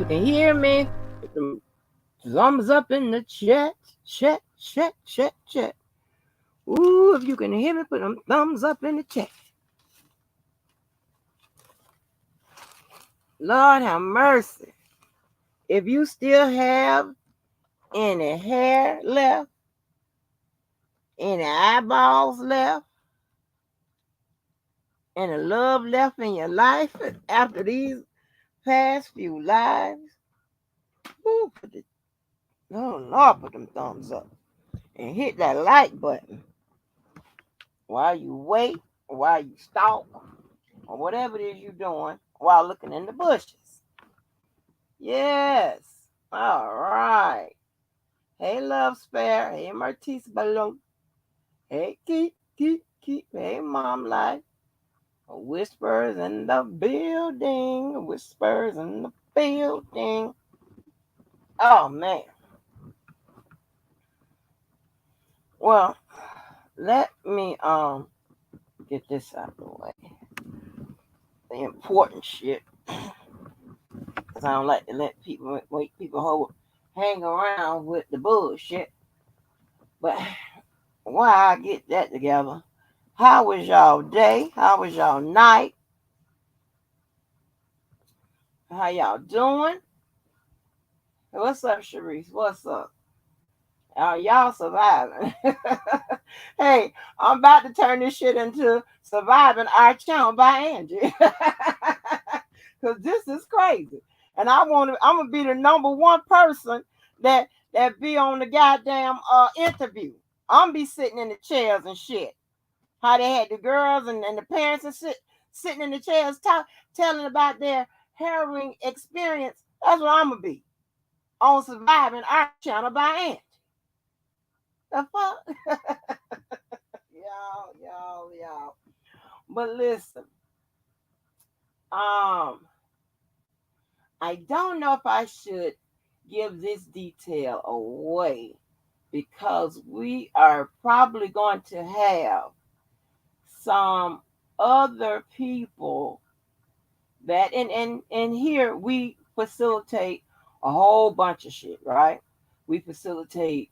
you can hear me, put them thumbs up in the chat. Chat. Ooh, if you can hear me, put them thumbs up in the chat. Lord have mercy. If you still have any hair left, any eyeballs left, any love left in your life after these past few lives, ooh, put them thumbs up and hit that like button while you wait, while you stalk, or whatever it is you're doing while looking in the bushes. Yes. All right. Hey, Love Spare. Hey, Martise Balloon. Hey, Keep. Hey, Mom Life. Whispers in the building. Whispers in the building. Oh, man. Well, let me get this out of the way. The important shit. Because I don't like to let people hang around with the bullshit. But while I get that together, how was y'all day? How was y'all night? How y'all doing? What's up, Sharice? What's up? Y'all surviving? Hey, I'm about to turn this shit into Surviving Our Channel by Angie. Because this is crazy. And I'm gonna be the number one person that be on the goddamn interview. I'm be sitting in the chairs and shit. How they had the girls and the parents and sitting in the chairs telling about their harrowing experience. That's what I'm gonna be on Surviving Our Channel by Angie. The fuck? y'all. But listen, I don't know if I should give this detail away because we are probably going to have some other people that and here we facilitate a whole bunch of shit, right? We facilitate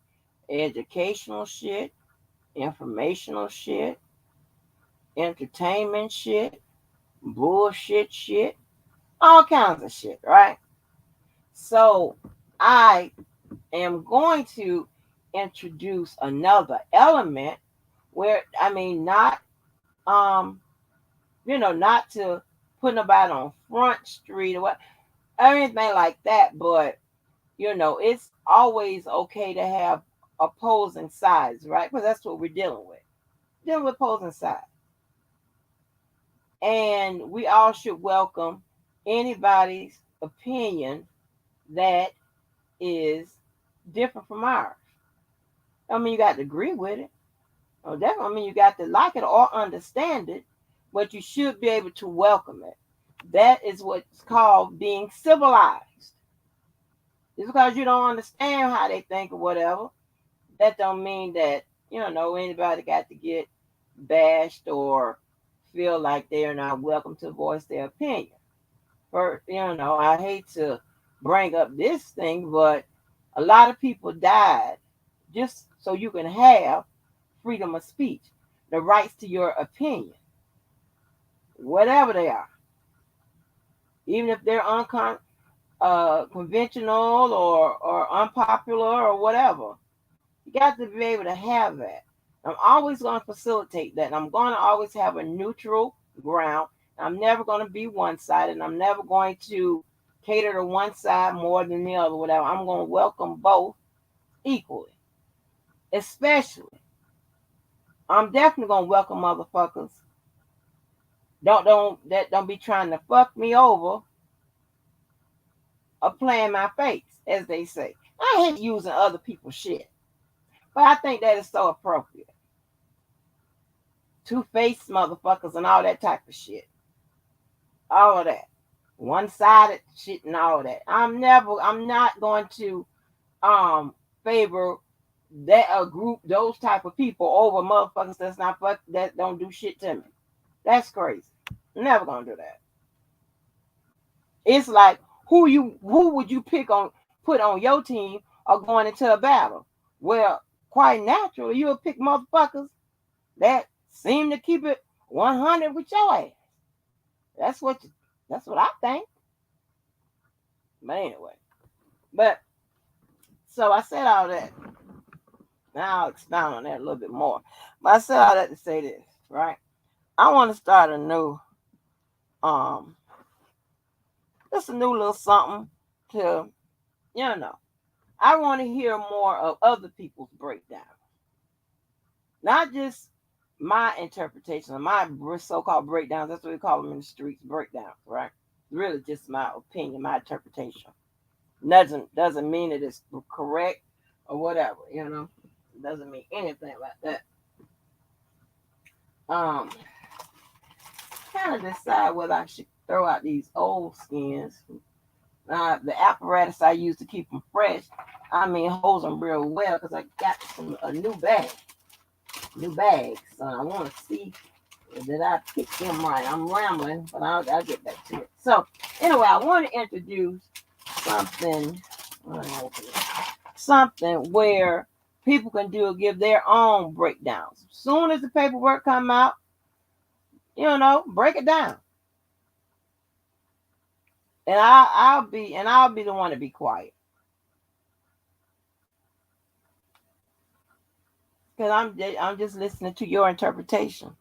educational shit, informational shit, entertainment shit, bullshit shit, all kinds of shit, right? So I am going to introduce another element where not not to put nobody on Front Street or anything like that, but it's always okay to have opposing sides, right? Because that's what we're dealing with opposing sides. And we all should welcome anybody's opinion that is different from ours. I mean, you got to agree with it. Oh, definitely. I mean, you got to like it or understand it, but you should be able to welcome it. That is what's called being civilized. Just because you don't understand how they think or whatever, that don't mean that anybody got to get bashed or feel like they are not welcome to voice their opinion. Or I hate to bring up this thing, but a lot of people died just so you can have freedom of speech, the rights to your opinion, whatever they are, even if they're conventional or unpopular or whatever. You got to be able to have that. I'm always going to facilitate that. I'm going to always have a neutral ground. I'm never going to be one-sided. I'm never going to cater to one side more than the other, whatever. I'm going to welcome both equally. Especially, I'm definitely going to welcome motherfuckers. Don't be trying to fuck me over or playing my face, as they say. I hate using other people's shit, but I think that is so appropriate. Two-faced motherfuckers and all that type of shit. All of that. One-sided shit and all that. I'm not going to favor that a group, those type of people over motherfuckers that don't do shit to me. That's crazy. Never gonna do that. It's like who would you put on your team or going into a battle? Well, quite naturally, you'll pick motherfuckers that seem to keep it 100 with your ass. That's what that's what I think. But anyway, but so I said all that. Now I'll expound on that a little bit more. But I said all that to say this, right? I want to start a new um just a new little something to, you know, I want to hear more of other people's breakdown, not just my interpretation of my so-called breakdowns. That's what we call them in the streets, breakdowns, right? Really, just my opinion, my interpretation. Doesn't mean it is correct or whatever. It doesn't mean anything like that. Um, Kind of decide whether I should throw out these old skins. The apparatus I use to keep them fresh, I mean, holds them real well because I got a new bag. So I want to see that I picked them right. I'm rambling, but I'll get back to it. So anyway, I want to introduce something, something where people can give their own breakdowns. As soon as the paperwork come out, break it down. And I'll be the one to be quiet. Because I'm just listening to your interpretation.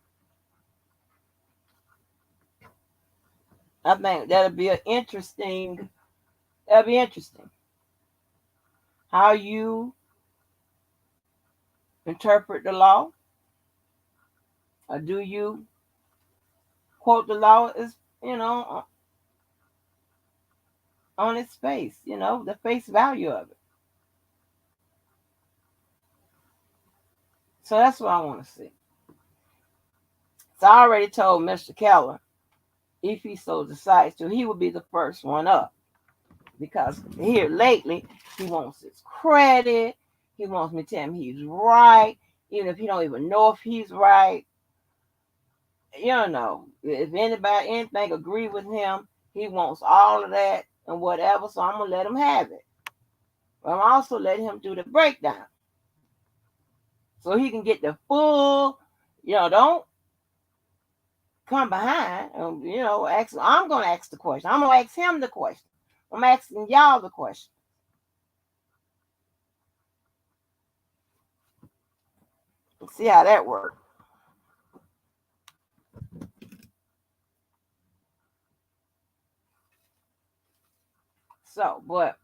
I think that'll be interesting. How you interpret the law, or do you quote the law as on its face, the face value of it. So that's what I want to see. So I already told Mr. Keller, if he so decides to, he will be the first one up. Because here lately, he wants his credit. He wants me to tell him he's right, even if he don't even know if he's right. If anything agree with him, he wants all of that and whatever. So I'm gonna let him have it. But I'm also letting him do the breakdown, so he can get the full. Don't come behind. Ask. I'm gonna ask the question. I'm gonna ask him the question. I'm asking y'all the question. Let's see how that works. So, but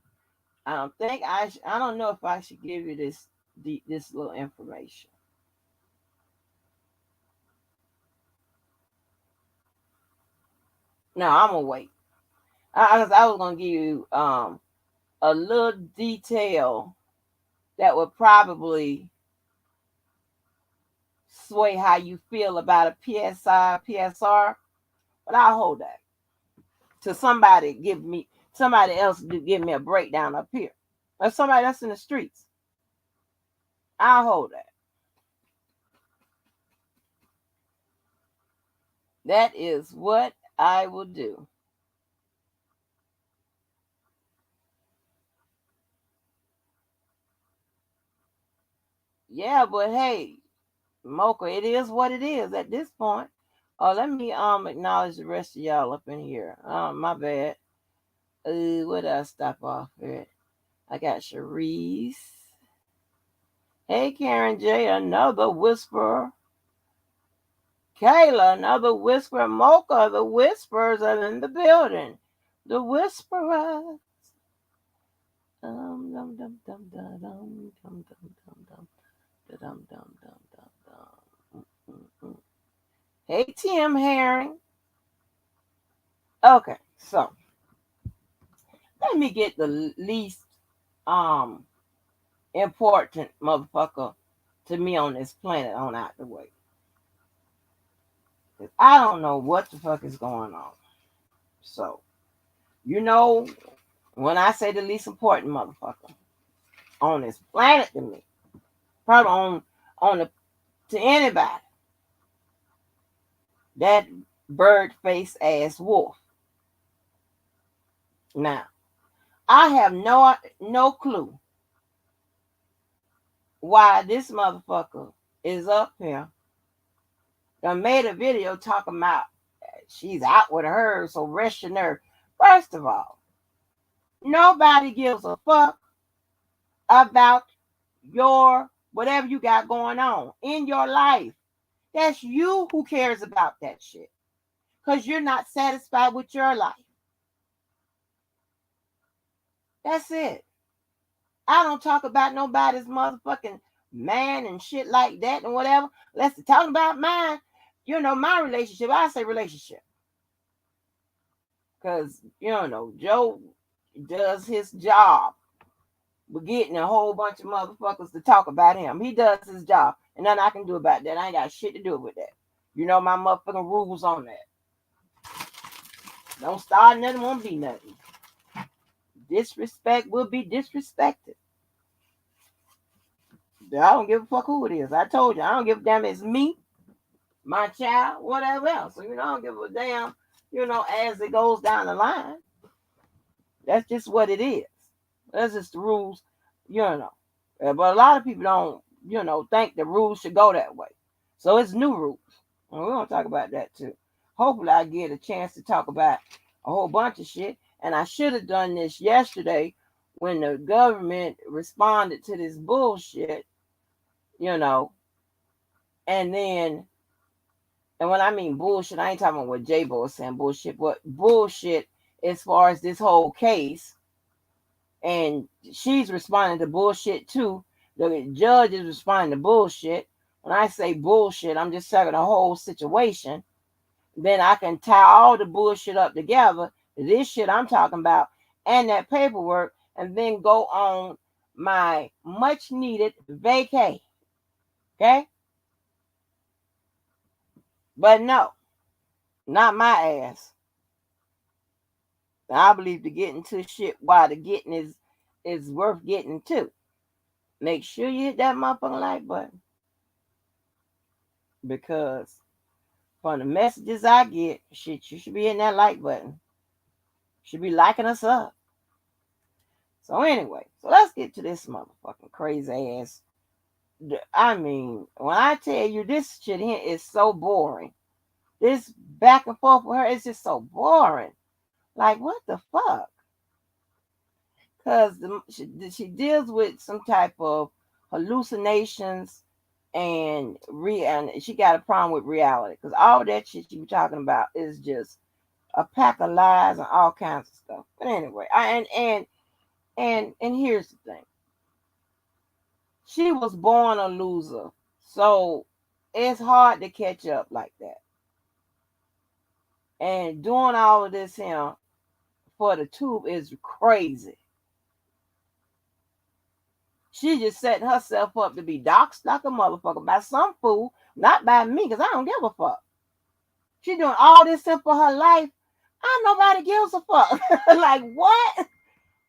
I don't think I don't know if I should give you this little information. No, I'm gonna wait. I was gonna give you a little detail that would probably sway how you feel about a PSR, but I'll hold that to somebody else to give me a breakdown up here, or somebody else in the streets. I'll hold that. That is what I will do. Yeah, but hey, Mocha, it is what it is at this point. Oh, let me acknowledge the rest of y'all up in here. My bad. Where did I stop off at? I got Cherise. Hey, Karen J, another whisperer. Kayla, another whisperer. Mocha, the whispers are in the building. The whisperers. Dum dum dum dum dum dum dum dum dum dum dum dum dum dum. Hey, Tim Herring. Okay, so let me get the least um important motherfucker to me on this planet on out the way. I don't know what the fuck is going on. So, you know, when I say the least important motherfucker on this planet to me, probably on the to anybody, that bird face ass wolf. Now, I have no clue why this motherfucker is up here. I made a video talking about she's out with her, so rest your nerve. First of all, nobody gives a fuck about your whatever you got going on in your life. That's you who cares about that shit. Because you're not satisfied with your life. That's it. I don't talk about nobody's motherfucking man and shit like that and whatever. Let's talk about mine. My relationship. I say relationship. Because, Joe does his job. We're getting a whole bunch of motherfuckers to talk about him. He does his job. And nothing I can do about that. I ain't got shit to do with that. My motherfucking rules on that. Don't start nothing, won't be nothing. Disrespect will be disrespected. I don't give a fuck who it is. I told you, I don't give a damn if it's me, my child, whatever else. So, I don't give a damn, as it goes down the line. That's just what it is. That's just the rules, But a lot of people don't, think the rules should go that way. So it's new rules. And we're going to talk about that too. Hopefully I get a chance to talk about a whole bunch of shit. And I should have done this yesterday when the government responded to this bullshit, and then, and when I mean bullshit, I ain't talking about what J-Bo is saying bullshit, but bullshit as far as this whole case. And she's responding to bullshit too. The judge is responding to bullshit. When I say bullshit, I'm just talking the whole situation. Then I can tie all the bullshit up together, this shit I'm talking about, and that paperwork, and then go on my much needed vacay. Okay? But no, not my ass. I believe to get into shit while the getting is worth getting to. Make sure you hit that motherfucking like button. Because from the messages I get, shit, you should be hitting that like button. You should be liking us up. So anyway, so let's get to this motherfucking crazy ass. I mean, when I tell you this shit here is so boring. This back and forth with her is just so boring. Like, what the fuck? Because she deals with some type of hallucinations and she got a problem with reality. Because all that shit she was talking about is just a pack of lies and all kinds of stuff. But anyway, and here's the thing. She was born a loser. So it's hard to catch up like that. And doing all of this here for the tube is crazy. She just setting herself up to be doxxed like a motherfucker by some fool, not by me, because I don't give a fuck. She doing all this stuff for her life. Nobody gives a fuck. Like, what?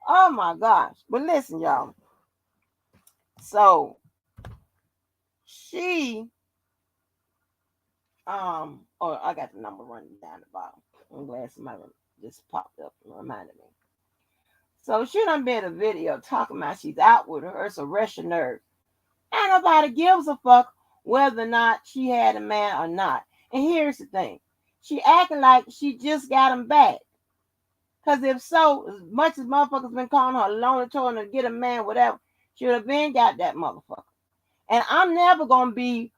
Oh my gosh. But listen, y'all. So she I got the number running down the bottom. I'm glad somebody just popped up and reminded me. So she done made a video talking about she's out with her, so rest your nerves. And nobody gives a fuck whether or not she had a man or not. And here's the thing. She acting like she just got him back. Because if so, as much as motherfuckers been calling her alone and told her to get a man, whatever, she would have been got that motherfucker. And I'm never going to be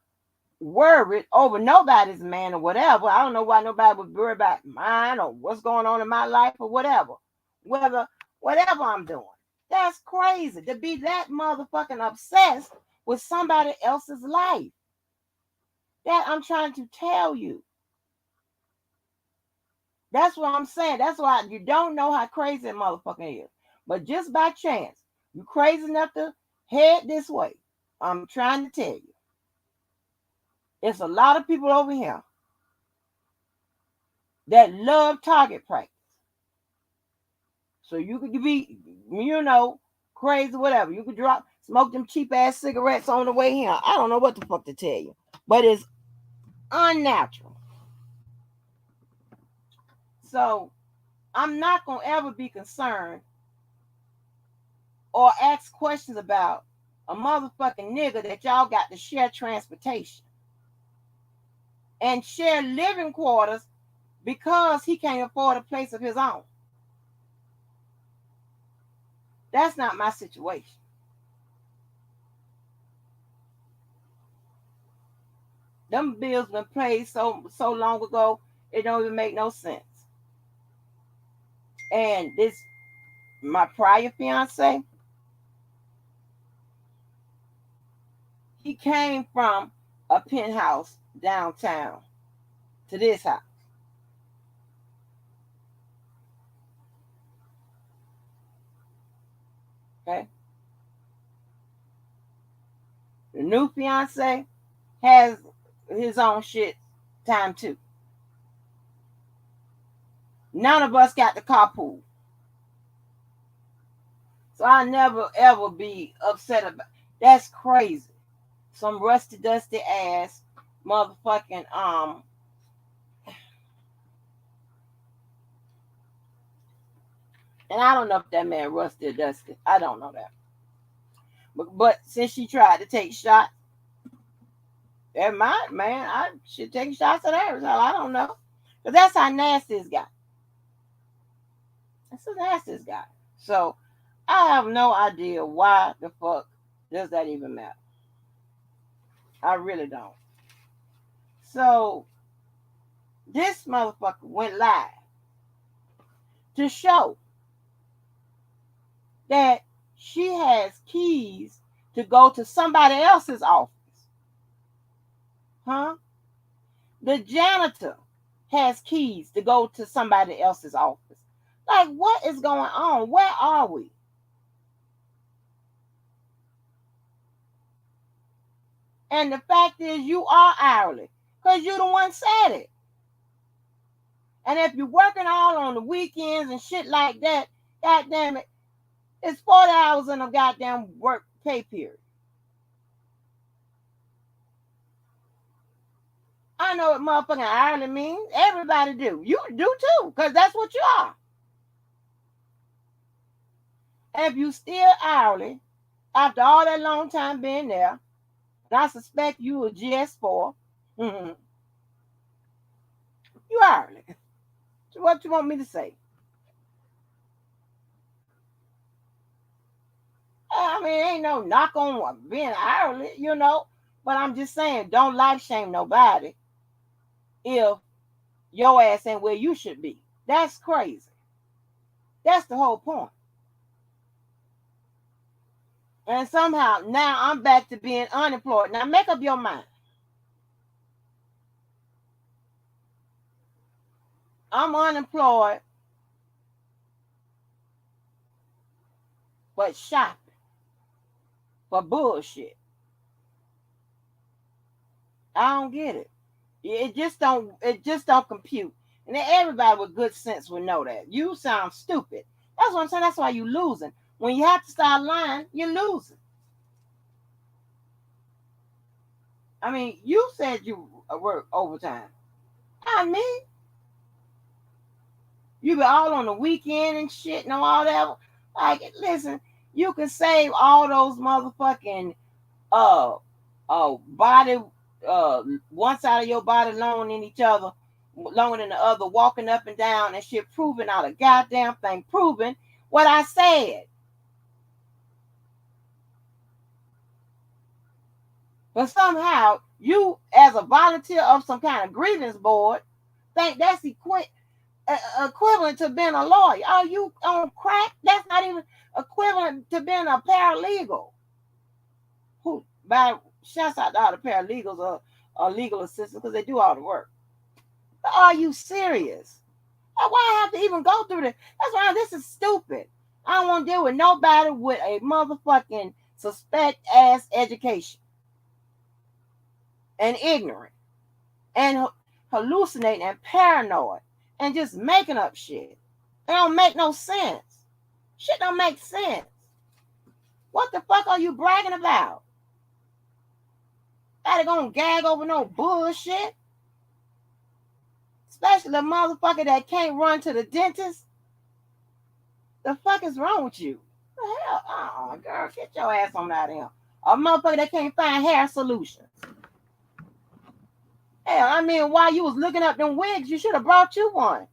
worried over nobody's man or whatever. I don't know why nobody would worry about mine or what's going on in my life or whatever. Whatever I'm doing. That's crazy to be that motherfucking obsessed with somebody else's life. That I'm trying to tell you. That's what I'm saying. That's why you don't know how crazy a motherfucker is. But just by chance, you crazy enough to head this way. I'm trying to tell you. There's a lot of people over here that love target practice. So you could be, crazy, whatever. You could smoke them cheap ass cigarettes on the way here. I don't know what the fuck to tell you. But it's unnatural. So I'm not going to ever be concerned or ask questions about a motherfucking nigga that y'all got to share transportation and share living quarters because he can't afford a place of his own. That's not my situation. Them bills been paid so long ago, it don't even make no sense. And this, my prior fiance, he came from a penthouse downtown to this house. Okay. The new fiance has his own shit time too. None of us got the carpool. So I'll never ever be upset about. That's crazy. Some rusty dusty ass motherfucking and I don't know if that man rusty or dusty. I don't know that. But since she tried to take shots, that might, man, I should take shots at her. So I don't know. But that's how nasty this guy. That's how nasty this guy. So I have no idea why the fuck does that even matter. I really don't. So this motherfucker went live to show that she has keys to go to somebody else's office. Huh? The janitor has keys to go to somebody else's office. Like, what is going on? Where are we? And the fact is, you are hourly because you the one said it. And if you're working all on the weekends and shit like that, goddamn it, it's 40 hours in a goddamn work pay period. I know what motherfucking hourly means. Everybody do. You do too, because that's what you are. And if you still hourly, after all that long time being there, and I suspect you a GS4, you hourly. So what you want me to say? I mean, ain't no knock on being hourly, you know. But I'm just saying, don't life shame nobody if your ass ain't where you should be. That's crazy. That's the whole point. And somehow now I'm back to being unemployed. Now make up your mind. I'm unemployed, but shopping for bullshit. I don't get it. It just don't compute. And everybody with good sense would know that. You sound stupid. That's what I'm saying. That's why you losing. When you have to start lying, you're losing. I mean, you said you work overtime. I mean, you be all on the weekend and shit and all that. Like, listen, you can save all those motherfucking body, one side of your body longer than each other, longer than the other, walking up and down and shit, proving out a goddamn thing, proving what I said. But somehow you, as a volunteer of some kind of grievance board, think that's equivalent to being a lawyer. Oh, you on crack? That's not even equivalent to being a paralegal. Who, by shouts out to all the paralegals or legal assistants because they do all the work. But are you serious? Why I have to even go through this? That's why this is stupid. I don't want to deal with nobody with a motherfucking suspect ass education and ignorant and hallucinating and paranoid and just making up shit. It don't make no sense. Shit don't make sense. What the fuck are you bragging about? Gotta gonna gag over no bullshit. Especially the motherfucker that can't run to the dentist. The fuck is wrong with you? Hell, girl, get your ass on out of here. A motherfucker that can't find hair solutions. Hell, I mean, while you was looking up them wigs, you should have brought you one.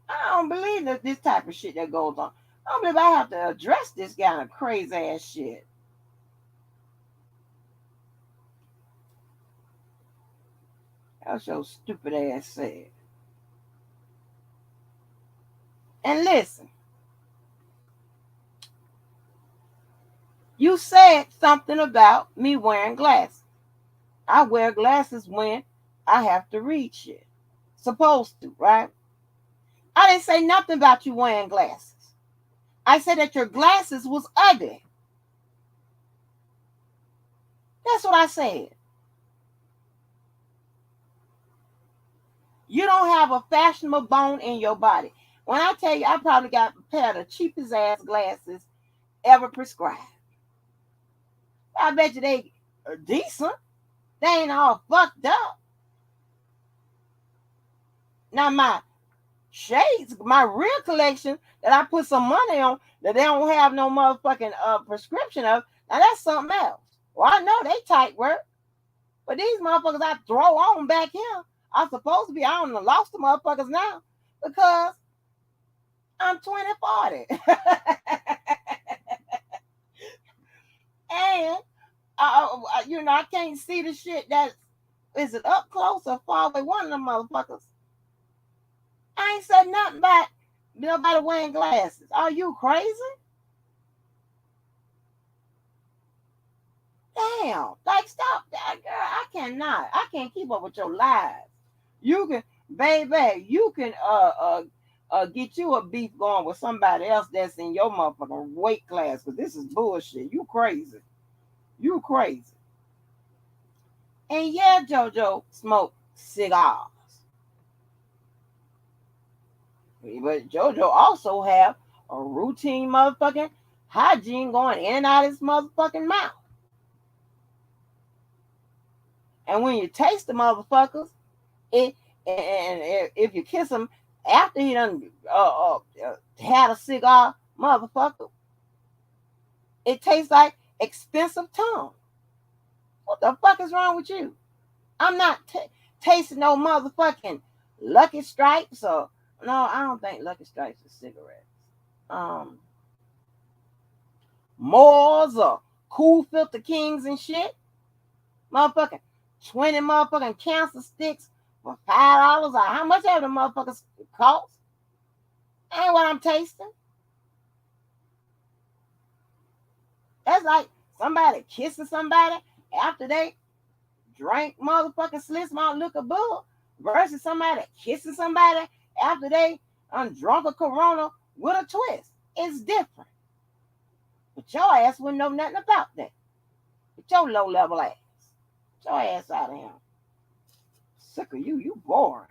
I don't believe that this type of shit that goes on. I don't believe I have to address this kind of crazy ass shit. That's your stupid ass said. And listen, you said something about me wearing glasses. I wear glasses when I have to read shit. Supposed to, right? I didn't say nothing about you wearing glasses. I said that your glasses was ugly. That's what I said. You don't have a fashionable bone in your body. When I tell you, I probably got a pair of the cheapest ass glasses ever prescribed. I bet you they are decent. They ain't all fucked up. Now my shades, my real collection that I put some money on that they don't have no motherfucking prescription of. Now that's something else. Well, I know they tight work, but these motherfuckers I throw on back here, I'm supposed to be. I don't know, lost the motherfuckers now because I'm 2040. And I can't see the shit that is it up close or far away. One of them motherfuckers. I ain't said nothing about nobody wearing glasses. Are you crazy? Damn. Like, stop that, girl. I cannot. I can't keep up with your lies. You can, baby, you can get you a beef going with somebody else that's in your motherfucking weight class, because this is bullshit. You crazy. You crazy. And yeah, JoJo smoke cigars. But JoJo also have a routine motherfucking hygiene going in and out of his motherfucking mouth. And when you taste the motherfuckers, it and if you kiss him after he done had a cigar, motherfucker, it tastes like expensive tongue. What the fuck is wrong with you? I'm not tasting no motherfucking Lucky Stripes or no, I don't think Lucky Stripes are cigarettes. Um, Moors or Cool Filter Kings and shit. Motherfucking 20 motherfucking cancer sticks for $5 or how much ever the motherfuckers cost. Ain't what I'm tasting. That's like somebody kissing somebody after they drank motherfucking Sliss Malt Liquor Bull versus somebody kissing somebody after they drunk a Corona with a twist. It's different. But your ass wouldn't know nothing about that. With your low level ass. Get your ass out of here. Sick of you. You boring.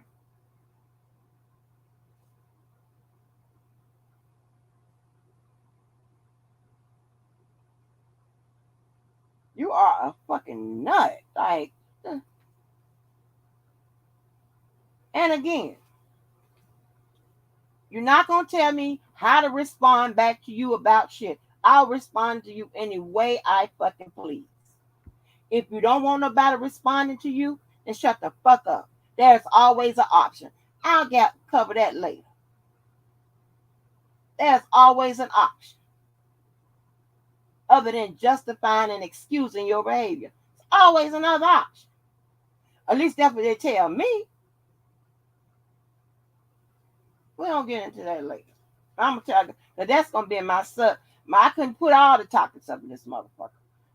You are a fucking nut. Like, and again, you're not gonna tell me how to respond back to you about shit. I'll respond to you any way I fucking please. If you don't want nobody responding to you, then shut the fuck up. There's always an option. I'll cover that later. There's always an option other than justifying and excusing your behavior. It's always another option. At least that's what they tell me. We don't get into that later. I'm gonna tell you that that's gonna be in my sub. I couldn't put all the topics up in this motherfucker,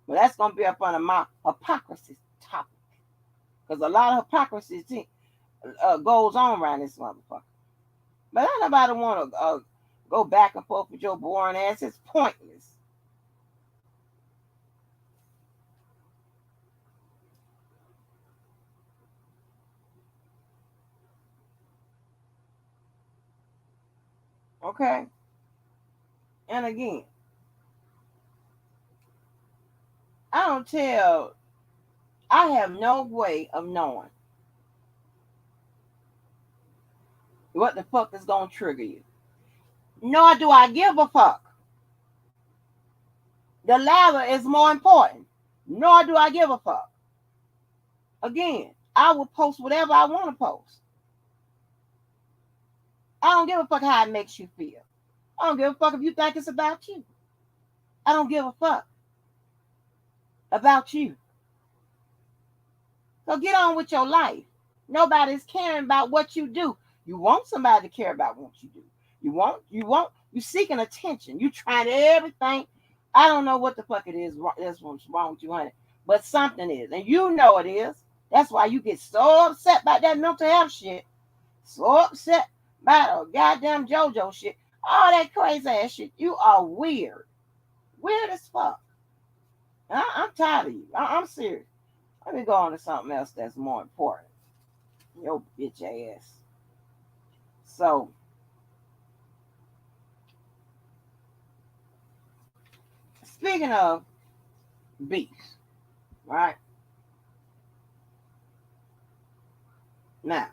but that's gonna be up under my hypocrisy topic because a lot of hypocrisy goes on around this motherfucker. But ain't nobody want to go back and forth with your boring ass. It's pointless. Okay. And again, I don't tell. I have no way of knowing what the fuck is going to trigger you. Nor do I give a fuck. The latter is more important. Nor do I give a fuck. Again, I will post whatever I want to post. I don't give a fuck how it makes you feel. I don't give a fuck if you think it's about you. I don't give a fuck about you. So get on with your life. Nobody's caring about what you do. You want somebody to care about what you do. You seeking attention. You trying everything. I don't know what the fuck it is. That's what's wrong with you, honey. But something is. And you know it is. That's why you get so upset about that mental health shit. So upset about a goddamn JoJo shit. All that crazy ass shit. You are weird. Weird as fuck. I'm tired of you. I'm serious. Let me go on to something else that's more important. Yo, bitch ass. So, speaking of beef, right? Now,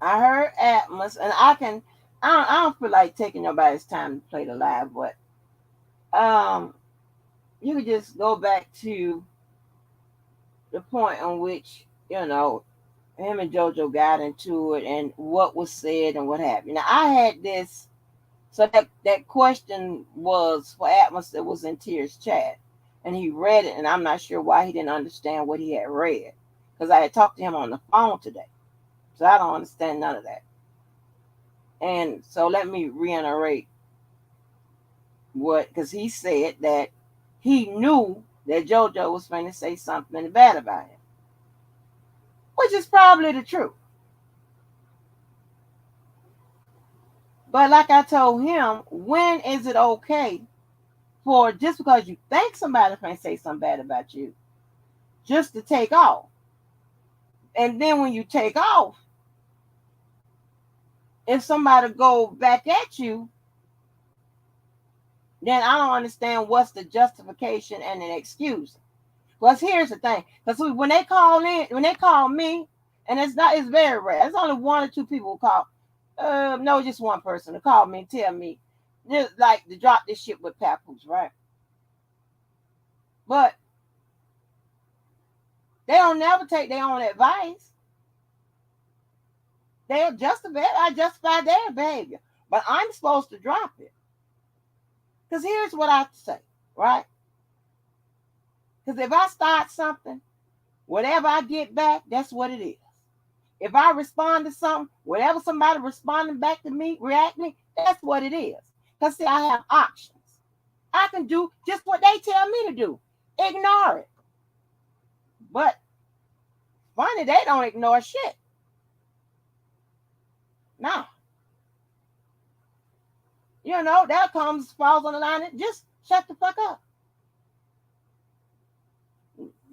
I heard Atmos, and I don't feel like taking nobody's time to play the live, but you could just go back to the point on which, him and JoJo got into it and what was said and what happened. Now, I had this, so that question was for Atmos that was in Tears chat. And he read it, and I'm not sure why he didn't understand what he had read. Because I had talked to him on the phone today. So I don't understand none of that. And so let me reiterate because he said that he knew that JoJo was going to say something bad about him, which is probably the truth. But like I told him, when is it okay for just because you think somebody's going to say something bad about you, just to take off? And then when you take off, if somebody go back at you, then I don't understand what's the justification and an excuse. Because here's the thing, because when they call me, and it's very rare. It's only one or two people who call. No, just one person to call me and tell me, just like to drop this shit with Papoose, right? But they don't never take their own advice. I justify their behavior, but I'm supposed to drop it. Because here's what I say, right? Because if I start something, whatever I get back, that's what it is. If I respond to something, whatever somebody responding back to me, reacting, that's what it is. Because see, I have options. I can do just what they tell me to do. Ignore it. But funny, they don't ignore shit. Nah. That falls on the line and just shut the fuck up.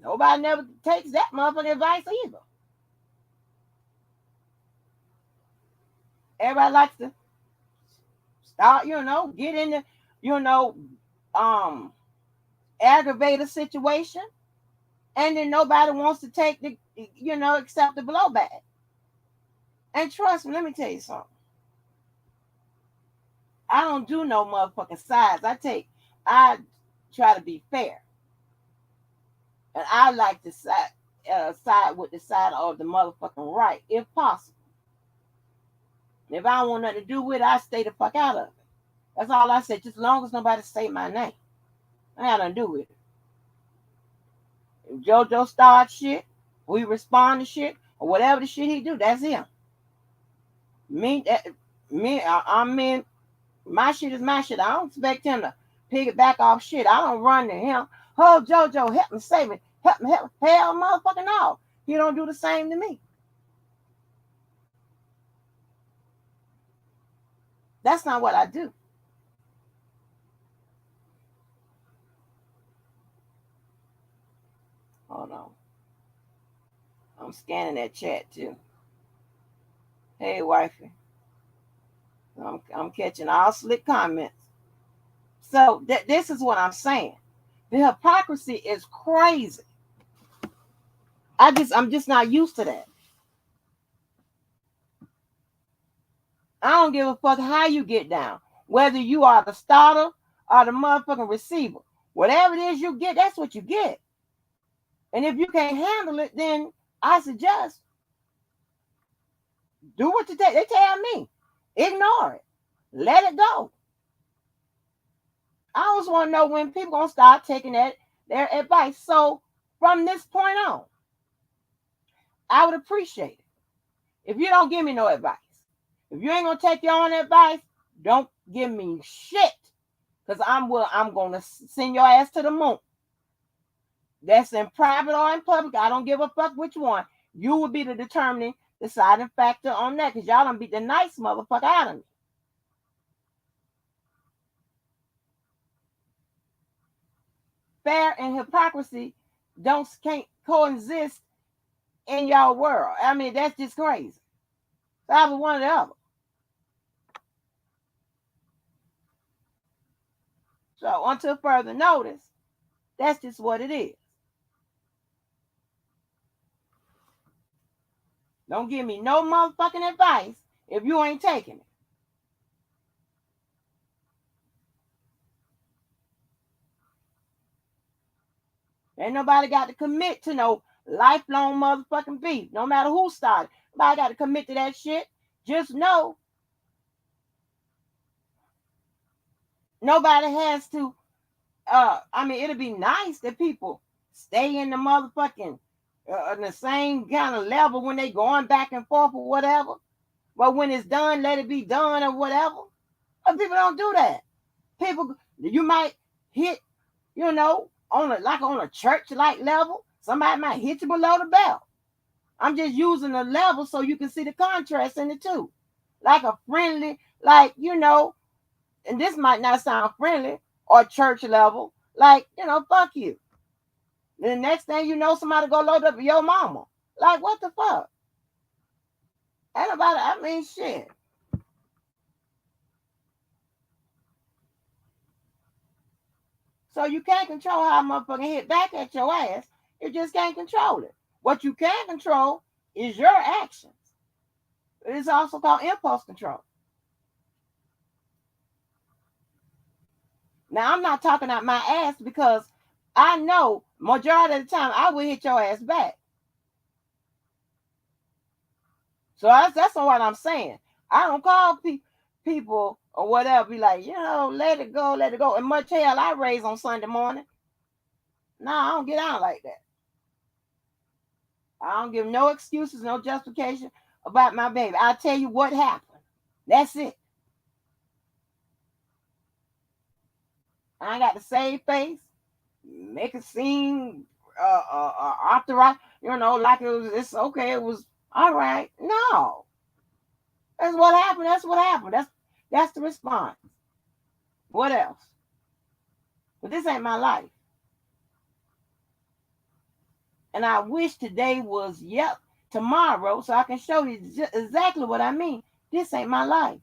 Nobody never takes that motherfucking advice either. Everybody likes to start, get in the, aggravate a situation, and then nobody wants to take accept the blowback. And trust me, let me tell you something. I don't do no motherfucking sides. I try to be fair. And I like to side with the side of the motherfucking right, if possible. If I don't want nothing to do with it, I stay the fuck out of it. That's all I say, just as long as nobody say my name. I got nothing to do with it. If JoJo starts shit, we respond to shit, or whatever the shit he do, that's him. I mean, my shit is my shit. I don't expect him to piggyback off shit. I don't run to him. Oh, JoJo, help me, save me. Help me. Hell, motherfucking no. He don't do the same to me. That's not what I do. Hold on. I'm scanning that chat too. Hey, wifey. I'm catching all slick comments. So this is what I'm saying. The hypocrisy is crazy. I'm just not used to that. I don't give a fuck how you get down. Whether you are the starter or the motherfucking receiver. Whatever it is you get, that's what you get. And if you can't handle it, then I suggest do what they tell me. Ignore it. Let it go. I always want to know when people gonna start taking their advice. So from this point on, I would appreciate it if you don't give me no advice. If you ain't gonna take your own advice, don't give me shit. Cause I'm gonna send your ass to the moon. That's in private or in public. I don't give a fuck which one. You will be the deciding factor on that. Cause y'all done beat the nice motherfucker out of me. Fair and hypocrisy can't coexist in y'all world. I mean, that's just crazy. So I was one or the other. So until further notice, that's just what it is. Don't give me no motherfucking advice if you ain't taking it. Ain't nobody got to commit to no lifelong motherfucking beef. No matter who started. Nobody got to commit to that shit. Just know nobody has to I mean, it'll be nice that people stay in the motherfucking in the same kind of level when they going back and forth or whatever. But when it's done, let it be done or whatever. But people don't do that. People, you might hit, on a church like level. Somebody might hit you below the belt. I'm just using the level so you can see the contrast in the two. Like a friendly, and this might not sound friendly or church level. Like, fuck you. The next thing you know, somebody go load up your mama. Like, what the fuck? Ain't nobody, I mean, shit. So you can't control how a motherfucker hit back at your ass. You just can't control it. What you can control is your actions. It's also called impulse control. Now, I'm not talking out my ass because I know majority of the time I will hit your ass back. So that's what I'm saying. I don't call people or whatever, be like, let it go, let it go. And much hell I raise on Sunday morning. No, I don't get out like that. I don't give no excuses, no justification about my baby. I'll tell you what happened. That's it. I ain't got to save face, make it seem authorized, like it's okay, it was all right. No. That's what happened. That's what happened. That's the response. What else? But this ain't my life. And I wish today was tomorrow so I can show you exactly what I mean. This ain't my life.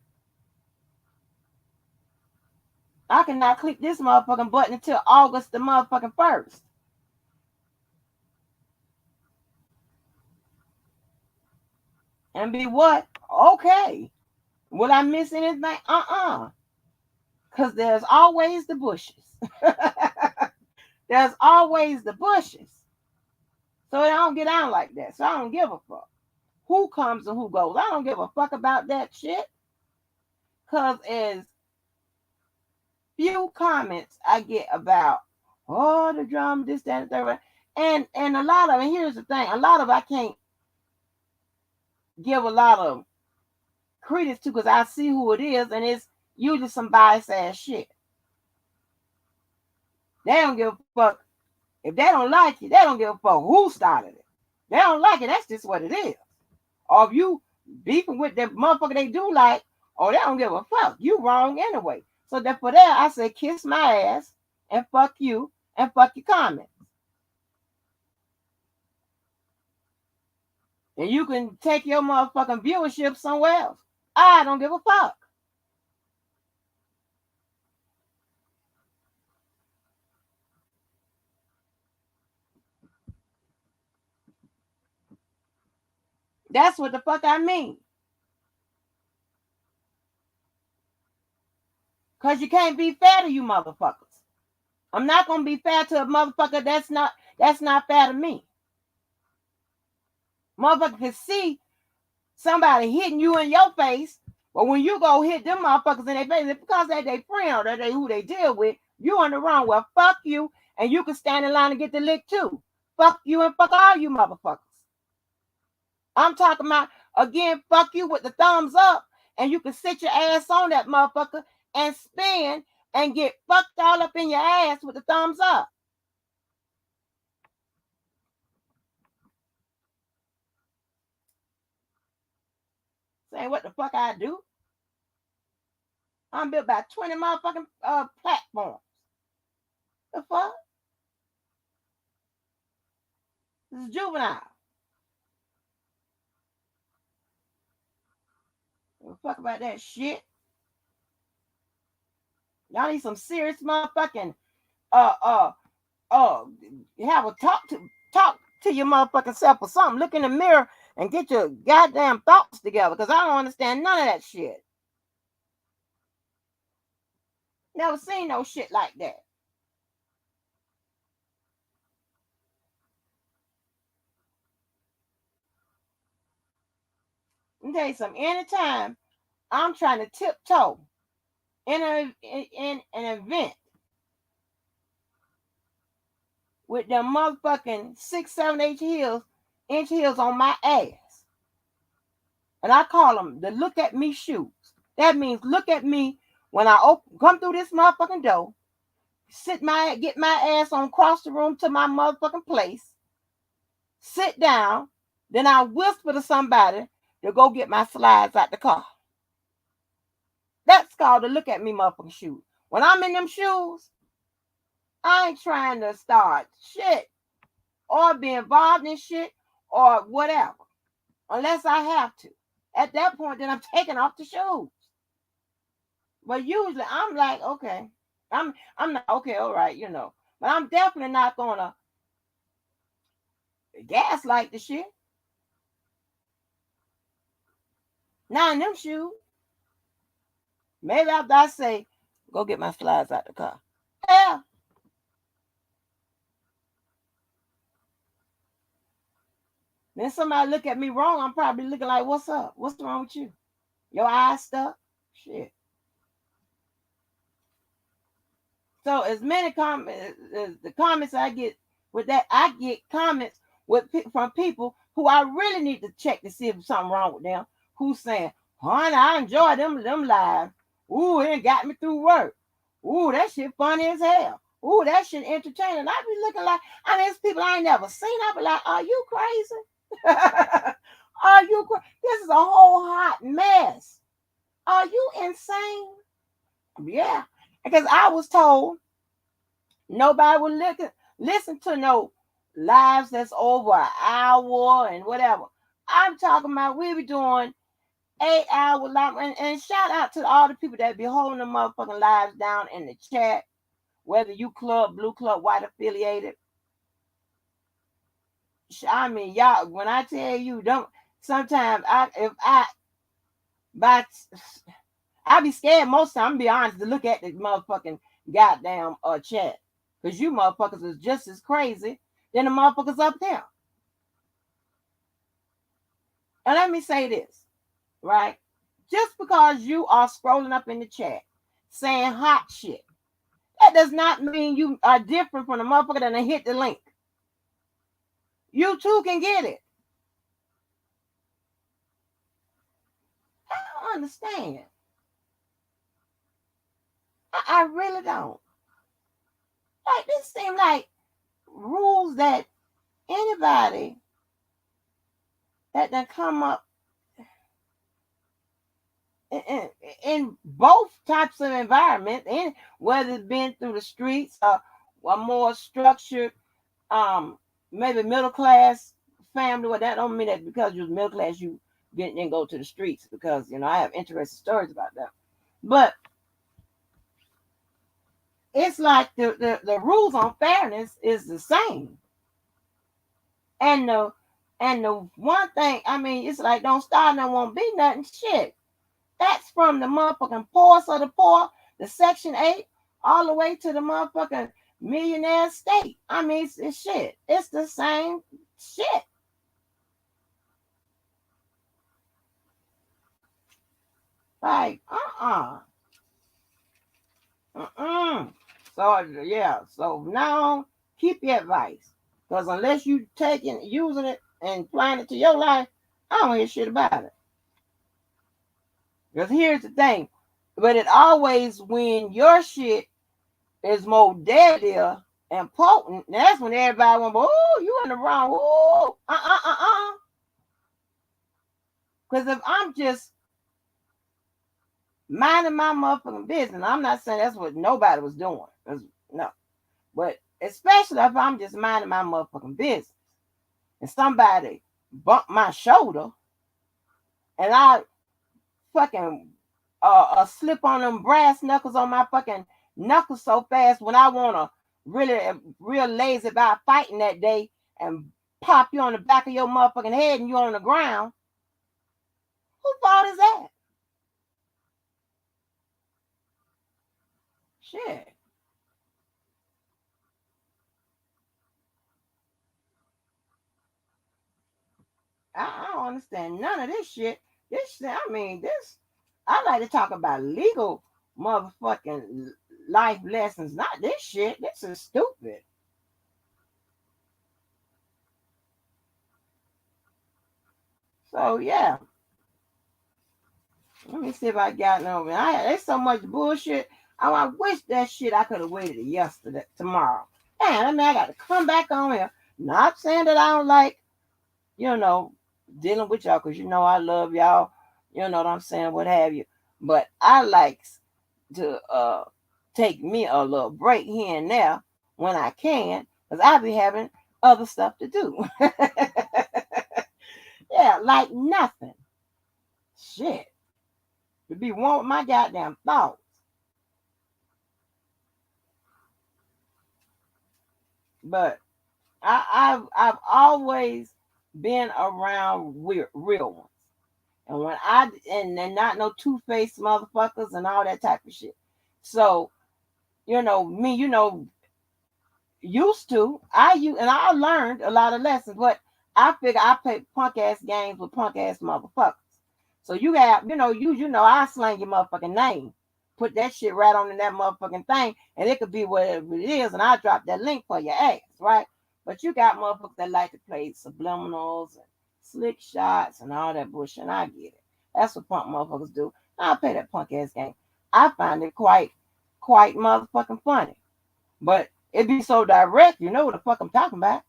I cannot click this motherfucking button until August the motherfucking 1st. And be what? Okay. Will I miss anything? Because there's always the bushes. There's always the bushes. So I don't get out like that. So I don't give a fuck who comes and who goes. I don't give a fuck about that shit. Because as few comments I get about, the drama, this, that, and the third. And a lot of it, here's the thing, a lot of it I can't give a lot of credence to because I see who it is, and it's usually some biased ass shit. They don't give a fuck. If they don't like it, they don't give a fuck who started it. They don't like it, that's just what it is. Or if you beefing with the motherfucker they do like, they don't give a fuck. You wrong anyway. So therefore there, I say kiss my ass and fuck you and fuck your comments. And you can take your motherfucking viewership somewhere else. I don't give a fuck. That's what the fuck I mean. Because you can't be fair to you motherfuckers. I'm not gonna be fair to a motherfucker that's not fair to me. Motherfucker can see somebody hitting you in your face, but when you go hit them motherfuckers in their face, it's because they their friend or that they who they deal with, you on the wrong. Well, fuck you, and you can stand in line and get the lick too. Fuck you and fuck all you motherfuckers. I'm talking about, again, fuck you with the thumbs up, and you can sit your ass on that motherfucker and spin and get fucked all up in your ass with the thumbs up. Say what the fuck I do? I'm built by 20 motherfucking platforms. The fuck? This is juvenile. Don't fuck about that shit. Y'all need some serious motherfucking uh uh have a talk to your motherfucking self or something. Look in the mirror and get your goddamn thoughts together, because I don't understand none of that shit. Never seen no shit like that. Let me tell you something. Anytime I'm trying to tiptoe in an event with them motherfucking 6, 7, 8 inch heels on my ass, and I call them the look at me shoes. That means look at me when I come through this motherfucking door, get my ass on across the room to my motherfucking place, sit down, then I whisper to somebody to go get my slides out the car. That's called the look at me motherfucking shoes. When I'm in them shoes, I ain't trying to start shit or be involved in shit or whatever, unless I have to. At that point, then I'm taking off the shoes. But usually I'm like, okay, I'm not okay, all right, But I'm definitely not gonna gaslight the shit. Not in them shoes. Maybe after I say, go get my slides out the car. Yeah. Then somebody look at me wrong, I'm probably looking like, what's up? What's wrong with you? Your eyes stuck? Shit. So as many comments, as the comments I get with that, I get comments from people who I really need to check to see if something wrong with them. Who's saying, "Honey, I enjoy them live. Ooh, it got me through work. Ooh, that shit funny as hell. Ooh, that shit entertaining." I be looking like, I mean, it's people I ain't never seen. I be like, are you crazy? Are you crazy? This is a whole hot mess. Are you insane? Yeah, because I was told nobody would listen to no lives that's over an hour and whatever. I'm talking about we be doing 8 hour live, and shout out to all the people that be holding the motherfucking lives down in the chat, whether you club, blue club, white affiliated. I mean, y'all, when I tell you, don't sometimes by I be scared most time, I'm be honest, to look at the motherfucking goddamn chat. Because you motherfuckers is just as crazy than the motherfuckers up there. And let me say this, right? Just because you are scrolling up in the chat saying hot shit, that does not mean you are different from the motherfucker that hit the link. You too can get it. I don't understand. I really don't. Like, this seems like rules that anybody that come up in both types of environment, whether it's been through the streets or a more structured, maybe middle class family. Well, that don't mean that because you're middle class you didn't go to the streets, because I have interesting stories about that. But it's like the rules on fairness is the same. And the one thing, I mean, it's like don't start and won't be nothing. Shit. That's from the motherfucking poorest of the poor the Section 8 all the way to the motherfucking millionaire state. I mean, it's shit. It's the same shit. Like, So, yeah. So now keep your advice. Because unless you taking, using it, and applying it to your life, I don't hear shit about it. Because here's the thing. But it always, when your shit is more deadlier and potent, that's when everybody went, oh, you in the wrong. Oh, Because if I'm just minding my motherfucking business, I'm not saying that's what nobody was doing. No. But especially if I'm just minding my motherfucking business and somebody bump my shoulder and I fucking slip on them brass knuckles on my fucking knuckles so fast when I want to really real lazy about fighting that day and pop you on the back of your motherfucking head and you on the ground. Who fault is that? Shit. I don't understand none of this shit. I like to talk about legal motherfucking life lessons, not this shit. This is stupid. So yeah, let me see if I got no. There's so much bullshit. I wish that shit I could have waited yesterday, tomorrow. Man, I mean, I got to come back on here. Not saying that I don't like, you know, dealing with y'all, because you know I love y'all. You know what I'm saying? What have you? But I like to take me a little break here and there when I can, because I be having other stuff to do. Yeah, like nothing. Shit. To be one with my goddamn thoughts. But I've always been around real ones. And when and not no two-faced motherfuckers and all that type of shit. So, me, used to. I learned a lot of lessons, but I figure I play punk ass games with punk ass motherfuckers. So I slang your motherfucking name, put that shit right on in that motherfucking thing, and it could be whatever it is, and I drop that link for your ass, right? But you got motherfuckers that like to play subliminals and slick shots and all that bullshit, and I get it. That's what punk motherfuckers do. I play that punk ass game. I find it quite motherfucking funny. But it be so direct, you know what the fuck I'm talking about.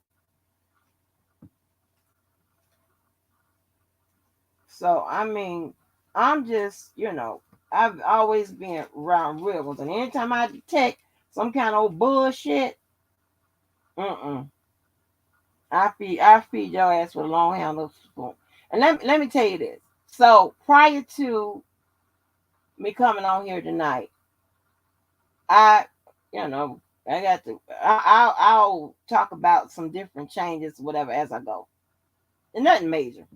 So I mean, I'm just, I've always been around real ones, and anytime I detect some kind of old bullshit, mm-mm, I feed your ass with a long handle spoon. And let me tell you this. So prior to me coming on here tonight, I, you know, I got to, I'll talk about some different changes, whatever, as I go, and nothing major.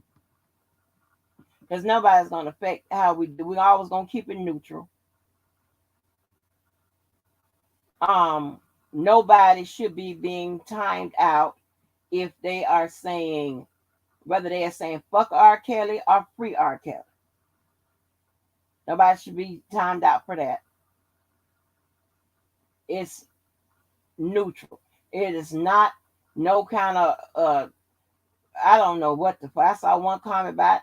Because nobody's gonna affect how we do. We always gonna keep it neutral. Um, Nobody should be being timed out if they are saying, whether they are saying fuck R. Kelly or free R. Kelly. Nobody should be timed out for that. It's neutral. It is not no kind of I don't know what the fuck. I saw one comment about,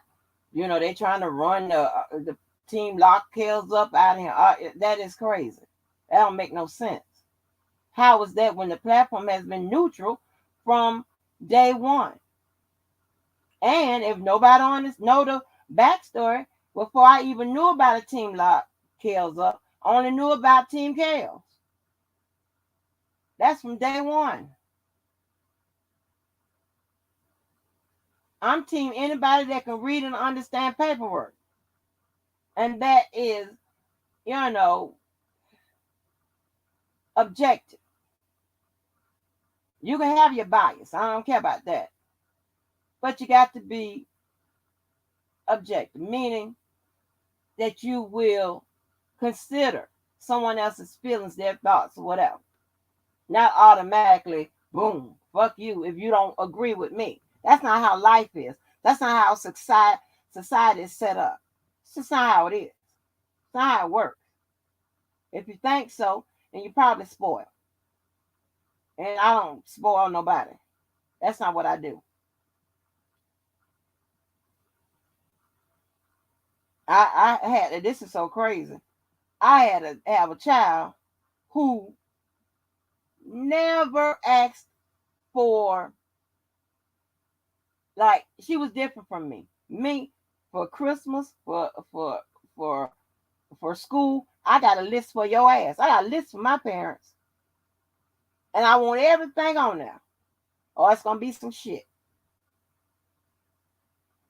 they trying to run the team lock kills up out of here. That is crazy. That don't make no sense. How is that when the platform has been neutral from day one? And if nobody on this know the backstory, before I even knew about a team lock kills up, I only knew about Team Chaos. That's from day one. I'm team anybody that can read and understand paperwork. And that is, you know, objective. You can have your bias. I don't care about that. But you got to be objective, meaning that you will consider someone else's feelings, their thoughts, or whatever. Not automatically, boom, fuck you if you don't agree with me. That's not how life is. That's not how society is set up. It's just not how it is. It's not how it works. If you think so, then you're probably spoiled. And I don't spoil nobody. That's not what I do. I had, this is so crazy. I had to have a child who never asked for, like, she was different from me. Me, for Christmas, for for school, I got a list for your ass. I got a list for my parents. And I want everything on there. Or it's gonna be some shit.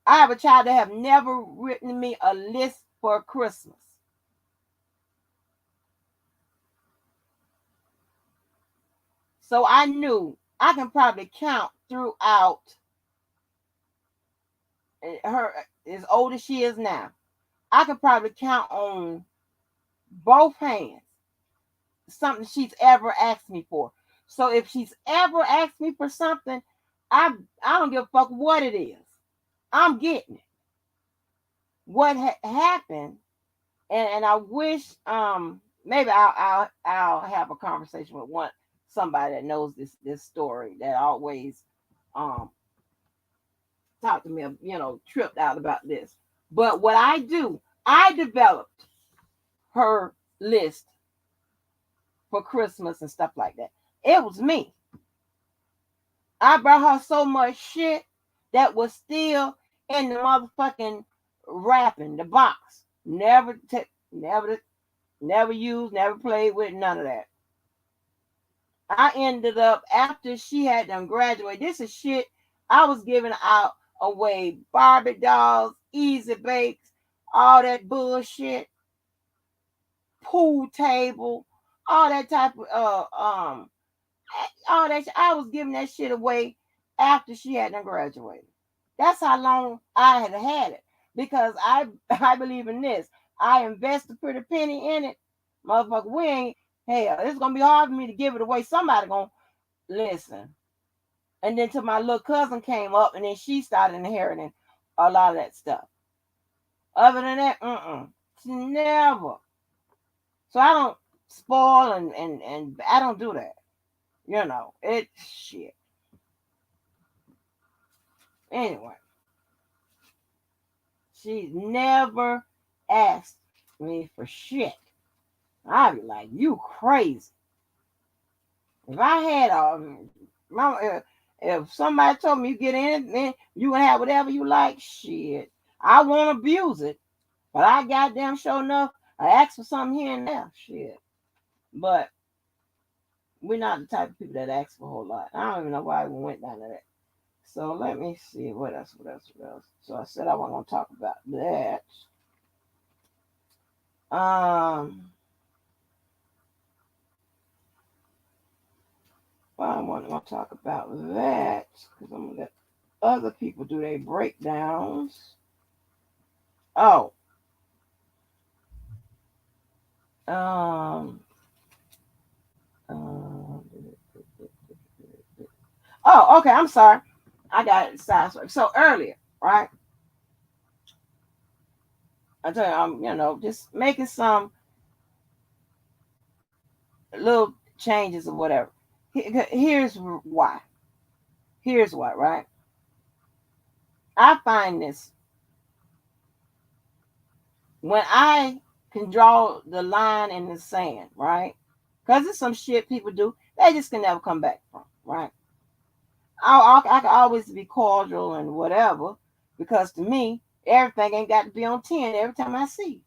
I have a child that have never written me a list for Christmas. So I knew I can probably count throughout her, as old as she is now. I could probably count on both hands something she's ever asked me for. So if she's ever asked me for something, I don't give a fuck what it is. I'm getting it. What happened, and I wish maybe I'll have a conversation with somebody that knows this story, that always um talked to me, tripped out about this. But what I do, I developed her list for Christmas and stuff like that. It was me. I brought her so much shit that was still in the motherfucking wrapping, the box. Never used, never played with, none of that. I ended up, after she had them graduate, this is shit I was giving out away. Barbie dolls, easy bakes, all that bullshit, pool table, all that type of all that I was giving that shit away after she had done graduated. That's how long I had it. Because I believe in this. I invest a pretty penny in it. Motherfucker, we ain't, hell, it's gonna be hard for me to give it away. Somebody gonna listen. And then till my little cousin came up, and then she started inheriting a lot of that stuff. Other than that, never. So I don't spoil and I don't do that. It's shit. Anyway, she never asked me for shit. I'd be like, you crazy. If I had if somebody told me you get in, then you can have whatever you like, shit. I won't abuse it, but I goddamn sure enough, I ask for something here and there, shit. But we're not the type of people that ask for a whole lot. I don't even know why we went down to that. So let me see what else. So I said I wasn't gonna talk about that. Well, I wasn't gonna talk about that because I'm gonna let other people do their breakdowns. Oh, um, uh, oh, okay. I'm sorry. I got it sidetracked. So earlier, right? I tell you, I'm, just making some little changes or whatever. Here's why. Here's why, right? I find this when I can draw the line in the sand, right? Because it's some shit people do, they just can never come back from, right? I can always be cordial and whatever, because to me, everything ain't got to be on 10 every time I see you.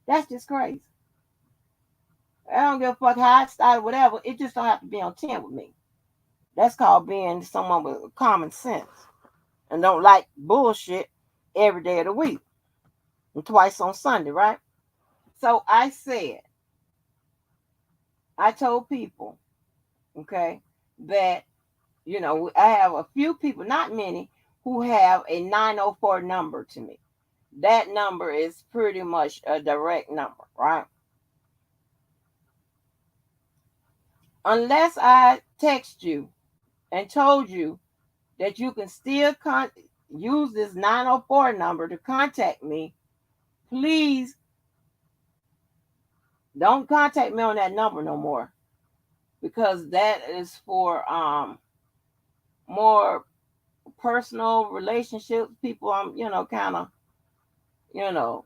That's just crazy. I don't give a fuck how I started, whatever. It just don't have to be on 10 with me. That's called being someone with common sense and don't like bullshit every day of the week and twice on Sunday, right? So I told people, okay, that, I have a few people, not many, who have a 904 number to me. That number is pretty much a direct number, right? unless I text you and told you that you can still use this 904 number to contact me, please don't contact me on that number no more, because that is for more personal relationships, people I'm kind of you know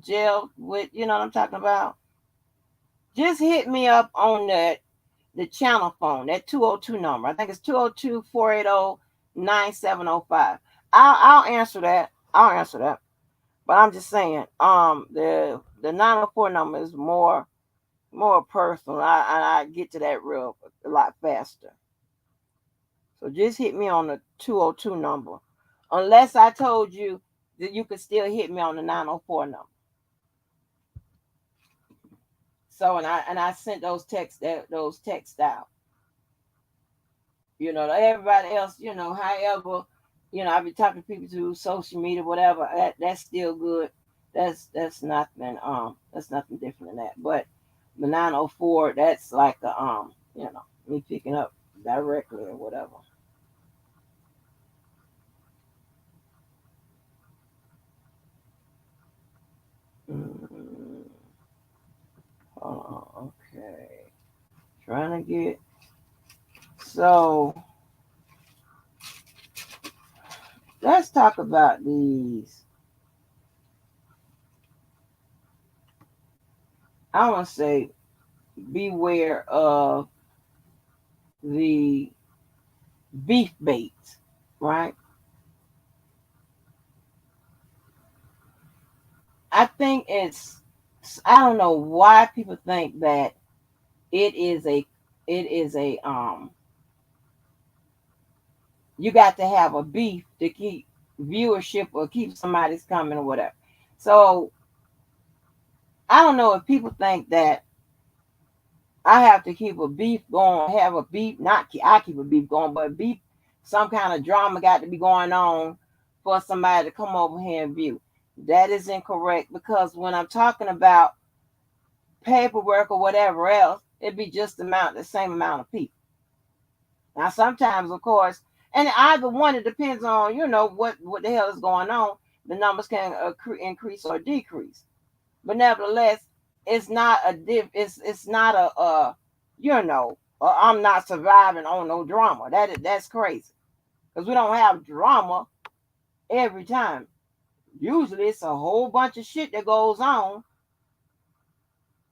jailed with, you know what I'm talking about. Just hit me up on the channel phone, that 202 number. I think it's 202-480-9705. I'll answer that. I'll answer that. But I'm just saying, the 904 number is more personal. I get to that real a lot faster. So just hit me on the 202 number. Unless I told you that you could still hit me on the 904 number. So and I sent those texts out. To everybody else, however, I be talking to people through social media, whatever, that's still good. That's nothing different than that. But the 904, that's like me picking up directly or whatever. Mm, okay. Trying to get so let's talk about these. I want to say beware of the beef baits, right? I think I don't know why people think that it is a you got to have a beef to keep viewership or keep somebody's coming or whatever. So I don't know if people think that I have to keep a beef going, have a beef, not I keep a beef going, but beef, some kind of drama got to be going on for somebody to come over here and view. That is incorrect, because when I'm talking about paperwork or whatever else, it'd be just the same amount of people. Now, sometimes, of course, and either one, it depends on what the hell is going on. The numbers can increase or decrease, but nevertheless, it's not a it's not I'm not surviving on no drama. That's crazy, because we don't have drama every time. Usually, it's a whole bunch of shit that goes on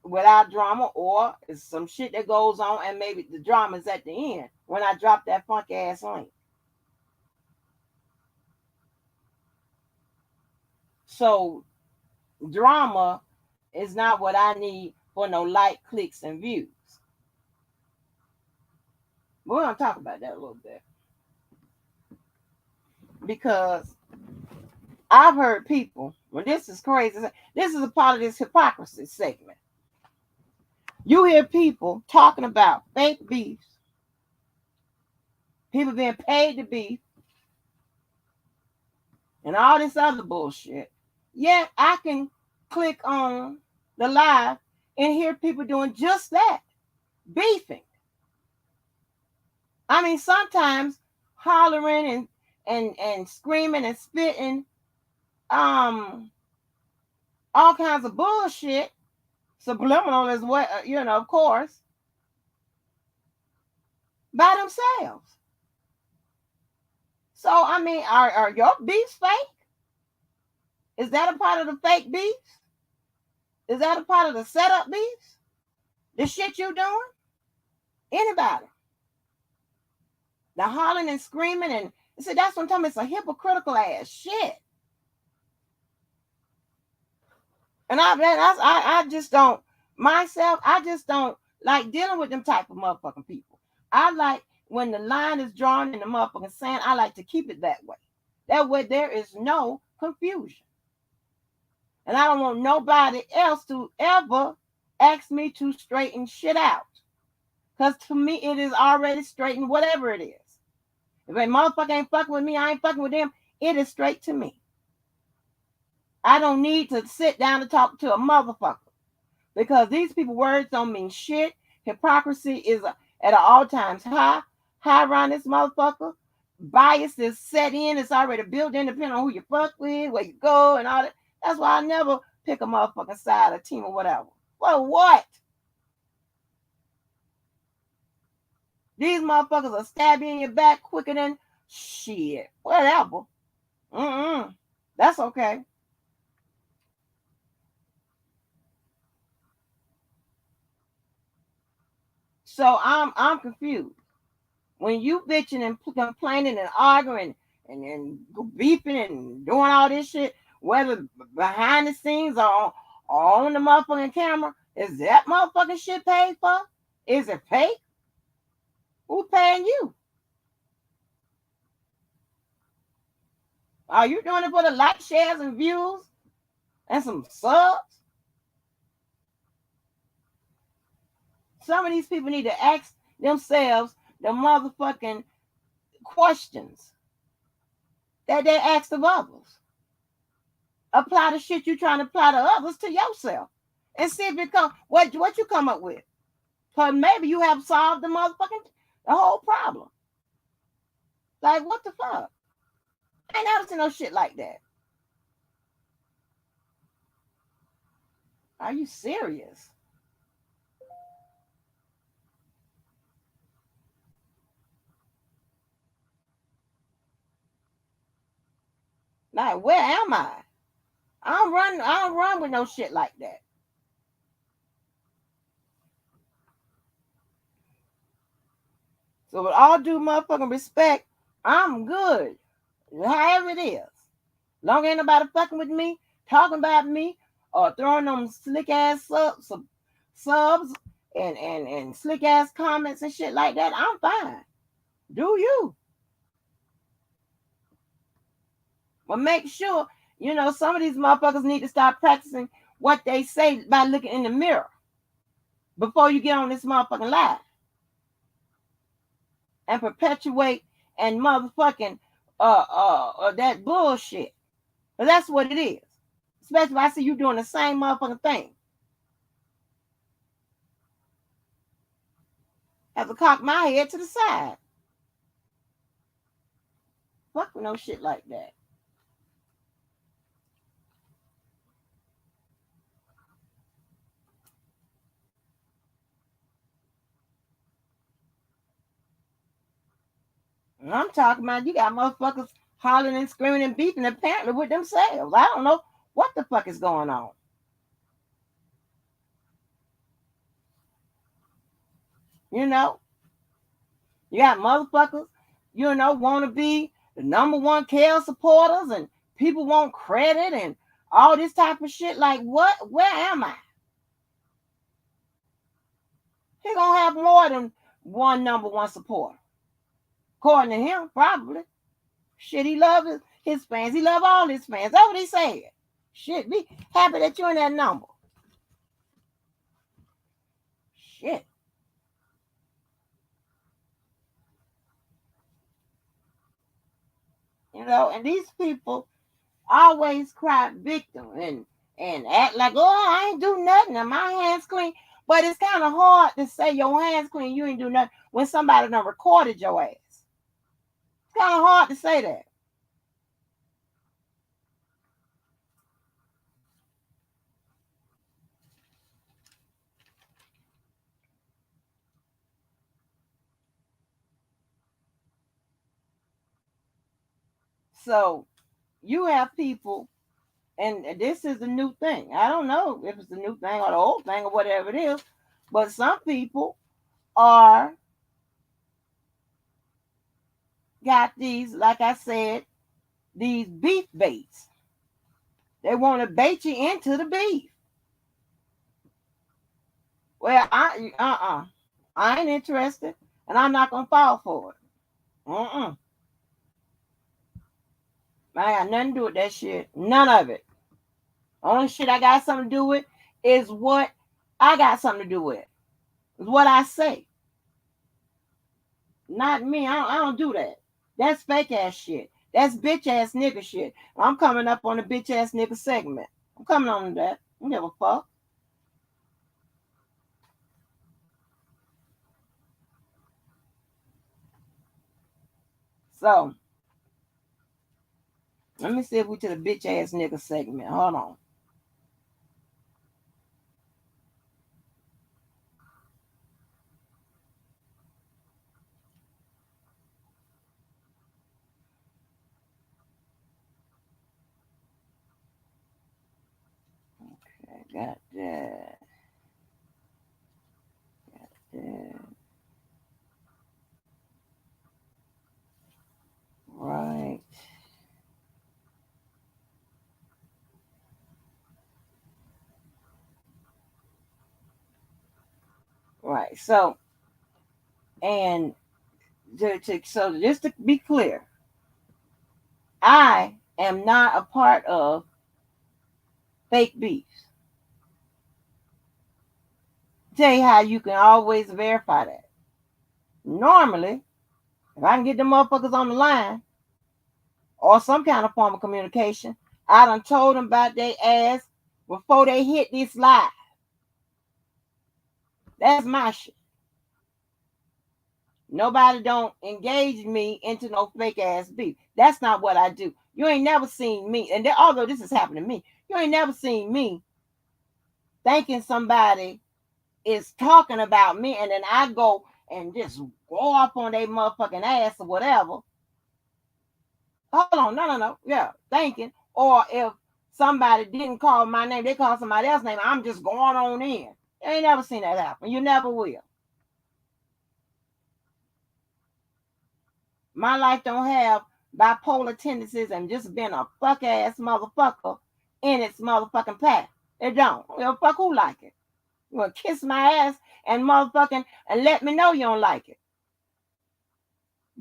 without drama, or it's some shit that goes on and maybe the drama's at the end when I drop that funk ass link. So drama is not what I need for no like, clicks, and views. We're gonna talk about that a little bit, because I've heard people. Well, this is crazy. This is a part of this hypocrisy segment. You hear people talking about fake beefs, people being paid to beef, and all this other bullshit. Yet I can click on the live and hear people doing just that, beefing. I mean, sometimes hollering and screaming and spitting, um, all kinds of bullshit, subliminal as well, of course, by themselves. So I mean, are your beefs fake? Is that a part of the fake beefs? Is that a part of the setup beefs? The shit you doing? Anybody? The hollering and screaming and see, that's what I'm talking about. It's a hypocritical ass shit. And I just don't myself. I just don't like dealing with them type of motherfucking people. I like when the line is drawn in the motherfucking sand. I like to keep it that way. That way there is no confusion, and I don't want nobody else to ever ask me to straighten shit out. Because to me, it is already straightened. Whatever it is, if a motherfucker ain't fucking with me, I ain't fucking with them. It is straight to me. I don't need to sit down and talk to a motherfucker, because these people words don't mean shit. Hypocrisy is at an all times high around this motherfucker. Bias is set in. It's already built in, depending on who you fuck with, where you go, and all that. That's why I never pick a motherfucking side, a team, or whatever. Well, what? These motherfuckers will stab you in your back quicker than shit. Whatever. That's okay. So I'm confused. When you bitching and complaining and arguing and beefing and doing all this shit, whether behind the scenes or on the motherfucking camera, is that motherfucking shit paid for? Is it paid? Who paying you? Are you doing it for the like, shares, and views and some subs? Some of these people need to ask themselves the motherfucking questions that they ask of others. Apply the shit you trying to apply to others to yourself, and see if it come what you come up with. Because maybe you have solved the whole problem. Like, what the fuck? I ain't never seen no shit like that. Are you serious? Like, where am I? I don't run with no shit like that. So with all due motherfucking respect, I'm good. However it is. Long ain't nobody fucking with me, talking about me, or throwing them slick ass subs and slick ass comments and shit like that, I'm fine. Do you? But make sure, some of these motherfuckers need to start practicing what they say by looking in the mirror before you get on this motherfucking live and perpetuate and motherfucking that bullshit. But that's what it is. Especially if I see you doing the same motherfucking thing. I have to cock my head to the side. Fuck no shit like that. And I'm talking about you got motherfuckers hollering and screaming and beefing apparently with themselves. I don't know what the fuck is going on. You know? You got motherfuckers, want to be the number one KL supporters and people want credit and all this type of shit. Like, what? Where am I? He gonna have more than one number one supporter. According to him, probably. Shit, he loves his fans. He loves all his fans. That's what he said. Shit, be happy that you're in that number. Shit. And these people always cry victim and act like, oh, I ain't do nothing. And my hands clean. But it's kind of hard to say your hands clean, you ain't do nothing when somebody done recorded your ass. It's kind of hard to say that. So you have people, and this is a new thing. I don't know if it's the new thing or the old thing or whatever it is, but some people are got these, like I said, these beef baits. They want to bait you into the beef. Well, I ain't interested, and I'm not gonna fall for it. I got nothing to do with that shit. None of it. Only shit I got something to do with is what I got something to do with. Is what I say. Not me. I don't do that. That's fake ass shit. That's bitch ass nigga shit. I'm coming up on the bitch ass nigga segment. I'm coming on that. I don't give a fuck. So let me see if we to the bitch ass nigga segment. Hold on. Okay, got that. Got that. Right. Right. So, and so just to be clear, I am not a part of fake beefs. Tell you how you can always verify that. Normally, if I can get them motherfuckers on the line or some kind of form of communication, I done told them about their ass before they hit this live. That's my shit. Nobody don't engage me into no fake ass beef. That's not what I do. You ain't never seen me, and although this has happened to me, you ain't never seen me thinking somebody is talking about me, and then I go and just go off on their motherfucking ass or whatever. Hold on, no. Yeah, thinking. Or if somebody didn't call my name, they call somebody else's name, I'm just going on in. You ain't never seen that happen. You never will. My life don't have bipolar tendencies and just being a fuck ass motherfucker in its motherfucking path. It don't. Well, fuck who like it. You wanna kiss my ass and motherfucking and let me know you don't like it.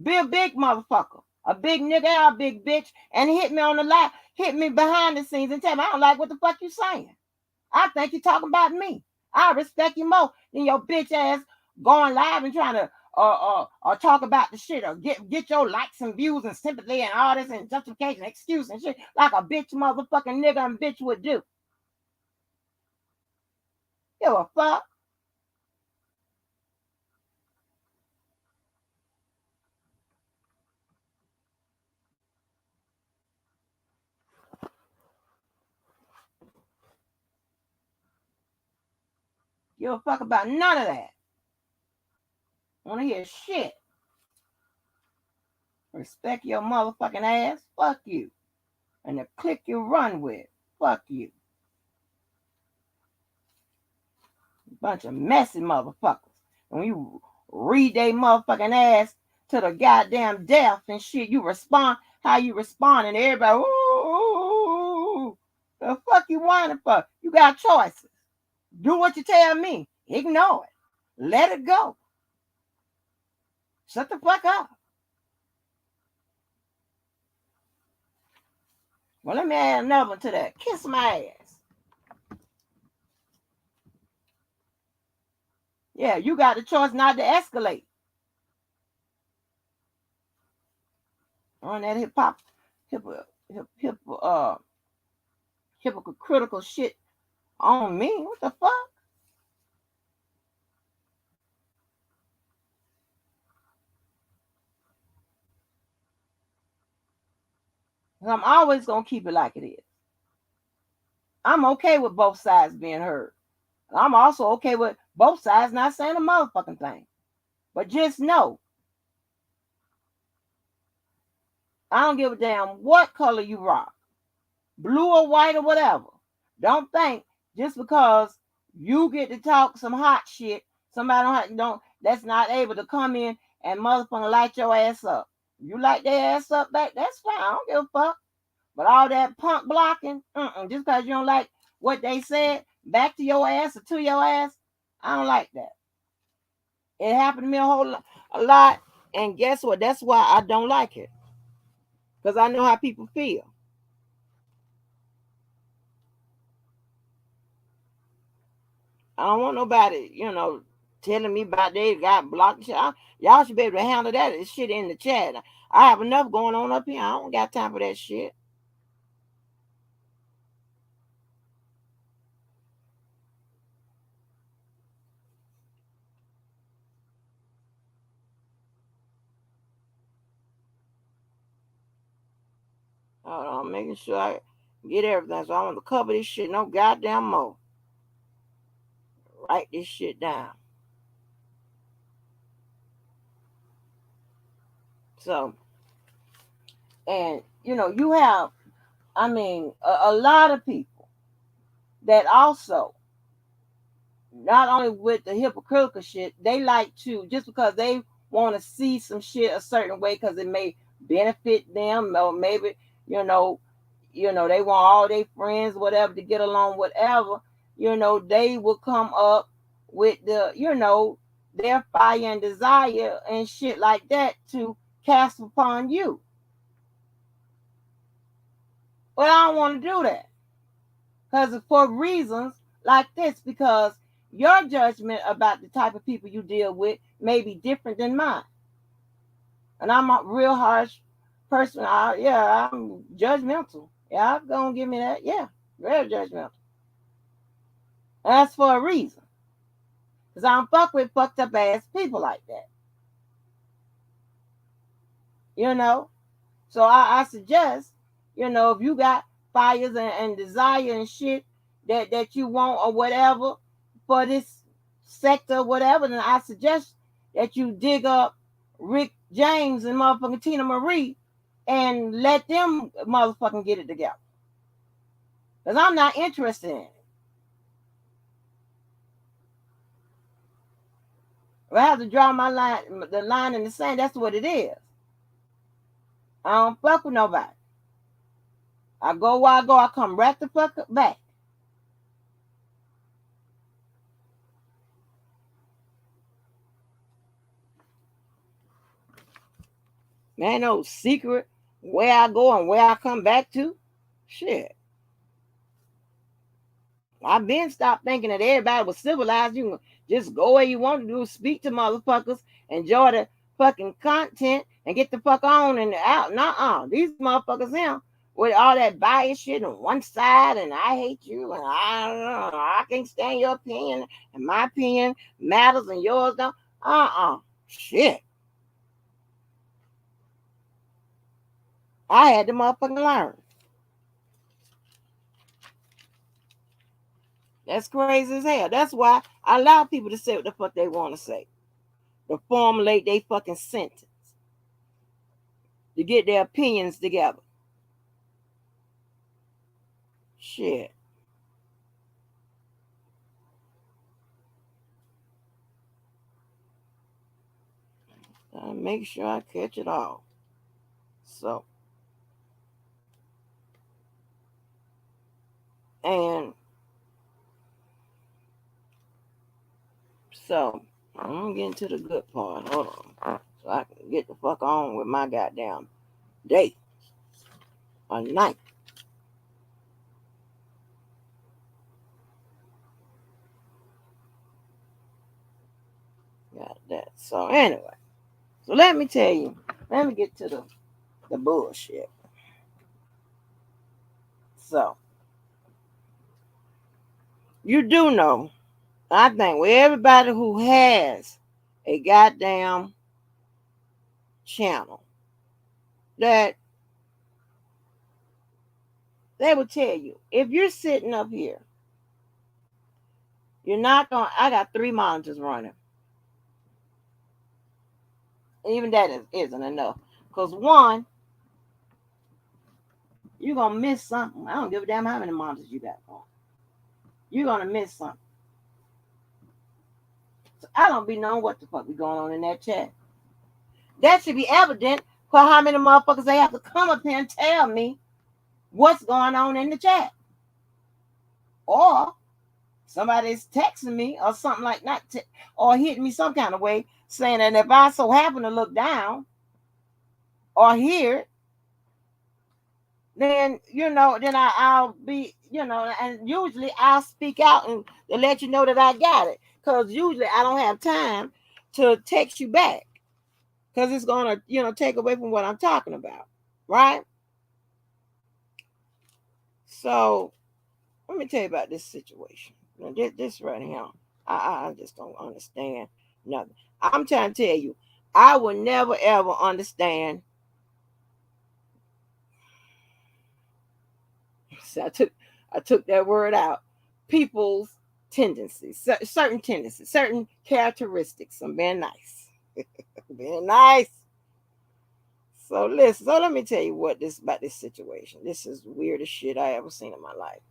Be a big motherfucker. A big nigga and a big bitch and hit me on the line, hit me behind the scenes and tell me I don't like what the fuck you saying. I think you're talking about me. I respect you more than your bitch ass going live and trying to talk about the shit or get your likes and views and sympathy and all this and justification, excuse and shit like a bitch motherfucking nigga and bitch would do. Give a fuck. Give a fuck about none of that. Wanna hear shit. Respect your motherfucking ass. Fuck you. And the click you run with. Fuck you. Bunch of messy motherfuckers. When you read they motherfucking ass to the goddamn death and shit, you respond how you respond, and everybody, ooh, the fuck you whining for? You got choices. Do what you tell me. Ignore it. Let it go. Shut the fuck up. Well, let me add another one to that. Kiss my ass. Yeah, you got the choice not to escalate on that hypocritical shit on me. What the fuck? I'm always gonna keep it like it is. I'm okay with both sides being heard. I'm also okay with both sides not saying a motherfucking thing. But just know, I don't give a damn what color you rock, blue or white or whatever. Don't think just because you get to talk some hot shit, somebody don't that's not able to come in and motherfucking light your ass up. You light their ass up back, that's fine. I don't give a fuck. But all that punk blocking, just because you don't like what they said back to your ass or to your ass, I don't like that. It happened to me a lot, and guess what? That's why I don't like it, because I know how people feel. I don't want nobody, telling me about they got blocked. Shit. Y'all should be able to handle that shit in the chat. I have enough going on up here. I don't got time for that shit. Hold on, making sure I get everything. So I want to cover this shit no goddamn more. Write this shit down. So, and you have, I mean, a lot of people that also, not only with the hypocritical shit, they like to, just because they want to see some shit a certain way because it may benefit them, or maybe, you know, they want all their friends, whatever, to get along, whatever, they will come up with their fire and desire and shit like that to cast upon you. But I don't want to do that. Because for reasons like this, because your judgment about the type of people you deal with may be different than mine. And I'm a real harsh person. I'm judgmental. Yeah, gonna give me that. Yeah, very judgmental. And that's for a reason. Because I don't fuck with fucked up ass people like that. You know? So I suggest, if you got fires and desire and shit that you want or whatever for this sector, whatever, then I suggest that you dig up Rick James and motherfucking Tina Marie and let them motherfucking get it together. Because I'm not interested in it. If I have to draw the line in the sand, that's what it is. I don't fuck with nobody. I go where I go, I come right the fuck back. Man, no secret where I go and where I come back to. Shit. I've been stopped thinking that everybody was civilized. You can just go where you want to do, speak to motherfuckers, enjoy the fucking content, and get the fuck on and out. Nuh-uh. These motherfuckers here with all that bias shit on one side, and I hate you, and I can't stand your opinion, and my opinion matters and yours don't. Shit. I had to motherfucking learn. That's crazy as hell. That's why I allow people to say what the fuck they want to say, to formulate their fucking sentence, to get their opinions together. Shit. I make sure I catch it all. So, and so I'm gonna get into the good part. Hold on. So I can get the fuck on with my goddamn day or night. Got that. So anyway. So let me tell you. Let me get to the bullshit. So you do know, I think with everybody who has a goddamn channel, that they will tell you, if you're sitting up here, you're not going to, I got 3 monitors running. Even that isn't enough. Because one, you're going to miss something. I don't give a damn how many monitors you got on. You're going to miss something. So I don't be knowing what the fuck be going on in that chat. That should be evident for how many motherfuckers they have to come up here and tell me what's going on in the chat. Or somebody's texting me or something like that, or hitting me some kind of way, saying that if I so happen to look down or hear it, then I'll be, and usually I'll speak out and to let you know that I got it, because usually I don't have time to text you back, because it's gonna take away from what I'm talking about, right? So let me tell you about this situation. This right here, I just don't understand nothing. I'm trying to tell you, I will never ever understand See, I took that word out. People's tendencies, certain tendencies, certain characteristics. I'm being nice. Being nice. So listen, so let me tell you what this about this situation. This is the weirdest shit I ever seen in my life.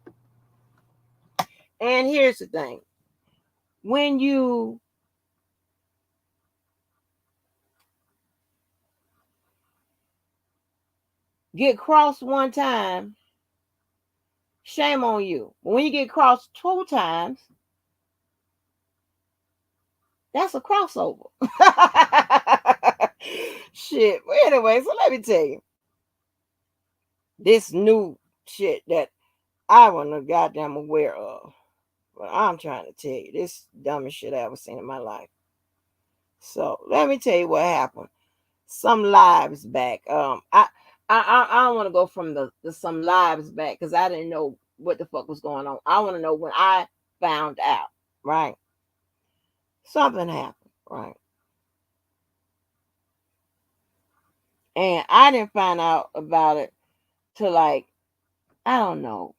And here's the thing. When you get crossed one time, shame on you. But when you get crossed 2 times, that's a crossover. Shit. But anyway, so let me tell you. This new shit that I wasn't goddamn aware of. But I'm trying to tell you, this dumbest shit I ever seen in my life. So let me tell you what happened. Some lives back. I don't want to go from the some lives back because I didn't know what the fuck was going on. I want to know when I found out, right? Something happened, right? And I didn't find out about it till like, I don't know,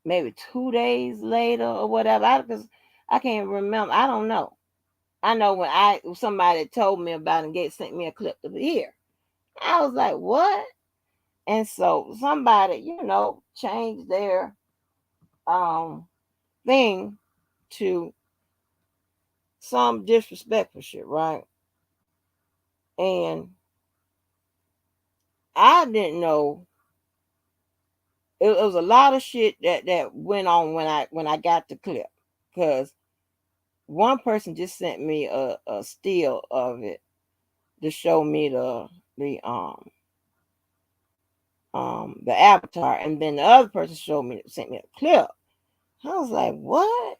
maybe 2 days later or whatever. Because I can't remember. I don't know. I know when somebody told me about it and sent me a clip of it here. I was like, what? And so somebody, changed their thing to some disrespectful shit, right? And I didn't know it was a lot of shit that went on when I got the clip, because one person just sent me a still of it to show me the avatar, and then the other person sent me a clip. I was like, what?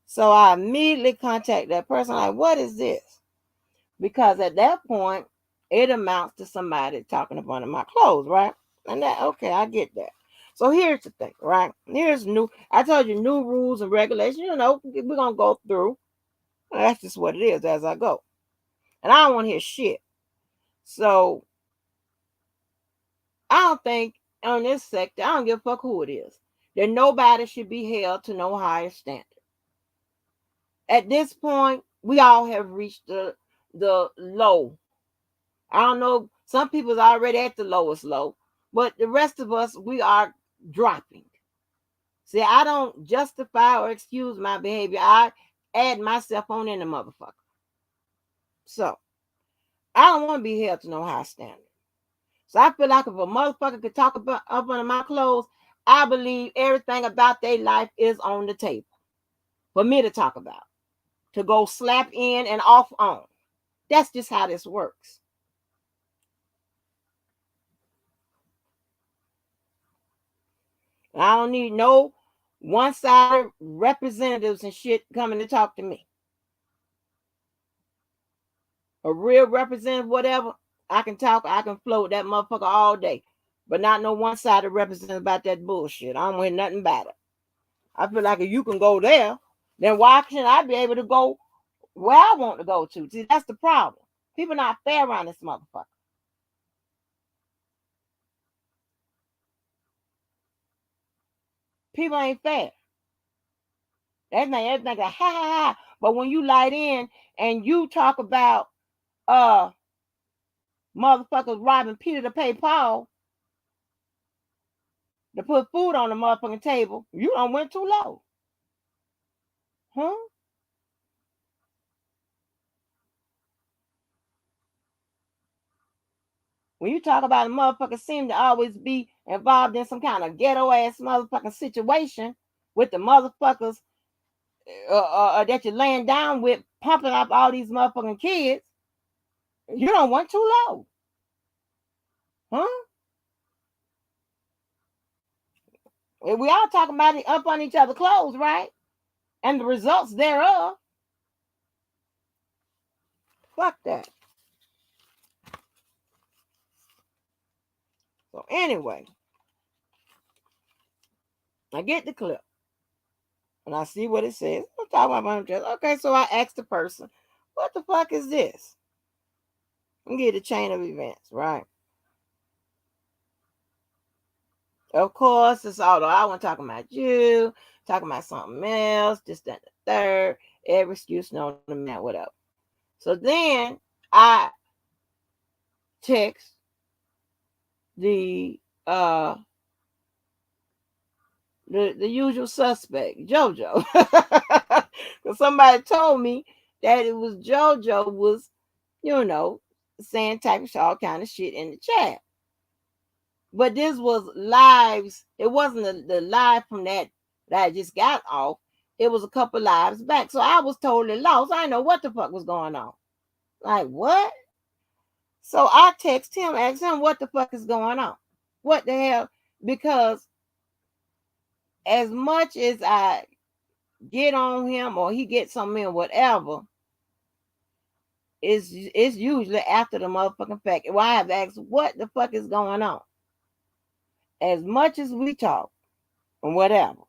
So I immediately contacted that person, like, what is this? Because at that point, it amounts to somebody talking up under my clothes, right? And that, okay, I get that. So here's the thing, right? I told you, new rules and regulations, we're going to go through. That's just what it is as I go. And I don't want to hear shit. So I don't think on this sector, I don't give a fuck who it is, that nobody should be held to no higher standard. At this point, we all have reached the low. I don't know, some people's already at the lowest low, but the rest of us, we are dropping. See, I don't justify or excuse my behavior. I add myself on in the motherfucker. So I don't want to be held to no high standard. So I feel like if a motherfucker could talk about up under my clothes, I believe everything about their life is on the table for me to talk about, to go slap in and off on. That's just how this works. I don't need no one-sided representatives and shit coming to talk to me. A real representative, whatever, I can talk, I can float that motherfucker all day. But not no one-sided representative about that bullshit. I don't want nothing about it. I feel like if you can go there, then why can't I be able to go where I want to go to? See, that's the problem. People not fair around this motherfucker. People ain't fair. Everything like ha ha ha. But when you light in and you talk about motherfuckers robbing Peter to pay Paul to put food on the motherfucking table, you done went too low. Huh? When you talk about a motherfucker seem to always be involved in some kind of ghetto ass motherfucking situation with the motherfuckers that you're laying down with, pumping up all these motherfucking kids, you don't want too low. Huh? We all talking about it up on each other's clothes, right? And the results thereof. Fuck that. So anyway, I get the clip and I see what it says. I'm talking about just okay. So I asked the person, "What the fuck is this?" I'm get a chain of events, right? Of course, it's all I want talking about you, talking about something else, this, that, the third, every excuse known to man, whatever. So then I text the uh the usual suspect, JoJo. Because somebody told me that it was JoJo was, you know, saying type of all kind of shit in the chat. But this was lives. It wasn't the live from that I just got off. It was a couple lives back. So I was totally lost. I didn't know what the fuck was going on. Like what? So I text him, ask him what the fuck is going on. What the hell? Because as much as I get on him or he gets on me or whatever, it's usually after the motherfucking fact. Well, I have asked what the fuck is going on. As much as we talk and whatever,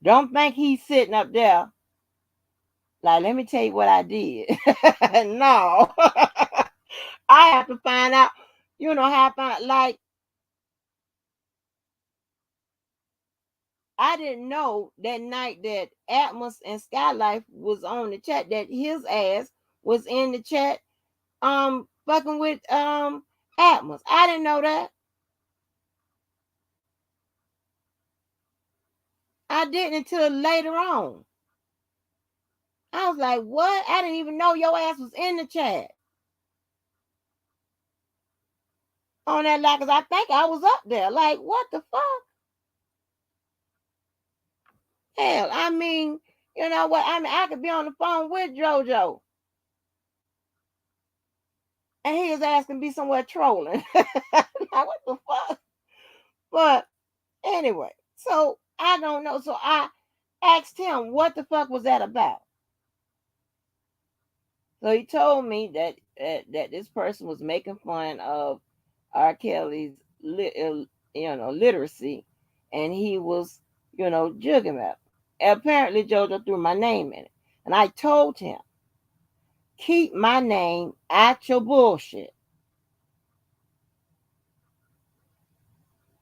don't think he's sitting up there like, let me tell you what I did. No. I have to find out, how I find like I didn't know that night that Atmos and Skylife was on the chat, that his ass was in the chat fucking with Atmos. I didn't know that. I didn't until later on. I was like, what? I didn't even know your ass was in the chat on that line, because I think I was up there. Like, what the fuck? Hell, I mean, you know what? I mean, I could be on the phone with JoJo and his ass can be somewhere trolling. Like, what the fuck? But anyway, so I don't know. So I asked him, what the fuck was that about? So he told me that this person was making fun of R. Kelly's literacy, and he was jugging about. Apparently, JoJo threw my name in it, and I told him, keep my name out your bullshit,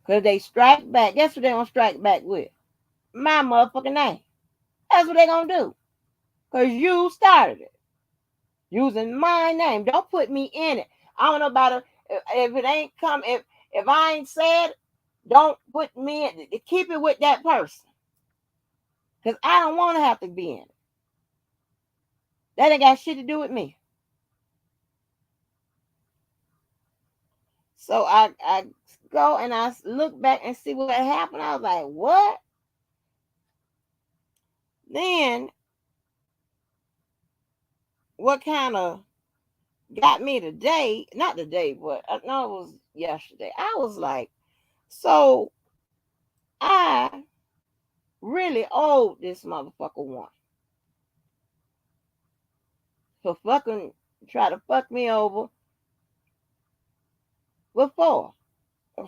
cause they strike back. Guess what they gonna strike back with? My motherfucking name. That's what they gonna do, cause you started it using my name. Don't put me in it. I don't know about it. If it ain't come, if I ain't said, don't put me in. Keep it with that person, cause I don't want to have to be in it. That ain't got shit to do with me. So I go and I look back and see what happened. I was like, what? Then what kind of got me today? Not today, but no, it was yesterday. I was like, so I really owed this motherfucker one for fucking try to fuck me over before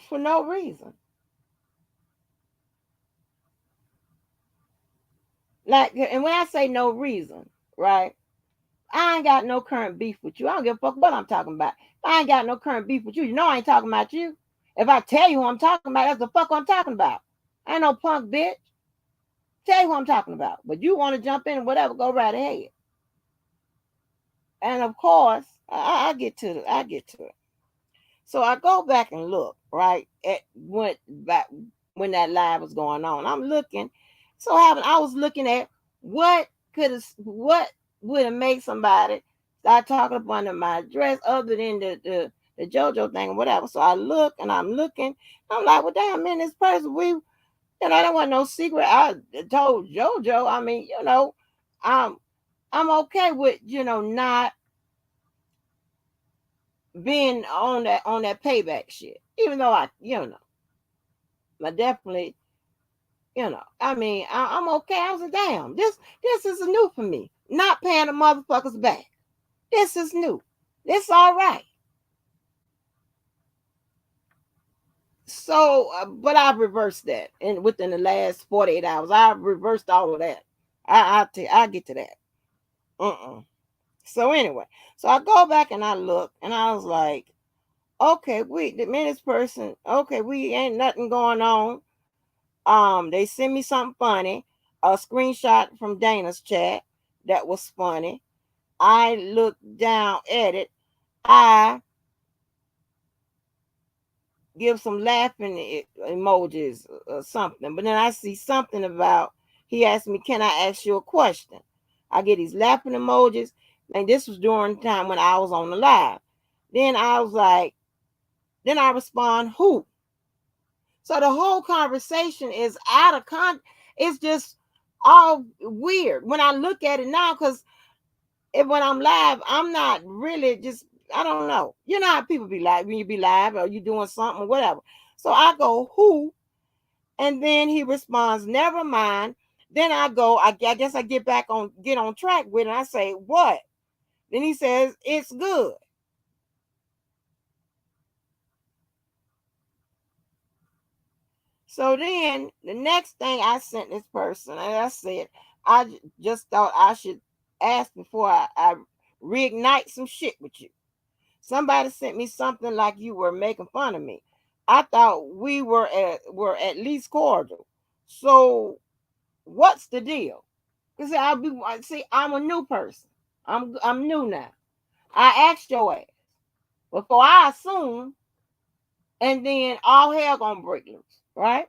for no reason. Like, and when I say no reason, right? I ain't got no current beef with you. I don't give a fuck what I'm talking about. If I ain't got no current beef with you, you know I ain't talking about you. If I tell you who I'm talking about, that's the fuck I'm talking about. I ain't no punk bitch. Tell you who I'm talking about. But you want to jump in and whatever, go right ahead. And of course, I get to it. I get to it. So I go back and look, right, at when that live was going on. I'm looking. So I was looking at what would have made somebody start talking up under my dress other than the JoJo thing or whatever. So I look and I'm looking. I'm like, well, damn, man, this person, that wasn't no secret. I told JoJo. I mean, I'm I'm okay with not being on that payback shit. Even though I definitely, I mean, I'm okay. I was like, damn, this is new for me. Not paying the motherfuckers back. This is new. This all right. So, but I've reversed that, and within the last 48 hours, I've reversed all of that. I get to that. So anyway, so I go back and I look, and I was like, Okay, me and this person, okay, we ain't nothing going on. They sent me something funny, a screenshot from Dana's chat that was funny. I looked down at it. I give some laughing emojis or something, but then I see something about, he asked me, can I ask you a question? I get these laughing emojis, and this was during the time when I was on the live. Then I was like, then I respond, who? So the whole conversation is out of it's just all weird when I look at it now, because when I'm live, I'm not really just, I don't know. You know how people be live when you be live or you doing something or whatever. So I go, who? And then he responds, never mind. Then I go, I guess I get on track with it. And I say, what? Then he says, it's good. So then the next thing I sent this person, and I said, I just thought I should ask before I reignite some shit with you. Somebody sent me something like you were making fun of me. I thought we were at least cordial. So what's the deal? Because I'm a new person. I'm new now. I asked your ass before I assume, and then all hell gonna break loose, right?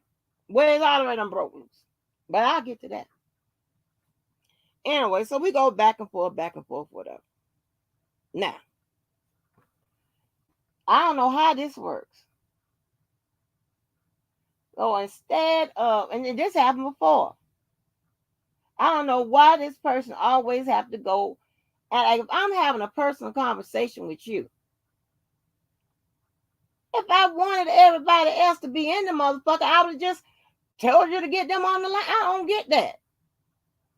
Well, it's already done broke loose, but I'll get to that. Anyway, so we go back and forth, whatever. Now, I don't know how this works. So instead of, and this happened before, I don't know why this person always have to go. And like, if I'm having a personal conversation with you, if I wanted everybody else to be in the motherfucker, I would have just told you to get them on the line. I don't get that.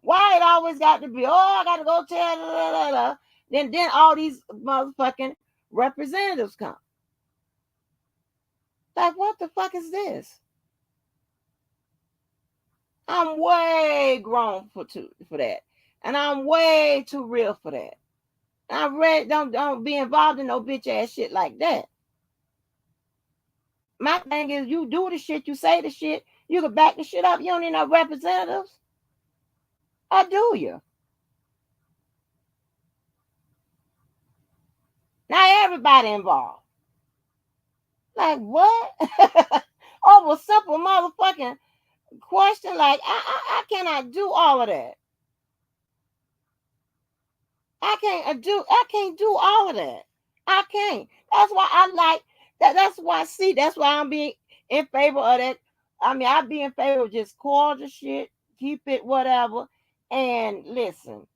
Why it always got to be, oh, I got to go tell, blah, blah, blah. Then all these motherfucking representatives come. Like, what the fuck is this? I'm way grown for that. And I'm way too real for that. I really don't be involved in no bitch ass shit like that. My thing is, you do the shit, you say the shit, you can back the shit up. You don't need no representatives. Or do you? Now everybody involved. Like what? Over a simple motherfucking question. Like I cannot do all of that. I can't do all of that. I can't. That's why I like that. That's why I'm being in favor of that. I mean, I'd be in favor of just cordial shit, keep it whatever. And listen,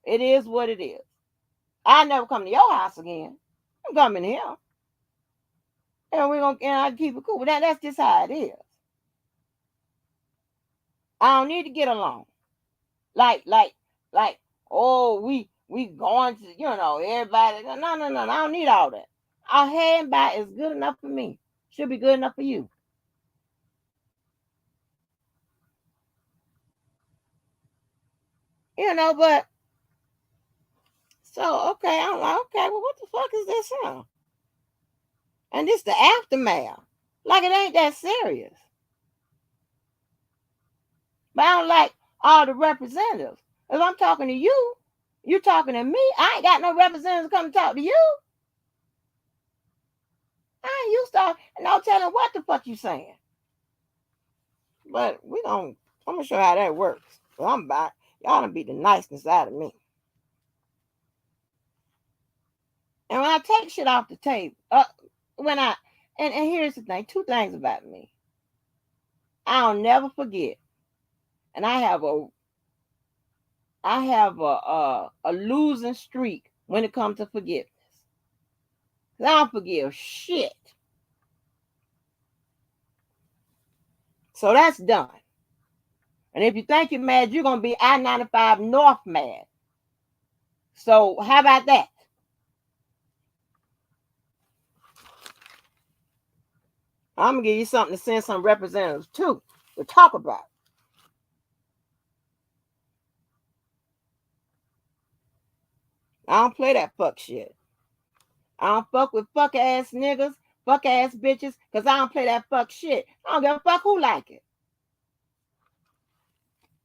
it is what it is. I never come to your house again. I'm coming here. And I keep it cool. But that's just how it is. I don't need to get along. Like, like, like, oh, we going to, everybody. No. I don't need all that. Our hand by is good enough for me. Should be good enough for you. But so okay, I'm like, okay, well, what the fuck is this here? And this the aftermath. Like it ain't that serious. But I don't like all the representatives. If I'm talking to you, you talking to me. I ain't got no representatives come talk to you. I ain't used to no telling what the fuck you saying. But I'm gonna show you how that works. Well, I'm back. Y'all done beat the niceness out of me. And when I take shit off the table, when I and here's the thing, two things about me. I'll never forget. And I have a losing streak when it comes to forgiveness. I don't forgive shit. So that's done. And if you think you're mad, you're gonna be I-95 North mad. So how about that? I'm gonna give you something to send some representatives to talk about. I don't play that fuck shit. I don't fuck with fuck ass niggas, fuck ass bitches, because I don't play that fuck shit. I don't give a fuck who like it.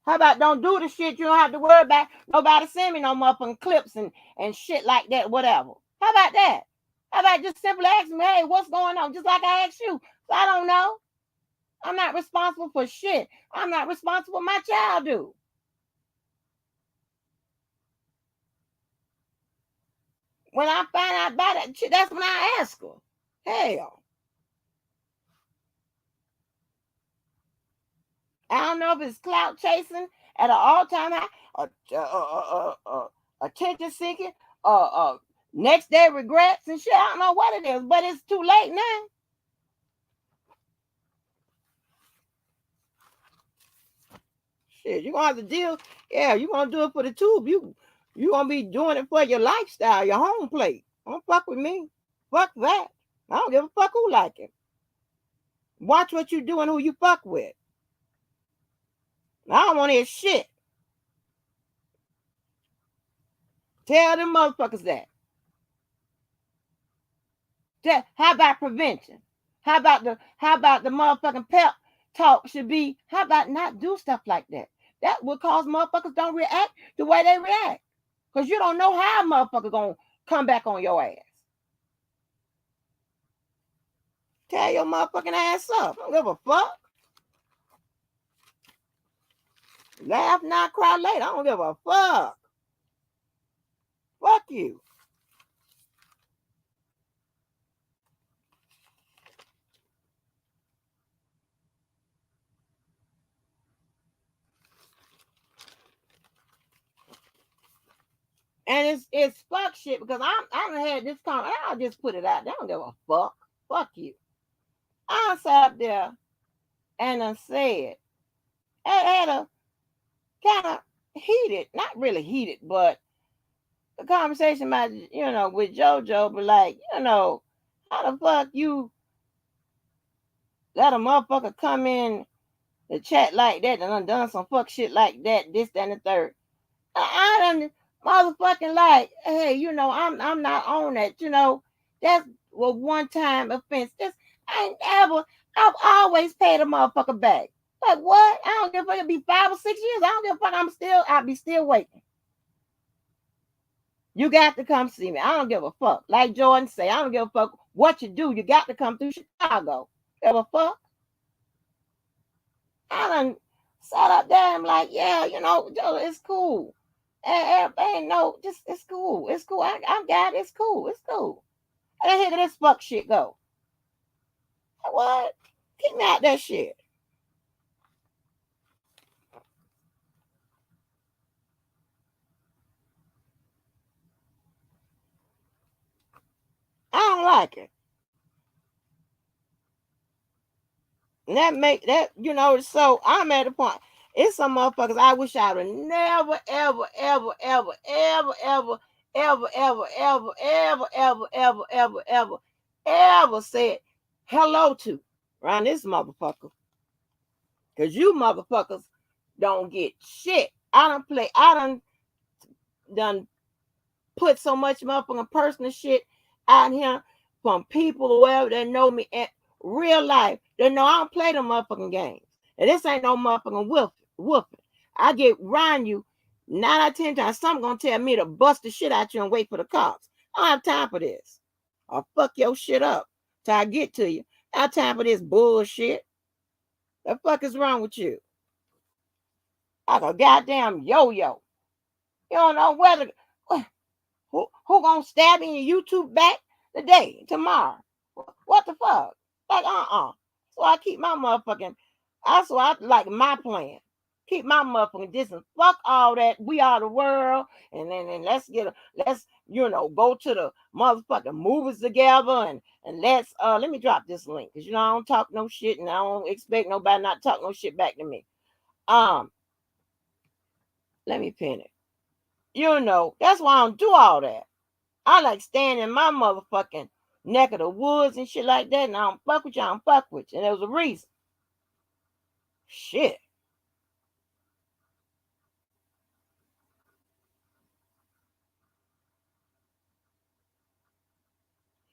How about don't do the shit you don't have to worry about nobody send me no motherfucking clips and shit like that, whatever. How about that? How about just simply ask me, hey, what's going on? Just like I asked you. So I don't know. I'm not responsible for shit. I'm not responsible. My child do. When I find out about that shit, that's when I ask her. Hell. I don't know if it's clout chasing at an all-time high, attention seeking, next day regrets and shit. I don't know what it is, but it's too late now. Shit, you gonna have to deal. Yeah, you gonna do it for the tube. You gonna be doing it for your lifestyle, your home plate. Don't fuck with me. Fuck that. I don't give a fuck who like it. Watch what you do and who you fuck with. I don't want to hear shit. Tell them motherfuckers that. How about prevention? How about the motherfucking pep talk should be? How about not do stuff like that? That would cause motherfuckers don't react the way they react. Because you don't know how a motherfucker gonna come back on your ass. Tell your motherfucking ass up. I don't give a fuck. Laugh now, cry later. I don't give a fuck. Fuck you. And it's fuck shit because I done had this comment. I'll just put it out there. I don't give a fuck. Fuck you. I sat up there and I said, I had a kind of heated, not really heated, but a conversation about, with JoJo, but like, how the fuck you let a motherfucker come in the chat like that and done some fuck shit like that, this, that, and the third. I done motherfucking like, hey, I'm not on that, that's a one time offense. I ain't ever, I've always paid a motherfucker back. Like what? I don't give a fuck. It'll be 5 or 6 years. I don't give a fuck. I'll be still waiting. You got to come see me. I don't give a fuck. Like Jordan say, I don't give a fuck what you do. You got to come through Chicago. Give a fuck. I done sat up there and like, yeah, it's cool. And no, just it's cool. It's cool. I got it. It's cool. It's cool. And then here this fuck shit go. What? Keep me out that shit. I don't like it. And that make that, so I'm at a point. It's some motherfuckers I wish I would never, ever, ever, ever, ever, ever, ever, ever, ever, ever, ever, ever, ever, ever, ever said hello to around this motherfucker. Cause you motherfuckers don't get shit. I done put so much motherfucking personal shit out here from people or whatever that know me in real life. They know I don't play them motherfucking games. And this ain't no motherfucking whooping. I get around you 9 out of 10 times. Something gonna tell me to bust the shit out you and wait for the cops. I don't have time for this. I'll fuck your shit up till I get to you. I have time for this bullshit. The fuck is wrong with you? Like a goddamn yo-yo. You don't know whether who gonna stab me in your YouTube back today, tomorrow? What the fuck? Like, So I keep my motherfucking. That's why I like my plan. Keep my motherfucking distance. Fuck all that. We are the world, and then let's go to the motherfucking movies together, and let me drop this link because I don't talk no shit, and I don't expect nobody not to talk no shit back to me. Let me pin it. That's why I don't do all that. I like staying in my motherfucking neck of the woods and shit like that, and I don't fuck with you, I don't fuck with you. And there was a reason. Shit.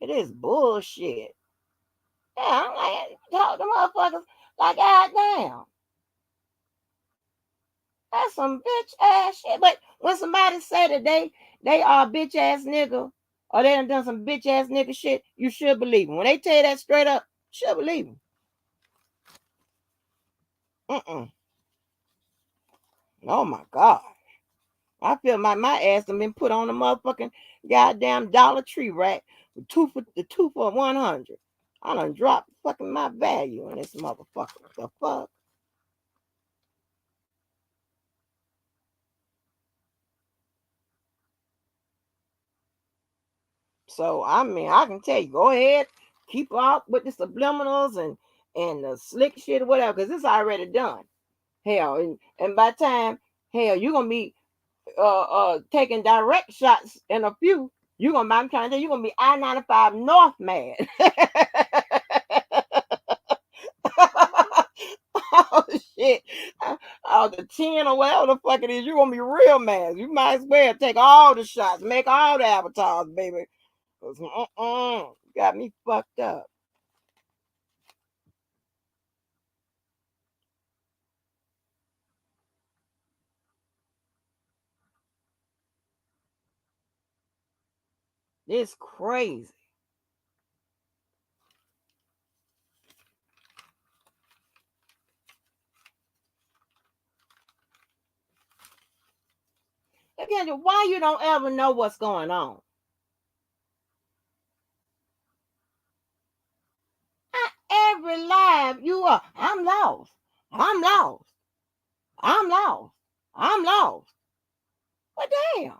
It is bullshit. Yeah, I'm like, talk to motherfuckers like, goddamn. That's some bitch ass shit. But when somebody say that they are a bitch ass nigga or they done some bitch ass nigga shit, you should believe them. When they tell you that straight up, you should believe them. Oh my God. I feel my ass done been put on a motherfucking goddamn Dollar Tree rack with two for 100. I done dropped fucking my value in this motherfucker. What the fuck? So I mean, I can tell you, go ahead, keep up with the subliminals and the slick shit or whatever, because it's already done. Hell, and by the time hell you're gonna be taking direct shots in a few, you're gonna I'm trying to tell you, you're gonna be I-95 North mad. Oh shit. Oh, the 10 or whatever the fuck it is, you're gonna be real mad. You might as well take all the shots, make all the avatars, baby. Got me fucked up. It's crazy. Again, why you don't ever know what's going on? Every live you are, I'm lost. I'm lost. I'm lost. I'm lost. But damn.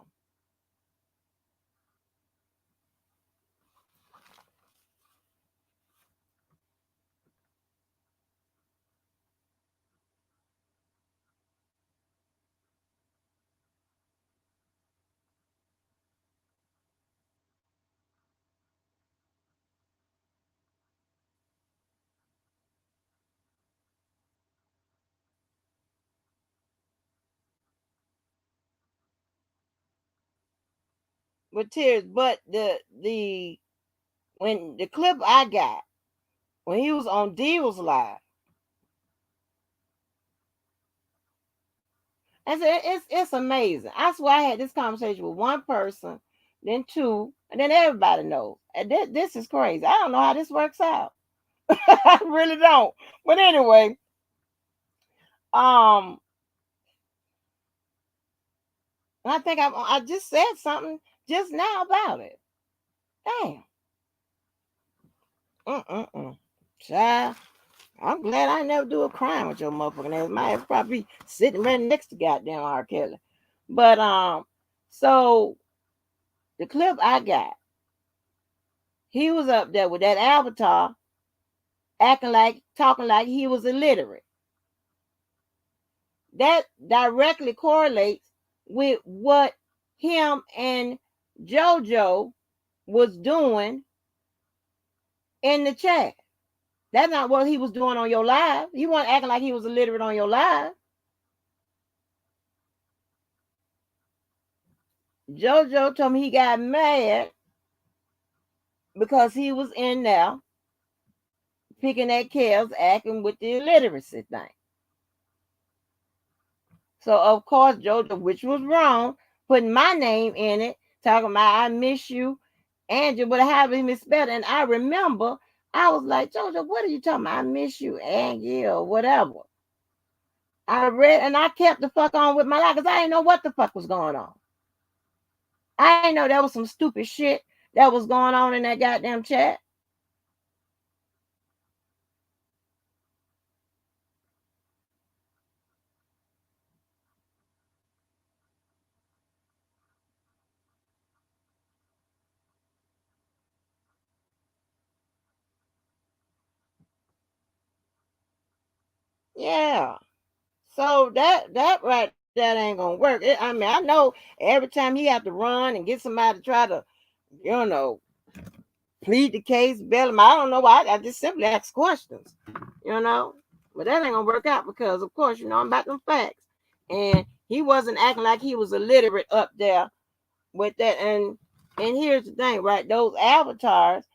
But tears, but the when the clip I got when he was on Deal's live, I said it's amazing. I swear I had this conversation with one person, then two, and then everybody knows. And this is crazy. I don't know how this works out. I really don't. But anyway, um, I think I just said something just now about it. Damn. Child, I'm glad I never do a crime with your motherfucking ass. My ass probably be sitting right next to goddamn R. Kelly. But so the clip I got, he was up there with that avatar acting like talking like he was illiterate. That directly correlates with what him and JoJo was doing in the chat. That's not what he was doing on your live. He wasn't acting like he was illiterate on your live. JoJo told me he got mad because he was in there picking at Kel's acting with the illiteracy thing. So of course JoJo, which was wrong, putting my name in it, talking about I miss you, Andrew, but having misspelled. And I remember I was like, JoJo, what are you talking about? I miss you, Angie, or whatever. I read and I kept the fuck on with my life because I didn't know what the fuck was going on. I didn't know there was some stupid shit that was going on in that goddamn chat. Yeah. So that ain't gonna work. I mean, I know every time he have to run and get somebody to try to, you know, plead the case, bail him. I don't know why. I just simply ask questions, you know. But that ain't gonna work out because, of course, I'm about them facts. And he wasn't acting like he was illiterate up there with that. And here's the thing, right? Those avatars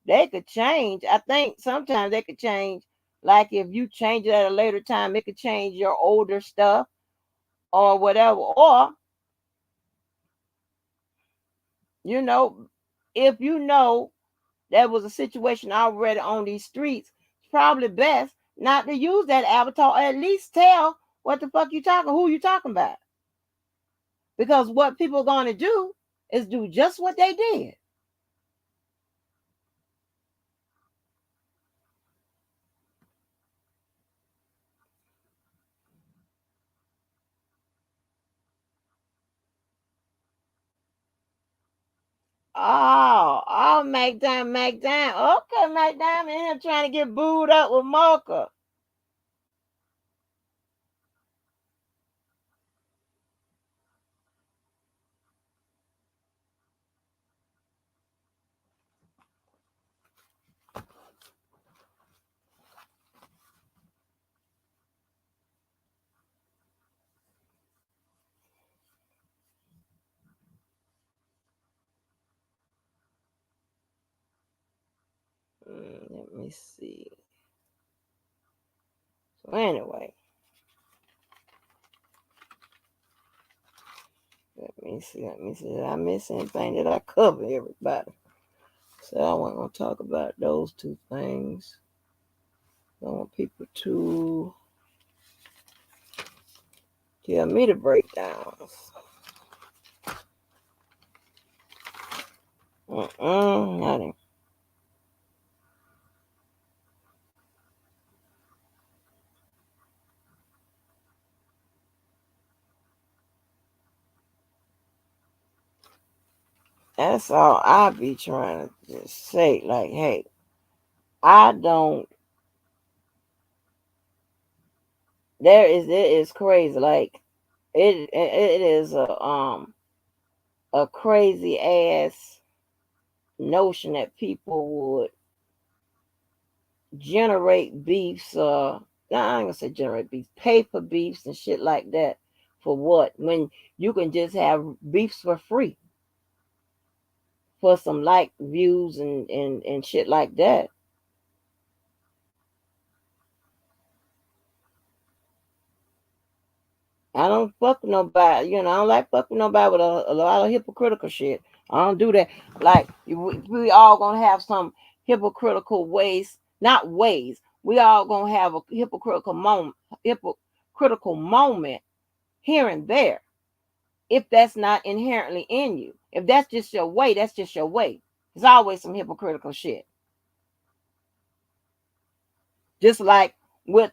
they could change. I think sometimes they could change. Like if you change it at a later time, it could change your older stuff or whatever. Or, you know, if you know there was a situation already on these streets, it's probably best not to use that avatar, or at least tell what the fuck you talking, who you talking about. Because what people are going to do is do just what they did. Oh, McDime. Okay, McDime in here trying to get booed up with Mocha. Let me see. So anyway, let me see. Did I miss anything? Did I cover everybody? So I wasn't gonna talk about those two things. I want people to tell me the breakdowns. Nothing. That's all I be trying to just say. Like, hey, I don't. It is crazy. Like, it is a crazy ass notion that people would generate beefs. No, I ain't gonna say generate beefs. Pay for beefs and shit like that. For what? When you can just have beefs for free for some like views and shit like that. I don't fuck with nobody. I don't like fucking nobody with a lot of hypocritical shit. I don't do that. Like we all gonna have some hypocritical ways, not ways. We all gonna have a hypocritical moment here and there. If that's not inherently in you, if that's just your way, that's just your way. There's always some hypocritical shit. Just like with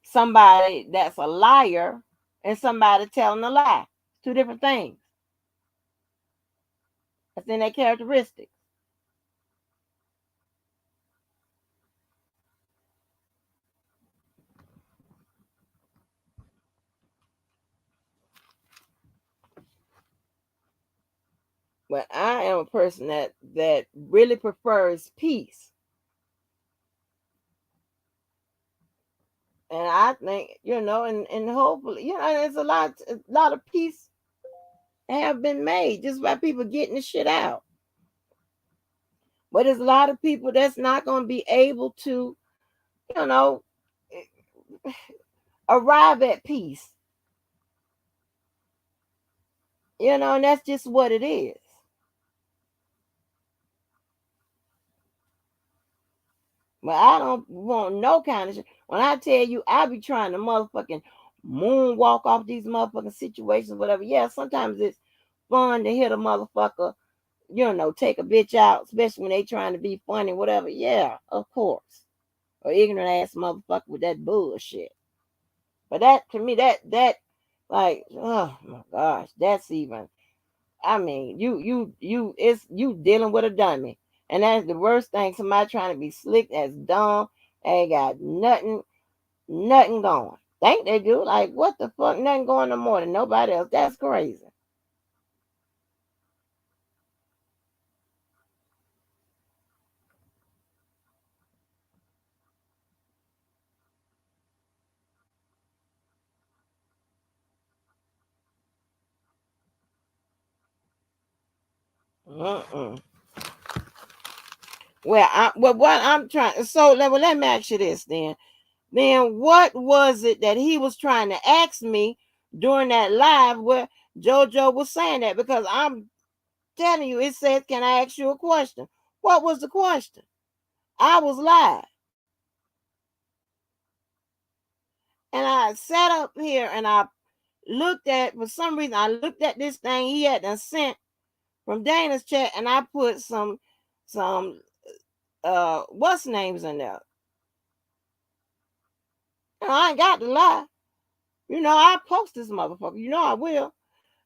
somebody that's a liar and somebody telling a lie. Two different things. That's in their characteristics. But I am a person that really prefers peace. And I think, and hopefully, there's a lot of peace have been made just by people getting the shit out. But there's a lot of people that's not going to be able to, you know, arrive at peace. And that's just what it is. But I don't want no kind of shit. When I tell you, I be trying to motherfucking moonwalk off these motherfucking situations, whatever. Yeah, sometimes it's fun to hit a motherfucker, take a bitch out, especially when they trying to be funny, whatever. Yeah, of course. Or ignorant ass motherfucker with that bullshit. But that to me, that like, oh my gosh, that's even. I mean, it's you dealing with a dummy, and that's the worst thing. Somebody trying to be slick, that's dumb, ain't got nothing going. Think they do? Like what the fuck? Nothing going no more than nobody else. That's crazy. Mm-mm. What I'm trying. So let me ask you this then. Then what was it that he was trying to ask me during that live where JoJo was saying that? Because I'm telling you, it says, "Can I ask you a question?" What was the question? I was live, and I sat up here and I looked at. For some reason, I looked at this thing he had done sent from Dana's chat, and I put some what's names in there. And I ain't got to lie. I post this motherfucker. I will.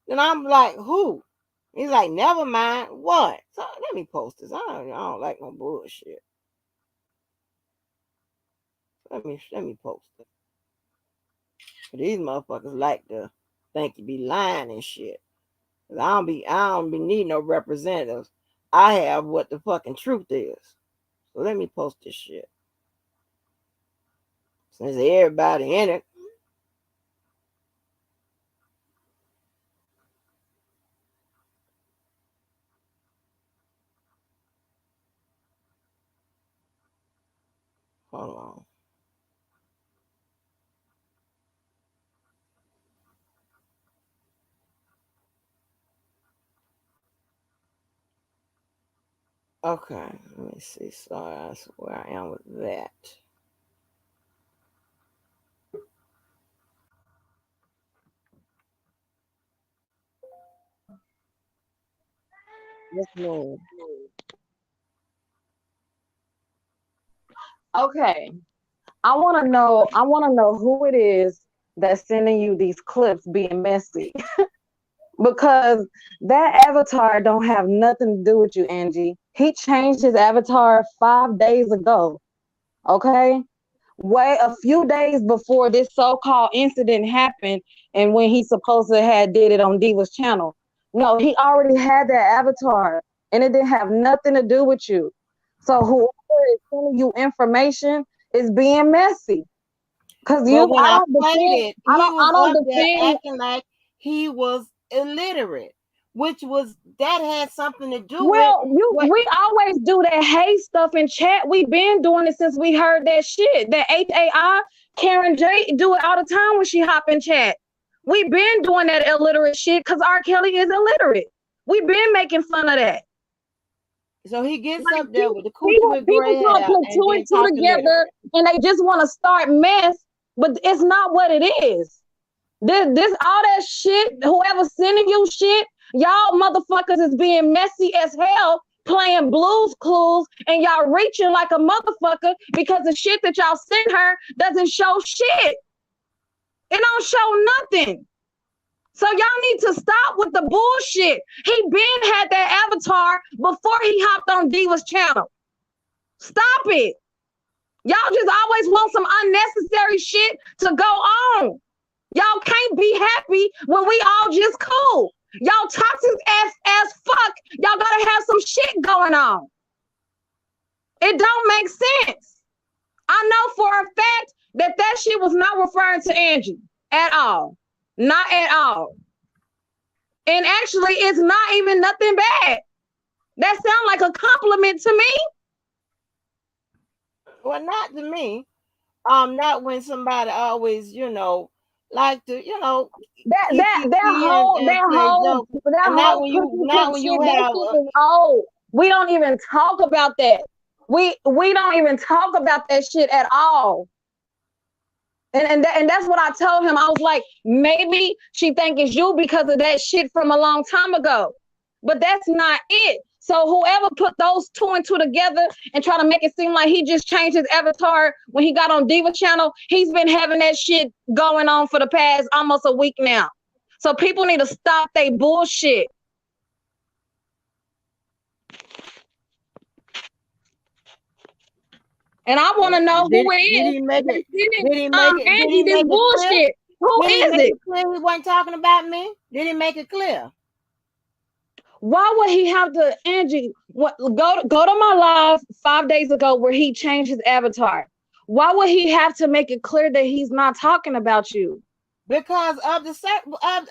Then I'm like, who? He's like, never mind. What? So let me post this. I don't like no bullshit. Let me post it. These motherfuckers like to think you be lying and shit. I don't be need no representatives. I have what the fucking truth is. So let me post this shit. Since everybody in it. Hold on. Okay, let me see. Sorry, that's where I am with that. Yes, ma'am. Okay. I want to know who it is that's sending you these clips being messy. Because that avatar don't have nothing to do with you, Angie. He changed his avatar 5 days ago. Okay? Way a few days before this so-called incident happened, and when he supposed to had did it on Diva's channel. No, he already had that avatar, and it didn't have nothing to do with you. So whoever is sending you information is being messy. Cause But when I I don't played defend, it, I he don't, I was don't up there defend. acting like he was illiterate, which was that had something to do with Well, what. we always do that hate stuff in chat. We've been doing it since we heard that shit. That HAI, Karen J do it all the time when she hop in chat. We've been doing that illiterate shit because R. Kelly is illiterate. We've been making fun of that. So he gets Like up there with the coochie people, with people gray try to hair put and two then and two talk together illiterate. and they just want to start mess, but it's not what it is. This all that shit, whoever's sending you shit, y'all motherfuckers is being messy as hell playing Blues Clues and y'all reaching like a motherfucker because the shit that y'all sent her doesn't show shit. It don't show nothing. So y'all need to stop with the bullshit. He been had that avatar before he hopped on Diva's channel. Stop it. Y'all just always want some unnecessary shit to go on. Y'all can't be happy when we all just cool. Y'all toxic as fuck. Y'all gotta have some shit going on. It don't make sense. I know for a fact that shit was not referring to Angie at all. Not at all. And actually, it's not even nothing bad. That sounds like a compliment to me. Well, not to me. Not when somebody always, like to, That that that kiki whole and that play whole jokes, that and whole cookie not pick when you shit, that have shit is old. We don't even talk about that. We don't even talk about that shit at all. And that's what I told him. I was like, maybe she think it's you because of that shit from a long time ago. But that's not it. So whoever put those two and two together and try to make it seem like he just changed his avatar when he got on Diva channel, he's been having that shit going on for the past almost a week now. So people need to stop they bullshit. And I want to know did who it did is he make that's it sending did he make it did he Angie this make it clear? bullshit. Who Did he is make it? it clear he wasn't talking about me? Did he make it clear? Why would he have to, Angie? Go to my live 5 days ago where he changed his avatar. Why would he have to make it clear that he's not talking about you? Because of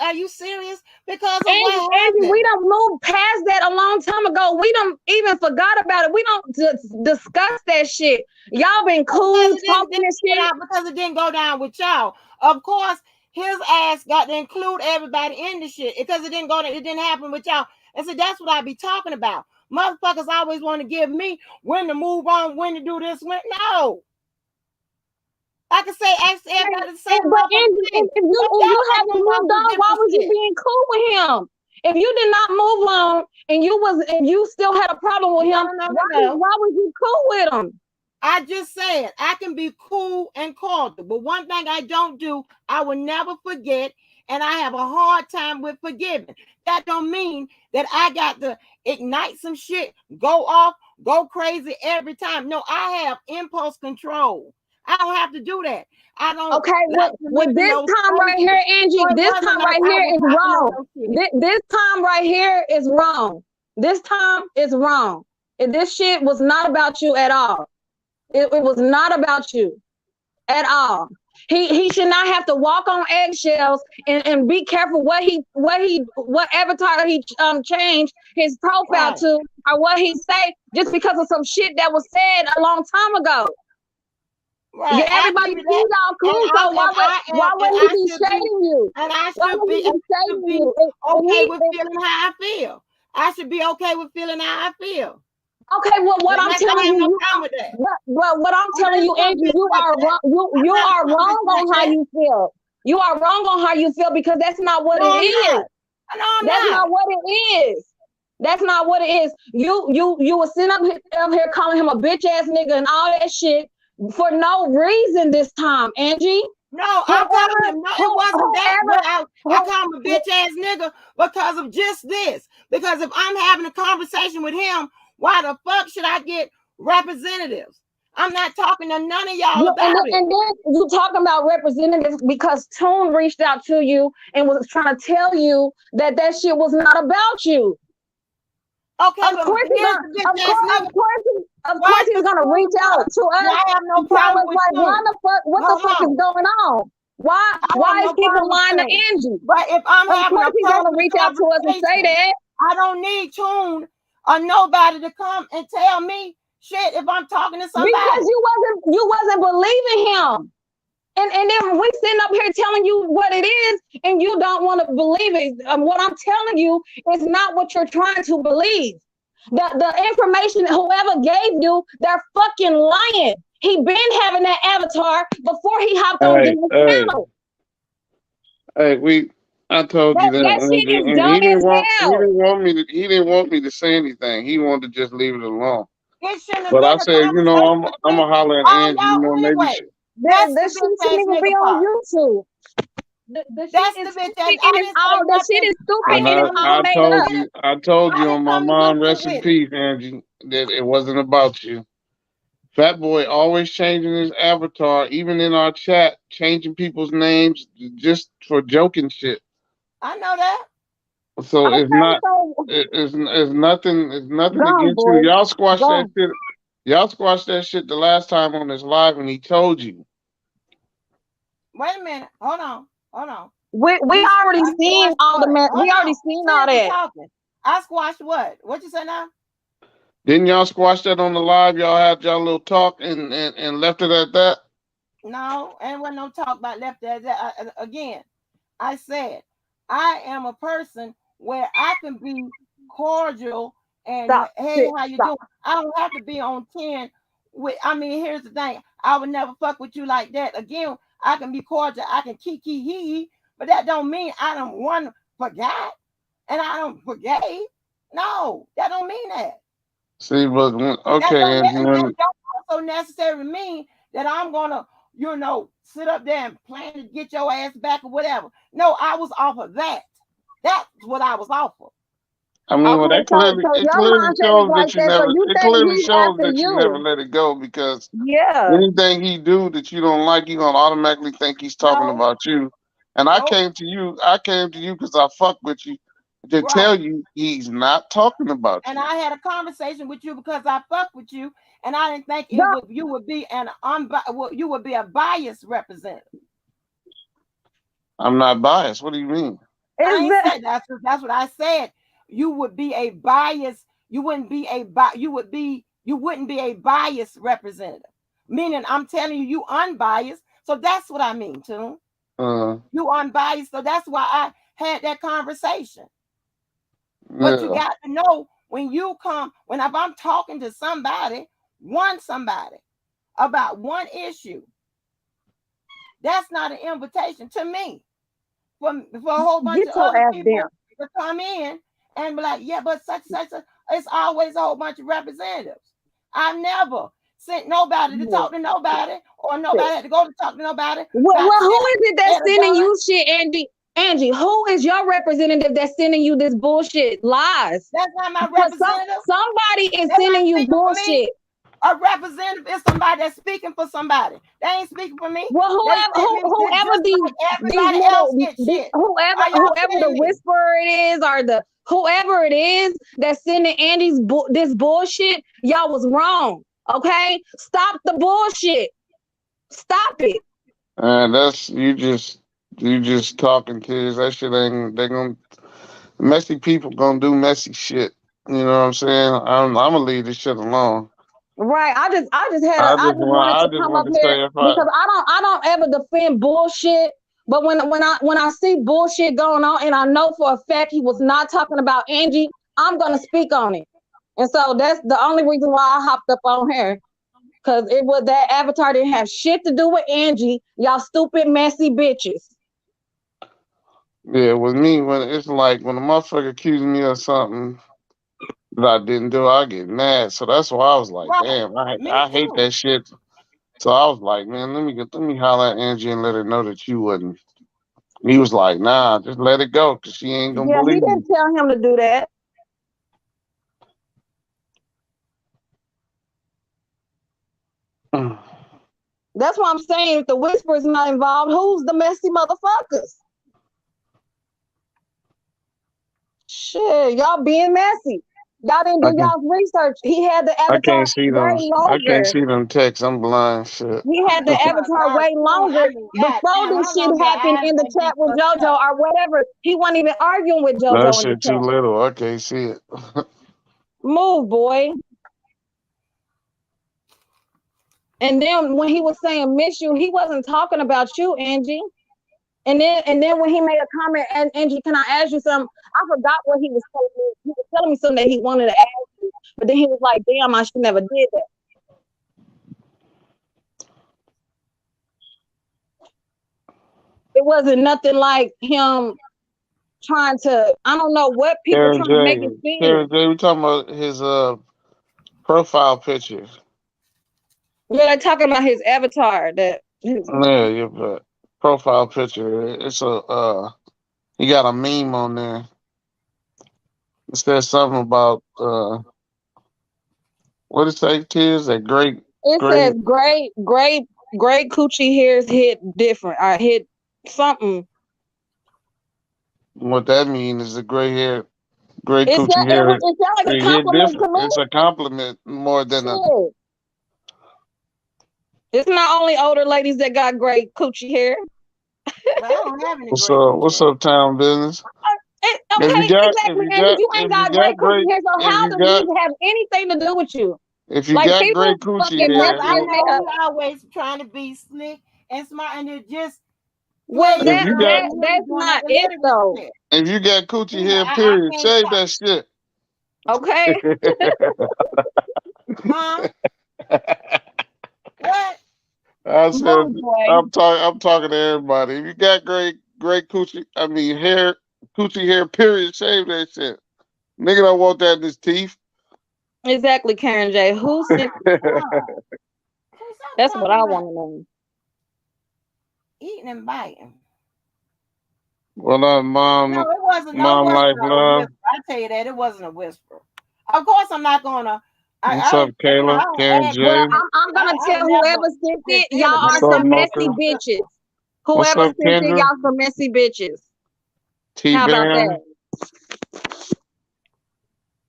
are you serious? Because of what Angie, we happened. don't move past that a long time ago. We don't even forgot about it. We don't discuss that shit. Y'all been Because cool it talking didn't this go shit. down, because it didn't go down with y'all. Of course, his ass got to include everybody in the shit because it didn't go. It didn't happen with y'all. And so that's what I be talking about. Motherfuckers always want to give me when to move on, when to do this. When no, I can say ask everybody the same But motherfucking thing. if Some you y'all haven't move on moved through on, why different was you shit. being cool with him? If you did not move on and you still had a problem with him, No. why was you cool with him? I just said I can be cool and cordial, but one thing I don't do, I will never forget, and I have a hard time with forgiving. That don't mean that I got to ignite some shit, go off, go crazy every time. No, I have impulse control. I don't have to do that. I don't Okay, like with this Filipino time right here, spaces. Angie, So it this wasn't time like right I here was is hopping on wrong. no shit. This time right here is wrong. This time is wrong. And this shit was not about you at all. It was not about you at all. He should not have to walk on eggshells and be careful what avatar he changed his profile Right. to or what he say just because of some shit that was said a long time ago. Yeah, Right. I everybody give you see that. y'all And cool. I So and I why am and wouldn't he I be should be shading you? and I Why should wouldn't be he and be I should shading be you? okay with feeling how I feel. I should be okay with feeling how I feel. Okay, well, what I'm I telling have you, no problem with that. what I'm I'm telling not you, some Andrew, bitch like that. you I'm not are some bitch wrong like on how that. you feel. You are wrong on how you feel because that's not what No, it I'm is. not. No, I'm That's not. not what it is. That's not what it is. You were sitting up here calling him a bitch ass nigga and all that shit for no reason this time, Angie. No, I'm Whoever, telling him, no, it wasn't that. But I who, call him a bitch ass nigga because of just this. Because if I'm having a conversation with him, why the fuck should I get representatives? I'm not talking to none of y'all about it. and then you talking about representatives because Tone reached out to you and was trying to tell you that that shit was not about you. Okay, Of but course he's here's gonna, the bitch ass nigga. of Why course he's does gonna reach Tune out know? to Do us I have no and tell problem us with like, Tune? what the Hold fuck is on. going on? I have Why is no people problem with lying to Tune. Angie? But if I'm Of having course a he's gonna personal reach out to us and say conversation, that. I don't need Tune or nobody to come and tell me shit if I'm talking to Because somebody. you wasn't believing him. And then we sitting up here telling you what it is, and you don't want to believe it. What I'm telling you is not what you're trying to believe. The information whoever gave you, they're fucking lying. He been having that avatar before he hopped on Hey, this hey, channel. hey, I told you that, That shit Angie, is and dumb as hell. he didn't want me to say anything. He wanted to just leave it alone. It shouldn't have But I been a said, conversation I'm between gonna holler at all Angie. y'all Maybe anyway. she. That's the The shit bitch shouldn't ass even be nigga on part. YouTube. The shit That's the is bitch ass. stupid and I it's didn't say all that shit nothing. is stupid I And didn't and it's come to all do made shit up. with it. I told I you on didn't my come to do mom, shit rest in with it. peace, Angie, that it wasn't about you. Fat Boy always changing his avatar, even in our chat, changing people's names just for joking shit. I know that. So it's Okay, not. so It's nothing gone, against you. boy. Y'all squashed that Gone. shit. Y'all squashed that shit the last time on this live, and he told you. Wait a minute. Hold on. Hold on. We You already I seen squashed all the what? we Hold already on. seen all Finish the that. talking. I squashed what? What you say now? Didn't y'all squash that on the live? Y'all had y'all little talk and left it at that. No, and wasn't no talk about left there. Again, I said I am a person where I can be cordial and Stop. hey, Sit. how you Stop. doing? I don't have to be on 10 with I mean, here's the thing. I would never fuck with you like that. Again, I can be cordial, I can kiki hee, but that don't mean I don't one forgot and I don't forgave. No, that don't mean that. See, but That okay, don't Angie, and that when don't also necessarily mean that I'm gonna, sit up there and plan to get your ass back or whatever. No, I was off of that. That's what I was off of. I mean, well, Okay, that clearly so it your clearly mindset is shows like that you that. So never. you It think clearly he's shows after that you never you? let it go because Yeah. anything he do that you don't like, you gonna automatically think he's talking No, about you. And I nope, came to you. I came to you because I fuck with you to tell right. you he's not talking about And you. I had a conversation with you because I fuck with you, and I didn't think The, you would be you would be a biased representative. I'm not biased. What do you mean? I Is ain't that said that's what I said. You would be a bias. You wouldn't be a you wouldn't be a biased representative. Meaning I'm telling you, you unbiased. So that's what I mean, too. Uh, You unbiased. So that's why I had that conversation. But you yeah. got to know when you come, when if I'm talking to somebody, somebody about one issue, that's not an invitation to me for a whole bunch get of your other ass down? people to come in and be like, yeah, but such. It's always a whole bunch of representatives. I never sent nobody to talk to nobody, or nobody had to go to talk to nobody about Who shit is it they that's had sending done. you shit, Angie? Angie, who is your representative that's sending you this bullshit lies? That's not my Because representative. somebody is They're not sending you speaking for me. bullshit. A representative is somebody that's speaking for somebody. They ain't speaking for me. Well, They sent me whoever just like these everybody else little get shit. Why y'all whoever the sending me? whisperer it is, or the whoever it is that's sending Andy's this bullshit, y'all was wrong. Okay, stop the bullshit. Stop it. And that's you just talking kids. That shit ain't they gonna messy people gonna do messy shit. You know what I'm saying? I'm gonna leave this shit alone. Right. I just wanted I to just come want up to here say if I because I don't ever defend bullshit. But when I see bullshit going on and I know for a fact he was not talking about Angie, I'm gonna speak on it. And so that's the only reason why I hopped up on here. Cause it was that avatar didn't have shit to do with Angie. Y'all stupid, messy bitches. yeah, with me when it's like when a motherfucker accusing me of something that I didn't do, I get mad. So that's why I was like, Right. damn, Me I hate too. that shit. So I was like, man, let me holler at Angie and let her know that you wouldn't. He was like, nah, just let it go, cause she ain't gonna Yeah, he believe didn't you. tell him to do that. That's why I'm saying if the whisper is not involved, who's the messy motherfuckers? Shit, y'all being messy. Y'all didn't do Okay. y'all's research. He had the I avatar can't see way them. I can't longer. see them texts. I'm blind. Shit. He had the avatar Darn way soon. longer I mean, before goddamn, this how shit long your happened eyes in the gonna chat be with fucked JoJo up? or whatever. He wasn't even arguing with That JoJo in the shit too chat. little. I can't see it. Move, boy. And then when he was saying miss you, he wasn't talking about you, Angie. And then when he made a comment, and Angie, can I ask you something? I forgot what he was telling me. He was telling me something that he wanted to ask you, but then he was like, "Damn, I should never did that." It wasn't nothing like him trying to. I don't know what people Karen trying to make it J. seem. Karen J. We talking about his profile picture. Yeah, they're talking about his avatar. That his, Yeah, yeah, but profile picture. It's a he got a meme on there. It says something about what it say, kids? That it great says great coochie hairs hit different. I hit something. what that mean is the gray hair, gray It's coochie that hair. it sounds like a It hit compliment to different. me. It's a compliment more than a. Shit. It's not only older ladies that got great coochie hair. But I don't have any great What's coochie. up, town business? Okay, exactly, Angie. You ain't got great coochie hair, so If how you does got this have anything to do with you? if you Like got people great coochie fucking Because hair, messy I as know hell. he always trying to be slick and smart, and it just Well, plays if the you got him that's doing not that it illiterate though. shit. if you got coochie You know, hair, I period, can't shave talk, that shit. Okay, huh? What? I said move boy. I'm talking to everybody. If you got great coochie, I mean hair, coochie hair, period, shave that shit. Nigga don't want that in his teeth. Exactly, Karen J. Who sent? God. Please stop That's what talking I about want to know. eating and biting. Well, No, it wasn't. No, it mom, wasn't life, a love. whisper. I tell you that it wasn't a whisper. Of course, I'm not gonna. What's up, I Kayla? don't Karen add Well, J. comments. I'm gonna I tell ain't whoever never sent been it, y'all feeling, but are What's if up, some something messy Mocha? sounds good, bitches. What's Whoever up, sent it, Kendra? y'all some messy bitches. T How about Baron. that?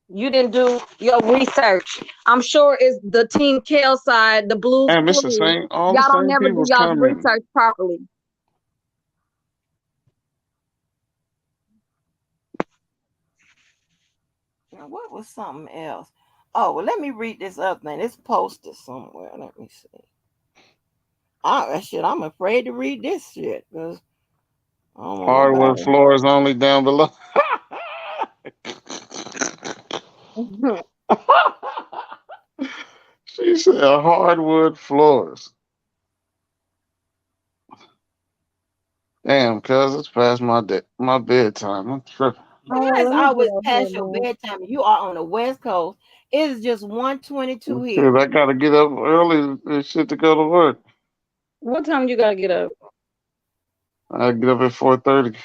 You didn't do your research. I'm sure it's the Team Kale side, the Blues Damn, it's Clues. all the Y'all don't same never do people's y'all's commenting. research properly. What was something else? Oh, well, let me read this other thing. It's posted somewhere. Let me see. I'm afraid to read this shit because I don't want Hardwood nobody. floors only down below. She said hardwood floors. Damn, cuz it's past my bedtime. I'm tripping. Oh, How is let me get always up here, past your man. bedtime? You are on the West Coast. It is just 1:22 Shit, here. I gotta get up early and shit to go to work. What time you gotta get up? I get up at 4:30.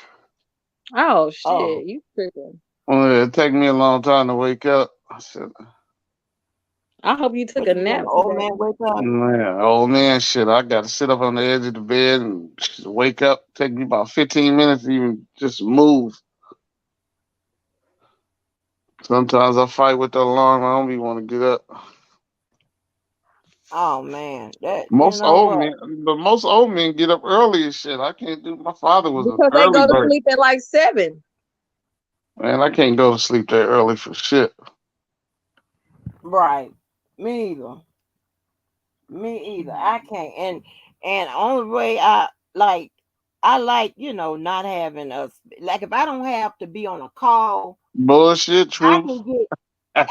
Oh Oh, shit, you tripping. Well, it take me a long time to wake up. I said, I hope you took what a you doing? nap Old today. man wake up? man, old man, shit, I gotta sit up on the edge of the bed and wake up. Take me about 15 minutes to even just move. Sometimes I fight with the alarm. I don't even want to get up. Oh man, that you Most know old what? men, but most old men get up early and shit. I can't do. My father was an Because they early go to bird. sleep at like 7. Man, I can't go to sleep that early for shit. Right. Me either. Me either. I can't. And only way I like not having us like if I don't have to be on a call, Bullshit, I truth. can get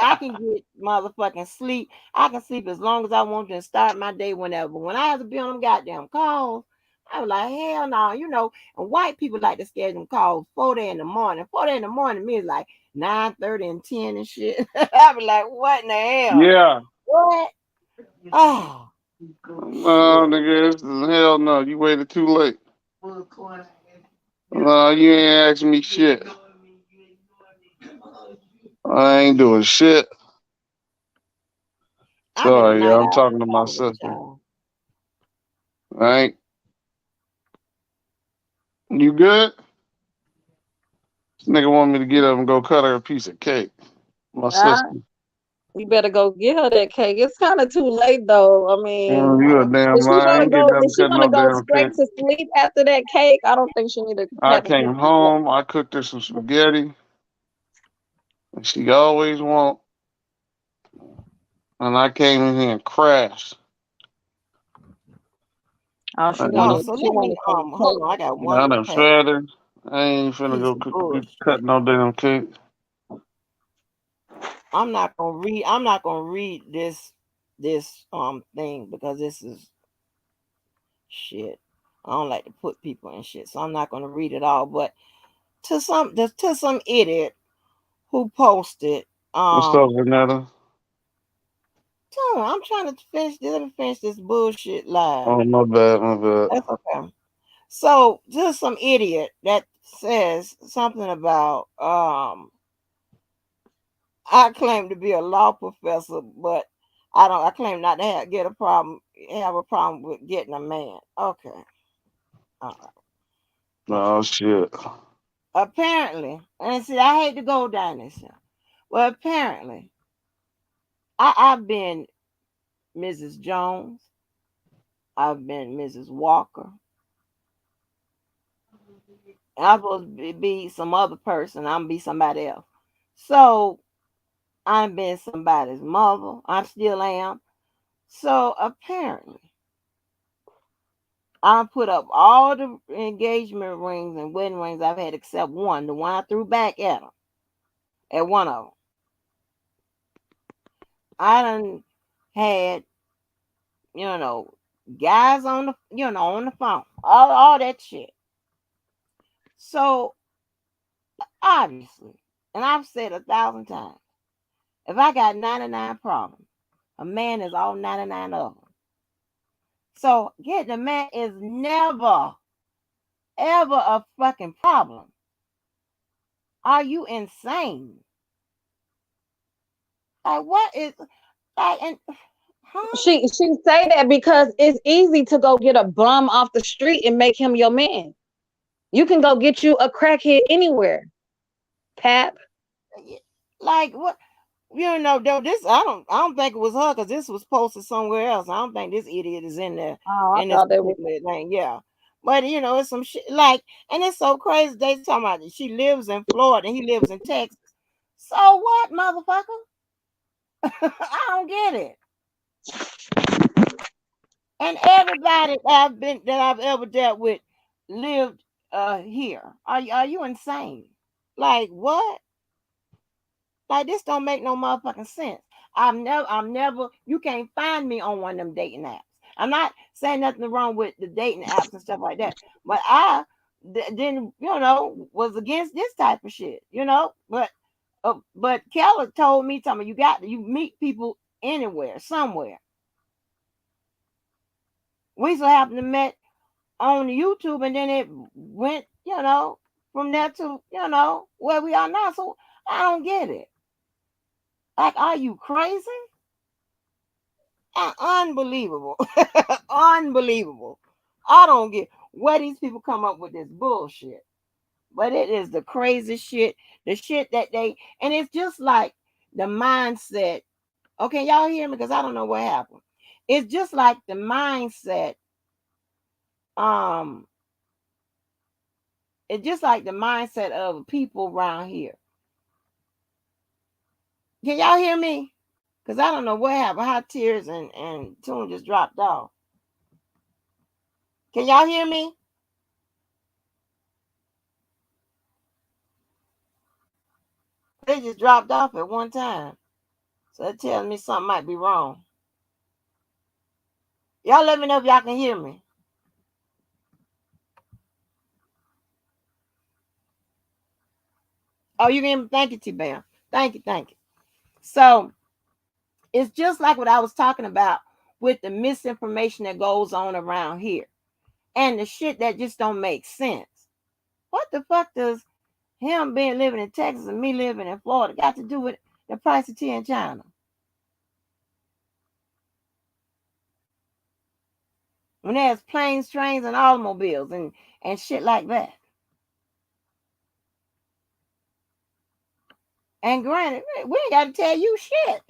I can get motherfucking sleep. I can sleep as long as I want to and start my day whenever. When I have to be on them goddamn calls, I was like, hell no. And white people like to schedule them calls 4 day in the morning. 4 day in the morning me is like 9:30 and 10 and shit. I be like, what in the hell? Yeah. What? Oh No, shit. nigga, hell no. You waited too late. No, you ain't asking me shit. I ain't doing shit. I've been a Sorry, night y'all. I'm owl talking to since I my was a sister. child. All right. You good? This nigga want me to get up and go cut her a piece of cake. My Ah, sister. you better go get her that cake. It's kind of too late though. I mean, You a damn if she lie. I wanna ain't getting go, up if and she cut wanna no go damn straight cake. to sleep after that cake, I don't think she need to I have a came piece of cake. home. I cooked her some spaghetti. And she always want. And I came in here and crashed. Oh, I, she Oh, wanted, so she let me wanted some hold cake. on. I got one I little done pat fed her. I ain't finna piece go of cut bullshit. no damn cake. I'm not gonna read this thing because this is shit. I don't like to put people in shit, so I'm not gonna read it all. But to some idiot who posted, What's up, um, Vanetta? I'm trying to finish. Let me finish this bullshit live. Oh, my bad, my bad. That's okay. So just some idiot that says something about I claim to be a law professor, but I don't. I claim not to have a problem with getting a man. Okay, all right. Oh, shit. Apparently, and see, I hate to go down this. Well, apparently, I've been Mrs. Jones. I've been Mrs. Walker. And I'm supposed to be some other person. I'm gonna be somebody else. So I'm been somebody's mother. I still am. So apparently, I put up all the engagement rings and wedding rings I've had except one, the one I threw back at them, at one of them. I done had, you know, guys on on the phone, all that shit. So obviously, and I've said 1,000 times, if I got 99 problems, a man is all 99 of them. So getting a man is never, ever a fucking problem. Are you insane? Like what is like and huh? She say that because it's easy to go get a bum off the street and make him your man. You can go get you a crackhead anywhere, Pap. Like what? Though this I don't think it was her because this was posted somewhere else. I don't think this idiot is in there Oh, I in this thought that was. particular thing. Yeah, but it's some shit like, and it's so crazy. They talking about she lives in Florida and he lives in Texas. So what, motherfucker? I don't get it. And everybody that I've ever dealt with lived here. Are you insane? Like what? Like this don't make no motherfucking sense. I'm never. You can't find me on one of them dating apps. I'm not saying nothing wrong with the dating apps and stuff like that, but I didn't, was against this type of shit, But Keller told me, something you meet people anywhere, somewhere. We so happened to met on YouTube, and then it went, from there to where we are now. So I don't get it. Like, are you crazy? Unbelievable. Unbelievable. I don't get where these people come up with this bullshit. But it is the crazy shit, the shit that and it's just like the mindset. Okay, y'all hear me? Because I don't know what happened. It's just like the mindset. Um, it's just like the mindset of people around here. Can y'all hear me? Because I don't know what happened. How Tears and Tune just dropped off. Can y'all hear me? They just dropped off at one time. So that tells me something might be wrong. Y'all let me know if y'all can hear me. Oh, you can hear me? Thank you, T-Bam. Thank you, thank you. So it's just like what I was talking about with the misinformation that goes on around here. And the shit that just don't make sense. What the fuck does him being living in Texas and me living in Florida got to do with the price of tea in China? When there's planes, trains, and automobiles and shit like that. And granted, we ain't got to tell you shit.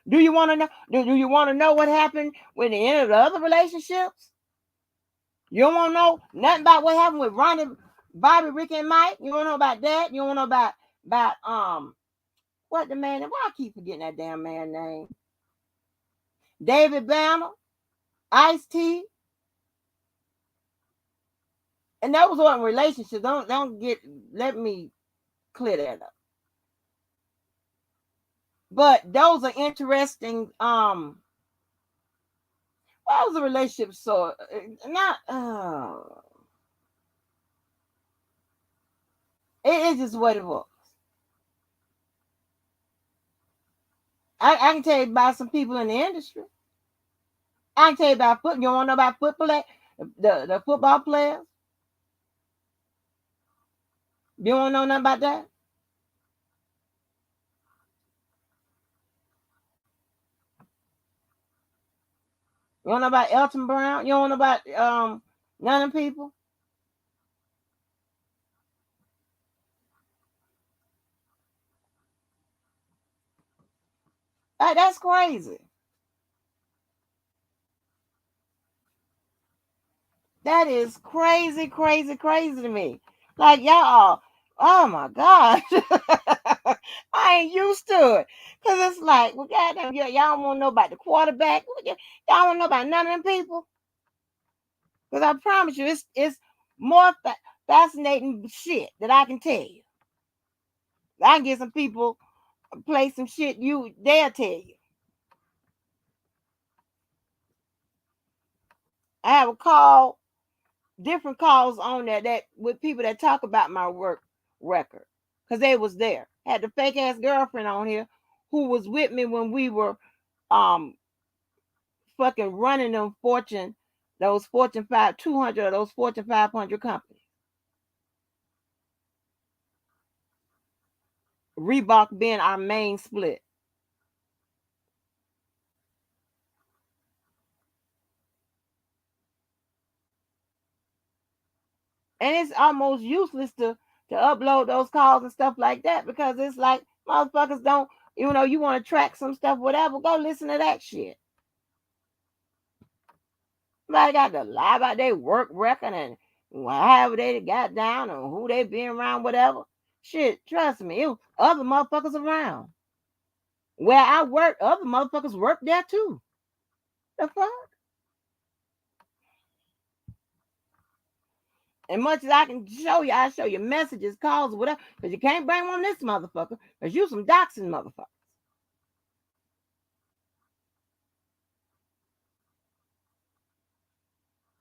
Do you want to know? Do you want to know what happened with the end of the other relationships? You don't want to know nothing about what happened with Ronnie, Bobby, Rick, and Mike. You don't know about that. You don't know about what the man? Why I keep forgetting that damn man name? David Banner, Ice T, and that was on relationships. Don't get. Let me clear that up. But those are interesting. What was the relationship? So not. It is just what it was. I can tell you about some people in the industry. I can tell you about football. You want to know about football? The football players? You want to know nothing about that? You don't know about Elton Brown? You don't know about none of them people? That's crazy. That is crazy, crazy, crazy to me. Like y'all, oh my gosh. I ain't used to it. Cause it's like, well, goddamn, y'all don't want to know about the quarterback. Y'all don't know about none of them people. Cause I promise you, it's more fascinating shit that I can tell you. I can get some people play some shit they'll tell you. I have a call, different calls on there that with people that talk about my work record. Cause they was there. Had the fake ass girlfriend on here who was with me when we were um fucking running those Fortune 200 or those Fortune 500 companies. Reebok being our main split. And it's almost useless to upload those calls and stuff like that because it's like motherfuckers don't, you want to track some stuff, whatever, go listen to that shit. Somebody got to lie about their work record and however they got down or who they been around, whatever. Shit, trust me, it was other motherfuckers around. Where I work, other motherfuckers work there too. The fuck? And much as I can show you, I show you messages, calls, whatever. Because you can't bring on this motherfucker. Because you some doxing motherfucker.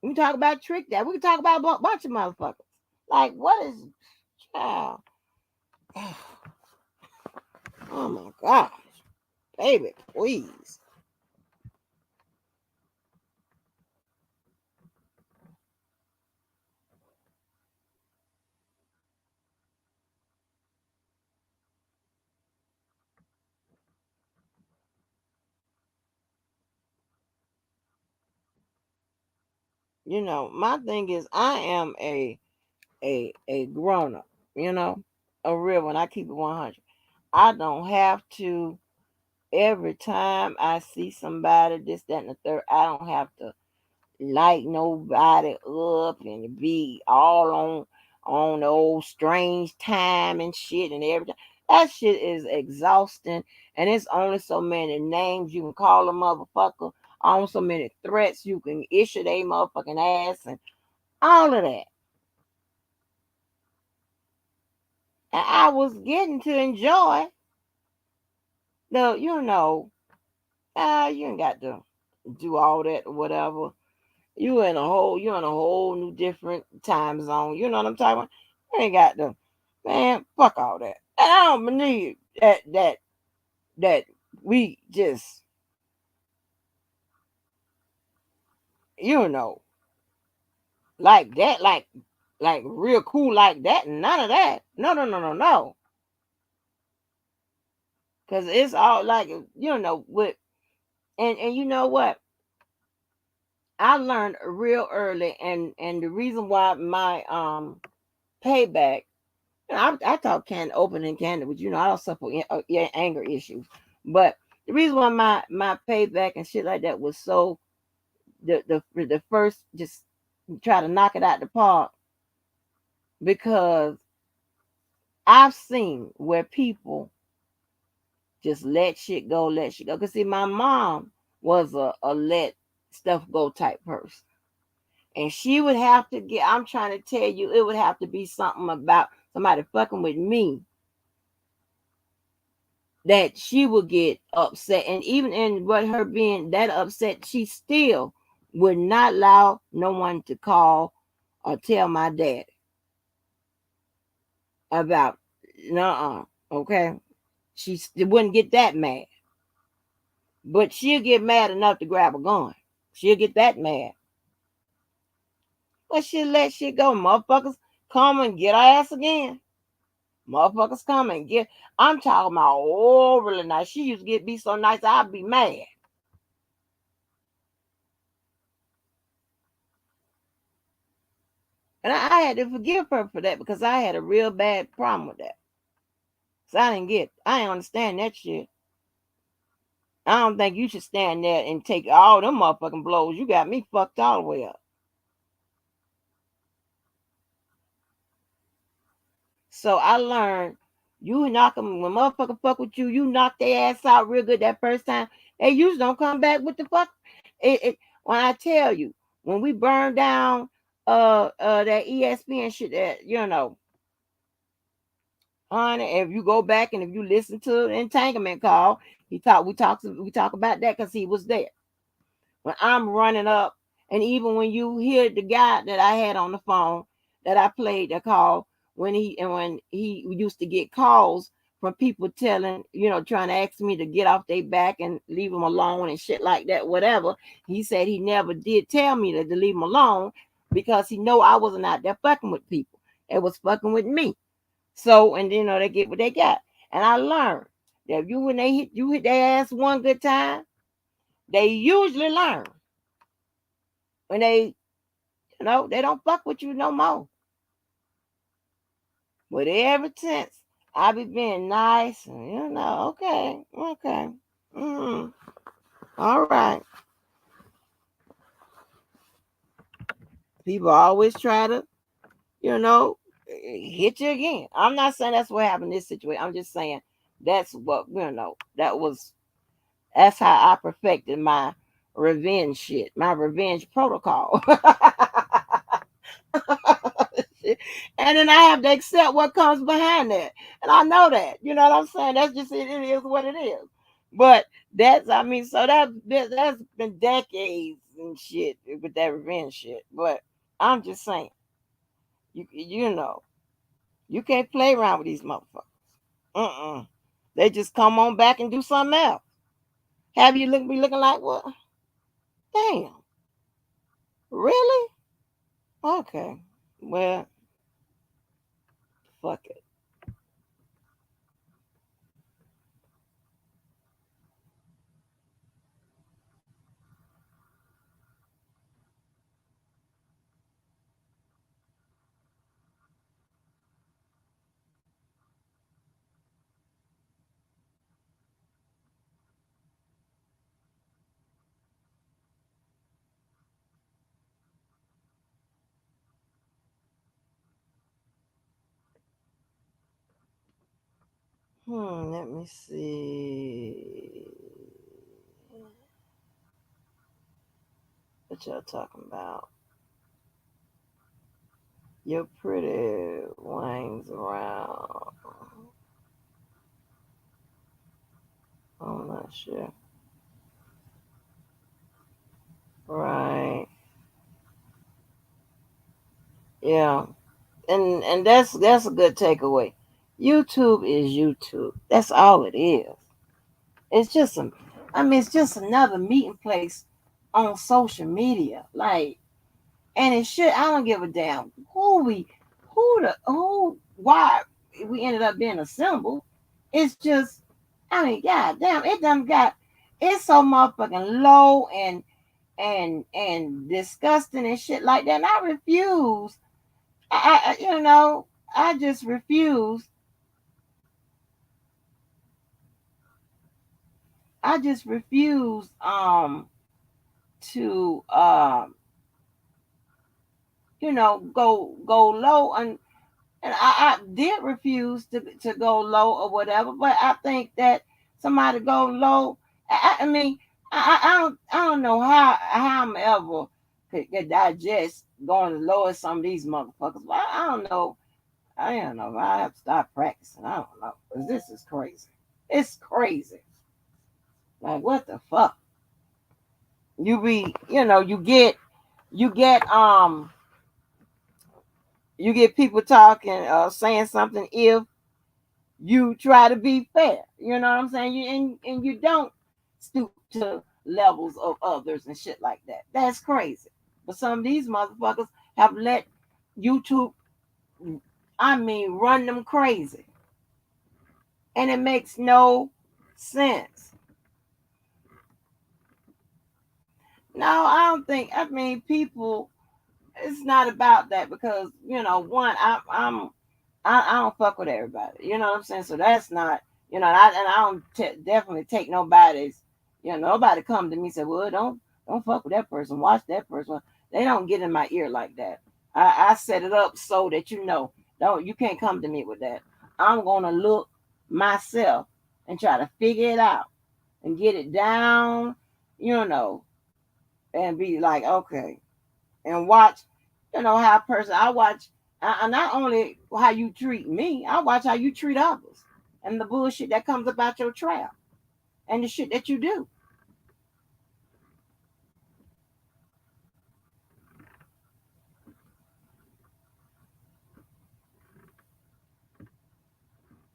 We can talk about trick that. We can talk about a bunch of motherfuckers. Like, what is child? Oh my gosh. Baby, please. My thing is I am a grown up, a real one. I keep it 100. I don't have to every time I see somebody, this, that, and the third, I don't have to light nobody up and be all on the old strange time and shit and everything. That shit is exhausting, and it's only so many names you can call a motherfucker, on so many threats you can issue they motherfucking ass, and all of that. And I was getting to enjoy the, you ain't got to do all that or whatever. You're in a whole new different time zone. You know what I'm talking about? You ain't got to, man, fuck all that. And I don't believe that we just, you know, like that, like real cool like that. None of that. No, no, no, no, no. Cause it's all like, with, and you know what? I learned real early, and the reason why my payback. I talk open and candid, but I don't suffer anger issues. But the reason why my payback and shit like that was so the first, just try to knock it out the park, because I've seen where people just let shit go. Cause see, my mom was a let stuff go type person. And she would have to get, I'm trying to tell you, it would have to be something about somebody fucking with me that she would get upset. And even in what her being that upset, she still would not allow no one to call or tell my dad about, no, okay? She wouldn't get that mad. But she'll get mad enough to grab a gun. She'll get that mad. But she'll let shit go. Motherfuckers come and get her ass again. Motherfuckers come and get. I'm talking about, oh, really nice. She used to be so nice, I'd be mad. And I had to forgive her for that, because I had a real bad problem with that. So I didn't understand that shit. I don't think you should stand there and take all them motherfucking blows. You got me fucked all the way up. So I learned, you knock them, when motherfucker fuck with you, you knock their ass out real good that first time. They usually don't come back with the fuck. When I tell you, when we burned down that ESPN shit, that honey, if you go back and if you listen to the entanglement call, we talk about that, because he was there. When I'm running up, and even when you hear the guy that I had on the phone that I played the call, when he used to get calls from people telling, trying to ask me to get off their back and leave them alone and shit like that, whatever. He said he never did tell me to leave them alone, because he know I wasn't out there fucking with people. It was fucking with me. So, and they get what they got. And I learned that when you hit their ass one good time, they usually learn. When they don't fuck with you no more. But ever since I be being nice, and okay. All right. People always try to, you know, hit you again. I'm not saying that's what happened in this situation. I'm just saying that's what that's how I perfected my revenge shit, my revenge protocol. And then I have to accept what comes behind that. And I know that. You know what I'm saying? That's just it is what it is. But so that's been decades and shit with that revenge shit. But I'm just saying, you know, you can't play around with these motherfuckers. They just come on back and do something else. Have you be looking like what? Damn, really? Okay. Well, fuck it. Let me see. What y'all talking about? Your pretty wings around. I'm not sure. Right. Yeah. And that's a good takeaway. YouTube is YouTube. That's all it is. It's just some it's just another meeting place on social media. Like, and it should I don't give a damn why we ended up being assembled. It's just god damn, it done got it's so motherfucking low and disgusting and shit like that. And I refuse. I just refuse. I just refuse to go low and I did refuse to go low or whatever, but I think that somebody go low. I mean, I don't know how I'm ever could digest going low as some of these motherfuckers. But I don't know. I don't know. I have to start practicing. I don't know because this is crazy. It's crazy. Like what the fuck? You you get people talking saying something if you try to be fair. You know what I'm saying? And you don't stoop to levels of others and shit like that. That's crazy. But some of these motherfuckers have let YouTube, run them crazy. And it makes no sense. No, I don't think, people, it's not about that because, one, I don't fuck with everybody. You know what I'm saying? So that's not, I don't definitely take nobody's, nobody come to me and say, well, don't fuck with that person. Watch that person. They don't get in my ear like that. I set it up so that you can't come to me with that. I'm gonna look myself and try to figure it out and get it down, you know, and be like, okay, and watch, how a person I watch not only how you treat me, I watch how you treat others and the bullshit that comes about your trap and the shit that you do.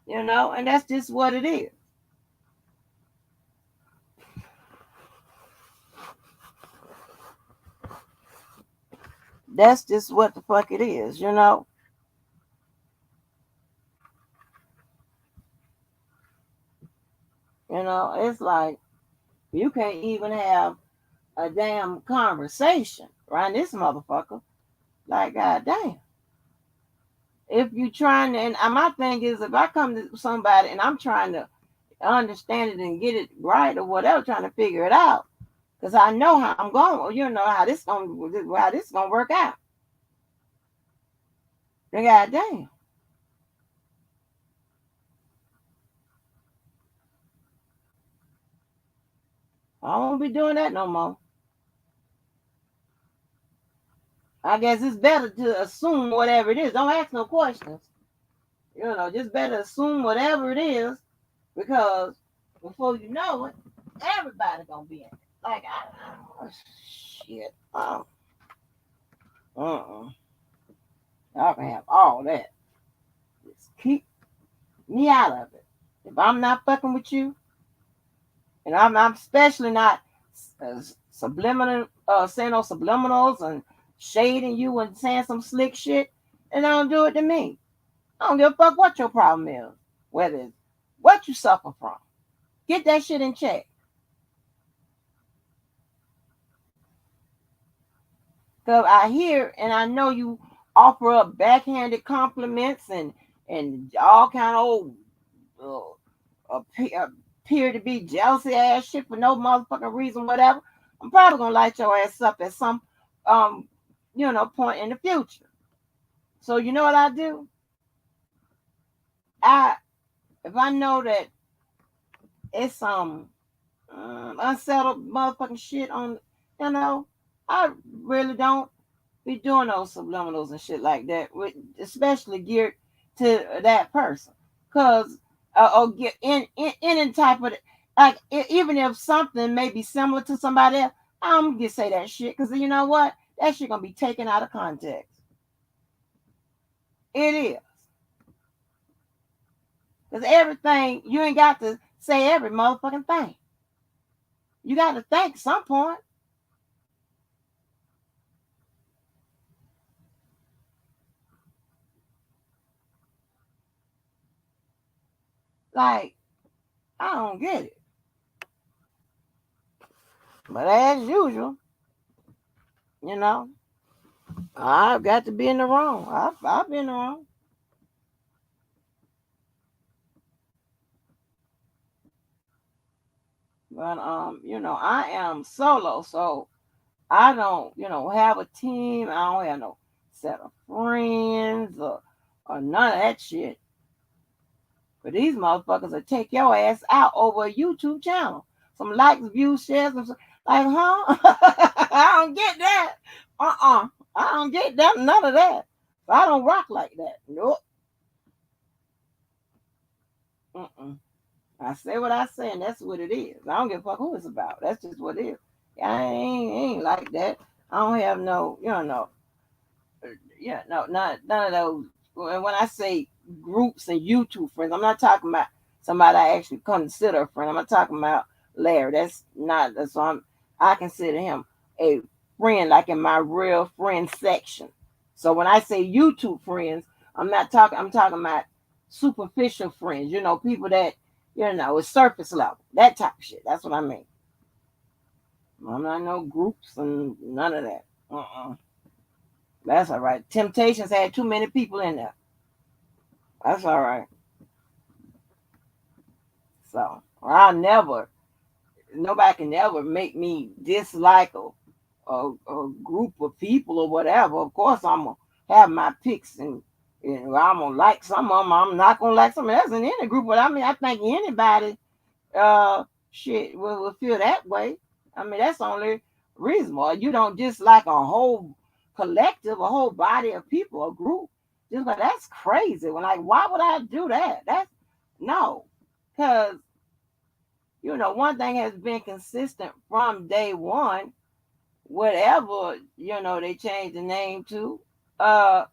And that's just what it is. That's just what the fuck it is. It's like you can't even have a damn conversation around this motherfucker. Like, god damn. If you trying to, and my thing is, if I come to somebody and I'm trying to understand it and get it right or whatever, trying to figure it out, because I know how I'm going, how this gonna work out. Then god damn. I won't be doing that no more. I guess it's better to assume whatever it is. Don't ask no questions. Just better assume whatever it is because before you know it, everybody gonna be in it. Like, oh, shit. Uh-uh. Y'all can have all that. Just keep me out of it. If I'm not fucking with you, and I'm especially not subliminal, saying no subliminals and shading you and saying some slick shit, then don't do it to me. I don't give a fuck what your problem is, whether it's what you suffer from. Get that shit in check. Because I hear and I know you offer up backhanded compliments and all kind of old appear to be jealousy ass shit for no motherfucking reason, whatever. I'm probably gonna light your ass up at some um point in the future. So you know what I do? I If I know that it's some unsettled motherfucking shit on, you know, I really don't be doing those subliminals and shit like that, especially geared to that person. Cause or get in any type of like even if something may be similar to somebody else, I'm gonna say that shit because you know what? That shit gonna be taken out of context. It is. Because everything, you ain't got to say every motherfucking thing. You got to think at some point. Like, I don't get it. But as usual, you know, I've got to be in the wrong. I've been wrong. But I am solo, so I don't, have a team. I don't have no set of friends or none of that shit. But these motherfuckers will take your ass out over a YouTube channel. Some likes, views, shares, and like, huh? I don't get that. I don't get that. None of that. I don't rock like that. Nope. Mm-mm. I say what I say, and that's what it is. I don't give a fuck who it's about. That's just what it is. I ain't like that. I don't have no, no, none of those. When I say groups and YouTube friends, I'm not talking about somebody I actually consider a friend. I'm not talking about Larry. That's not. That's why I consider him a friend, like in my real friend section. So when I say YouTube friends, I'm not talking. I'm talking about superficial friends. People that is surface level, that type of shit. That's what I mean. I'm not no groups and none of that. That's all right. Temptations had too many people in there. That's all right. So nobody can never make me dislike a group of people or whatever. Of course, I'm gonna have my picks and I'm gonna like some of them. I'm not gonna like some. That's in any group, but I mean, I think anybody uh shit will feel that way. I mean, that's only reasonable. You don't just like a whole collective, a whole body of people, a group. Just like that's crazy. When like, why would I do that? That's no, because one thing has been consistent from day one. Whatever they changed the name to, uh,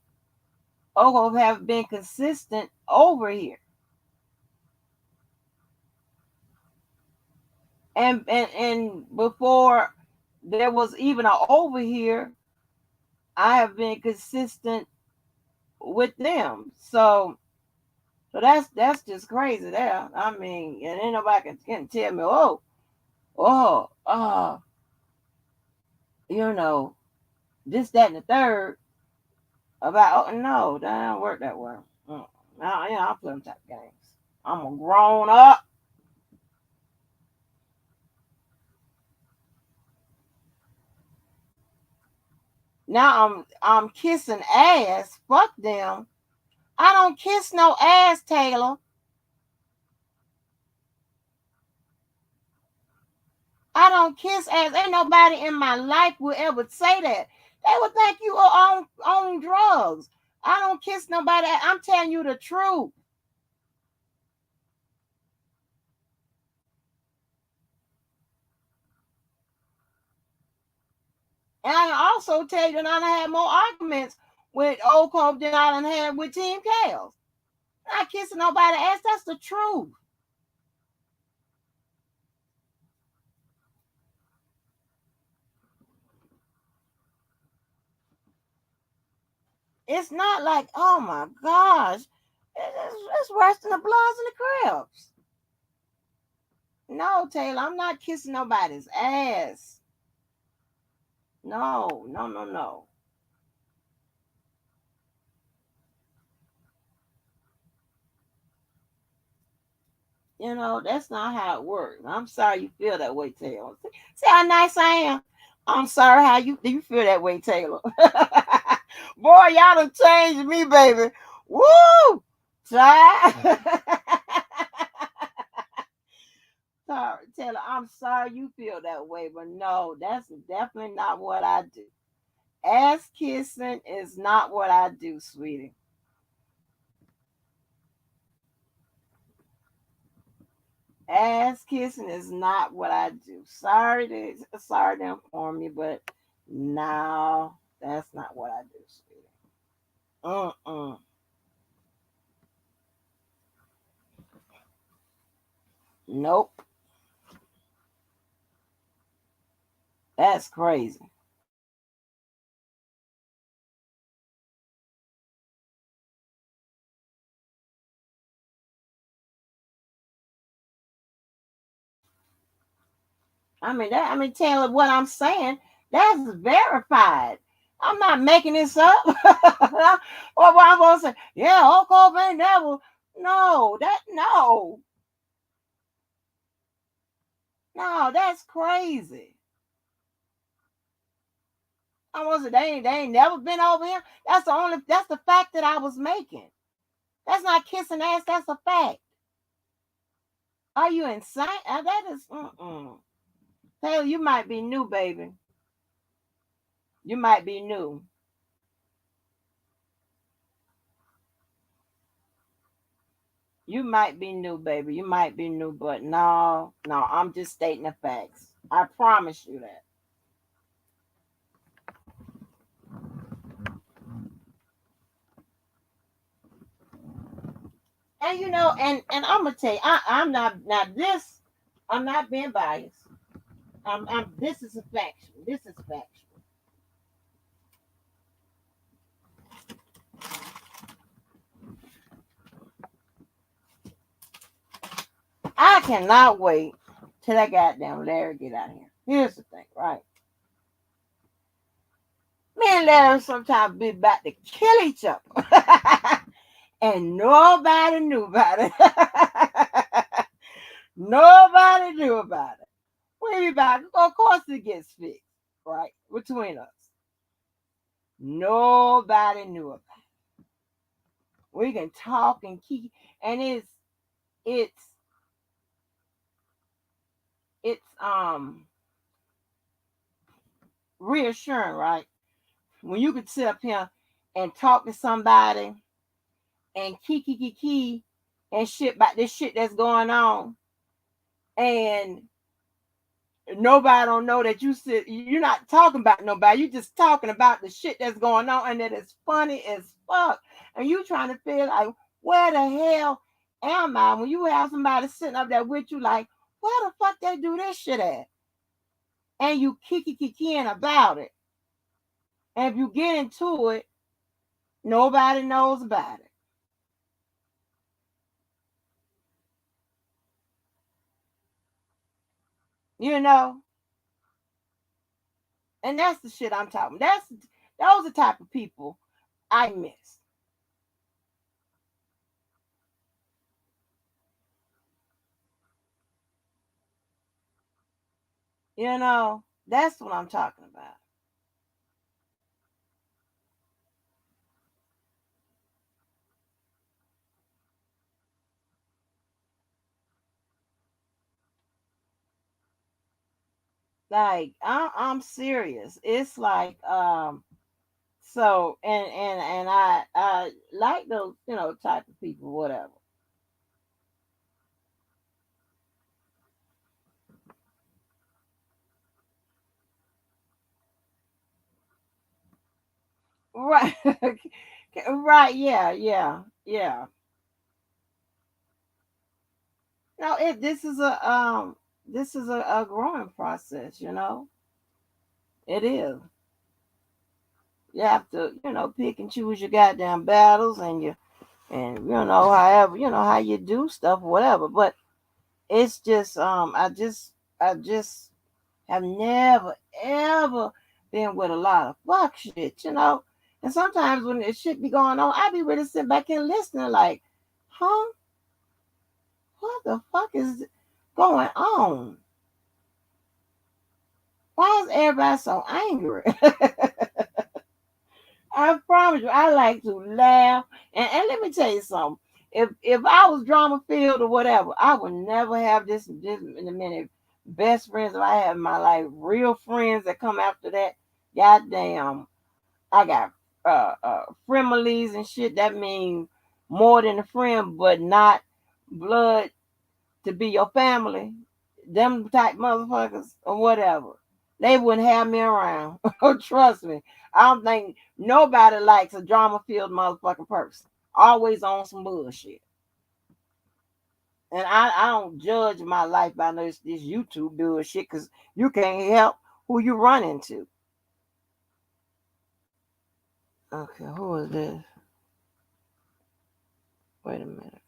Ogo have been consistent over here, and before there was even a over here, I have been consistent with them. So that's just crazy there. I mean, and ain't nobody can tell me, oh, you know, this, that, and the third about, oh, no, that don't work that way. Now, I play them type of games. I'm a grown up. Now I'm kissing ass. Fuck them. I don't kiss no ass, Taylor. I don't kiss ass. Ain't nobody in my life will ever say that. They would think you are on drugs. I don't kiss nobody. I'm telling you the truth. And I can also tell you that I done had more arguments with Old Cove than I done had with Team Kales. Not kissing nobody ass. That's the truth. It's not like, oh my gosh, it's worse than the Bloods and the Crips. No, Taylor, I'm not kissing nobody's ass. No, no, no, no. That's not how it works. I'm sorry you feel that way, Taylor. See how nice I am? I'm sorry how you feel that way, Taylor. Boy, y'all done changed me, baby. Woo! Sorry. Sorry, Taylor. I'm sorry you feel that way, but no, that's definitely not what I do. Ass kissing is not what I do, sweetie. Ass kissing is not what I do. Sorry to inform you, but no, that's not what I do, sweetie. Mm-mm. Nope. That's crazy. Taylor, what I'm saying, that's verified. I'm not making this up. Or what I'm gonna say, yeah, Uncle ain't never. No, that's crazy. I was they ain't never been over here. That's the fact that I was making. That's not kissing ass, that's a fact. Are you insane? That is Taylor, you might be new, baby. You might be new. You might be new, baby. You might be new, but no, I'm just stating the facts. I promise you that. And and I'm gonna tell you, I'm not this. I'm not being biased. This is a factual. This is factual. I cannot wait till that goddamn Larry get out of here. Here's the thing, right? Me and Larry sometimes be about to kill each other, and nobody knew about it. Nobody knew about it. We about, of course, it gets fixed, right? Between us, nobody knew about it. We can talk and keep, and it's it's reassuring, right? When you could sit up here and talk to somebody and key and shit about this shit that's going on, and nobody don't know that you're not talking about nobody, you just talking about the shit that's going on, and it is funny as fuck, and you trying to feel like, where the hell am I, when you have somebody sitting up there with you, like, where the fuck they do this shit at, and you kicking about it, and if you get into it, nobody knows about it, you know and that's the shit I'm talking. Those are the type of people I miss. That's what I'm talking about. Like I'm serious. It's like so and I like those, type of people, whatever. Right. Right, yeah, yeah, yeah. No, this is a growing process, It is. You have to, pick and choose your goddamn battles and however, how you do stuff, whatever. But it's just I just have never ever been with a lot of fuck shit. And sometimes when it shit be going on, I be really sitting back and listening like, huh? What the fuck is going on? Why is everybody so angry? I promise you, I like to laugh. And let me tell you something. If I was drama filled or whatever, I would never have this many best friends that I have in my life. Real friends that come after that. Goddamn, I got families and shit. That means more than a friend, but not blood to be your family, them type motherfuckers or whatever, they wouldn't have me around. Trust me. I don't think nobody likes a drama filled motherfucking person. Always on some bullshit. And I don't judge my life by this YouTube bullshit because you can't help who you run into. Okay, who is this? Wait a minute.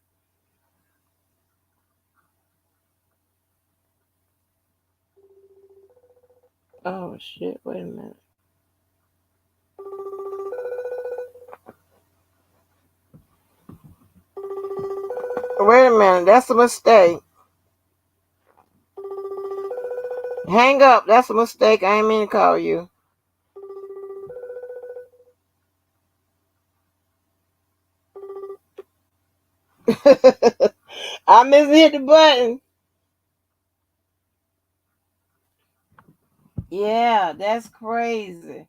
Oh shit, wait a minute. Wait a minute, that's a mistake. Hang up, that's a mistake. I ain't mean to call you. I missed hit the button. Yeah, that's crazy.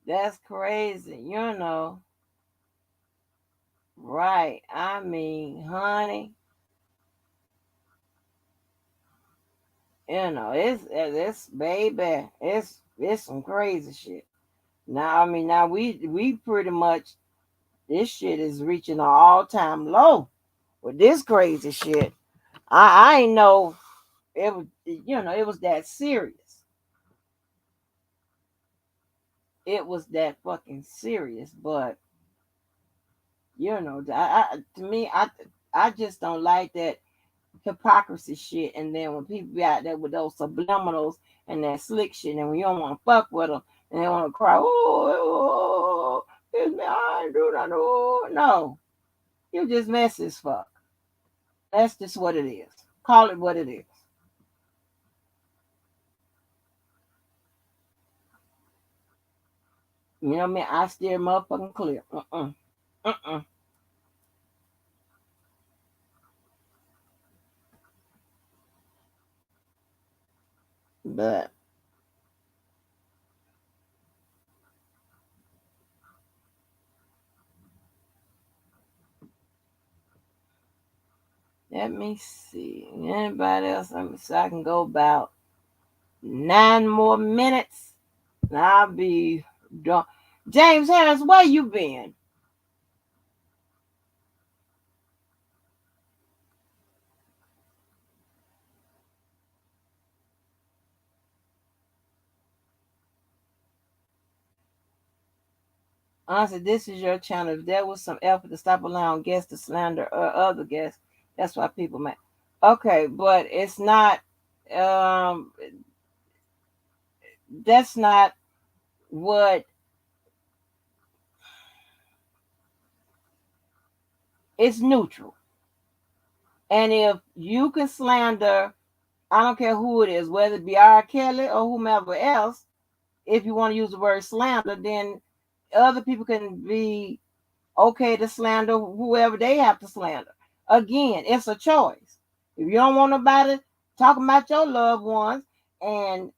That's crazy. Right. I mean, honey, it's baby. It's some crazy shit. Now, I mean, now we pretty much this shit is reaching an all time low with this crazy shit. I ain't know it was that serious. It was that fucking serious, but to me, I just don't like that hypocrisy shit. And then when people be out there with those subliminals and that slick shit, and when you don't want to fuck with them, and they want to cry, oh, it's me, I ain't do nothing. Oh, no, you just messy as fuck. That's just what it is. Call it what it is. You know what I mean? I steer motherfucking clear. Uh-uh. But let me see. Anybody else? Let me see. I can go about 9 more minutes. And I'll be done. James Harris, where you been? Honestly, this is your channel. If there was some effort to stop allowing guests to slander or other guests, that's why people mad. Okay, but it's not. Um, that's not what. It's neutral. And if you can slander, I don't care who it is, whether it be R. Kelly or whomever else. If you want to use the word slander, then other people can be okay to slander whoever they have to slander. Again, it's a choice. If you don't want nobody talking about your loved ones, and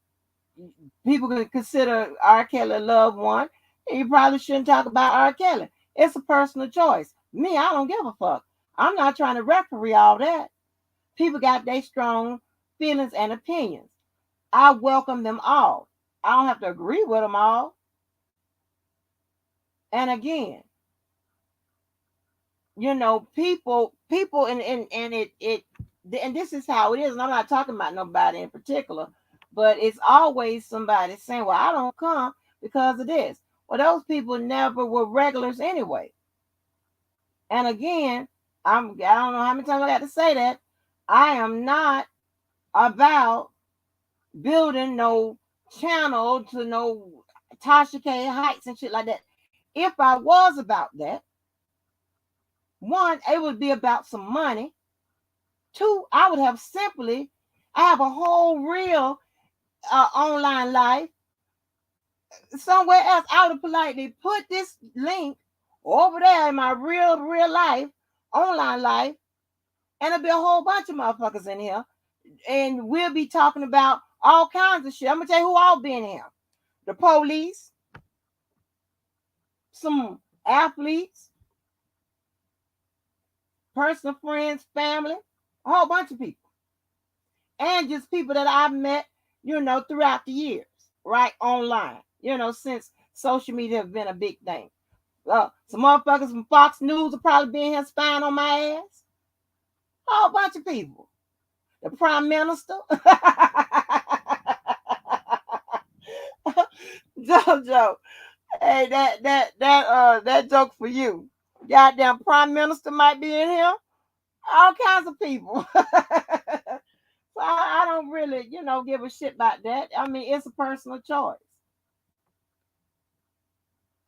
people can consider R. Kelly a loved one, and you probably shouldn't talk about R. Kelly. It's a personal choice. Me, I don't give a fuck. I'm not trying to referee all that. People got their strong feelings and opinions. I welcome them all. I don't have to agree with them all. And again, people, and it, and this is how it is. And I'm not talking about nobody in particular, but it's always somebody saying, "Well, I don't come because of this." Well, those people never were regulars anyway. And again, I don't know how many times I got to say that. I am not about building no channel to no Tasha K Heights and shit like that. If I was about that, one, it would be about some money. Two, I would have simply, I have a whole real online life somewhere else. I would have politely put this link over there in my real life, online life, and there'll be a whole bunch of motherfuckers in here, and we'll be talking about all kinds of shit. I'm gonna tell you who all been here: the police, some athletes, personal friends, family, a whole bunch of people, and just people that I've met, throughout the years, right, online, since social media have been a big thing. Some motherfuckers from Fox News will probably be in here spying on my ass. A whole bunch of people. The prime minister. Jojo. Hey, that joke for you. Goddamn prime minister might be in here. All kinds of people. So I don't really, give a shit about that. I mean, it's a personal choice.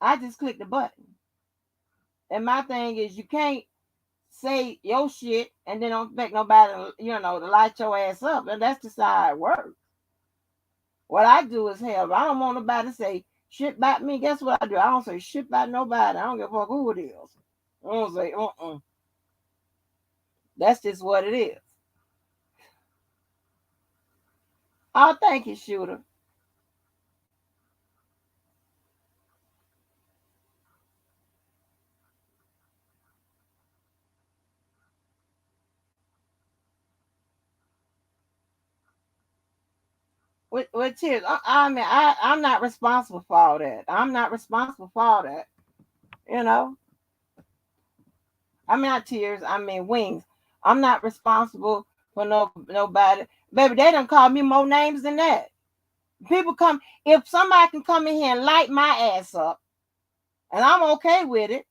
I just click the button. And my thing is, you can't say your shit and then don't expect nobody, to light your ass up. And that's just how it works. What I do is, hell, I don't want nobody to say shit about me. Guess what I do? I don't say shit about nobody. I don't give a fuck who it is. I don't say, That's just what it is. Oh, thank you, Shooter. With tears, I mean, I'm not responsible for all that. I'm not responsible for all that. You know, I mean, not tears. I mean, wings. I'm not responsible for nobody. Baby, they done called me more names than that. People come, if somebody can come in here and light my ass up, and I'm okay with it.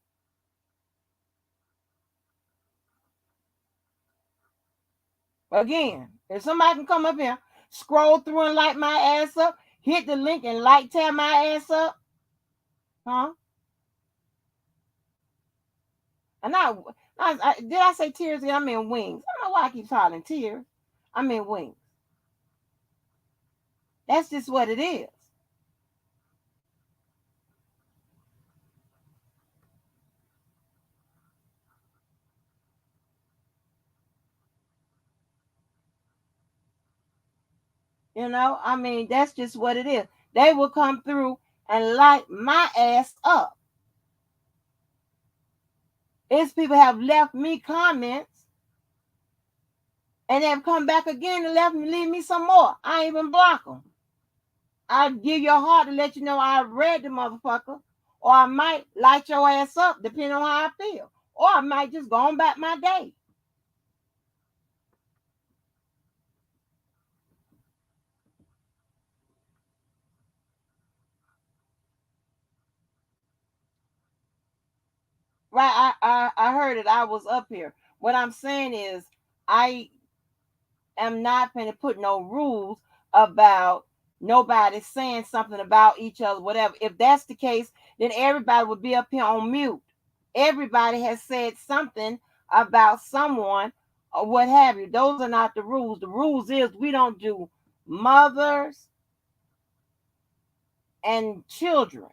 Again, if somebody can come up here, scroll through and light my ass up, hit the link and tear my ass up, huh? And did I say tears again? I mean wings. I don't know why I keep calling tears. I mean wings. That's just what it is. I mean, that's just what it is. They will come through and light my ass up. It's people have left me comments and they've come back again and leave me some more. I ain't even block them. I give you a heart to let you know I read the motherfucker, or I might light your ass up depending on how I feel, or I might just go on back my day. Right? I heard it. I was up here. What I'm saying is, I am not going to put no rules about nobody saying something about each other, whatever. If that's the case, then everybody would be up here on mute. Everybody has said something about someone or what have you. Those are not the rules. The rules is we don't do mothers and children.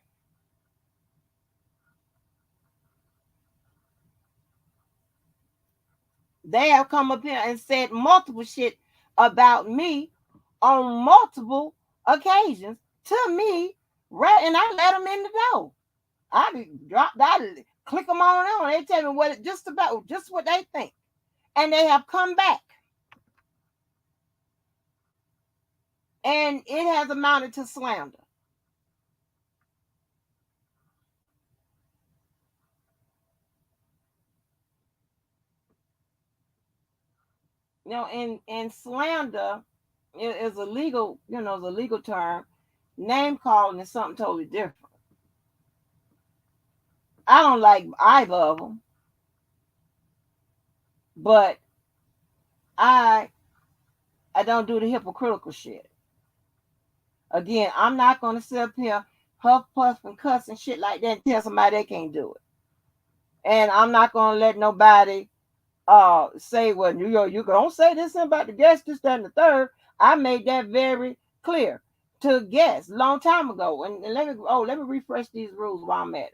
They have come up here and said multiple shit about me on multiple occasions to me, right? And I let them in the door. I click them on. They tell me what it just about, just what they think, and they have come back, and it has amounted to slander. And slander is a legal, is a legal term. Name calling is something totally different. I don't like either of them, but I I don't do the hypocritical shit. Again, I'm not gonna sit up here huff puff and cuss and shit like that and tell somebody they can't do it. And I'm not gonna let nobody say, well, you don't say this about the guest, this, that, and the third. I made that very clear to guests long time ago. And let me refresh these rules while I'm at it.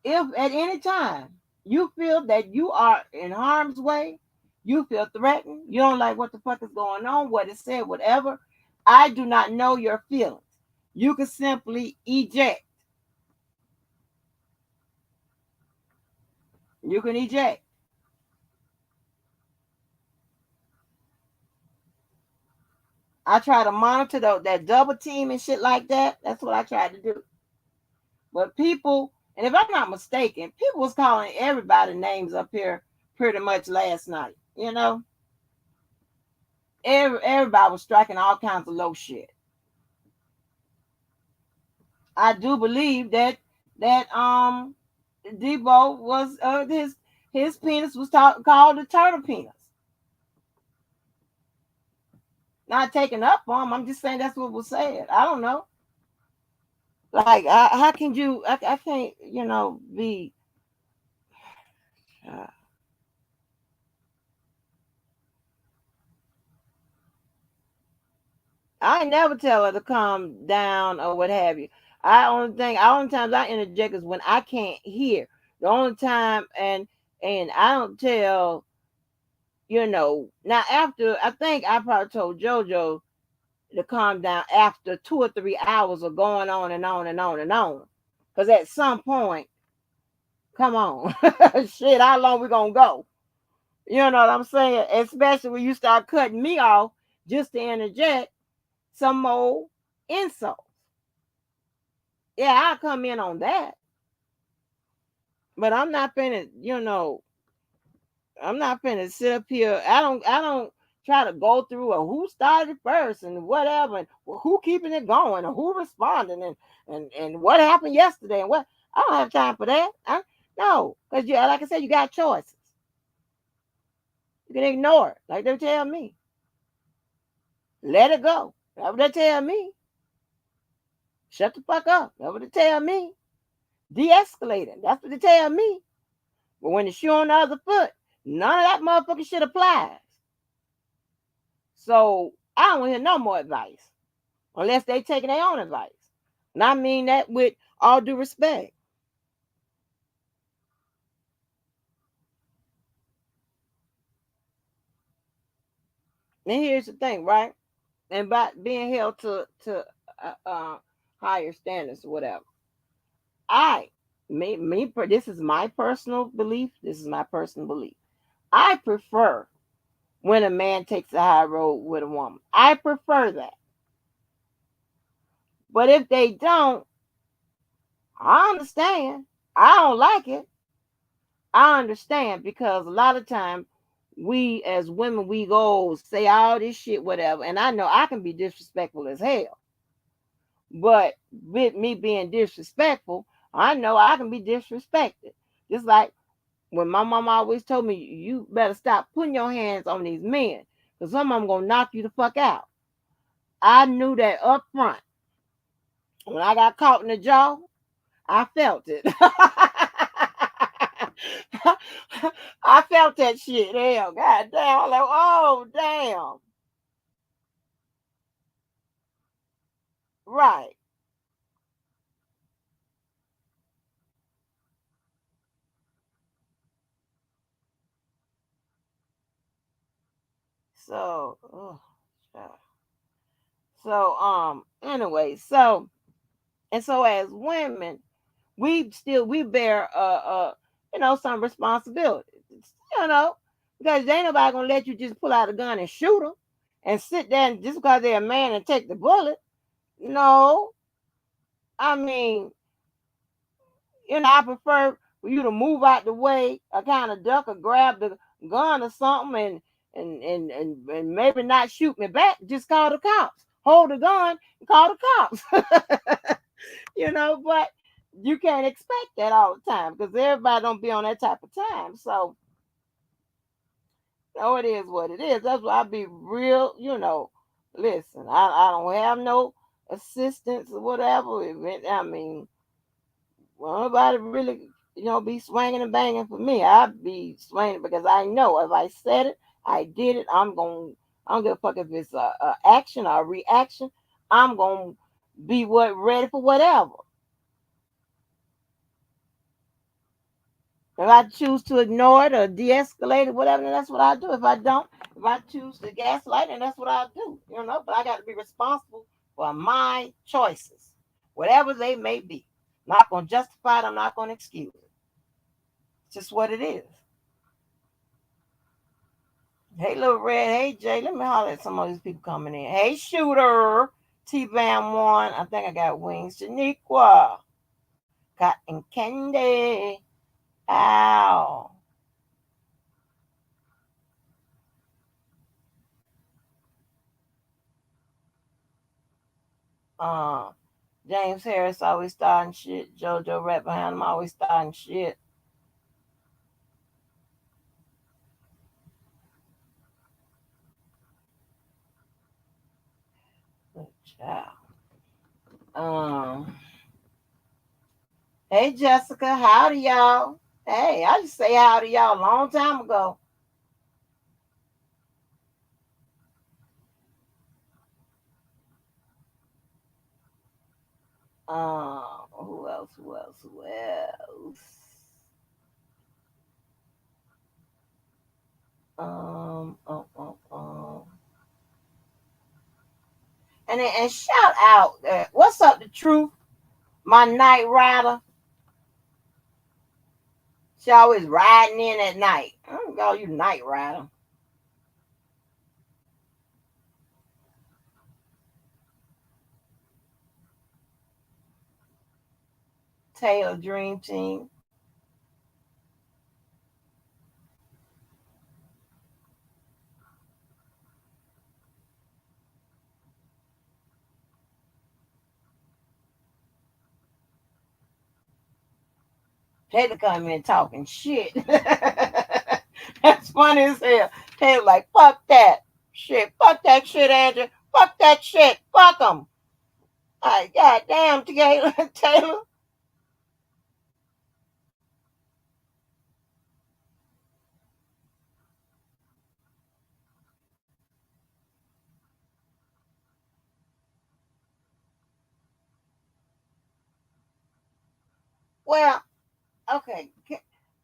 If at any time you feel that you are in harm's way, you feel threatened, you don't like what the fuck is going on, what is said, whatever, I do not know your feelings. You can simply eject. You can eject. I try to monitor that double team and shit like that. That's what I try to do. But people, and if I'm not mistaken, people was calling everybody names up here pretty much last night. Everybody was striking all kinds of low shit. I do believe that Debo was his penis was called the turtle penis. Not taking up on him. I'm just saying that's what was said. I don't know. Like, how can you? I can't, be. Uh, I ain't never tell her to calm down or what have you. Only times I interject is when I can't hear. The only time, and I don't tell. Now after I think I probably told JoJo to calm down after 2 or 3 hours of going on and on and on and on. Because at some point, come on, shit, how long we gonna go? You know what I'm saying? Especially when you start cutting me off just to interject some more insults. Yeah, I'll come in on that. But I'm not finna, I'm not finna sit up here. I don't try to go through who started first and whatever, and who keeping it going and who responding and what happened yesterday and what. I don't have time for that. No, because like I said, you got choices. You can ignore it, like they tell me. Let it go. That's what they tell me. Shut the fuck up. That's what they tell me. De-escalating. That's what they tell me. But when the shoe on the other foot, none of that motherfucking shit applies. So I don't want to hear no more advice unless they taking their own advice. And I mean that with all due respect. And here's the thing, right? And by being held to higher standards or whatever, I me this is my personal belief. This is my personal belief. I prefer when a man takes a high road with a woman. I prefer that. But if they don't, I understand. I don't like it. I understand because a lot of time we as women we go say all this shit, whatever. And I know I can be disrespectful as hell. But with me being disrespectful, I know I can be disrespected. Just like when my mom always told me, you better stop putting your hands on these men, because some of them gonna knock you the fuck out. I knew that up front. When I got caught in the jaw, I felt it. I felt that shit. Hell, god damn. I was like, oh damn. Right. So, oh, God. So anyway, so as women, we bear some responsibility, you know, because ain't nobody gonna let you just pull out a gun and shoot them and sit there and just because they're a man and take the bullet. No, I mean, I prefer for you to move out the way, or kind of duck or grab the gun or something, and maybe not shoot me back. Just call the cops. Hold the gun and call the cops. But you can't expect that all the time because everybody don't be on that type of time. So, it is what it is. That's why I be real. Listen, I don't have no assistance or whatever. I mean, well, nobody really, be swinging and banging for me. I be swinging because I know if I said it, I did it. I don't give a fuck if it's a action or a reaction. I'm gonna be ready for whatever. If I choose to ignore it or de-escalate it, whatever, then that's what I do. If I don't, if I choose to gaslight, then that's what I do. But I got to be responsible for my choices, whatever they may be. I'm not gonna justify it. I'm not gonna excuse it. It's just what it is. Hey, Little Red. Hey, Jay. Let me holler at some of these people coming in. Hey, Shooter. T Bam 1. I think I got wings. Shaniqua. Cotton Candy. Ow. Uh, James Harris always starting shit. JoJo right behind him always starting shit. Good job. Um, hey, Jessica. Howdy, y'all. Hey, I just say howdy, y'all a long time ago. Who else? Who else? Who else? Um. And shout out, what's up, the truth? My night rider. She always riding in at night. I don't call you night rider. Taylor Dream Team. Taylor come in talking shit. That's funny as hell. Taylor like, fuck that shit. Fuck that shit, Andrew. Fuck that shit. Fuck them. Like, goddamn, Taylor. Taylor. Well, okay.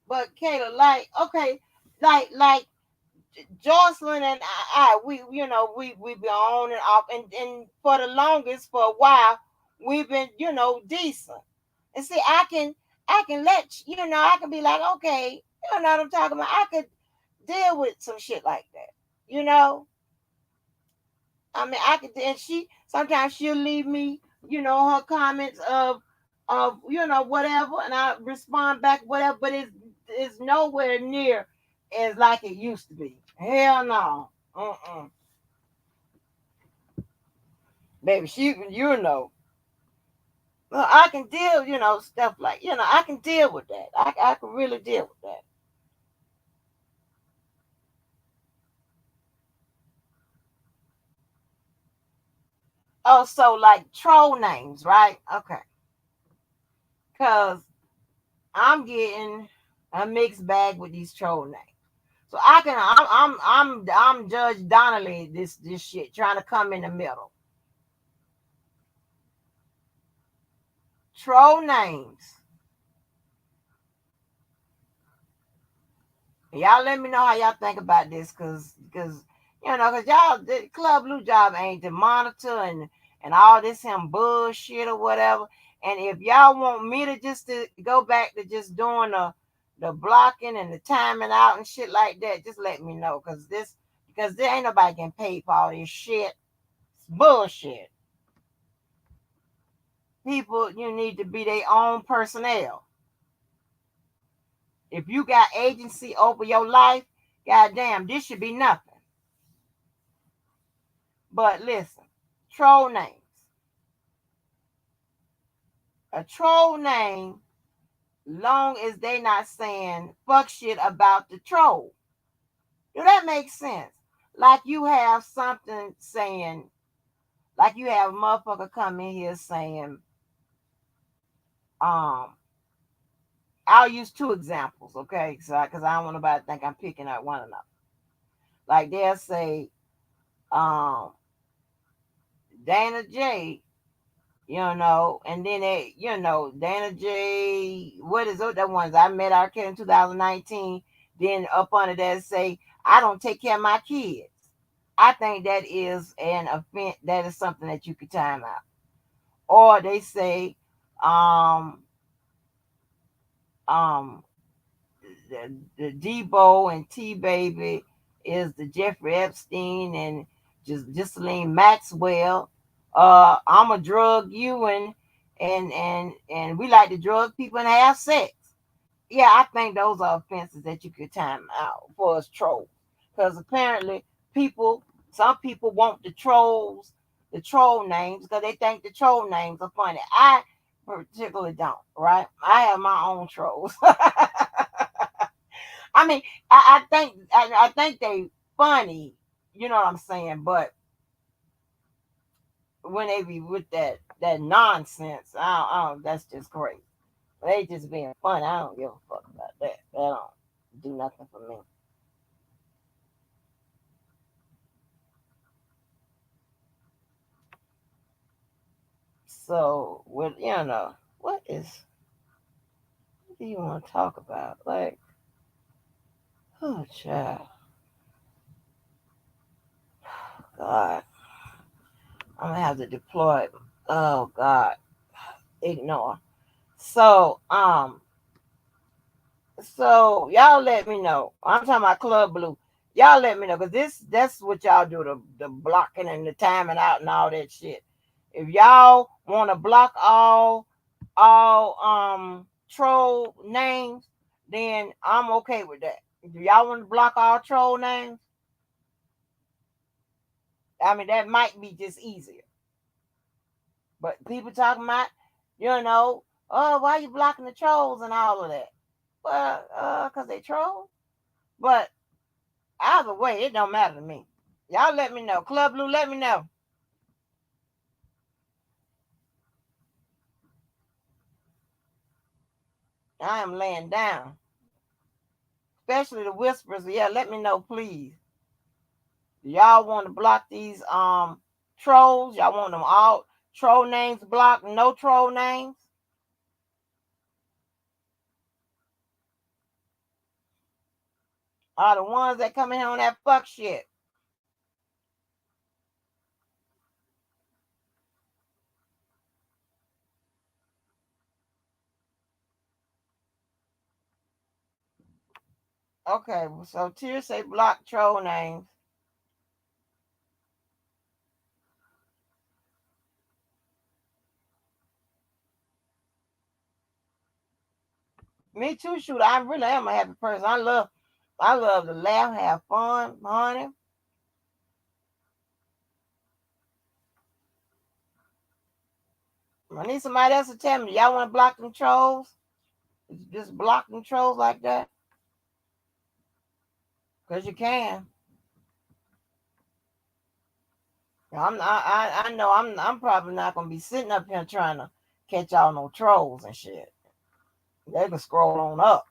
But Kayla, like, okay, like Jocelyn and we we been on and off, and for the longest, for a while, we've been decent. And see, I can I can be like, okay, you know what I'm talking about. I could deal with some shit like that, you know. I mean, I could, and she sometimes she'll leave me, her comments of whatever, and I respond back whatever, but it's nowhere near as like it used to be. Hell no. Baby, I can deal, stuff like, I can deal with that. I can really deal with that. Oh, so like troll names, right? Okay. Cause I'm getting a mixed bag with these troll names. So I'm Judge Donnelly this shit, trying to come in the middle. Troll names. Y'all let me know how y'all think about this, cause Because y'all, the Club Blue job ain't to monitor and all this him bullshit or whatever. And if y'all want me to just to go back to just doing the blocking and the timing out and shit like that, just let me know. Because there ain't nobody getting paid for all this shit. It's bullshit. People, you need to be their own personnel. If you got agency over your life, goddamn, this should be nothing. But listen, troll names. A troll name, long as they not saying fuck shit about the troll. Do that make sense? Like you have something saying, like you have a motherfucker come in here saying, um, I'll use two examples, okay? So, because I don't want nobody to think I'm picking out one another. Like they'll say, um, Dana J, and then Dana J, what is it? The ones I met our kid in 2019. Then up under that say, I don't take care of my kids. I think that is an offense. That is something that you could time out. Or they say, um, um, the Debo and T Baby is the Jeffrey Epstein and just Ghislaine Maxwell. I'm a drug you and we like to drug people and have sex. Yeah, I think those are offenses that you could time out for us trolls. Because apparently some people want the troll names because they think the troll names are funny. I particularly don't, right? I have my own trolls. I mean, I think they funny, you know what I'm saying? But when they be with that nonsense, that's just crazy. They just being funny. I don't give a fuck about that. That don't do nothing for me. So, what do you want to talk about? Like, oh, child, God, I'm gonna have to deploy. Oh God, ignore. So, So y'all let me know. I'm talking about Club Blue. Y'all let me know because that's what y'all do, the blocking and the timing out and all that shit. If y'all want to block all troll names, then I'm okay with that. If y'all want to block all troll names, I mean that might be just easier. But people talking about, oh, why you blocking the trolls and all of that? Well, cause they troll. But either way, it don't matter to me. Y'all let me know. Club Blue, let me know. I am laying down. Especially the whispers. Yeah, let me know, please. Do y'all want to block these trolls? Y'all want them all troll names blocked? No troll names? Are the ones that come in here on that fuck shit? Okay, so Tears say block troll names. Me too, shoot. I really am a happy person. I love to laugh, have fun, honey. I need somebody else to tell me. Y'all want to block them trolls? Just block them trolls like that? Because you can. I know I'm probably not gonna be sitting up here trying to catch all no trolls and shit. They can scroll on up.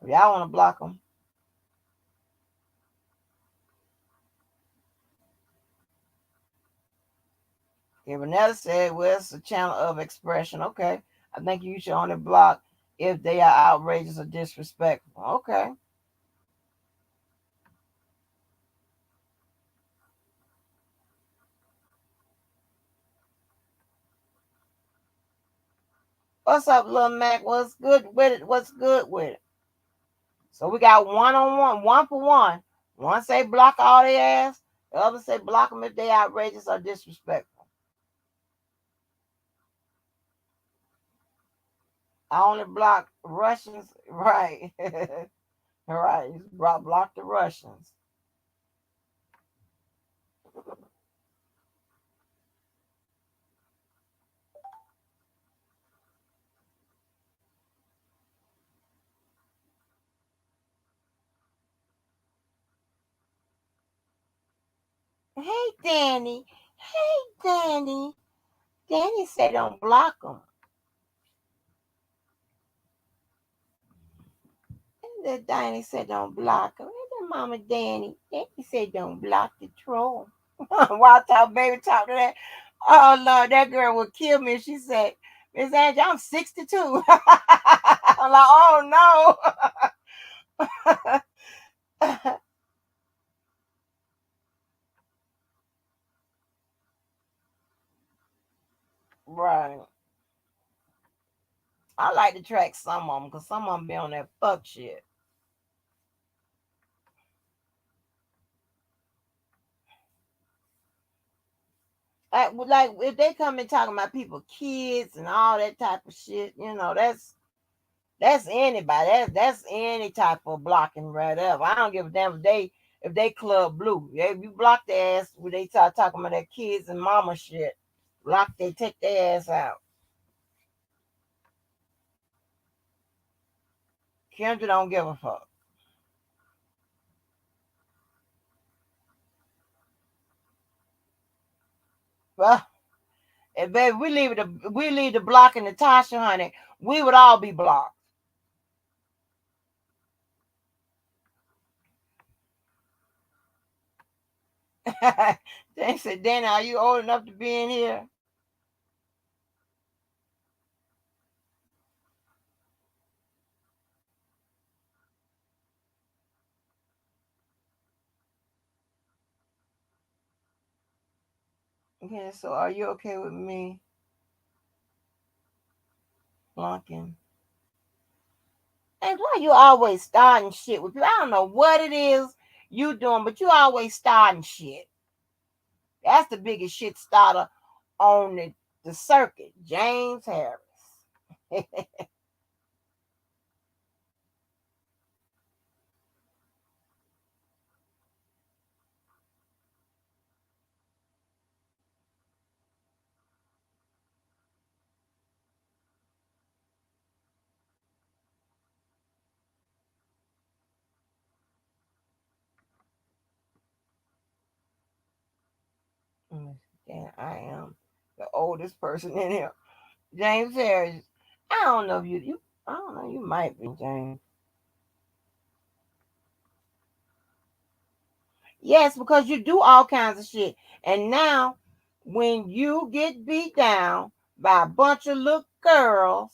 If y'all want to block them. Vanessa said, well, it's a channel of expression. Okay. I think you should only block if they are outrageous or disrespectful. Okay. What's up, little Mac? What's good with it? What's good with it? So we got one on one, one for one. One say block all their ass. The other say block them if they outrageous or disrespectful. I only block Russians, right? Right. Block the Russians. Hey, Danny. Hey, Danny. Danny said don't block them. And Danny said don't block them. And then Mama Danny. Danny said don't block the troll. Watch out, baby, talk to that. Oh, Lord, that girl would kill me. She said, Miss Angie, I'm 62. I'm like, oh, no. Right. I like to track some of them because some of them be on that fuck shit. Like if they come and talking about people, kids and all that type of shit, that's anybody. That's any type of blocking right up. I don't give a damn if they club blue. Yeah, if you block their ass when they start talking about their kids and mama shit, they take their ass out. Kendra don't give a fuck. Well, and baby, we leave the blocking Natasha, honey, we would all be blocked. They said, Danny, are you old enough to be in here? Okay, so are you okay with me blocking? And why you always starting shit with people? I don't know what it is you doing, but you always starting shit. That's the biggest shit starter on the circuit, James Harris. And I am the oldest person in here. James Harris. I don't know if you I don't know, you might be James. Yes, because you do all kinds of shit. And now when you get beat down by a bunch of little girls,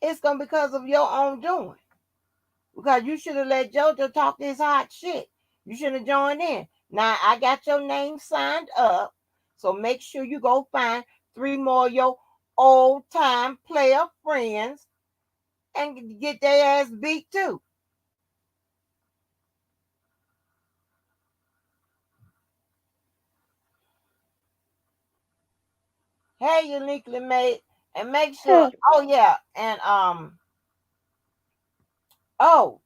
it's gonna be because of your own doing. Because you should have let JoJo talk this hot shit. You should have joined in. Now I got your name signed up. So make sure you go find 3 more of your old time player friends and get their ass beat too. Hey, uniquely made. And make sure, Hey, oh yeah, and oh,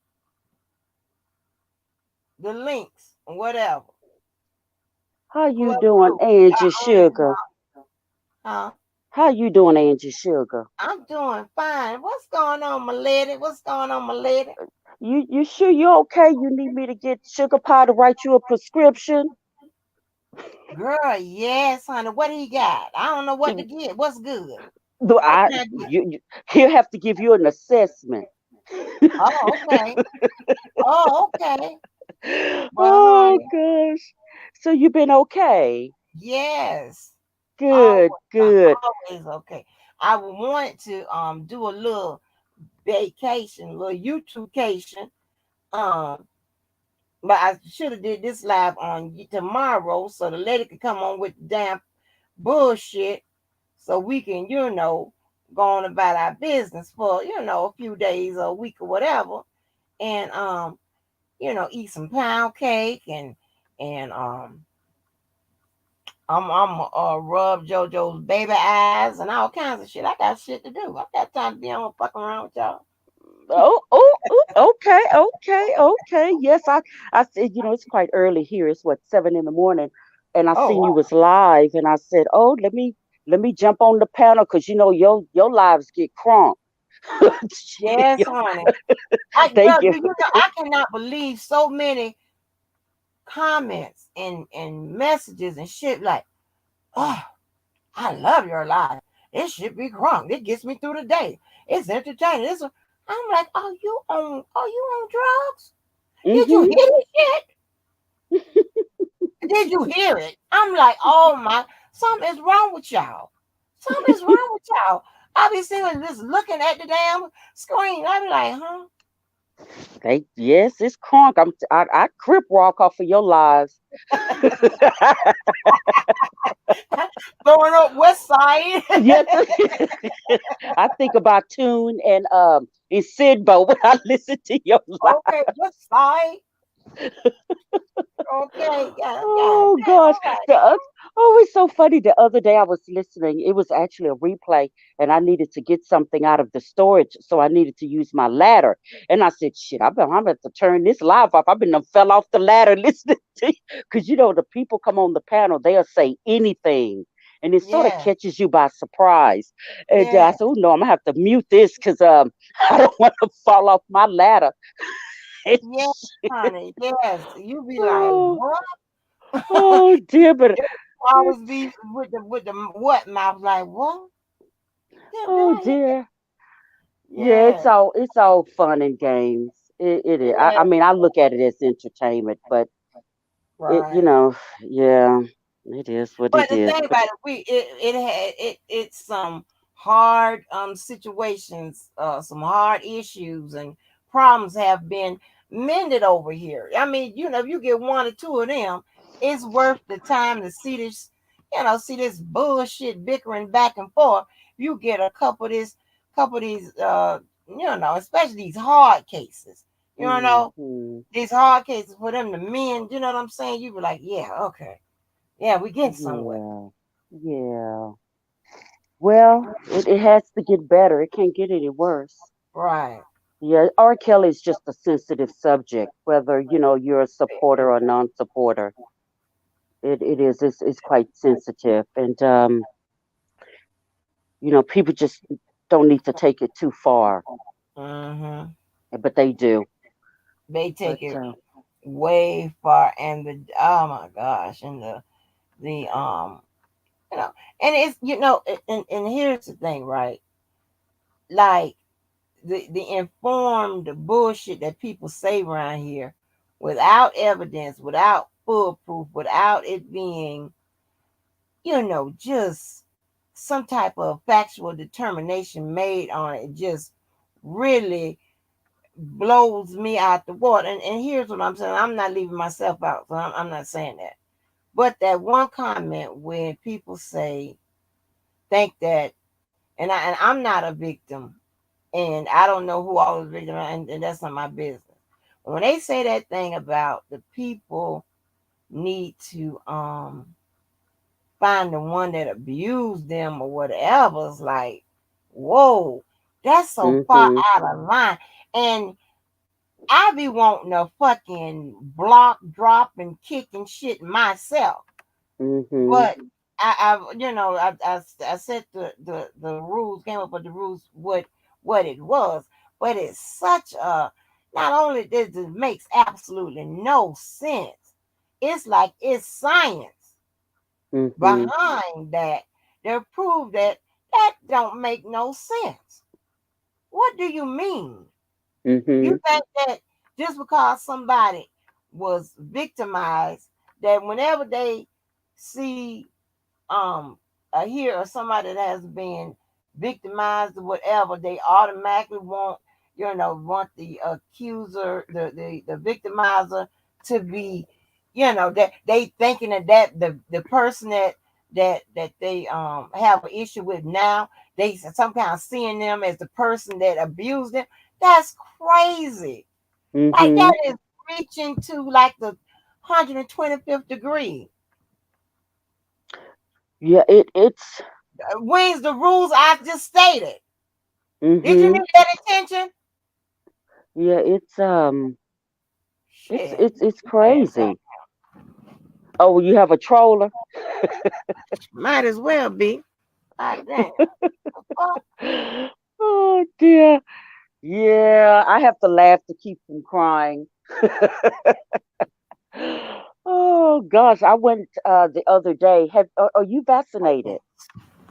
the links, whatever. how Club you doing, Blue. Angie I own it Sugar? now. Huh? How you doing, Angie Sugar? I'm doing fine. What's going on, my lady? What's going on, my lady? You sure you okay? You need me to get Sugar Pie to write you a prescription? Girl, yes, honey. What he got? I don't know what to get. What's good? Do What I can I get? he'll have to give you an assessment. Oh, okay. Oh, okay. Well, Oh honey, gosh. So you've been okay? yes. Good, Always, I'm good. always okay. I would want to do a little vacation, a little YouTube vacation. Um, But I should have did this live on tomorrow so the lady could come on with the damn bullshit so we can, go on about our business for, a few days or a week or whatever. And eat some pound cake and I'm rub JoJo's baby eyes and all kinds of shit. I got shit to do. I got time to be on fucking around with y'all. Okay, okay. Yes, I said, it's quite early here. It's what, 7 in the morning, and I Oh seen you wow. was live, and I said, oh, let me jump on the panel because your lives get crunk. Yes, honey. I They girl, get. I cannot believe so many comments and messages and shit like, oh, I love your life. It should be crunk. It gets me through the day. It's entertaining. I'm like, are you on drugs? Did you Hmm. hear this shit? Did you hear it? I'm like, oh my, something is wrong with y'all. Something is wrong with y'all. I be sitting just looking at the damn screen. I be like, huh? Yes, it's crunk. I crip walk off of your lives. Throwing up West Side. Yes, I think about Tune and Sidbo when I listen to your live. Okay, West Side. Okay, yeah, yeah, Oh damn, gosh, all right. it's so funny. The other day I was listening. It was actually a replay, and I needed to get something out of the storage, so I needed to use my ladder. And I said, "Shit, I'm going to turn this live off. I've been done fell off the ladder listening to because the people come on the panel, they'll say anything." And it sort of Yeah, catches you by surprise. And I yeah, said, "Oh no, I'm gonna have to mute this because I don't want to fall off my ladder." yeah, honey. Yes, you be like, oh, what? oh dear, but You always be with the what mouth like what? Did oh I hear? dear. Yeah, Yeah, it's all fun and games. It is. I yeah, mean, I look at it as entertainment, but it, right. yeah, it is what But it the is. thing But about it's some hard situations, some hard issues and problems have been mended over here. I mean, if you get one or two of them, it's worth the time to see this bullshit bickering back and forth. You get a couple of these especially these hard cases. You know, hmm, these hard cases for them to mend, you know what I'm saying? You be like, yeah, okay. Yeah, we getting somewhere. yeah, yeah. Well, it has to get better. It can't get any worse. Right. Yeah, R. Kelly is just a sensitive subject, whether you're a supporter or non-supporter. It is. It's quite sensitive, and people just don't need to take it too far, Mm-hmm. but they do. They But take it way far, and oh my gosh, and the you know, and it's and here's the thing, right? Like the informed bullshit that people say around here, without evidence, without full proof, without it being, just some type of factual determination made on it, just really blows me out the water. And here's what I'm saying. I'm not leaving myself out, so I'm not saying that. But that one comment when people say, think that, and I'm not a victim, and I don't know who all is victim, and that's not my business. But when they say that thing about the people need to find the one that abused them or whatever, it's like, whoa, that's so far mm-hmm, out of line. And I be wanting to fucking block, drop, and kick and shit myself. mm-hmm, But I set the rules, came up with the rules, what it was. But it's such a, not only does it makes absolutely no sense, it's like it's science mm-hmm, behind that. They prove that don't make no sense. What do you mean? You mm-hmm, think that just because somebody was victimized, that whenever they see hear of somebody that has been victimized or whatever, they automatically want the accuser, the victimizer to be, that they thinking that the person that they have an issue with now, they some kind of seeing them as the person that abused them. That's crazy. Like Mm-hmm. that is reaching to like the 125th degree. Yeah, it's Wings the rules I just stated. Did you mm-hmm. need that attention? Yeah, Shit. it's Ass out. crazy. Oh, you have a troller? Might as well be. God damn. Fuck. Oh dear. Yeah, I have to laugh to keep from crying. Oh gosh, I went the other day. Are you vaccinated?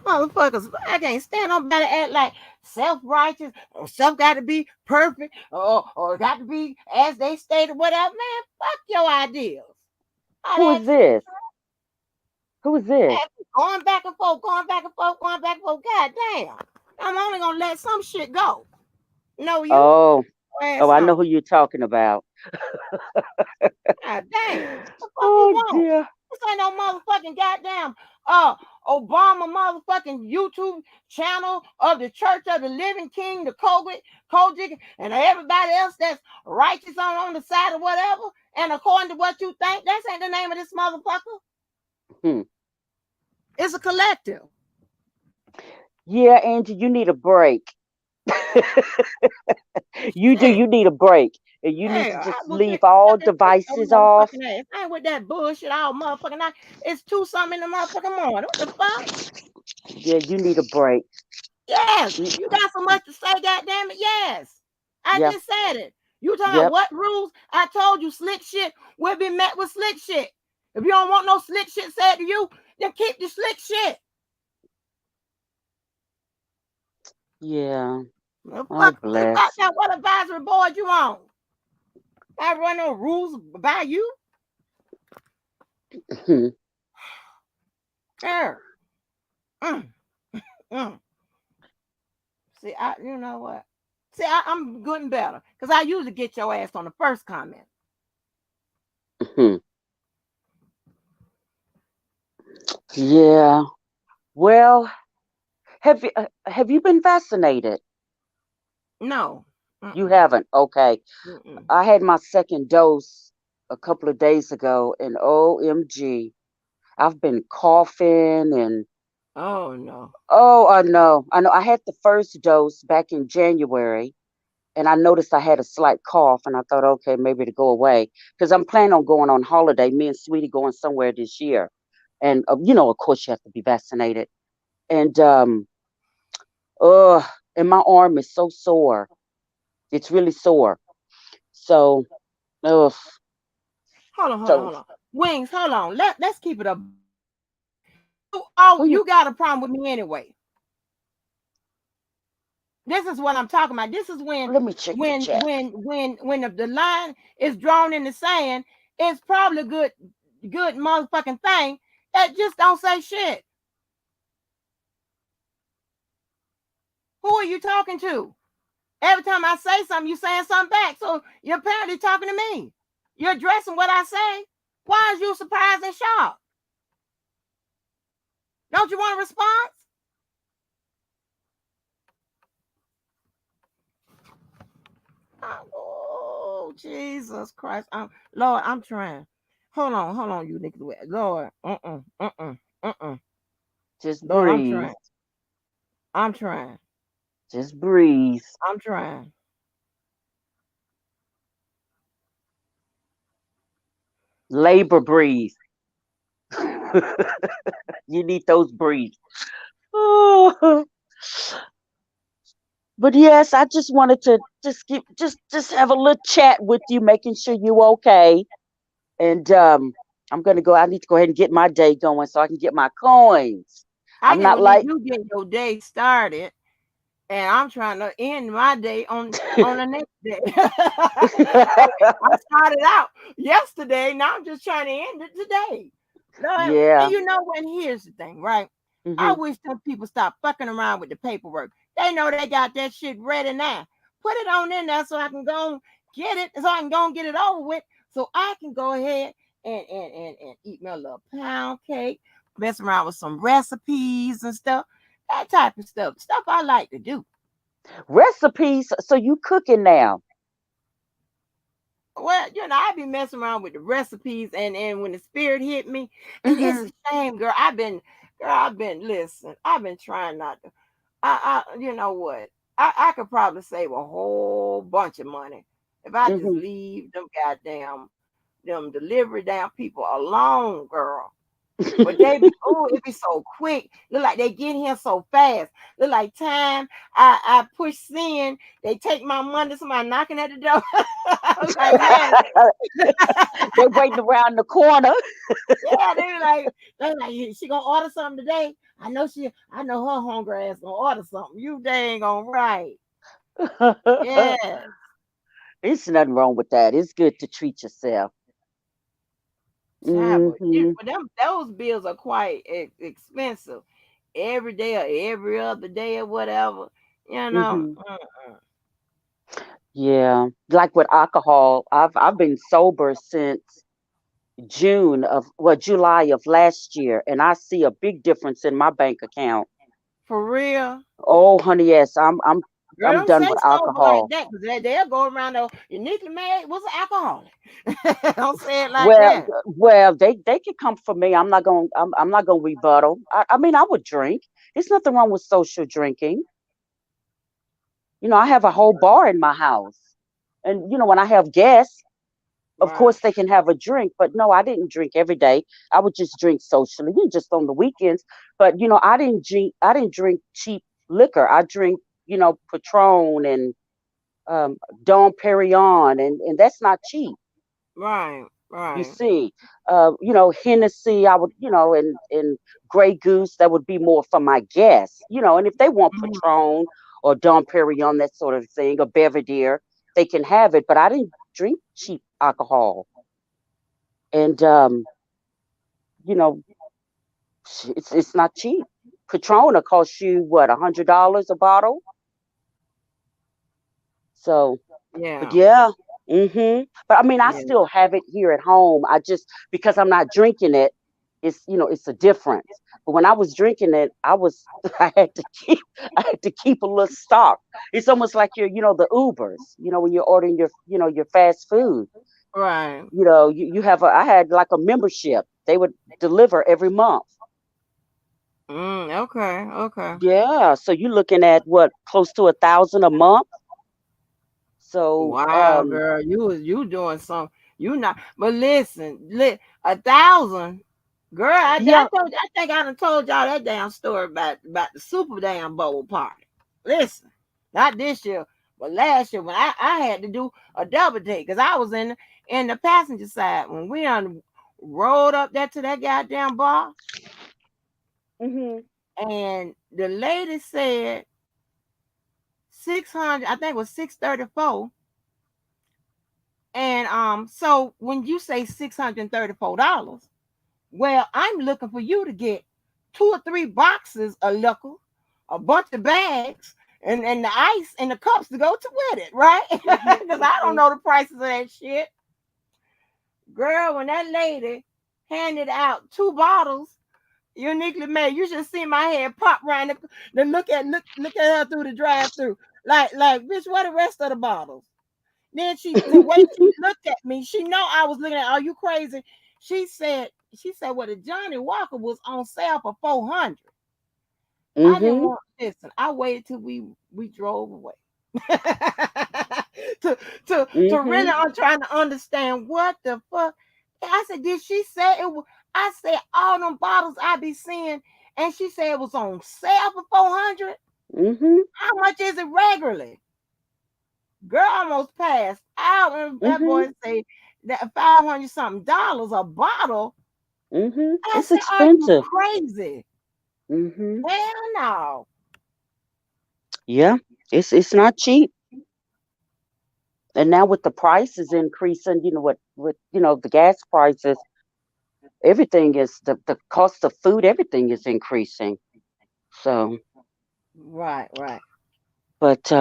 Motherfuckers, I can't stand nobody act like self-righteous or self got to be perfect or got to be as they stated, whatever. Man, fuck your ideals. All Who that is this? Who is this? going back and forth, going back and forth, going back and forth. God damn. I'm only gonna let some shit go. No, you Oh, oh, ass I on. know who you're talking about. God damn. What the fuck you Oh want? dear. This ain't no motherfucking goddamn Obama motherfucking YouTube channel of the Church of the Living King, the Kojic, and everybody else that's righteous on the side of whatever. And according to what you think, that's ain't the name of this motherfucker. Hmm. It's a collective. Yeah, Angie, you need a break. You do. Shit. You need a break, and you need to Hell, just I will leave take all that shit so devices off. motherfucking ass. I ain't with that bullshit all motherfucking night. It's two something in the motherfucking morning. What the fuck? Yeah, you need a break. Yes, Mm, you got so much to say, goddamn it. Yes, I yeah, just said it. You talking about yep, what rules? I told you, slick shit will be met with slick shit. If you don't want no slick shit said to you, then keep the slick shit. yeah. The Oh, fuck about bless. that? What advisory board you on? I run no rules by you. There. Mm, mm. See, you know what? See, I'm good and better because I usually get your ass on the first comment. Yeah. Well, have you been vaccinated? No. You Mm-mm. haven't. Okay. Mm-mm. I had my second dose a couple of days ago, and OMG, I've been coughing and Oh no. oh, I know. I know. I had the first dose back in January, and I noticed I had a slight cough, and I thought, okay, maybe to go away because I'm planning on going on holiday. Me and Sweetie going somewhere this year, and of course, you have to be vaccinated. And uh, and my arm is so sore. It's really sore. So, ugh. So, Hold on. Wings, hold on. Let's keep it up. who you? You got a problem with me anyway. This is what I'm talking about. This is when Let me check the when chat. when when when the line is drawn in the sand, it's probably a good motherfucking thing that just don't say shit. Who are you talking to? Every time I say something, you saying something back. So you're apparently talking to me. You're addressing what I say. Why is you surprised and shocked? Don't you want a response? Oh, Jesus Christ. Lord, I'm trying. Hold on, you niggas. Lord, uh-uh. Just Lord, I'm breathe. trying. I'm trying. Just breathe. I'm trying. Labor breathe. You need those breathes. Oh, but yes, I just wanted to just have a little chat with you, making sure you okay. And I'm gonna go. I need to go ahead and get my day going so I can get my coins. I I'm can not believe like you get your day started, and I'm trying to end my day on the next day. I started out yesterday. Now I'm just trying to end it today. Lord, and yeah. you know when here's the thing, right? I Hmm. wish some people stop fucking around with the paperwork. They know they got that shit ready now. Put it on in there so I can go get it, so I can go and get it over with. so I can go ahead and eat my little pound cake, mess around with some recipes and stuff, that type of stuff I like to do. Recipes. So you cooking now? Well, I be messing around with the recipes, and when the spirit hit me, and it's Hmm. a shame, girl, I've been listen, I've been trying not to. You know what? I could probably save a whole bunch of money if I just Hmm. leave them goddamn them delivery down people alone, girl. But they be, oh, it be so quick. Look like they get here so fast. Look like time. I push sin. They take my money. Somebody knocking at the door. I was like, yes. They waiting around the corner. Yeah, they like, she gonna order something today. I know her hungry ass gonna order something. You dang on right. Yeah, It's nothing wrong with that. It's good to treat yourself. child, Hmm. but them those bills are quite expensive. Every day or every other day or whatever. You know. Hmm. Yeah, like with alcohol, I've been sober since July of last year, and I see a big difference in my bank account. For real. Oh, honey, yes, Girl, I'm don't done say with sober like alcohol. that because they'll go around though. Uniquely married was an alcoholic. Don't say it like Well, that. they could come for me. I'm not gonna rebuttal. I mean, I would drink. There's nothing wrong with social drinking. I have a whole bar in my house, and when I have guests, of Right. course they can have a drink. But no, I didn't drink every day. I would just drink socially, just on the weekends. But I didn't drink. I didn't drink cheap liquor. I drink, Patron and Dom Perignon, and that's not cheap. Right. You Right. see, Hennessy, I would, and Grey Goose, that would be more for my guests, and if they want Mhm. Patron or Dom Perignon, that sort of thing, or Belvedere, they can have it. But I didn't drink cheap alcohol, and you know, it's not cheap. Patron will cost you what, $100 a bottle. So, but Yeah. yeah. But I mean, I Yeah. still have it here at home. I just, because I'm not drinking it, it's a difference. But when I was drinking it, I had to keep I had to keep a little stock. It's almost like the Ubers, when you're ordering your fast food. Right. You have I had like a membership. They would deliver every month. Okay. Okay. Yeah, so you're looking at what, close to 1,000 a month. So, Wow, girl, you doing something. You not, but listen, 1,000, girl. yeah. I think I done told y'all that damn story about the super damn bowl party. Listen, not this year, but last year when I had to do a double take because I was in the passenger side when we on rolled up there to that goddamn bar, Hmm. and the lady said 600. I think it was 634. And so when you say $634, well, I'm looking for you to get 2 or 3 boxes of liquor, a bunch of bags, and the ice and the cups to go to with it, right? Hmm. Because I don't Hmm. know the prices of that shit. Girl, when that lady handed out 2 bottles, uniquely made, you should see my head pop around the look at her through the drive through. Like, bitch, what the rest of the bottles? Then the way she looked at me, she know I was looking at, are you crazy? She said, well, the Johnny Walker was on sale for 400. I didn't Hmm. want, listen, I waited till we drove away. to to really, Hmm. I'm trying to understand what the fuck. I said, did she say it was, I said all them bottles I be seeing, and she said it was on sale for 400. Hmm. How much is it regularly? Girl almost passed out, and that Hmm. boy say that 500 something dollars a bottle. I It's said, "Are you expensive. crazy? Hmm. Hell no!" Yeah, it's not cheap. And now with the prices increasing, the gas prices, everything is the cost of food, everything is increasing. So, Right, right. but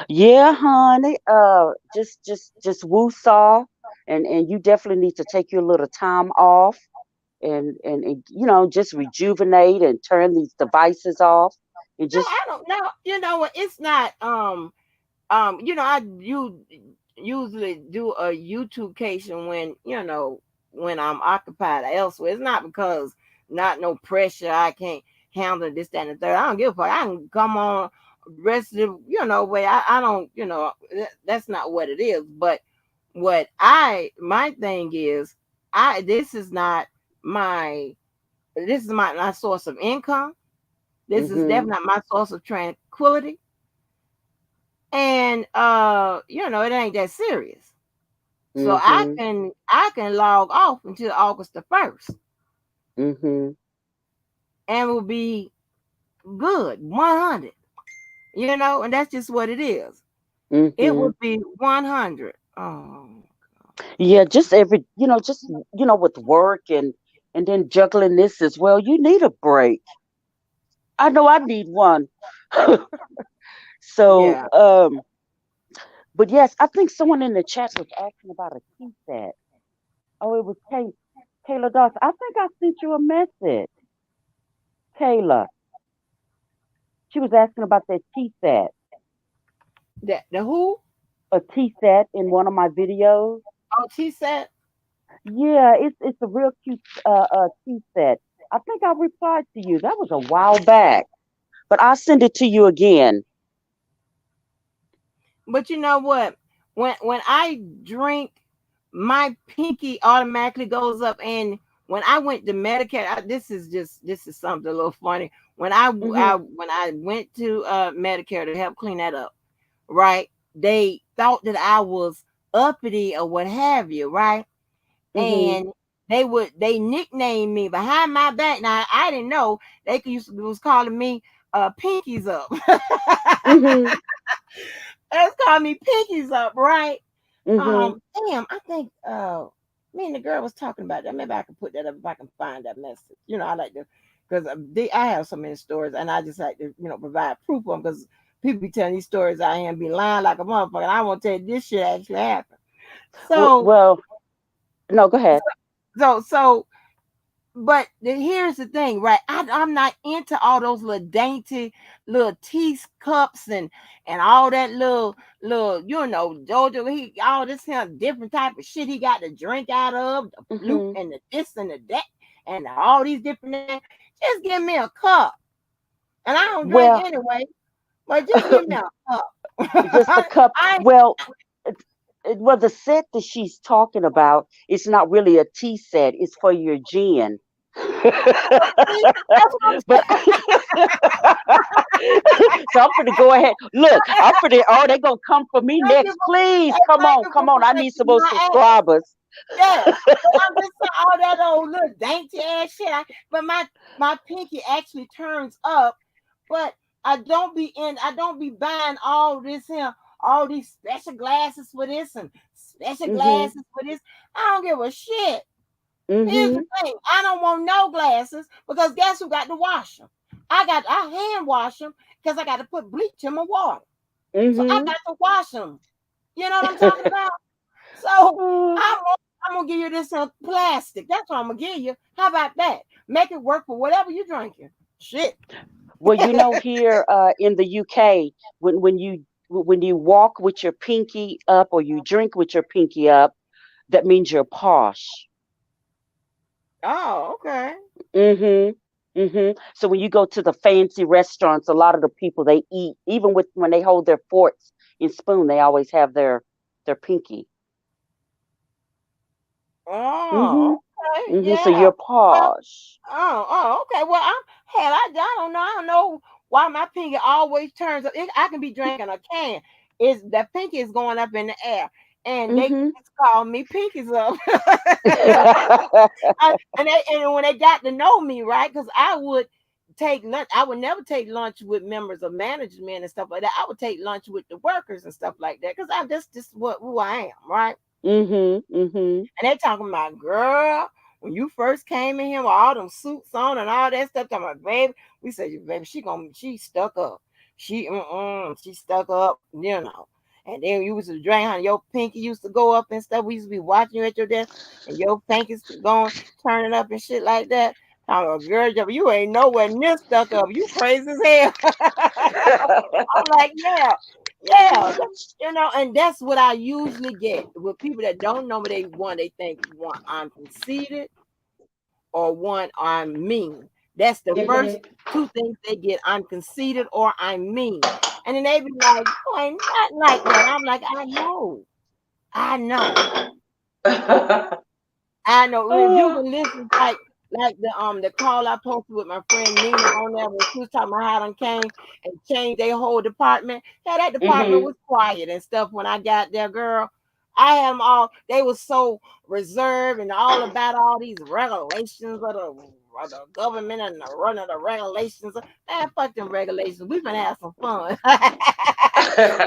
Yeah, honey. Just woo-saw, and you definitely need to take your little time off, and just rejuvenate and turn these devices off, and No, just. I don't know. You know what? It's not. I usually do a YouTube cation when when I'm occupied elsewhere. It's not because not no pressure. I can't handle this, that, and the third. I don't give a fuck. I can come on rest of the way. I don't. That's not what it is. But my thing is, I this is not my this is my source of income. This is Mhm. definitely not my source of tranquility. And it ain't that serious. So Mhm. I can log off until August the 1st Mhm. and will be good, 100. And that's just what it is. It Mhm. would be 100. Oh, Yeah, just with work and then juggling this as well. You need a break. I know I need one. So, yeah. but yes, I think someone in the chat was asking about a tea set. Oh, it was Kayla Doss. I think I sent you a message, Kayla. She was asking about that tea set, The who? a tea set in one of my videos. Oh, she said. Yeah, it's a real cute tea set. I think I replied to you. That was a while back, but I'll send it to you again. But you know what? When I drink, my pinky automatically goes up. And when I went to Medicare, this is something a little funny. Mhm. When I went to Medicare to help clean that up, right? They thought that I was uppity or what have you, right? Mhm. And they nicknamed me behind my back. Now I didn't know they was calling me pinkies up. Mhm. They was calling me pinkies up, right? Mhm. Damn, I think me and the girl was talking about that. Maybe I can put that up if I can find that message. I like to, because I have so many stories, and I just like to provide proof of them, because people be telling these stories out here and be lying like a motherfucker. And I want to tell you this shit actually happened. Well, So well, no, go ahead. so but here's the thing, right? I'm not into all those little dainty little teacups and all that little Jojo. He all this different type of shit he got to drink out of, the flute Mhm. and the this and the that and all these different names. Just give me a cup, and I don't drink Well, anyway. But just give me a cup. just a cup. I Well, well, the set that she's talking about is not really a tea set. It's for your gin. see, that's what I'm But so I'm gonna go ahead. Look, I'm gonna. Oh, they gonna come for me thank you next. Please, for thank you come for on. I need protecting some more my ass. subscribers. Yeah, but I'm just saying all that old little dainty ass shit. But my pinky actually turns up, but I don't be buying all this here, all these special glasses for this and special Mhm. glasses for this. I don't give a shit. Here's the Mhm. thing: I don't want no glasses, because guess who got to wash them? I hand wash them because I got to put bleach in my water, so I Mhm. got to wash them. You know what I'm talking about? So Uh, I'm gonna give you this plastic. That's what I'm gonna give you. How about that? Make it work for whatever you're drinking. Shit. well, here in the UK, when you walk with your pinky up or you drink with your pinky up, that means you're posh. Oh, okay. Mhm. Mhm. So when you go to the fancy restaurants, a lot of the people they eat, even with when they hold their forks and spoon, they always have their pinky. Oh, Mhm. okay. Mhm. So Yeah. you're Well, posh. okay. Well, I don't know. I don't know why my pinky always turns up. I can be drinking a can. Is the pinky is going up in the air, and they Mhm. just call me pinkies up. And when they got to know me, right? Because I would take lunch. I would never take lunch with members of management and stuff like that. I would take lunch with the workers and stuff like that, because I'm just what who I am, right? Mhm. Mhm. And they talking about, girl, when you first came in here with all them suits on and all that stuff, talking about, baby, we said, baby, she stuck up. she stuck up, And then you used to drink, honey. Your pinky used to go up and stuff. We used to be watching you at your desk, and your pinky's going, turning up and shit like that. I'm a girl, you ain't nowhere near stuck up. You crazy as hell. I'm like, yeah, yeah. And that's what I usually get with people that don't know me. They think one, I'm conceited, or one, I'm mean. That's the first Mhm. two things they get. I'm conceited or I'm mean. And then they be like, you ain't nothing like that. I'm like, I know. I know. I know. If you Oh. can listen, like the call I posted with my friend Nina on there when she was talking about how done came and changed their whole department. Yeah, that department Mhm. was quiet and stuff when I got there, girl. I had them all. They was so reserved and all about all these regulations of the government and the run of the regulations. Man, fuck them regulations. We gonna have some fun.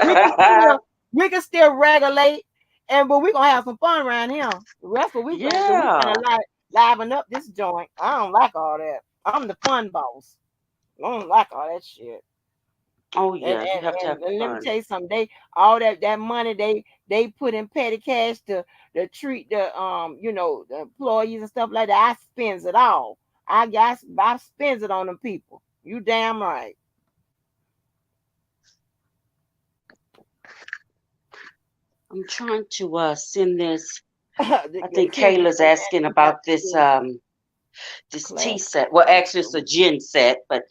we can still we can still regulate, but we gonna have some fun around here. The rest what we gonna do, we gonna Yeah. liven up this joint. I don't like all that. I'm the fun boss. I don't like all that shit. Oh And yeah. You and, have to have and, and let me fun. tell you something. All that money they put in petty cash to treat the employees and stuff like that. I spends it all. I spends it on them people. You damn right. I'm trying to send this. I The think kids Kayla's asking got about this the this tea class set. Well, closed. actually, it's a gin set. But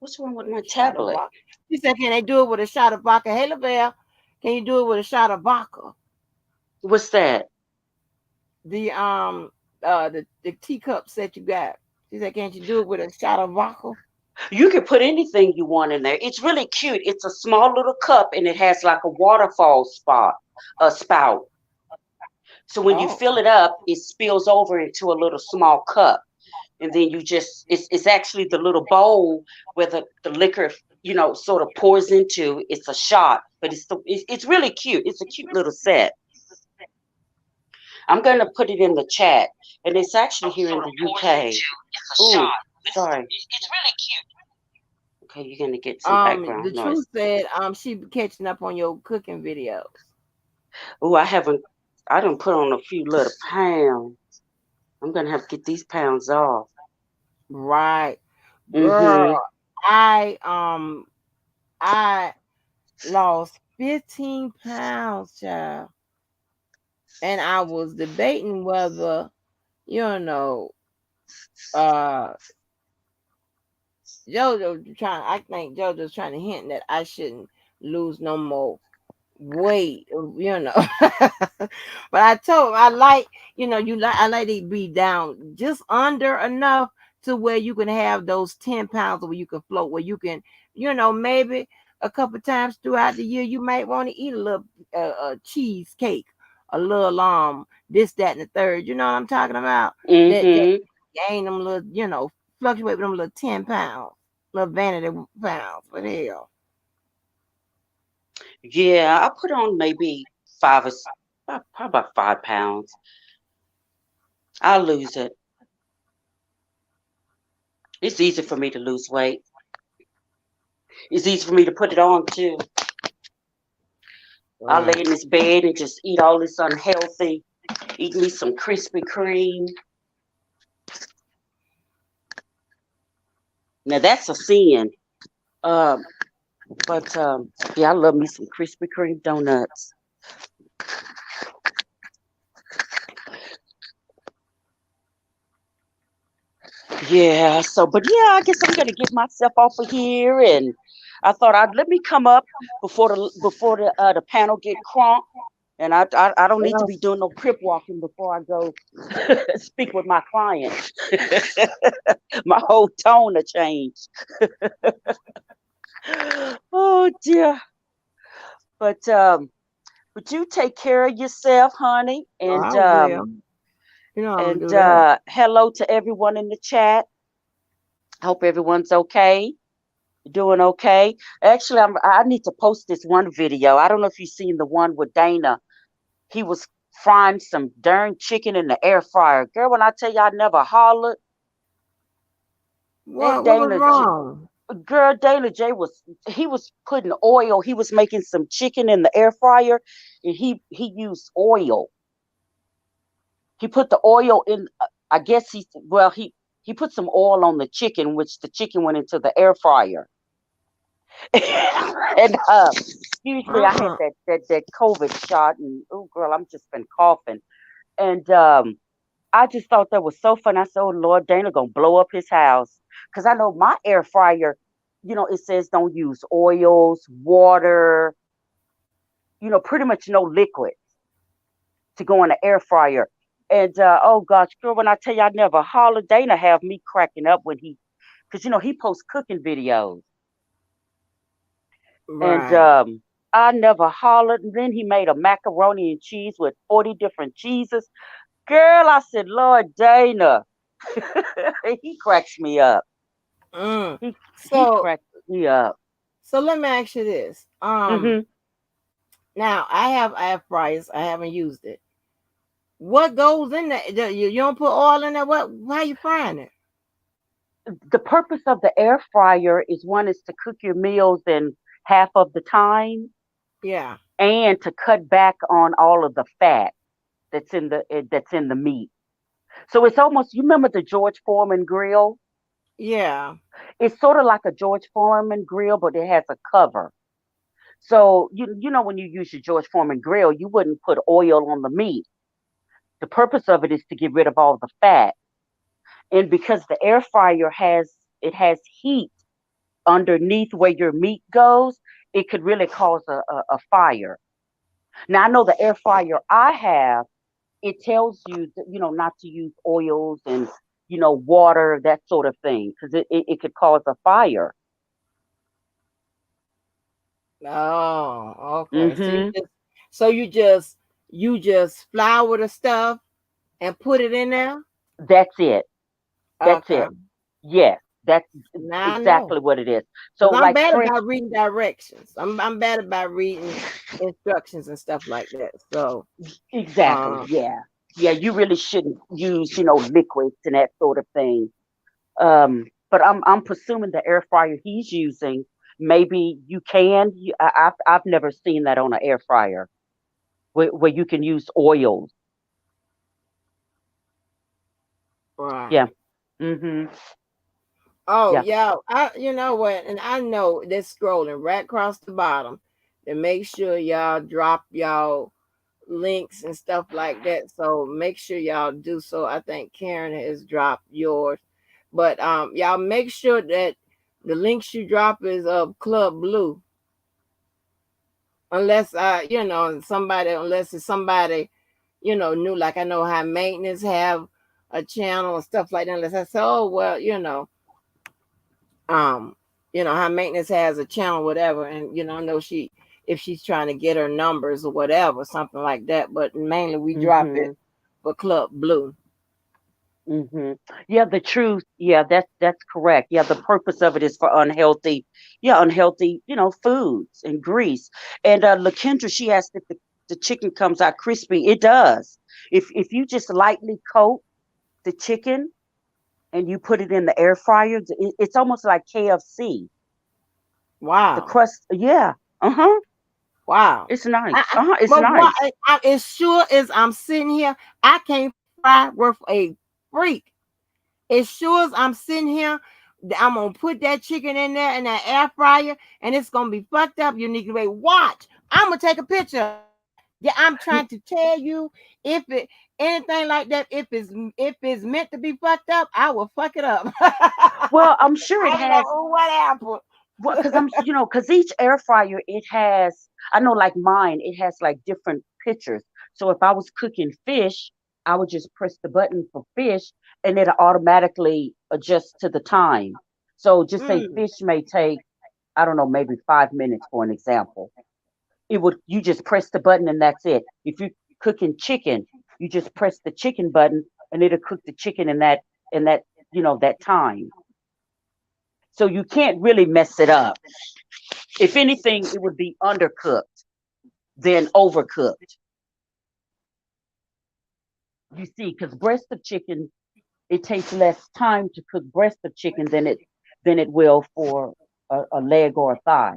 what's wrong with my Shot of tablet? vodka. She said, "Can they do it with a shot of vodka?" Hey, LaBelle, can you do it with a shot of vodka? What's that? The teacup set you got. She said, "Can't you do it with a shot of vodka?" You can put anything you want in there. It's really cute. It's a small little cup and it has like a waterfall a spout. So when you Oh, fill it up, it spills over into a little small cup. And then you just, it's actually the little bowl where the liquor, sort of pours into. It's a shot, but it's really cute. It's a cute little set. I'm going to put it in the chat. And it's actually here in the UK. Ooh, sorry. Okay, you're going to get some the background truth noise. said, she be catching up on your cooking videos. Ooh, I don't put on a few little pounds. I'm going to have to get these pounds off. Right, girl. Mm-hmm. I lost 15 pounds, child, and I was debating whether you know, uh, I think JoJo's trying to hint that I shouldn't lose no more weight. But I told him I like, I like to be down just under enough to where you can have those 10 pounds where you can float, where you can, maybe a couple times throughout the year, you might want to eat a little cheesecake, a little this, that, and the third. You know what I'm talking about? That Mm-hmm. gain them little, fluctuate with them little 10 pounds, little vanity pounds. What the hell? Yeah, I put on maybe probably about 5 pounds. I'll lose it. It's easy for me to lose weight. It's easy for me to put it on too. I lay in Right. this bed and just eat all this unhealthy. Eat me some Krispy Kreme. Now that's a sin. Um, but yeah, I love me some Krispy Kreme donuts. Yeah. So, but yeah, I guess I'm gonna get myself off of here, and I thought I'd let me come up before the panel get crunk. And I don't need to Well, be doing no crip walking before I go speak with my client. My whole tone will change. Oh dear. But you take care of yourself, honey, and I will. I'm gonna and do that. hello to everyone in the chat. Hope everyone's okay. Doing okay. Actually, I need to post this one video. I don't know if you've seen the one with Dana. He was frying some darn chicken in the air fryer. Girl, when I tell you I never hollered, that What was Dana, wrong? girl, Dana J he was putting oil. He was making some chicken in the air fryer, and he used oil. He put the oil in. I guess he put some oil on the chicken, which the chicken went into the air fryer. And excuse me, I had Uh-uh. that COVID shot, and oh girl, I'm just been coughing. And I just thought that was so fun. I said, "Oh Lord, Dana gonna blow up his house," because I know my air fryer. It says don't use oils, water. Pretty much no liquid to go in the air fryer. And oh gosh, girl, when I tell you I never hollered, Dana have me cracking up when because he posts cooking videos, and Right. I never hollered. And then he made a macaroni and cheese with 40 different cheeses. Girl, I said, Lord, Dana, he cracks me up. Mm. He So cracks me up. so let me ask you this. Hmm. Now I have air fryers. I haven't used it. What goes in there? You don't put oil in there. What? Why you frying it? The purpose of the air fryer is one is to cook your meals in half of the time, Yeah. and to cut back on all of the fat that's in the meat. So it's almost, you remember the George Foreman grill? Yeah. It's sort of like a George Foreman grill, but it has a cover. So you know when you use your George Foreman grill, you wouldn't put oil on the meat. The purpose of it is to get rid of all the fat. And because the air fryer has heat underneath where your meat goes, it could really cause a fire. Now I know the air fryer I have, it tells you that, not to use oils and water, that sort of thing, because it could cause a fire. Oh, okay. Hmm. You just flour the stuff and put it in there. That's it. That's Okay. it. Yes, that's Now I know. exactly what it is. So, Cause I'm like bad French, about reading directions. I'm bad about reading instructions and stuff like that. So exactly. um Yeah, yeah. You really shouldn't use, liquids and that sort of thing. But I'm presuming the air fryer he's using, maybe you can. I've never seen that on an air fryer where you can use oils. Yeah. right. Mhm. Oh Yeah. yeah, you know what, and I know they're scrolling right across the bottom to make sure y'all drop y'all links and stuff like that. So make sure y'all do so. I think Karen has dropped yours. But y'all make sure that the links you drop is of Club Blue. Unless unless it's somebody, new, like I know how maintenance have a channel and stuff like that. Unless I say, oh well, um how maintenance has a channel whatever, and I know she, if she's trying to get her numbers or whatever, something like that, but mainly we drop it Mhm. for Club Blue. Mhm. Yeah, the truth. Yeah, that's correct. Yeah, the purpose of it is for unhealthy, yeah, unhealthy, foods and grease. And Lakendra, she asked if the chicken comes out crispy. It does. If you just lightly coat the chicken and you put it in the air fryer, it's almost like KFC. The Wow. crust, yeah. Uh-huh. Wow. It's nice. I, Uh-huh. It's but what, nice. as sure as I'm sitting here, I can't fry worth a freak. As sure as I'm sitting here, I'm gonna put that chicken in there in that air fryer, and it's gonna be fucked up. You need to wait. Watch. I'm gonna take a picture of it. Yeah, I'm trying to tell you, if it anything like that, if it's meant to be fucked up, I will fuck it up. Well, I'm sure it I'm like, has. oh, what happened? Well, because because each air fryer, it has, I know like mine, it has like different pictures. So if I was cooking fish, I would just press the button for fish and it'll automatically adjust to the time. So just say Mm. fish may take, I don't know, maybe 5 minutes for an example. You just press the button and that's it. If you're cooking chicken, you just press the chicken button and it'll cook the chicken in that time. So you can't really mess it up. If anything, it would be undercooked than overcooked. You see, because breast of chicken, it takes less time to cook breast of chicken than it will for a leg or a thigh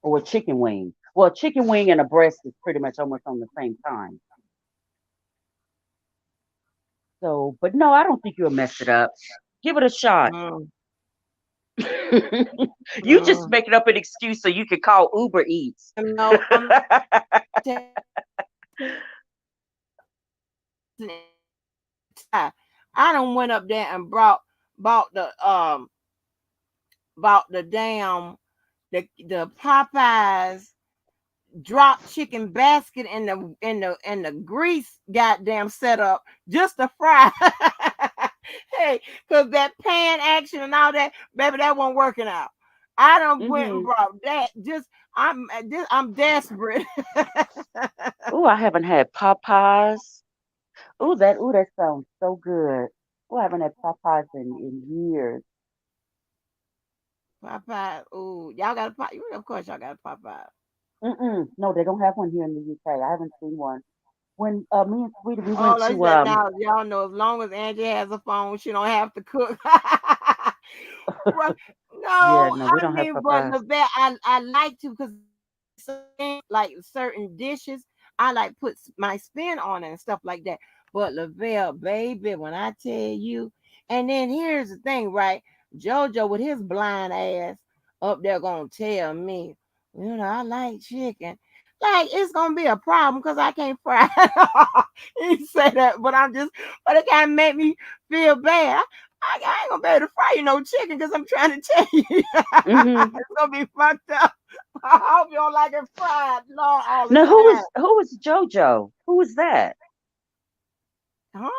or a chicken wing. Well, a chicken wing and a breast is pretty much almost on the same time. So, but no, I don't think you'll mess it up. Give it a shot. Mm, You just mm. making up an excuse so you can call Uber Eats. No, I'm telling I done went up there and bought bought the damn the Popeyes drop chicken basket in the grease goddamn setup just to fry. Hey, cause that pan action and all that, baby, that wasn't working out. I done went and Hmm. brought that. I'm desperate. Oh, I haven't had Popeyes. Ooh, that sounds so good. Oh, I haven't had Popeyes in years. Popeye, ooh, y'all got a pop. Of course, y'all got a Popeye. Mm-mm. No, they don't have one here in the UK. I haven't seen one. When me and Sweetie we Oh, went like to that now, y'all know as long as Angie has a phone, she don't have to cook. Right. No, yeah, no, we I don't have mean, but Popeyes. Levette, I like to because like certain dishes, I like put my spin on it and stuff like that. But Lavelle, baby, when I tell you, and then here's the thing, right? JoJo with his blind ass up there gonna tell me, I like chicken. Like it's gonna be a problem because I can't fry it. He say that, but it kind of make me feel bad. I ain't gonna be able to fry you no chicken because I'm trying to tell you, Hmm. it's gonna be fucked up. I hope you don't like it fried, Lord, all the Now, time. who is JoJo? Who is that? Huh?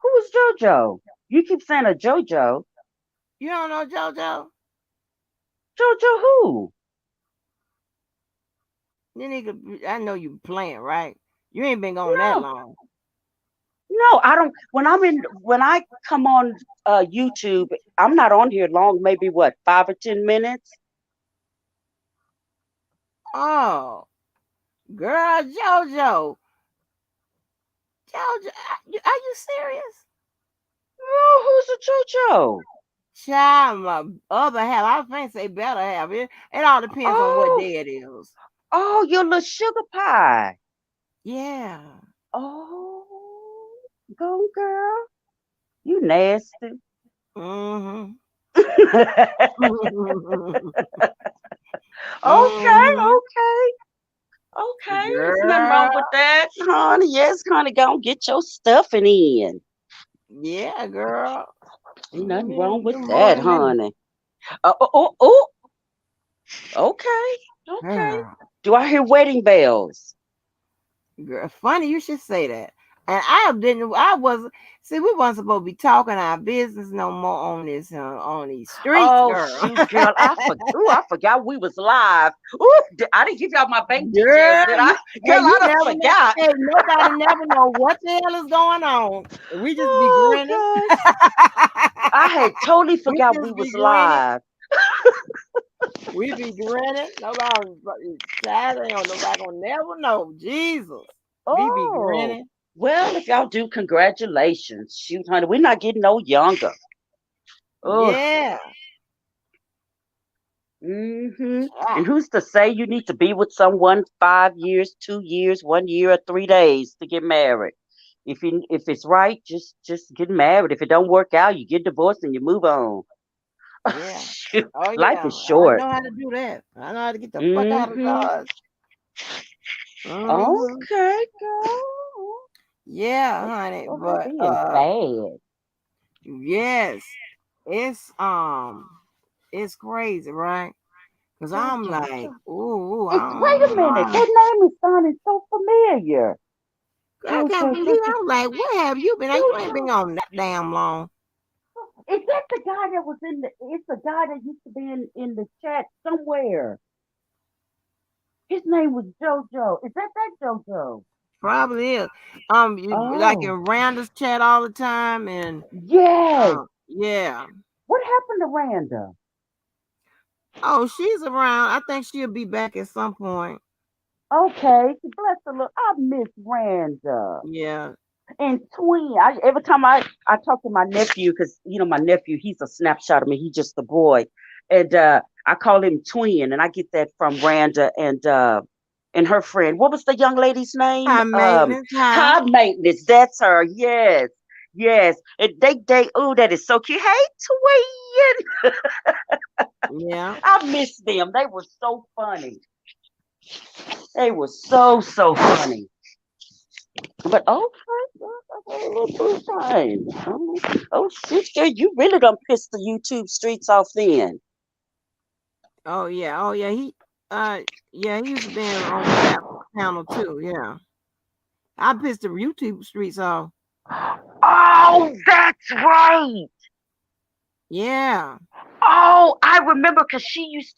Who is JoJo? You keep saying a JoJo. You don't know JoJo? JoJo who? Then I know you playing, right? You ain't been gone that No, long. no, I don't. When I come on YouTube, I'm not on here long. Maybe what 5 or 10 minutes. Oh, girl, JoJo. JoJo, are you serious? Oh, who's a JoJo? Child, my other half, I was finna say better half. It all depends on what Oh, day it is. oh, your little sugar pie. Yeah. Oh, go girl. You nasty. Mm-hmm. Okay, Mm-hmm. okay, okay. There's nothing wrong Girl. with that, honey. Yes, honey, go and get your stuffing in. Yeah, girl. Ain't You nothing wrong mean with do more that, than that. honey. Oh, okay, okay. Girl. Do I hear wedding bells? Girl, funny you should say that. And I was see we wasn't supposed to be talking our business no more on these streets, Oh girl. shoot, girl, I forgot we was live. Ooh, I didn't give y'all my bank details, Girl, did I? Girl, you I done never know. forgot. Hey, nobody never know what the hell is going on. We just be Oh grinning. gosh, I had totally We forgot we just be was grinning. live. We be grinning. Nobody, child, ain't nobody gonna never know. Jesus. We be Oh, grinning. well, if y'all do, congratulations. Shoot, honey, we're not getting no younger. Oh, Yeah. mm-hmm. And Ah, who's to say you need to be with someone 5 years, 2 years, 1 year, or 3 days to get married? If it's right, just get married. If it don't work out, you get divorced and you move on. yeah. Shoot, Oh life yeah. is I short. know how to do that. I know how to get the fuck out of Mm-hmm. Dodge. Hmm. Okay, girl. Yeah, It's honey. over But being bad. yes, it's it's crazy, right? Cause I'm like, Jojo. ooh, Wait I a don't minute. know. That name is sounding so familiar. I can't Jojo, believe Jojo, I'm like, what have you been? You ain't Jojo. been on that damn long. Is that the guy that was in the? It's the guy that used to be in the chat somewhere. His name was JoJo. Is that JoJo? Probably is. Like in Oh, Randa's chat all the time, and yes. yeah. What happened to Randa? Oh, she's around. I think she'll be back at some point. Okay, bless her. Look, I miss Randa. Yeah. And twin, every time I talk to my nephew, because my nephew, he's a snapshot of me. He's just a boy, and I call him twin, and I get that from Randa and her friend. What was the young lady's name? High maintenance, high. High maintenance. That's her. Yes, yes. And they. Oh, that is so cute. Hey, twin. Yeah. I miss them. They were so funny. They were so funny. But okay, a little time. Oh shit, girl, you really done pissed the YouTube streets off then. Oh yeah. Oh yeah. Yeah, he used to be on the panel too. Yeah. I pissed the YouTube streets off. Oh, that's right. Yeah. Oh, I remember because she used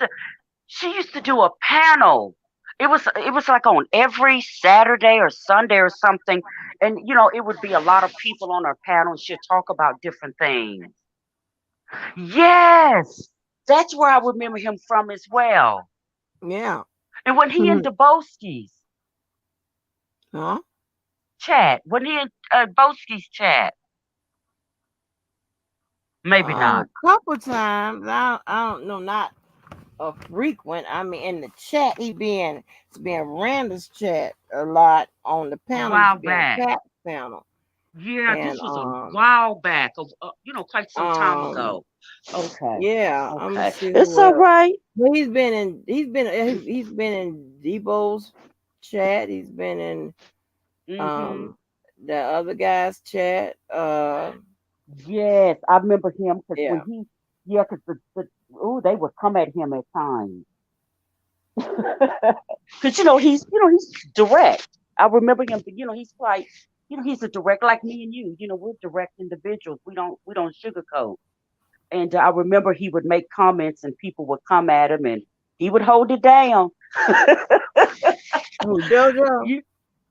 to do a panel. It was like on every Saturday or Sunday or something, and it would be a lot of people on her panel. And she'd talk about different things. Yes, that's where I remember him from as well. Yeah. And when he in Dubowski's Huh? chat, when he in Boski's chat, maybe A not. couple times. I don't know, not a frequent. I mean, in the chat, it's being Randall's chat a lot. On the A panel, used while to be on back. Pat's panel, Yeah, and this was a while back, quite some time um, ago. Okay, yeah. I'm gonna okay, see it's who all else. right. Well, he's been in Debo's chat. He's been in Mhm. um the other guy's chat. Yes, I remember him because when Yeah, yeah, because they would come at him at times. Because he's direct. I remember him. He's quite. He's a direct like me and you. We're direct individuals. We don't sugarcoat. And I remember he would make comments, and people would come at him, and he would hold it down. who JoJo? You-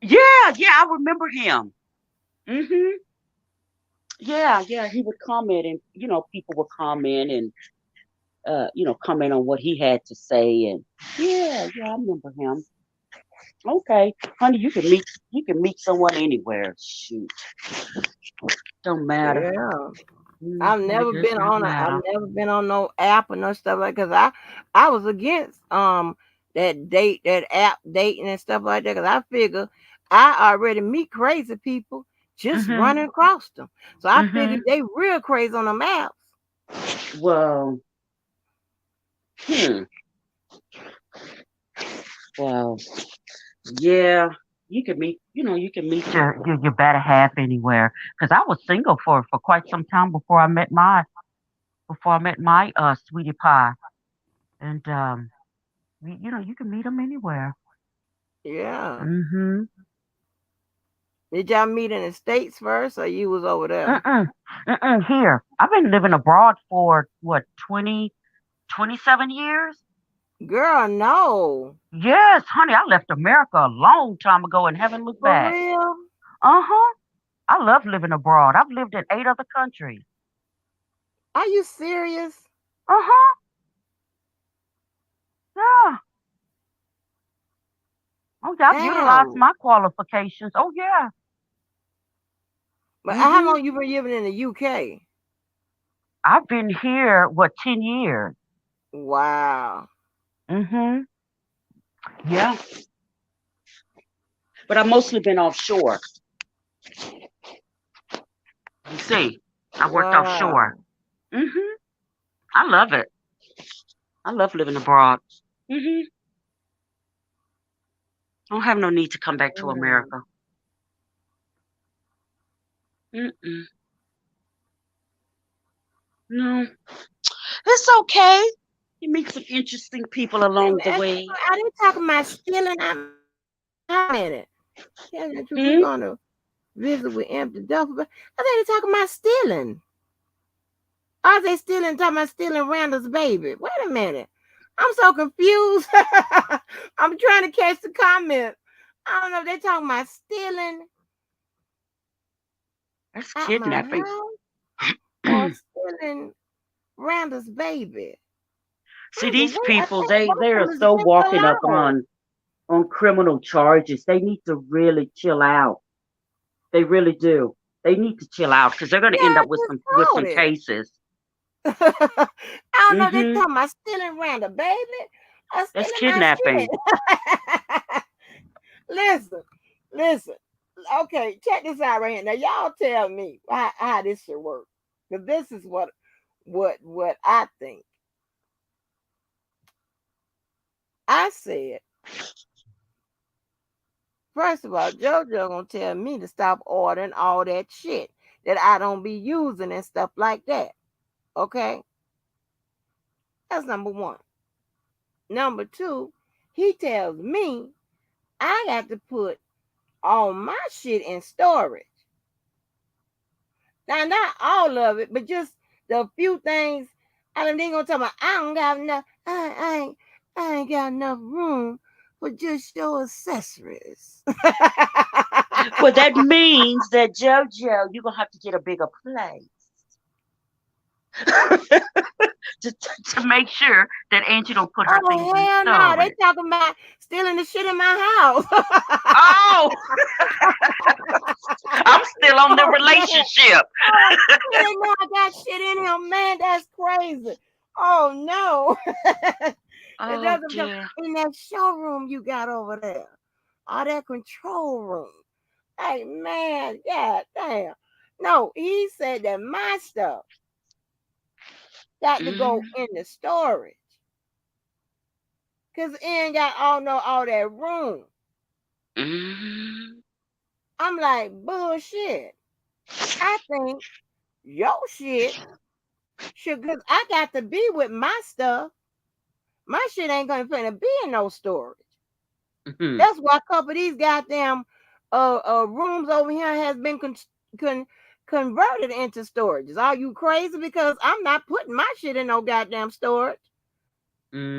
yeah, yeah, I remember him. Yeah, yeah, he would comment, and people would comment and comment on what he had to say, and yeah, yeah, I remember him. Okay, honey, you can meet someone anywhere. Shoot, don't matter. Yeah. It does not I've matter. never been on no app or no stuff like. Cause I was against that app dating and stuff like that. Cause I figure I already meet crazy people just Mhm. running across them. So I figured Mhm. they real crazy on them apps. Well, hmm. Well, yeah. You can meet your better half anywhere. Cause I was single for quite some time before I met my sweetie pie, and you can meet them anywhere. Yeah. Mhm. Did y'all meet in the States first or you was over there? Mm-mm. Mm-mm. Here, I've been living abroad for what 27 years. Girl, no. Yes, honey, I left America a long time ago and haven't looked For back. real? Uh-huh. I love living abroad. I've lived in 8 other countries. Are you serious? Uh-huh. Yeah. Oh, yeah, I've utilized Damn. my qualifications. Oh, yeah. But how Mm-hmm. long you been living in the UK? I've been here, what, 10 years? Wow. Mm-hmm. Yeah. But I've mostly been offshore. You see, I worked Wow. offshore. Mm-hmm. I love it. I love living abroad. Mm-hmm. I don't have no need to come back to Mm. America. Mm-mm. No. It's okay. You meet some interesting people along the way. Are they talking about stealing? I mean, how many? Yeah, that we're Hmm? gonna visit with empty duffel bag. I think they talking about stealing. Are they stealing? Talking about stealing Randall's baby? Wait a minute. I'm so confused. I'm trying to catch the comment. I don't know if they talking about stealing That's at my kidnapping. house or stealing Randall's baby. See, Either these way, I people, think they both they of are them is so against the walking up law. on criminal charges. They need to really chill out. They really do. They need to chill out because they're going to Yeah, end I up with just some caught it. cases. I don't know. They Hmm. talking about stealing random, baby. I'm That's stealing my kidnapping. shit. Listen, listen. Okay, check this out right here. Now, y'all tell me how this should work, because this is what I think. I said, first of all, JoJo gonna tell me to stop ordering all that shit that I don't be using and stuff like that. Okay, that's number one. Number two, he tells me I got to put all my shit in storage. Now, not all of it, but just the few things. I ain't gonna tell me I don't got enough. I ain't got enough room for just your accessories. Well, that means that JoJo, you're gonna have to get a bigger place to make sure that Angie don't put her things Oh in hell no! They storage. talking about stealing the shit in my house. Oh, I'm still on the Oh man! relationship. Oh, they know I got shit in here, man. That's crazy. Oh no! It Oh doesn't come dear. in that showroom you got over there. All that control room. Hey man, god damn. No, he said that my stuff got to go Hmm. in the storage. Cause it ain't got all that room. Hmm. I'm like, bullshit. I think your shit should, cause I got to be with my stuff. My shit ain't gonna finna be in no storage. Hmm. That's why a couple of these goddamn rooms over here has been con- converted into storages. Are you crazy? Because I'm not putting my shit in no goddamn storage.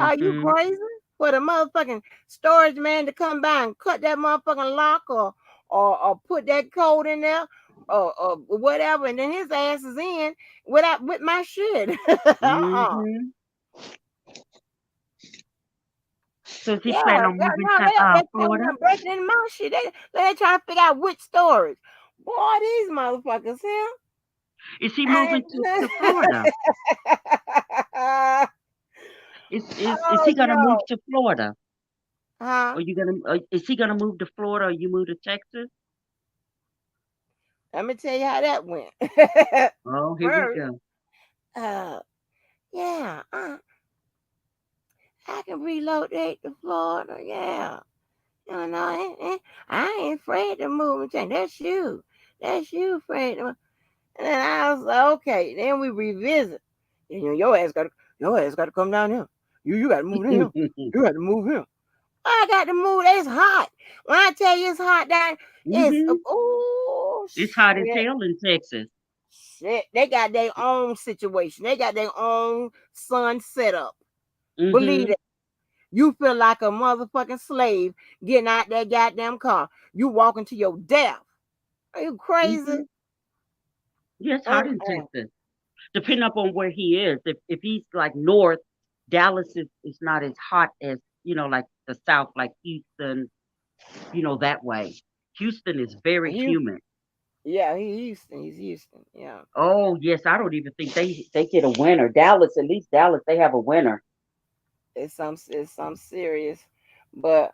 Are you Hmm. crazy? For the motherfucking storage man to come by and cut that motherfucking lock or put that code in there or whatever, and then his ass is in with my shit. Uh-uh. Hmm. So is he Yeah, planning on yeah, moving no, to they coming Florida? and breaking in my shit. They trying to figure out which storage. Boy, these motherfuckers here. Is he moving to And Florida? Is oh he gonna move no. to Florida? Huh? Or you gonna is he gonna move to Florida or you move to Texas? Let me tell you how that went. Oh, here we First, go. uh, yeah, I can relocate to Florida. Yeah. You know, I ain't afraid to move and change. That's you. That's you afraid to move. And then I was like, okay. Then we revisit. You know, your ass gotta come down here. You gotta move in here. You gotta move here. I got to move. It's hot. When I tell you it's hot down, it's Hmm. oh It's hot as shit. hell in Texas. Shit. They got their own situation. They got their own sun set up. Believe Hmm. it. You feel like a motherfucking slave getting out that goddamn car. You walking to your death. Are you crazy? Hmm. Yeah, it's hot in Uh-uh. Texas. Depending upon where he is. If he's like north, Dallas is not as hot as, like the south, like Houston, that way. Houston is very Houston. humid. Yeah, he's Houston. He's Houston. Yeah. Oh yes, I don't even think they get a winter. Dallas, at least Dallas, they have a winter. It's some serious. But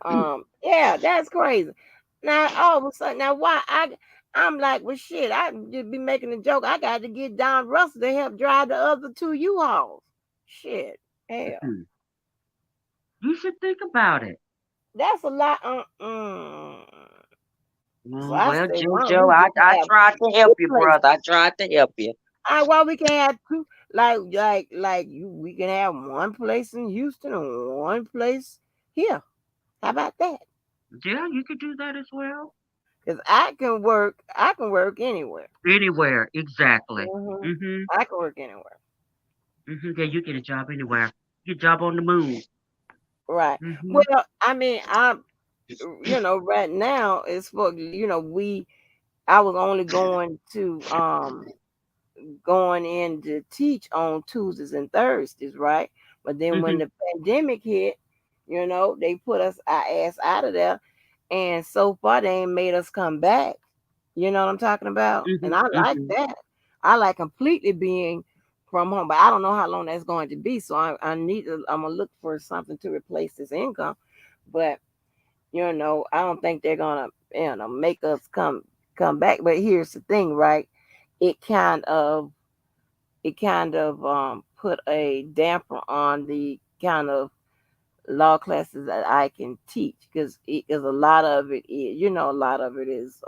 yeah, that's crazy. Now all of a sudden, now why I'm like, well shit, I just be making a joke. I got to get Don Russell to help drive the other two U-Hauls. Shit. Hell. You should think about it. That's a lot. So I Well, say, why don't JoJo, we just I have tried to help two you, places? brother. I tried to help you. Why we can't have two like you we can have one place in Houston and one place here. How about that? Yeah, you could do that as well. Because I can work anywhere. Anywhere, exactly. Hmm. Mhm. I can work anywhere. Mhm. Yeah, you get a job anywhere. Get a job on the moon. Right. Mhm. Well, I mean, right now it's for I was only going in to teach on Tuesdays and Thursdays, right? But then when Mhm. the pandemic hit, they put us our ass out of there, and so far they ain't made us come back. You know what I'm talking about? And Mhm. I like Mhm. that. I like completely being from home, but I don't know how long that's going to be. So I need to, I'm gonna look for something to replace this income. But I don't think they're gonna, make us come back. But here's the thing, right? It kind of put a damper on the kind of law classes that I can teach because a lot of it is, a lot of it is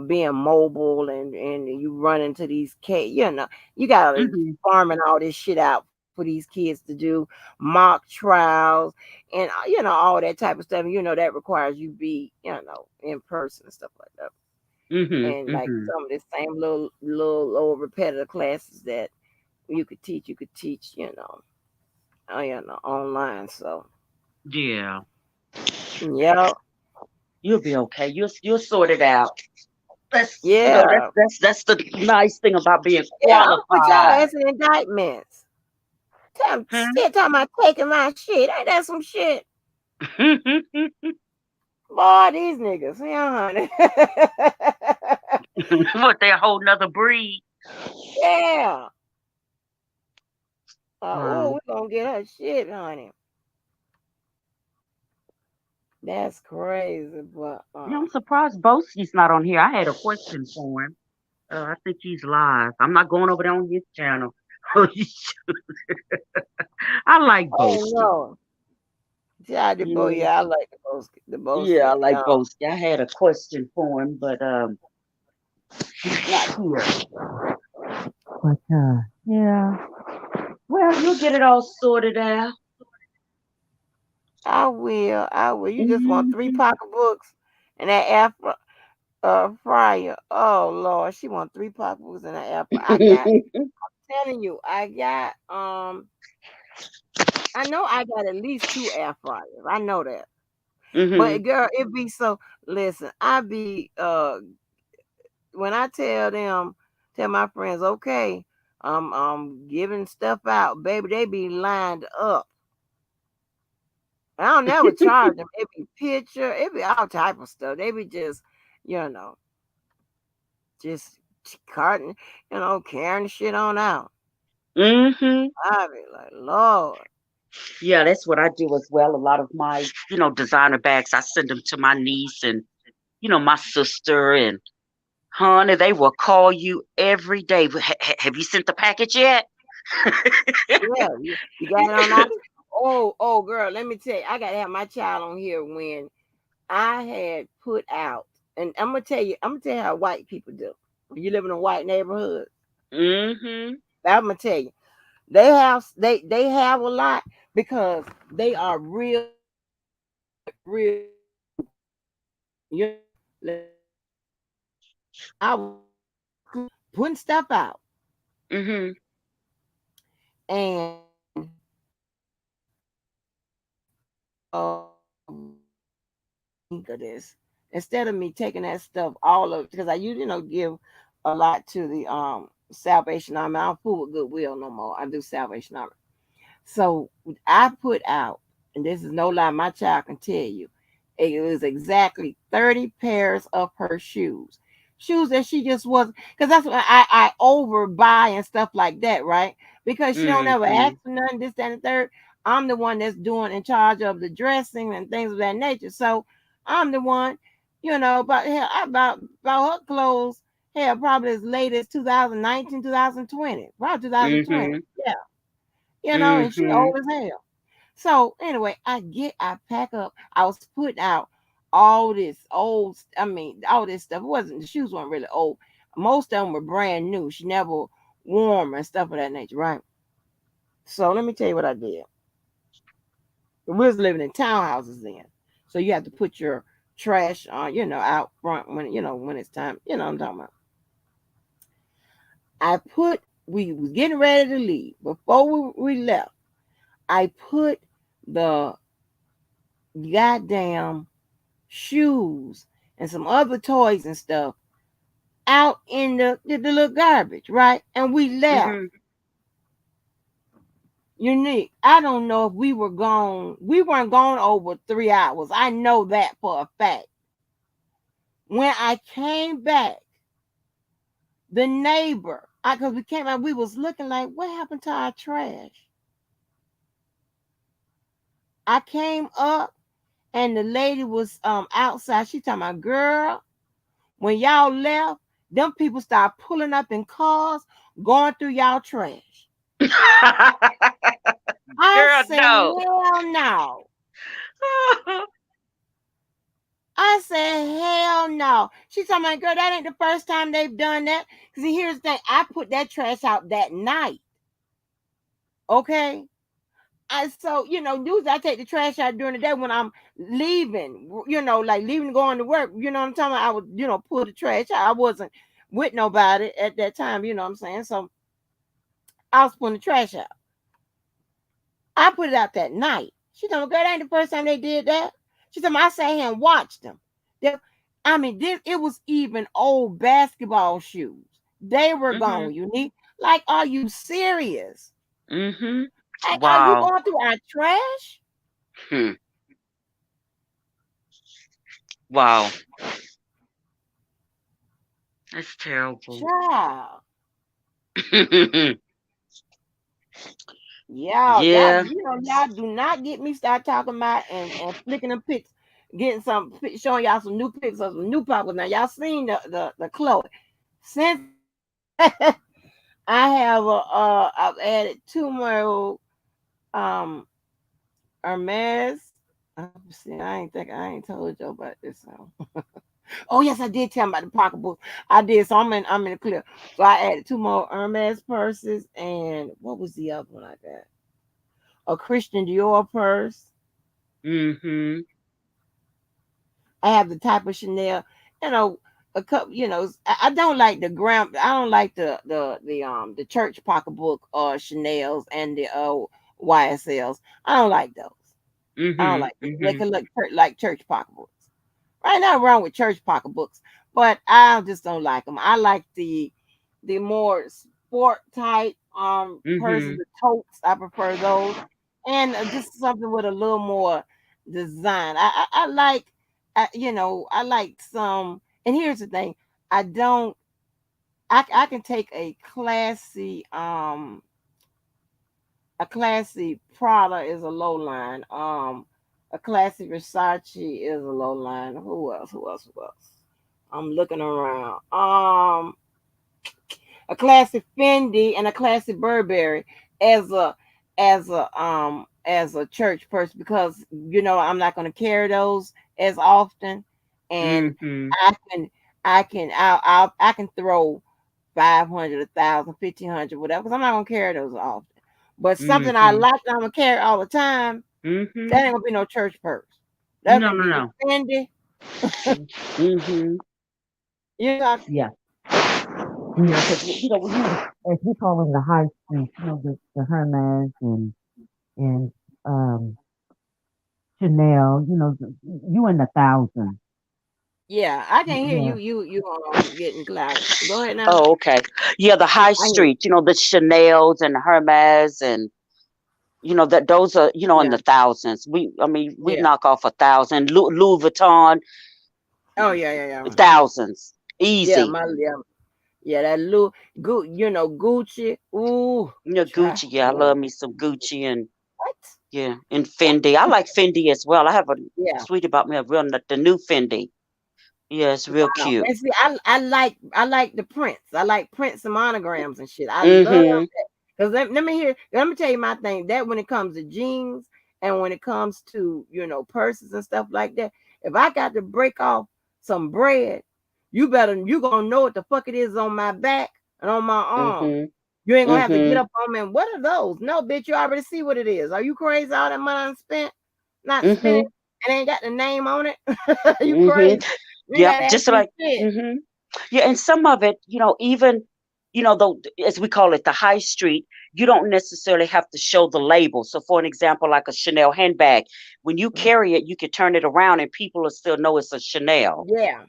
being mobile and you run into these you gotta Mhm. farming all this shit out for these kids to do mock trials and all that type of stuff. That requires you be in person and stuff like that. Mhm. And like Mhm. some of the same little old repetitive classes that you could teach, online. So Yeah. yeah, You'll be okay. You'll sort it out. That's yeah, that's the nice thing about being yeah. I'm gonna put y'all qualified. ass in indictments. Hmm? Still talking about taking my shit. Ain't that some shit? Boy, these niggas. Yeah, honey. What, they a whole nother breed? Yeah. Oh, Wow. we gonna get her shit, honey. That's crazy, but Yeah, I'm surprised Boski's not on here. I had a question for him. I think he's live. I'm not going over there on his channel. I like oh Boski. no. Yeah, Yeah, yeah, I like the yeah, Boski. I like Boski. I had a question for him, but he's not here. But yeah. Well, you'll get it all sorted out. I will. I will. You just want three Hmm. pocketbooks and that fryer. Oh Lord, she want three pocketbooks and that air fryer. Telling you, I know I got at least two air fryers. I know that. Hmm. But girl, it be so. Listen, I be when I tell my friends, okay, I'm giving stuff out, baby. They be lined up. I don't never charge them. It be picture, it be all type of stuff. They be just, you know, just carting, carrying shit on out. Hmm. I be like, Lord, Yeah, that's what I do as well. A lot of my, designer bags, I send them to my niece and, my sister, and honey, they will call you every day. Have you sent the package yet? yeah, you got it on out. Oh, girl, let me tell you, I gotta have my child on here when I had put out, and I'm gonna tell you how white people do. When you live in a white neighborhood, Hmm. I'm gonna tell you, they have a lot because they are real. You I was putting stuff out, Hmm. and of this instead of me taking that stuff all of because I usually give a lot to the Salvation Army. I don't fool with Goodwill no more. I do Salvation Army. So I put out, and this is no lie, my child can tell you, it was exactly 30 pairs of her shoes. Shoes that she just wasn't, because that's what I overbuy and stuff like that, right? Because she don't ever ask Hmm. for nothing, this, that, and the third. I'm the one that's doing in charge of the dressing and things of that nature. So I'm the one, about hell, about her clothes, hell, probably as late as 2019, 2020, probably 2020. Hmm. Yeah, and she Hmm. old as hell. So anyway, I pack up. I was putting out all this old, all this stuff. It wasn't the shoes weren't really old. Most of them were brand new. She never wore them and stuff of that nature, right? So let me tell you what I did. We was living in townhouses then, so you have to put your trash on, out front when when it's time. You know what I'm talking about. We was getting ready to leave before we left. I put the goddamn shoes and some other toys and stuff out in the little garbage, right? And we left. Hmm. Unique. I don't know if we were gone. We weren't gone over 3 hours. I know that for a fact. When I came back, the neighbor, because we came out, we was looking like, what happened to our trash? I came up and the lady was outside. She talking about, girl, when y'all left, them people start pulling up in cars, going through y'all trash. I Girl, said, no. hell no. I said, hell no. She told my girl, that ain't the first time they've done that. Because here's the thing, I put that trash out that night. Okay? Usually I take the trash out during the day when I'm leaving, like leaving going to work. You know what I'm talking about? I would, pull the trash out. I wasn't with nobody at that time, you know what I'm saying? So I was pulling the trash out. I put it out that night. She told me, girl, that ain't the first time they did that. She told me, I sat here and watched them. It was even old basketball shoes. They were Mm-hmm. gone. You need, like, are you serious? Mm-hmm. Like, are you Wow. going through our trash? Hmm. Wow. That's terrible. Child. Y'all, Yeah. y'all do not get me start talking about and flicking them pics, getting showing y'all some new pics of some new poppers. Now y'all seen the Chloe. Since I've added two more um Hermes. See, I ain't told you about this. So. Oh yes, I did tell him about the pocketbook. I did, so I'm in the clear. So I added two more Hermes purses, and what was the other one I got? A Christian Dior purse. Mm-hmm. I have the type of Chanel, you know, a cup. I don't like the gram. I don't like the church pocketbook Chanel's and the YSLs. I don't like those. I don't Mm-hmm. like those. They Mm-hmm. can look like church pocketbooks. Right, not wrong with church pocketbooks, but I just don't like them. I like the more sport type purses, Mm-hmm. the totes. I prefer those, and just something with a little more design. I like, I like some. And here's the thing, I don't. I can take a classy Prada is a low line. A classy Versace is a low line. Who else? Who else? Who else? I'm looking around. A classy Fendi and a classy Burberry as a church person, because I'm not going to carry those as often, and Mm-hmm. I can I can throw 500, 1,000, 1,500, whatever, because I'm not gonna carry those often. But something I Mm-hmm. like that I'm gonna carry all the time, Mm-hmm. that ain't gonna be no church purse. That's No, gonna no, be no. Fendi. Mm-hmm. You know, Yeah. Yeah, because as we call them the high street, the Hermes and um Chanel, you in the thousands. yeah, I can't hear Yeah. you getting clouded. Go ahead now. Oh, okay. Yeah, the high I hear you. street, the Chanels and the Hermes and that those are, in Yeah, the thousands. We yeah. knock off 1,000. Louis Vuitton, Oh yeah, yeah, yeah. thousands. Yeah, Easy. yeah, that little Gucci. Ooh, child. Gucci. Yeah, I love me some Gucci and What? yeah, and What? Fendi. I like Fendi as well. I have a Yeah. sweet about me a real the new Fendi. Yeah, it's real Wow. cute. And see, I like the prints. I like prints and monograms and shit. I love Mm-hmm. that. Because let me tell you my thing. That when it comes to jeans and when it comes to, purses and stuff like that, if I got to break off some bread, you gonna know what the fuck it is on my back and on my arm. Mm-hmm. You ain't gonna have to get Mm-hmm. up on me. And what are those? No, bitch, you already see what it is. Are you crazy? All that money I spent, not spent Mm-hmm. it, and ain't got the name on it. You Mm-hmm. crazy? You ain't Yep. gotta Just ask me like shit. mm-hmm. Yeah, and some of it, even, though as we call it, the high street, you don't necessarily have to show the label. So for an example, like a Chanel handbag, when you carry it, you can turn it around and people will still know it's a Chanel. Yeah.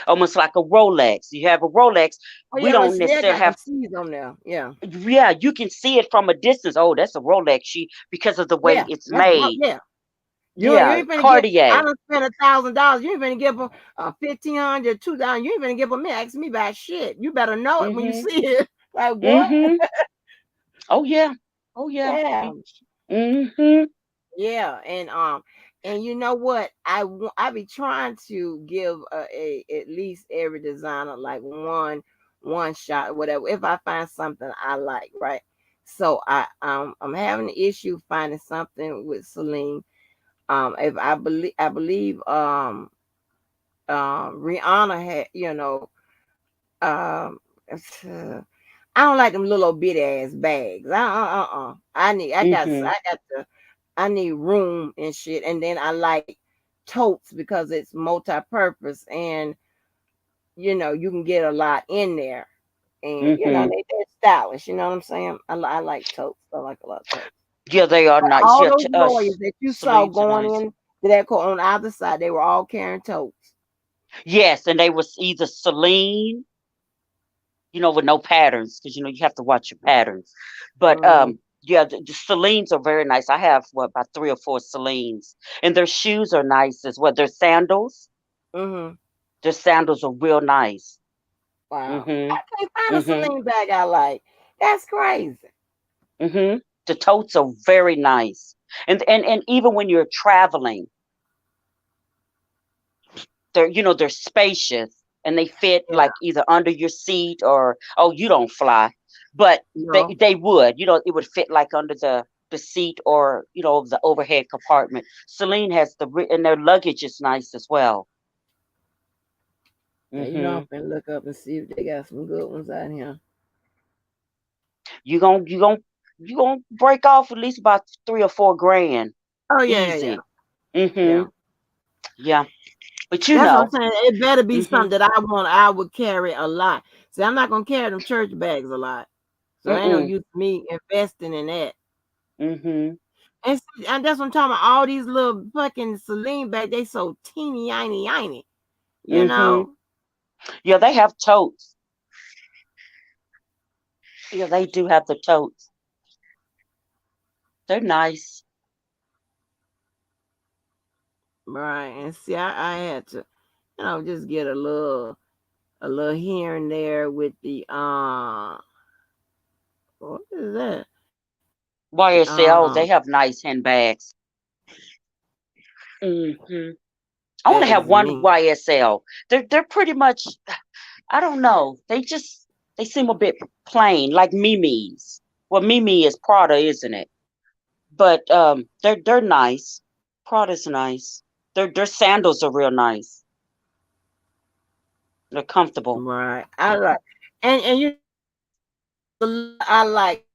Almost like a Rolex. You have a Rolex, Oh we yeah, well don't Chanel necessarily got them have C's on there. Yeah. yeah, you can see it from a distance. Oh, that's a Rolex. Because of the way Yeah. it's That's made. yeah. You Yeah, ain't gonna get. I Cartier. don't spend $1,000. You ain't gonna give them 1,500, 2,000. You ain't gonna give them me. Ask me about shit. You better know it when you Mm-hmm. see it. Like what? Mm-hmm. Oh yeah. Oh yeah. Yeah, Mm-hmm. yeah. And you know what? I be trying to give a at least every designer like one shot, whatever. If I find something I like, right? So I'm having an issue finding something with Celine. If I believe Rihanna had, um uh, I don't like them little bitty ass bags. I need Mm-hmm. I need room and shit. And then I like totes because it's multi-purpose and you can get a lot in there. And Mm-hmm. they're stylish, you know what I'm saying? I like totes. I like a lot of totes. Yeah, they are nice. All Yeah, those lawyers that you saw Celine's are going nice. in to that court on either side, they were all carrying totes. Yes, and they was either Celine, with no patterns, because you have to watch your patterns. But Mm, yeah, the Celines are very nice. I have about 3 or 4 Celines, and their shoes are nice as well. Their sandals, mm-hmm. are real nice. Wow. Mm-hmm. I can't find a Mm-hmm. Celine bag I like. That's crazy. Mm-hmm. The totes are very nice, and even when you're traveling, they're spacious and they fit Yeah. like either under your seat or, oh, you don't fly, but they No. they would, it would fit like under the seat or the overhead compartment. Celine has and their luggage is nice as well. Yeah, Hmm. I'm finna look up and see if they got some good ones out here. You gonna break off at least about 3 or 4 grand Oh yeah, yeah, easy. Hmm. yeah. Yeah, but That's what I'm saying. It better be hmm something that I want. I would carry a lot. See, I'm not gonna carry them church bags a lot, so ain't no mm use me investing in that. hmm And that's what I'm talking about. All these little fucking Celine bags, they so teeny, tiny, tiny. You hmm know. Yeah, they have totes. Yeah, they do have the totes. They're nice. Right. And see, I had to, just get a little here and there with the what is that? YSL, they have nice handbags. Hmm. I only have Bags and one me. YSL. They're pretty much, I don't know. They seem a bit plain, like Mimi's. Well, Mimi is Prada, isn't it? But they're nice. Prada's nice. Their sandals are real nice. They're comfortable. Right. I like and I like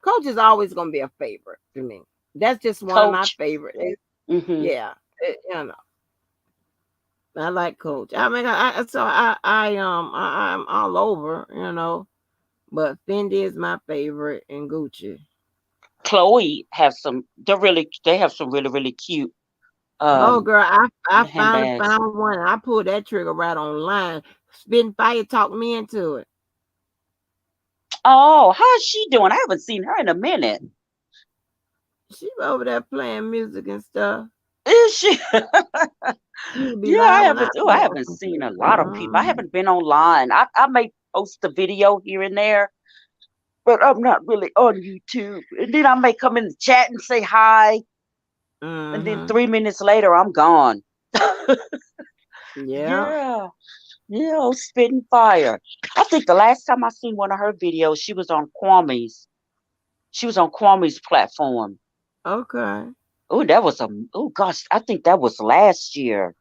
Coach is always gonna be a favorite to me. That's just one of my Coach. favorites. Hmm. Yeah. I like Coach. I mean, I'm all over. But Fendi is my favorite and Gucci. Chloe they have some really, really cute Oh, um girl, I finally handbags. found one. I pulled that trigger right online. Spitting Fire talked me into it. Oh, how's she doing? I haven't seen her in a minute. She over there playing music and stuff. Is she? She be Yeah, live when I I go. haven't seen a lot of people. I haven't been online. I may post a video here and there, but I'm not really on YouTube. And then I may come in the chat and say hi, and then Mm-hmm. 3 minutes later I'm gone. Yeah. Yeah, yeah, spitting fire. I think the last time I seen one of her videos, she was on Kwame's. She was on Kwame's platform. Okay. Oh, that was oh gosh, I think that was last year.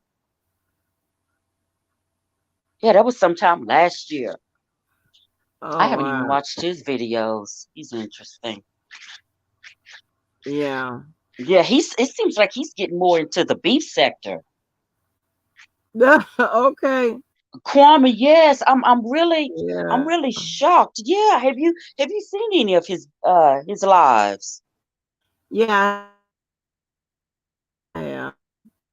Yeah, that was sometime last year. I Oh haven't even wow. watched his videos. He's interesting. Yeah. Yeah, it seems like he's getting more into the beef sector. Okay. Kwame, yes, I'm Yeah. really shocked. Yeah, have you seen any of his lives? Yeah. Yeah.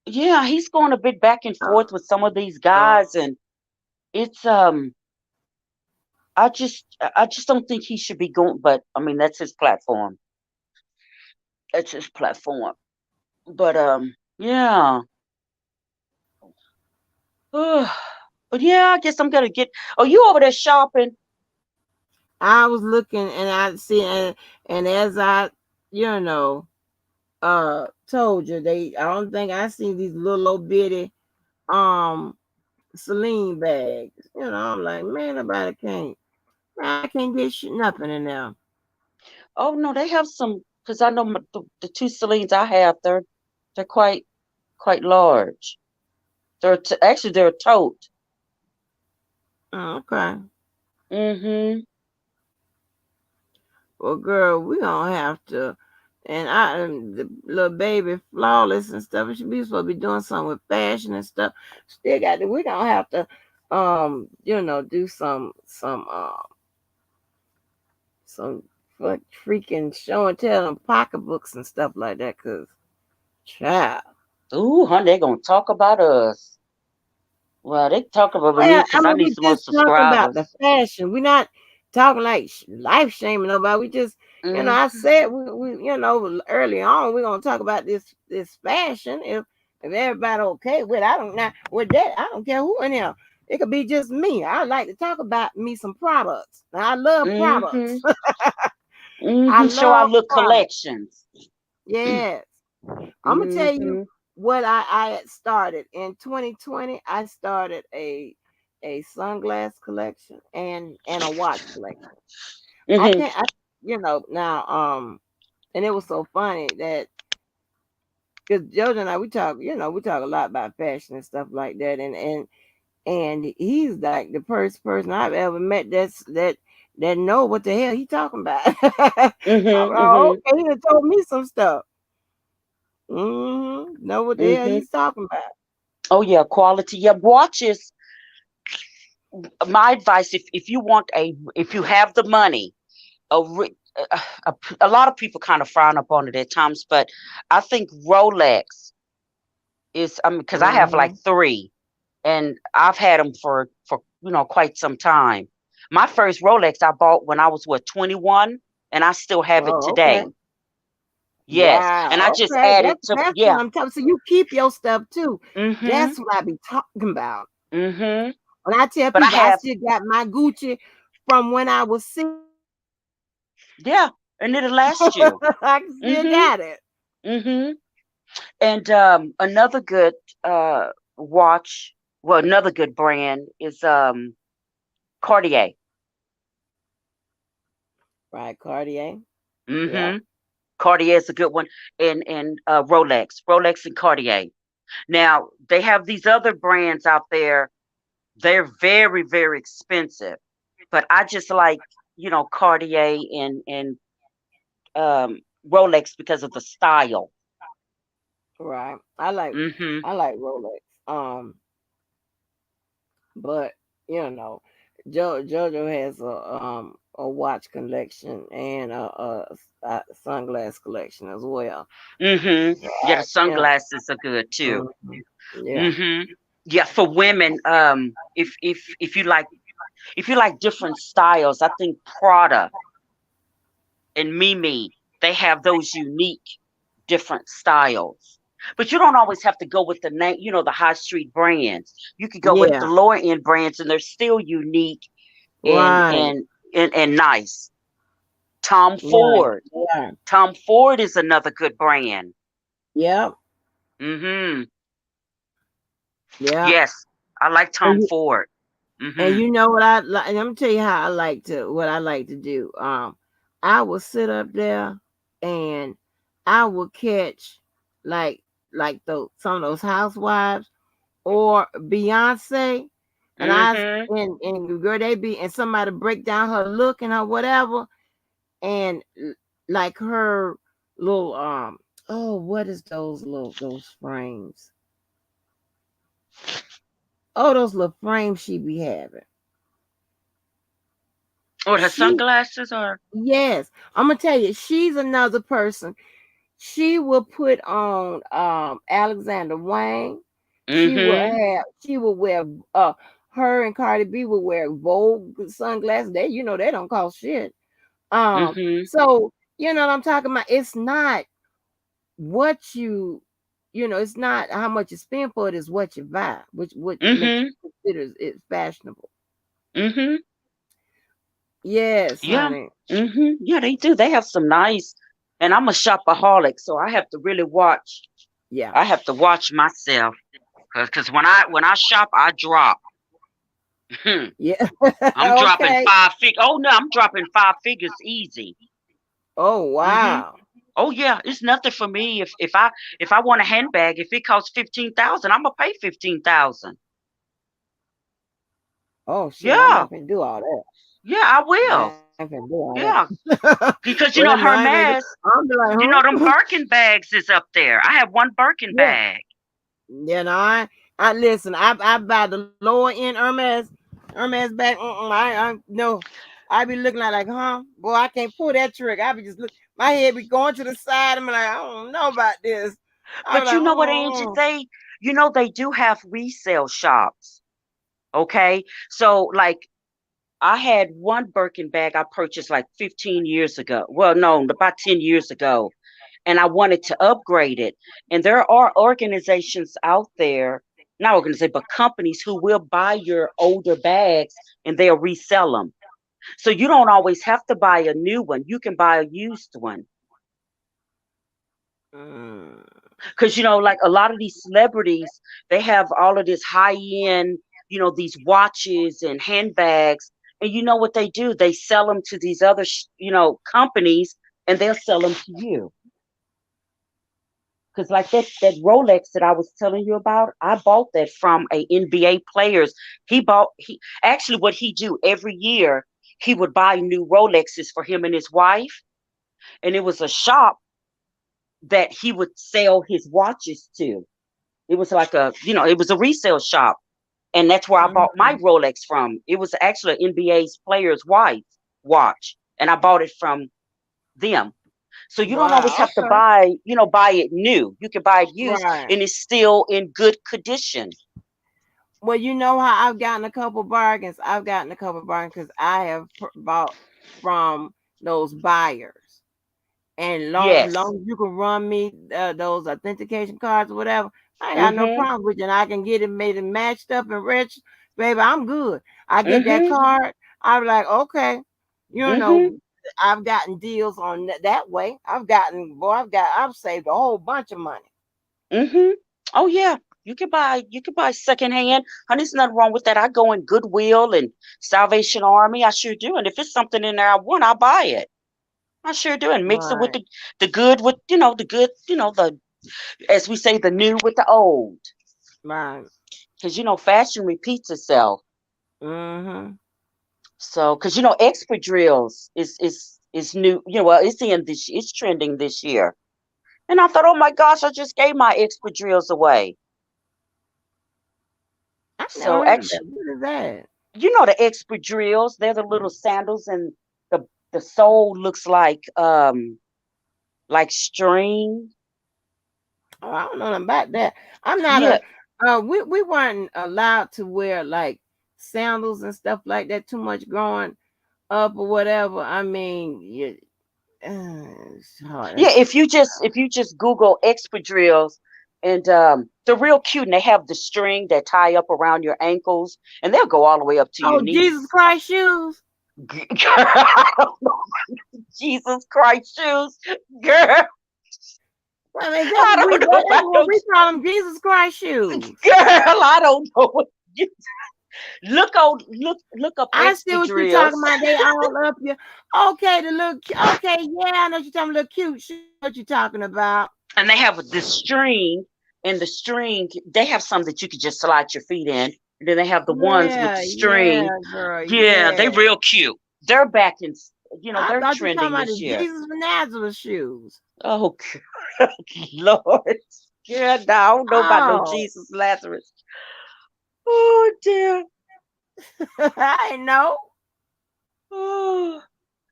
Yeah, he's going a bit back and Oh, forth with some of these oh, guys, and it's I just don't think he should be going, but I mean that's his platform. It's his platform. But yeah. But yeah, I guess I'm gonna get. Oh, you over there shopping? I was looking and I see and as I, you know, told you I don't think I seen these little old bitty um Celine bags. You know, I'm like, man, nobody can't. Man, I can't get nothing in there. Oh no, they have some. Because I know the two Celines I have, they're quite large. Actually they're a tote. Oh, okay. Mm-hmm. Well, girl, we gonna have to. And the little baby flawless and stuff. And she be supposed to be doing something with fashion and stuff. Still got to. We gonna have to, do some freaking show and tell and pocketbooks and stuff like that. Cause, child. Ooh, honey, they gonna talk about us. Well, they talk about me Well, I because I mean, need we some more just talking about the subscribers. fashion. We're not talking like life shaming nobody. We just, Mm, I said we early on we're gonna talk about this fashion. If everybody okay with it, I don't not with that. I don't care who in here. It could be just me. I like to talk about me some products. Now, I love mm-hmm. products. I Mm-hmm. Show our love little products. collections. Yes. I'm gonna tell you Mm-hmm. what I had started in 2020. I started a sunglass collection and a watch collection. I Mm-hmm. can't I now and it was so funny that because Jojo and I we talk a lot about fashion and stuff like that and he's like the first person I've ever met that know what the hell he talking about. I'm Mm-hmm. like, Mm-hmm. okay, he done told me some stuff. Know what the hell Mm-hmm. he's talking about. Oh yeah, quality. Yeah, watches. My advice, if you want if you have the money, a lot of people kind of frown upon it at times, but I think Rolex is. I mean, because I have like Mhm. three, and I've had them for quite some time. My first Rolex I bought when I was 21, and I still have it Oh, today. okay. Yes, and I Wow. just Okay. added to That's what yeah. I'm talking. So you keep your stuff too. Mhm. That's what I be talking about. Mhm. When I tell But I people I have still got my Gucci from when I was 16, yeah, and it'll last you. I still Mhm. got it. Mhm. And another good watch, well, another good brand is Cartier. Right, Cartier. Yep. Mhm. Cartier is a good one, and Rolex and Cartier. Now they have these other brands out there. They're very very expensive, but I just like Cartier and Rolex because of the style. Right. Mhm. I like Rolex. But you know, Jojo has a watch collection and a sunglass collection as well. Mhm. Yeah, the Yeah. sunglasses are good too. Mhm. Yeah. Mhm. Yeah, for women, if you like different styles, I think Prada and Mimi, they have those unique different styles. But you don't always have to go with the name, the high street brands. You could go with the Yeah. lower end brands and they're still unique and Right. and and nice. Tom Right. Ford. Yeah. Tom Ford is another good brand. Yep. Mhm. Yep. Yes, I like And Tom you, Ford. and Mhm. you know what I like? And I'm gonna tell you how what I like to do. I will sit up there and I will catch like some of those housewives or Beyonce, and Mhm. and girl they be and somebody break down her look and her whatever, and like her little oh what is those frames? Oh those little frames she be having. Or her She sunglasses are. yes, I'm gonna tell you, she's another person. She will put on Alexander Wang. Mhm. She will wear her and Cardi B will wear Vogue sunglasses. They don't cost shit. Mhm. So you know what I'm talking about. It's not. what it's not how much you spend for it, is what you buy, which what makes Mm-hmm. you consider it fashionable. Mm-hmm. Yes, Yeah. honey. Mm-hmm. Yeah, they do. They have some nice, and I'm a shopaholic, so I have to really watch. Yeah. I have to watch myself because when I shop, I drop. Yeah. I'm dropping Okay. five fig. Oh no, I'm dropping five figures easy. Oh, Mm-hmm. wow. Oh yeah, it's nothing for me. If I want a handbag, if it costs 15,000, I'm gonna pay 15,000. Oh shit, I'm Yeah, not gonna do all that. yeah, I I will. ain't gonna do all Yeah, that. because Well, no, I ain't gonna do. Hermes, I'm be like, them huh? Birkin bags is up there. I have one Birkin Yeah. bag. No, I listen. I buy the lower end Hermes bag. I no. I be looking like, huh? Boy, I can't pull that trick. I be just look. My head be going to the side. I'm like, I don't know about this. I be But you like, know what, Angie? They do have resale shops. Okay, so like I had one Birkin bag I purchased like 15 years ago. Well, no, about 10 years ago, and I wanted to upgrade it. And there are organizations out there, not organizations, but companies who will buy your older bags and they'll resell them. So you don't always have to buy a new one. You can buy a used one. mm, Because, like a lot of these celebrities, they have all of this high end, these watches and handbags. And you know what they do? They sell them to these other, companies, and they'll sell them to you. Because like that Rolex that I was telling you about, I bought that from a NBA players. He actually what he do every year, he would buy new Rolexes for him and his wife, and it was a shop that he would sell his watches to. It was like it was a resale shop, and that's where I bought my mm. Rolex from. It was actually an NBA's player's wife watch, and I bought it from them. So you don't always Wow. have to Okay. buy it new. You can buy it used Right. and it's still in good condition. Well, you know how I've gotten a couple bargains. I've gotten a couple bargains because I have bought from those buyers. And Yes. long as you can run me those authentication cards or whatever, I ain't got no Mhm. problem with it. And I can get it made and matched up and rich, baby. I'm good. I get that Mhm. card. I'm like, okay, you Mhm. know, I've gotten deals on that way. I've saved a whole bunch of money. Mhm. Oh yeah. You can buy secondhand. Honey, there's nothing wrong with that. I go in Goodwill and Salvation Army. I sure do. And if it's something in there I want, I buy it. I sure do. And mix it with Right, the good with the good, the as we say, the new with the old. right. Because fashion repeats itself. Mm-hmm. So, because expert drills is new. Well, it's trending this year. And I thought, oh my gosh, I just gave my expert drills away. I never So heard of actually, that. What is that? the expert drills. They're the little sandals, and the sole looks like string. Oh, I don't know nothing about that. I'm not Yeah, a. We weren't allowed to wear like sandals and stuff like that too much growing up or whatever. I mean, it's hard. yeah. That's If you just Google expert drills, and they're real cute, and they have the string that tie up around your ankles, and they'll go all the way up to your oh Jesus knees. Christ shoes. I don't know, Jesus Christ shoes, girl. I mean, I don't know that's about what we those, call them, Jesus Christ shoes. girl. I don't know what. Look up I see expert what you're talking drills, about. They all up here. Okay, the look. Okay, yeah, I know what you're talking about. Look cute shoes. What you talking about? and they have this string. And the string, they have some that you could just slide your feet in, and then they have the ones with Yeah, the yeah, string. girl, Yeah, they yeah. real cute. They're back in. I They're thought you were talking trending about this the year. Jesus of Nazareth shoes. Oh, Lord. Yeah, no, I don't know about no Oh, Jesus Lazarus. Oh dear. I know. Oh,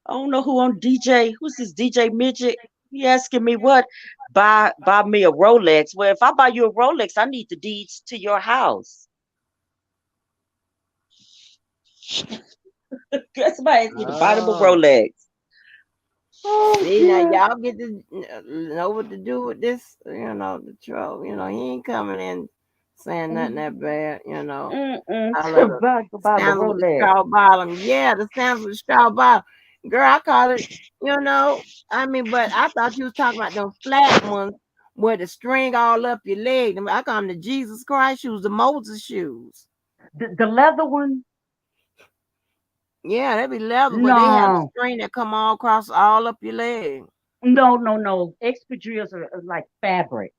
I don't know who on DJ. Who's this DJ midget? He asking me what? Buy me a Rolex. Well, if I buy you a Rolex, I need the deeds to your house. Somebody asked me to buy them a Oh, Rolex. Oh See now, dear. y'all get to know what to do with this. The troll. He ain't coming in saying nothing Mm, that bad. mm-mm. I love the By the sandals with the Rolex. straw bottom. Yeah, the sandals with the straw bottom. Girl, I call it. You know, I mean, but I thought you was talking about them flat ones with the string all up your leg. I call them the Jesus Christ shoes, the Moses shoes. The leather one? Yeah, they be leather, but they have the No, string that come all across all up your leg. no, no, no. Espadrilles are like fabric.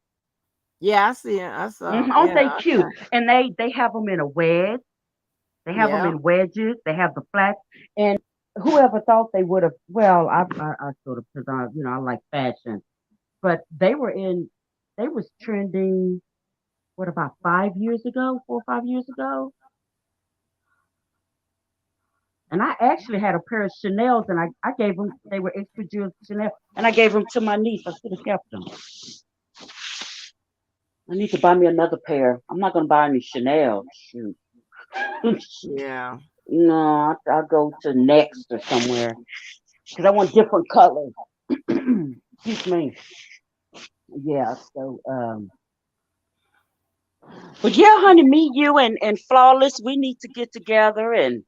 Yeah, I see it. I saw. Aren't they Yeah, cute? okay. And they have them in a wedge. They have them Yeah, in wedges. They have the flats. And whoever thought they would have? Well, I sort of because I like fashion, but they were in. They was trending. What about 5 years ago? 4 or 5 years ago? And I actually had a pair of Chanel's, and I gave them. They were extra jewels Chanel, and I gave them to my niece. I should have kept them. I need to buy me another pair. I'm not gonna buy any Chanel. Shoot. yeah, No, I'll go to Next or somewhere because I want different colors. Excuse me. Yeah. So, but yeah, honey, me, you, and Flawless, we need to get together and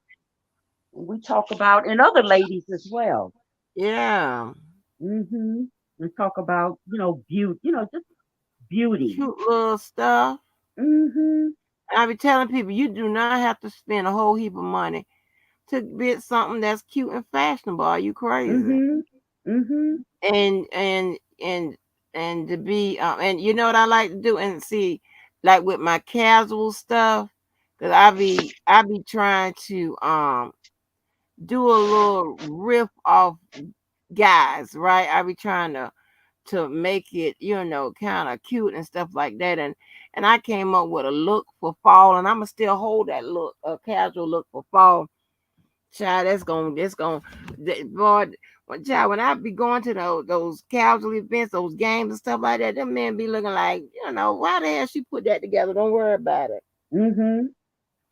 we talk about and other ladies as well. yeah. Mm-hmm. And talk about beauty. Just beauty. Cute little stuff. Mm-hmm. I be telling people you do not have to spend a whole heap of money to get something that's cute and fashionable. Are you crazy? Mm-hmm. Mm-hmm. And and and and to be and you know what I like to do and see, like with my casual stuff, because I be trying to do a little riff off guys, right? I be trying to make it, kind of cute and stuff like that. And I came up with a look for fall, and I'ma still hold that look, a casual look for fall. Child, boy, child, when I be going to those casual events, those games and stuff like that, them men be looking like, why the hell she put that together? Don't worry about it. Mm-hmm.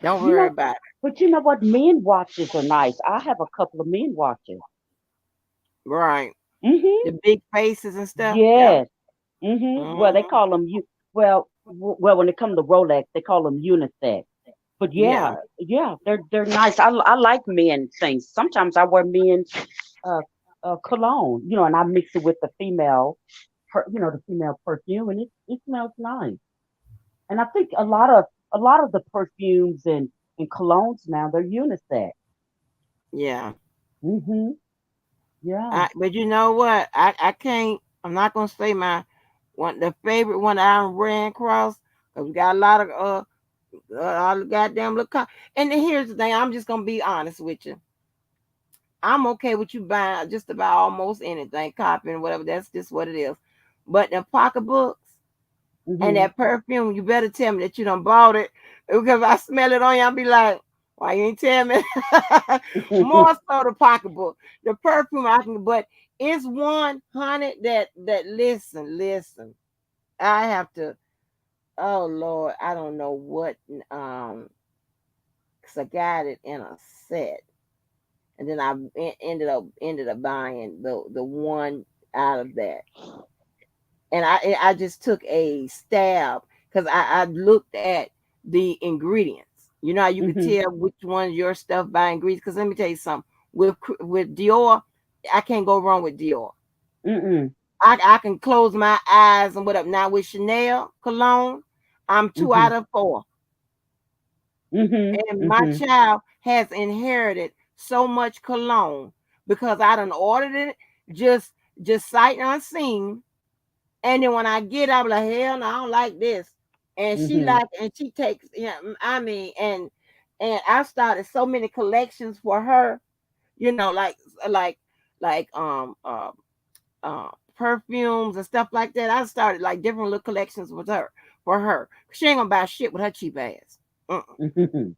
Don't You worry know, about it. but you know what? Men watches are nice. I have a couple of men watches. Right. Mm-hmm. The big faces and stuff. Yeah. Yes. Mm-hmm. Well, they Hmm. call them you. Well, when it comes to Rolex, they call them unisex. But Yeah. yeah, yeah, they're nice. I like men things. Sometimes I wear men uh, cologne, and I mix it with the the female perfume, and it smells nice. And I think a lot of the perfumes and colognes now they're unisex. Yeah. Mhm. Yeah. But you know what? I can't. I'm not gonna say my one the favorite one I ran across. 'Cause we got a lot of all the goddamn look. And then here's the thing. I'm just gonna be honest with you. I'm okay with you buying just about almost anything, copying whatever. That's just what it is. But the pocketbooks and Mhm. that perfume, you better tell me that you done bought it. Because if I smell it on you, I'll be like, why you ain't tell me? More so the pocketbook. The perfume I can, but it's 100 that listen. I have to, oh Lord, I don't know what, because I got it in a set. And then I ended up buying the one out of that. And I just took a stab because I looked at the ingredients. You know how you could Mhm. tell which one's your stuff by ingredients. Because let me tell you something. With Dior, I can't go wrong with Dior. Mm. I can close my eyes and whatever. Now with Chanel cologne, I'm two Mhm. out of four. Mhm. And my Mhm. child has inherited so much cologne because I done ordered it just sight unseen. And then when I get up, like, hell no, I don't like this. And she Mhm. like, and she takes, I mean, and I started so many collections for her, like like like perfumes and stuff like that. I started like different little collections with her for her. She ain't gonna buy shit with her cheap ass. Mm-mm. Mhm.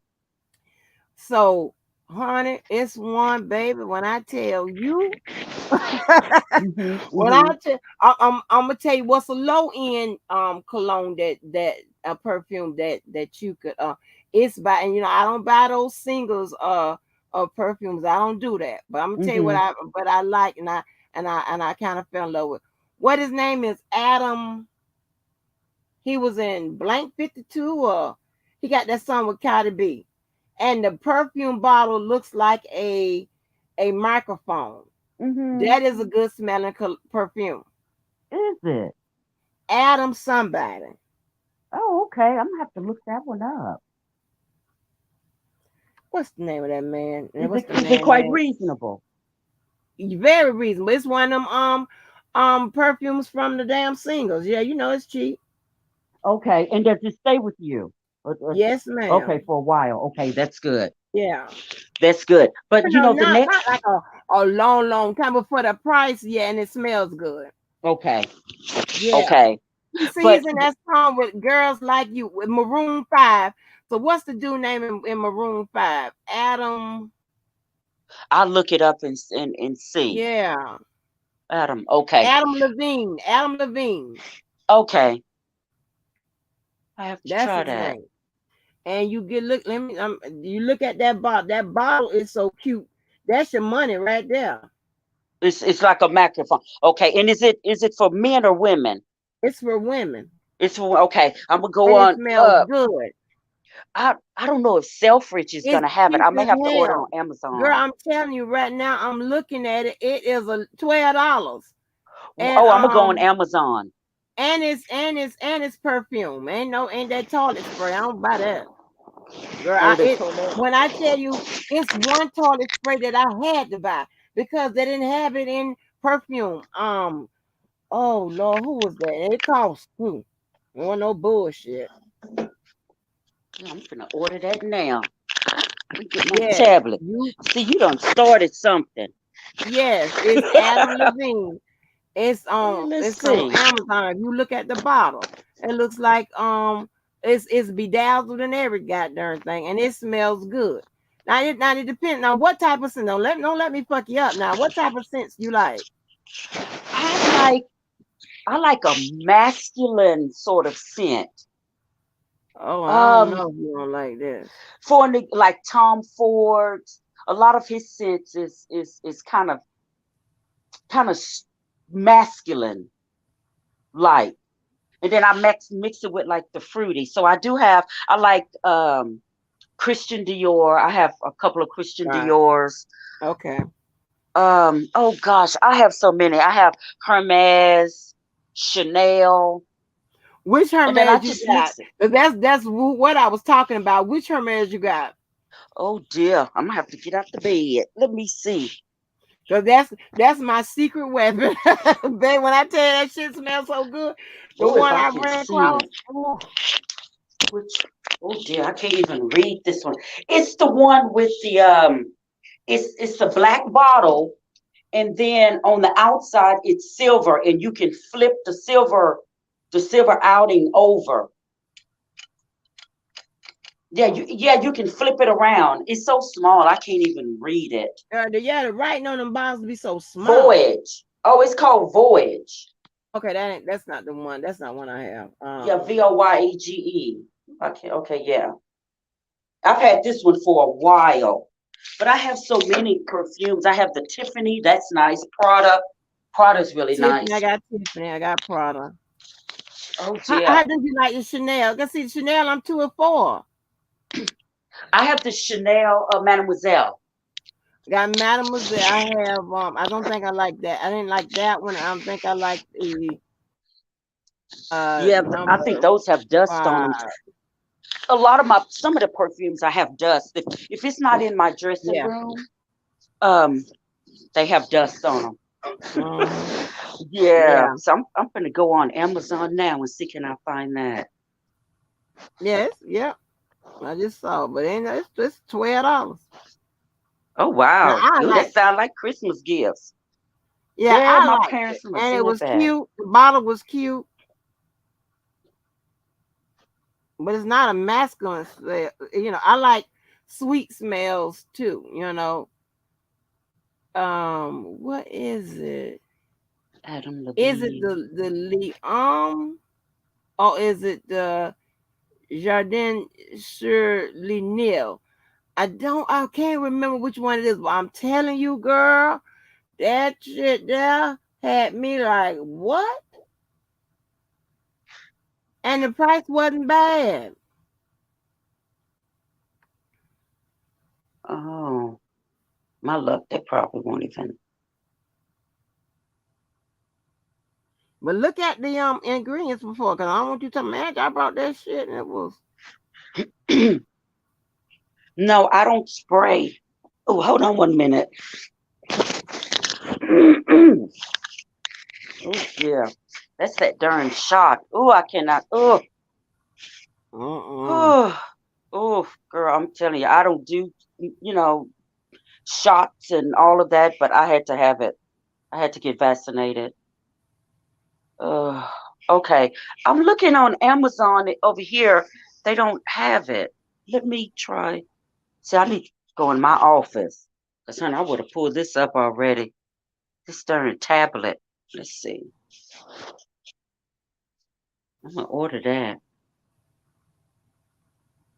So, honey, it's one baby. When I tell you, Mhm. when Mhm. I'm gonna tell you what's a low end cologne that a perfume that you could it's by, and I don't buy those singles of perfumes. I don't do that. But I'm gonna tell you what Mhm. I like, and and I kind of fell in love with. What his name is? Adam. He was in Blank 52, or he got that song with Cardi B. And the perfume bottle looks like a microphone. Mm-hmm. That is a good smelling perfume. Is it? Adam somebody. Oh, okay. I'm gonna have to look that one up. What's the name of that man? And Is what's it the is it man quite name? reasonable? Very reasonable. It's one of them perfumes from the damn singles. Yeah, you know it's cheap. Okay. And does it stay with you? Yes, Okay, ma'am. for a while. Okay, that's good. Yeah. That's good. But you know the Not next. like a long time, but for the price, yeah, and it smells good. Okay. Yeah. Okay. See, But he's in that song with Girls Like You with Maroon 5. So what's the dude name in Maroon 5? Adam. I'll look it up and see. Yeah. Adam. Okay. Adam Levine. Adam Levine. Okay. I have to That's try his that. name. And you get look. Let me. You look at that bottle. That bottle is so cute. That's your money right there. It's like a microphone. Okay. And is it for men or women? It's for women, It's for okay. I'm gonna go and it on. smells good. I don't know if Selfridge is It's gonna have it. cheap I may as have to order on hell, girl. Amazon. I'm telling you right now. I'm looking at it. It is a $12, and Oh, I'm gonna go on Amazon. it's perfume. Ain't that toilet spray. I don't buy that, girl. Oh, they told that. When I tell you, it's one toilet spray that I had to buy because they didn't have it in perfume. Oh Lord, who was that? It cost too. Oh no bullshit. Yeah, I'm gonna order that now. Let me get my Yes, tablet. you. See, you done started something. Yes, it's Adam Levine. Let's It's on see. Amazon. If you look at the bottle, it looks like it's bedazzled and every goddamn thing, and it smells good. Now it depends. Now what type of scent? Don't let me fuck you up. Now what type of scents you like? I like I like a masculine sort of scent. Oh, I don't Um, know if you don't like this. like Tom Ford. A lot of his scents is kind of masculine like. And then I mix it with like the fruity. So I like Christian Dior. I have a couple of Christian Right. Diors. Okay. Oh gosh, I have so many. I have Hermes, Chanel, Which and then I Hermes you just got? mix it. 'Cause that's what I was talking about. Which Hermes you got? Oh dear, I'm gonna have to get out the bed. Let me see. Cause that's my secret weapon. Babe, when I tell you that shit smells so good, the Oh, if one I I can ran see across. it. Ooh, Which oh dear, I can't even read this one. It's the one with the it's the black bottle, and then on the outside it's silver, and you can flip the silver outing over. Yeah, you can flip it around. It's so small I can't even read it. the writing on them bottles be so small. Voyage. Oh, it's called Voyage. Okay, that's not the one. That's not one I have. Yeah, Voyege. Okay, yeah. I've had this one for a while, but I have so many perfumes. I have the Tiffany, that's nice. Prada's really Tiffany, I nice. got Tiffany, I got Prada. Oh dear. How do you like your Chanel? Cause see, Chanel, I'm 2 or 4. I have the Chanel Mademoiselle. Got Mademoiselle. I have I don't think I like that. I didn't like that one. I don't think I like the Yeah, I think number those have dust on them. 5. Some of the perfumes I have dust. If it's not in my dressing Yeah. room, um, they have dust on them. Uh-huh. Yeah, Yeah. so I'm gonna go on Amazon now and see can I find that. Yes. Yeah. I just saw, but ain't it's just $12. Oh Now wow, I ooh, that like, sound like Christmas gifts. yeah, Yeah, I my liked it, parents must and it have was that. cute. The bottle was cute, but it's not a masculine smell. I like sweet smells too. What is it? Adam Is it Levine. the Leon, or is it the Jardin sur Nil? I can't remember which one it is, but I'm telling you, girl, That shit there had me like, what? And the price wasn't bad. Oh, my luck, they probably won't even. But look at the ingredients before, cause I don't want you to imagine I brought that shit and it was. No, I don't spray. Oh, hold on 1 minute. Oh, yeah. That's that darn shot. Oh, I cannot. Oh, Uh-uh. oh, oh, girl, I'm telling you, I don't do, shots and all of that, but I had to have it. I had to get vaccinated. Uh, okay. I'm looking on Amazon over here. They don't have it. Let me try. See, I need to go in my office. Because, honey, I would have pulled this up already. This darn tablet. Let's see. I'm going to order that.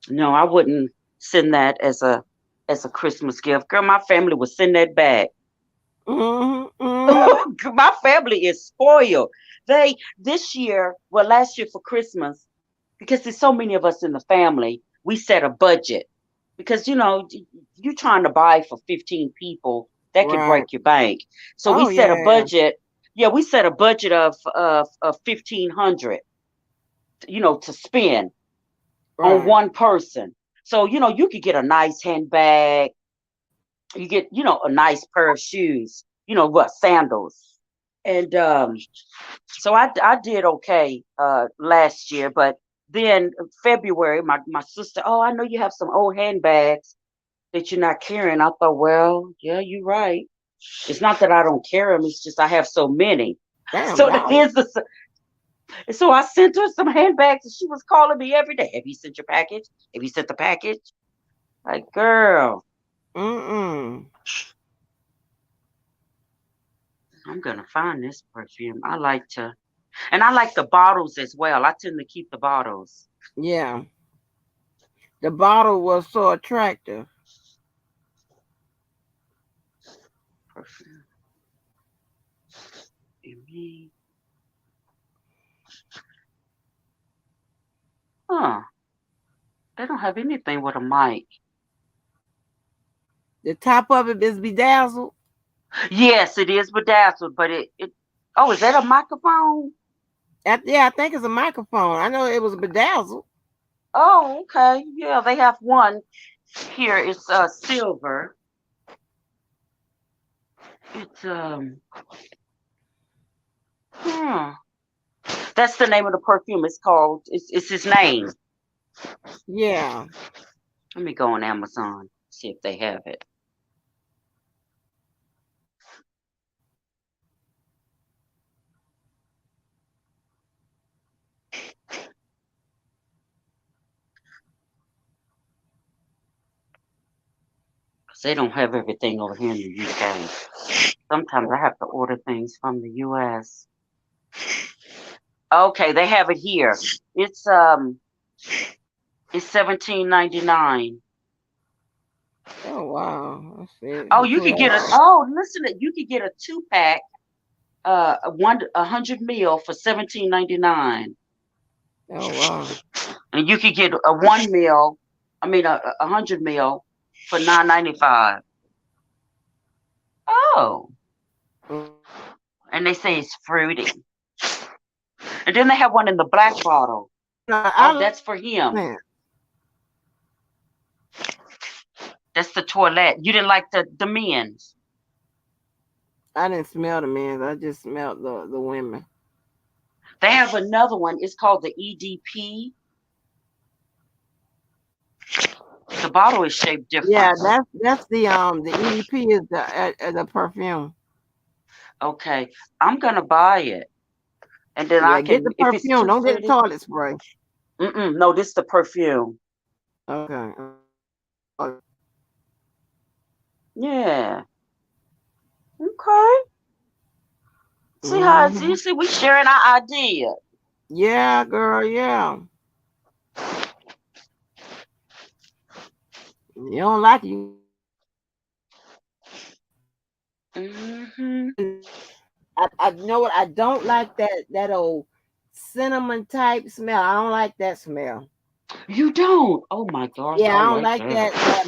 No, I wouldn't send that as a Christmas gift. Girl, my family would send that back. Mm-hmm. Mm-hmm. My family is spoiled. They this year, well, last year for Christmas, because there's so many of us in the family, we set a budget. Because you trying to buy for 15 people, that could Right. break your bank. So we Oh set a yeah. budget. Yeah, we set a budget of 1,500, to spend on Right. one person. So you could get a nice handbag, you get a nice pair of shoes, what, sandals. And so I did okay last year, but then February, my sister, oh, I know you have some old handbags that you're not carrying. I thought, well, yeah, you're right. It's not that I don't carry them, it's just I have so many. Damn So dog. so I sent her some handbags, and she was calling me every day. Have you sent your package? Have you sent the package? Like, girl, Mm-mm. I'm gonna find this perfume. And I like the bottles as well. I tend to keep the bottles. Yeah. The bottle was so attractive. Perfume. Me. Huh. They don't have anything with a mic. The top of it is bedazzled. Yes, it is bedazzled, but it oh, is that a microphone? Yeah, I think it's a microphone. I know it was bedazzled. Oh, okay. Yeah, they have one here. It's silver. It's hmm. That's the name of the perfume. It's his name. Yeah. Let me go on Amazon, see if they have it. Because they don't have everything over here in the UK. Sometimes I have to order things from the US. Okay, they have it here. It's 17.99. Oh wow. Let's see. Oh, The you could get Tourette. listen, you could get a 2-pack, 100 ml for 17.99. Oh wow. And you could get a 1 ml, I mean a 100 ml for 9.95. Oh, and they say it's fruity. And then they have one in the black bottle. No, Oh, I that's for him. man, That's the toilet. You didn't like the men's. I didn't smell the men. I just smelled the women. They have another one. It's called the EDP. The bottle is shaped Yeah, different. that's the EDP is the perfume. Okay, I'm gonna buy it, and then I Yeah, get can, the if it's perfume. too Don't get the pretty. toilet spray. No, this is the perfume. Okay. Yeah. Okay. See how it's, you Mm-hmm. see we sharing our idea. Yeah, girl. Yeah. You don't like it. You Hmm. I know what I don't like, that old cinnamon type smell. I don't like that smell. You don't? Oh my gosh, Yeah, I I don't like like that. that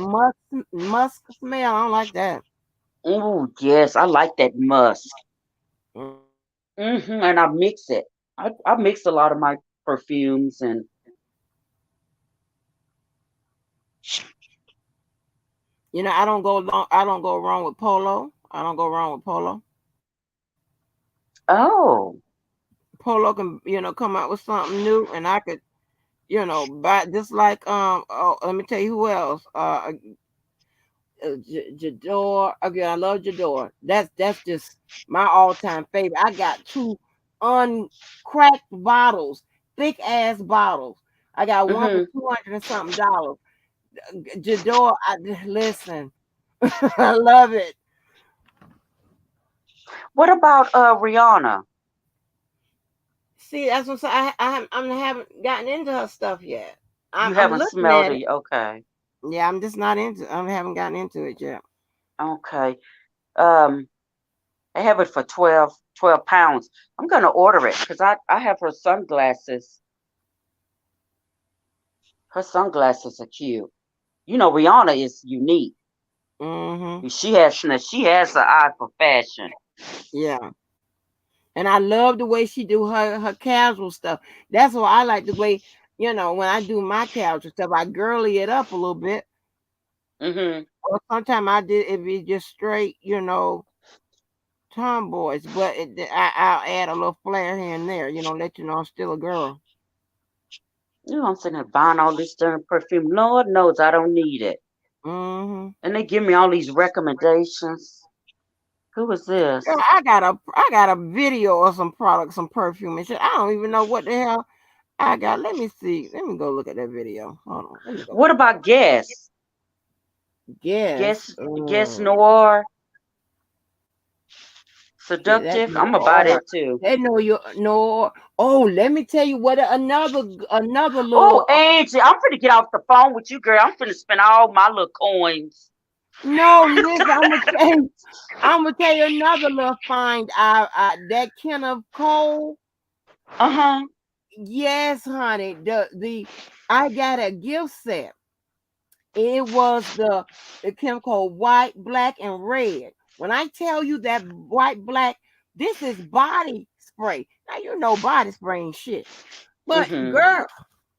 musk smell. I don't like that. Oh yes, I like that musk. Mm. And I mix it. I mix a lot of my perfumes and I don't go wrong with Polo. I don't go wrong with Polo. oh. Polo can come out with something new, and I could buy just like let me tell you who else. Jador. Again, I love Jador. That's just my all time favorite. I got two uncracked bottles, thick ass bottles. I got one for Hmm. $200 and something dollars. Jador, listen, I love it. What about Rihanna? See, that's what I haven't gotten into her stuff yet. You I'm haven't looking smelled at it. it. Okay. Yeah, I'm just not into. I haven't gotten into it yet. Okay. Um, I have it for 12 pounds. I'm gonna order it because I have her sunglasses. Her sunglasses are cute. You know, Rihanna is unique. Hmm. She has an eye for fashion. Yeah, and I love the way she do her casual stuff. That's why I like the way when I do my casual stuff, I girly it up a little bit. Hmm. Or sometimes I did it be just straight, tomboys. But I'll add a little flair here and there, let you know I'm still a girl. You know, I'm sitting there buying all this darn perfume. Lord knows I don't need it. Hmm. And they give me all these recommendations. Who is Girl, this? I got a video of some products, some perfume and shit. I don't even know what the hell I got. Let me see. Let me go look at that video. Hold on. Let me go What look. about Guess? Guess. Guess Noir? Yeah, that Seductive? I'm no gonna buy or that too. they know you no. Oh, let me tell you what another Oh, little Angie, I'm finna get off the phone with you, girl. I'm finna spend all my little coins. no. Listen, I'm gonna tell you another little find. That can of coal. Uh-huh. Yes, honey. The I got a gift set. It was the chemical white, black, and red. When I tell you that white, black, this is body spray. Now you know body spray ain't shit. But Mm-hmm. girl,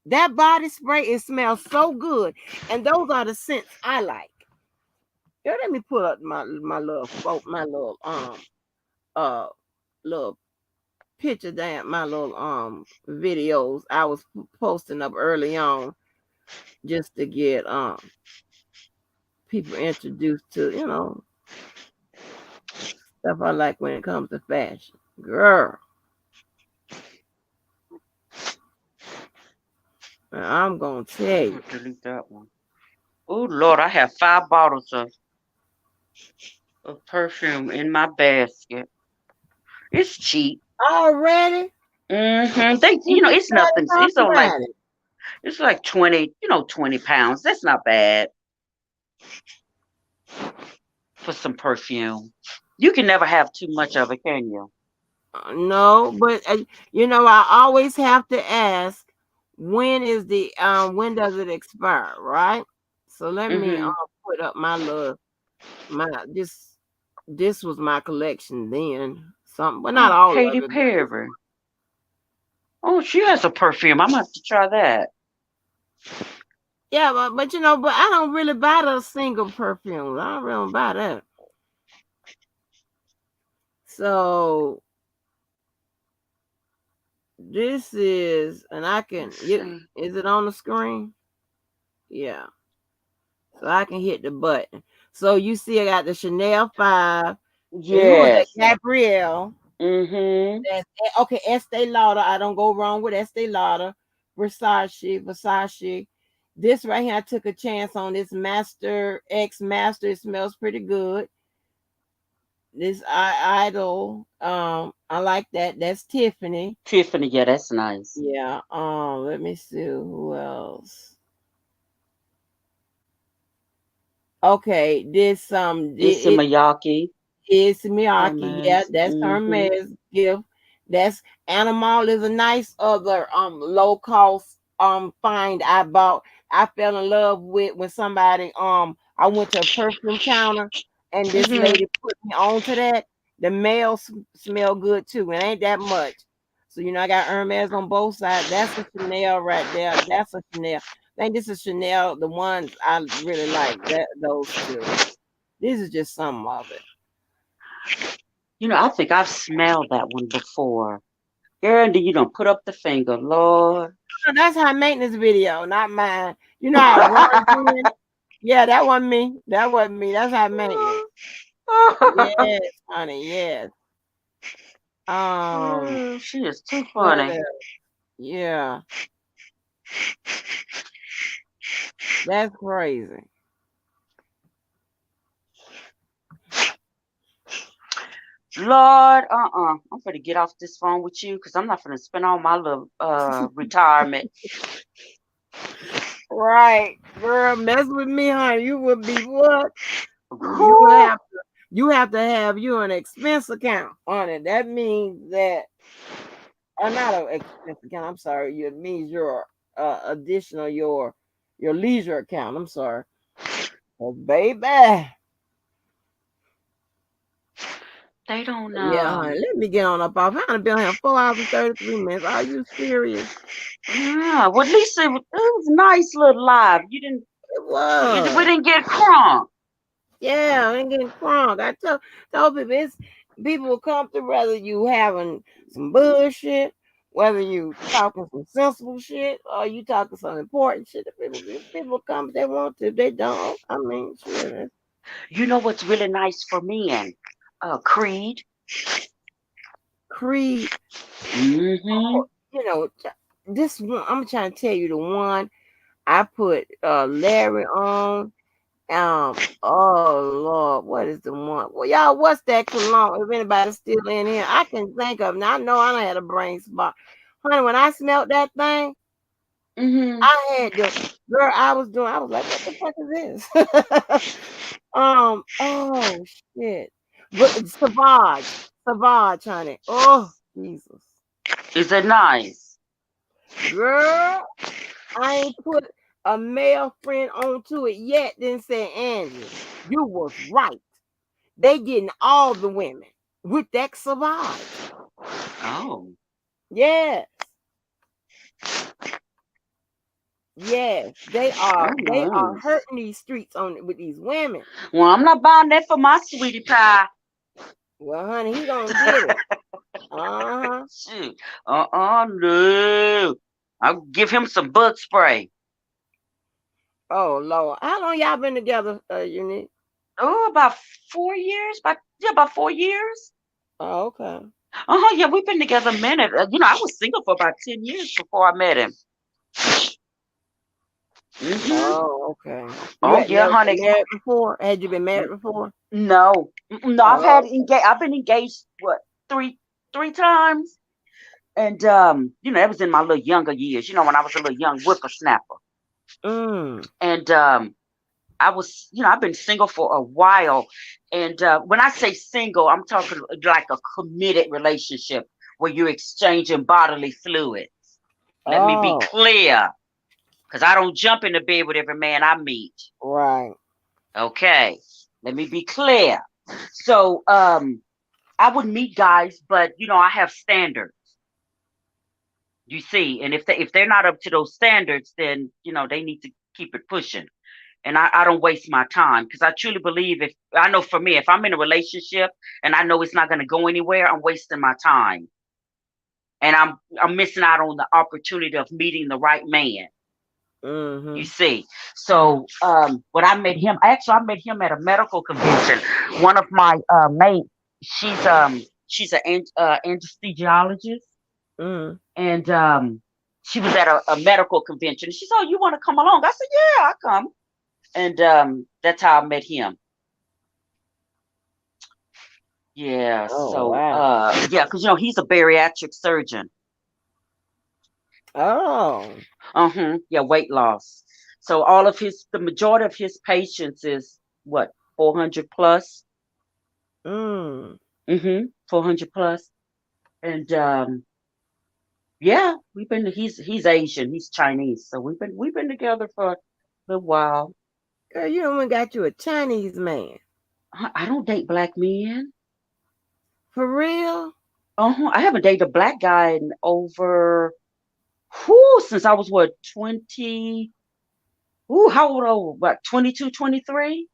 that body spray, it smells so good. And those are the scents I like. Girl, let me pull up my little uh little picture down, my little videos I was posting up early on just to get people introduced to, stuff I like when it comes to fashion. Girl, I'm gonna tell I'm you. gonna delete that one. Oh Lord, I have 5 bottles of perfume in my basket. It's cheap. Already? They, You just it's started nothing. It's talking on like about it. it's like 20, 20 pounds. That's not bad for some perfume. You can never have too much of it, can you? No, but I always have to ask when does it expire, right? So let me Mm-hmm. put up my this was my collection then. Something, but not Oh, all of Katy it, but this Perry. Oh, she has a perfume. I'm gonna have to try that. yeah, but I don't really buy those single perfumes. I don't really buy that. So this is, and Let's see. is it on the screen? Yeah. So I can hit the button. So you see I got the Chanel 5. And who is that? Yes. Gabrielle. Mm-hmm. Okay, Estee Lauder. I don't go wrong with Estee Lauder. Versace. This right here, I took a chance on this Master X Master. It smells pretty good. This Idol. I like that. That's Tiffany. Tiffany, yeah, that's nice. Yeah. Let me see who else. Okay, this Issey Miyake. It's Miyake, yeah, Hermes. that's Hermes gift. That's Animal is a nice other low cost find I bought. I fell in love with when somebody I went to a perfume counter and this Mm-hmm. lady put me onto that. The male smell good too. It ain't that much. So I got Hermes on both sides. That's a Chanel right there. That's a Chanel. I think this is Chanel, the ones I really like. Those two. This is just some of it. I think I've smelled that one before. Girl, and then you don't put up the finger, Lord. No, that's high maintenance video, not mine. You know how it runs in? Yeah, that wasn't me. That wasn't me. That's high maintenance. Yes, honey. Yes. Um, She is too what funny. else? Yeah, that's crazy. Lord, I'm gonna get off this phone with you because I'm not gonna spend all my little retirement. Right, girl, mess with me, honey. You would be what? You have to have you an expense account on it. That means that, or not an expense account. I'm sorry. It means your additional your leisure account. I'm sorry. Oh, baby. They don't Yeah, honey. Let me get on up off. I done been here 4 hours and 33 minutes. Are you serious? Yeah, well, at least it was a nice little live. You didn't. It We was. didn't get crunk. Yeah, I ain't getting crunk. I told people people will come through whether you having some bullshit, whether you talking some sensible shit, or you talking some important shit. People come if they want to. If they don't, I mean, shit. You know what's really nice for men? Creed. Creed. Mm-hmm. Oh, this one. I'm trying to tell you the one I put Larry on. Oh Lord, what is the one? Well, y'all, what's that cologne? If anybody's still in here, I can think of. Now I know I done had a brain spot, honey. When I smelled that thing, Mm-hmm. I had the girl. I was like, what the fuck is this? Oh shit, but Savage, honey. Oh Jesus, Is it nice? girl, I ain't put a male friend onto it yet. Then say, Angie, you was right. They getting all the women with that Savage. Oh. Yes. Yes. They are Mm-hmm. hurting these streets on with these women. Well, I'm not buying that for my sweetie pie. Well, honey, he gonna get it. Uh-huh. Shoot. No. I'll give him some bug spray. Oh Lord. How long y'all been together, Unique? Oh, about 4 years. About 4 years. Oh, okay. Yeah, we've been together a minute. I was single for about 10 years before I met him. Hmm. Oh, okay. You Oh had yeah, never honey. been married before? Had you been married before? No, no. Oh, I've been engaged what three times, and that was in my little younger years. When I was a little young whippersnapper, mm. and I've been single for a while, and when I say single, I'm talking like a committed relationship where you're exchanging bodily fluids. Let me be Oh, clear, because I don't jump in the bed with every man I meet. right. Okay, let me be clear. So, I would meet guys, but I have standards. You see, and if they're not up to those standards, then they need to keep it pushing. And I don't waste my time because I truly believe if I know for me, if I'm in a relationship and I know it's not going to go anywhere, I'm wasting my time, and I'm missing out on the opportunity of meeting the right man. You Mm-hmm. see, so when I met him at a medical convention. One of my mates, she's an anesthesiologist, Mm. and she was at a medical convention. She said, "Oh, you want to come along?" I said, "Yeah, I'll come." And that's how I met him. Yeah, Oh so wow. yeah, because he's a bariatric surgeon. Oh. Yeah, weight loss. So the majority of his patients is what, 400 plus. Mm. 400 plus. And yeah, we've been. He's Asian. He's Chinese. So we've been together for a little while. Girl, you done got you a Chinese man. I don't date black men. For real? I haven't dated a black guy in over whew, since I was what 20. Ooh, how old? Oh, what 22, 23?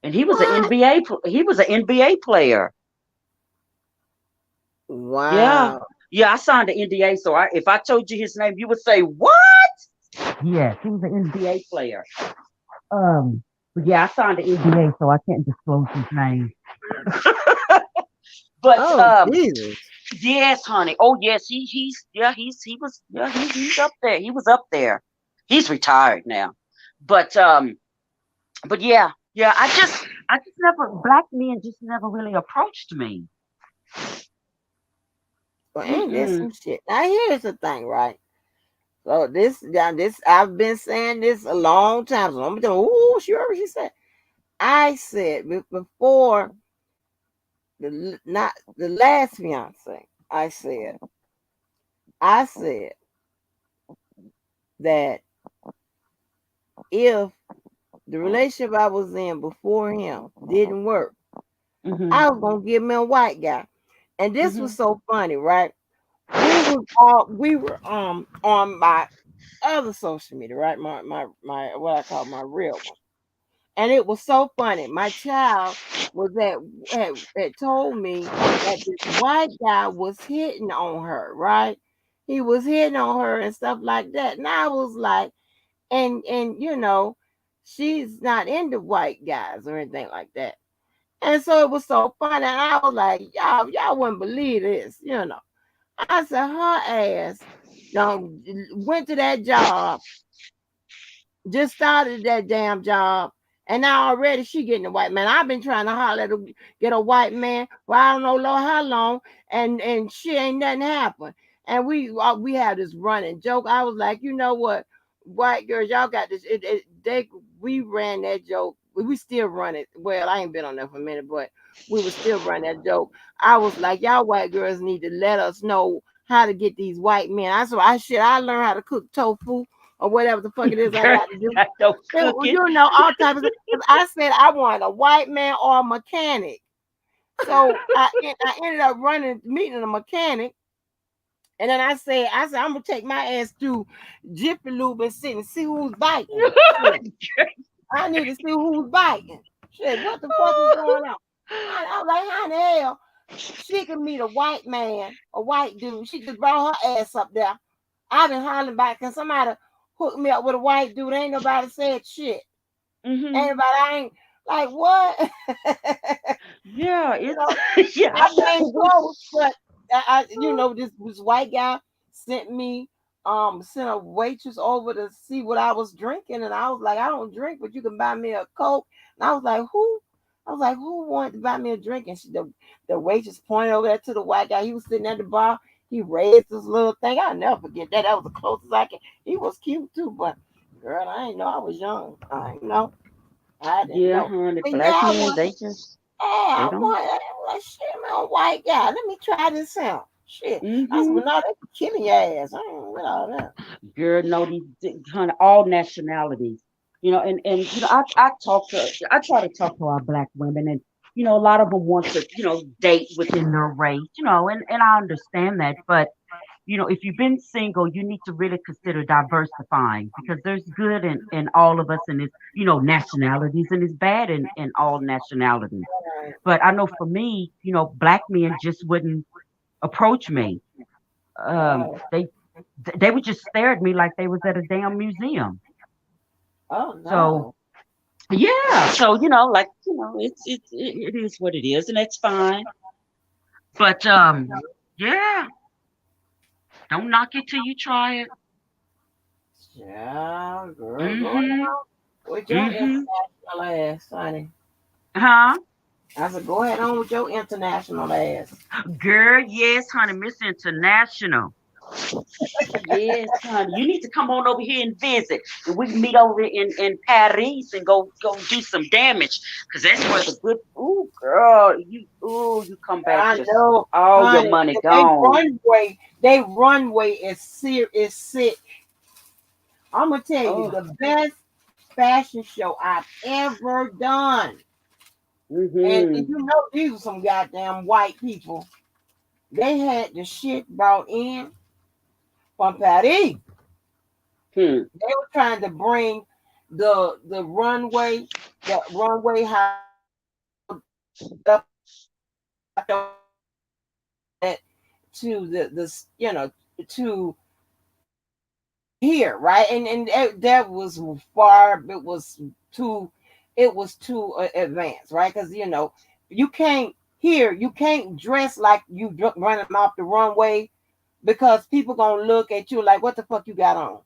And he was an What? NBA. He was an NBA player. Yeah, Wow. yeah. I signed an NDA, so if I told you his name, you would say what? Yes, he was an NBA player. But yeah, I signed an NDA, so I can't disclose his name. But Oh, Jesus. yes, honey. Oh yes, he was he's up there. He was up there. He's retired now. But yeah. I just never black men just never really approached me. Well, ain't this Mm-mm. some shit? Now, here's the thing, right? So this I've been saying this a long time. So I'm gonna tell. Ooh, she heard what she said. I said before not the last fiance. I said that if the relationship I was in before him didn't work, Mhm. I was gonna give me a white guy. And this was Mhm. so funny, right? We were on my other social media, right? My what I call my real one. And it was so funny. My child was that had told me that this white guy was hitting on her, right? He was hitting on her and stuff like that. And I was like, and she's not into white guys or anything like that. And so it was so funny. And I was like, y'all wouldn't believe this. I said, her ass done went to that job, just started that damn job, and now already she getting a white man. I've been trying to holler at get a white man for I don't know Lord how long, and she ain't nothing happened. And we have this running joke. I was like, you know what, white girls, y'all got this. We ran that joke. We still run it. Well, I ain't been on there for a minute, but we would still run that joke. I was like, y'all white girls need to let us know how to get these white men. I learned how to cook tofu or whatever the fuck it is I Girl, got to do. not no cooking. All types of things. 'Cause I said I wanted a white man or a mechanic. So I ended up meeting a mechanic. And then I said, I'm gonna take my ass to Jiffy Lube and sit and see who's biting. Shit. I need to see who's biting. Shit, what the fuck is going on? I was like, how in the hell she can meet a white man, a white dude? She just brought her ass up there. I've been hollering back. Can somebody hook me up with a white dude? Ain't nobody said shit. Mhm. Anybody? I ain't like what? Yeah, you know, it's yeah. I came close, but this white guy sent me sent a waitress over to see what I was drinking, and I was like, I don't drink, but you can buy me a Coke. And I was like, who? I was like, who wanted to buy me a drink? And the waitress pointed over there to the white guy. He was sitting at the bar. He raised this little thing. I'll never forget that. That was the closest I can. He was cute too, but girl, I didn't know I was young. I didn't know. I didn't Yeah, know. honey. But yeah, Black I men, want. they I don't. want like shit, man, a white guy. Let me try this out. Shit. I said, Mhm. well, no, they be killing your ass. I ain't with all that. Girl, no, honey, all nationalities. And I try to talk to our black women, and a lot of them want to, date within their race, and I understand that, but if you've been single, you need to really consider diversifying because there's good in all of us, and it's, nationalities, and it's bad in all nationalities. Right. But I know for me, black men just wouldn't approach me. Um, Right. they they would just stare at me like they was at a damn museum. Oh So no. yeah, so like it is what it is, and that's fine. But yeah, don't knock it till you try it. Yeah, girl, go Mhm. ahead with your Mhm. international ass, honey. Huh? I said, go ahead on with your international ass. Girl, yes, honey, Miss International. Yes, honey. You need to come on over here and visit. And we can meet over in Paris and go do some damage. Cause that's where the good ooh girl, you come back I just know, all your honey. money They gone. runway, they runway is sick. I'm gonna tell you Oh. the best fashion show I've ever done. And Mm-hmm. you know these are some goddamn white people. They had the shit brought in from Paris. Hmm. They were trying to bring the runway, how that to the to here, right? And that was far. Too it was too advanced, right? Because you can't you can't dress like you running off the runway because people gonna look at you like, what the fuck you got on?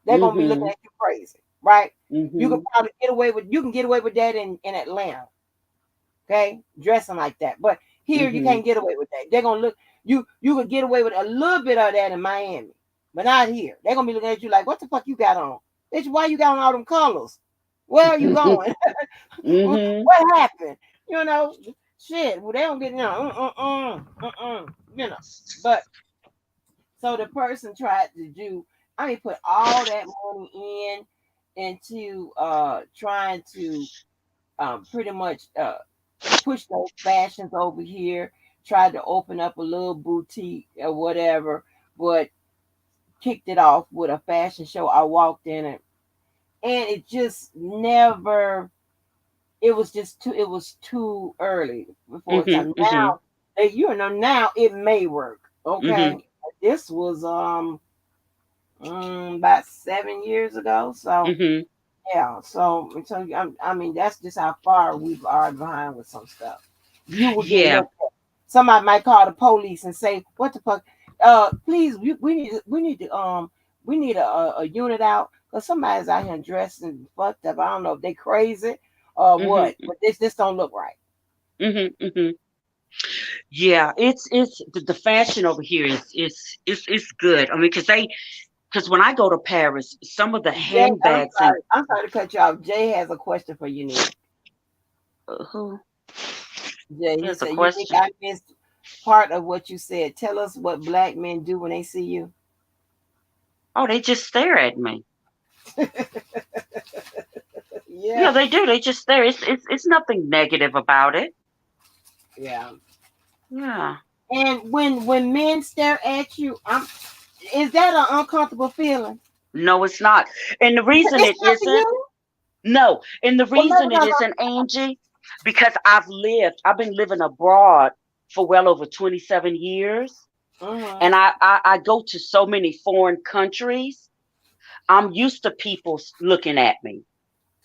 They're gonna be looking Mm-hmm. at you crazy, right? You can Mm-hmm. probably get away with that in Atlanta, okay, dressing like that. But here you Mm-hmm. can't get away with that. They're gonna look you could get away with a little bit of that in Miami, but not here. They're gonna be looking at you like, what the fuck you got on? Bitch, why you got on all them colors? Where are you going? Mm-hmm. What happened? You know, shit. Well, they don't get you know. But so the person tried to do. I mean, put all that money into trying to pretty much push those fashions over here, tried to open up a little boutique or whatever, but kicked it off with a fashion show. I walked in it, and it just never. It was too early before Mm-hmm. time. Mm-hmm. Now, now it may work. Mm-hmm. Okay, this was about 7 years ago. So Mm-hmm. yeah, I mean that's just how far we are behind with some stuff. You will get Yeah. looked at. Somebody might call the police and say, "What the fuck? Please, we need a unit out because somebody's out here dressed and fucked up. I don't know if they crazy or what, Mm-hmm. but this don't look right." Mm-hmm. Mm-hmm. Yeah, it's the fashion over here is good. I mean, because when I go to Paris, some of the Jay, handbags and I'm sorry to cut you off. Jay has a question for you, Nia. who Jay, he here's a said, "You think question. I missed part of what you said? Tell us what black men do when they see you." Oh, they just stare at me. Yeah, Yeah, they do. They just stare. It's nothing negative about it. yeah. Yeah. And when men stare at you, is that an uncomfortable feeling? No, it's not. And the reason It's it not for isn't, you. no, and the Well, maybe reason it because isn't, Angie, because I've been living abroad for well over 27 years. I'm. And I go to so many foreign countries. I'm used to people looking at me.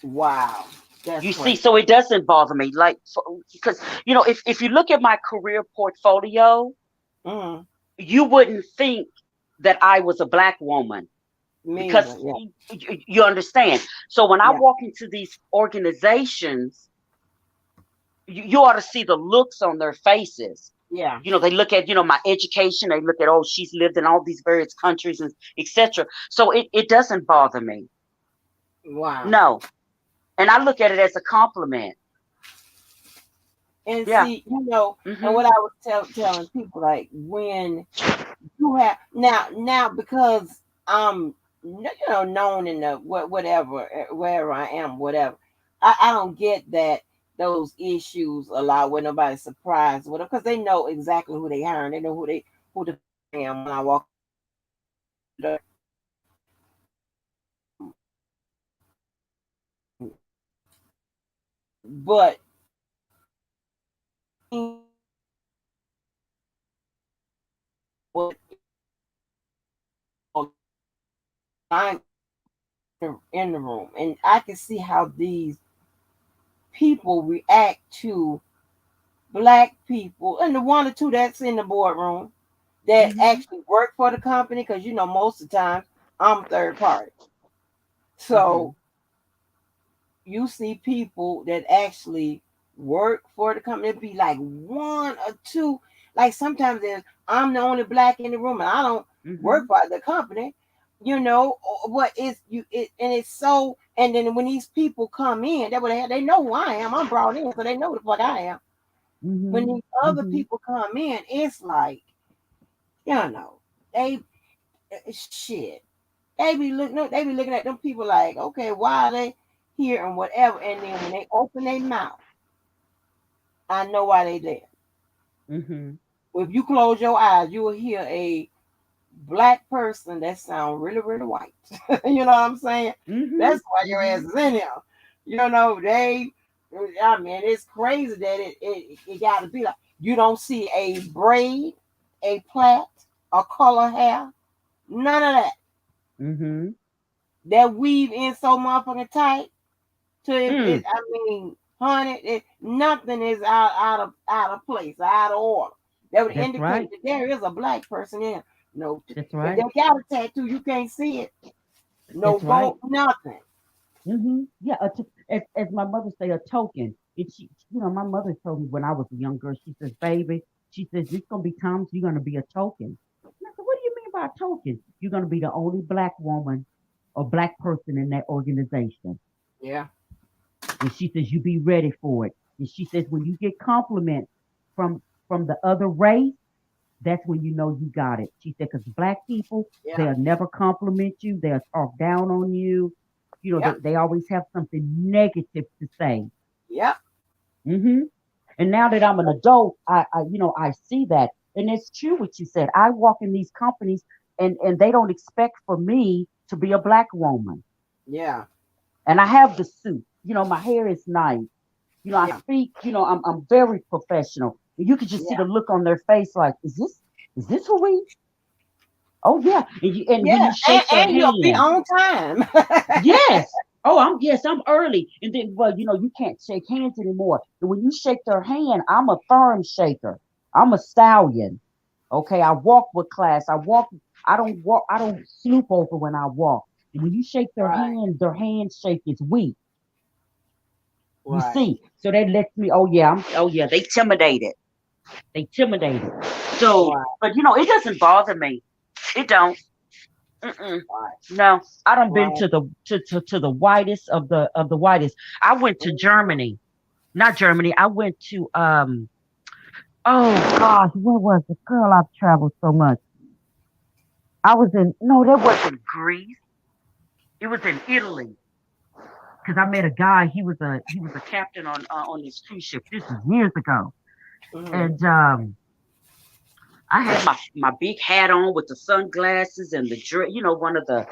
Wow, that's You see, crazy. so it doesn't bother me. Like, because, if you look at my career portfolio, Mm-hmm. you wouldn't think that I was a black woman Me because either. Yeah, you understand. So when I yeah, walk into these organizations, you ought to see the looks on their faces. yeah. They look at, my education. They look at, oh, she's lived in all these various countries and etc. So it doesn't bother me. Wow. No. And I look at it as a compliment. And Yeah. see, and Mm-hmm. what I was telling people, like when you have now because I'm known in the whatever wherever I am, whatever. I don't get that those issues a lot where nobody's surprised with them because they know exactly who they hiring. They know who the I am when I walk the door. But what I'm in the room, and I can see how these people react to black people, and the one or two that's in the boardroom that Mm-hmm. actually work for the company, because most of the time I'm third party. Mm-hmm. So you see people that actually work for the company, it'd be like one or two. Like sometimes I'm the only black in the room, and I don't. work Mhm. for the company, what is and it's so. And then when these people come in, they know who I am. I'm brought in, so they know the fuck I am. When Mhm. these other Mhm. people come in, it's like, they shit. They be looking at them people like, okay, why are they here and whatever. And then when they open their mouth, I know why they there. Mhm. If you close your eyes, you will hear a black person that sound really, really white. You know what I'm saying? Mhm. That's why your ass Mhm. is in there. I mean, it's crazy that it got to be like, you don't see a braid, a plait, a color hair, none of that. Mhm. That weave in so motherfucking tight to Mm. I mean, honey, nothing is out of place, out of order. That would That's indicate right. that there is a black person in. No, That's if right. they got a tattoo, you can't see it. No That's right. gold, nothing. Yeah, as my mother say, a token. My mother told me when I was a young girl. She says, "Baby," she says, "there's gonna be times you're gonna be a token." And I said, "What do you mean by a token?" "You're gonna be the only black woman or black person in that organization." Yeah, And she says, "You be ready for it." And she says, "When you get compliments from the other race, that's when you know you got it." She said, "Because black people, yeah, they'll never compliment you. They'll talk down on you. yeah, They always have something negative to say." yeah, hmm And now that I'm an adult, I see that. And it's true what you said. I walk in these companies and they don't expect for me to be a black woman. yeah, And I have the suit. My hair is nice. I yeah, speak, I'm very professional. You could just see yeah, the look on their face like, is this who we? Oh yeah. And when yeah. you And, shake their and you'll be hand, on time. yes. Oh, I'm early. And then, well, you can't shake hands anymore. And when you shake their hand, I'm a firm shaker. I'm a stallion. Okay. I walk with class. I don't sloop over when I walk. And when you shake Right, their handshake is weak. You right, see. So that lets me, oh yeah, they intimidated. They intimidated. So, right, but it doesn't bother me. It don't. Mm-mm. right, No, I done been right. to the whitest of the whitest. I went to Mhm. Germany, not Germany. I went to Oh gosh, where was it? Girl, I've traveled so much. I was in no, that wasn't Greece. It was in Italy because I met a guy. He was a captain on this cruise ship. This was years ago, Mhm. and I had my big hat on with the sunglasses and the dress. One of the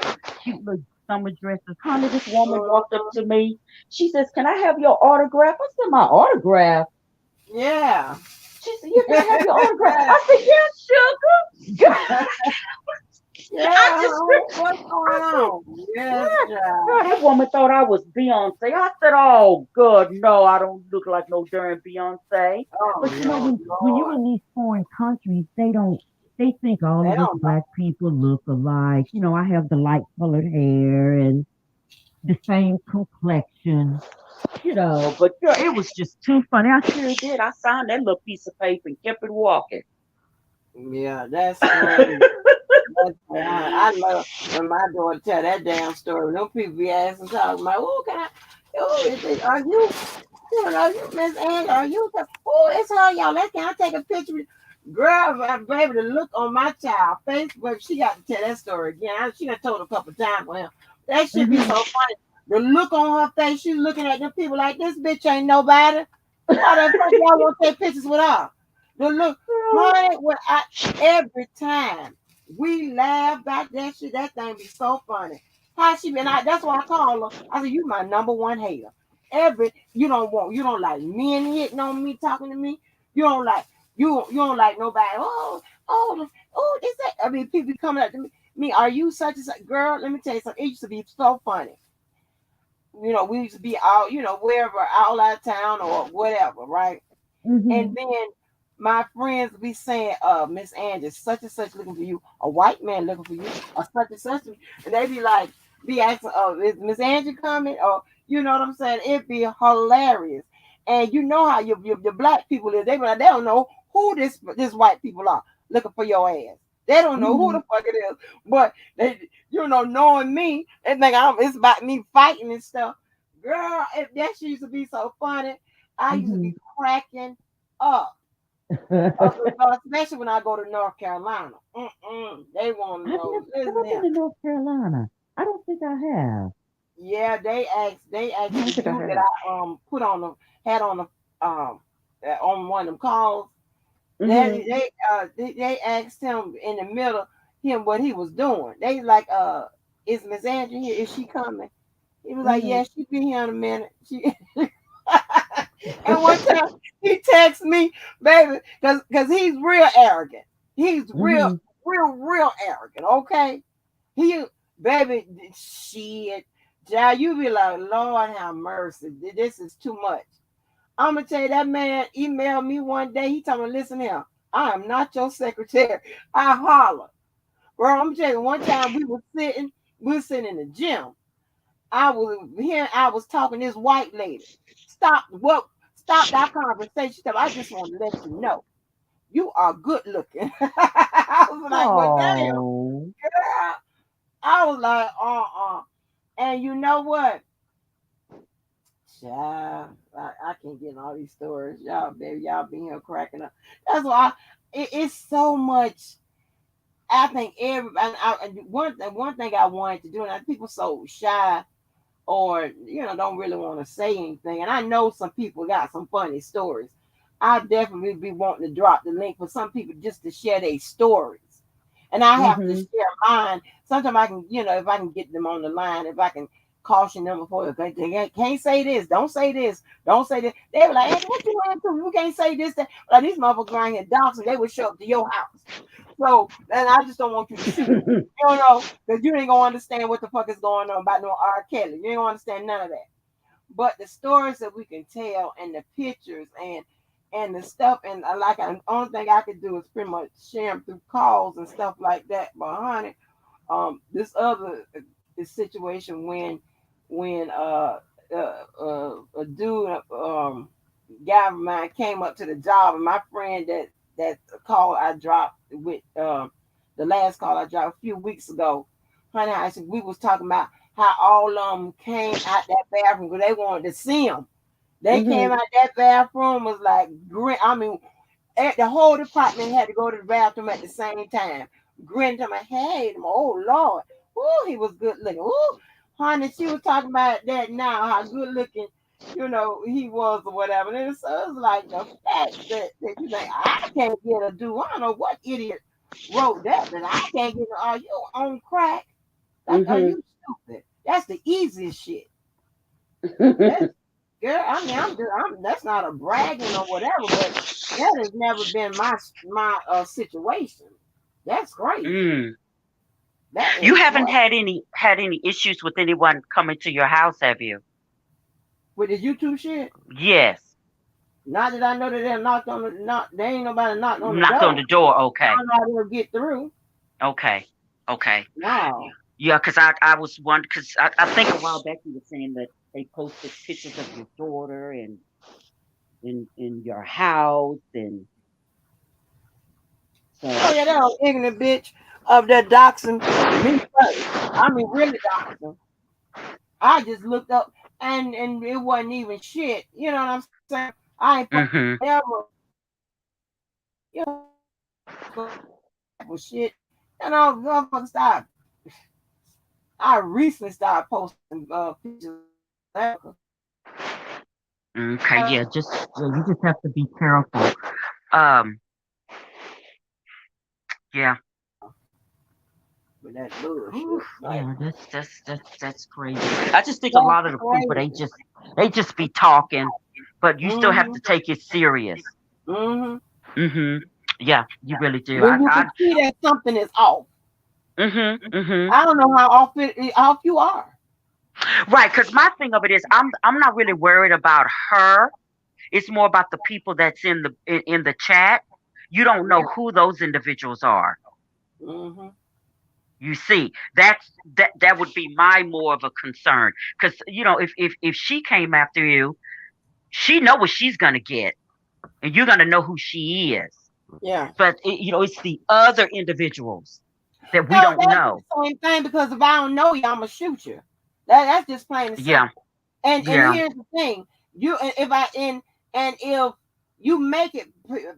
cute little summer dresses. Honey, this woman walked up Mhm. to me. She says, "Can I have your autograph?" I said, "My autograph?" Yeah. She said, "Yeah, can I have your autograph?" I said, "Yeah, sugar." I Yeah, just honey, screamed. what's going I said, on? Yes, "Yeah." child. Girl, that woman thought I was Beyonce. I said, "Oh, God, no, I don't look like no darn Beyonce." Oh, But no, when you're Lord. in these foreign countries, they think all They of us don't know. black people look alike. I have the light colored hair and the same complexion. But girl, it was just too funny. I sure did. I signed that little piece of paper and kept it walking. Yeah, that's funny. I love when my daughter tell that damn story. Them people be asking, talking about, oh, can I? Oh, are you? Are you Miss Ann? Are you? Oh, it's her, y'all. Can I take a picture? Girl, baby, the look on my child face, but she got to tell that story again. She done told a couple times for him. That should be so hmm funny. The look on her face, she's looking at them people like this bitch ain't nobody. Why the fuck y'all want to take pictures with her? The look, honey, every time we laugh about that shit, that thing be so funny. How she been? That's why I call her. I said, you my number one hater. You don't like men hitting on me, talking to me. You don't like you don't like nobody. Is that? I mean, people coming up to me. Are you such and such girl? Let me tell you something. It used to be so funny. We used to be out, wherever, all out of town or whatever, right? And hmm then my friends be saying, Miss Angie, such and such looking for you, a white man looking for you, or such and such. And they be asking, is Miss Angie coming? Or, you know what I'm saying? It'd be hilarious. And you know how your black people is. They don't know who this white people are looking for your ass. They don't know who Mhm. the fuck it is, but they, knowing me, they think it's about me fighting and stuff. Girl, if that shit used to be so funny, I used to be Mhm. cracking up. Especially when I go to North Carolina. They want to know. Listen Never been here. to North Carolina. I don't think I have. Yeah, they asked I the don't think I dude that have. I put on the had on one of them calls. Mhm. They asked him in the middle him what he was doing. They like is Miss Andrew here? Is she coming? He was like, Mhm. yeah, she be here in a minute. She and one time he texted me, baby, cause he's real arrogant. He's real, Mhm. real arrogant. Okay, he baby shit. Child, you be like, Lord have mercy. This is too much. I'm gonna tell you that man emailed me one day. He told me, listen here, I am not your secretary. I holler. Bro, I'm gonna tell you, one time we were sitting in the gym. I was talking to this white lady. Stop that conversation. She said, I just want to let you know you are good looking. I was like, well, damn, Oh. girl. I was like, And you know what? Child, I can't get in all these stories. Y'all, baby, y'all been here cracking up. That's why it's so much. I think and one thing I wanted to do, and people so shy or don't really want to say anything. And I know some people got some funny stories. I definitely be wanting to drop the link for some people just to share their stories. And I have to Mhm. share mine. Sometimes I can, if I can get them on the line, if I can caution them before they can't say this, don't say this, don't say this. They were like, Andy, what you want to? You can't say this. That. Like these motherfuckers around here doxing, they would show up to your house. So, and I just don't want you to shoot them. Because you ain't gonna understand what the fuck is going on about no R. Kelly. You ain't gonna understand none of that. But the stories that we can tell and the pictures and the stuff and only thing I could do is pretty much share them through calls and stuff like that. But honey, this other this situation when a dude guy of mine came up to the job and my friend that call I dropped with the last call I dropped a few weeks ago, honey, we was talking about how all of them came out that bathroom because they wanted to see him. They came Mhm. out that bathroom was like grin. I mean, the whole department had to go to the bathroom at the same time. Grinning to my head, oh Lord, oh he was good looking. Oh, honey, she was talking about that now, how good looking, he was or whatever. And it's like the facts that you think I can't get a do. I don't know what idiot wrote that, but I can't get. Are you on crack? Like, are Mhm. you stupid? That's the easiest shit. That's girl. I mean, that's not a bragging or whatever, but that has never been my situation. That's crazy. Mm. That You is haven't crazy. had any issues with anyone coming to your house, have you? With the YouTube shit, Yes. not that I know that they knocked on the not. They ain't nobody knocked on the Knocked on door. the door. Okay. I'm not gonna get through. Okay. Okay. Yeah. No. Yeah, because I was wondering, because I think a while back you were saying that they posted pictures of your daughter and in your house, and Oh so. yeah, that old ignorant bitch of that doxing me first. I mean, really doxing. I just looked up and it wasn't even shit. You know what I'm saying? I ain't Mhm. ever, you know, for shit. And all motherfuckers started. I recently started posting pictures of America. Okay. Yeah. You just have to be careful. Um. Yeah. With that bullshit. Whew, Like, yeah. That's crazy. I just think a that's lot of the people crazy. they just be talking, but you still have Mm-hmm. to take it serious. Mm-hmm. Mhm. Yeah. You really do. When you can see that something is off. Mhm. Mhm. I don't know how off you are. Right. Because my thing of it is, I'm not really worried about her. It's more about the people that's in the chat. You don't know Yeah. who those individuals are. Mm-hmm. You see, that would be my more of a concern. Because if she came after you, she know what she's gonna get, and you're gonna know who she is. Yeah. But it's the other individuals that we No, don't that's know. the same thing because if I don't know you, I'm gonna shoot you. That's just plain and Yeah, simple. And yeah. here's the thing: you if I and if you make it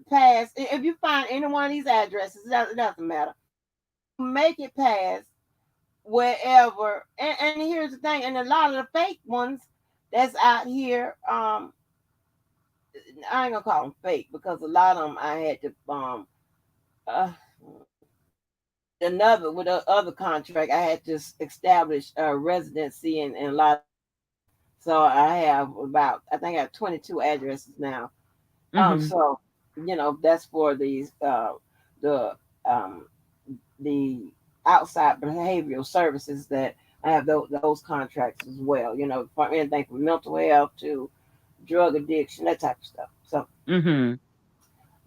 past, if you find any one of these addresses, it doesn't matter. Make it past wherever. And here's the thing: and a lot of the fake ones that's out here, I ain't gonna call them fake because a lot of them I had to uh, with other contract I had to establish a residency in a lot of states. So I have about I think I have 22 addresses now. Mhm. So that's for the um the outside behavioral services that I have those contracts as well. For anything from mental health to drug addiction, that type of stuff. So Mhm.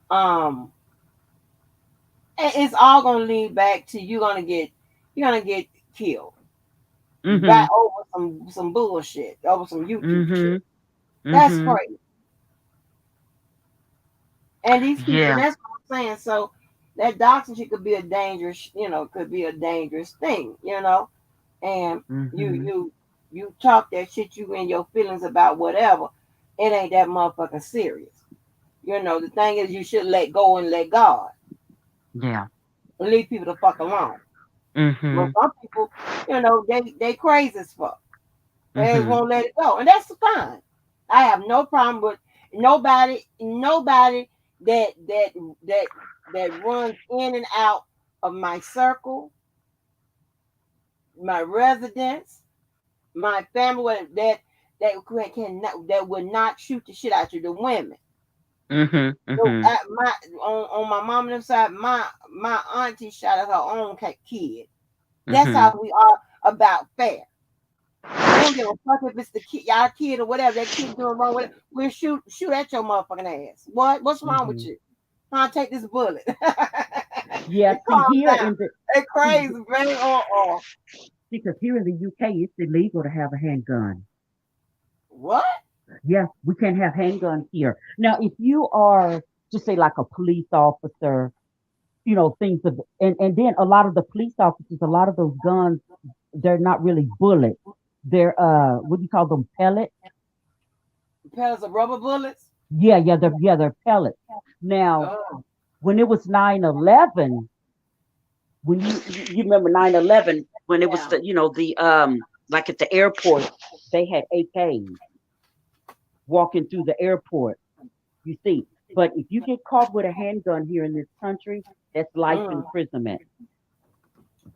um it's all gonna lead back to you're gonna get killed by Mhm. over some bullshit, over some YouTube shit. Mhm. That's Mhm. crazy. And these people, Yeah. that's what I'm saying. So that doxing shit could be a dangerous thing. And you Mhm. you you talk that shit you in your feelings about whatever, it ain't that motherfucking serious. The thing is you should let go and let God Yeah. and leave people the fuck alone. But Mhm. some people, they crazy as fuck. They just Mhm. won't let it go, and that's fine. I have no problem with nobody that that that that runs in and out of my circle, my residence, my family that would not shoot the shit out you. The women. Mhm. So Mhm. on my mom and them side, my auntie shot at her own kid. That's Mhm. how we are about fair. We don't give a fuck if it's the kid, y'all kid or whatever. That kid doing wrong with it. We'll shoot at your motherfucking ass. What? What's wrong with Mhm. you? I'll take this bullet. Yeah. See, Calm here down. in the They see, crazy, man. Or because here in the UK, it's illegal to have a handgun. what? Yeah, we can't have handguns here. Now, if you are just say like a police officer, things of, and then a lot of the police officers, a lot of those guns, they're not really bullets. They're what do you call them? Pellets. Pellets of rubber bullets? Yeah, they're pellets. Now, Oh, when it was 9/11, when you remember 9/11 when it was yeah. the like at the airport, they had AKs walking through the airport. You see, but if you get caught with a handgun here in this country, that's life Mm. imprisonment.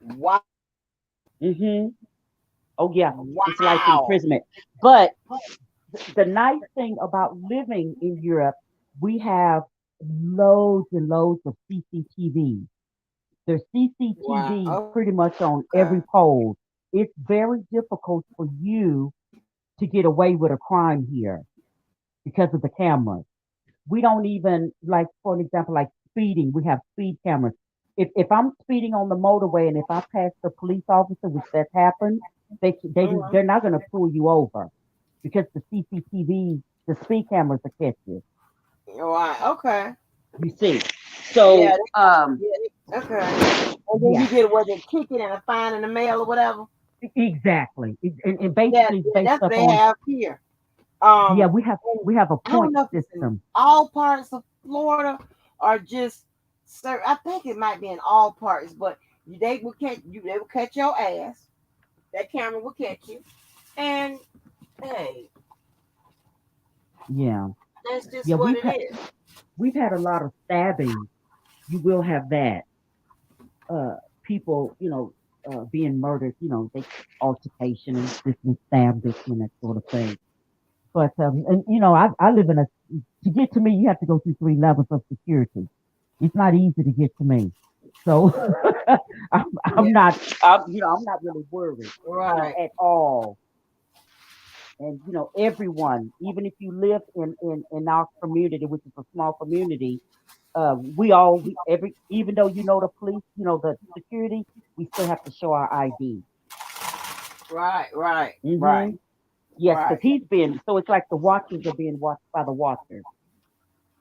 Wow. Hmm. Oh yeah, it's life Wow. imprisonment. But the nice thing about living in Europe, we have loads and loads of CCTV. There's Wow. CCTV pretty much on Okay. every pole. It's very difficult for you to get away with a crime here because of the cameras. We don't even like, for an example, like speeding. We have speed cameras. If I'm speeding on the motorway and if I pass the police officer, which that happens, Mm-hmm. they're not going to pull you over because the CCTV, the speed cameras will catch you. Right. Okay. You see, Yeah. so Okay. And then yeah, you get what they ticket and a fine in the mail or whatever. exactly. And Yeah, basically, it's yeah, based that's what up they on, have here. yeah, And we have a I don't point know if it's in system. all parts of Florida or just I think it might be in all parts, but they will catch you. They will catch your ass. That camera will catch you, and hey, Yeah, that's just yeah, what it is. we've had a lot of stabbings. You will have that. uh People, being murdered, they altercation and this and stab this and that sort of thing. But and I live in a to get to me you have to go through 3 levels of security. It's not easy to get to me. So I'm Yeah, not I'm not really worried, right. at all. And everyone, even if you live in our community, which is a small community, every even though the police, the security, we still have to show our ID. Right, right, Hmm. right, Yes, because right, he's being, so it's like the watchers are being watched by the watchers.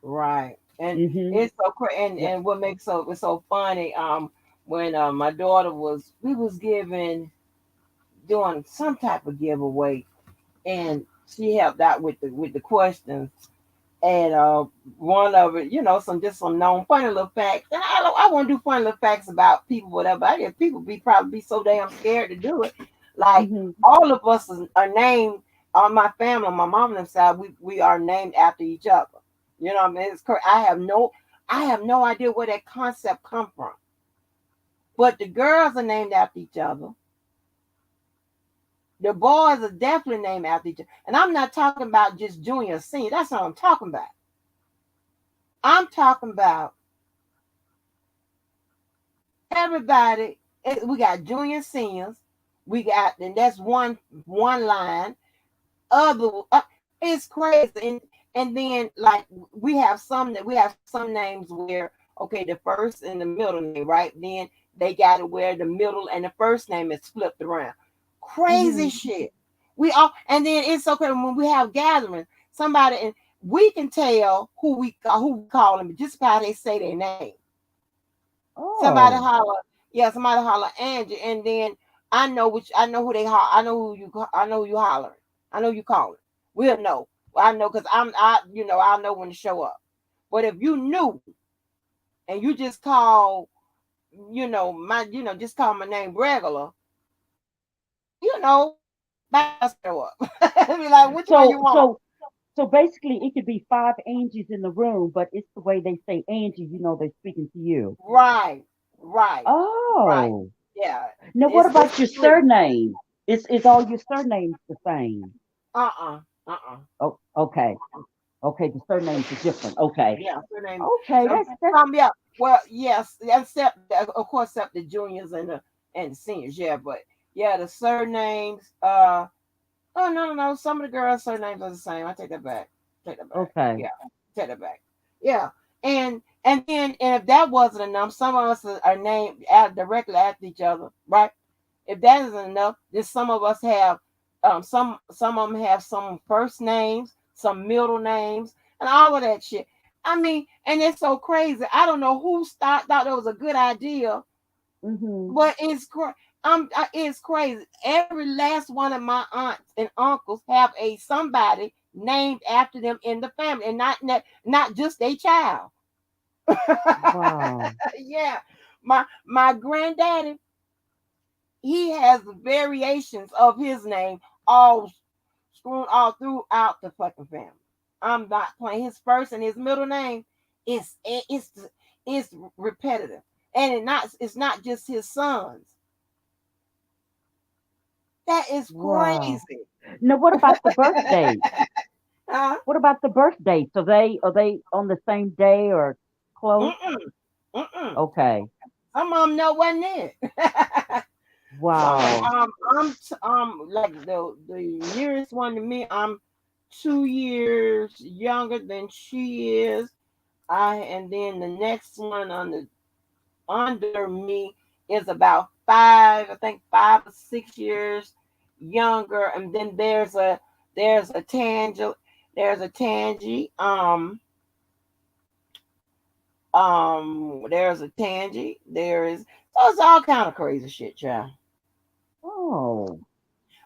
right. And Mhm. it's so crazy. Yeah. And what makes it's so funny, when my daughter we was doing some type of giveaway, and she helped out with the questions. And one of it, some known funny little facts. And I want to do funny little facts about people, whatever. I guess people probably be so damn scared to do it. Like, Mhm. all of us are named on my family, on my mom and them side. We are named after each other. You know what I mean? It's correct. I have no idea where that concept come from. But the girls are named after each other. The boys are definitely named after each other. And I'm not talking about just junior, senior. That's not what I'm talking about. I'm talking about everybody. We got junior, seniors. We got, and that's one line. Other, it's crazy. And then, like, we have some names where, okay, the first and the middle name, right? Then they got it where the middle and the first name is flipped around. Crazy Mhm. shit. And then it's okay when we have gatherings. Somebody, and we can tell who we call them just by how they say their name. Somebody Oh. holler, yeah, somebody holler Angie, and then I know who they holler. I know who you hollering. I know you calling. We'll know. I know because I'll know when to show up. But if you knew and you just call, just call my name regular, you know, I'll show up. Be like, which one you So want? so so basically, it could be five Angies in the room, but it's the way they say Angie. They're speaking to you. Right, right, right. Oh. Yeah, Now, what it's about your true. surname? Is all your surnames the same? Uh-uh, uh-uh. Oh, okay. Okay, the surnames are different. Okay. Yeah, surname. Okay, that's Yeah. Well, yes, except of course, except the juniors and the seniors. Yeah, but yeah, the surnames. Oh, no, no, no. Some of the girls' surnames are the same. I take that back. Take that back. okay. Yeah, take that back. Yeah, and if that wasn't enough, some of us are named directly after each other, right? If that isn't enough, then some of us have some of them have some first names, some middle names, and all of that shit. I mean, and it's so crazy. I don't know who thought it was a good idea, Mhm. but it's crazy. Every last one of my aunts and uncles have a somebody named after them in the family, and not just a child. Wow. Yeah, my granddaddy, he has variations of his name all strewn all throughout the fucking family. I'm not playing. His first and his middle name is it's repetitive, and it's not just his sons. That is Wow. crazy. Now, what about the birthday? Huh? What about the birthday? So are they on the same day or close? Mm-mm, mm-mm. Okay. Some of them know wasn't it. Some of Wow. like the nearest one to me. I'm 2 years younger than she is. And then the next one under me is about five, I think 5 or 6 years younger. And then there's a Tangy, there's a Tangy, so it's all kind of crazy shit, child. Oh.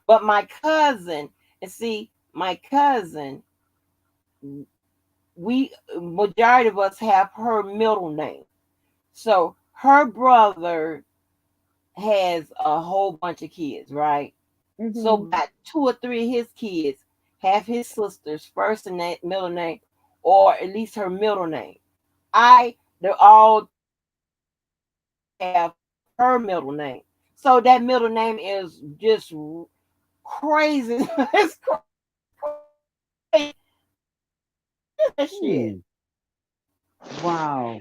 But my cousin, and see, my cousin, we majority of us have her middle name. So her brother has a whole bunch of kids, right? So Mhm. about two or three of his kids have his sister's first and middle name, or at least her middle name. They're all have her middle name. So that middle name is just crazy. It's crazy. That shit. Hmm. Wow.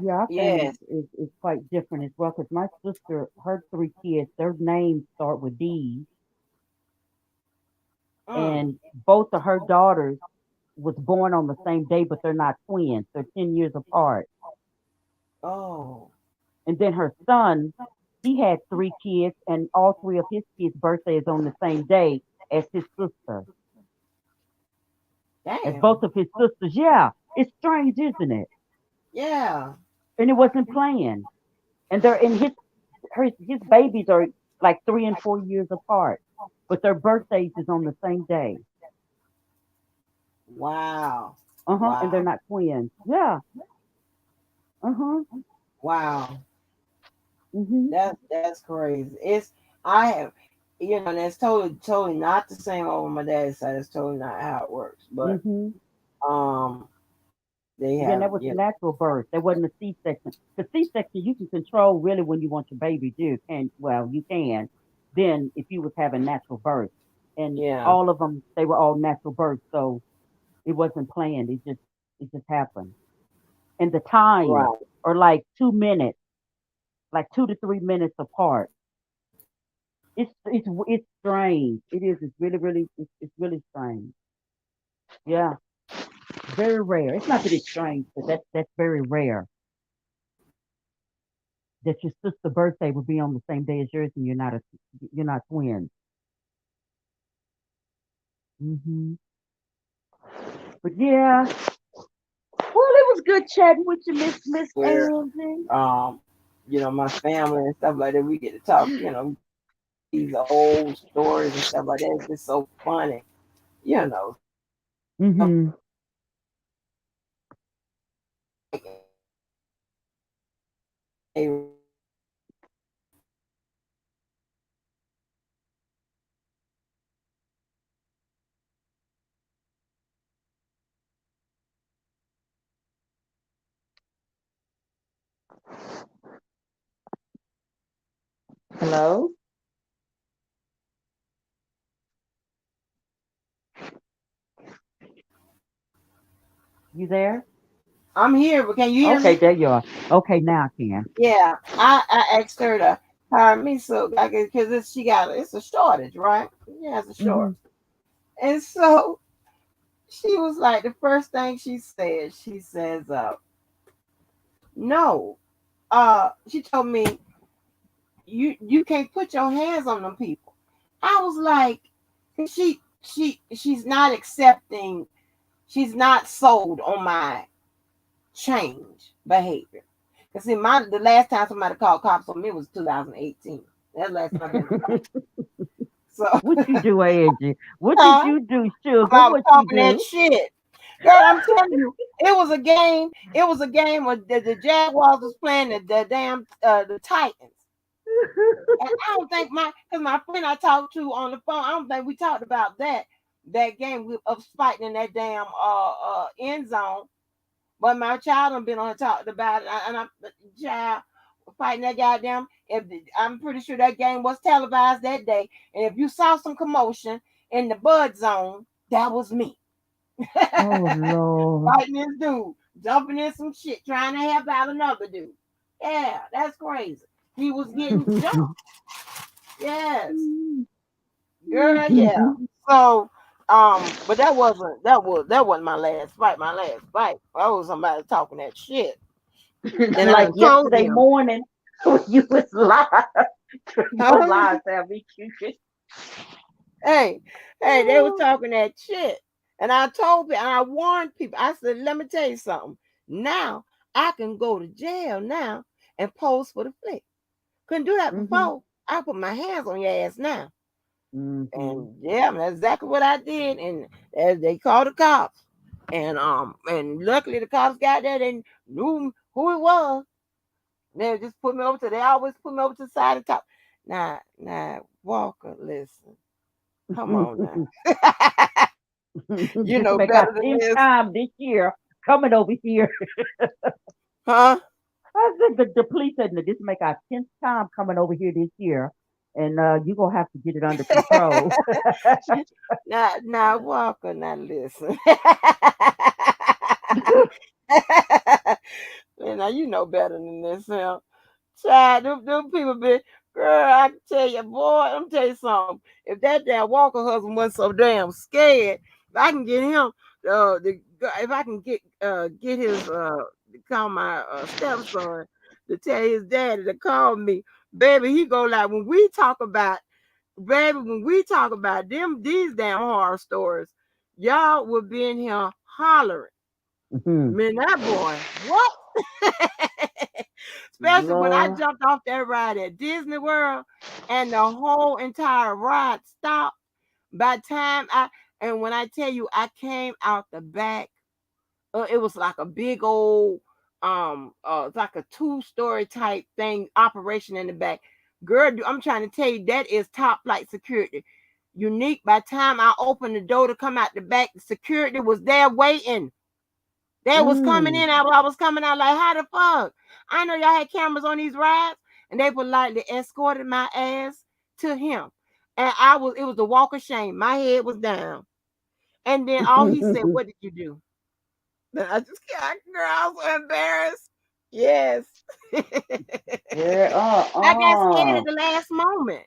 Yeah, our family Yes. is quite different as well. Because my sister, her three kids, their names start with D, Mm. and both of her daughters was born on the same day, but they're not twins. They're 10 years apart. Oh, And then her son, he had three kids, and all three of his kids' birthdays on the same day as his sister, as damn. both of his sisters. Yeah. It's strange, isn't it? Yeah. And it wasn't planned. And they're in his babies are like 3 and 4 years apart, but their birthdays is on the same day. Wow. And they're Wow. not twins. Yeah. Uh-huh. Wow. Mhm. That's crazy. It's I have that's totally not the same over my dad's side. It's totally not how it works. But Mhm. um they Yeah, have that was a natural birth. That wasn't a C-section. The C-section you can control really when you want your baby to. Can well, you can. Then if you was having natural birth, and yeah. all of them, they were all natural births, so it wasn't planned. It just happened. And the times Right. are like 2 minutes, like 2 to 3 minutes apart. It's strange. It is. It's really it's really strange. Yeah, very rare. It's not that it's strange, but that's very rare that your sister's birthday would be on the same day as yours, and you're not twins. Hmm. But yeah, well, it was good chatting with you, Miss Where Angie. um my family and stuff like that, we get to talk, these old stories and stuff like that. It's just so funny. Stuff Hmm. like they Hello, you there? I'm here, but can you hear Okay, me? there you are. Okay, now I can. Yeah. I asked her to hire me so I could because it's a shortage, right? Yeah, it's a Hmm. shortage. And so she was like the first thing she says, no. She told me you can't put your hands on them people. I was like, she's not accepting, she's not sold on my change behavior. Cause see, the last time somebody called cops on me was 2018. That's the last time I've been to cops. So What you do, Angie? What did huh? you do, sugar? I was What you talking that do? shit. Girl, I'm telling you, it was a game. It was a game where the Jaguars was playing the damn the Titans. And I don't think because my friend I talked to on the phone, I don't think we talked about that game of fighting in that damn end zone. But my child done been on her talked about it, and I'm child fighting that goddamn. I'm pretty sure that game was televised that day, and if you saw some commotion in the bud zone, that was me Oh Lord. fighting this dude, jumping in some shit, trying to help out another dude. Yeah, that's crazy. He was getting jumped. Yes, girl. Yeah. So, but that wasn't my last fight. My last fight, I was somebody talking that shit, and I Like done told yesterday them, morning when you was live. Your huh? lies have me cute. Hey, hey, they was talking that shit, and I told people, and I warned people. I said, let me tell you something. Now I can go to jail now and pose for the flick. Couldn't do that Mhm. before. I put my hands on your ass now. Mhm. And yeah, that's exactly what I did. And as they called the cops, and luckily the cops got there. They knew who it was. They just put me over to. They always put me over to the side of the top. Now, Walker, listen, come on now. You This know make our better than 10th this, time this year coming over here. huh? I said the police said that this make our 10th time coming over here this year, and you gonna have to get it under control. Now, Walker, now listen. Now you know better than this, huh? Child, them people be, girl, I can tell you, boy, I'm tell you something. If that damn Walker husband wasn't so damn scared, if I can get him, if I can get his, call my stepson to tell his daddy to call me, baby, he go like, when we talk about them, these damn horror stories, y'all will be in here hollering. Mhm. Man, that boy, what? Especially when I Lord. jumped off that ride at Disney World and the whole entire ride stopped. By the time and when I tell you I came out the back, it was like a big old it's like a two-story type thing operation in the back. Girl, I'm trying to tell you that is top flight security. Unique. By the time I opened the door to come out the back, the security was there waiting. They was coming Mm. in. I was coming out like, how the fuck? I know y'all had cameras on these rides, and they politely escorted my ass to him. And it was the walk of shame. My head was down. And then all he said, what did you do? Then I just got, girl, I was so embarrassed. Yes. Yeah. I got scared at the last moment.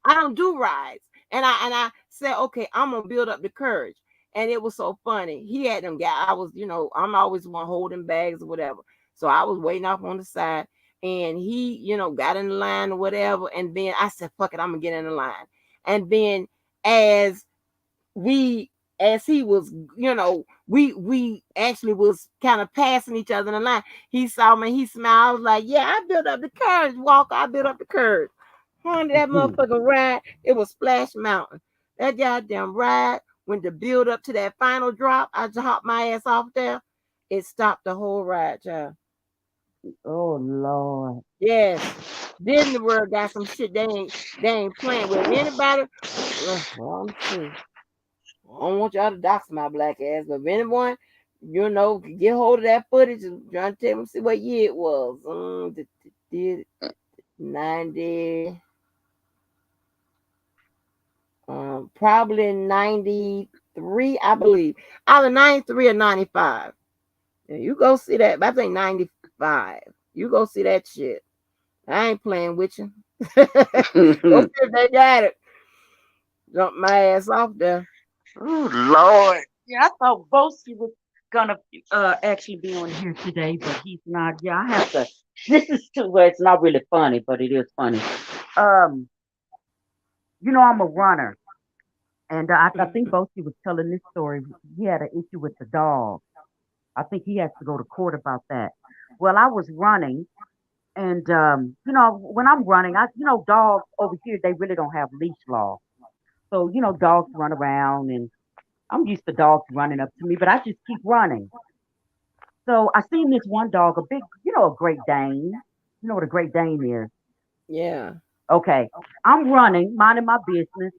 I don't do rides. And I said, okay, I'm gonna build up the courage. And it was so funny. He had them guys. I was, I'm always one holding bags or whatever. So I was waiting off on the side. And he, got in the line or whatever. And then I said, fuck it, I'm gonna get in the line. And then as we as he was, we actually was kind of passing each other in the line. He saw me, he smiled. I was like, yeah, I built up the courage, Walker. I built up the courage. Honey, that motherfucker ride, it was Splash Mountain. That goddamn ride, when the build up to that final drop, I just hopped my ass off there. It stopped the whole ride, child. Oh Lord. Yes. Disney World got some shit they ain't playing with. If anybody, well, I'm see. I don't want y'all to dox my black ass, but if anyone, get hold of that footage and trying to tell me see what year it was. Did 90, probably 93, I believe. Either 93 or 95. Yeah, you go see that. I think 95. You go see that shit. I ain't playing with you. Go see if they got it. Jump my ass off there. Oh Lord. Yeah, I thought Bosie was gonna actually be on here today, but he's not. Yeah, I have to. This is too where it's not really funny, but it is funny. Um, I'm a runner, and I think Bosie was telling this story. He had an issue with the dog. I think he has to go to court about that. Well, I was running, and when I'm running, dogs over here they really don't have leash law, so dogs run around and I'm used to dogs running up to me, but I just keep running. So I seen this one dog, a big, a Great Dane. You know what a Great Dane is? Yeah. Okay. I'm running, minding my business,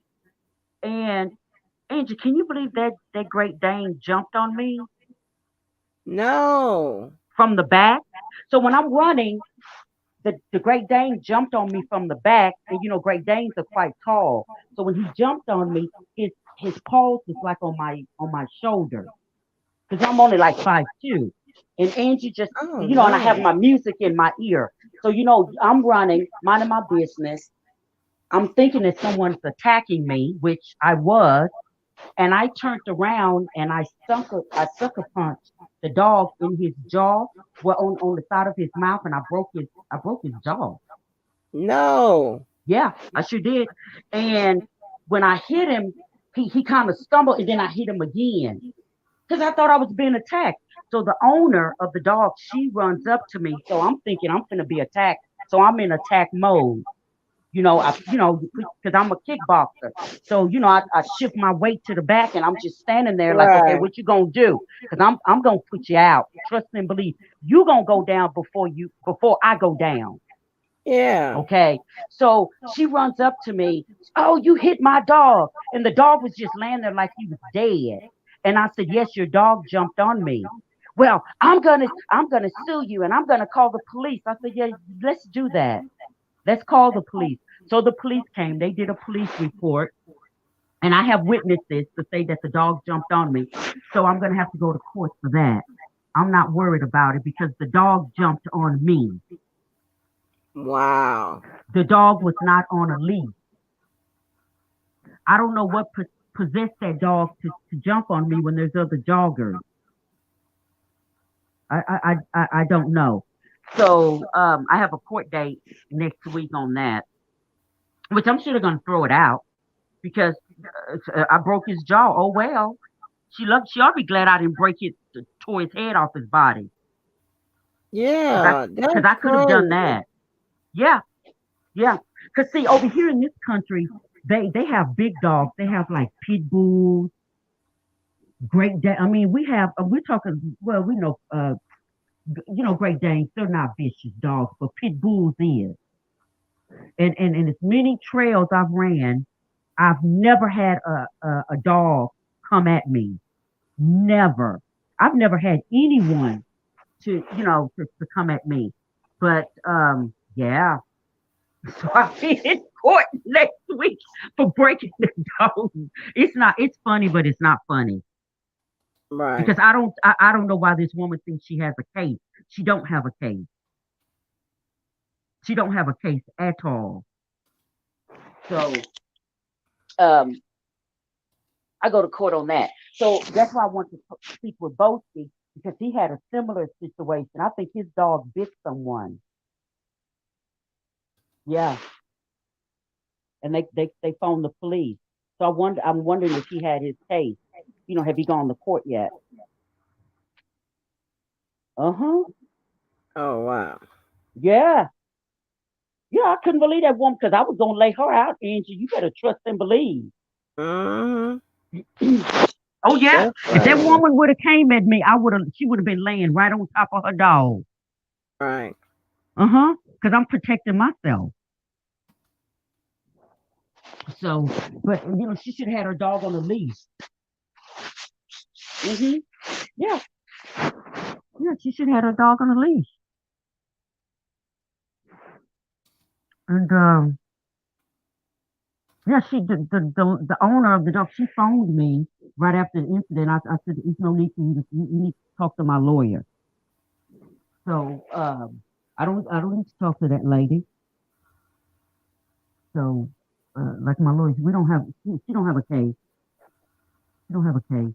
and Angie, can you believe that Great Dane jumped on me No. from the back? So when I'm running, the Great Dane jumped on me from the back, and Great Danes are quite tall. So when he jumped on me, his paws was like on my shoulder. Because I'm only like 5'2". And Angie just, Oh and I have no. my music in my ear. So, I'm running, minding my business. I'm thinking that someone's attacking me, which I was. And I turned around and I sucker punched the dog in his jaw, well, on the side of his mouth, and I broke his jaw. No. Yeah, I sure did. And when I hit him, he kind of stumbled, and then I hit him again because I thought I was being attacked. So the owner of the dog, she runs up to me. So I'm thinking I'm going to be attacked. So I'm in attack mode. Because I'm a kickboxer. So I shift my weight to the back, and I'm just standing there like, okay, Right. what you gonna do? Because I'm gonna put you out. Trust and believe. You gonna go down before I go down. Yeah. Okay. So she runs up to me. Oh, you hit my dog. And the dog was just laying there like he was dead. And I said, yes, your dog jumped on me. Well, I'm gonna sue you and I'm gonna call the police. I said, yeah, let's do that. Let's call the police. So the police came, they did a police report, and I have witnesses to say that the dog jumped on me. So I'm gonna have to go to court for that. I'm not worried about it because the dog jumped on me. Wow. The dog was not on a leash. I don't know what possessed that dog to jump on me when there's other joggers. I don't know. So I have a court date next week on that, which I'm sure they're going to throw it out because I broke his jaw. Oh well. She ought to be glad I didn't break it, tore his head off his body, Yeah, because that's I could have done crazy. that. Yeah, yeah. Because see, over here in this country, they have big dogs. They have like pit bulls, Great Dane. I mean, we have. We're talking. Well, we know. Great Danes. They're not vicious dogs, but pit bulls is. And as many trails I've ran, I've never had a dog come at me. Never. I've never had anyone to come at me. But yeah. So I'll be in court next week for breaking the dog. It's funny, but it's not funny. Right. Because I don't know why this woman thinks she has a case. She don't have a case. She don't have a case at all. So um I go to court on that. So that's why I want to speak with Boski, because he had a similar situation. I think his dog bit someone. Yeah, and they phoned the police. So I'm wondering if he had his case. Have he gone to court yet? Uh huh. Oh wow. Yeah. Yeah, I couldn't believe that woman, because I was gonna lay her out, Angie. You better trust and believe. Mm-hmm. Oh yeah. That's If that crazy. woman would have came at me, she would have been laying right on top of her dog. Right. Uh-huh. Because I'm protecting myself. So, but she should have had her dog on a leash. Hmm. Yeah. Yeah, she should have had her dog on a leash. And yeah, the owner of the dog, she phoned me right after the incident. I said, there's no need for you need to talk to my lawyer. So I don't need to talk to that lady. So like my lawyer, we don't have she don't have a case. She don't have a case.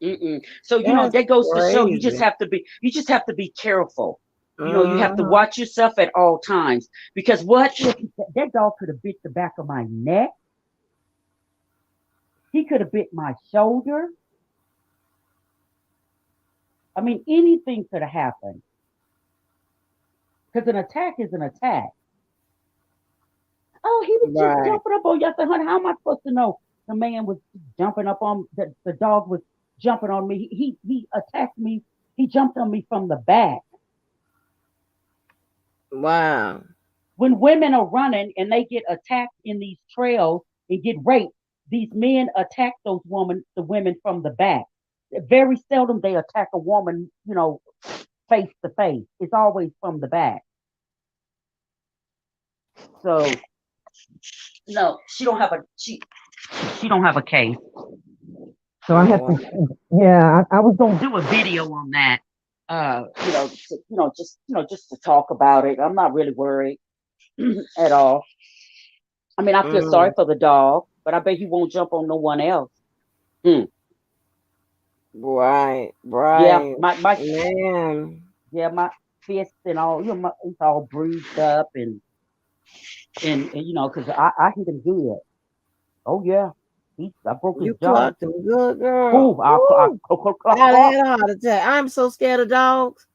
Mm-mm. So That's that goes to show crazy. you just have to be careful. You have to Mm-hmm. watch yourself at all times, because what if that dog could have bit the back of my neck? He could have bit my shoulder. I mean, anything could have happened, because an attack is an attack. Oh, he was just Right. jumping up on you. I said, honey, how am I supposed to know the man was jumping up on the dog was jumping on me? He attacked me. He jumped on me from the back. Wow. When women are running and they get attacked in these trails and get raped, these men attack the women from the back. Very seldom they attack a woman, face to face. It's always from the back. So no, she don't have a case. So I Oh have wow. to, yeah, I was gonna do a video on that. Just to talk about it. I'm not really worried at all. I mean, I feel sorry Mm. for the dog, but I bet he won't jump on no one else. Hmm. Right. Yeah, Right. my Man. yeah, my fist and all, it's all bruised up, and because I hit him good. Oh yeah, I broke his You jaw. clocked him good, girl. Oh, I Woo! clock, I'd clock. have had a heart attack. I'm so scared of dogs.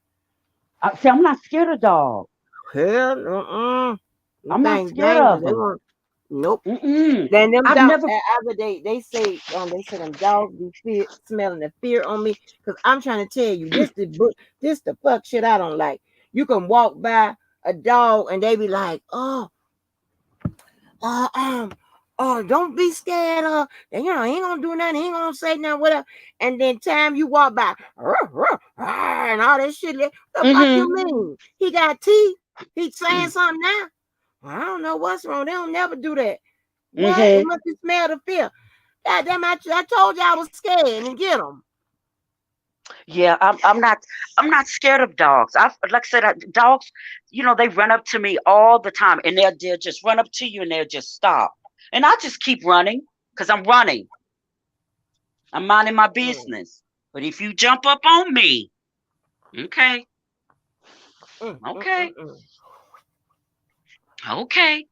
See, I'm not scared of dogs. Hell, uh-uh. Them I'm not things scared dangerous. of They them. want Nope. Mm-mm. Then them I've dogs never. after they say them dogs be smelling the fear on me. Cause I'm trying to tell you, this the fuck shit I don't like. You can walk by a dog and they be like, uh, um, don't be scared of. He ain't gonna do nothing. He ain't gonna say nothing. Whatever. And then time you walk by, and all that shit. The fuck you Mm-hmm. mean? He got teeth. He saying something now. I don't know what's wrong. They don't never do that. What? It Mm-hmm. must be smell the fear. God damn, I told you I was scared and get them. Yeah, I'm not scared of dogs. Like I said, dogs, they run up to me all the time, and they'll just run up to you and they'll just stop, and I just keep running because I'm running. I'm minding my Mm, business. But if you jump up on me, okay, mm, mm, mm, okay, mm. okay.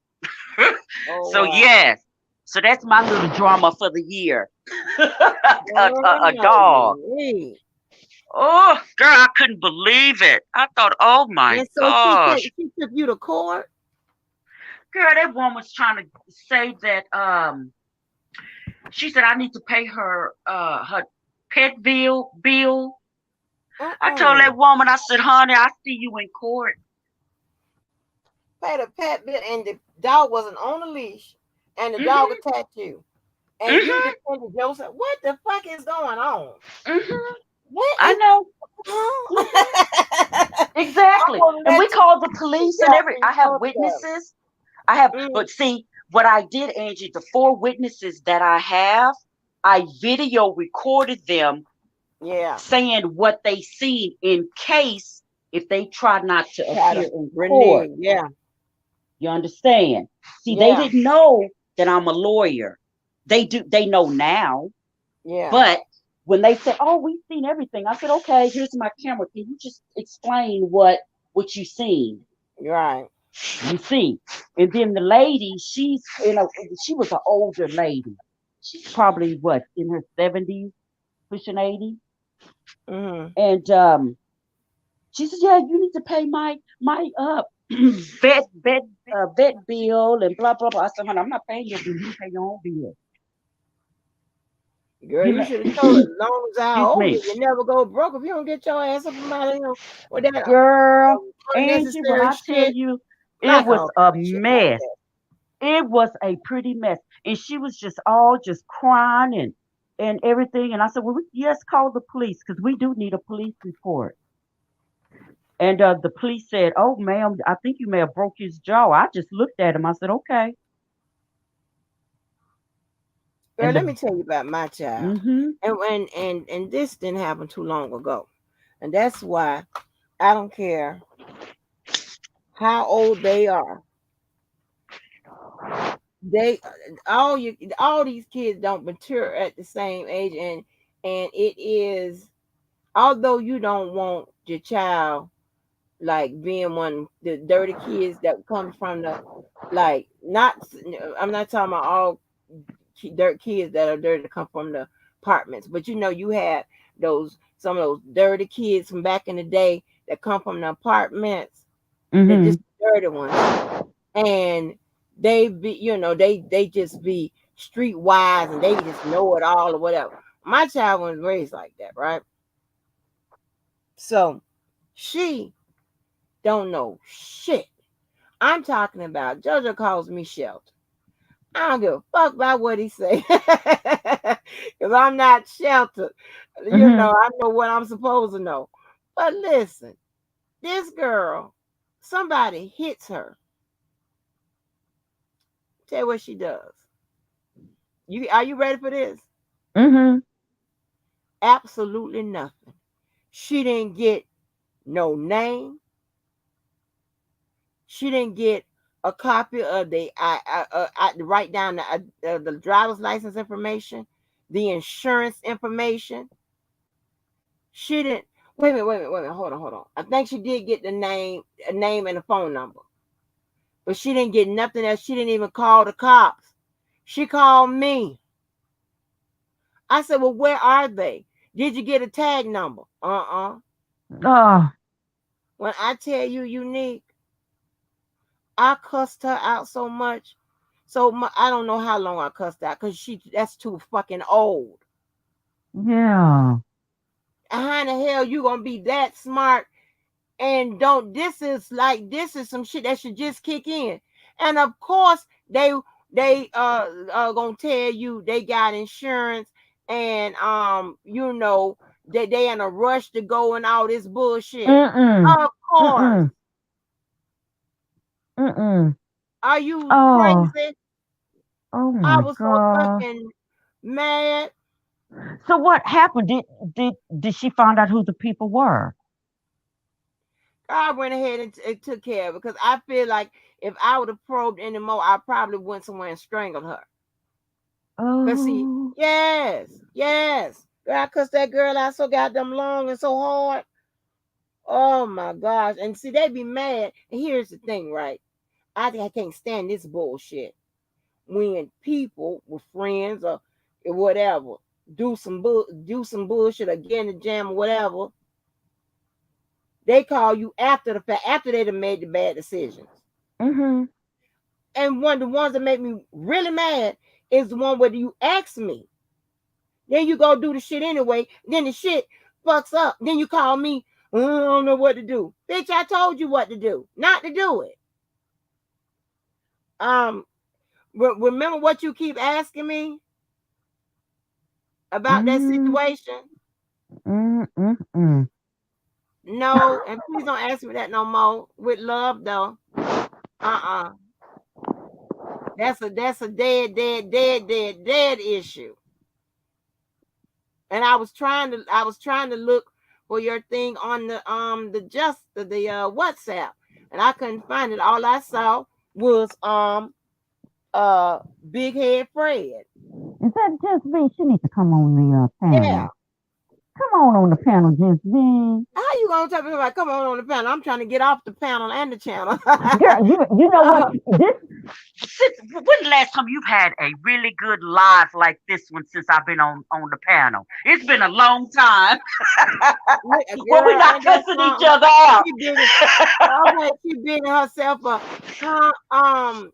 Oh So wow. yes, so that's my little drama for the year. A dog. Golly. Oh, girl, I couldn't believe it. I thought, oh my And so gosh. she took you to court. Girl, that woman was trying to say that she said I need to pay her pet bill. I told Uh-uh. that woman, I said, honey, I see you in court. Paid a pet bill, and the dog wasn't on a leash, and the dog Mhm. attacked you, and you Mhm. defended yourself. What the fuck is going on? Mhm. What I is know. wrong? Mhm. I'm Exactly. gonna And we let you called the police and talk every and I have talk about witnesses. I have, it. but see what I did, Angie, the 4 witnesses that I have, I video recorded them Yeah, saying what they seen in case if they try not to try appear to in court. renege. Yeah, You understand? See, they yeah, didn't know that I'm a lawyer. They know now, yeah. but when they said, "Oh, we've seen everything," I said, "Okay, here's my camera. Can you just explain what you seen?" You're right. You see, and then the lady, she was an older lady. She's probably what in her 70s, pushing 80, Mm-hmm. and she said, "Yeah, you need to pay my vet bill and blah blah blah." I said, "Honey, I'm not paying your bill. You pay your own bill." Girl, You you know, should have told her, as long as I excuse owe me, you, you never go broke. If you don't get your ass up from out of with that girl, Angie. When unnecessary I tell shit, you, it like was all a shit like mess. that. It was a pretty mess, and she was just crying and everything. And I said, "Well, yes, call the police because we do need a police report." And the police said, "Oh, ma'am, I think you may have broke his jaw." I just looked at him. I said, "Okay." Girl, And let the me tell you about my child. mhm And this didn't happen too long ago. And that's why I don't care how old they are. They all these kids don't mature at the same age, and it is, although you don't want your child like being one of the dirty kids that comes from the, like, not, I'm not talking about all dirt kids that are dirty come from the apartments, but you had those, some of those dirty kids from back in the day that come from the apartments, they're mhm just dirty ones, and they be, they just be streetwise, and they just know it all or whatever. My child was raised like that, right? So she don't know shit. I'm talking about JoJo calls me shelter. I don't give a fuck about what he say. Because I'm not sheltered. mhm I know what I'm supposed to know. But listen, this girl, somebody hits her. Tell you what she does. Are you ready for this? mhm Absolutely nothing. She didn't get no name. She didn't get a copy of the write down the driver's license information, the insurance information. She didn't. Wait a minute. Hold on. I think she did get a name and a phone number, but she didn't get nothing else. She didn't even call the cops. She called me. I said, "Well, where are they? Did you get a tag number?" oh When I tell you, Unique, I cussed her out so much. I don't know how long I cussed out because that's too fucking old. yeah How in the hell you gonna be that smart and don't, this is some shit that should just kick in. And of course they gonna tell you they got insurance, and they in a rush to go and all this bullshit. mm Of course. mm mm Are you oh crazy? oh I my was so god. fucking mad. So what happened? Did she find out who the people were? I went ahead and took care of it because I feel like if I would have probed anymore, I probably went somewhere and strangled her. Cause see, Oh yes. Girl, I cussed that girl out so goddamn long and so hard. Oh my gosh. And see, they be mad. And here's the thing, right? I think I can't stand this bullshit. When people with friends or whatever, do some bullshit or get in the jam or whatever, they call you after the fact, after they done made the bad decisions. Mhm. And one of the ones that make me really mad is the one where you ask me, then you go do the shit anyway, then the shit fucks up, then you call me, "Oh, I don't know what to do." Bitch, I told you what to do, not to do it. Um, remember what you keep asking me about that Mm, situation? mm, mm, mm. No, and please don't ask me that no more. With love though. Uh-uh. That's a dead issue. And I was trying to look for your thing on the WhatsApp, and I couldn't find it. All I saw was uh Big Head Fred. Is that just me? She needs to come on the Yeah. panel. Come on the panel, just me. How you gonna tell me about come on the panel? I'm trying to get off the panel and the channel. Girl, you know what? This When the last time you've had a really good live like this one since I've been on the panel? It's been a long time. Well, we're Girl, not ain't that cussing each something? other out. She bigging, okay, she bigging herself up. Huh,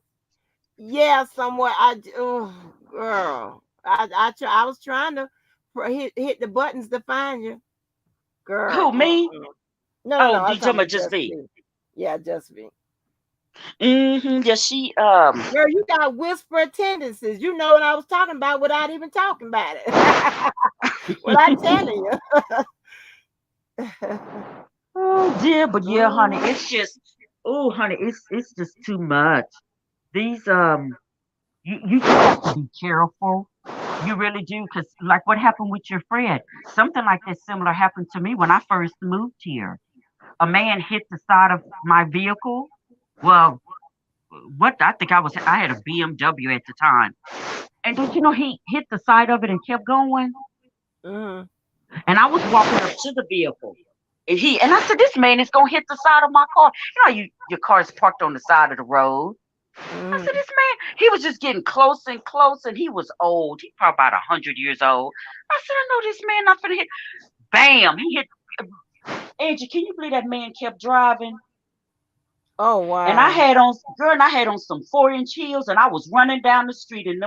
yeah, somewhat. Oh, girl, I was trying to hit the buttons to find you, girl. Who, me? No, no, Oh, no. I was DJ talking ma about just just be. me. Yeah, just me. Yeah, she Girl, you got whisper tendencies. You know what I was talking about without even talking about it. Without telling you. Oh dear, but yeah, honey, Mhm. it's just oh honey, it's just too much. These you just have to be careful. You really do, because like what happened with your friend, something like that similar happened to me when I first moved here. A man hit the side of my vehicle. Well, what I think I had a BMW at the time. And don't you know he hit the side of it and kept going? Mhm. And I was walking up to the vehicle. And I said, this man is gonna hit the side of my car. You know, your car is parked on the side of the road. I said, Mhm. this man, he was just getting close and close, and he was old. He probably about 100 years old. I said, I know this man not finna hit. Bam! He hit. Angie, can you believe that man kept driving? Oh And I wow. had on, girl, and I had on some 4-inch heels, and I was running down the street, and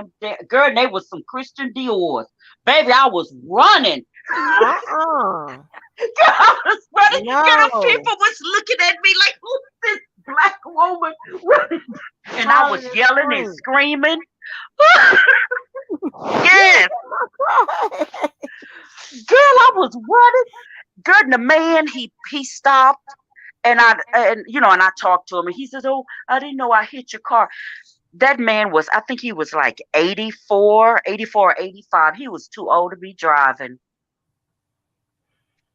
girl, and they was some Christian Dior's. Baby, I was running. Uh-uh. Girl, I was running. Girl, them No. people was looking at me like, who's this black woman running? And I was Hollering and yelling and screaming. screaming. You Yes, was crying. girl, I was running. Girl, and the man, he stopped. And I talked to him, and he says, "Oh, I didn't know I hit your car." That man was, I think he was like 84, 85. He was too old to be driving.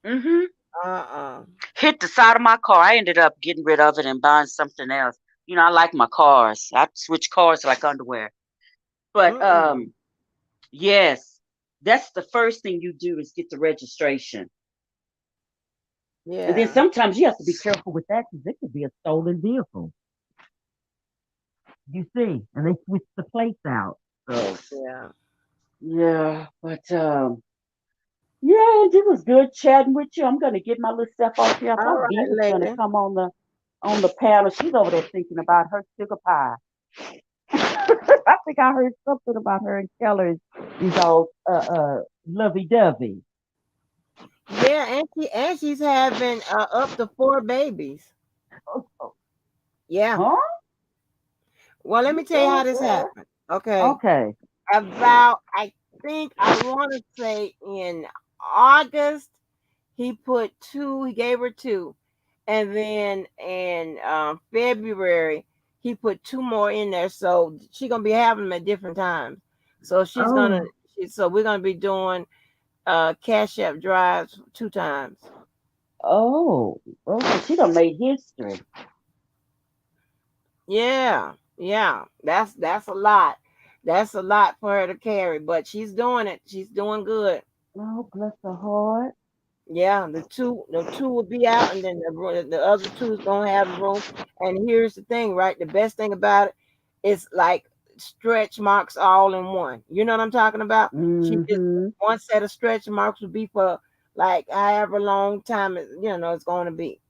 Hmm. Uh-uh. Hit the side of my car. I ended up getting rid of it and buying something else. You know, I like my cars. I switch cars like underwear. But Mm-mm. yes, that's the first thing you do is get the registration. And then Yeah. sometimes you have to be careful with that because it could be a stolen vehicle. You see, and they switch the plates out. So Yeah. yeah, but yeah, it was good chatting with you. I'm gonna get my little stuff off here. I All thought right, Dee was gonna lady. come on the panel. She's over there thinking about her sugar pie. I think I heard something about her and Keller is all lovey dovey. Yeah, and she's having up to 4 babies. Yeah. Huh? Well, let me You tell you how go, this girl. happened. Okay. Okay. About I think I want to say in August he gave her two, and then in February he put two more in there. So she's gonna be having them at different times. So Oh, so we're gonna be doing cash app drives 2 times. oh, okay. She done made history. Yeah, yeah, that's a lot. That's a lot for her to carry, but she's doing it. She's doing good. Oh, bless her heart. Yeah, the two will be out, and then the other two is gonna have the room. And here's the thing, right? The best thing about it is like stretch marks all in one. You know what I'm talking about? She just Mm-hmm. one set of stretch marks would be for like however long time it's going to be.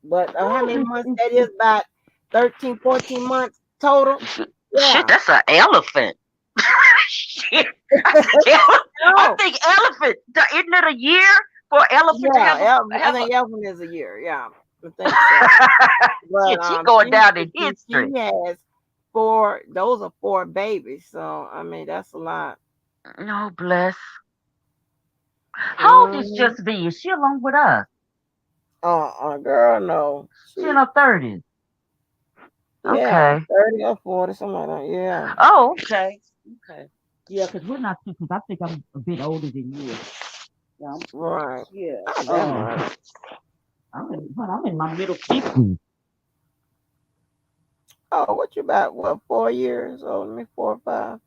But how many months that is? About 13, 14 months total. Shit, Yeah. that's an elephant. Shit. I think, I No. think elephant. Isn't it a year for an elephant to Yeah. I have a think Elvin is a year. Yeah, I think so. But shit, she going down in she history. has four. Those are four babies. So I mean that's a lot. No bless. How old is Hmm. Just V? Is she along with us? Girl, no. She in her 30s. Yeah, Okay. 30 or 40, something like that. Yeah. Oh, okay. Okay. Yeah, because we're not too, because I think I'm a bit older than you. Yeah. Right. Yeah. Not that much. I'm in my middle 50s. Oh, what you about? What, 4 years? Oh, me 4 or 5.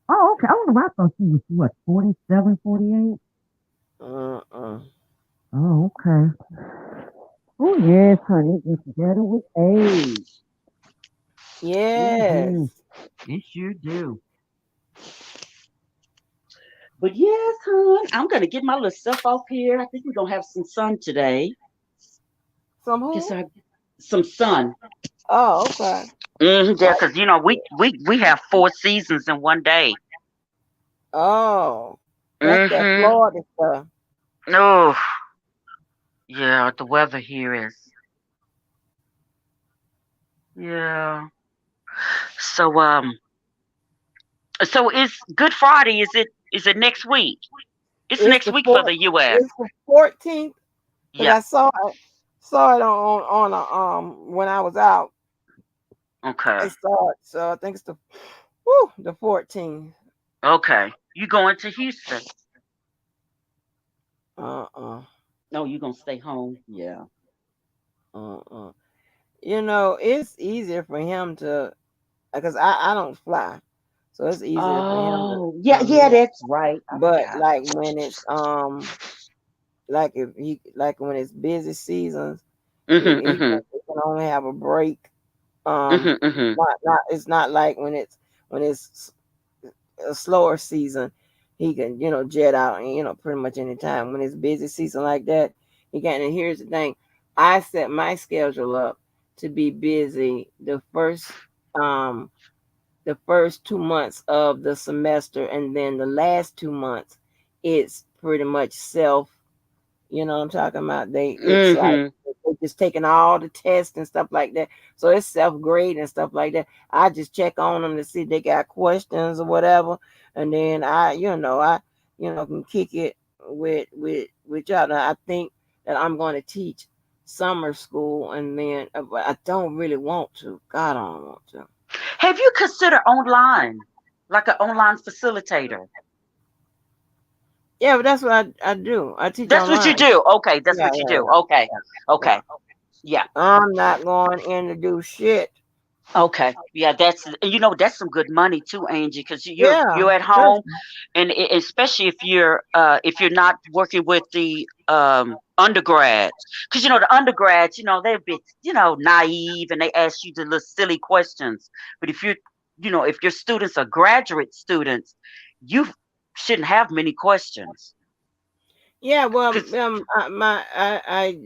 Oh, okay. I don't know. I thought she was, what, 47, 48? Uh-uh. Oh, okay. Oh, yes, honey. It's better with age. Mm-hmm. Yes. It sure do. But yes, hon, I'm gonna get my little stuff off here. I think we're gonna have some sun today. Some Guess who? I some sun. Oh, okay. Yeah, Like, because we have 4 seasons in one day. oh, that's that Mm-hmm. Florida stuff. Oh, yeah. The weather here is yeah. So so is Good Friday? Is it next week? It's It's next the week for four. the U.S. It's the 14th because Yep. I saw it on when I was out. Okay. I saw it, so I think it's the 14th. Okay. You going to Houston? Uh-uh. No, you gonna stay home? Yeah. Uh-uh. It's easier for him to because I don't fly, so it's easier for him to Oh, yeah, come yeah, here. that's right. I But forgot. like when it's like when it's busy seasons, Mhm, mhm, he can only have a break. mhm, mhm. Not it's not like when it's a slower season, he can jet out and pretty much any time. When it's busy season like that, he can. And here's the thing, I set my schedule up to be busy um the first 2 months of the semester, and then the last 2 months, it's pretty much self. You know what I'm talking about? It's like Mhm. they're just taking all the tests and stuff like that. So it's self grade and stuff like that. I just check on them to see if they got questions or whatever, and then I can kick it with y'all. Now, I think that I'm going to teach summer school, and then but I don't really want to. God, I don't want to. Have you considered online, like an online facilitator? Yeah, but that's what I do. I teach That's what you online. do. Okay, that's Yeah, what you yeah, do. yeah, Okay, yeah. okay, yeah. I'm not going in to do shit. Okay, yeah, that's some good money too, Angie, because you're Yeah, at trust home, me. and especially if you're not working with the undergrads, because the undergrads, they're a bit naive, and they ask you the little silly questions. But if your students are graduate students, you shouldn't have many questions. Yeah, well, Cause I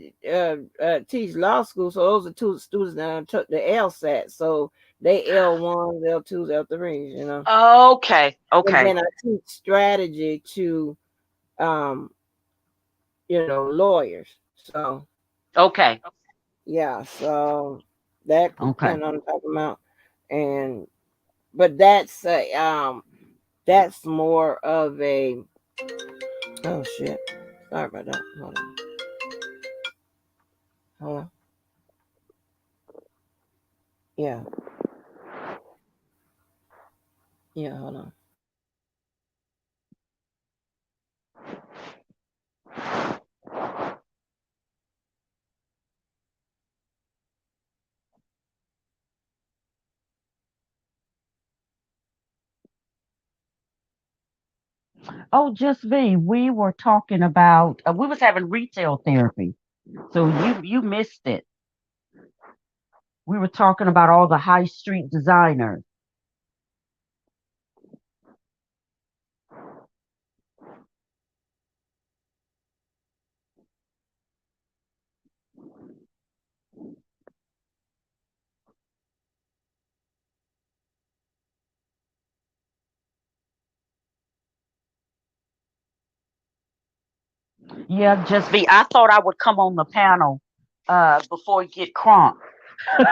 teach law school, so those are two students that took the LSAT, so they L1s, L2s, L3s, okay, and okay, then I teach strategy to um, lawyers. So okay, yeah, so that okay. I'm talking about, and but that's more of a oh shit. Sorry about that. Hold on. Hold on. Yeah. Yeah, hold on. Oh, just me. We were talking about we was having retail therapy. So you missed it. We were talking about all the high street designers. Yeah, just be. I thought I would come on the panel before it get crunk.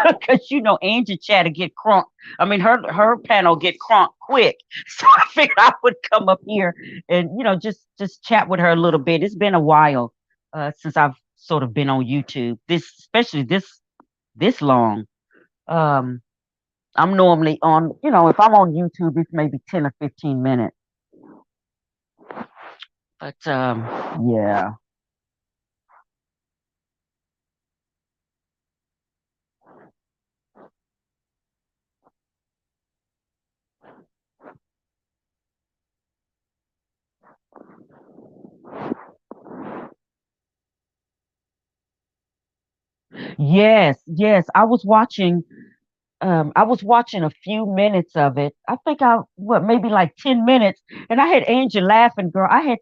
Because Angie Chatter get crunk. I mean, her panel get crunk quick. So I figured I would come up here and just chat with her a little bit. It's been a while since I've sort of been on YouTube. Especially this long. Um, I'm normally on. If I'm on YouTube, it's maybe 10 or 15 minutes. But yeah. Yes, yes. I was watching a few minutes of it. I think maybe like 10 minutes. And I had Angie laughing, girl. I had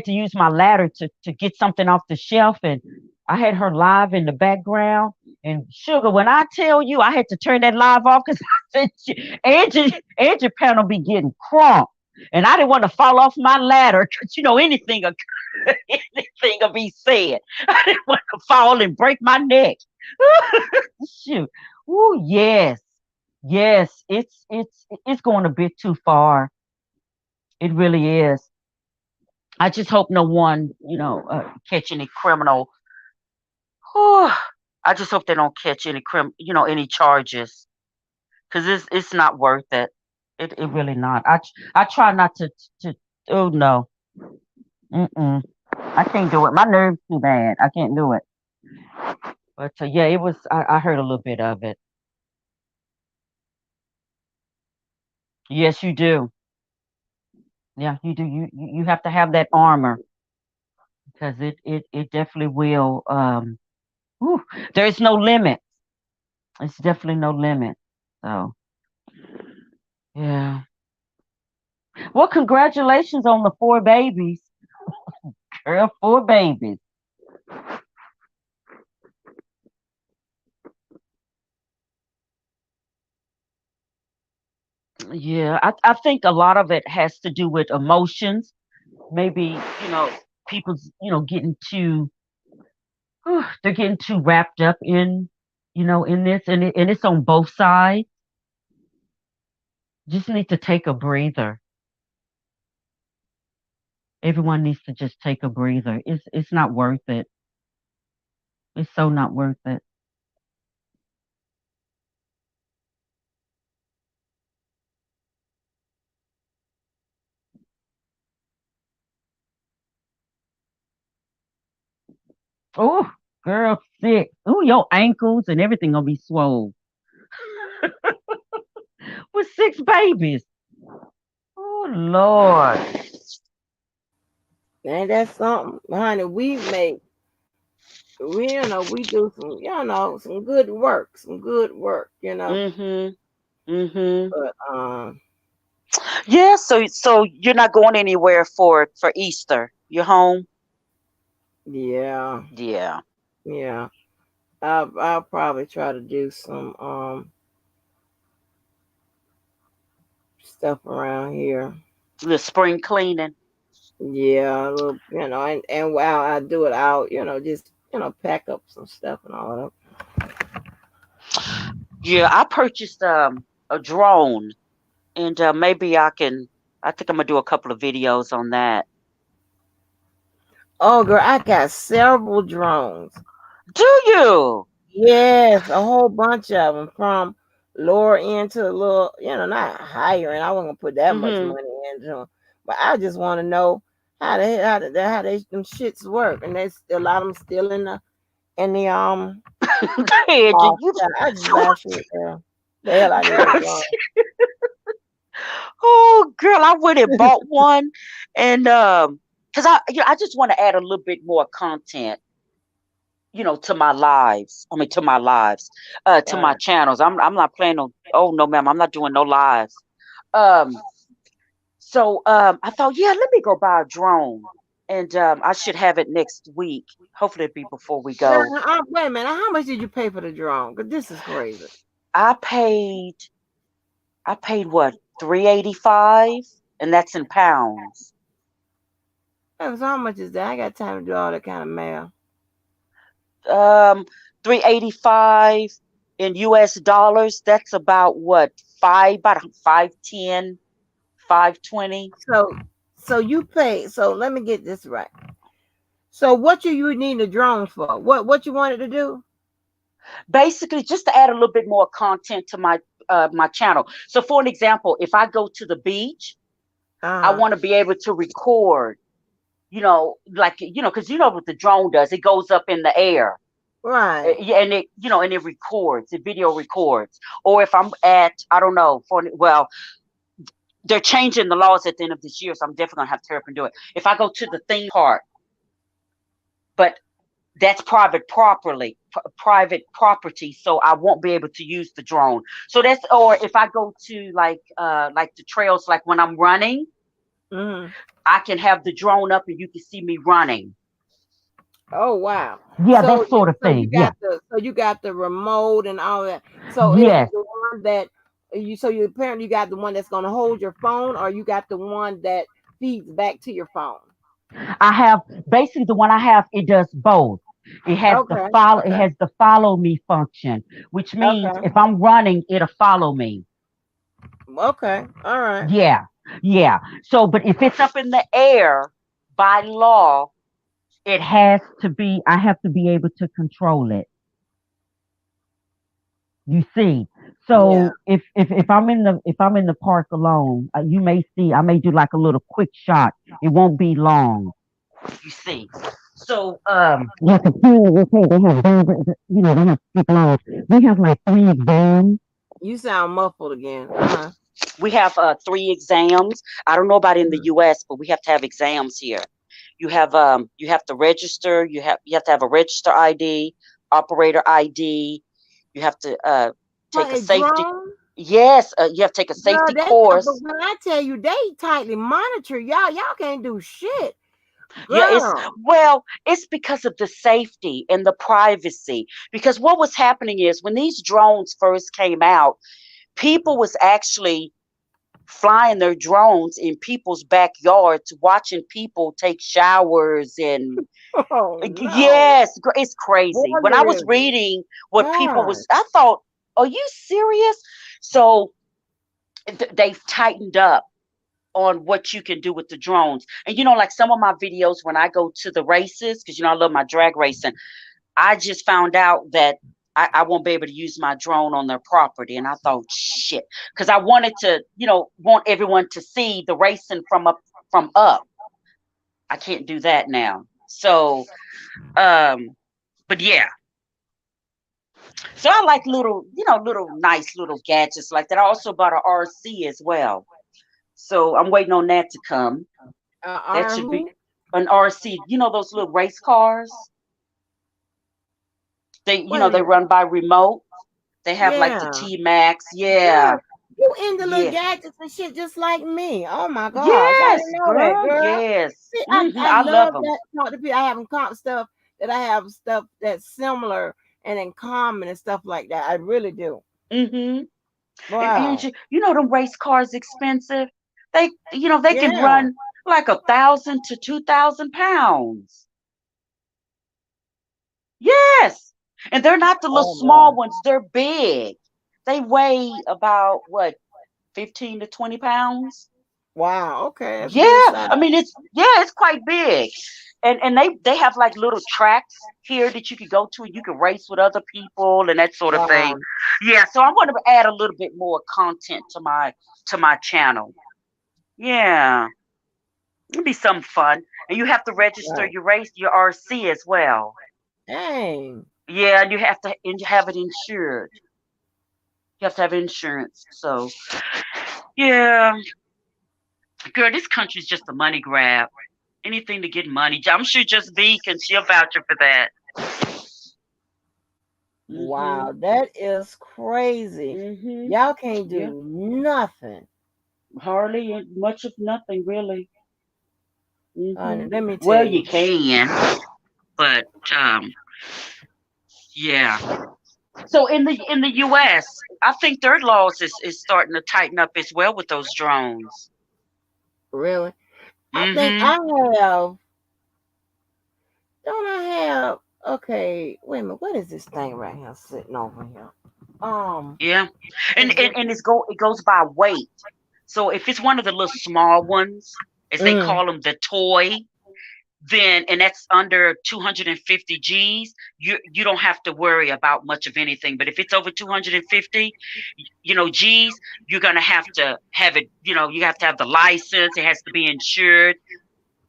to use my ladder to get something off the shelf, and I had her live in the background. And sugar, when I tell you I had to turn that live off because Angie panel be getting crunk. And I didn't want to fall off my ladder because anything will be said. I didn't want to fall and break my neck. Shoot. Oh yes. Yes. It's going a bit too far. It really is. I just hope no one, catch any criminal. Whew. I just hope they don't catch any charges, because it's not worth it. It really not. I try not to. Oh no. Mm-mm. I can't do it. My nerves too bad. I can't do it. But yeah, it was. I heard a little bit of it. Yes, you do. Yeah, you do. You have to have that armor, because it definitely will. Whew, there's no limit. It's definitely no limit. So yeah. Well, congratulations on the 4 babies, girl. 4 babies. Yeah, I think a lot of it has to do with emotions. Maybe people's getting too they're getting too wrapped up in this, and it's on both sides. Just need to take a breather. Everyone needs to just take a breather. It's not worth it. It's so not worth it. Oh, girl, sick. Oh, your ankles and everything gonna be swole with 6 babies. Oh Lord. And that's something, honey. We do some good work, Mhm. Mhm. But Yeah. So you're not going anywhere for Easter. You're home. yeah, Yeah. yeah. I'll probably try to do some stuff around here. The spring cleaning. Yeah, a little, and while I do it, I'll just pack up some stuff and all that. Yeah. I purchased a drone, and maybe I can. I think I'm gonna do a couple of videos on that. Oh, girl, I got several drones. Do you? Yes, a whole bunch of them from lower end to a little, not higher end. I wasn't gonna put that much Mhm. money into them, but I just want to know how they them shits work, and a lot of them still in the Angie, off. you I just so buy shit. The hell I need a drone. oh girl, I went and bought one, and because I just want to add a little bit more content, to my lives. I mean, to my lives, to my Right. channels. I'm not planning on. Oh no, ma'am, I'm not doing no lives. Um, so I thought, yeah, let me go buy a drone, and I should have it next week. Hopefully, it'll be before we Girl, go. wait a minute. How much did you pay for the drone? Cause this is crazy. I paid. I paid what, 385, and that's in pounds. So how much is that? I got time to do all that kind of math. 385 in US dollars. That's about what? About 510, 520. So so you pay. So let me get this right. So what you need the drones for? What you wanted to do? Basically, just to add a little bit more content to my channel. So for an example, if I go to the beach, I Uh huh. want to be able to record, like, because you know what the drone does, it goes up in the air. Right. Yeah, and it records, it video records. Or if I'm at, I don't know, well, they're changing the laws at the end of this year, so I'm definitely gonna have to hurry up and do it. If I go to the theme park, but that's private property, so I won't be able to use the drone. So that's, or if I go to like the trails, like when I'm running, Mm-hmm. I can have the drone up and you can see me running. Oh wow. Yeah, that sort of So you thing. Yeah. got the remote and all that. So is it Yes. the one that you apparently you got the one that's gonna hold your phone, or you got the one that feeds back to your phone? I have basically the one I have, it does both. Okay. It Okay. has the follow me function, which means Okay. if I'm running, it'll follow me. Okay. All right. Yeah. Yeah. So, but if it's up in the air, by law, I have to be able to control it. You see. Yeah. So if I'm in the park alone, you may see I may do like a little quick shot. It won't be long. You see. So like a few, they have they have people. We have like 3 exams. You sound muffled again. Uh-huh. We have 3 exams. I don't know about in the US, but we have to have exams here. You have to register. You have to have a register ID, operator ID. You have to For take a a safety. drone? Yes, you have to take a Girl, safety but course. when I tell you they tightly monitor y'all, y'all can't do shit. Yeah, Girl. it's because of the safety and the privacy. Because what was happening is when these drones first came out, people was actually flying their drones in people's backyards, watching people take showers and Oh no. yes, it's crazy. When I was Voyeurism. reading what people God. was, I thought, are you serious? So they've tightened up on what you can do with the drones. And like some of my videos when I go to the races, because I love my drag racing, I just found out that I won't be able to use my drone on their property. And I thought, shit, because I wanted to, want everyone to see the racing from up. I can't do that now. So, but yeah. So I like little nice little gadgets like that. I also bought a RC as well. So I'm waiting on that to come. That Are should be who? an RC. You know those little race cars? Wait a They minute. run by remote. They have like the Yeah. T Max. Girl, Yeah. you into little Yeah. gadgets and shit just like me. Oh my gosh. I didn't Yes, know that, girl. girl. Yes. See, I I love love them. that talk to people. I have in common stuff that I have stuff that's similar and in common and stuff like that. I really do. Mm-hmm. And Wow. them race cars expensive. They can Yeah. run like 1,000 to 2,000 pounds. Yes. And they're not the little Oh my. small ones. They're big. They weigh about what, 15 to 20 pounds? Wow. Okay. That's Yeah. good size. I mean, it's quite big. And they have like little tracks here that you could go to and you can race with other people and that sort of thing. Wow. Yeah, so I'm going to add a little bit more content to my channel. Yeah. It'll be some fun. And you have to register Right. your RC as well. Dang. Yeah, and you have it insured. You have to have insurance. So, yeah, girl, this country's just a money grab. Anything to get money. I'm sure just V can she'll vouch for that. Mhm. Wow. That is crazy. Mhm. Y'all can't Yeah. do nothing. Hardly much of nothing really. Honey, Mhm. let me tell Well, you you. can, but yeah. So in the US, I think their laws is starting to tighten up as well with those drones. Really. I think Mhm. I have. Don't I have? Okay, wait a minute. What is this thing right here sitting over here? Yeah. Is it? And it goes by weight. So if it's one of the little small ones, as they Mm, call them, the toy, then and that's under 250 G's, you don't have to worry about much of anything. But if it's over 250, G's, you're gonna have to have it. You have to have the license. It has to be insured.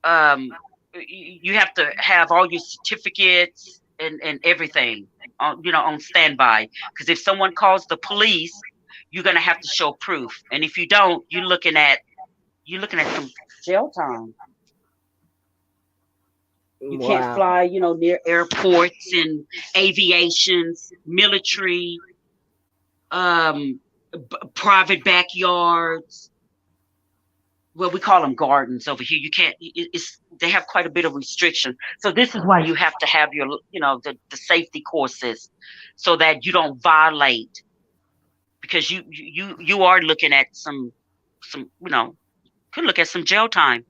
Um, you have to have all your certificates and everything on standby. Because if someone calls the police, you're gonna have to show proof. And if you don't, you're looking at some jail time. You can't wow. fly, near airports and aviations, military, private backyards. Well, we call them gardens over here. You can't. They have quite a bit of restriction. So this is why you have to have your, the safety courses, so that you don't violate, because you are looking at some could look at some jail time.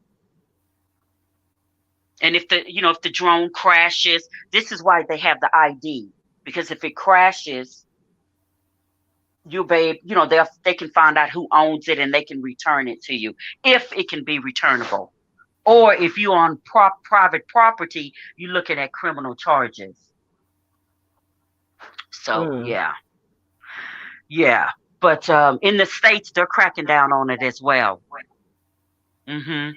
And if the drone crashes, this is why they have the ID, because if it crashes, they can find out who owns it and they can return it to you if it can be returnable. Or if you're on private property, you're looking at criminal charges. So Mm. yeah, yeah. But in the States, they're cracking down on it as well. Hmm.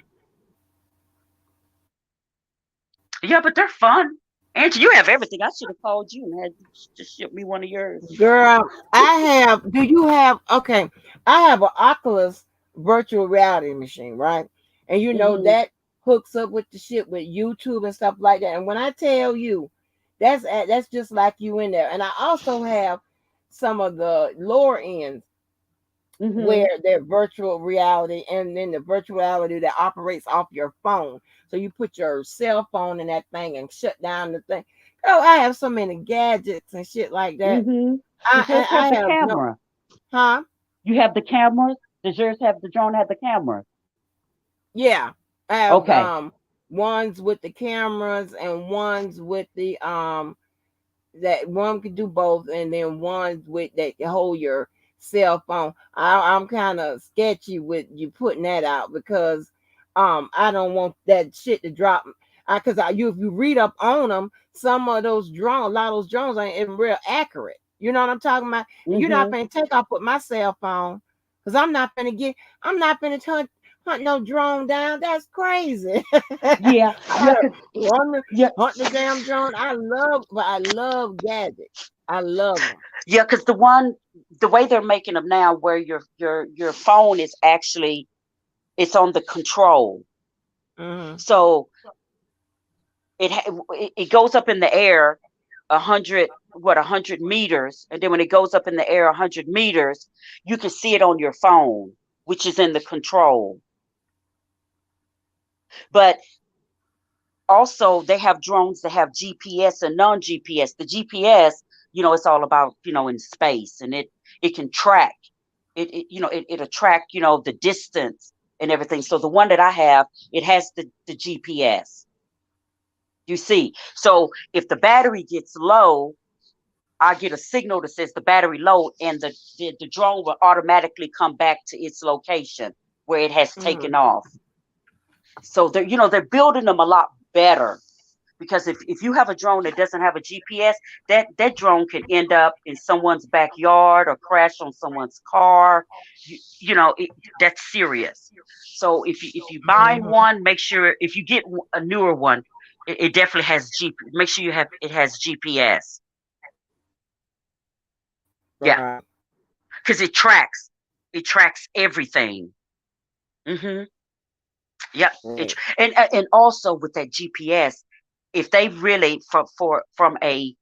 Yeah, but they're fun. Angie, you have everything. I should have called you and had you just ship me one of yours. Girl, I have. Do you have? Okay, I have an Oculus virtual reality machine, right? And Hmm. that hooks up with the shit with YouTube and stuff like that. And when I tell you, that's just like you in there. And I also have some of the lower ends Hmm. where they're virtual reality, and then the virtual reality that operates off your phone. So you put your cell phone in that thing and shut down the thing. Oh, I have so many gadgets and shit like that. Hmm. Does yours I have the have no, camera? huh? You have the cameras? Does yours have the drone have the cameras? Yeah, I have Okay. ones with the cameras and ones with the that one can do both, and then ones with that can hold your cell phone. I'm kind of sketchy with you putting that out because I don't want that shit to drop. Because if you read up on them, some of those drones, a lot of those drones ain't even real accurate. You know what I'm talking about? And you're not Hmm. gonna take off with my cell phone because I'm not gonna hunt no drone down. That's crazy. Yeah, I yeah, gotta 'cause run yeah, hunt the damn drone. I love gadgets. I love them. yeah, 'cause the way they're making them now, where your phone is actually, it's on the control. Hmm. So it goes up in the air 100 meters, and then when it goes up in the air 100 meters, you can see it on your phone, which is in the control. But also they have drones that have GPS and non-GPS. The GPS, it's all about, in space, and it can track it'll track, the distance and everything. So the one that I have, it has the GPS. You see, so if the battery gets low, I get a signal that says the battery low, and the drone will automatically come back to its location where it has taken Hmm. off. So they're building them a lot better, because if you have a drone that doesn't have a GPS, that drone can end up in someone's backyard or crash on someone's car. That's serious. So if you buy Hmm. one, make sure if you get a newer one, it definitely has Make sure it has GPS. Yeah, Right. because it tracks everything. Hmm. Yep. Right. And also with that GPS, if they really, from a,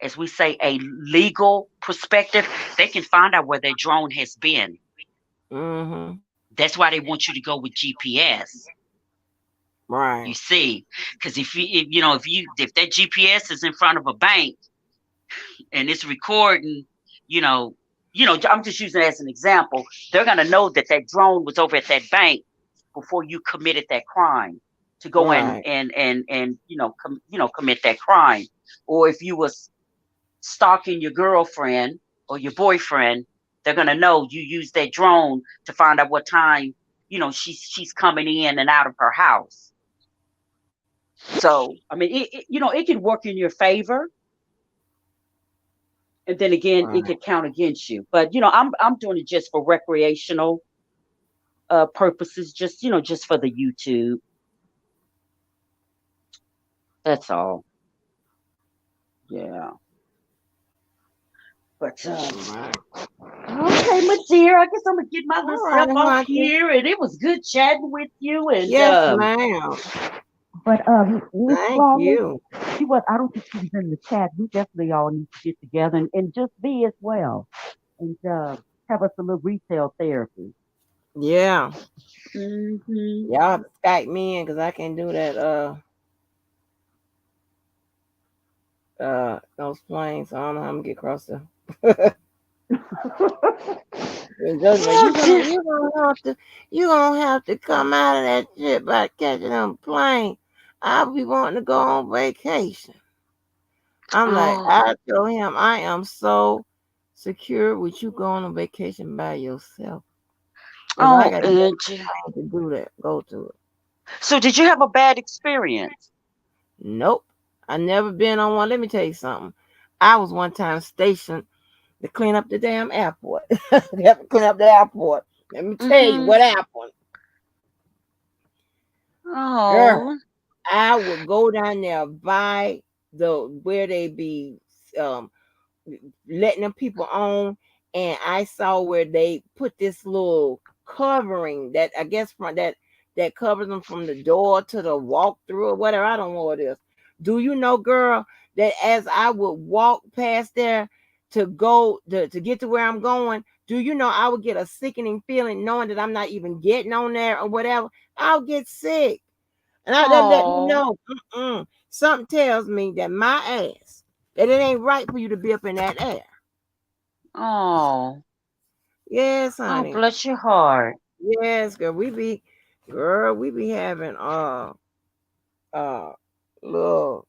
as we say, a legal perspective, they can find out where their drone has been. Hmm. That's why they want you to go with GPS. You Right. see, because if that GPS is in front of a bank and it's recording, you know, I'm just using it as an example. They're gonna know that that drone was over at that bank before you committed that crime. to go and Right. commit that crime. Or if you was stalking your girlfriend or your boyfriend, they're gonna know you use that drone to find out what time she's coming in and out of her house. So I mean, it can work in your favor, and then again, it Right. could count against you. But I'm doing it just for recreational purposes, just for the YouTube. That's all. Yeah. But Right. okay, my dear, I guess I'm gonna get my little All self right, off Hunter. here, and it was good chatting with you. And Yes, ma'am. but Miss Thank Flawless, you. she was. I don't think she was in the chat. We definitely all need to get together and just be as well, and have us a little retail therapy. Yeah. Hmm. Y'all have to Skype me in because I can do that. Those planes. So I don't know how I'm gonna get across the. And Joe's like, Oh, dear. you gonna have to come out of that shit by catching them plane. I'll be wanting to go on vacation. I'm like, Oh, I told him I am so secure with you going on vacation by yourself. Cause I oh, gotta get Angie. to do that. Go to it. So, did you have a bad experience? Nope. I never been on one. Let me tell you something. I was one time stationed to clean up the damn airport. They have to clean up the airport. Let me tell you Mm-hmm. what happened. Girl, Oh, I would go down there by the where they be um letting them people on, and I saw where they put this little covering that I guess from that covers them from the door to the walk through or whatever. I don't know what it is. Do you know, girl, that as I would walk past there to go to get to where I'm going, do you know I would get a sickening feeling knowing that I'm not even getting on there or whatever? I'll get sick. And that let me oh, know something tells me that my ass, that it ain't right for you to be up in that air. oh, Yes, oh, honey. bless your heart. Yes, girl, we be having uh little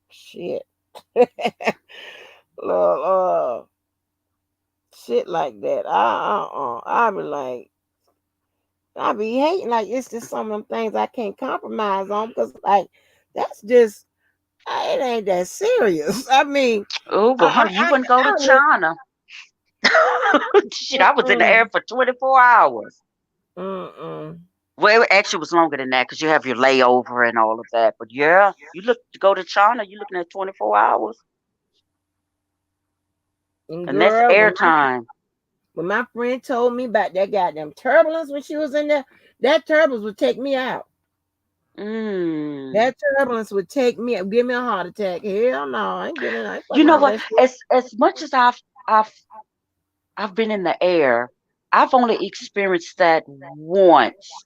shit. little shit like that. I be like I be hating like it's just some of them things I can't compromise on because like that's just it ain't that serious. I mean, Oh, well, honey, you wouldn't go to I live. China. Shit, I was in the Mm-mm, air for 24 hours. mm-mm. Well, it actually was longer than that because you have your layover and all of that. But yeah, you look to go to China, you're looking at 24 hours, And and that's girl, airtime. when my friend told me about that goddamn turbulence when she was in there, that turbulence would take me out. Mm. That turbulence would take me, give me a heart attack. Hell no, I ain't You fucking know around what? with that shit. As much as I've I've been in the air, I've only experienced that once,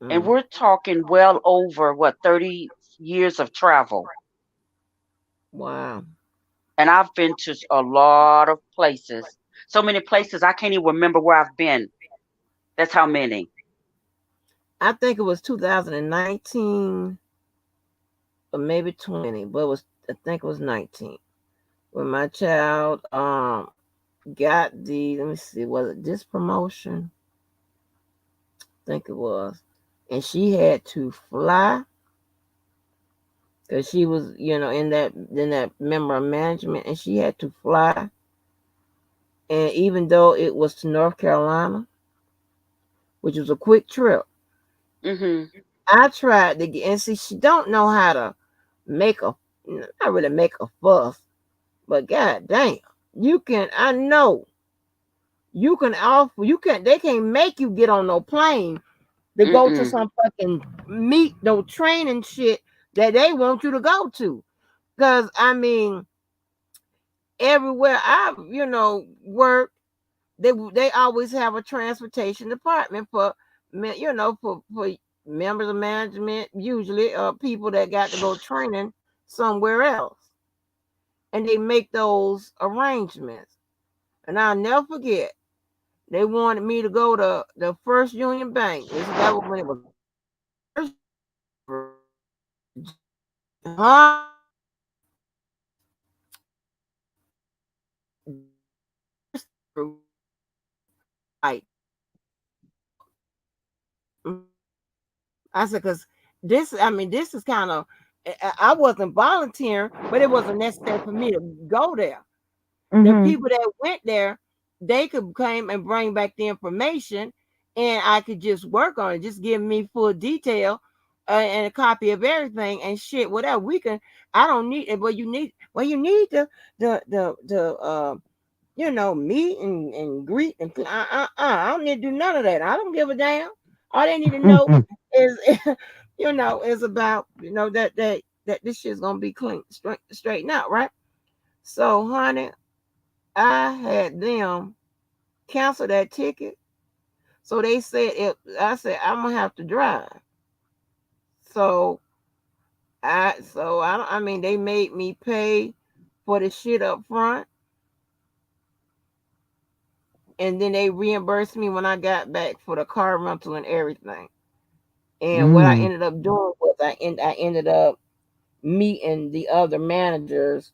and Mm, we're talking well over what 30 years of travel. wow. And I've been to a lot of places. So many places I can't even remember where I've been. That's how many. I think it was 2019 or maybe 20, but I think it was 19 when my child got the let me see, was it this promotion? I think it was. And she had to fly because she was, in that member of management, and she had to fly. And even though it was to North Carolina, which was a quick trip, Mhm. I tried to get. And see, she don't know how to make a, not really make a fuss, but god damn, you can. I know you can offer. You can. They can't make you get on no plane to go to Mm-mm. some fucking meet no training shit that they want you to go to. Cause I mean, everywhere I work, they always have a transportation department for for members of management, usually people that got to go training somewhere else, and they make those arrangements. And I'll never forget, they wanted me to go to the First Union Bank. That was when it was First Union Bank. Huh? Like, I said, because this, I mean, this is kind of, I wasn't volunteering, but it wasn't necessary for me to go there. The Mhm. people that went there, they could come and bring back the information, and I could just work on it. Just give me full detail and a copy of everything and shit. Whatever we can, I don't need it. But you need, well, you need the meet and greet and I don't need to do none of that. I don't give a damn. All they need to know is, is about that this shit's gonna be clean, straightened out, right? So, honey, I had them cancel that ticket. So they said it. I said I'm gonna have to drive. So I mean they made me pay for the shit up front, and then they reimbursed me when I got back for the car rental and everything. And what I Mm. ended up doing was I ended up meeting the other managers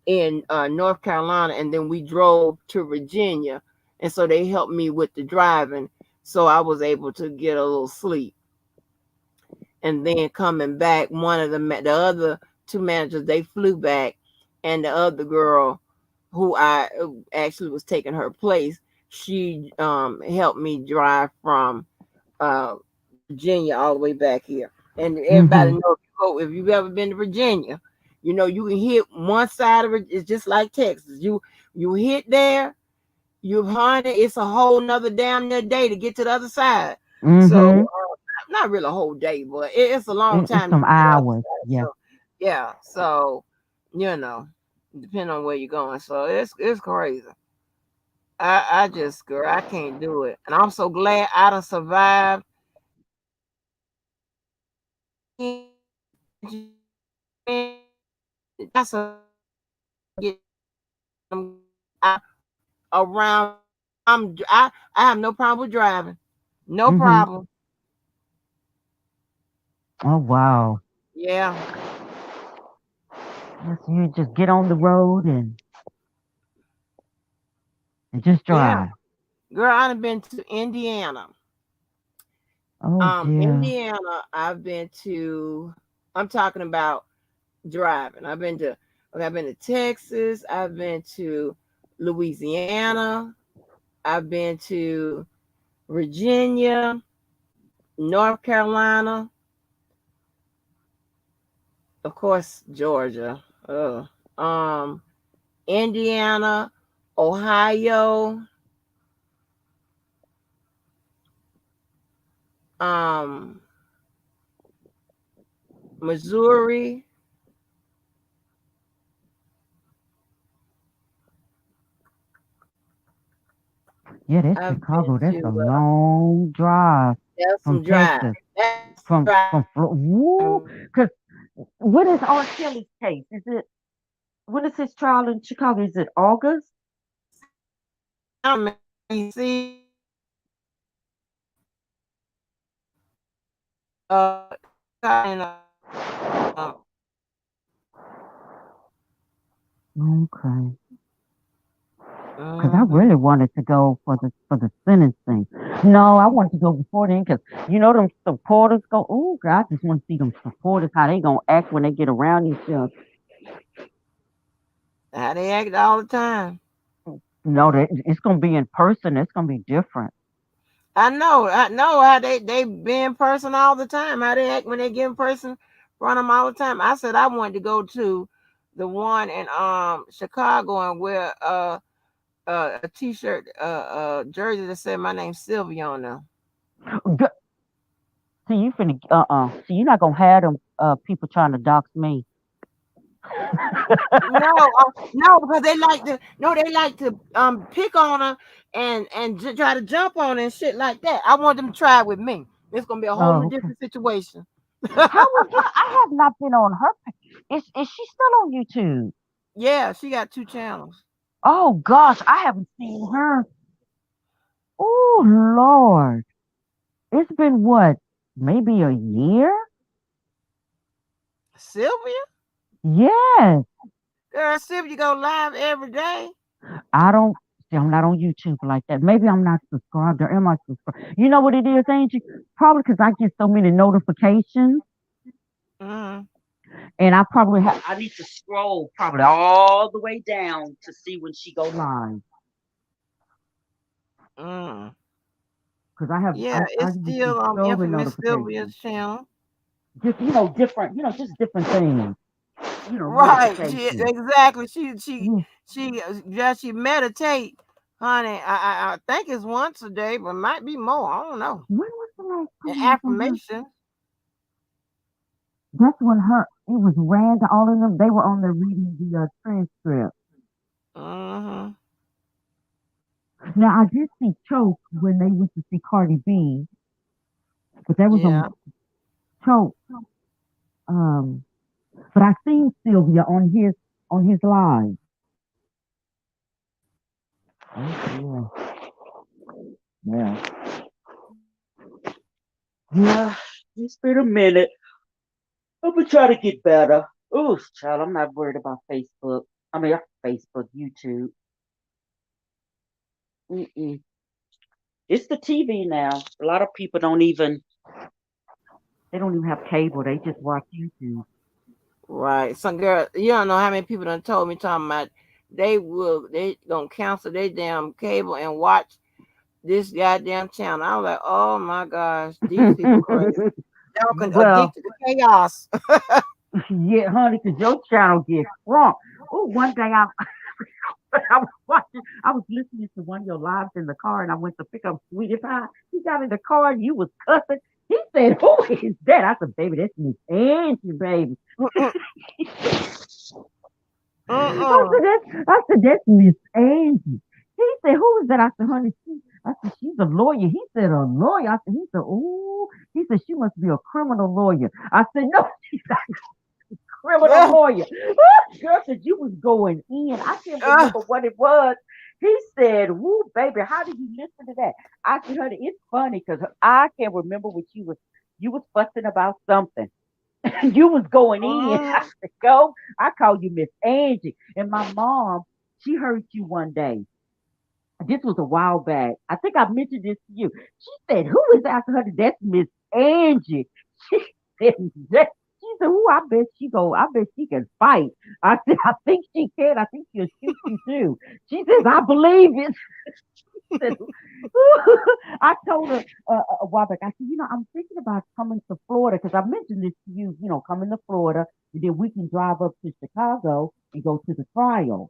in North Carolina, and then we drove to Virginia, and so they helped me with the driving, so I was able to get a little sleep. And then coming back, the other two managers, they flew back, and the other girl, who I actually was taking her place, she helped me drive from uh, Virginia all the way back here. And everybody Mhm. knows if you've ever been to Virginia, you can hit one side of it. It's just like Texas. You hit there, you honey, it's a whole nother damn near day to get to the other side. So Mhm. not really a whole day, but it's a long It's time to some get to the other hours. side. Yeah. So yeah, so you know, depending on where you're going. So it's crazy. I just, girl, I can't do it. And I'm so glad I done survived. That's a get around. I have no problem with driving. No Mhm. problem. Oh wow. Yeah. Yes, you just get on the road and just Yeah. drive. Girl, I've been to Indiana. Oh dear. Indiana, I've been to, I'm talking about driving. I've been to Texas, I've been to Louisiana, I've been to Virginia, North Carolina, of course, Georgia, um, Indiana, Ohio, um, Missouri. Yeah, that's I've been Chicago. That's a to long drive that's from some drive. Texas. That's some drive. Woo. Cause what is R. Kelly's case? Is it when is his trial in Chicago? Is it August? I don't remember. See, in, Okay. Because I mhm. really wanted to go for the sentencing. No, I wanted to go before then because you know them supporters go. Oh, God, I just want to see them supporters how they gonna act when they get around each other. How they act all the time. No, it's gonna be in person. It's gonna be different. I know how they be in person all the time. How they act when they get in person, front of them all the time. I said I wanted to go to the one in Chicago and wear a t-shirt jersey that said my name's Sylvia on there. G- See, you finna See, you're not gonna have them people trying to dox me. No, because they like to pick on her and try to jump on her and shit like that. I want them to try it with me. It's gonna be a whole new Oh, okay. different situation. How was that? I have not been on her. Is she still on YouTube? Yeah, she got two channels. Oh gosh, I haven't seen her. Oh Lord, it's been what? Maybe a year? Sylvia? Yes. Girl, Sylvia go live every day. I don't see, I'm not on YouTube like that. Maybe I'm not subscribed or am I subscribed? You know what it is, Angie? Probably because I get so many notifications Mm, and I probably have I need to scroll probably all the way down to see when she go live. mm. Because I have Yeah, I it's receive still so many infamous Sylvia's notifications. channel. Just different, just different things. Right. She Notifications. exactly. She she Mm. she just she meditate, honey. I think it's once a day, but might be more. I don't know. When was the last And time I saw her? affirmation. That's when it was Rand, all of them, they were on there reading the transcript. Mm-hmm. Now, I did see Choke when they went to see Cardi B, but that was Yeah. on Choke. Um, but I seen Sylvia on his live. Oh, yeah. Yeah. It's been a minute. I'm gonna try to get better. Oh, child, I'm not worried about Facebook. I mean, Facebook, YouTube. Mm-mm. It's the TV now. A lot of people they don't even have cable. They just watch YouTube. Right. Some girl, you don't know how many people done told me talking about they gonna cancel their damn cable and watch this goddamn channel. I was like, oh my gosh, these people crazy. Y'all can Well, addicted to chaos. yeah, honey, because your channel gets wrong. Oh, one day I was watching, I was listening to one of your lives in the car, and I went to pick up Sweetie Pie. He got in the car, and you was cussing. He said, "Who is that?" I said, "Baby, that's Miss Angie, baby." Mm-mm. I Mm-mm. said, "That's Miss Angie." He said, "Who is that?" I said, "Honey, I said, "She's a lawyer." He said, "A lawyer?" He said, "Ooh." He said, "She must be a criminal lawyer." I said, "No, she's not a criminal lawyer." Girl said you was going in. I can't Ah, remember what it was. He said, "Woo, baby, how did you listen to that?" I said, "Honey, it's funny because I can't remember what you was fussing about something." You was going in. I mm, said, "Go." I called you Miss Angie. And my mom, she heard you one day. This was a while back. I think I mentioned this to you. She said, "Who is after her?" That's Miss Angie. She said, that, she said, "Who?" I bet she go. I bet she can fight. I said, "I think she can. I think she'll shoot you too." She says, "I believe it." Said, I told her a while back. I said, "I'm thinking about coming to Florida because I mentioned this to you. Coming to Florida, and then we can drive up to Chicago and go to the trial."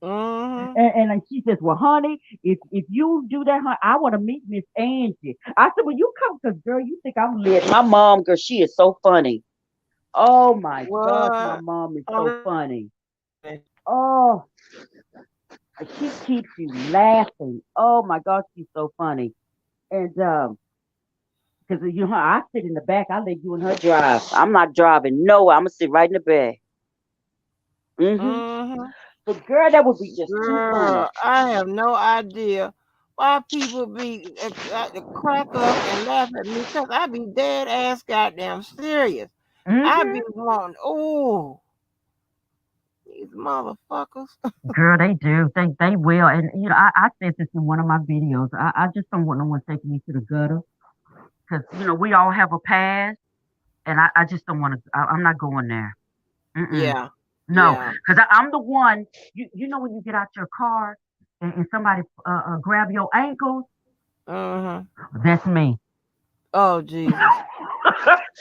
mm. And she says, "Well, honey, if you do that, honey, I want to meet Miss Angie." I said, "Well, you come, because girl, you think I'm lit." My mom, girl, she is so funny. Oh my gosh, my What? mom is Oh, so that's funny. funny. Oh, she keeps you laughing. Oh my gosh, she's so funny. And because I sit in the back, I let you and her drive. I'm not driving. No, I'm gonna sit right in the back. Mm-hmm. Mm-hmm. But girl, that would be just too funny. Girl, I have no idea why people be got to crack up and laugh at me because I be dead ass goddamn serious. I be Mm-hmm. wanting, oh, these motherfuckers. Girl, they do. They will. And I said this in one of my videos. I just don't want no one taking me to the gutter because we all have a past, and I just don't want to. I'm not going there. Mm-mm. Yeah, No, yeah. because I'm the one. You know when you get out your car and somebody grab your ankles, Mm-hmm. that's me. Oh, Jesus.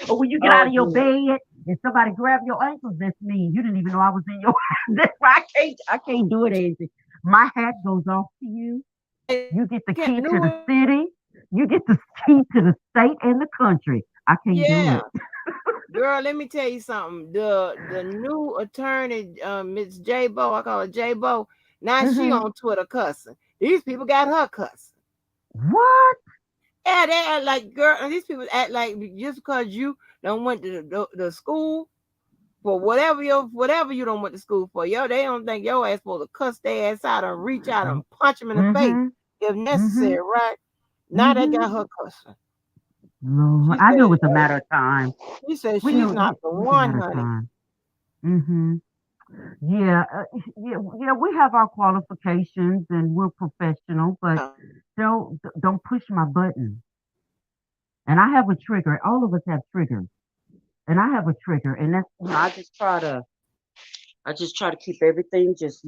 Or when you get Oh, out of your Jesus. bed and somebody grab your ankles, that's me. You didn't even know I was in your. That's why I can't do it, Angie. My hat goes off to you. Hey, You get the get key new to the one. city. You get the key to the state and the country. I can't do Yeah. it. Girl, let me tell you something. The new attorney, Miss J Bo, I call her J Bo. Now she Hmm. on Twitter cussing. These people got her cussing. What? Yeah, they act like girl, and these people act like just because you don't went to the school for whatever you don't went to school for, they don't think your ass supposed to cuss their ass out and reach out and punch them in the face Mm-hmm. if Mm-hmm. necessary, right? Now they Mm-hmm. got her cussing. Lord, She I knew it said was a matter of time. she said We she's knew not it the was a one, matter of honey. time. Hmm. Yeah, yeah. We have our qualifications and we're professional, but don't push my button. And I have a trigger. All of us have triggers, and I have a trigger, and that's I just try to keep everything just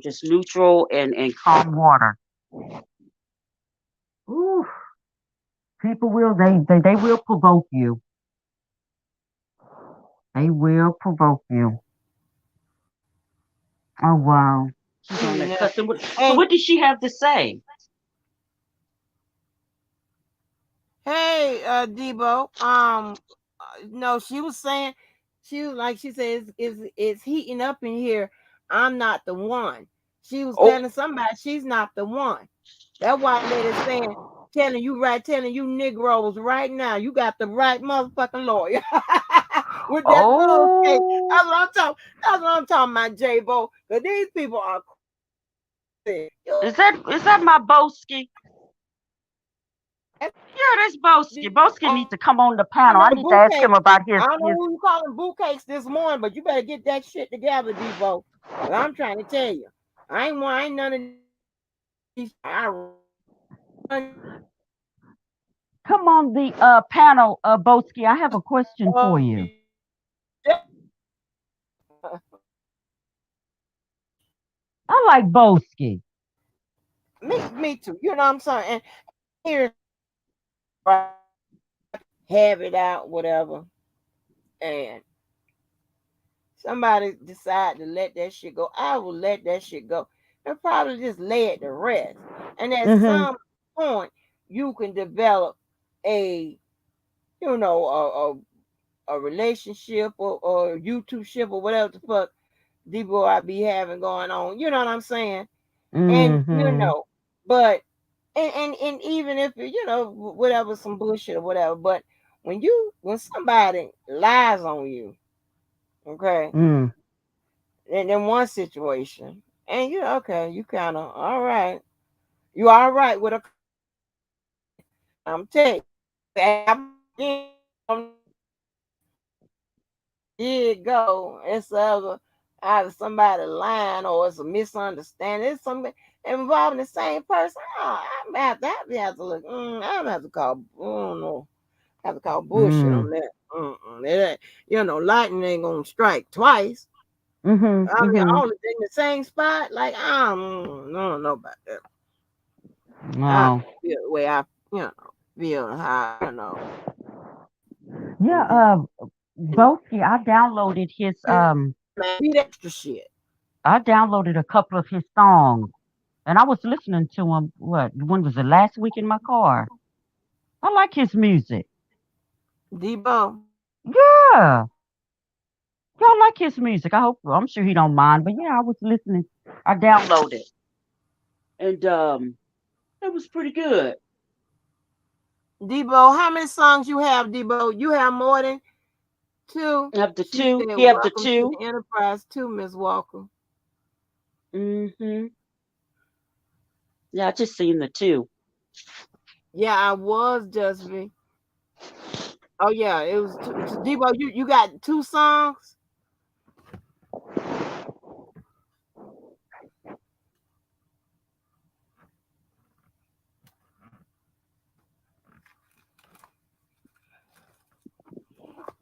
just neutral and calm water. Ooh, people will they will provoke you. They will provoke you. Oh wow. She's on Mm, that yeah. cussing. So Hey, what did she have to say? hey, Debo. No, she was saying, she was like, she said, it's heating up in here. I'm not the one. She was Oh, telling somebody she's not the one. That white lady saying, telling you Negroes right now, you got the right motherfucking lawyer with that bullshit. oh, That's what I'm talking about, J-Bo. Because these people are crazy. is that my Boski? Yeah, that's Boski. Boski needs to come on the I panel. know I need to ask bouquet. him about I his don't know his. who you calling bouquets this morning, but you better get that shit together, Debo. But I'm trying to tell you, I ain't none of these. I Come on the panel, Boski. I have a question for run. you. I like Boski. Me too. You know what I'm saying? And here's right, have it out, whatever. And somebody decide to let that shit go, I will let that shit go. And probably just lay it to rest. And at Mhm. some point, you can develop a, you know, a relationship or YouTube ship or whatever the fuck Debo I be having going on. You know what I'm saying? And you Mhm. know, but and even if whatever some bullshit or whatever, but when somebody lies on you, okay, Mm. in one situation, and okay, you kind of all right, you all right with a, I'm telling you, here it go. It's either somebody lying or it's a misunderstanding. It's something involving the same person. Oh, I have to look. I'm gonna have to call. Oh no, have to call bullshit Mm. on that. It ain't, lightning ain't gonna strike twice. Mhm. I mean, Mhm. all in the same spot. Like I don't know about that. I Wow. feel the way I feel how Yeah. and Boski. man, be extra shit. I downloaded a couple of his songs, and I was listening to him. What? When was it? Last week in my car. I like his music. Debo. Yeah. Yeah, I like his music. I'm sure he don't mind, but yeah, I was listening. I downloaded, and it was pretty good. Debo, how many songs you have, Debo? You have more than two. Have the She two. said, He have the "Welcome to two. the Enterprise, too, Miss Walker." Mhm. Yeah, I just seen the two. Yeah, I was just be. Oh yeah, it was two. So, Debo, you got two songs.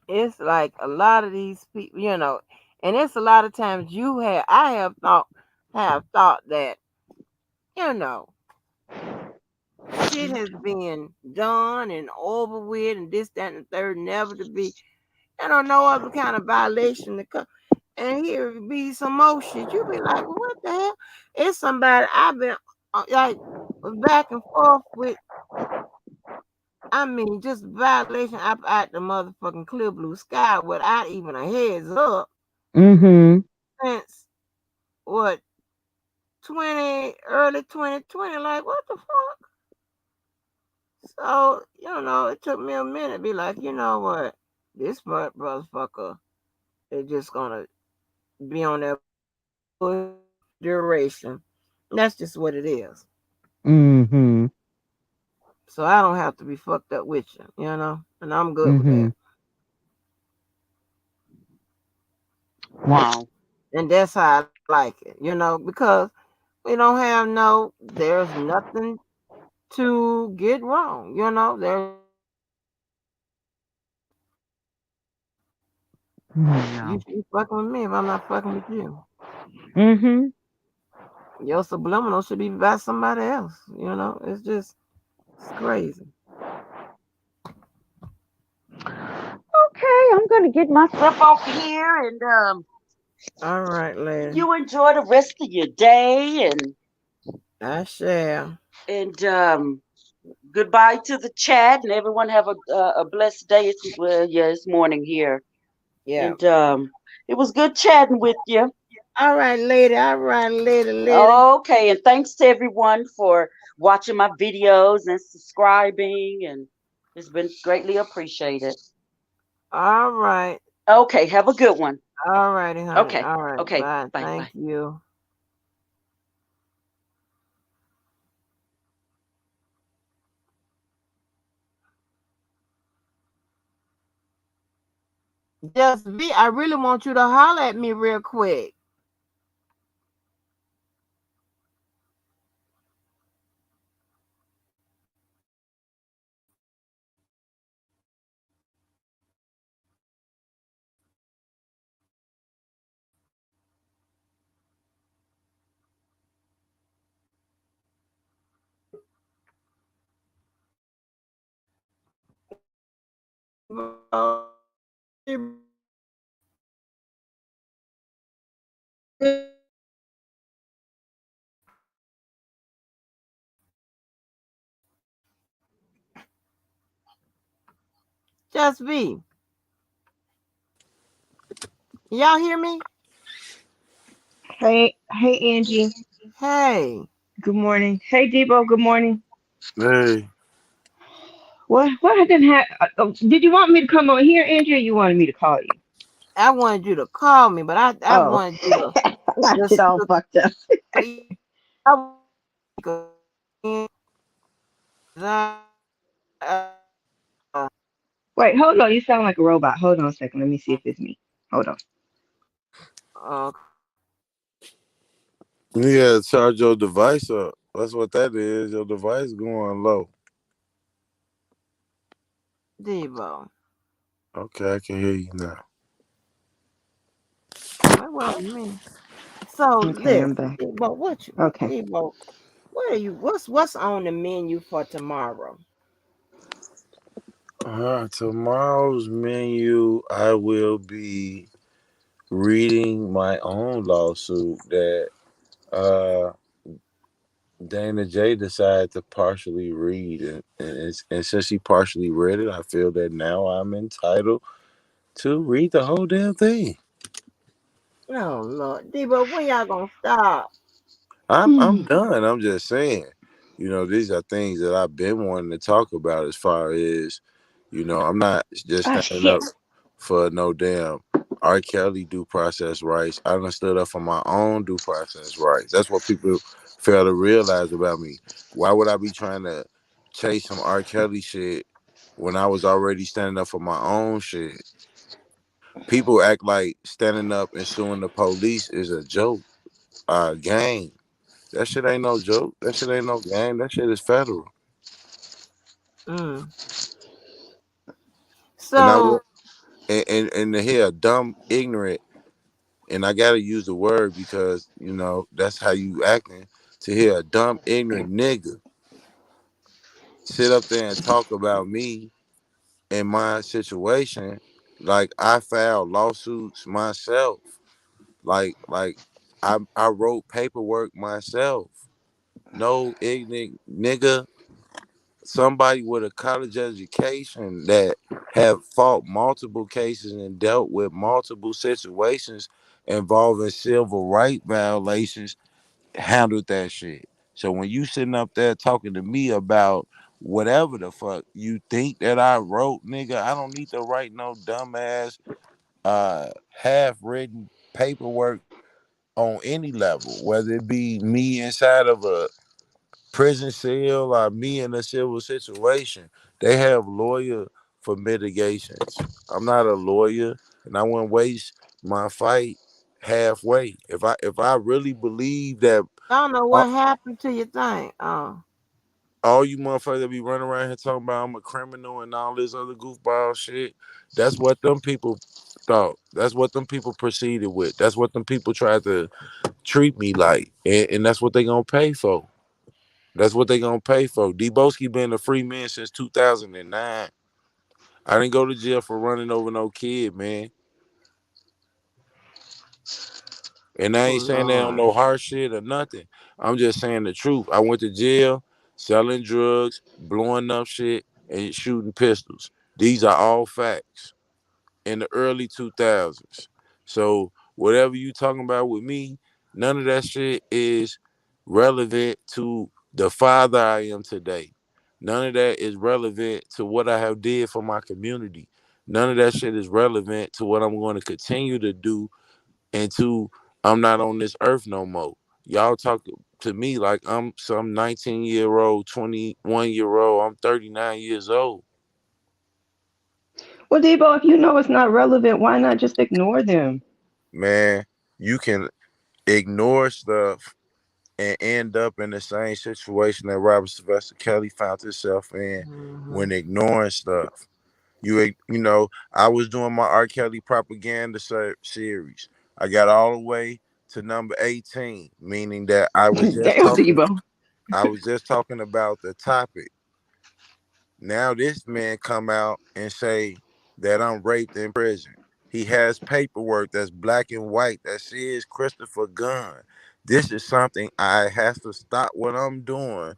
It's like a lot of these people, and it's a lot of times I have thought that you know shit has been done and over with, and this, that, and the third, never to be. No other kind of violation to come. And here be some more shit. You be like, well, what the hell? It's somebody I've been like back and forth with. I mean, just violation up at the motherfucking clear blue sky without even a heads up Mhm. since what early 2020. Like, what the fuck? So it took me a minute to be like, you know what? This motherfucker is just gonna be on there for duration. That's just what it is. Mhm. so I don't have to be fucked up with you, you know, and I'm good with Mm-hmm. that. Wow. And that's how I like it, you know, because we don't have no, there's nothing to get wrong, you know, there's Yeah. you should be fucking with me if I'm not fucking with you. Mm-hmm. Your subliminal should be by somebody else, you know. It's crazy. Okay, I'm gonna get myself off here and All right, lady. you enjoy the rest of your day I shall. and goodbye to the chat and everyone have a blessed day. It's well, yeah, it's morning here. Yeah. And it was good chatting with you. All right, lady. All right, lady. Okay, and thanks to everyone for watching my videos and subscribing and it's been greatly appreciated. All right. Okay, have a good one. All righty, honey. Okay. All right. Okay. Bye. Bye Thank bye. you. Just be. I really want you to holler at me real quick. Just be. Y'all hear me? Hey, Angie. Hey. Good morning. Hey, Debo. Good morning. Hey, What didn't happen? Did you want me to come on here, Angie, or you wanted me to call you? I wanted you to call me, but I Oh, wanted you to I got it just all fucked up. I Wait, hold on. You sound like a robot. Hold on a second. Let me see if it's me. Hold on. uh, you gotta charge your device up. That's what that is. Your device going low. Debo. Okay, I can hear you now. Well, that wasn't me. So Okay, I'm listen, back. Debo, Okay. Debo, what are you what's on the menu for tomorrow? Tomorrow's menu, I will be reading my own lawsuit that uh Dana J decided to partially read, and since he partially read it, I feel that now I'm entitled to read the whole damn thing. Oh Lord. Debo, when y'all gonna stop? I'm done. I'm just saying, these are things that I've been wanting to talk about. As far as I'm not just Ah, standing up shit. for no damn R. Kelly due process rights. I done stood up for my own due process rights. That's what people fail to realize about me. Why would I be trying to chase some R. Kelly shit when I was already standing up for my own shit? People act like standing up and suing the police is a joke, a game. That shit ain't no joke. That shit ain't no game. That shit is federal. Mm. And I So will and to hear a dumb, ignorant, and I gotta use the word because that's how you acting. To hear a dumb, ignorant nigga sit up there and talk about me and my situation, like I filed lawsuits myself. Like I wrote paperwork myself. No ignorant nigga, somebody with a college education that have fought multiple cases and dealt with multiple situations involving civil right violations handled that shit. So when you sitting up there talking to me about whatever the fuck you think that I wrote, nigga, I don't need to write no dumbass half written paperwork on any level, whether it be me inside of prison cell or me in a civil situation, they have lawyer for mitigations. I'm not a lawyer, and I wouldn't waste my fight halfway. If I really believe that I don't know all, what happened to your thing. Oh, all you motherfuckers that be running around here talking about I'm a criminal and all this other goofball shit, that's what them people thought. That's what them people proceeded with. That's what them people tried to treat me like, and that's what they gonna pay for. That's what they gonna pay for. Deboski been a free man since 2009. I didn't go to jail for running over no kid, man. And I oh ain't saying that on Lord. no harsh shit or nothing. I'm just saying the truth. I went to jail selling drugs, blowing up shit, and shooting pistols. These are all facts in the early 2000s. So whatever you talking about with me, none of that shit is relevant to the father I am today. None of that is relevant to what I have did for my community. None of that shit is relevant to what I'm going to continue to do until I'm not on this earth no more. Y'all talk to me like I'm some 19-year-old, 21-year-old. I'm 39 years old. Well, Debo, if you know it's not relevant, why not just ignore them? Man, you can ignore stuff and end up in the same situation that Robert Sylvester Kelly found himself in Mm-hmm. when ignoring stuff. I was doing my R. Kelly propaganda series. I got all the way to number 18, meaning that Damn, Debo. I was just talking about the topic. Now this man come out and say that I'm raped in prison. He has paperwork that's black and white that says Christopher Gunn. This is something I have to stop what I'm doing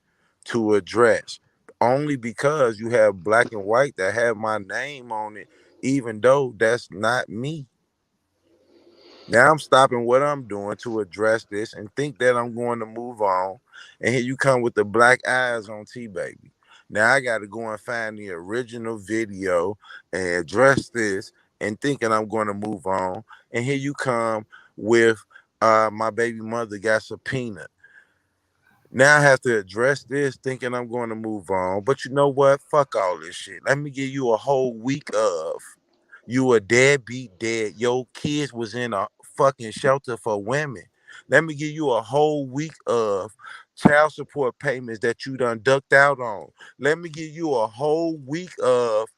to address. Only because you have black and white that have my name on it, even though that's not me. Now I'm stopping what I'm doing to address this and think that I'm going to move on. And here you come with the black eyes on T Baby. Now I got to go and find the original video and address this and thinking I'm going to move on. And here you come with my baby mother got subpoenaed. Now I have to address this thinking I'm going to move on. But you know what? Fuck all this shit. Let me give you a whole week of you a deadbeat dead. Your kids was in a fucking shelter for women. Let me give you a whole week of child support payments that you done ducked out on. Let me give you a whole week of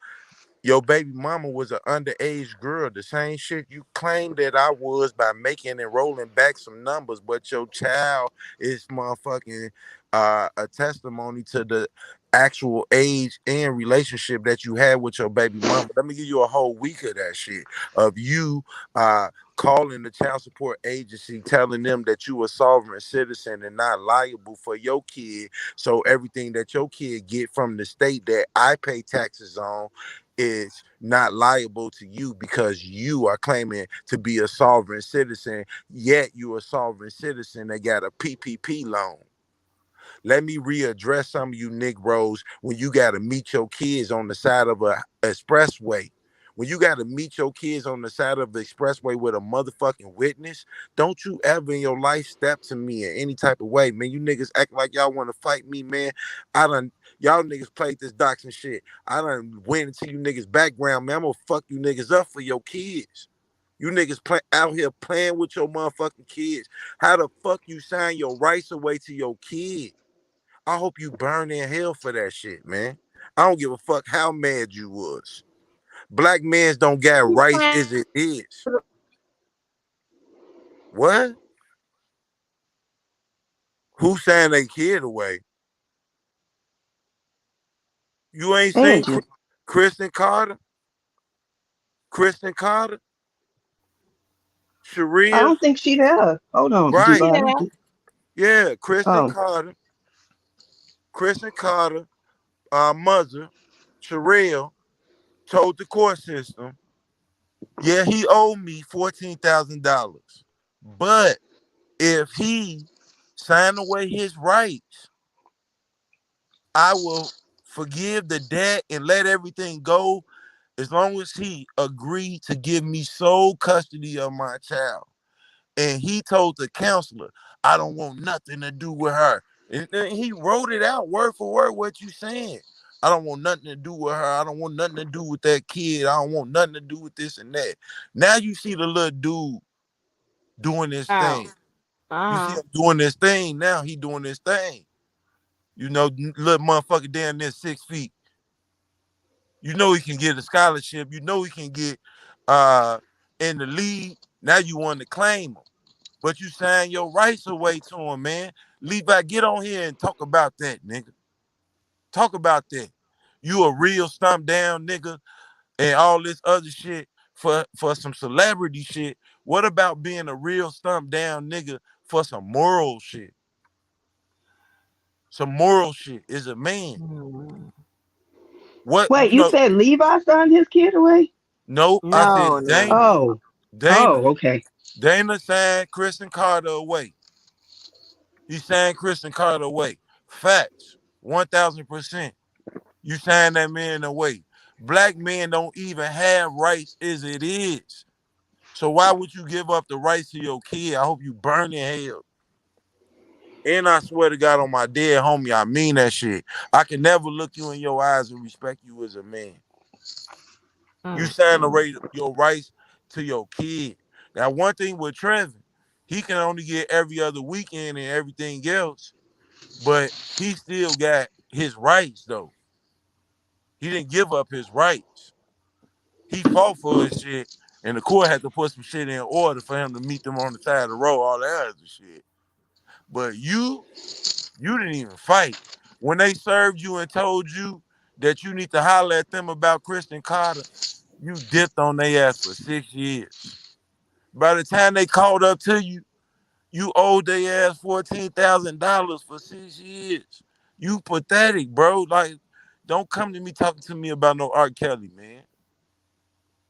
your baby mama was an underage girl. The same shit you claimed that I was by making and rolling back some numbers, but your child is motherfucking a testimony to the actual age and relationship that you had with your baby mama. Let me give you a whole week of that shit of you calling the child support agency telling them that you a sovereign citizen and not liable for your kid. So everything that your kid get from the state that I pay taxes on is not liable to you because you are claiming to be a sovereign citizen, yet you're a sovereign citizen that got a PPP loan. Let me readdress some of you Negroes when you got to meet your kids on the side of a expressway. When you got to meet your kids on the side of the expressway with a motherfucking witness, don't you ever in your life step to me in any type of way, man. You niggas act like y'all want to fight me, man. Y'all niggas played this doxing shit. I done went into you niggas' background, man. I'm gonna fuck you niggas up for your kids. You niggas out here playing with your motherfucking kids. How the fuck you sign your rights away to your kid? I hope you burn in hell for that shit, man. I don't give a fuck how mad you was. Black men don't got He's rights playing as it is. What? Who signed their kid away? You ain't seen Angie. Kristen Carter? Kristen Carter? I Sharia? don't think she there. Hold on, Right. Debo. I there. don't think. Yeah, Kristen Oh, Carter. Kristen Carter, mother, Sherelle, told the court system, yeah, he owed me $14,000. But if he sign away his rights, I will forgive the debt and let everything go as long as he agreed to give me sole custody of my child. And he told the counselor, I don't want nothing to do with her. And then he wrote it out word for word what you saying. I don't want nothing to do with her. I don't want nothing to do with that kid. I don't want nothing to do with this and that. Now you see the little dude doing this How? thing. You see Uh-huh. him doing this thing. Now he doing this thing. You know, little motherfucker down there 6 feet. You know he can get a scholarship. You know he can get uh in the league. Now you want to claim him. But you sign your rights away to him, man. Levi, get on here and talk about that, nigga. Talk about that. You a real stump down nigga and all this other shit for some celebrity shit. What about being a real stump down nigga for some moral shit? Some moral shit is a man. Mm. What Wait, you you know? said Levi signed his kid away? No, I No, said no. Dana. Oh, Dana. oh, okay. Dana signed Kristen Carter away. He signed Kristen Carter away. Facts. 1,000%. You sign that man away. Black men don't even have rights as it is. So why would you give up the rights to your kid? I hope you burn in hell. And I swear to God on my dead homie, I mean that shit. I can never look you in your eyes and respect you as a man. You sign Mm. your rights to your kid. Now, one thing with Trevor, he can only get every other weekend and everything else, but he still got his rights though. He didn't give up his rights. He fought for his shit, and the court had to put some shit in order for him to meet them on the side of the road, all that other shit. But you didn't even fight. When they served you and told you that you need to holler at them about Kristen Carter, you dipped on their ass for 6 years. By the time they called up to you, you owed their ass $14,000 for 6 years. You pathetic, bro. Like, don't come to me talking to me about no R. Kelly, man.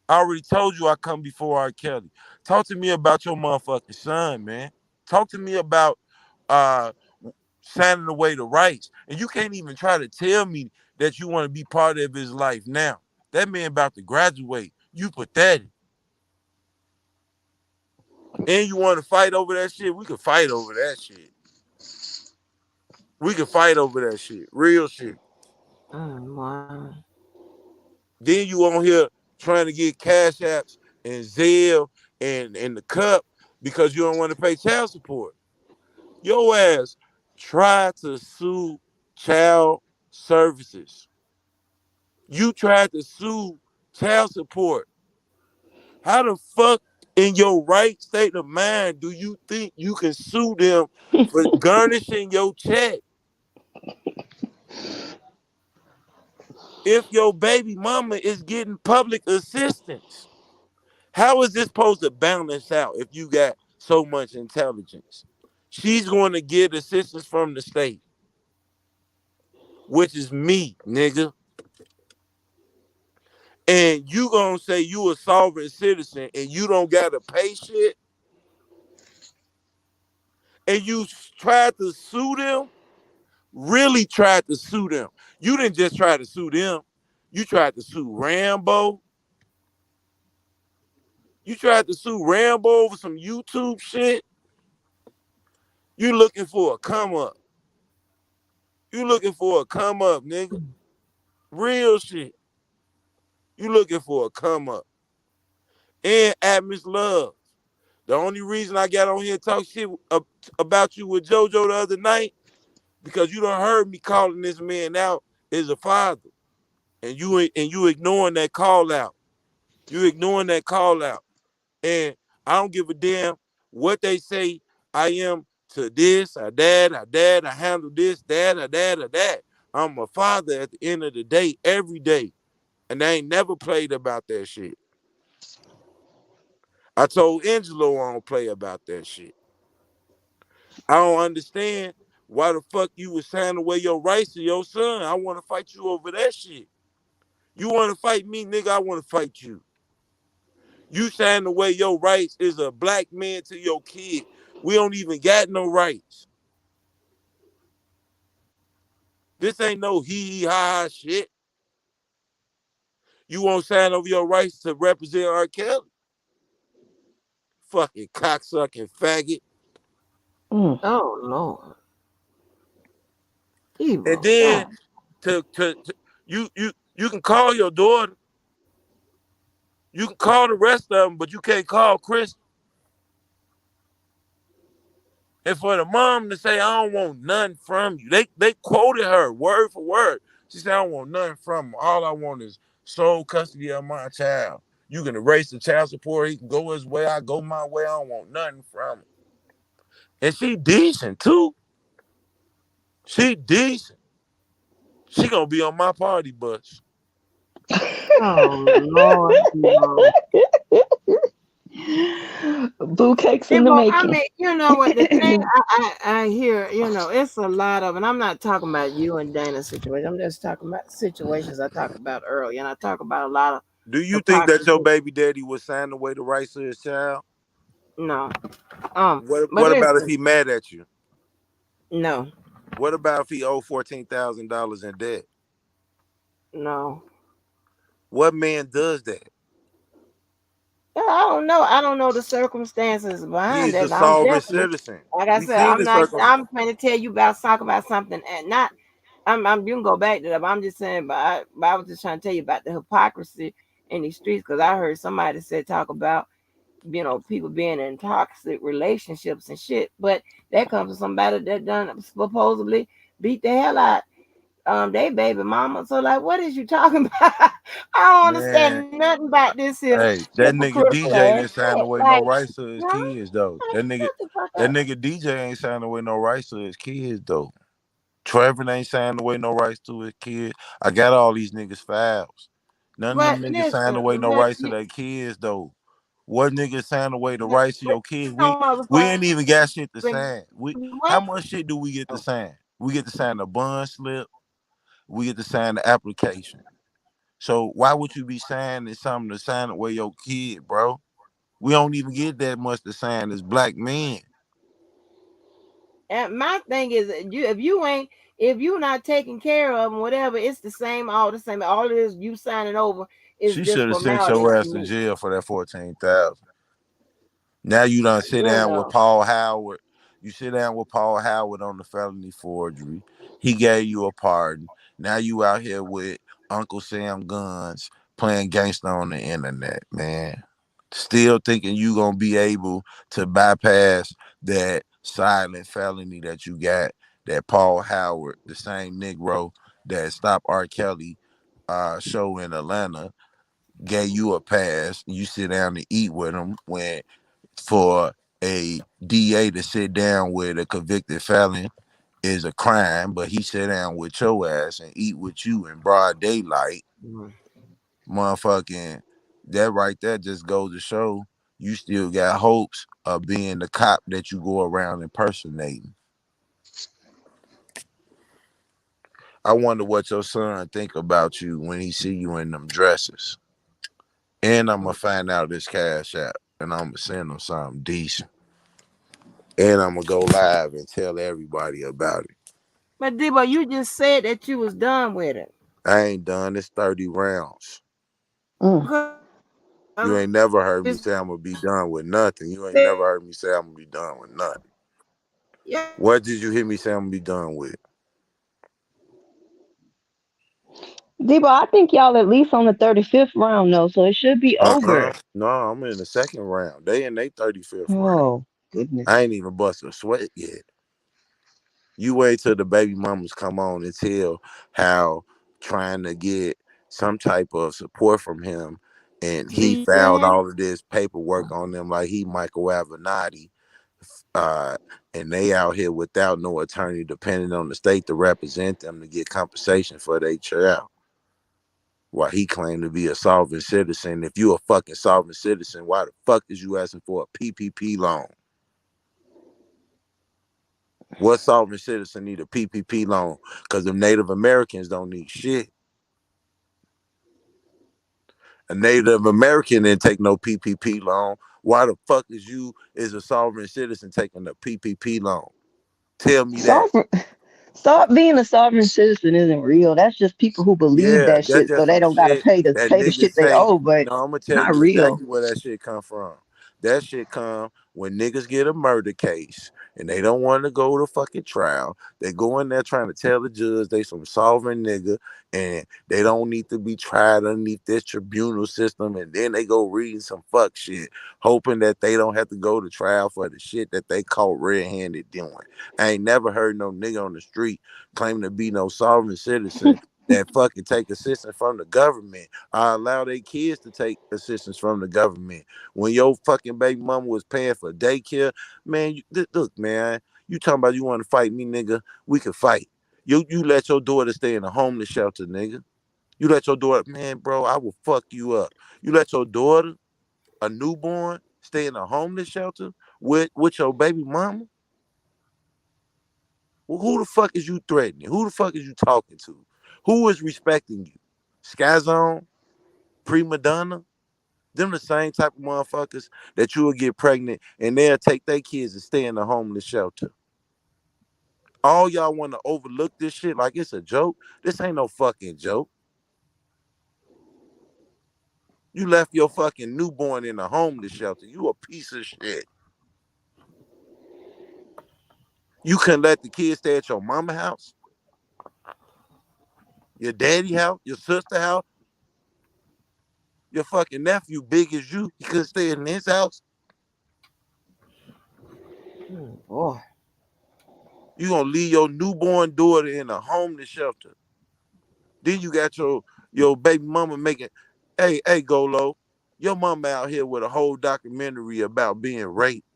I already told you I come before R. Kelly. Talk to me about your motherfucking son, man. Talk to me about uh signing away the rights. And you can't even try to tell me that you want to be part of his life now. That man about to graduate. You pathetic. And you want to fight over that shit? We could fight over that shit. We could fight over that shit. Real shit. Wow. Then you on here trying to get cash apps and Zelle and the cup because you don't want to pay child support. Your ass tried to sue child services. You tried to sue child support. How the fuck in your right state of mind do you think you can sue them for garnishing your check if your baby mama is getting public assistance? How is this supposed to balance out if you got so much intelligence? She's going to get assistance from the state, which is me, nigga. And you gonna say you a sovereign citizen and you don't gotta pay shit, and you tried to sue them, really tried to sue them. You didn't just try to sue them. You tried to sue Rambo. You tried to sue Rambo over some YouTube shit. You looking for a come up. You looking for a come up, nigga. Real shit. You looking for a come up. And at Miss Love. The only reason I got on here and talk shit about you with JoJo the other night, because you done heard me calling this man out as a father. And you ignoring that call out. You ignoring that call out. And I don't give a damn what they say I am to this or that or that. I handle this, that or that or that. I'm a father at the end of the day, every day. And I ain't never played about that shit. I told Angelo I don't play about that shit. I don't understand why the fuck you was signing away your rights to your son. I want to fight you over that shit. You want to fight me, nigga? I want to fight you. You signing away your rights as a black man to your kid. We don't even got no rights. This ain't no hee hee ha ha shit. You won't sign over your rights to represent R. Kelly? Fucking cocksucking faggot. Mm. Oh Lord. And Evil. then God. to you can call your daughter, you can call the rest of them, but you can't call Chris. And for the mom to say, I don't want nothing from you. They quoted her word for word. She said, I don't want nothing from him. All I want is sole custody of my child. You can erase the child support. He can go his way. I go my way. I don't want nothing from him. And she decent too. She decent. She gonna be on my party bus. Oh Lord, Debo. Boo cakes in the Debo, I making. mean, you know what? The thing I hear, it's a lot of, and I'm not talking about you and Dana's situation. I'm just talking about situations I talked about earlier, and I talk about a lot of Do you think that your hypocrisy. baby daddy would sign away the rights to his child? No, but What about if listen, he mad at you? no, What about if he owe $14,000 in debt? no. What man does that? I don't know. I don't know the circumstances behind He's a that. I'm solvent definitely, citizen. like I We said, seen I'm the not. circum. I'm trying to tell you about talk about something, and not. You can go back to that. But I'm just saying. But I was just trying to tell you about the hypocrisy in these streets because I heard somebody said talk about people being in toxic relationships and shit. But that comes from somebody that done supposedly beat the hell out they baby mama. So like, what is you talking about? I don't Man, understand nothing about this here hey, that nigga hypocritical DJ ass didn't sign shit. away no Like, rights to his no, kids though. shut the fuck That up. nigga DJ ain't signing away no rights to his kids though. Trevor ain't signing away no rights to his kids. I got all these niggas files. None of But them niggas signed listen, away no but rights to their kids though. What niggas signed away the no rights to your kids? We motherfucking ain't even got shit to what? sign. How much shit do we get to sign? We get to sign the bond slip. We get to sign the application. So why would you be signing something to sign away your kid, bro? We don't even get that much to sign as black men. And my thing is, if you not taking care of them, whatever, it's the same, all the same. All it is you signing over is She just should have sent your formalities to ass to me. jail for that 14,000. Now you done sit You down with know. Paul Howard. You sit down with Paul Howard on the felony forgery. He gave you a pardon. Now you out here with Uncle Sam Guns playing gangster on the internet, man. Still thinking you gonna be able to bypass that silent felony that you got, that Paul Howard, the same Negro that stopped R. Kelly show in Atlanta, gave you a pass. You sit down and eat with him when for a DA to sit down with a convicted felon is a crime, but he sit down with your ass and eat with you in broad daylight, Mhm. motherfucking, that right there just goes to show you still got hopes of being the cop that you go around impersonating. I wonder what your son think about you when he see you in them dresses. And I'm gonna find out this cash app and I'm gonna send him something decent. And I'm gonna go live and tell everybody about it. But Debo, you just said that you was done with it. I ain't done. It's 30 rounds. Mm. Because You ain't you never heard me just say I'm gonna be done with nothing. You ain't never said, heard me say I'm gonna be done with nothing. yeah, What did you hear me say I'm gonna be done with? Debo, I think y'all at least on the 35th round though, so it should be over. No, I'm in the second round. They in their 35th round. Oh, goodness. I ain't even bust a sweat yet. You wait till the baby mamas come on and tell how trying to get some type of support from him, and he see, you filed ain't all of this paperwork on them like he Michael Avenatti, uh, and they out here without no attorney, depending on the state to represent them to get compensation for their child. While he claimed to be a sovereign citizen. If you a fucking sovereign citizen, why the fuck is you asking for a PPP loan? What sovereign citizen need a PPP loan? Because the Native Americans don't need shit. A Native American didn't take no PPP loan. Why the fuck is you, as a sovereign citizen, taking a PPP loan? Tell me that. Sovereign, start being a sovereign citizen isn't real. That's just people who believe Yeah, that that's shit, so just they some don't gotta shit pay that the niggas shit they say. owe, but No, I'm gonna it's tell not you real. exactly where that shit come from. That shit come when niggas get a murder case and they don't want to go to fucking trial. They go in there trying to tell the judge they some sovereign nigga and they don't need to be tried underneath this tribunal system. And then they go reading some fuck shit, hoping that they don't have to go to trial for the shit that they caught red-handed doing. I ain't never heard no nigga on the street claim to be no sovereign citizen that fucking take assistance from the government. I allow their kids to take assistance from the government. When your fucking baby mama was paying for daycare, man, look, man, you talking about you want to fight me, nigga? We can fight. You let your daughter stay in a homeless shelter, nigga. You let your daughter, man, bro, I will fuck you up. You let your daughter, a newborn, stay in a homeless shelter with your baby mama? Well, who the fuck is you threatening? Who the fuck is you talking to? Who is respecting you? Sky Zone? Prima Donna? Them the same type of motherfuckers that you will get pregnant and they'll take their kids and stay in a homeless shelter. All y'all want to overlook this shit like it's a joke. This ain't no fucking joke. You left your fucking newborn in a homeless shelter. You a piece of shit. You couldn't let the kids stay at your mama house, your daddy house, your sister house, your fucking nephew big as you. He couldn't stay in his house. Oh, boy. You gonna leave your newborn daughter in a homeless shelter. Then you got your baby mama making, hey, Golo, your mama out here with a whole documentary about being raped,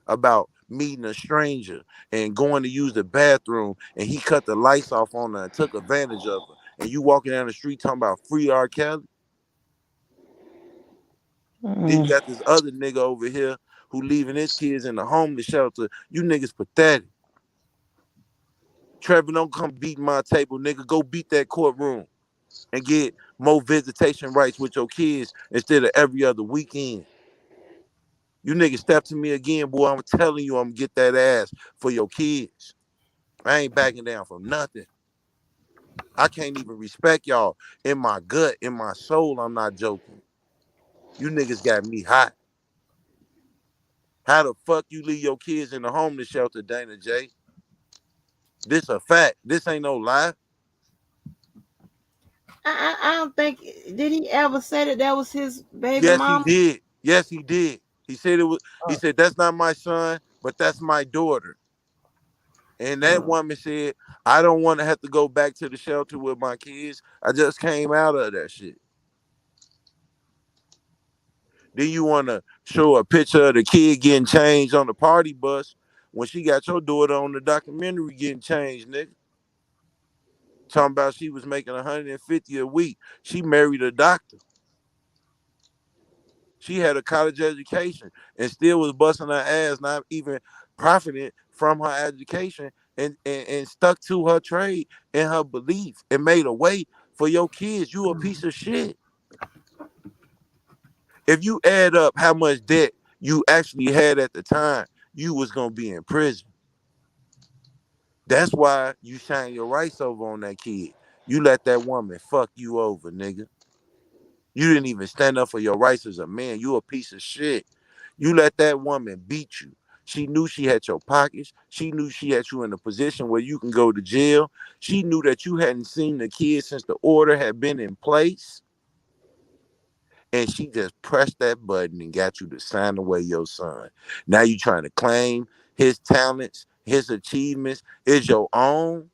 about meeting a stranger and going to use the bathroom, and he cut the lights off on her and took advantage of her. And you walking down the street talking about free R. Kelly. Then you Mm. got this other nigga over here who leaving his kids in the homeless shelter. You niggas pathetic. Trevor, don't come beat my table, nigga. Go beat that courtroom and get more visitation rights with your kids instead of every other weekend. You niggas step to me again, boy. I'm telling you, I'm gonna get that ass for your kids. I ain't backing down from nothing. I can't even respect y'all in my gut, in my soul. I'm not joking. You niggas got me hot. How the fuck you leave your kids in the homeless shelter, Dana J? This a fact. This ain't no lie. I don't think, did he ever say that that was his baby Yes, he mama? did. Yes, he did. He said it was. He Oh, said that's not my son, but that's my daughter. And that oh. woman said, I don't want to have to go back to the shelter with my kids. I just came out of that shit. Then you want to show a picture of the kid getting changed on the party bus when she got your daughter on the documentary getting changed, nigga. Talking about she was making 150 a week. She married a doctor. She had a college education and still was busting her ass, not even profiting from her education and stuck to her trade and her belief and made a way for your kids. You a piece of shit. If you add up how much debt you actually had at the time, you was gonna be in prison. That's why you shine your rights over on that kid. You let that woman fuck you over, nigga. You didn't even stand up for your rights as a man. You a piece of shit. You let that woman beat you. She knew she had your pockets. She knew she had you in a position where you can go to jail. She knew that you hadn't seen the kid since the order had been in place. And she just pressed that button and got you to sign away your son. Now you trying to claim his talents, his achievements is your own.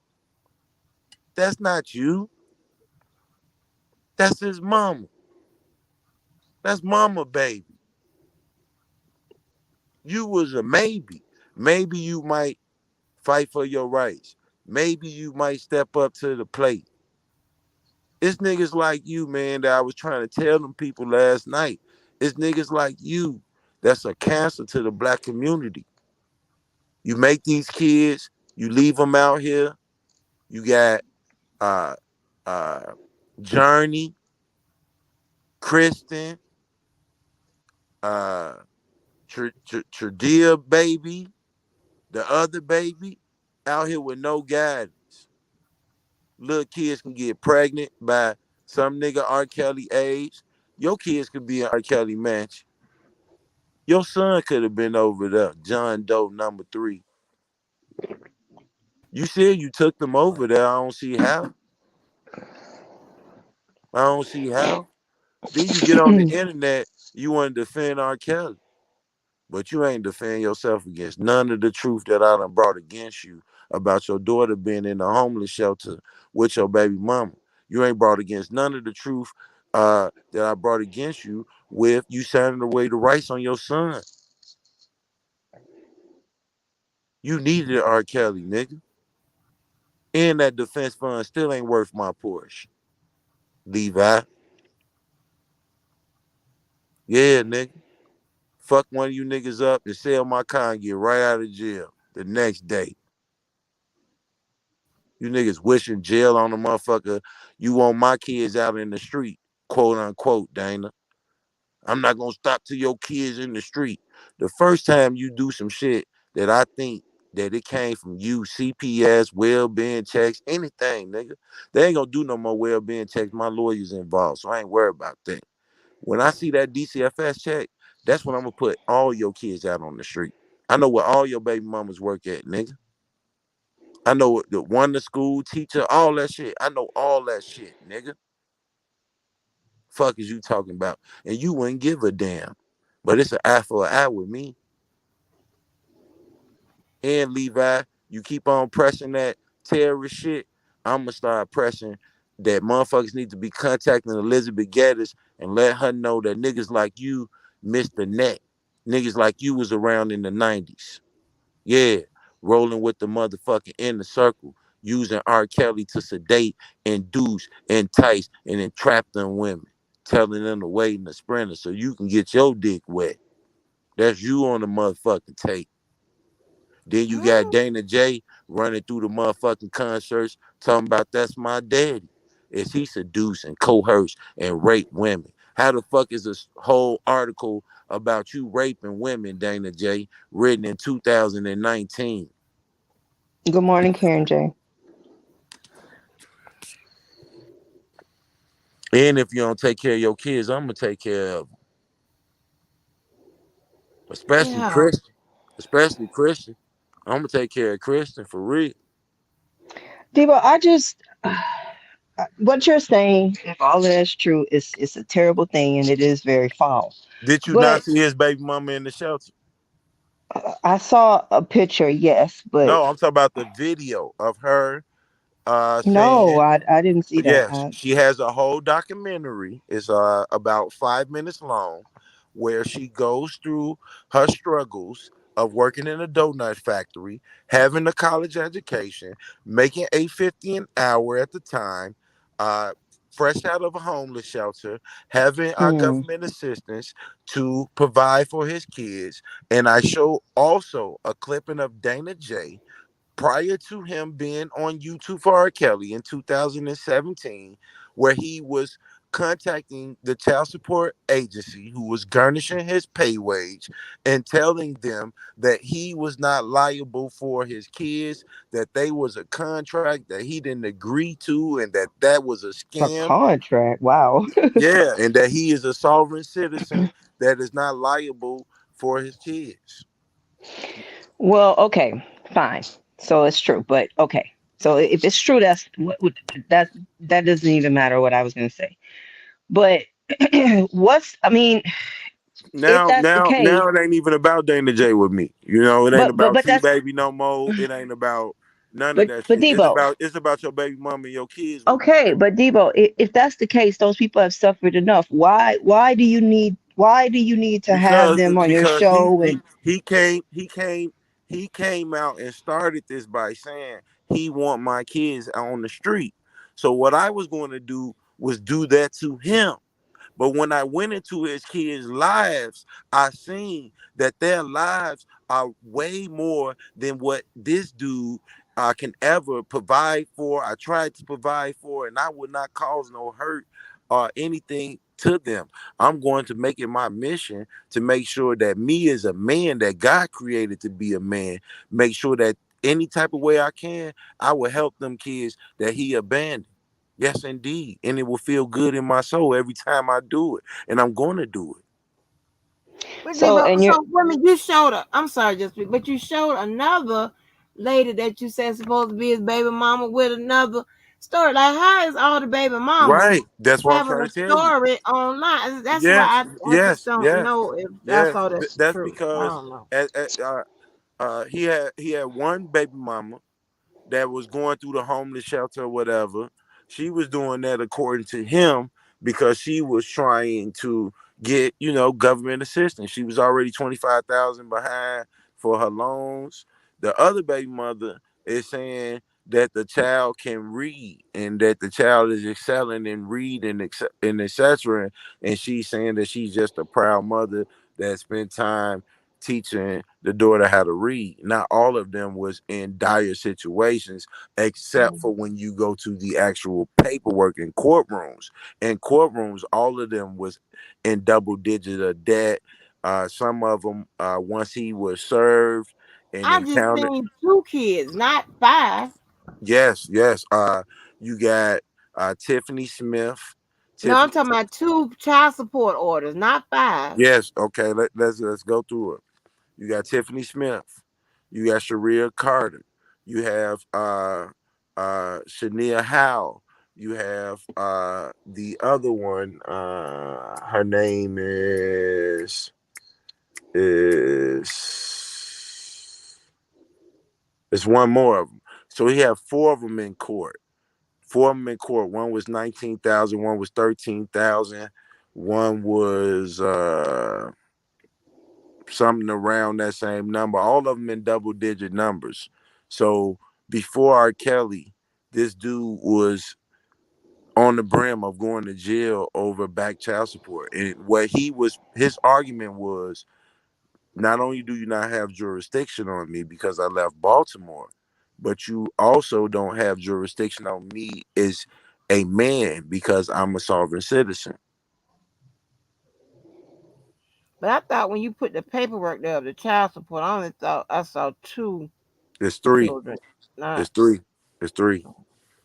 That's not you. That's his mama. That's mama baby. You was a maybe. Maybe you might fight for your rights. Maybe you might step up to the plate. It's niggas like you, man, that I was trying to tell them people last night. It's niggas like you that's a cancer to the black community. You make these kids, you leave them out here. You got uh uh Journey, Kristen, uh Tradia baby, the other baby, out here with no guidance. Little kids can get pregnant by some nigga R. Kelly age. Your kids could be in R. Kelly mansion. Your son could have been over there, John Doe number 3. You said you took them over there. I don't see how. I don't see how. Then you get on the internet, you want to defend R. Kelly, but you ain't defend yourself against none of the truth that I done brought against you about your daughter being in a homeless shelter with your baby mama. You ain't brought against none of the truth that I brought against you with you signing away the rights on your son. You needed R. Kelly, nigga. And that defense fund still ain't worth my Porsche. Levi. Yeah, nigga. Fuck one of you niggas up and sell my car and get right out of jail the next day. You niggas wishing jail on a motherfucker. You want my kids out in the street, quote unquote, Dana. I'm not gonna stop till your kids in the street. The first time you do some shit that I think that it came from you, CPS, well-being checks, anything, nigga. They ain't gonna do no more well-being checks. My lawyer's involved, so I ain't worried about that. When I see that DCFS check, that's when I'm gonna put all your kids out on the street. I know where all your baby mamas work at, nigga. I know the one, the school teacher, all that shit. I know all that shit, nigga. Fuck is you talking about? And you wouldn't give a damn. But it's an eye for an eye with me. And Levi, you keep on pressing that terrorist shit, I'm gonna start pressing that motherfuckers need to be contacting Elizabeth Geddes and let her know that niggas like you missed the net. Niggas like you was around in the 90s. Yeah, rolling with the motherfucking inner circle, using R. Kelly to sedate, induce, entice, and entrap them women, telling them to wait in the sprinter so you can get your dick wet. That's you on the motherfucking tape. Then you got Mm. Dana J running through the motherfucking concerts talking about that's my daddy. Is he seduced and coerced and raped women? How the fuck is this whole article about you raping women, Dana J, written in 2019? Good morning, Karen J. And if you don't take care of your kids, I'm gonna take care of them, especially Yeah. Christian. Especially Christian. I'm gonna take care of Christian for real. Debo, I just what you're saying, if all of that's true, it's a terrible thing and it is very foul. Did you not But see his baby mama in the shelter? I saw a picture, yes, but No, I'm talking about the video of her no, saying I didn't see that. yes, she has a whole documentary. It's about 5 minutes long, where she goes through her struggles of working in a donut factory, having a college education, making 850 an hour at the time, uh, fresh out of a homeless shelter, having our Mm, government assistance to provide for his kids. And I show also a clipping of Dana J prior to him being on YouTube for R. Kelly in 2017, where he was contacting the child support agency who was garnishing his pay wage and telling them that he was not liable for his kids, that they was a contract that he didn't agree to, and that that was a a scam. contract. Wow. Yeah, and that he is a sovereign citizen that is not liable for his kids. Well, okay, fine. So it's true, but okay. So if it's true, that's what would that that doesn't even matter what I was going to say. But I mean, if Now, that's the now, case, now it ain't even about Dana J with me. You know, it ain't about but T that's baby no more. It ain't about none of that but shit. Debo, It's about your baby mama and your kids with me. okay, but Debo, if that's the case, those people have suffered enough. Why do you need to have Because them on your because show and he came out and started this by saying he want my kids on the street. So what I was going to do was do that to him. But when I went into his kids' lives, I seen that their lives are way more than what this dude can ever provide for. I tried to provide for, and I would not cause no hurt or anything to them. I'm going to make it my mission to make sure that me as a man that God created to be a man, make sure that any type of way I can, I will help them kids that he abandoned. Yes, indeed. And it will feel good in my soul every time I do it. And I'm going to do it. But so Debo, and you're so women, you showed a. I'm sorry, just but you showed another. lady that you said supposed to be his baby mama with another story. Like, how is all the baby mamas Right. That's what I'm having trying a to tell you. story online? That's why Yes, I just yes, don't yes, know if that's yes. all that's That's true. I because don't know. he had one baby mama that was going through the homeless shelter or whatever. She was doing that according to him because she was trying to get, government assistance. She was already 25,000 behind for her loans. The other baby mother is saying that the child can read and that the child is excelling in reading and etc. And she's saying that she's just a proud mother that spent time teaching the daughter how to read. Not all of them was in dire situations, except for when you go to the actual paperwork in courtrooms. In courtrooms, all of them was in double digit of debt. Some of them, once he was served and I just encountered, seen 2 kids, not 5. yes, yes. You got Tiffany Smith. No, I'm Tiffany, talking about 2 child support orders, not 5. yes. Okay, let's go through it. You got Tiffany Smith. You got Sharia Carter. You have Shania Howe. You have the other one. Her name is it's one more of them. So he have four of them in court. Four of them in court. One was 19,000. One was 13,000. One was something around that same number. All of them in double digit numbers. So before R. Kelly, this dude was on the brim of going to jail over back child support. And what his argument was, not only do you not have jurisdiction on me because I left Baltimore, but you also don't have jurisdiction on me as a man because I'm a sovereign citizen. But I thought when you put the paperwork there of the child support, I only thought I saw 2 It's three. children. Not It's three. It's three.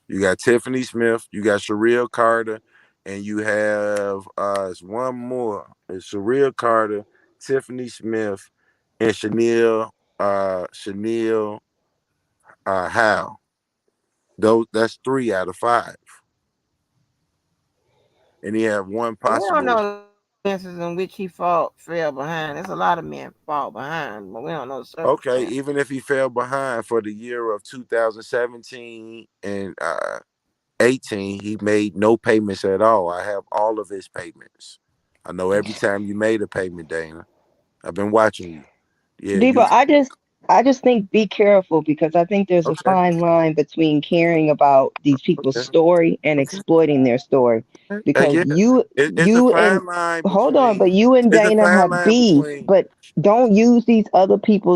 You got Tiffany Smith, you got Sharia Carter, and you have it's one more. It's Sharia Carter, Tiffany Smith, and Chanel Howe. That's 3 out of 5. And he have one we don't possible. know the circumstances in which he fell behind. There's a lot of men fall behind, but we don't know the Okay, circumstances. even if he fell behind for the year of 2017 and 18, he made no payments at all. I have all of his payments. I know every time you made a payment, Dana. I've been watching you. Yeah, you Debo, I just think be careful because I think there's a okay? fine line between caring about these people's Okay, story and okay. exploiting their story. Because Yeah, you it's a you and fine line hold on, between. but you and It's a Dana fine have line beef, between. but don't use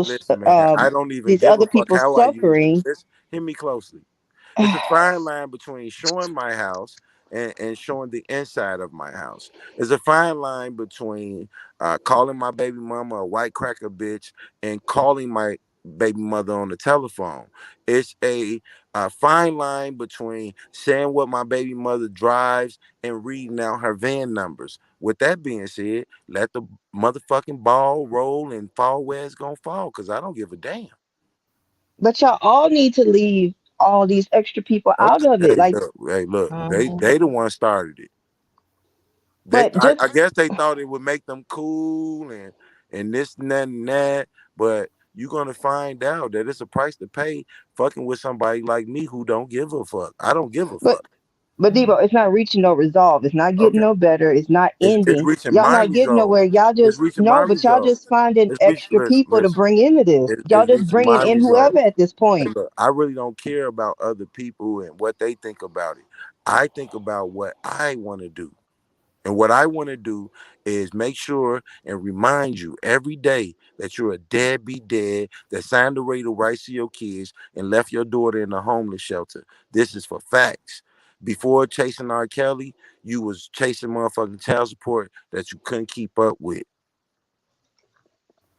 Listen, man, I don't even these give a other fuck people's how I use them. suffering. Listen, hear me closely. It's a fine line between showing my house and showing the inside of my house. There's a fine line between calling my baby mama a white cracker bitch and calling my baby mother on the telephone. It's a fine line between saying what my baby mother drives and reading out her van numbers. With that being said, let the motherfucking ball roll and fall where it's gonna fall, cause I don't give a damn. But y'all all need to leave all these extra people out Okay, of it. Like, hey, look, they Mhm. they the one started it. They, but I just guess they thought it would make them cool and this and that, but you're gonna find out that it's a price to pay fucking with somebody like me who don't give a fuck. I don't give a but fuck. But Debo, it's not reaching no resolve. It's not getting Okay, no better. It's not it's ending. reaching Y'all my not getting resolve. nowhere. Y'all It's just reaching my no, but y'all resolve. just finding It's reaching. extra Listen, people to listen. bring into this. Y'all It's just reaching bringing my in resolve. whoever at this Hey, point. look, I really don't care about other people and what they think about it. I think about what I want to do. And what I want to do is make sure and remind you every day that you're a deadbeat dad that signed away the rights to your kids and left your daughter in a homeless shelter. This is for facts. Before chasing R. Kelly, you was chasing motherfucking child support that you couldn't keep up with.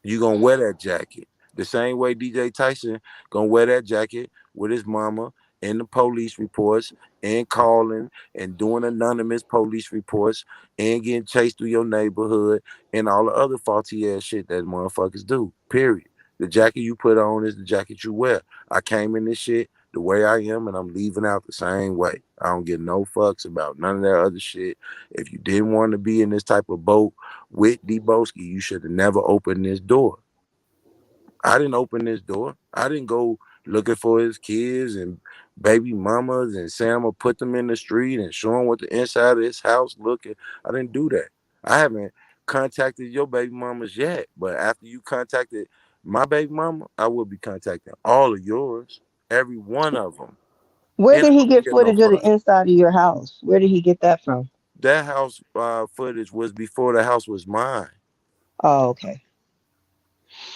You gonna wear that jacket the same way DJ Tyson gonna wear that jacket with his mama and the police reports and calling and doing anonymous police reports and getting chased through your neighborhood and all the other faulty ass shit that motherfuckers do. Period. The jacket you put on is the jacket you wear. I came in this shit the way I am, and I'm leaving out the same way. I don't give no fucks about none of that other shit. If you didn't want to be in this type of boat with Deboski, you should have never opened this door. I didn't open this door. I didn't go looking for his kids and baby mamas and say I'm gonna put them in the street and show him what the inside of his house looking. I didn't do that. I haven't contacted your baby mamas yet, but after you contacted my baby mama, I will be contacting all of yours, every one of them, Where and did I he don't get give no footage of the fuck. inside of your house? Where did he get that from? That house footage was before the house was mine. Oh, okay.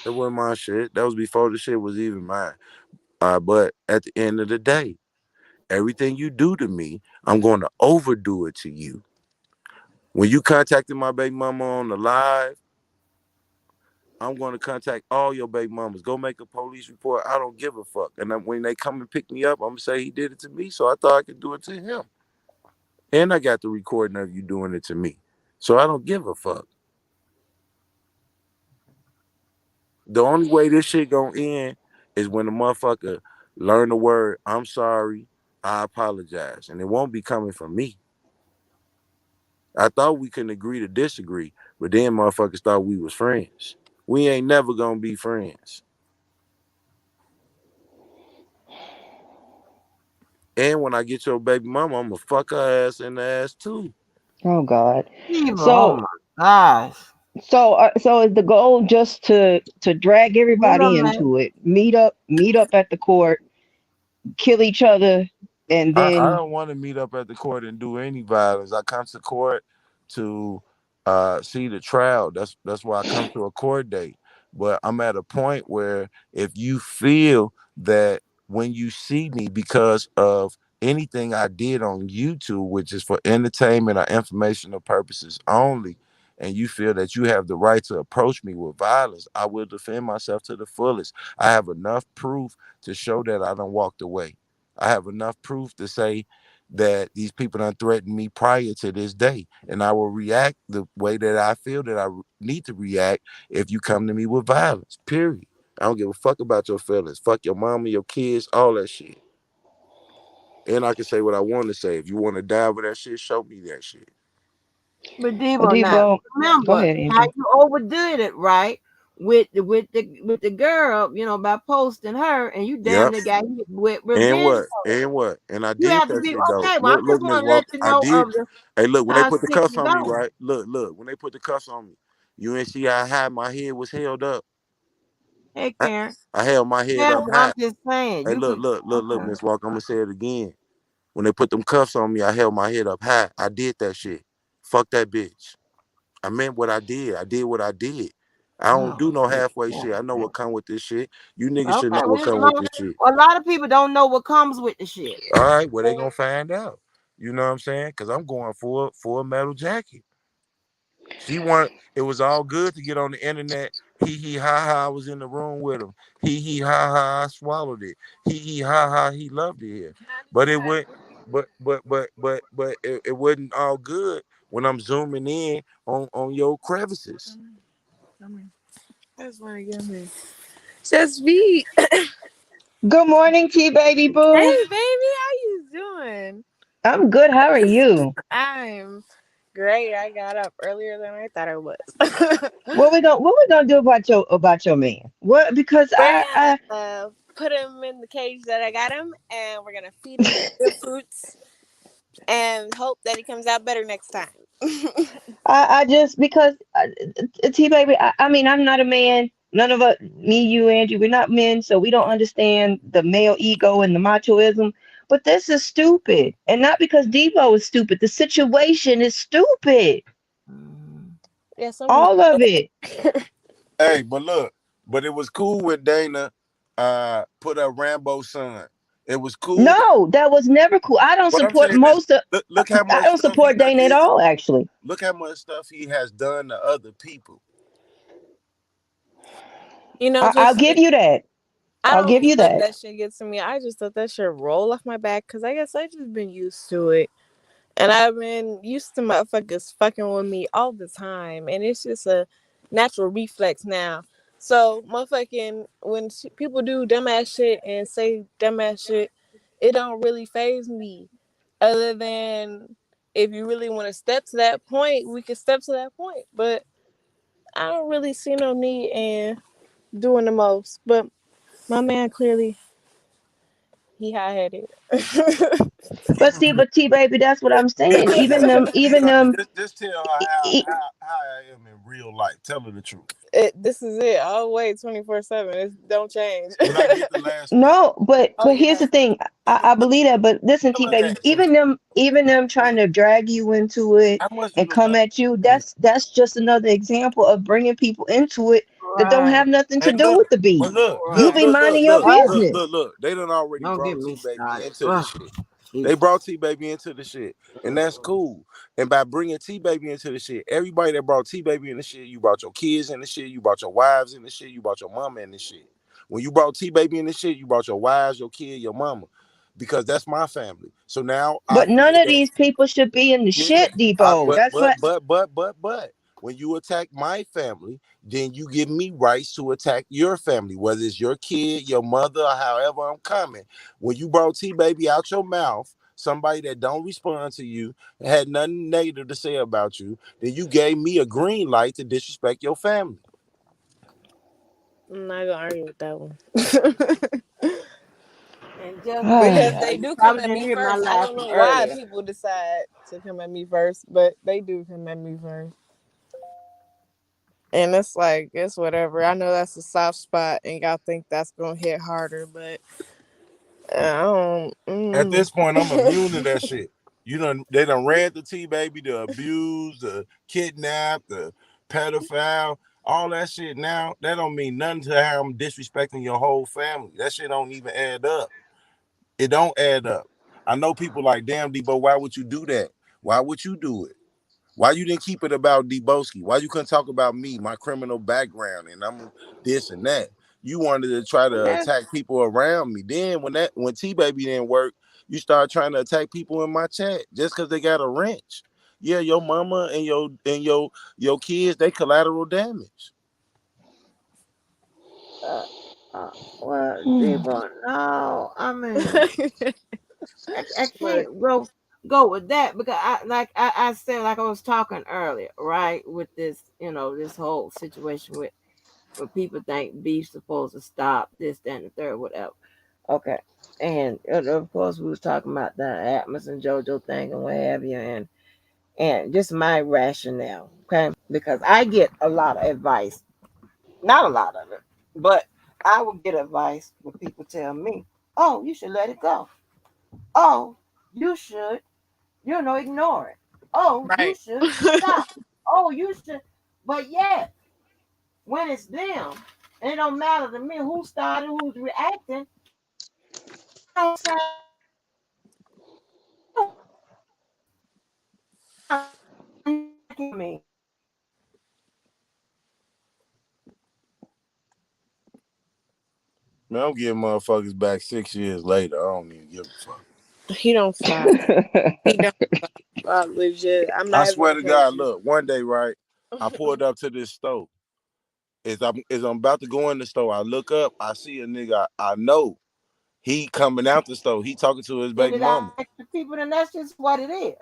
It wasn't my shit. That was before the shit was even mine. But at the end of the day, everything you do to me, I'm going to overdo it to you. When you contacted my baby mama on the live, I'm going to contact all your baby mamas. Go make a police report. I don't give a fuck. And then when they come and pick me up, I'm going to say he did it to me. So I thought I could do it to him. And I got the recording of you doing it to me. So I don't give a fuck. The only way this shit going to end is when the motherfucker learn the word, I'm sorry, I apologize. And it won't be coming from me. I thought we couldn't agree to disagree, but then motherfuckers thought we was friends. We ain't never gonna be friends. And when I get your baby mama, I'ma fuck her ass in the ass too. Oh God. Diva, oh So my gosh. so is the goal just to drag Hold everybody on, man. into it, meet up at the court, kill each other, and I then don't want to meet up at the court and do any violence. I come to court to see the trial. That's why I come to a court date. But I'm at a point where if you feel that when you see me because of anything I did on YouTube, which is for entertainment or informational purposes only, and you feel that you have the right to approach me with violence, I will defend myself to the fullest. I have enough proof to show that I don't walked away. I have enough proof to say that these people done threatened me prior to this day. And I will react the way that I feel that I need to react if you come to me with violence. Period. I don't give a fuck about your feelings. Fuck your mama, your kids, all that shit. And I can say what I want to say. If you want to die with that shit, show me that shit. But Devo, now Debo. Go remember ahead, how Angel. you overdid it, right? With the girl, by posting her, and you damn Yep. near got hit with And revenge. what? And what? And I You did have to that be shit though. okay. Well, I'm Look, just look, Miss want to let Walker. you I know did. of the Hey, look, when they how put the sick cuffs you on me, go. right? Look, when they put the cuffs on me, you ain't see how high my head was held up. Hey, I, Karen. I held my head Yeah, up well, I'm high. just saying Hey, you look, could. look, look, look, Okay. Miss Walker. I'm gonna say it again. When they put them cuffs on me, I held my head up high. I did that shit. Fuck that bitch. I meant what I did. I did what I did. I don't Oh, do no shit. halfway Yeah, shit. I know yeah. what come with this shit. You niggas should know Okay, what well, come with this shit. a lot of people don't know what comes with the shit. All right, well they gonna find out. You know what I'm saying? Cause I'm going for a metal jacket. She want it was all good to get on the internet. Hee hee ha ha. I was in the room with him. Hee hee ha ha. I swallowed it. Hee hee ha ha. He loved it here. But it went. But it wasn't all good when I'm zooming in on your crevices. I just want to give me. Just be. Good morning, T baby boo. Hey, baby, how you doing? I'm good. How are you? I'm great. I got up earlier than I thought I was. What we gonna do about your man? What because We're I gonna put him in the cage that I got him, and we're gonna feed him good fruits, and hope that he comes out better next time. I just because T baby. I mean, I'm not a man. None of us, me, you, Angie, we're not men, so we don't understand the male ego and the machoism. But this is stupid, and not because Devo is stupid. The situation is stupid. Mhm. Yeah, some people. All of it. Hey, but look, but it was cool when Dana put up Rambo's son. It was cool. No, that was never cool. I don't What I'm support saying is, most of. look how I much don't stuff he support done Dana at did. all. Actually, Look how much stuff he has done to other people. I'll Just give me. you that. I I'll give don't you let that. that shit get to me. I just let that shit roll off my back because I guess I just been used to it. And I've been used to motherfuckers fucking with me all the time. And it's just a natural reflex now. So, motherfucking, when people do dumbass shit and say dumbass shit, it don't really phase me. Other than if you really want to step to that point, we can step to that point. But I don't really see no need in doing the most. But my man clearly he high headed. But see, but T baby, that's what I'm saying. Just tell her E- how I am in real life. Tell her the truth. This is it all the way 24/7. It don't change. When I get the last name, No, but Oh here's yeah. the thing. I believe that, but listen, tell T her baby, answer. even them trying to drag you into it How much do and the come at you, last that's just another example of bringing people into it that don't have Right, nothing to And do look, with the beef. but look, You look, be right. look, minding look, your look, That's look, business. look, look. They done already don't get brought me T Baby started. into the shit. They Jesus. brought T Baby into the shit, and that's cool. And by bringing T Baby into the shit, everybody that brought T Baby in the shit, you brought your kids in the shit, you brought your wives in the shit, you brought your mama in the shit. When you brought T Baby in the shit, you brought your wives, your kid, your mama, because that's my family. So now I But none feel of that these people should be in the yeah, shit depot. That's what but when you attack my family, then you give me rights to attack your family, whether it's your kid, your mother, or however I'm coming. When you brought T Baby out your mouth, somebody that don't respond to you, had nothing negative to say about you, then you gave me a green light to disrespect your family. I'm not gonna argue with that one. And just Because me, I they you do come probably at didn't me hear my first. I laugh don't from know why earlier. people decide to come at me first, but they do come at me first. And it's like, it's whatever. I know that's a soft spot and y'all think that's gonna hit harder, but I don't. At this point, I'm immune to Mm. that shit. They done read the T Baby, the abuse, the kidnap, the pedophile, all that shit. Now that don't mean nothing to how I'm disrespecting your whole family. That shit don't even add up. It don't add up. I know people like, damn, Debo, why would you do that? Why would you do it? Why you didn't keep it about Deboski? Why you couldn't talk about me, my criminal background, and I'm this and that? You wanted to try And to that's attack people around me. Then when T Baby didn't work, you start trying to attack people in my chat just because they got a wrench. Yeah, your mama and your kids, they collateral damage. uh, uh, well, Debo, no, I mean, I Look, can't go with that because I said like I was talking earlier, right? With this, this whole situation with where people think beef's supposed to stop this, that, and the third, whatever. Okay. And of course we was talking about the Atmos and JoJo thing and what have you, and just my rationale, okay? Because I get a lot of advice, not a lot of it, but I will get advice when people tell me, "Oh, you should let it go. Oh, you should, ignore it. Oh, you right. should stop. Oh, you should." But yet, when it's them, and it don't matter to me who started, who's reacting. I don't say me. Man, I'm getting motherfuckers back 6 years later. I don't even give a fuck. He don't stop. He don't stop. Legit. I'm I not even swear gonna to play God, look, one day, right, I with you. pulled up to this store. As I'm about to go in the store, I look up, I see a nigga I know. He coming out the store. He talking to his Send baby it out mama. to people, then that's just what it is.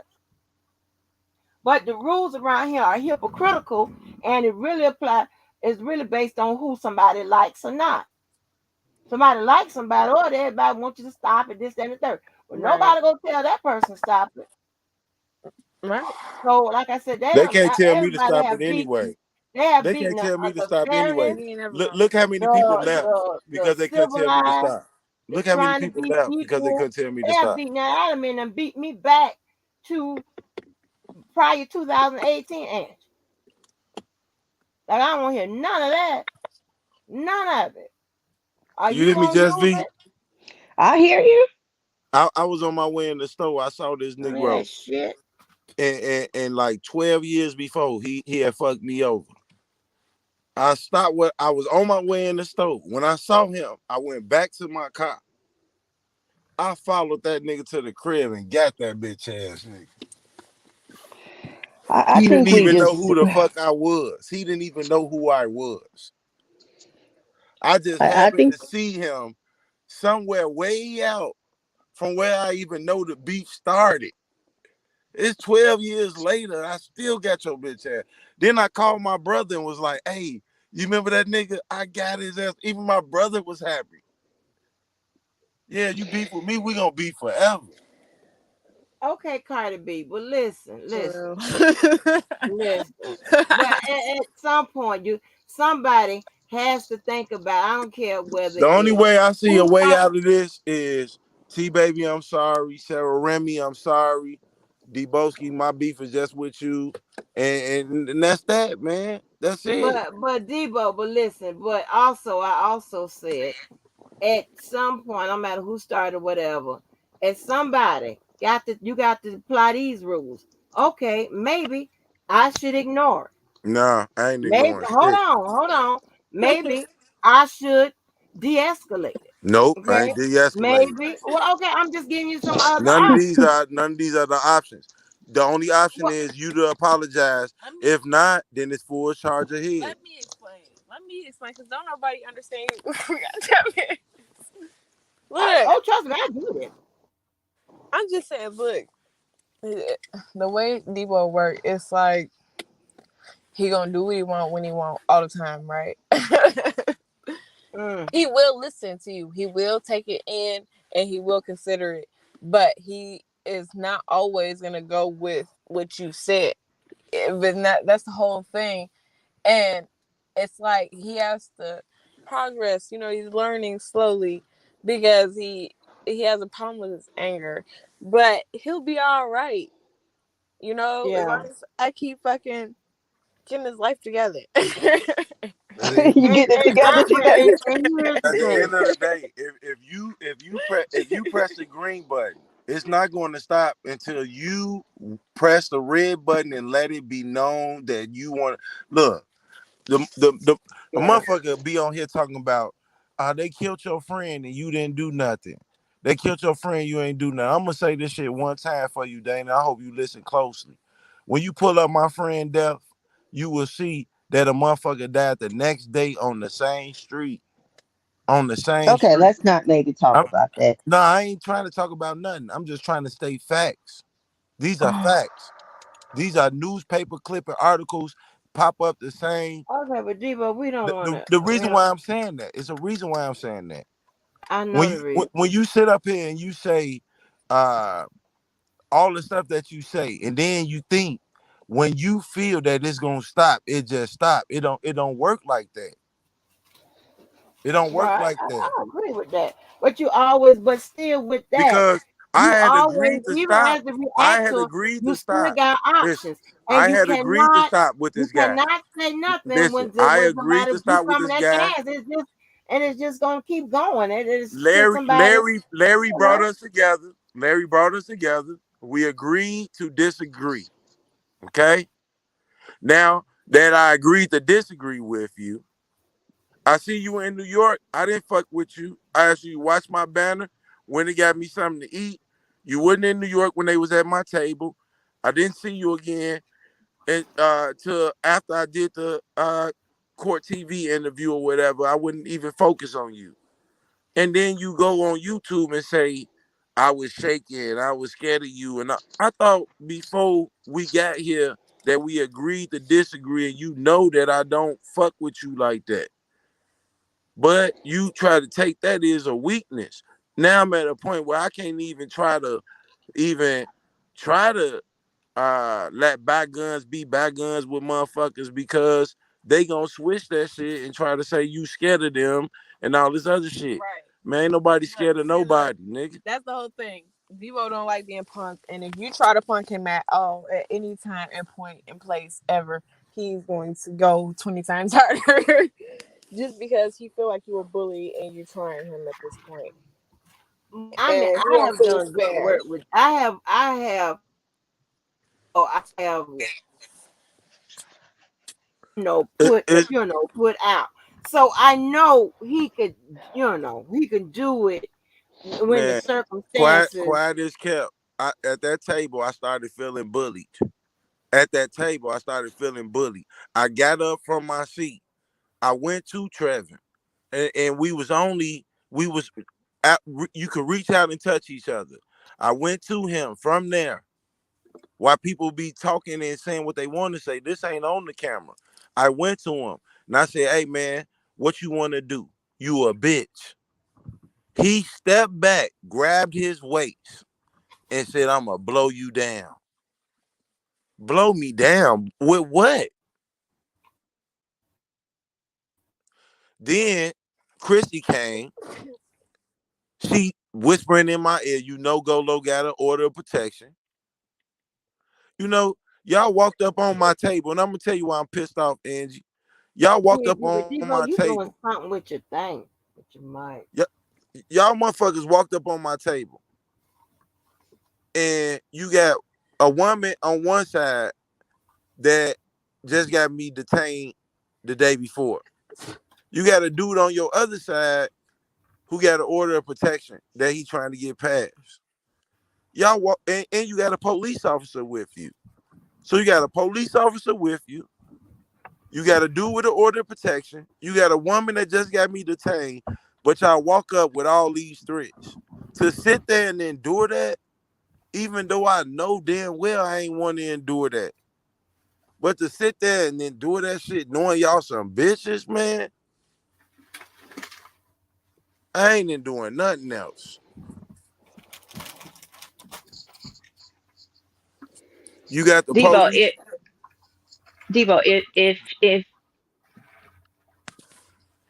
But the rules around here are hypocritical, and it really apply. It's really based on who somebody likes or not. Somebody likes somebody, or everybody wants you to stop it, this, that, and the third. Well, Right. nobody gonna tell that person stop it. Right. So, like I said, they They don't. can't tell me to Everybody stop it have beaten. anyway. They have They beaten can't tell me to the stop anyway. feminists, He ain't never Look, gonna look how stop many it. people left the because they couldn't tell me to civilized, stop. the Look how many trying to people be left because they equal. couldn't tell me to They have stop. beaten that out of me and beat me back to prior 2018 age. Like I don't want to hear none of that. None of it. Are You you hear me, gonna Just use V? it? I hear you. I was on my way in the store. I saw this I mean Negro, that shit. and like 12 years before, he had fucked me over. I stopped what I was on my way in the store. When I saw him, I went back to my car. I followed that nigga to the crib and got that bitch ass nigga. I He didn't think we even know just who the fuck I was. He didn't even know who I was. I just I happened think to see him somewhere way out from where I even know the beef started. It's 12 years later. I still got your bitch ass. Then I called my brother and was like, hey, you remember that nigga? I got his ass. Even my brother was happy. Yeah, you beef with me, we gonna beef forever. Okay, Cardi B, but listen, For listen, real. listen. But at some point, somebody has to think about. I don't care whether The only it's way I see a who way start. out of this is T Baby, I'm sorry. Sarah Remy, I'm sorry. D Boski, my beef is just with you. And that's that, man. That's it. But Debo, but listen. But also, I also said at some point, no matter who started whatever, at somebody you got to apply these rules. Okay, maybe I should ignore it. Nah, I ain't Maybe ignoring shit. hold on. Maybe I should de-escalate it. Nope, I Okay, ain't de-escalating. maybe. Well, okay, I'm just giving you some other None options. of these are the options. The only option Well, is you to apologize. If not, then it's full charge ahead. Let me explain. Let me explain, because don't nobody understand you. Tell me. Look, oh, trust me, I do this. I'm just saying. Look, the way Debo work, it's like he gonna do what he want when he want all the time, right? Mm, He will listen to you. He will take it in and he will consider it, but he is not always gonna go with what you said. But that's the whole thing. And it's like he has to progress. He's learning slowly because he has a problem with his anger, but he'll be all right. As yeah, long as I keep fucking getting his life together. I mean, you and get it together, exactly. together. And here's the at the thing. end of the day, if you press the green button, it's not going to stop until you press the red button and let it be known that you want. Look, the Yeah, motherfucker be on here talking about, they killed your friend and you didn't do nothing. They killed your friend, you ain't do nothing. I'm gonna say this shit one time for you, Dana. I hope you listen closely. When you pull up my friend death, you will see that a motherfucker died the next day on the same street. On the same Okay, street. let's not maybe talk I'm, about that. no, I ain't trying to talk about nothing. I'm just trying to state facts. These are facts. These are newspaper clipping articles pop up the same. okay, but Debo, we don't want to. The reason why I'm saying that is a reason why I'm saying that. I know the reason. When you sit up here and you say uh all the stuff that you say, and then you think when you feel that it's gonna stop, it just stop. It don't work like that. It don't work Right, like that. I agree with that. But you always, but still with that, Because I you had always, agreed to even stop. as the I had reactor, agreed you to still stop. got Listen, options, and I had agreed to stop with you this guy. cannot say nothing Listen, I when agreed somebody to be stop with coming this at your guy. ass. It's just gonna keep going. It is till somebody, Larry you brought know. us together. Larry brought us together. We agreed to disagree. Okay. Now that I agreed to disagree with you, I see you in New York. I didn't fuck with you. I asked you to watch my banner when they got me something to eat. You wasn't in New York when they was at my table. I didn't see you again and till after I did the court TV interview or whatever. I wouldn't even focus on you. And then you go on YouTube and say, I was shaking, I was scared of you. And I thought before we got here that we agreed to disagree, and you know that I don't fuck with you like that. But you try to take that as a weakness. Now I'm at a point where I can't even try to let bygones be bygones with motherfuckers because they gonna switch that shit and try to say you scared of them and all this other shit. Right. Man, ain't nobody Look, scared of see, look, nobody, nigga. that's the whole thing. Devo don't like being punked, and if you try to punk him at all, at any time and point and place ever, he's going to go 20 times harder. Just because he feel like you a bully and you're trying him at this point, I mean, and he I don't have feel done good fair. work with. I have, It, it, put out. So I know he could, he could do it when the man, circumstances. quiet as kept. At that table, I started feeling bullied. At that table, I started feeling bullied. I got up from my seat. I went to Trevin. and we was at, you could reach out and touch each other. I went to him from there. While people be talking and saying what they want to say, this ain't on the camera. I went to him and I said, "Hey man, what you want to do? You a bitch." He stepped back, grabbed his waist, and said, "I'm gonna blow you down." Blow me down with what? Then Chrissy came. She whispering in my ear, Golo got an order of protection. You know, y'all walked up on my table, and I'm gonna tell you why I'm pissed off, Angie. Y'all walked Yeah, up on my Debo, you table. doing something with your thing, with your mic. Y'all motherfuckers walked up on my table, and you got a woman on one side that just got me detained the day before. You got a dude on your other side who got an order of protection that he trying to get passed. Y'all walk, and you got a police officer with you. So you got a police officer with you. You got a dude with an order of protection. You got a woman that just got me detained. But y'all walk up with all these threats. To sit there and endure that, even though I know damn well I ain't want to endure that. But to sit there and endure that shit, knowing y'all some bitches, man, I ain't enduring nothing else. You got the Debo, police. if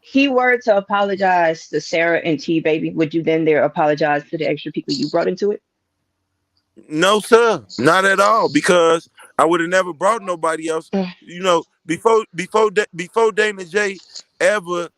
he were to apologize to Sarah and T baby, would you then there apologize to the extra people you brought into it? No, sir, not at all. Because I would have never brought nobody else. Before Dana J ever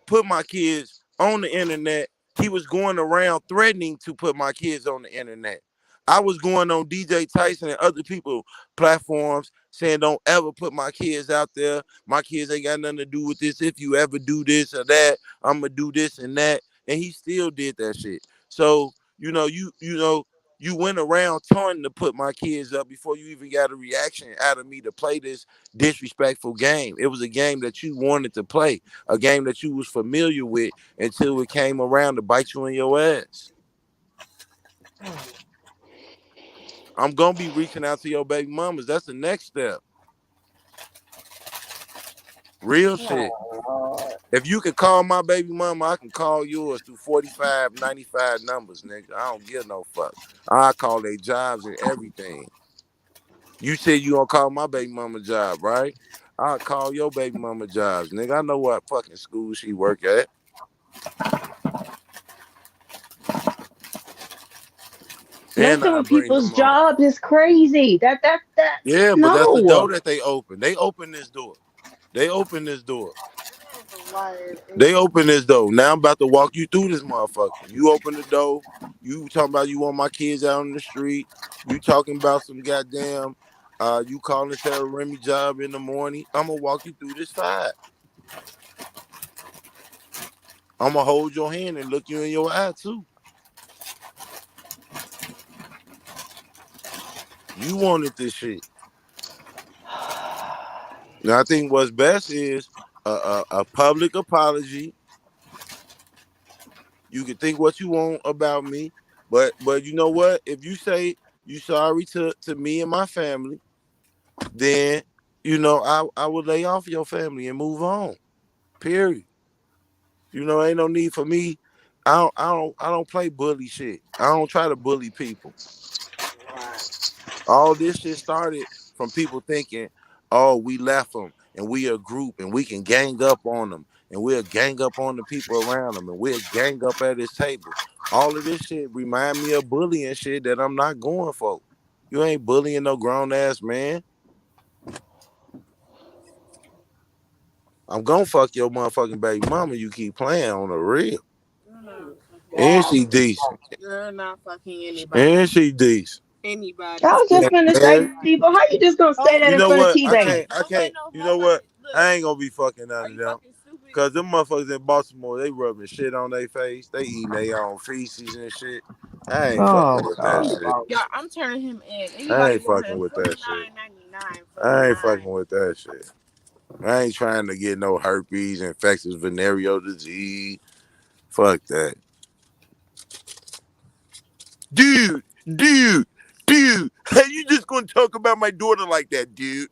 put my kids on the internet, he was going around threatening to put my kids on the internet. I was going on DJ Tyson and other people platforms saying, "Don't ever put my kids out there. My kids ain't got nothing to do with this. If you ever do this or that, I'm gonna do this and that." And he still did that shit. So you went around taunting to put my kids up before you even got a reaction out of me to play this disrespectful game. It was a game that you wanted to play, a game that you was familiar with until it came around to bite you in your ass. I'm gonna be reaching out to your baby mamas. That's the next step. Real shit. Oh, Lord. If you can call my baby mama, I can call yours through 45, 95 numbers, nigga. I don't give no fuck. I call their jobs and everything. You said you gonna call my baby mama job, right? I'll call your baby mama jobs, nigga. I know what fucking school she work at. And Messing I with bring people's them on. jobs is crazy. That Yeah, but that's the door no. that they open. They open this door. They open this door. Liar. They open this door. Now I'm about to walk you through this motherfucker. You open the door. You talking about you want my kids out on the street. You talking about some goddamn you calling Sarah Remy job in the morning. I'm gonna walk you through this fight. I'm gonna hold your hand and look you in your eye too. You wanted this shit. Now I think what's best is a public apology. You can think what you want about me, but you know what? If you say you sorry to me and my family, then I would lay off your family and move on. Period. Ain't no need for me. I don't play bully shit. I don't try to bully people. All this shit started from people thinking, "Oh, we left them, and we a group, and we can gang up on them, and we'll gang up on the people around them, and we'll gang up at this table." All of this shit remind me of bullying shit that I'm not going for. You ain't bullying no grown ass man. I'm gonna fuck your motherfucking baby mama. You keep playing on the real, and God. she decent, You're not fucking and anybody. she decent. I Anybody. was just gonna say, And Debo, how you just gonna say Oh, that you in know front of what? T I baby? can't. I don't let can't. no You know what? motherfucker look. I ain't gonna be fucking none Are of you them. fucking stupid? Cause them motherfuckers in Baltimore, they rubbing shit on their face. They eating their own feces and shit. I ain't fucking Oh with that God. shit. Yeah, I'm turning him in. I Anybody ain't want fucking him? with that shit. $49.99 for the I ain't fucking line. with that shit. I ain't trying to get no herpes, infectious venereal disease. Fuck that. Dude, dude, dude. How you just gonna talk about my daughter like that, dude?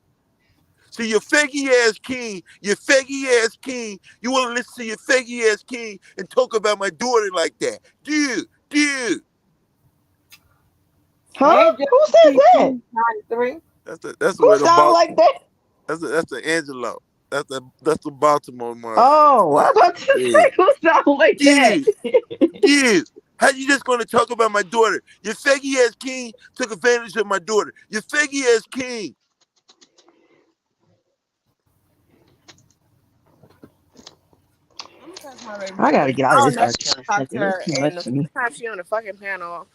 So your faggy ass king, you wanna listen to your faggy ass king and talk about my daughter like that. Dude. Huh? Hey, Who said that? JP93. That's the Who way the sound like Baltimore. that? That's the Angelo. That's the Baltimore Oh, I motherfucker. was about to Yeah. say who sound like that? Dude, dude. How you just gonna talk about my daughter? Your faggy ass king took advantage of my daughter. Your faggy ass king. I'm gonna talk to my baby I mama. gotta get out of I'll this R. never Kelly talk stuff. to It's her, too and much the for me. first time she on the fucking panel,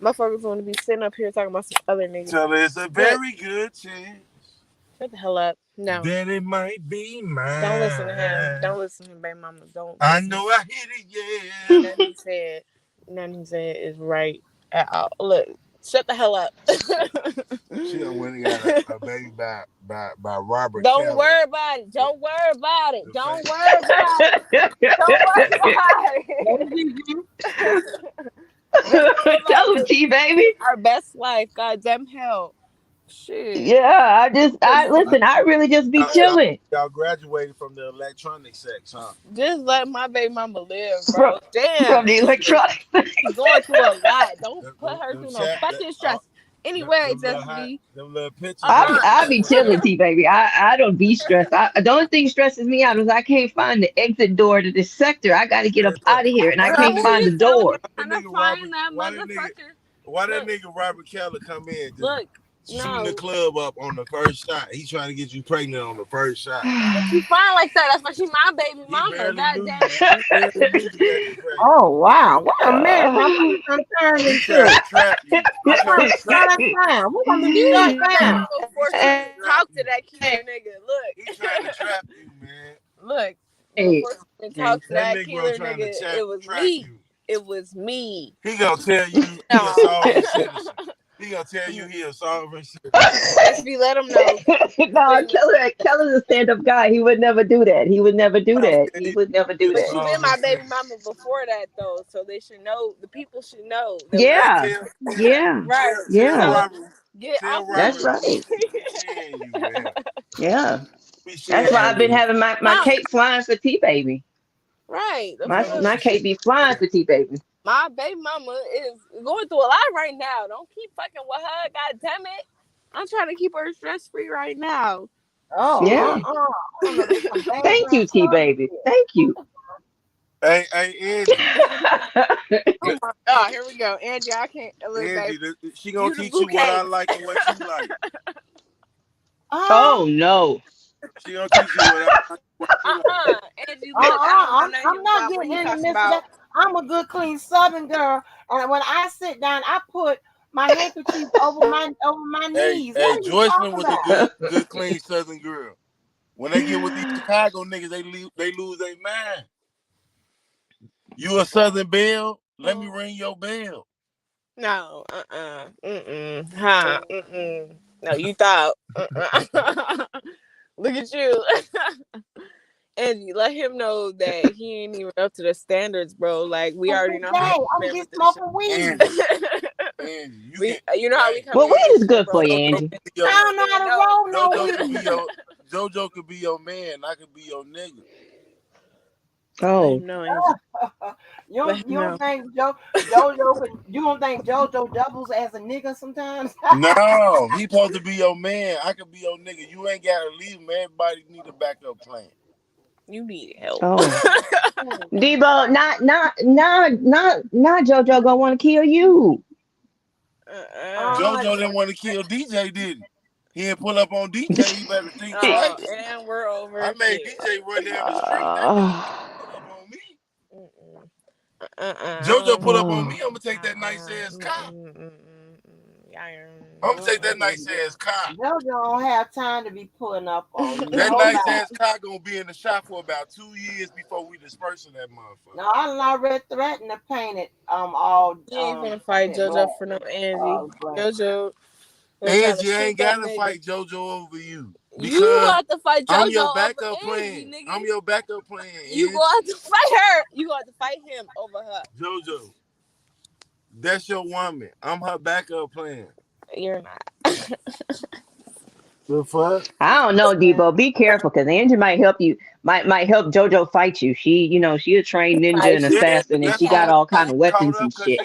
motherfuckers want to be sitting up here talking about some other niggas. Tell her it's a Look, very good chance shut the hell up. No, that it might be mine. don't listen to him. Don't listen to him, baby mama. Don't. I Listen. know I hit it, yeah. Nothing he said is right at all. Look, shut the hell up. She done went and got a baby by Robert Don't Kelly. worry about it. The, Don't worry about it. the Don't fake. worry about it. Don't worry about Hey, it. Let's live Tell him, T baby. our best life. Goddamn hell. Shit. Yeah, I Just, listen. I really just be Y'all, y'all, chilling y'all graduated from the electronic sex, huh? just let my baby mama live, from bro. Damn. from the electronics. She's going through a lot. Don't put her Them through no chat, fucking stress. Anyway, little hot, Destiny. them little pictures on Uh-uh. I the be chat. chilling, T baby. I don't be stressed. The only thing stresses me out is I can't find the exit door to this sector. I got to get Hey, up look, out of here, and I why that Girl, can't who nigga, find you the telling me door. why that trying to nigga find Robert, that motherfucker? why that Look, nigga Robert Kelly come in just look. shooting the No. club up on the first shot? He trying to get you pregnant on the first shot. But she fine like that. That's why she my baby He mama. barely God knew damn you. it. He barely knew you got you pregnant. oh wow, wait a minute. Now what is I'm turned He tried into? to trap you. He I'm tried trying to to trap shut you. it down. We're gonna be She was shut my baby down. mama He before tried she to even trap talked to you. that killer nigga. He tried to trap you, man. Look. Hey, Before she even man. talked to That that Negro killer trying to nigga, it was trap me. you. It was me. He gonna tell you he a No. sovereign citizen. He gonna tell you he a sovereign citizen. Destiny, let him know. No, Keller's a stand-up guy. He would never do that. He would never He do gonna that. tell He you would never he do a But that. she been sovereign my baby citizen. mama before that though, so they should know. The people should know that we Hey, Yeah, yeah, right. tell yeah. So Robert, get tell off my That's Robert right. we be sharing you, man. Yeah, We that's sharing why that I've been little. having my no. cake flying for T baby. Right. The My fuck. my cake be flying for T baby. My baby mama is going through a lot right now. Don't keep fucking with her. God damn it. I'm trying to keep her stress free right now. Oh, Yeah. Shit. I don't know. This some Thank you, background T noise baby. here. Thank you. Hey, Angie. Oh my god, here we go. Angie, I can't look, baby. Angie, she gonna You the teach you what I bouquet. like and what you like. Uh, Oh no. She gonna teach you what I like and what you like. Angie, look, I don't know I'm nothing not about what getting he in the talking midst of about. that. I'm a good, clean Southern girl, and when I sit down, I put my handkerchief over my knees. Hey, What are you Joycelyn talking was a about? good, clean Southern girl. When they get with these Chicago niggas, they lose their mind. You a Southern belle? Let me ring your bell. No, huh, No, you thought, Look at you. And let him know that he ain't even up to the standards, bro. Like we Every already know how day, you I'm been just with this smoking shit. weed. Angie, you We, can. you know how we Hey, come Well, in weed and is shit, good bro. for you, JoJo Angie. could be I your don't know how to roll no JoJo could be weed. your JoJo could be your man. I could be your nigga. Let Oh. him know, Angie. Let him You don't know. think you don't think JoJo doubles as a nigga sometimes? No, he supposed to be your man. I could be your nigga. You ain't gotta leave him. Everybody need a backup plan. You need help. Oh. Debo, not JoJo gonna want to kill you. uh-uh. JoJo didn't want to kill DJ, didn't he? He didn't pull up on DJ. He better think Oh, twice. and we're I over made here. DJ run down the street. That nigga Uh, pull up on me. Mm-mm. JoJo pull up on me. oh. I'm gonna take that nice ass car. Yeah. I'm gonna take that nice ass car. JoJo don't have time to be pulling up on That nobody. nice ass car gonna be in the shop for about 2 years before we disperse of that motherfucker. No, I already threatened to paint it all You ain't gonna paint fight it JoJo black. for no Angie. Black. JoJo gonna try to Angie shoot ain't that gotta nigga. fight JoJo over you. You Because got to fight I'm JoJo your over backup Angie, plan. nigga. I'm your backup plan, You Angie. go out to fight her. You got to fight him over her. JoJo, that's your woman. I'm her backup plan. You're not. The fuck? I don't know, Debo. Be careful, because Angie might help you. Might help JoJo fight you. She a trained ninja and Fight you. Yeah, assassin, and that's she why got I'm all gonna kind of get caught weapons up and because shit.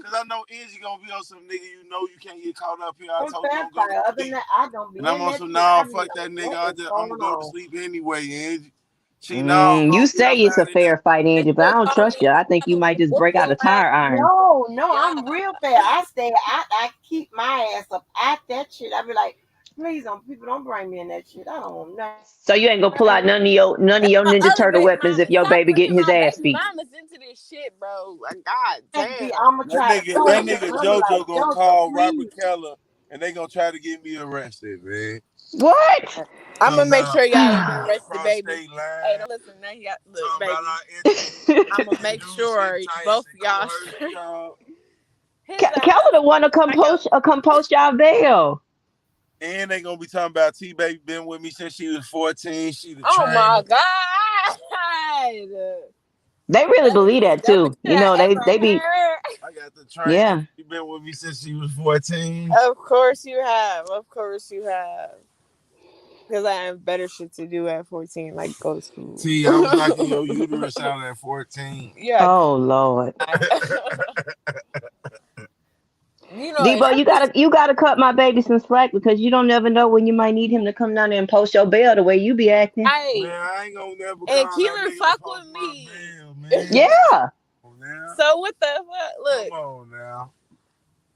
cause I know Angie gonna be on some nigga. You know you can't get caught up here. I I'm told you don't go to vampire. Other than sleep, that, I don't and be I'm in on that some shit. nah. I be Fuck that like, nigga. what is I'm going gonna go to on? sleep anyway, Angie. She nah, You homie. I'm say it's a not in that. fair fight, And Angie, but I look, don't trust homie, you. I think I you will might just whoop break out your a ass. tire iron. No, Yeah. I'm real fair. I keep my ass up at that shit. I be like, please don't, people don't bring me in that shit. I don't want nothing. So you ain't gonna pull out none of That's your my Ninja other Turtle baby weapons mama. if your Stop baby bringing getting his my ass baby beat. mamas into this shit, bro. Like, god damn. I'm gonna try to pull That him, nigga and I'm like, JoJo gonna Jojo, call Robert please. Keller, and they gonna try to get me arrested, man. What? I'm So gonna make now sure y'all don't get trying to arrested, cross baby. state Hey, line, don't listen. Now you got look, talking about baby. I'm gonna I make introduce sure Tyus both and y'all coerce straight. y'all. His Keller ass. the one to I got. compose y'all bail. And they gonna be talking about T Baby been with me since she was 14. She the Oh my trainer. god. They really That is believe the that dumbest too. shit You I know, ever they be heard. I got the trainer. yeah. She been with me since she was 14. Of course you have. Of course you have. Because I have better shit to do at 14, like go to school. T, I was knocking your uterus out at 14. Yeah. Oh Lord. You know, and Debo, you gotta cut my baby some slack, because you don't never know when you might need him to come down there and post your bail the way you be acting. Man, I I ain't gonna never and call that Keelan nigga to fuck post with my me. bill, man. Yeah, Come on now. So what the fuck? Come Look, on now.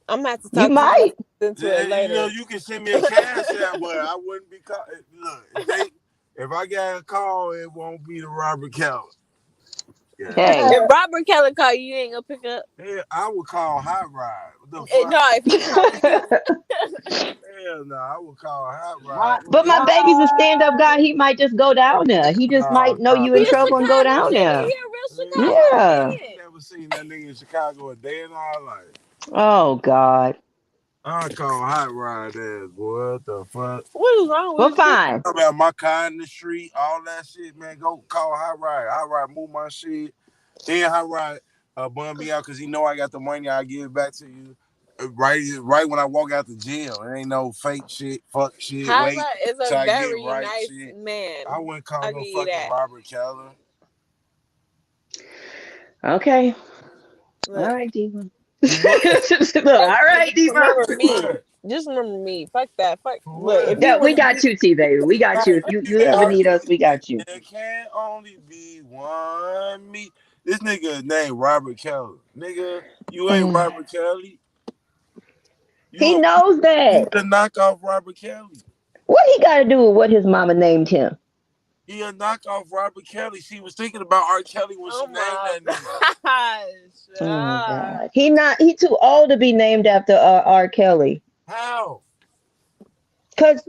I'm gonna have to you talk to my might. into it Yeah, you know, later. you can send me a cash app, but I wouldn't be call. Look, if I got a call, it won't be the Robert Keller. Yeah. Hey. If Robert Kelly call you, you ain't gonna pick up. Hell, I would call Hot Rod. What the fuck? No, if he call you, Hell no, I would call Hot Rod. Hot But my Nigga. baby's a rod. stand-up guy. He might just go down there. He just No, might know no. you he in a trouble and go Chicago down nigga. there. He a real Chicago Yeah. Yeah. nigga. Never seen that nigga in Chicago a day in our life. Oh God. I call Hot Rod ass, boy. What the fuck? What is wrong Well, with you? fine. About my car in the street, all that shit, man. Go call Hot Rod. Hot Rod move my shit. Then Hot Rod bum me out because he know I got the money. I give it back to you. Right when I walk out the jail. It ain't no fake shit, fuck shit. Wait Hyra is a till I get very right nice shit. I man. wouldn't call I'll no give you fucking that. Robert Keller. Okay. All Look, right, Diva. For what? Look, all right, just Diva. remember For me. what? Just remember me. Fuck that. Fuck. For Look, if what? you Yeah, we want to got be you, T baby. We got you. Right. If you Man, ever R. need us, Kelly, we got you. there can only be one me. This nigga named Robert Kelly. Nigga, you ain't Robert Kelly. He You knows you that. the knockoff Robert Kelly. What he got to do with what his mama named him? He a knockoff Robert Kelly. She was thinking about R. Kelly when she oh named my that nigga. gosh. Oh God, he too old to be named after R. Kelly. How? Cause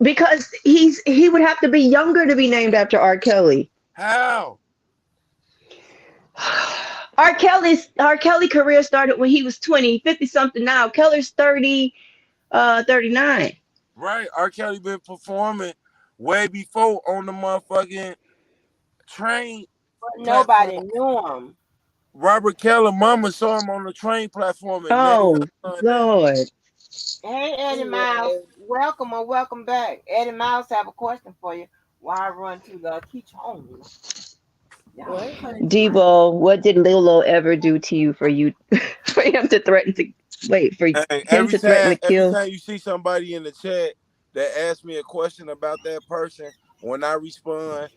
because he would have to be younger to be named after R. Kelly. How? R. Kelly career started when he was 20, 50 something now. Keller's 30, 39. Right. R. Kelly been performing way before on the motherfucking train But nobody platform. knew him. Robert Kelly mama saw him on the train platform and named Oh her son that. Lord. Hey, Eddie Miles, Anyway, welcome or welcome back. Eddie Miles have a question for you. While I run to the teach home. Y'all what? crazy, man. Debo, what did Lilo ever do to you for you for him to threaten to for Hey, him to threaten to every kill? time you see somebody in the chat that asks me a question about that person, when I respond,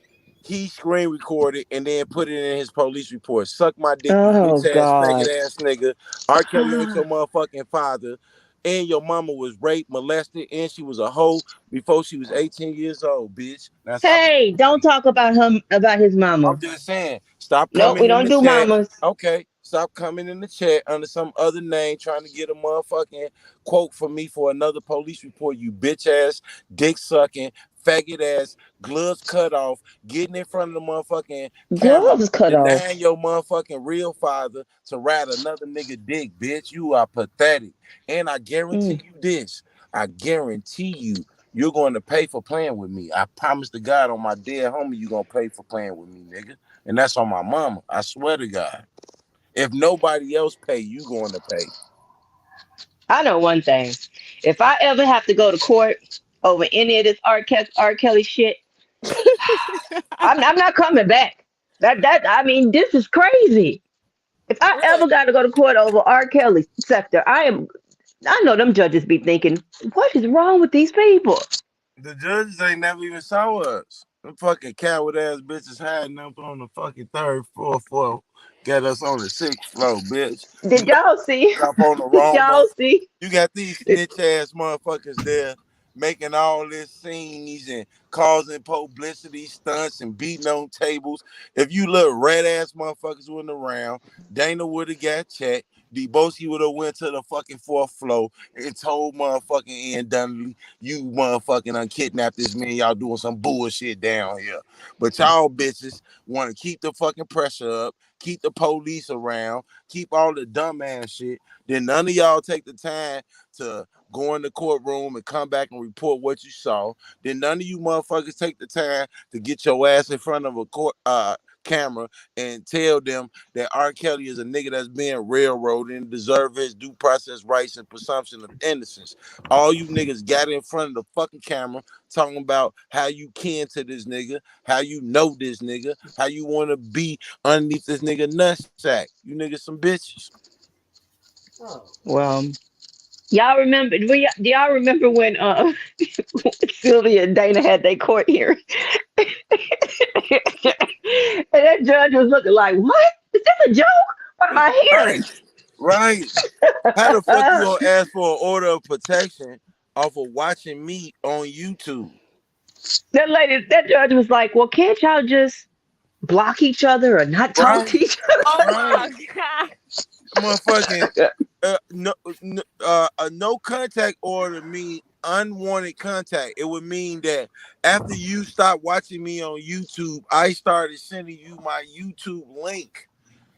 he screen recorded and then put it in his police report. Suck my dick, you Oh bitch ass faggot God. ass nigga. R. Kelly ain't your motherfucking father. And your mama was raped, molested, and she was a hoe before she was 18 years old, bitch. That's how. Hey, don't talk about him about his I'm mama. just saying, stop Nope, we coming in don't the do chat. mamas. Okay, stop coming in the chat under some other name trying to get a motherfucking quote from me for another police report, you bitch ass, dick sucking, faggot ass, gloves cut off, getting in front of the motherfucking camera, Gloves cut off. denying your motherfucking real father to ride another nigga dick, bitch. You are pathetic. And I Mm. guarantee you this. I guarantee you You're going to pay for playing with me. I promise to God on my dead homie, you're going to pay for playing with me, nigga. And that's on my mama. I swear to God. If nobody else pay, you going to pay. I know one thing. If I ever have to go to court over any of this R. Kelly shit, I'm not coming back. I mean, this is crazy. If I Right. ever got to go to court over R. Kelly sector, I know them judges be thinking, what is wrong with these people? The judges ain't never even saw us. Them fucking coward ass bitches hiding up on the fucking third floor, got us on the sixth floor, bitch. You Did y'all see? up on the Did wrong y'all motherfucker. see? You got these snitch ass motherfuckers there making all this scenes and causing publicity stunts and beating on tables. If you little red ass motherfuckers wasn't around, Dana would have got checked. Deboski would have went to the fucking fourth floor and told motherfucking Ian Donnelly, you motherfucking unkidnapped this man. Y'all doing some bullshit down here. But y'all bitches want to keep the fucking pressure up, keep the police around, keep all the dumbass shit. Then none of y'all take the time to go in the courtroom and come back and report what you saw. Then none of you motherfuckers take the time to get your ass in front of a court camera and tell them that R. Kelly is a nigga that's being railroaded and deserve his due process rights and presumption of innocence. All you niggas got in front of the fucking camera talking about how you kin to this nigga, how you know this nigga, how you want to be underneath this nigga nutsack. You niggas some bitches. Well, do y'all remember when Sylvia and Dana had their court hearing? And that judge was looking like, what? Is this a joke? What am I Right, hearing? right. How the fuck you gonna ask for an order of protection off of watching me on YouTube? That judge was like, well, can't y'all just block each other or not talk Right, to each Oh right. my god. Motherfucking other? a no contact order mean unwanted contact. It would mean that after you stop watching me on YouTube, I started sending you my YouTube link.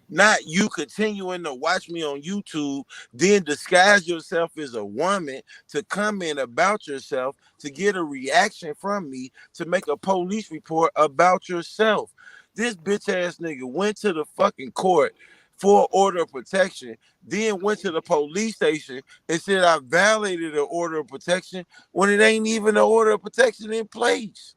Not you continuing to watch me on YouTube, then disguise yourself as a woman to comment about yourself, to get a reaction from me, to make a police report about yourself. This bitch ass nigga went to the fucking court for order of protection, then went to the police station and said I violated the order of protection when it ain't even an order of protection in place.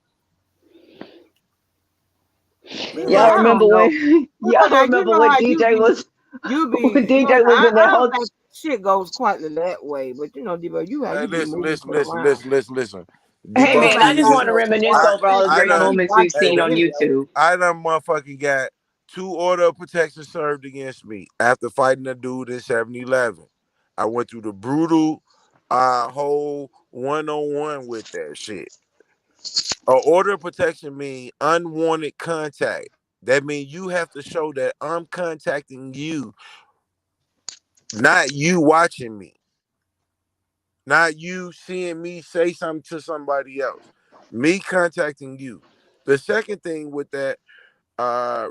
Well, Y'all Man, I remember don't know. when Well, now you know when how DJ was you when be, DJ was in I that don't whole think shit goes quite that way, but Debo, you how hey, you be listen, moving listen, shit listen, around. listen, listen, listen. You Hey go man, back I Deboski just like is want to that reminisce one I over all the sentence I great where done he moments watched we've hey the seen on listen, video. YouTube. I done motherfucking got 2 order of protection served against me after fighting a dude in 7-Eleven. I went through the brutal whole one-on-one with that shit. A order of protection mean unwanted contact. That means you have to show that I'm contacting you, not you watching me, not you seeing me say something to somebody else. Me contacting you. The second thing with that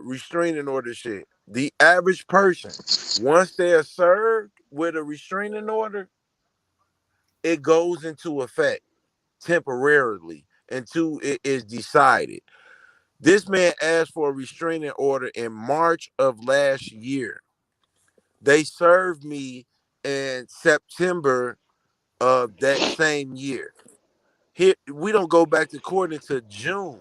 restraining order shit. The average person, once they're served with a restraining order, it goes into effect temporarily until it is decided. This man asked for a restraining order in March of last year. They served me in September of that same year. Here we don't go back to court until June.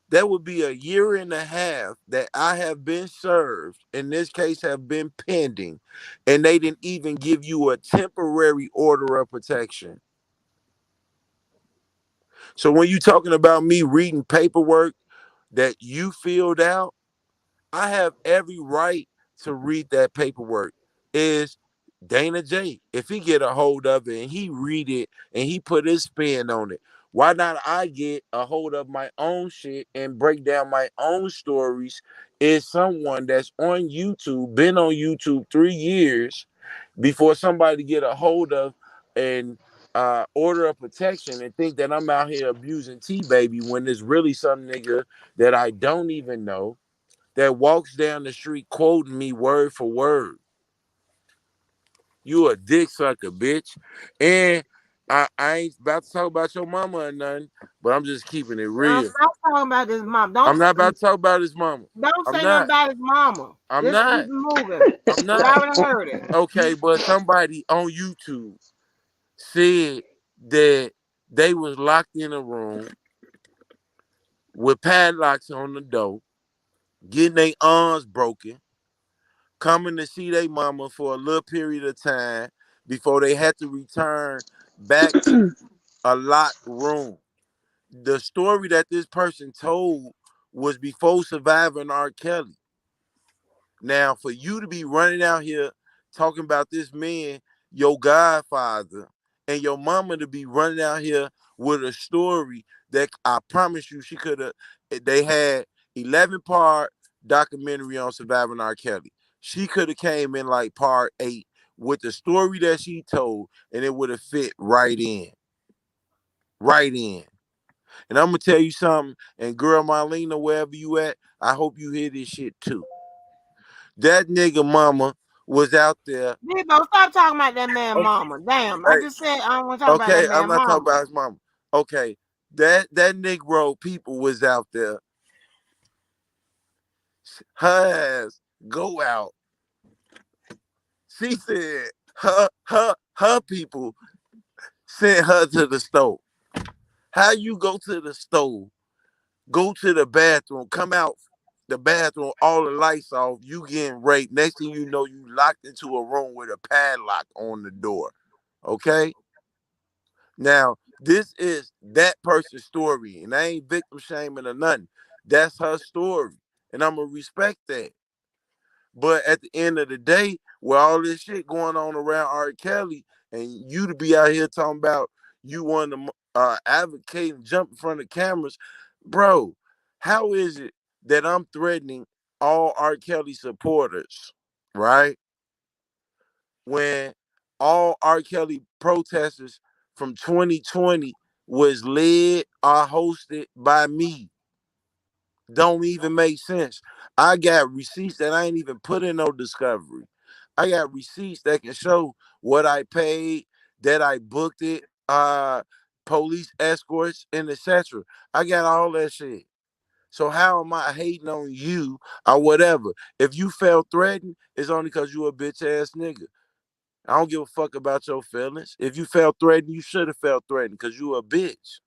That would be a year and a half that I have been served, in this case have been pending, and they didn't even give you a temporary order of protection. So when you talking about me reading paperwork that you filled out, I have every right to read that paperwork. Is Dana J. If he get a hold of it and he read it and he put his spin on it, why not I get a hold of my own shit and break down my own stories? Is someone that's on YouTube, been on YouTube 3 years before somebody get a hold of and order of protection and think that I'm out here abusing T baby when there's really some nigga that I don't even know that walks down the street quoting me word for word. You a dick sucker, bitch. And I ain't about to talk about your mama or nothing, but I'm just keeping it I'm real. not talking about his mom. I'm not about to talk about his mama. Don't I'm say nothing not. about his mama. I'm Just keep not. it moving. I'm We not. already heard it. Okay, but somebody on YouTube said that they was locked in a room with padlocks on the door, getting their arms broken, coming to see their mama for a little period of time before they had to return back to a locked room. The story that this person told was before surviving R. Kelly. Now, for you to be running out here talking about this man, your godfather, and your mama to be running out here with a story that I promise you she could have, they had 11-part documentary on surviving R. Kelly. She could have came in like part 8 with the story that she told, and it would have fit right in. Right in. And I'm gonna tell you something, and girl Marlena, wherever you at, I hope you hear this shit too. That nigga mama was out there. Debo, stop talking about that man Okay, mama. Damn, I hey, just said I don't want to talk about that okay, I'm man not talking mama. about his mama. Okay, that Negro people was out there. Her ass go out. She said her people sent her to the stove. How you go to the stove, go to the bathroom, come out the bathroom, all the lights off, you getting raped. Next thing you know, you locked into a room with a padlock on the door. Okay? Now, this is that person's story, and I ain't victim shaming or nothing. That's her story, and I'm gonna respect that. But at the end of the day, with all this shit going on around R. Kelly, and you to be out here talking about you want to advocate and jump in front of cameras, bro, how is it that I'm threatening all R. Kelly supporters, right? When all R. Kelly protesters from 2020 was led or hosted by me. Don't even make sense. I got receipts that I ain't even put in no discovery. I got receipts that can show what I paid, that I booked it, police escorts, and etc. I got all that shit. So how am I hating on you or whatever? If you felt threatened, it's only because you a bitch ass nigga. I don't give a fuck about your feelings. If you felt threatened, you should have felt threatened because you a bitch.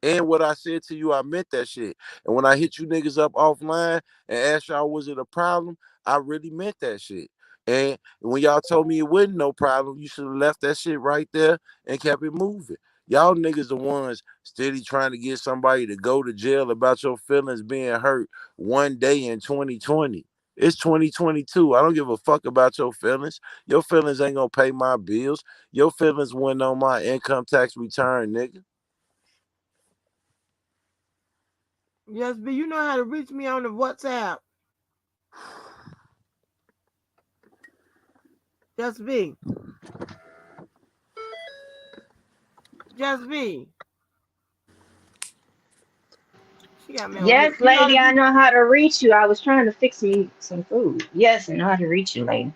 And what I said to you, I meant that shit. And when I hit you niggas up offline and asked y'all, was it a problem? I really meant that shit. And when y'all told me it wasn't no problem, you should have left that shit right there and kept it moving. Y'all niggas the ones steady trying to get somebody to go to jail about your feelings being hurt one day in 2020. It's 2022. I don't give a fuck about your feelings. Your feelings ain't gonna pay my bills. Your feelings went on my income tax return, nigga. Yes, but you know how to reach me on the WhatsApp. Just be. Just be. She got me on mute. Yes, You know how lady, to I reach. know how to reach you. I was trying to fix me some food. Yes, I know how to reach you, lady.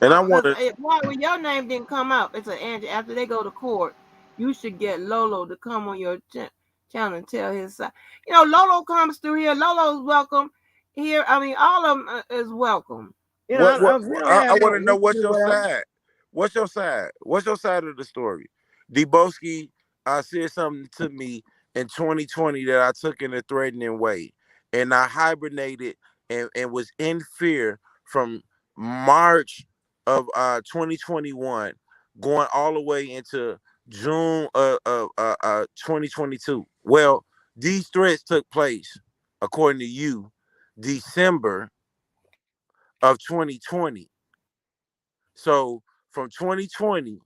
And I Because want to. why when your name didn't come up, it's an Angie. After they go to court, you should get Lolo to come on your channel and tell his side. You know, Lolo comes through here. Lolo's welcome here. I mean, all of them is welcome. You know, we don't I have want no to know issue what's with your whatever. side. What's your side? What's your side of the story? Deboski said something to me in 2020 that I took in a threatening way, and I hibernated and was in fear from March of 2021 going all the way into June of 2022. Well, these threats took place, according to you, December of 2020. So from 2020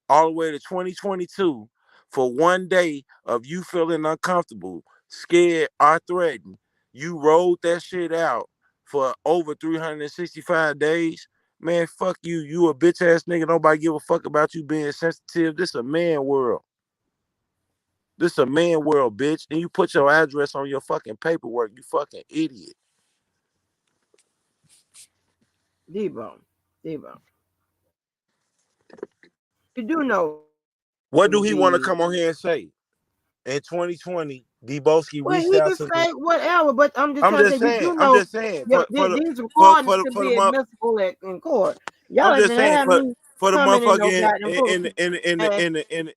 all the way to 2022, for one day of you feeling uncomfortable, scared, or threatened, you rolled that shit out for over 365 days. Man, fuck you. You a bitch ass nigga. Nobody give a fuck about you being sensitive. This a man world. This a man world, bitch. And you put your address on your fucking paperwork, you fucking idiot. Debo, Debo. You do know What do would he want to be. come on here and say? In 2020, Deboski Well, reached he out can to me. say whatever, but I'm just I'm trying to just say you saying. do I'm know just saying for the these recordings could for the be month. admissible in court. Y'all I'm have just to saying have me for the coming in no motherfucking goddamn bullshit. And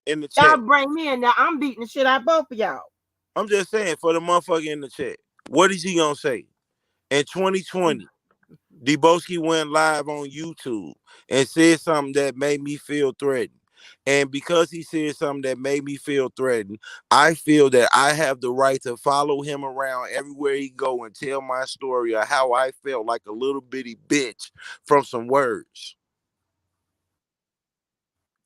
in the y'all chat. bring me in now. I'm beating the shit out of both of y'all. I'm just saying for the motherfucker in the chat. What is he gonna say? In 2020, Deboski went live on YouTube and said something that made me feel threatened. And because he said something that made me feel threatened, I feel that I have the right to follow him around everywhere he go and tell my story of how I felt like a little bitty bitch from some words.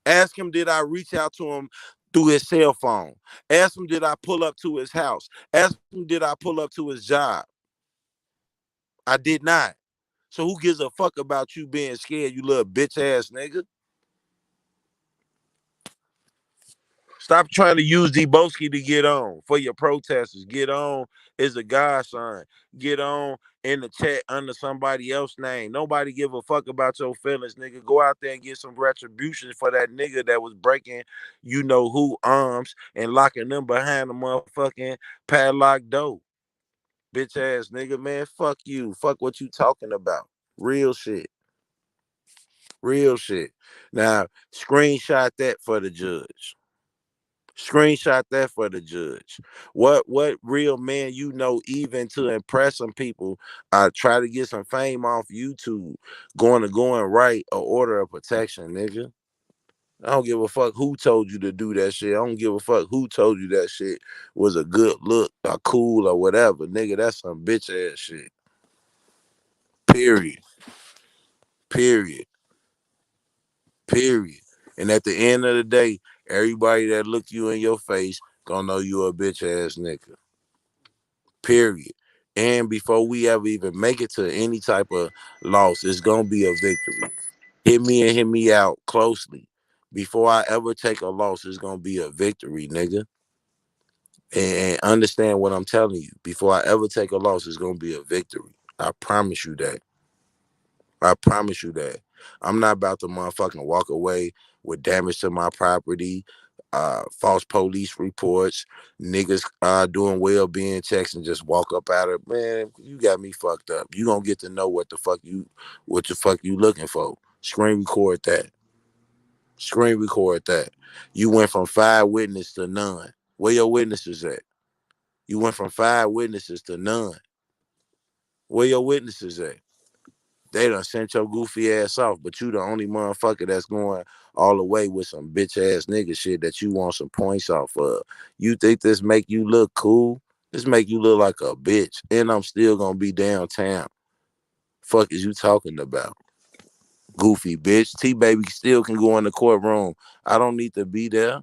Ask him, did I reach out to him through his cell phone? Ask him, did I pull up to his house? Ask him, did I pull up to his job? I did not. So who gives a fuck about you being scared, you little bitch ass nigga? Stop trying to use Deboski to get on for your protesters. Get on is a God sign. Get on in the chat under somebody else's name. Nobody give a fuck about your feelings, nigga. Go out there and get some retribution for that nigga that was breaking, you know who arms and locking them behind the motherfucking padlock door. Bitch ass nigga, man. Fuck you. Fuck what you talking about. Real shit. Real shit. Now, screenshot that for the judge. Screenshot that for the judge. What real man you know, even to impress some people, try to get some fame off YouTube, going right a order of protection, nigga. I don't give a fuck who told you to do that shit. I don't give a fuck who told you that shit was a good look or cool or whatever. Nigga, that's some bitch ass shit. Period. Period. Period. And at the end of the day, everybody that look you in your face gonna know you a bitch ass nigga. Period. And before we ever even make it to any type of loss, it's gonna be a victory. Hit me and hit me out closely. Before I ever take a loss, it's gonna be a victory, nigga. And understand what I'm telling you. Before I ever take a loss, it's gonna be a victory. I promise you that. I promise you that. I'm not about to motherfucking walk away with damage to my property, false police reports, niggas doing well-being checks and just walk up out of, man, you got me fucked up. You gonna get to know what the fuck you looking for. Screen record that. Screen record that. You went from 5 witnesses to none. Where your witnesses at? You went from 5 witnesses to none. Where your witnesses at? They done sent your goofy ass off, but you the only motherfucker that's going all the way with some bitch ass nigga shit that you want some points off of. You think this make you look cool? This make you look like a bitch. And I'm still gonna be downtown. Fuck is you talking about? Goofy bitch. T baby still can go in the courtroom. I don't need to be there.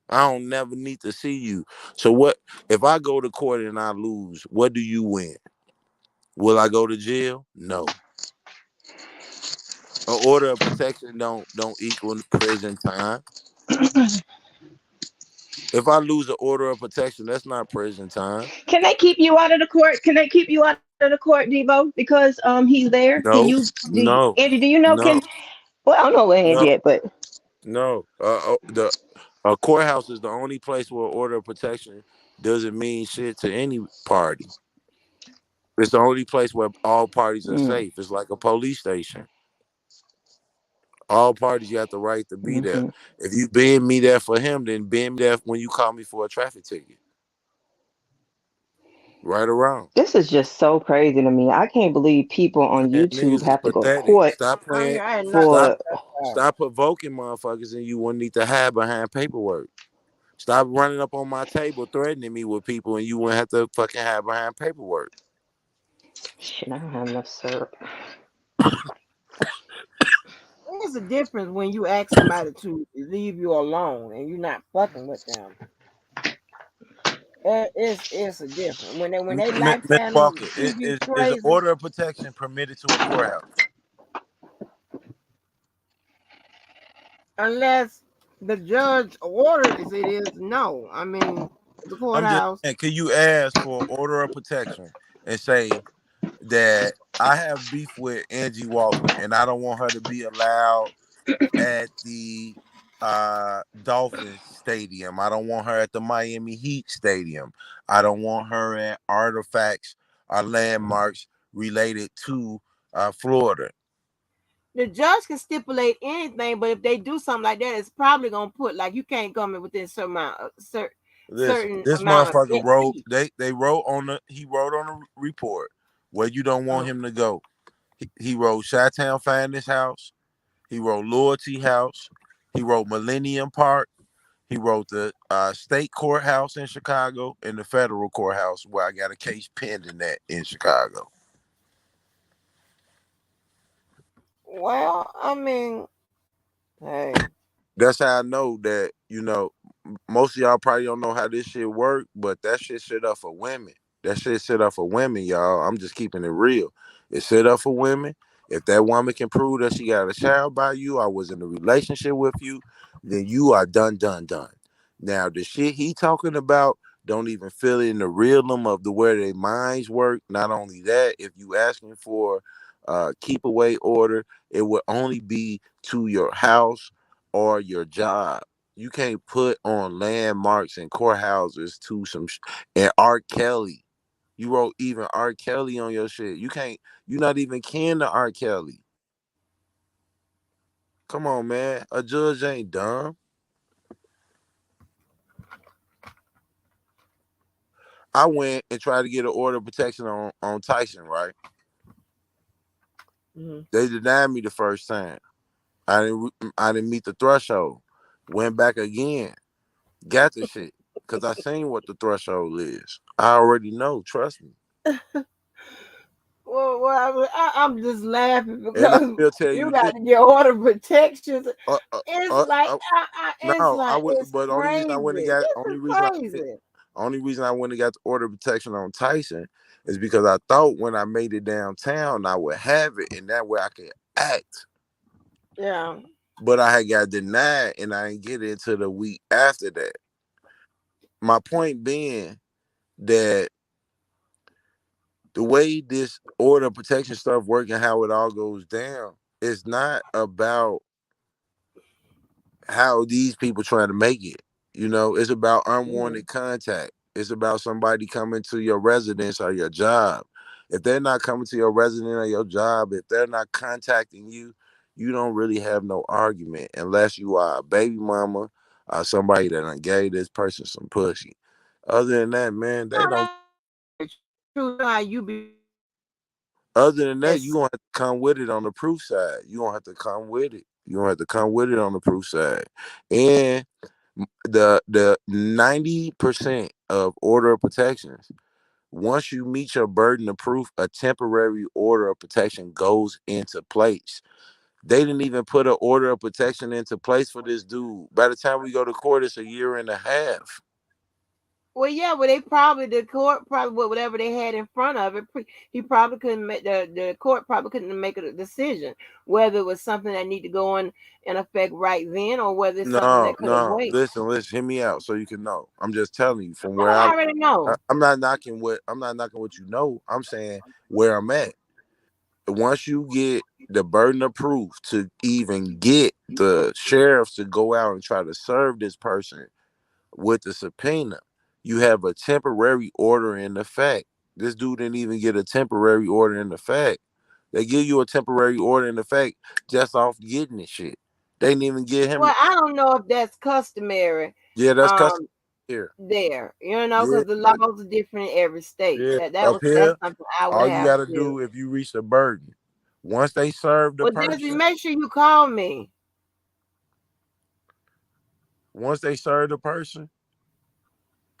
I don't never need to see you. So what if I go to court and I lose, what do you win? Will I go to jail? No. An order of protection don't equal prison time. If I lose an order of protection, that's not prison time. Can they keep you out of the court? Can they keep you out of the court, Devo? Because he's there. Can No, you do you, no, Andy? Do you know? Can no, well, I don't know where Andy no, yet, but no. The a courthouse is the only place where order of protection doesn't mean shit to any party. It's the only place where all parties are mm, safe. It's like a police station. All parties, you have the right to be there. hmm If you bend me there for him, then bend me there when you call me for a traffic ticket. Right or wrong. this is just so crazy to me. I can't believe people on Man, YouTube niggas is have to go to pathetic. court Stop playing. I had not Stop. thought for. that far. Stop provoking motherfuckers, and you wouldn't need to hide behind paperwork. Stop running up on my table, threatening me with people, and you wouldn't have to fucking hide behind paperwork. Shit, I don't have enough syrup. There's a difference when you ask somebody to leave you alone and you're not fucking with them. It's a difference when they Miss lifetime Walker, treat you is an crazy. order of protection permitted to a courthouse? Unless the judge orders it is no. I mean, the I'm just courthouse. saying, can you ask for order of protection and say that I have beef with Angie Walker and I don't want her to be allowed at the Dolphins Stadium. I don't want her at the Miami Heat Stadium. I don't want her at artifacts or landmarks related to Florida. The judge can stipulate anything, but if they do something like that, it's probably gonna put like you can't come in within certain amount of Listen, certain this amount of motherfucker wrote. feet. They wrote on the. He wrote on the report where you don't want Uh, him to go. He wrote Chi-Town Finance House. He wrote Loyalty House. He wrote Millennium Park. He wrote the state courthouse in Chicago and the federal courthouse where I got a case pending at in Chicago. well, I mean, hey, That's how I know that, most of y'all probably don't know how this shit work, but that shit set up for women. That shit set up for women, y'all. I'm just keeping it real. It's set up for women. If that woman can prove that she got a child by you, I was in a relationship with you, then you are done, done, done. Now the shit he talking about don't even feel in the realm of the way their minds work. Not only that, if you asking for keep away order, it would only be to your house or your job. You can't put on landmarks and courthouses to and R. Kelly. You wrote even R. Kelly on your shit. You can't. You're not even kin to R. Kelly. Come on, man. A judge ain't dumb. I went and tried to get an order of protection on Tyson. Right? mm-hmm. They denied me the first time. I didn't meet the threshold. Went back again. Got the shit because I seen what the threshold is. I already know. Trust me. I'm just laughing And I because will tell you you got this. to get order protections. Uh, uh, It's like uh, it's no, I like would, it's but only reason I crazy. went and got This is crazy. only reason I went and got the order of protection on Tyson is because I thought when I made it downtown I would have it, and that way I could act. Yeah. But I had got denied, and I didn't get it until the week after that. My point being that the way this order of protection stuff work and how it all goes down is not about how these people trying to make it. It's about Mm-hmm. unwanted contact. It's about somebody coming to your residence or your job. If they're not coming to your residence or your job, if they're not contacting you, you don't really have no argument unless you are a baby mama or somebody that done gave this person some pussy. Other than that, man, they No, don't. that's true. How you be Other than that, you just gonna have to come with it on the proof side. You gonna have to come with it. You gonna have to come with it on the proof side. And the 90% of order of protections, once you meet your burden of proof, a temporary order of protection goes into place. They didn't even put an order of protection into place for this dude. By the time we go to court, it's a year and a half. well, yeah, well, they probably the court probably whatever they had in front of it. He probably couldn't make the court probably couldn't make a decision whether it was something that need to go in effect right then or whether it's something No, that could have no. waited. Listen, hear me out so you can know. I'm just telling you from where Oh, I already know. I'm not knocking what you know. I'm saying where I'm at. Once you get the burden of proof to even get the sheriffs to go out and try to serve this person with the subpoena, you have a temporary order in effect. This dude didn't even get a temporary order in effect. They give you a temporary order in effect just off getting the shit. They didn't even get him. Well, I don't know if that's customary. Yeah, that's custom Um, here. there, Yeah, because the laws are different in every state. yeah. Up That's here, something I would all you have got to to. do if you reach the burden, once they serve the Well, just person, make sure you call me. once they serve the person,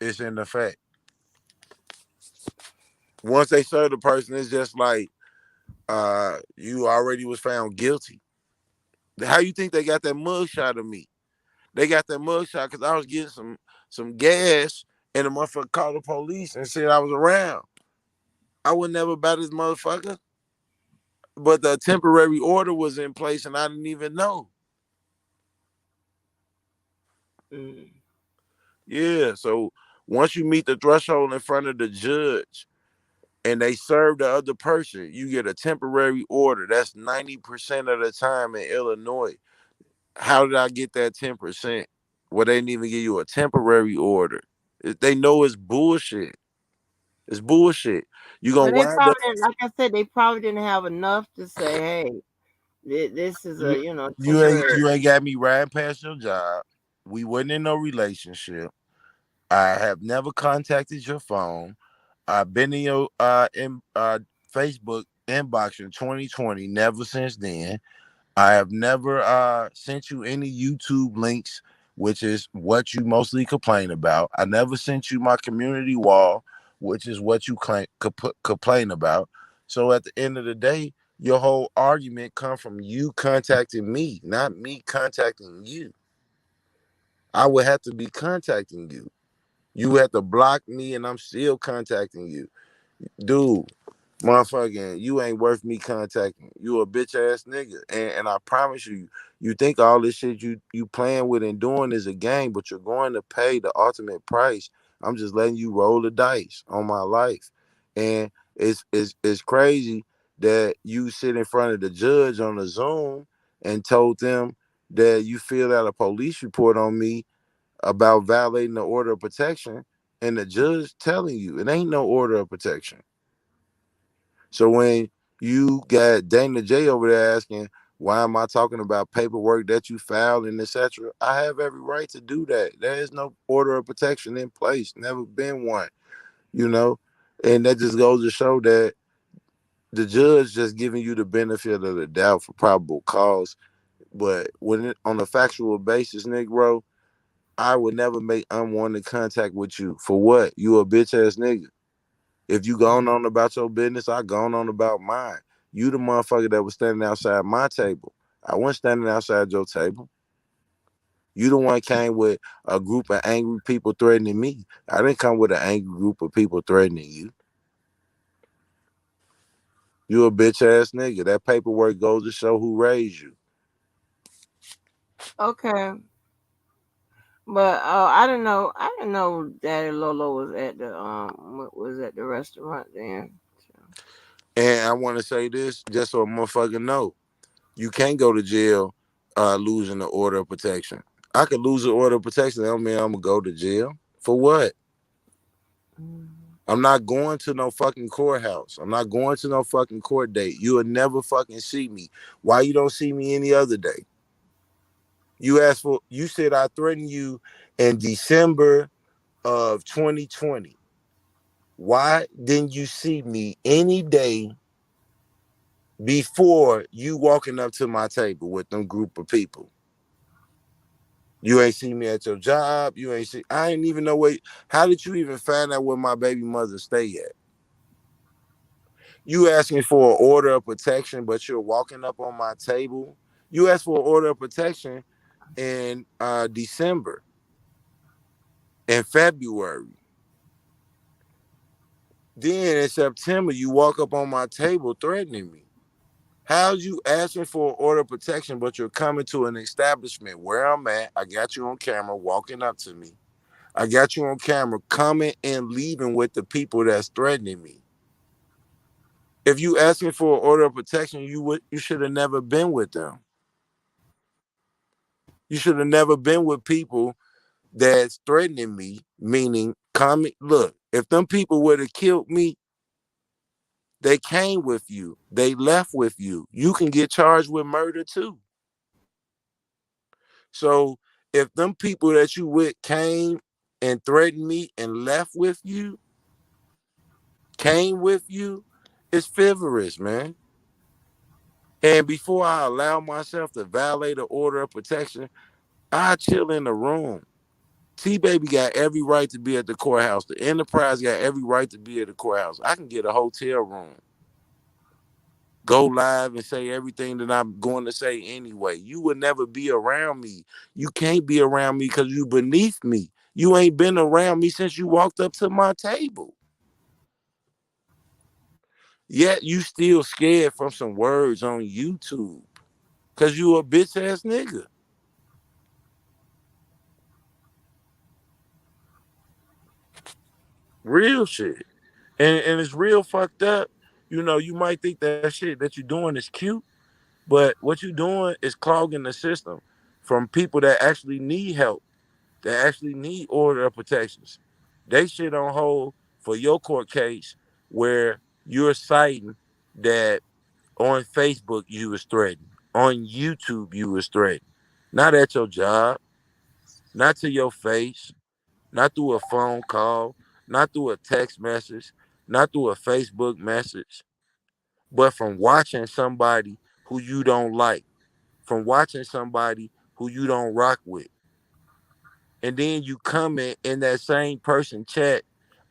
it's in effect. Once they serve the person, it's just like you already was found guilty. How you think they got that mugshot of me? They got that mugshot because I was getting some gas, and the motherfucker called the police and said I was around. I would never buy this motherfucker, but the temporary order was in place, and I didn't even know. Mm. Yeah, so once you meet the threshold in front of the judge and they serve the other person, you get a temporary order. That's 90% of the time in Illinois. How did I get that 10%? Well, they didn't even give you a temporary order. They know it's bullshit. It's bullshit. You gonna Well, they wind up. probably didn't, like I said, they probably didn't have enough to say, hey, this is a You, temporary. you ain't got me riding past your job. We wasn't in no relationship. I have never contacted your phone. I've been in your Facebook inbox in 2020. Never since then. I have never sent you any YouTube links, which is what you mostly complain about. I never sent you my community wall, which is what you complain about. So at the end of the day, your whole argument come from you contacting me, not me contacting you. I would have to be contacting you. You have to block me, and I'm still contacting you, dude. Motherfucking, you ain't worth me contacting. You a bitch ass nigga. And I promise you, you think all this shit you playing with and doing is a game, but you're going to pay the ultimate price. I'm just letting you roll the dice on my life. And it's crazy that you sit in front of the judge on a Zoom and told them that you filled out a police report on me about violating the order of protection, and the judge telling you it ain't no order of protection. So when you got Dana J over there asking, why am I talking about paperwork that you filed and etc., I have every right to do that. There is no order of protection in place, never been one, you know? And that just goes to show that the judge just giving you the benefit of the doubt for probable cause. But when on a factual basis, Negro, I would never make unwanted contact with you. For what? You a bitch ass nigga. If you going on about your business, I going on about mine. You the motherfucker that was standing outside my table. I wasn't standing outside your table. You the one came with a group of angry people threatening me. I didn't come with an angry group of people threatening you. You a bitch ass nigga. That paperwork goes to show who raised you. Okay, but I didn't know. I didn't know Daddy Lolo was at the was at the restaurant then. So. And I want to say this just so a motherfucker know. You can't go to jail losing the order of protection. I could lose the order of protection. That don't mean I'm gonna go to jail. For what? Mm. I'm not going to no fucking courthouse. I'm not going to no fucking court date. You will never fucking see me. Why you don't see me any other day? You said I threatened you in December of 2020. Why didn't you see me any day before you walking up to my table with them group of people? You ain't see me at your job. You ain't see. I ain't even know where. How did you even find out where my baby mother stay at? You asking for an order of protection, but you're walking up on my table. You asked for an order of protection in December and February. Then in September, you walk up on my table threatening me. How's you asking for an order of protection, but you're coming to an establishment where I'm at? I got you on camera walking up to me. I got you on camera coming and leaving with the people that's threatening me. If you asking for an order of protection, you should have never been with them. You should have never been with people that's threatening me, meaning coming. Look, if them people would have killed me, they came with you. They left with you. You can get charged with murder too. So if them people that you with came and threatened me and left with you, came with you, it's frivolous, man. And before I allow myself to violate an order of protection, I chill in the room. T Baby got every right to be at the courthouse. The Enterprise got every right to be at the courthouse. I can get a hotel room, go live and say everything that I'm going to say anyway. You would never be around me. You can't be around me because you beneath me. You ain't been around me since you walked up to my table. Yet you still scared from some words on YouTube because you a bitch ass nigga. Real shit. And it's real fucked up. You know, you might think that shit that you're doing is cute, but what you're doing is clogging the system. from people that actually need help, that actually need order of protections. They shit on hold for your court case where you're citing that on Facebook you was threatened, on YouTube you was threatened, not at your job, not to your face, not through a phone call, not through a text message, not through a Facebook message, but from watching somebody who you don't like, from watching somebody who you don't rock with. And then you comment in that same person chat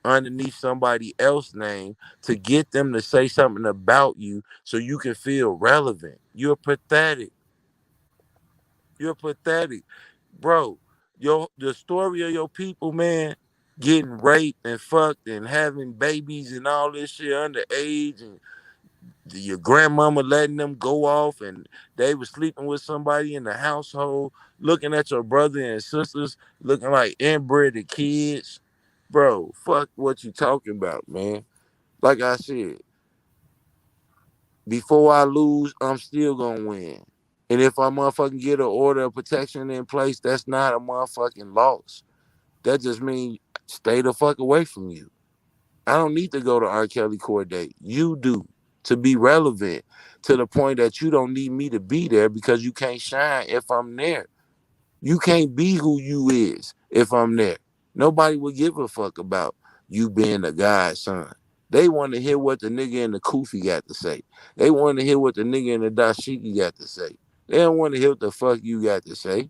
underneath somebody else's name to get them to say something about you so you can feel relevant. You're pathetic. You're pathetic. Bro, the story of your people, man, getting raped and fucked and having babies and all this shit underage, and your grandmama letting them go off and they was sleeping with somebody in the household, looking at your brother and sisters looking like inbred kids. Bro, fuck what you talking about, man. Like I said, before I lose, I'm still gonna win. And if I motherfucking get an order of protection in place, that's not a motherfucking loss. That just means stay the fuck away from you. I don't need to go to R. Kelly court date. You do, to be relevant, to the point that you don't need me to be there because you can't shine if I'm there. You can't be who you is if I'm there. Nobody would give a fuck about you being a guy's son. They want to hear what the nigga in the kufi got to say. They want to hear what the nigga in the dashiki got to say. They don't want to hear what the fuck you got to say.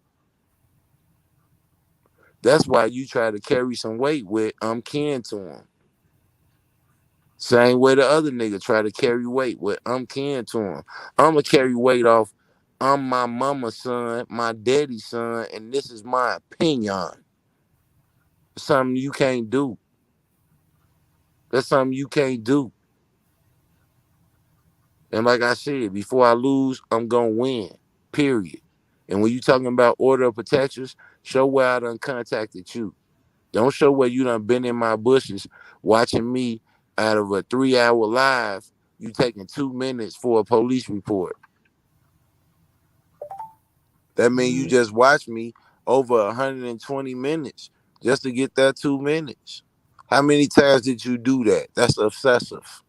That's why you try to carry some weight with I'm kin to him. Same way the other nigga try to carry weight with I'm kin to him. I'ma carry weight off I'm my mama's son, my daddy's son, and this is my opinion. Something you can't do. That's something you can't do. And like I said, before I lose, I'm gonna win. Period. And when you talking about order of protections, show where I done contacted you. Don't show where you done been in my bushes watching me out of a 3 hour live. You taking 2 minutes for a police report. That means you Mm. just watched me over 120 minutes just to get that 2 minutes. How many times did you do that? That's obsessive.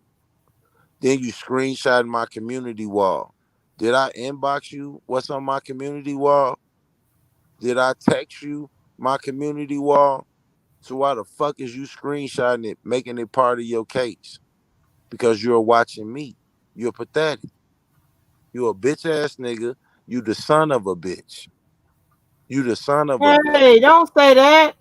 Then you screenshot my community wall. Did I inbox you what's on my community wall? Did I text you my community wall? So why the fuck is you screenshotting it, making it part of your case? Because you're watching me. You're pathetic. You a bitch ass nigga. You the son of a bitch. You the son of a bitch. Hey, don't say that.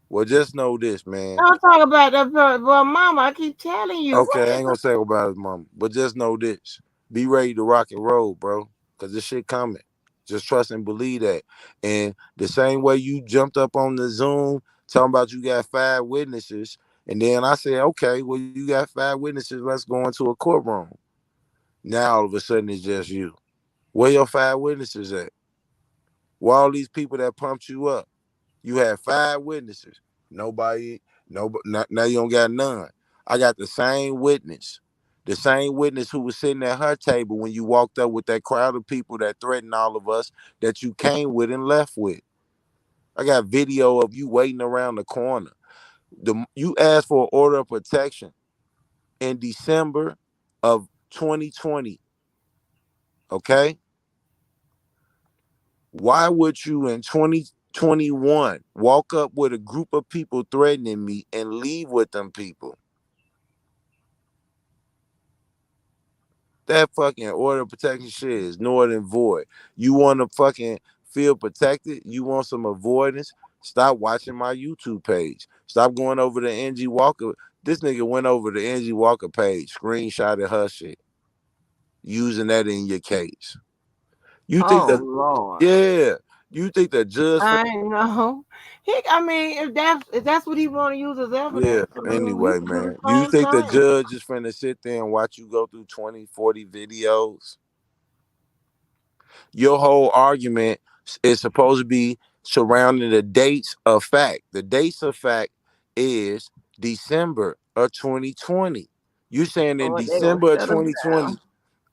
Well, just know this, man. Don't talk about that. Well, mama, I keep telling you. What Okay, I is ain't gonna say about his mama, but just know this: be ready to rock and roll, bro, because this shit coming. Just trust and believe that. And the same way you jumped up on the Zoom talking about you got 5 witnesses, and then I said, okay, well you got 5 witnesses, let's go into a courtroom. Now all of a sudden it's just you. Where your 5 witnesses at? Where all these people that pumped you up? You had 5 witnesses. Nobody, nobody. Now you don't got none. I got the same witness who was sitting at her table when you walked up with that crowd of people that threatened all of us that you came with and left with. I got video of you waiting around the corner. You asked for an order of protection in December of 2020. Okay, why would you in 2021 walk up with a group of people threatening me and leave with them people? That fucking order of protection shit is null and void. You want to fucking feel protected? You want some avoidance? Stop watching my YouTube page. Stop going over to Angie Walker. This nigga went over to Angie Walker page, screenshotted her shit, using that in your case. You think Oh that? Lord. Yeah. You think the judge? I know. I mean, if that's what he want to use as Yeah. evidence, I mean, he Anyway, can do the man. You same think the thing. judge is finna sit there and watch you go through 20, 40 videos? Your whole argument is supposed to be surrounding the dates of fact. The dates of fact is December of 2020. You saying in Oh, they gonna December of shut us down. 2020,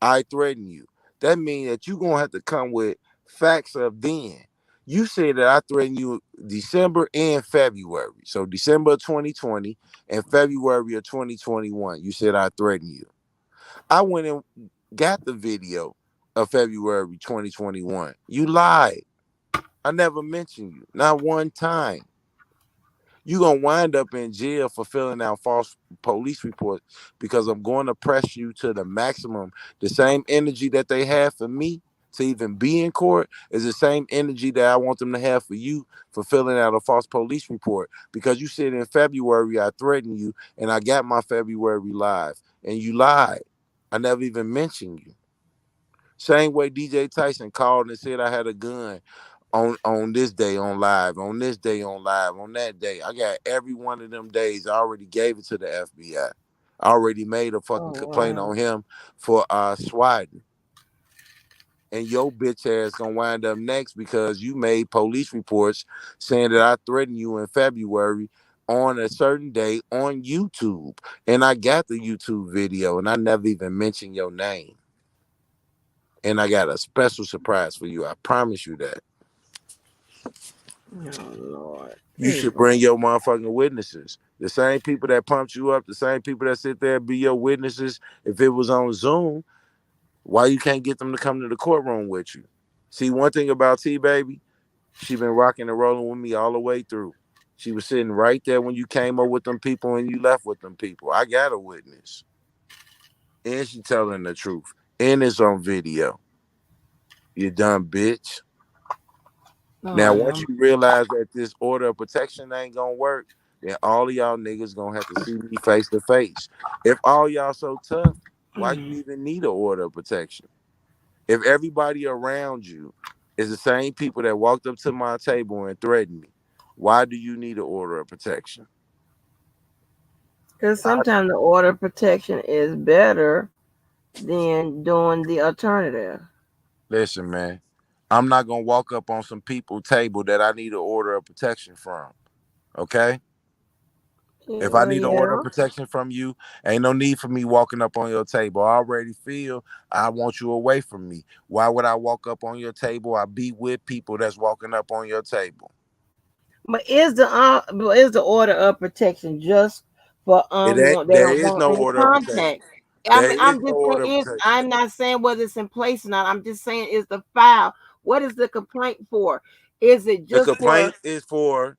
I threaten you. That means that you're gonna have to come with facts of then. You said that I threatened you December and February. So December of 2020 and February of 2021. You said I threatened you. I went and got the video of February 2021. You lied. I never mentioned you. Not one time. You gonna wind up in jail for filling out false police reports because I'm going to press you to the maximum. The same energy that they have for me to even be in court is the same energy that I want them to have for you for filling out a false police report. Because you said in February I threatened you and I got my February live and you lied. I never even mentioned you. Same way DJ Tyson called and said I had a gun on this day on live, on this day on live, on that day. I got every one of them days. I already gave it to the FBI. I already made a fucking Oh complaint wow. on him for swatting. And your bitch ass gonna wind up next because you made police reports saying that I threatened you in February on a certain day on YouTube. And I got the YouTube video and I never even mentioned your name. And I got a special surprise for you. I promise you that. Oh Lord. You should Jesus. bring your motherfucking witnesses. The same people that pumped you up, the same people that sit there and be your witnesses. If it was on Zoom, why you can't get them to come to the courtroom with you? See, one thing about T Baby, she been rocking and rolling with me all the way through. She was sitting right there when you came up with them people and you left with them people. I got a witness. And she telling the truth. And it's on video. You dumb bitch. Oh, Now, I once know. you realize that this order of protection ain't gonna work, then all of y'all niggas gonna have to see me face to face. If all y'all so tough, why you even need an order of protection? If everybody around you is the same people that walked up to my table and threatened me, why do you need an order of protection? Because I, sometimes the order of protection is better than doing the alternative. listen, man, I'm not gonna walk up on some people table that I need an order of protection from. Okay? If I Well, need an order yeah. of protection from you, ain't no need for me walking up on your table. I already feel I want you away from me. Why would I walk up on your table? I be with people that's walking up on your table. But is the order of protection just for It ain't. they There don't is want no any order of protection. contact? There is I'm no just saying order of is protection. I'm not saying whether it's in place or not. I'm just saying is the file. What is the complaint for? Is it The just for complaint is for.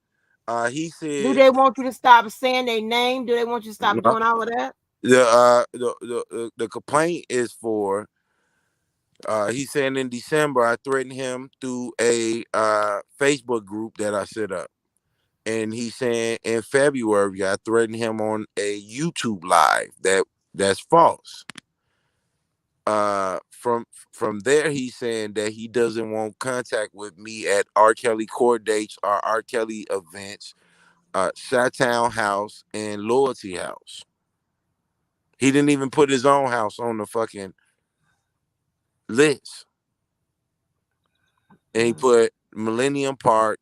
He do said they want you to stop saying their name? Do they want you to stop no, doing all of that? the complaint is for. He's saying in December I threatened him through a Facebook group that I set up. And he's saying in February I threatened him on a YouTube live that's false. From there he's saying that he doesn't want contact with me at R. Kelly court dates or R. Kelly events, Chi-Town House and Loyalty House. He didn't even put his own house on the fucking list. And he put Millennium Park,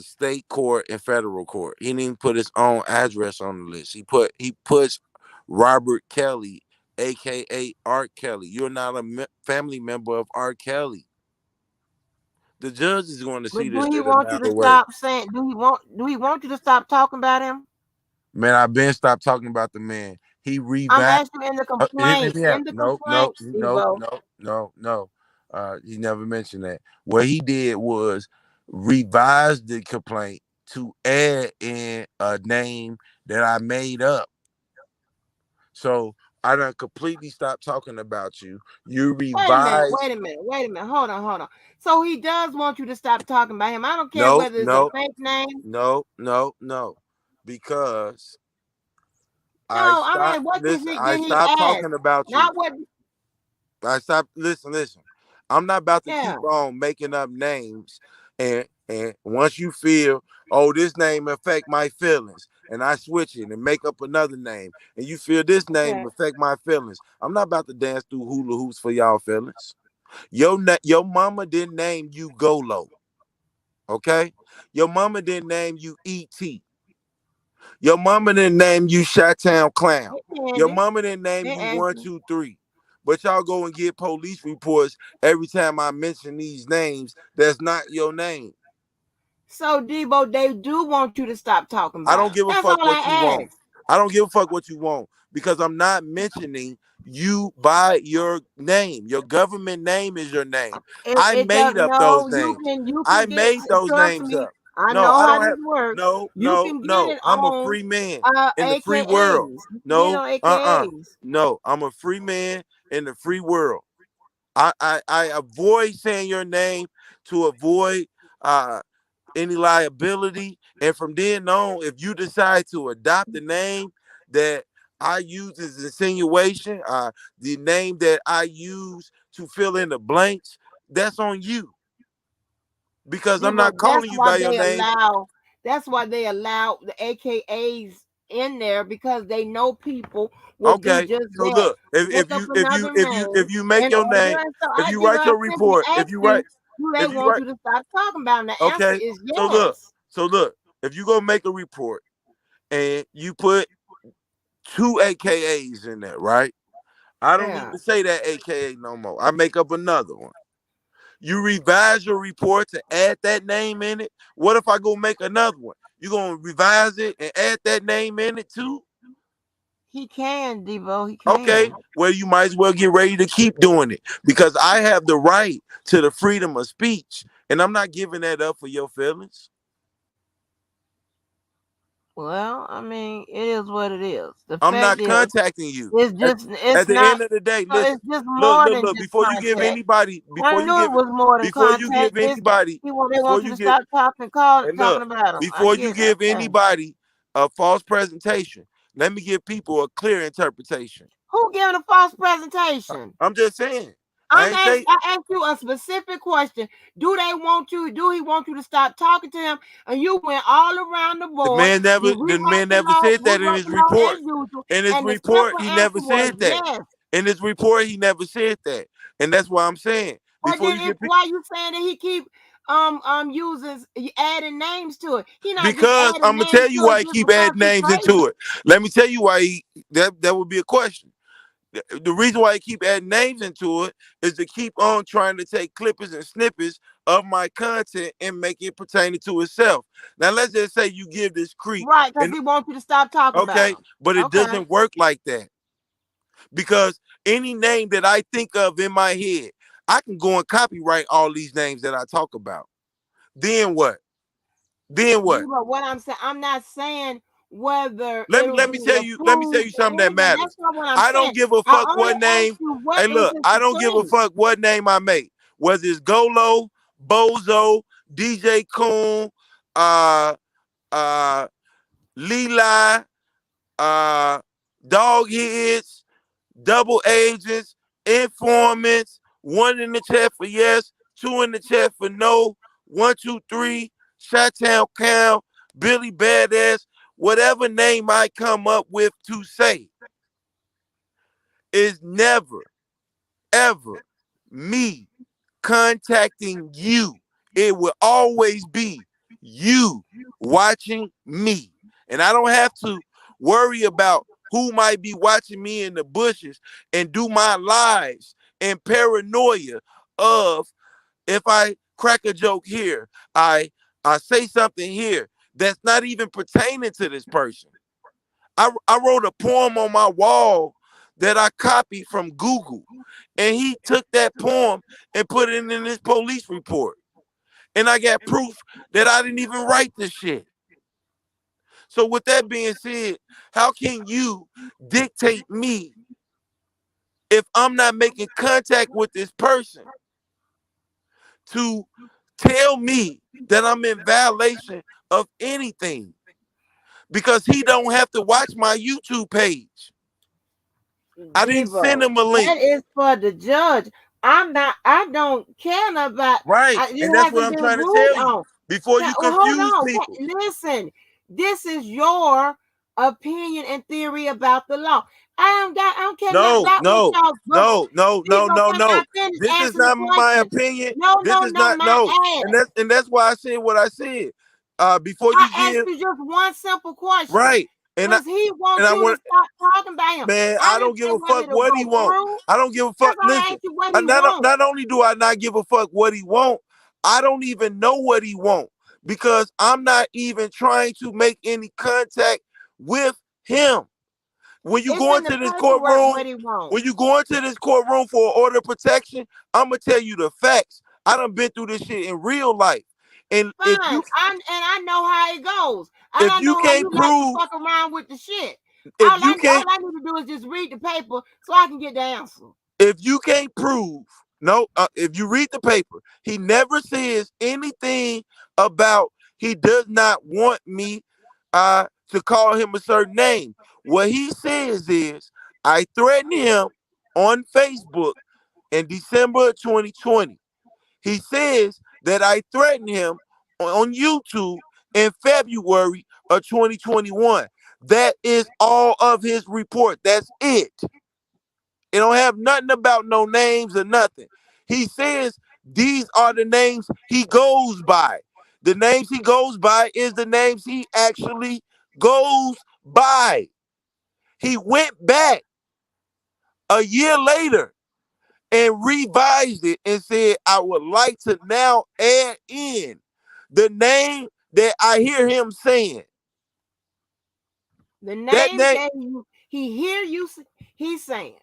state court and federal court. He didn't even put his own address on the list. He puts Robert Kelly, aka Art Kelly. You're not a family member of Art Kelly. The judge is going to see But do this he at a want you to matter way. stop saying? Do he want you to stop talking about him? Man, I've been stopped talking about the man. He I'm revamped. asking in the Hear me complaint. out. In the No, no, complaint, no, Stevo. no, no, no. He never mentioned that. What he did was revise the complaint to add in a name that I made up. So I done completely stopped talking about you. You Wait a minute, revised. wait a minute, wait a minute. Hold on, hold on. So he does want you to stop talking about him. I don't care No, whether it's a no, fake name. no, no, no. Because I No, I'm stopped. like, what Listen, did I he stopped ask? talking about you. Not what. I stopped. Listen. I'm not about to Yeah, keep on making up names. And once you feel, oh, this name affect my feelings, and I switch it and make up another name, and you feel this name yeah. affect my feelings. I'm not about to dance through hula hoops for y'all feelings. Your mama didn't name you Golo, okay? Your mama didn't name you E.T. Your mama didn't name you Chi-Town Clown. Hey, Your Andy. mama didn't name Hey, you one, Ashley. two, three. but y'all go and get police reports every time I mention these names. That's not your name. So Debo, they do want you to stop talking I about don't them. give a That's fuck all what you I want. ask. I don't give a fuck what you want because I'm not mentioning you by your name. Your government name is your name. I It does made up those no. names. You I can get. made those Trust names me, up. I No, know I how don't this have. works. No, You no, can get no. it I'm a on free man in the free world. AKAs. You can get it No, on AKAs. no. I'm a free man in the free world. I avoid saying your name to avoid uh any liability. And from then on, if you decide to adopt the name that I use as insinuation, the name that I use to fill in the blanks, that's on you. Because I'm Debo, not calling you by your name. that's why they allow the AKAs in there because they know people will do Okay. just So that. look, if, Make if up you if you another if you name if you make in your order. name, And so if I you did write I your simply report, if asked you write you, do they if you want write you to stop talking about them? The answer okay, is so look, yes. if you go make a report and you put two AKAs in there, right? I don't Yeah. even say that AKA no more. I make up another one. You revise your report to add that name in it. What if I go make another one? You gonna revise it and add that name in it too? He can, Debo. He Okay, can. well you might as well get ready to keep doing it because I have the right to the freedom of speech, and I'm not giving that up for your feelings. Well, I mean, it is what it is. The I'm fact not is, contacting you. At, it's at the not, end of the day, no, listen. it's just Look, more look, than look. just contact. I knew it was more than Before you contact. give anybody, They before want you you to give, stop and talking look, about them. I before you get it. give Okay. anybody a false presentation, let me give people a clear interpretation. Who giving a false presentation? I'm just saying. I ain't say I asked you a specific question. Do they want you? Do he want you to stop talking to him? And you went all around the board. Did we the write man the never law? said We that in wrote his the law as report. usual. In his And the report, simple he answer never was said that. yes. In his report, he never said that. And that's why I'm saying Well, before then you get why you saying that he keep uses adding names to it? He not just because adding I'm gonna names tell you to it why he just keep because adding he names crazy. into it. Let me tell you why that would be a question. The reason why I keep adding names into it is to keep on trying to take clippers and snippets of my content and make it pertaining to itself. Now let's just say you give this creep Right, because and he wants you to stop talking about okay, him. but it Okay. doesn't work like that because any name that I think of in my head, I can go and copyright all these names that I talk about. Then what? Then what? But what I'm saying, I'm not saying whether Let me it'll let be me tell you let me tell approved you or something that anything. That's matters. not what I'm I don't saying. give a I fuck only what ask name. you what Hey, is look, it I to don't give a claim. fuck what name I make. Whether it's Golo, Bozo, DJ Coon, uh, uh, Leli, uh, Dog Heads, Double Agents, Informants, one in the chat for yes, two in the chat for no, 123, Shot-Town Count, Billy Badass, whatever name I come up with to say is never, ever me contacting you. It will always be you watching me. And I don't have to worry about who might be watching me in the bushes and do my lives and paranoia of if I crack a joke here, I say something here that's not even pertaining to this person. I wrote a poem on my wall that I copied from Google. And he took that poem and put it in his police report. And I got proof that I didn't even write this shit. So with that being said, how can you dictate me if I'm not making contact with this person to tell me that I'm in violation of anything? Because he don't have to watch my YouTube page. I didn't send Devo, him a link. that is for the judge. I don't care about, Right. And it that's what hasn't I'm been trying to ruled tell you. on. Before Now, you well, hold confuse on. people. Listen, this is your opinion and theory about the law. I don't care nothing No, about what no, y'all go. no, no, no, Devo, no, can I no. finish This is answering the not my question? opinion. No, This is not my no. ass. And that's why I said what I said. Before you I asked give you just one simple question. right. And I Cause he and wants I you to want stop talking about him. man, I I didn't don't say give a whether fuck to what he go want. through. I don't give a That's fuck. why I Listen, asked you what he not wants. not only do I not give a fuck what he want, I don't even know what he want because I'm not even trying to make any contact with him. When you It's go in the into this paperwork courtroom, what he wants. when you go into this courtroom for an order of protection, I'm gonna tell you the facts. I done been through this shit in real life, and Fine. I know how it goes. And if I you know how can't you like to prove fuck around with the shit. if All you can't I need to do is just read the paper so I can get the answer. if you can't prove no, if you read the paper, he never says anything about he does not want me to call him a certain name. What he says is I threatened him on Facebook in December of 2020. He says that I threatened him on YouTube in February of 2021. That is all of his report. That's it. It don't have nothing about no names or nothing. He says these are the names he goes by. The names he goes by is the names he actually goes by. He went back a year later and revised it and said, I would like to now add in the name that I hear him saying. The That names name, that he hear you he's saying.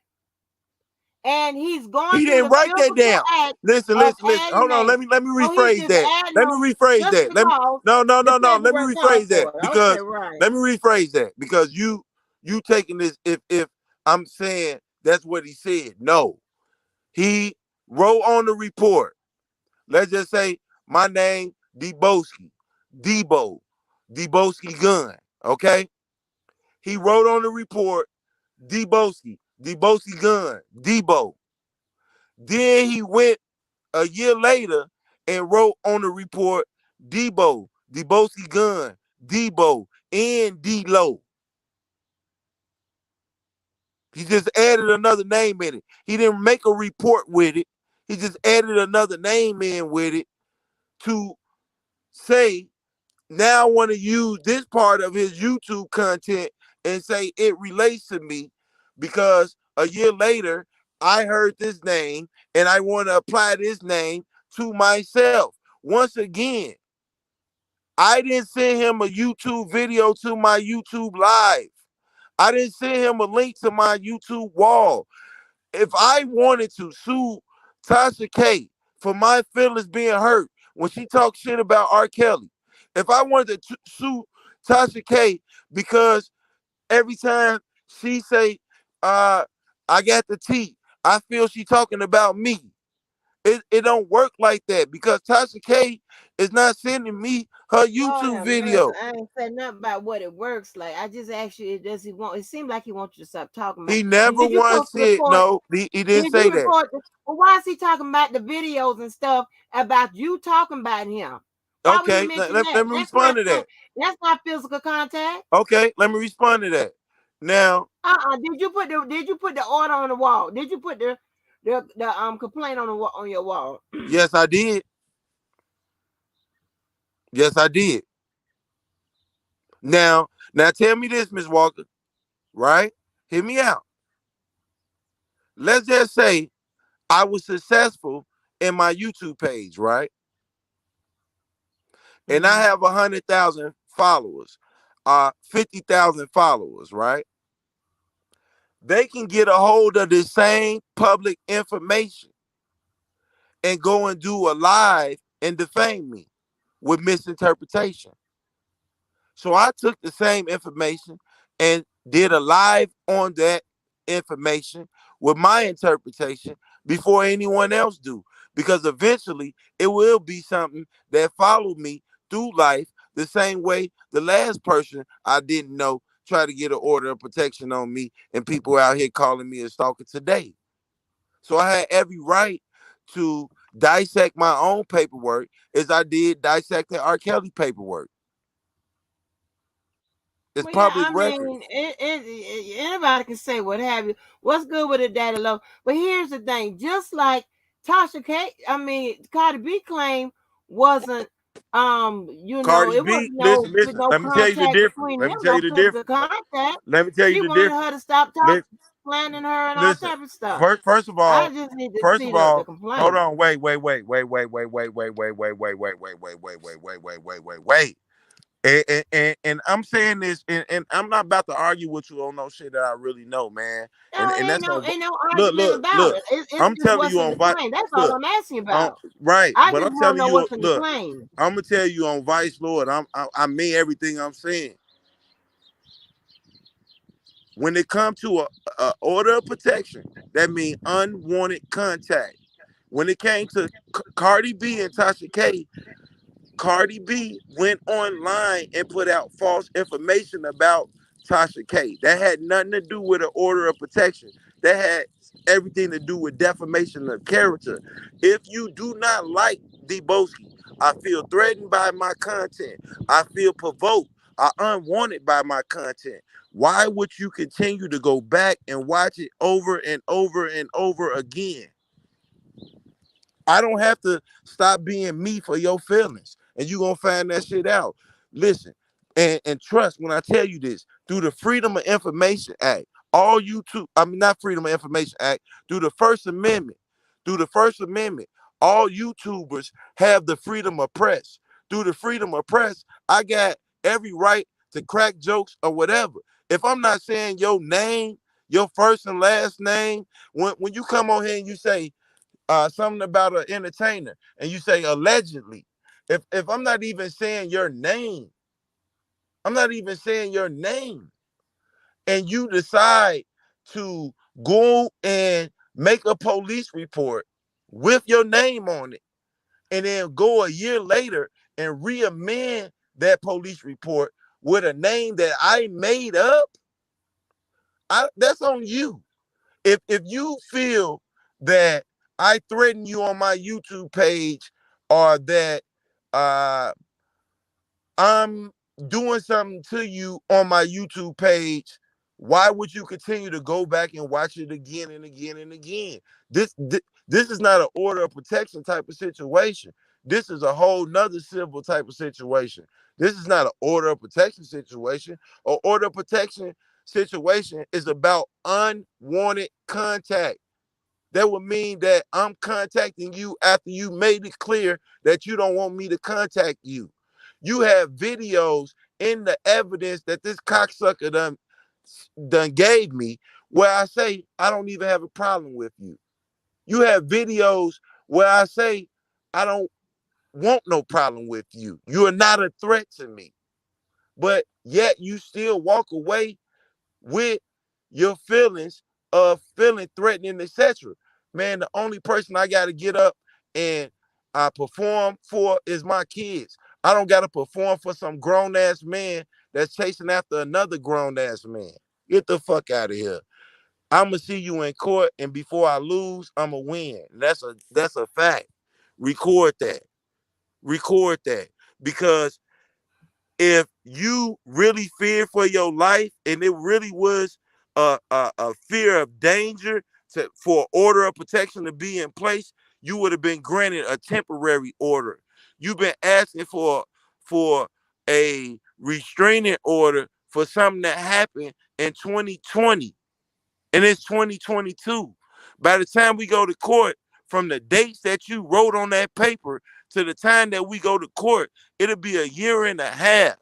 And he's going he through didn't the write that physical down. act Listen, of listen, listen. adding Hold on. names. Let me So he's rephrase just that. adding Let me them rephrase just that. because No. the Let me paperwork called rephrase that for it. Okay, because right. let me rephrase that because you taking this if I'm saying that's what he said. No. He wrote on the report. Let's just say my name Deboski. Debo. Deboski gun. Okay? He wrote on the report Deboski. Deboski gun. Debo. Then he went a year later and wrote on the report Debo. Deboski gun. Debo. And D-Lo. He just added another name in it. He didn't make a report with it. He just added another name in with it to say, now I want to use this part of his YouTube content and say it relates to me because a year later I heard this name and I want to apply this name to myself. Once again, I didn't send him a YouTube video to my YouTube live. I didn't send him a link to my YouTube wall. If I wanted to sue Tasha K for my feelings being hurt when she talks shit about R. Kelly, if I wanted to sue Tasha K because every time she say, I got the tea, I feel she talking about me. It don't work like that because Tasha K is not sending me her Lord YouTube have mercy. video. I ain't said nothing about what it works like. I just asked you, does he want? It seemed like he wants you to stop talking about. He never Did you once said report? no. He didn't Did you say that. report? Well, why is he talking about the videos and stuff about you talking about him? Why would he Okay, mention that? let me respond to that. That's not physical contact. Okay, let me respond to that. Now, Did you put the order on the wall? Did you put the complaint on the on your wall? yes, I did. Yes, I did. Now tell me this, Miss Walker, right? Hear me out. Let's just say I was successful in my YouTube page, right? And I Mm-hmm. have 100,000 followers, 50,000 followers, right? They can get a hold of the same public information and go and do a live and defame me with misinterpretation. So I took the same information and did a live on that information with my interpretation before anyone else do. Because eventually it will be something that followed me through life the same way the last person I didn't know tried to get an order of protection on me and people out here calling me a stalker today. So I had every right to dissect my own paperwork as I did dissect the R. Kelly paperwork. It's Well, yeah, public I record. mean, anybody can say what have you. What's good with a daddy love? But here's the thing: just like Tasha K, I mean, Cardi B claim wasn't. Cardi it B, wasn't listen, with listen. no Let me tell you the contact difference. between Let them, me tell no you the physical difference. contact. Let me tell you She the wanted difference. her to stop Listen, planning her and all listen. type of stuff. First of I all, just need to first see of the all, hold complaint. on, wait. And I'm saying this, and I'm not about to argue with you on no shit that I really know, man. No, And that's on. ain't no Look, argument look, about look. it. It's I'm just telling what's you in on the Vice. claim. That's all Look, I'm asking about. right, I but just I'm want to telling know you. what's in the Look, claim. I'm gonna tell you on Vice, Lord. I mean everything I'm saying. When it comes to a order of protection, that means unwanted contact. When it came to Cardi B and Tasha K, Cardi B went online and put out false information about Tasha K. That had nothing to do with an order of protection. That had everything to do with defamation of character. If you do not like Deboski, I feel threatened by my content. I feel provoked. I unwanted by my content. Why would you continue to go back and watch it over and over and over again? I don't have to stop being me for your feelings. And you're gonna find that shit out. Listen, and trust when I tell you this, through the Freedom of Information Act, all YouTube, I mean not Freedom of Information Act, through the First Amendment, through the First Amendment, all YouTubers have the freedom of press. Through the freedom of press, I got every right to crack jokes or whatever. If I'm not saying your name, your first and last name, when you come on here and you say something about an entertainer and you say allegedly, if I'm not even saying your name, I'm not even saying your name, and you decide to go and make a police report with your name on it, and then go a year later and re-amend that police report with a name that I made up, that's on you. If you feel that I threaten you on my YouTube page, or that uh, I'm doing something to you on my YouTube page, why would you continue to go back and watch it again and again and again? This is not an order of protection type of situation. This is a whole nother civil type of situation. This is not an order of protection situation. Or order of protection situation is about unwanted contact. That would mean that I'm contacting you after you made it clear that you don't want me to contact you. You have videos in the evidence that this cocksucker done gave me where I say I don't even have a problem with you. You have videos where I say I don't want no problem with you. You are not a threat to me. But yet you still walk away with your feelings of feeling threatened, etc. Man, the only person I got to get up and I perform for is my kids. I don't got to perform for some grown ass man that's chasing after another grown ass man. Get the fuck out of here. I'm gonna see you in court, and before I lose, I'm gonna win. That's a fact. Record that. Record that, because if you really feared for your life and it really was a fear of danger for order of protection to be in place, you would have been granted a temporary order. You've been asking for a restraining order for something that happened in 2020, and it's 2022. By the time we go to court, from the dates that you wrote on that paper to the time that we go to court, it'll be a year and a half.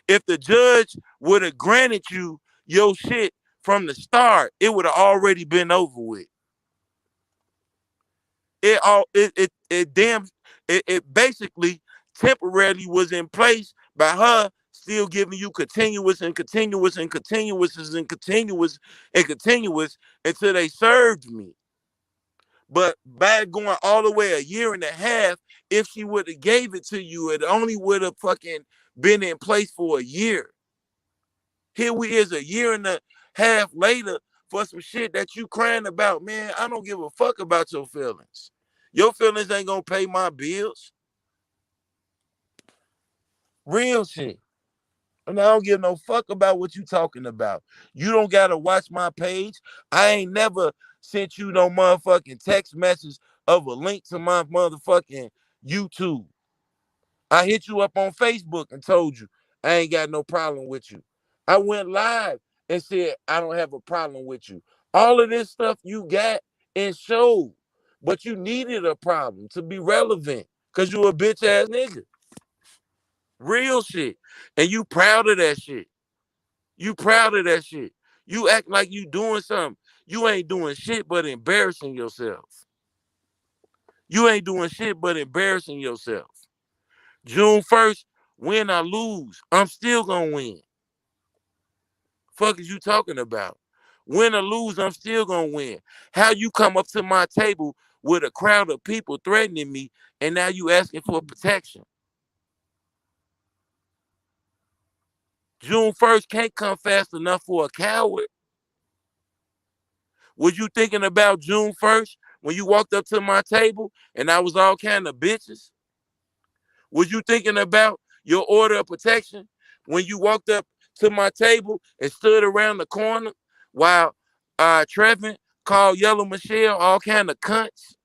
If the judge would have granted you your shit from the start, it would have already been over with. It basically temporarily was in place by her still giving you continuous and continuous and continuous and continuous and continuous until they served me. But by going all the way a year and a half, if she would have gave it to you, it only would have fucking been in place for a year. Here we is a year and a half later for some shit that you crying about, man. I don't give a fuck about your feelings. Your feelings ain't gonna pay my bills. Real shit. And I don't give no fuck about what you talking about. You don't gotta watch my page. I ain't never sent you no motherfucking text message of a link to my motherfucking YouTube. I hit you up on Facebook and told you I ain't got no problem with you. I went live and said I don't have a problem with you. All of this stuff you got and showed, but you needed a problem to be relevant because you a bitch ass nigga. Real shit. And you proud of that shit. You proud of that shit. You act like you doing something. You ain't doing shit but embarrassing yourself. You ain't doing shit but embarrassing yourself. June 1st, win or lose, I'm still gonna win. Fuck is you talking about? Win or lose, I'm still gonna win. How you come up to my table with a crowd of people threatening me and now you asking for protection? June 1st can't come fast enough for a coward. Was you thinking about June 1st when you walked up to my table and I was all kind of bitches? Was you thinking about your order of protection when you walked up to my table and stood around the corner while Trevin called Yellow Michelle all kind of cunts?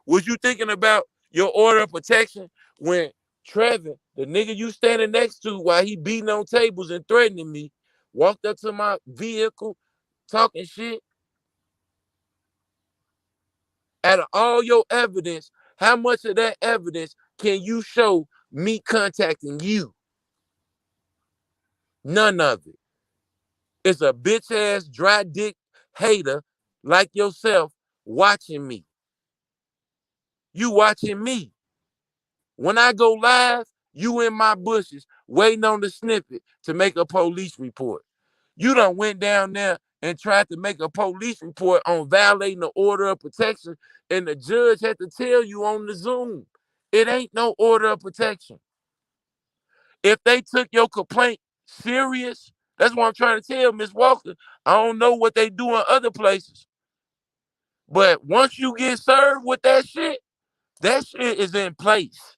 Was you thinking about your order of protection when Trevin, the nigga you standing next to while he beating on tables and threatening me, walked up to my vehicle talking shit? Out of all your evidence, how much of that evidence can you show me contacting you? None of it. It's a bitch ass dry dick hater like yourself watching me. You watching me. When I go live, you in my bushes waiting on the snippet to make a police report. You done went down there and tried to make a police report on violating the order of protection, and the judge had to tell you on the Zoom, it ain't no order of protection. If they took your complaint serious, that's what I'm trying to tell Miss Walker. I don't know what they do in other places, but once you get served with that shit is in place.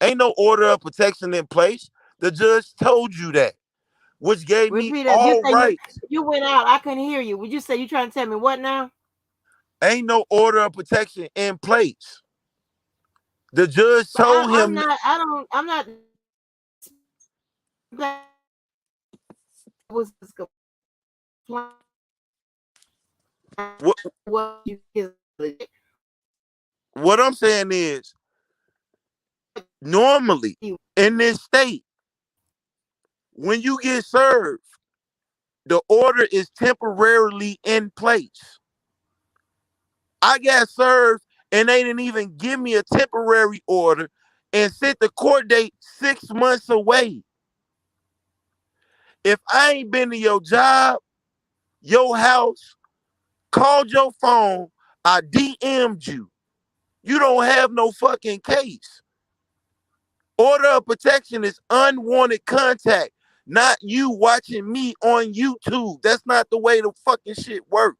Ain't no order of protection in place. The judge told you that, which gave me Repeat that. You all say rights. you went out. I couldn't hear you. Would you say you trying to tell me what now? Ain't no order of protection in place. The judge But told I'm him not. I don't. I'm not. That was his complaint. what What you what I'm saying is normally in this state, when you get served, the order is temporarily in place. I got served and they didn't even give me a temporary order and set the court date 6 months away. If I ain't been to your job, your house, called your phone, I DM'd you. You don't have no fucking case. Order of protection is unwanted contact, not you watching me on YouTube. That's not the way the fucking shit works.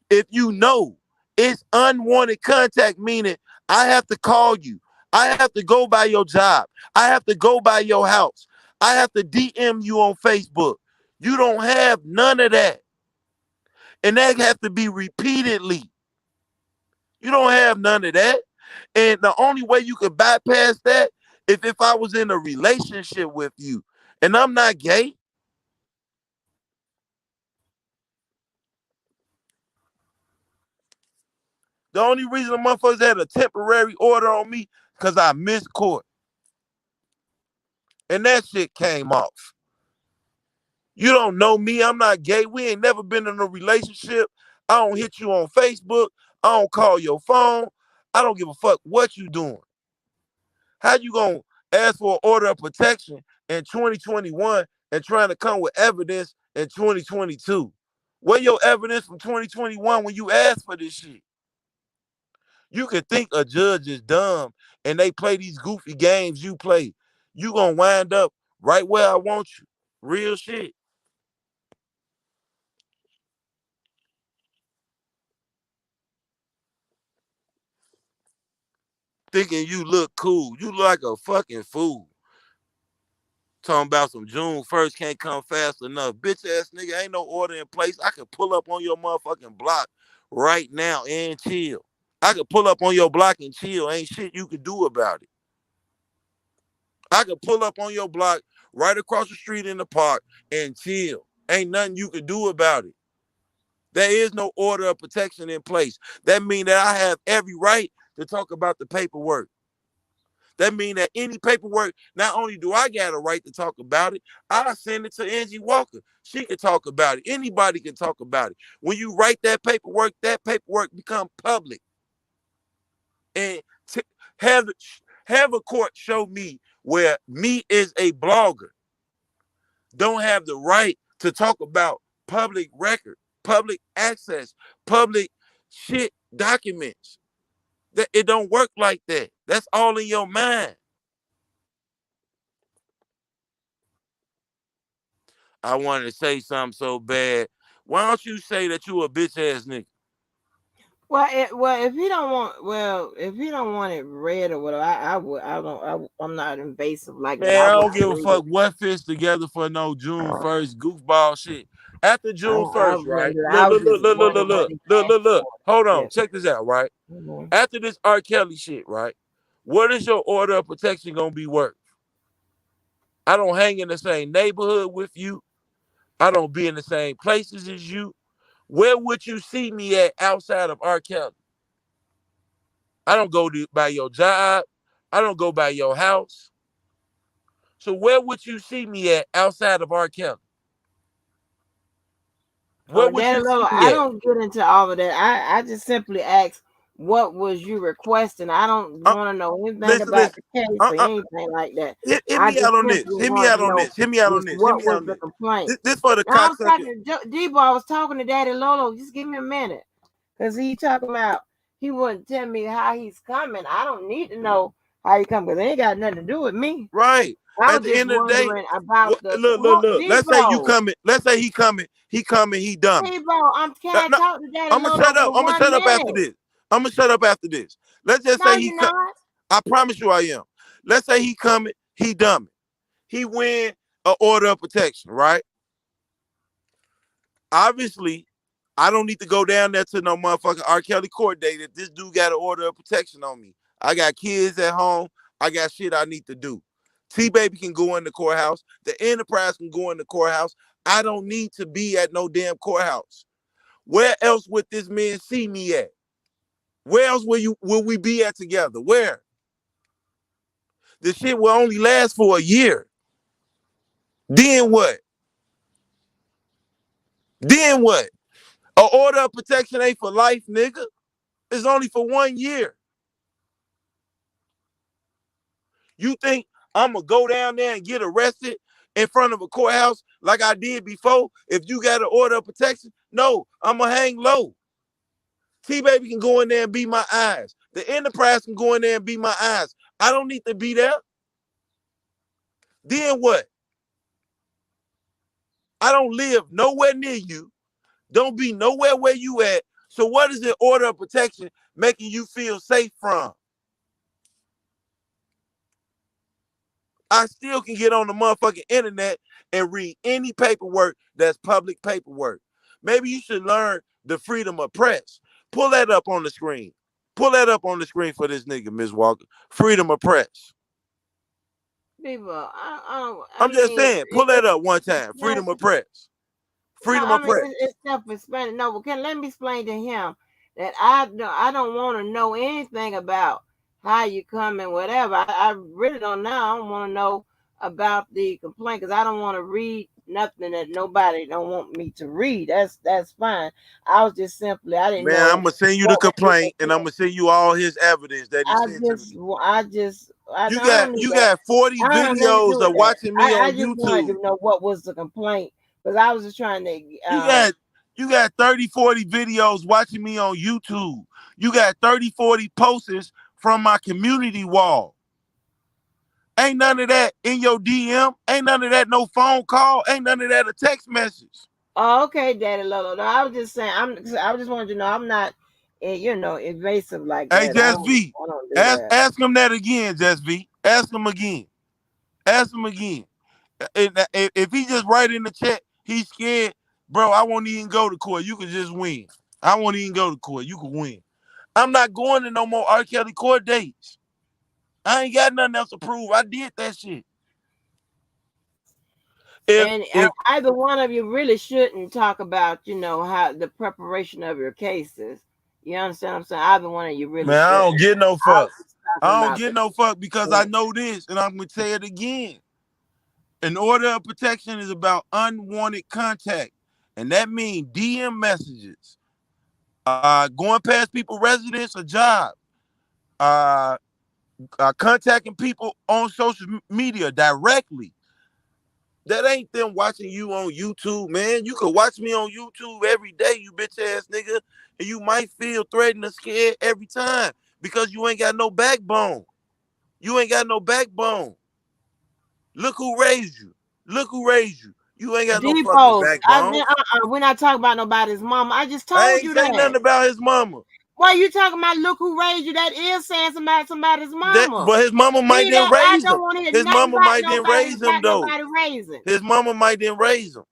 If you know, it's unwanted contact, meaning I have to call you. I have to go by your job. I have to go by your house. I have to DM you on Facebook. You don't have none of that. And that has to be repeatedly. You don't have none of that. And the only way you could bypass that is if I was in a relationship with you. And I'm not gay. The only reason the motherfuckers had a temporary order on me because I missed court. And that shit came off. You don't know me. I'm not gay. We ain't never been in a relationship. I don't hit you on Facebook. I don't call your phone. I don't give a fuck what you doing. How you gonna ask for an order of protection in 2021 and trying to come with evidence in 2022? Where your evidence from 2021 when you asked for this shit? You can think a judge is dumb and they play these goofy games you play. You gonna wind up right where I want you. Real shit. Thinking you look cool. You look like a fucking fool. Talking about some June 1st can't come fast enough. Bitch ass nigga, ain't no order in place. I can pull up on your motherfucking block right now and chill. I could pull up on your block and chill. Ain't shit you could do about it. I could pull up on your block right across the street in the park and chill. Ain't nothing you could do about it. There is no order of protection in place. That means that I have every right to talk about the paperwork. That means that any paperwork, not only do I got a right to talk about it, I send it to Angie Walker. She can talk about it. Anybody can talk about it. When you write that paperwork become public. And t- have have a court show me where me as a blogger don't have the right to talk about public record, public access, public shit documents. That it don't work like that. That's all in your mind. I wanted to say something so bad. Why don't you say that you a bitch ass nigga? Well, if he don't want it read or whatever, I would, I don't, I'm not invasive like that. Man, I I would don't give a read it. fuck what fits together for no June 1st goofball shit. After June I 1st, right? wouldn't do that. I Look, was look, look, just look, look, look, wondering what look, he look, asked look, look. for. Hold on, Yeah. check this out, right? Mhm. After this R. Kelly shit, right? What is your order of protection gonna be worth? I don't hang in the same neighborhood with you. I don't be in the same places as you. Where would you see me at outside of R. Kelly? I don't go by your job. I don't go by your house. So where would you see me at outside of R. Kelly? Where would Daddy you see Lola, me I at? don't get into all of that. I just simply ask, what was you requesting? I don't Uh, want to know anything listen, about listen. the case Uh, or uh, anything like that. hit I me just out on this. simply Hit me want out to on know this. Hit me out on just this. Hit what me out was on the this. complaint. This for the Now I'm cocksucker. talking to Debo. I was talking to Daddy Lolo. Just give me a minute, cause he talking about he wouldn't tell me how he's coming. I don't need to know how he coming, cause it ain't got nothing to do with me. Right. I At was the just end of the day, wondering about the look, look, look. Let's say you Debo. coming. Let's say he coming. He coming. He dummy. Debo, No, can I no, talk to Daddy I'm gonna Lolo shut up. for I'm gonna one shut up after minute? this. I'm gonna shut up after this. Let's just No, say he you're cut. not. I promise you, I am. Let's say he coming. He dummy. He win an order of protection. Right. Obviously, I don't need to go down there to no motherfucking R. Kelly court date if this dude got an order of protection on me. I got kids at home. I got shit I need to do. T Baby can go in the courthouse. The Enterprise can go in the courthouse. I don't need to be at no damn courthouse. Where else would this man see me at? Where else will we be at together? Where? The shit will only last for a year. Then what? Then what? An order of protection ain't for life, nigga. It's only for 1 year. You think I'm gonna go down there and get arrested in front of a courthouse like I did before? If you got an order of protection, no, I'm gonna hang low. T Baby can go in there and be my eyes. The Enterprise can go in there and be my eyes. I don't need to be there. Then what? I don't live nowhere near you. Don't be nowhere where you at. So what is the order of protection making you feel safe from? I still can get on the motherfucking internet and read any paperwork that's public paperwork. Maybe you should learn the freedom of press. Pull that up on the screen. Pull that up on the screen for this nigga, Ms. Walker. Freedom of press. People, I I'm just mean, saying, pull that up one it's time. not. Freedom of press. No, Freedom I of mean press. it's self-explanatory. No, but can let me explain to him that I don't want to know anything about how you come and whatever. I really don't know. I don't want to know about the complaint because I don't want to read nothing that nobody don't want me to read. That's fine. I was just simply I didn't Man, I'm know gonna send you the what was the complaint and I'm complaint. gonna send you all his evidence that he I sent to just me. I You don't got need you that. got 40 I don't have nothing to videos do with of that. watching me I on just wanted YouTube. to know what was the complaint because I was just trying to You got you got 30, 40 videos watching me on YouTube. You got 30, 40 posters from my community wall. Ain't none of that in your DM. Ain't none of that no phone call. Ain't none of that a text message. Oh, okay, Daddy Lolo. No, I was just saying. I just wanted to know. I'm not, invasive like Hey, that. I Just don't. V. I don't do Ask that. ask him that again, Just V. Ask him again. Ask him again. If he just write in the chat, he's scared, bro. I won't even go to court. You can just win. I won't even go to court. You can win. I'm not going to no more R. Kelly court dates. I ain't got nothing else to prove. I did that shit. If And if either one of you really shouldn't talk about, how the preparation of your cases. You understand what I'm saying? Either one of you really man, I don't shouldn't. get no I fuck. was just talking I don't about get the. no fuck because I know this, and I'm gonna say it again. An order of protection is about unwanted contact, and that means DM messages, going past people's residence or job, uh, contacting people on social media directly. That ain't them watching you on YouTube, man. You could watch me on YouTube every day, you bitch ass nigga, and you might feel threatened or scared every time because you ain't got no backbone. You ain't got no backbone. Look who raised you. Look who raised you. You ain't got no fucking Depots. backbone. We're not talking about nobody's mama. I just I told ain't you say that. nothing about his mama. Why you talking about look who raised you? That is saying somebody's That, mama. but his mama might Leave didn't that. I raise him. don't want to hear His nothing mama about might didn't nobody raise him about though. nobody raising. His mama might didn't raise him.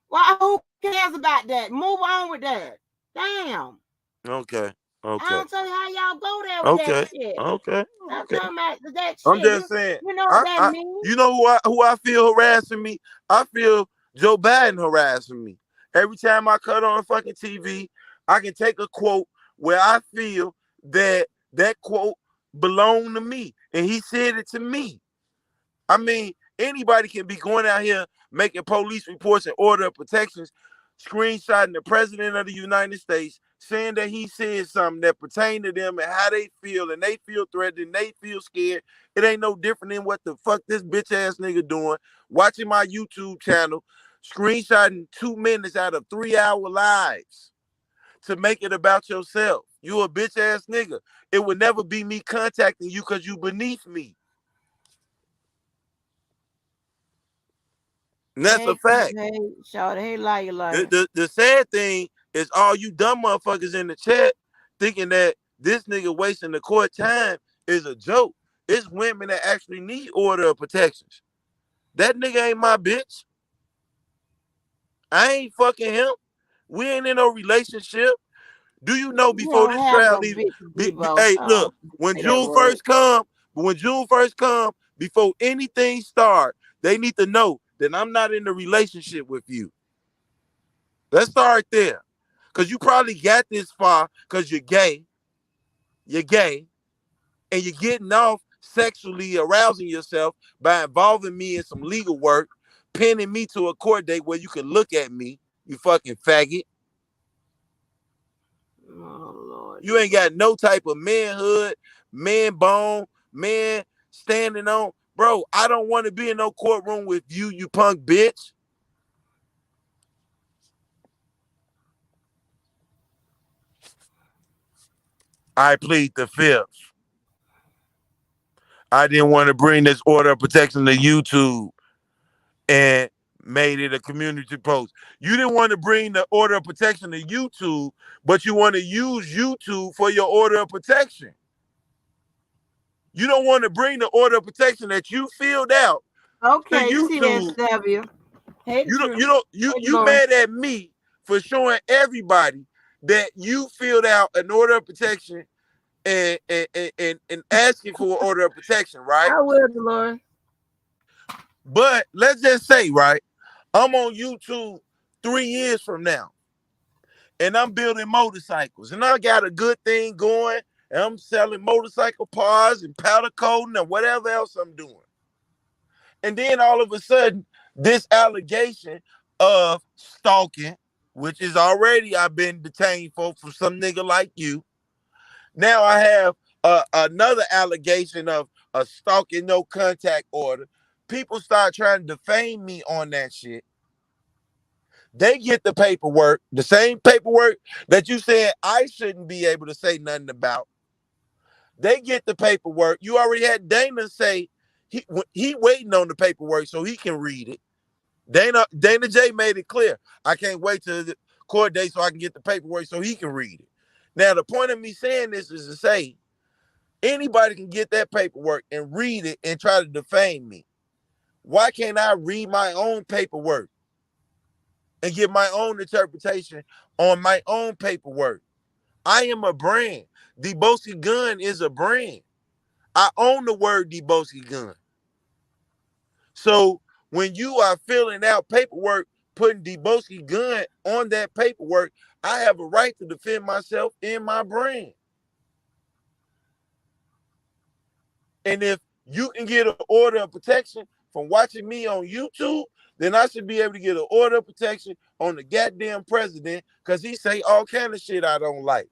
Why who cares about that? Move on with that. Damn. Okay. I Okay. don't tell you how y'all go there with that Okay. shit. Okay. Stop Okay. talking about that I'm shit. just You saying. you know what that means? You know who I feel harassing me? I feel Joe Biden harassing me. Every time I cut on fucking TV, I can take a quote where I feel that quote belonged to me, and he said it to me. I mean, anybody can be going out here making police reports and order of protections, screenshotting the president of the United States, saying that he said something that pertained to them and how they feel, and they feel threatened, and they feel scared. It ain't no different than what the fuck this bitch ass nigga doing, watching my YouTube channel, screenshotting 2 minutes out of 3 hour lives to make it about yourself. You a bitch ass nigga. It would never be me contacting you because you beneath me. And that's a Hey, fact. hey, shout hey, liar, The, liar. the the sad thing is all you dumb motherfuckers in the chat thinking that this nigga wasting the court time is a joke. It's women that actually need order of protections. That nigga ain't my bitch. I ain't fucking him. We ain't in no relationship. Do you know You before don't this have trial no even bitch Debo. hey, I don't look, want you to when say that June word. first come, before anything start, they need to know that I'm not in a relationship with you. Let's start there. Cause you probably got this far because you're gay, and you're getting off sexually arousing yourself by involving me in some legal work, pinning me to a court date where you can look at me, you fucking faggot. Oh Lord, You ain't Debo. got no type of manhood, man bone, man standing on. Bro, I don't want to be in no courtroom with you, you punk bitch. I plead the fifth. I didn't want to bring this order of protection to YouTube and made it a community post. You didn't want to bring the order of protection to YouTube, but you want to use YouTube for your order of protection. You don't want to bring the order of protection that you filled out to Okay, YouTube. CSW. Hey, the truth. Hey, the You Lord. mad at me for showing everybody that you filled out an order of protection and asking for an order of protection, right? I will, the Lord. But let's just say, right, I'm on YouTube 3 years from now, and I'm building motorcycles, and I got a good thing going, and I'm selling motorcycle parts and powder coating and whatever else I'm doing. And then all of a sudden, this allegation of stalking, which is already I've been detained for some nigga like you. Now I have another allegation of a stalking no contact order. People start trying to defame me on that shit. They get the paperwork, the same paperwork that you said I shouldn't be able to say nothing about. They get the paperwork. You already had Dana say he waiting on the paperwork so he can read it. Dana J made it clear. I can't wait till the court date so I can get the paperwork so he can read it. Now the point of me saying this is to say anybody can get that paperwork and read it and try to defame me. Why can't I read my own paperwork and give my own interpretation on my own paperwork? I am a brand. The Bosi gun is a brand. I own the word Deboski gun. So when you are filling out paperwork, putting Deboski gun on that paperwork, I have a right to defend myself in my brand. And if you can get an order of protection from watching me on YouTube, then I should be able to get an order of protection on the goddamn president because he say all kind of shit I don't like.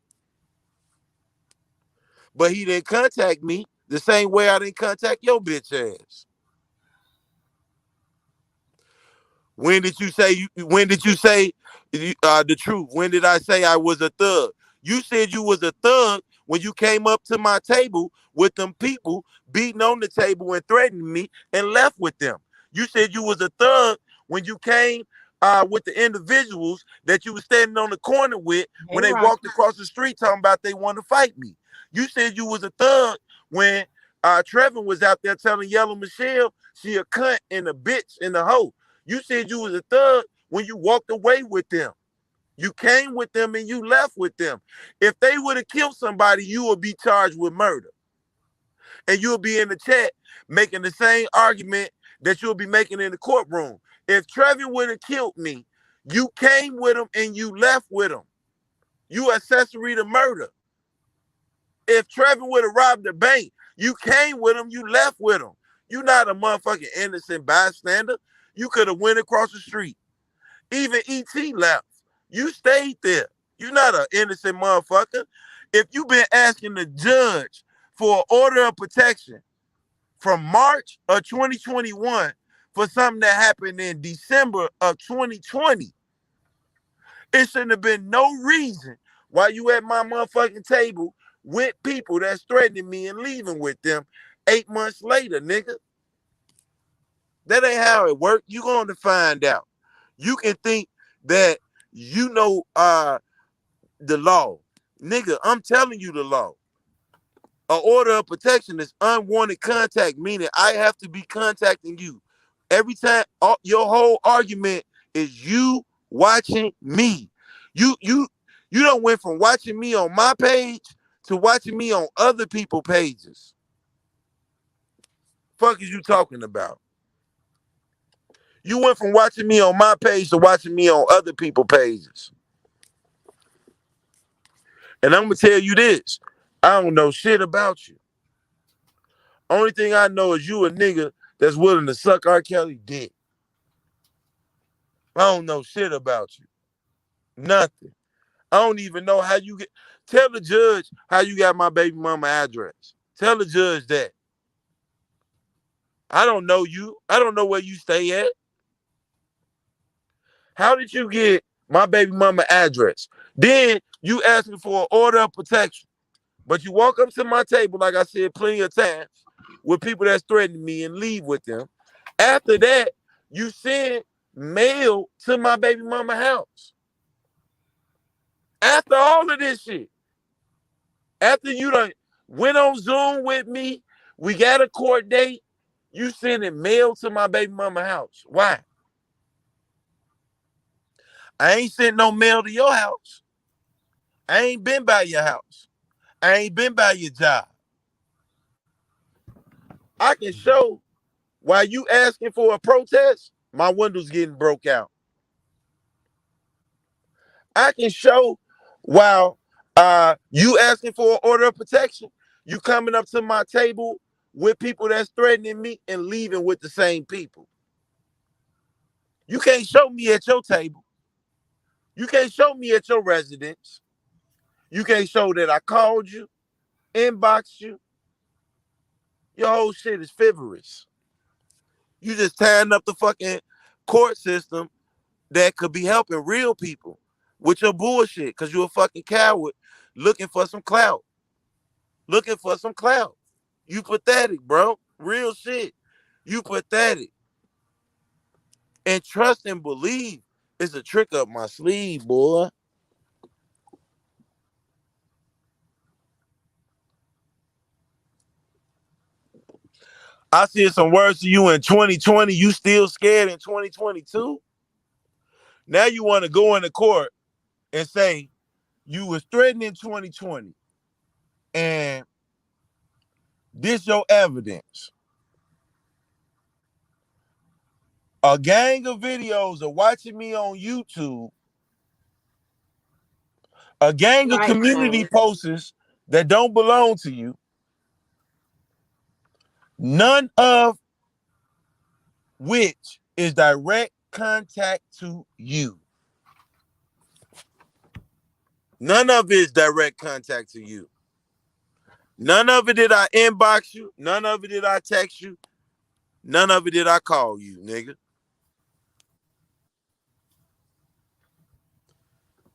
But he didn't contact me the same way I didn't contact your bitch ass. When did you say? When did you say the truth? When did I say I was a thug? You said you was a thug when you came up to my table with them people beating on the table and threatening me and left with them. You said you was a thug when you came with the individuals that you was standing on the corner with when They they right. walked across the street talking about they want to fight me. You said you was a thug when Trevor was out there telling Yellow Michelle she a cunt and a bitch and a hoe. You said you was a thug when you walked away with them. You came with them and you left with them. If they would have killed somebody, you would be charged with murder. And you'll be in the chat making the same argument that you'll be making in the courtroom. If Trevor would have killed me, you came with him and you left with him. You accessory to murder. If Trevor would have robbed the bank, you came with him, you left with him. You're not a motherfucking innocent bystander. You could have went across the street. Even E.T. left. You stayed there. You're not an innocent motherfucker. If you've been asking the judge for an order of protection from March of 2021 for something that happened in December of 2020, it shouldn't have been no reason why you at my motherfucking table with people that's threatening me and leaving with them 8 months later, nigga. That ain't how it works. You going to find out. You can think that you know the law. Nigga, I'm telling you the law. An order of protection is unwanted contact, meaning I have to be contacting you. Every time your whole argument is you watching me. You don't went from watching me on my page to watching me on other people's pages. Fuck is you talking about? You went from watching me on my page to watching me on other people's pages. And I'm gonna tell you this. I don't know shit about you. Only thing I know is you a nigga that's willing to suck R. Kelly dick. I don't know shit about you. Nothing. I don't even know how you get. Tell the judge how you got my baby mama address. Tell the judge that. I don't know you. I don't know where you stay at. How did you get my baby mama address? Then you ask me for an order of protection. But you walk up to my table, like I said plenty of times, with people that's threatening me and leave with them. After that, you send mail to my baby mama house. After all of this shit, after you done went on Zoom with me, we got a court date, you sending mail to my baby mama house. Why? I ain't sent no mail to your house. I ain't been by your house. I ain't been by your job. I can show while you asking for a protest, my windows getting broke out. I can show while you asking for an order of protection, you coming up to my table with people that's threatening me and leaving with the same people. You can't show me at your table. You can't show me at your residence. You can't show that I called you, inboxed you. Your whole shit is frivolous. You just tearing up the fucking court system that could be helping real people with your bullshit because you're a fucking coward looking for some clout. Looking for some clout. You pathetic, bro. Real shit. You pathetic. And trust and believe is a trick up my sleeve, boy. I said some words to you in 2020. You still scared in 2022? Now you want to go into court and say you was threatened in 2020 and This your evidence. A gang of videos are watching me on YouTube. A gang of Right, community Tony. posters that don't belong to you. None of which is direct contact to you. None of it is direct contact to you. None of it did I inbox you. None of it did I text you. None of it did I call you, nigga.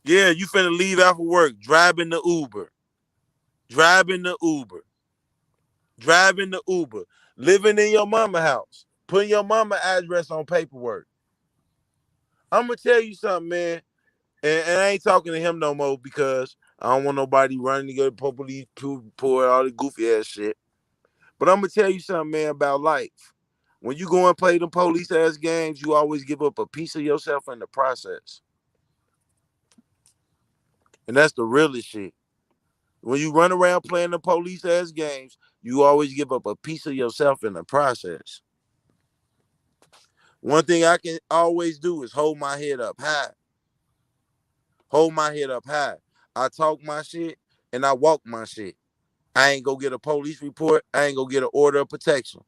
Yeah, you finna leave after work, driving the Uber, driving the Uber, driving the Uber, living in your mama house, putting your mama address on paperwork. I'm gonna tell you something, man, and I ain't talking to him no more because I don't want nobody running to go to police, pour all the goofy ass shit. But I'm gonna tell you something, man, about life. When you go and play them police ass games, you always give up a piece of yourself in the process. And that's the realest shit. When you run around playing the police ass games, you always give up a piece of yourself in the process. One thing I can always do is hold my head up high. Hold my head up high. I talk my shit and I walk my shit. I ain't go get a police report. I ain't go get an order of protection.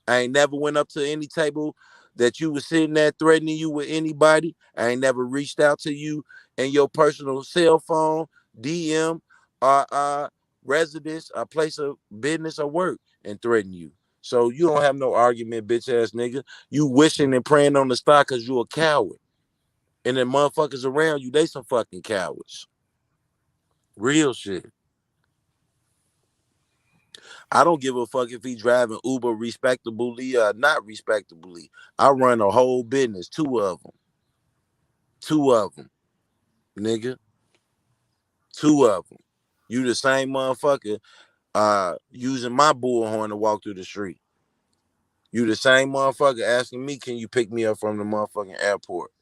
I ain't never went up to any table that you was sitting there threatening you with anybody. I ain't never reached out to you in your personal cell phone, DM, or residence, a place of business or work and threaten you. So you don't have no argument, bitch ass nigga. You wishing and praying on the star because you a coward. And then motherfuckers around you, they some fucking cowards. Real shit. I don't give a fuck if he driving Uber respectably or not respectably. I run a whole business, two of them. Two of them, nigga. Two of them. You the same motherfucker using my bullhorn to walk through the street. You the same motherfucker asking me, can you pick me up from the motherfucking airport?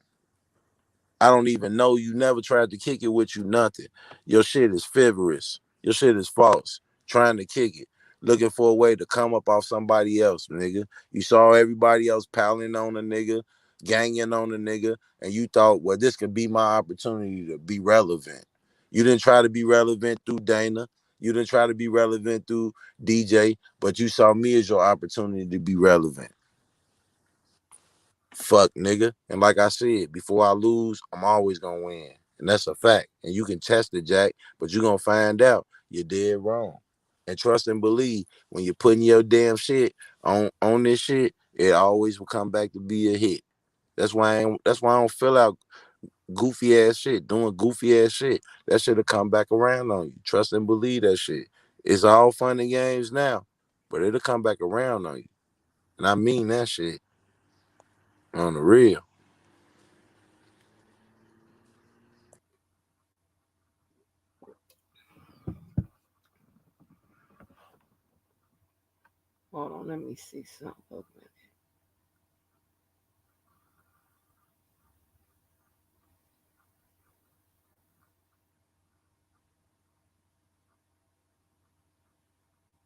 I don't even know you. Never tried to kick it with you, nothing. Your shit is frivolous. Your shit is false. Trying to kick it. Looking for a way to come up off somebody else, nigga. You saw everybody else piling on a nigga, ganging on a nigga, and you thought, well, this could be my opportunity to be relevant. You didn't try to be relevant through Dana. You didn't try to be relevant through DJ, but you saw me as your opportunity to be relevant. Fuck, nigga. And like I said, before I lose, I'm always gonna win. And that's a fact. And you can test it, Jack, but you're gonna find out you're dead wrong. And trust and believe when you're putting your damn shit on this shit, it always will come back to be a hit. That's why I don't fill out goofy ass shit, doing goofy ass shit. That shit'll come back around on you. Trust and believe that shit. It's all fun and games now, but it'll come back around on you. And I mean that shit on the real. Hold on, let me see something.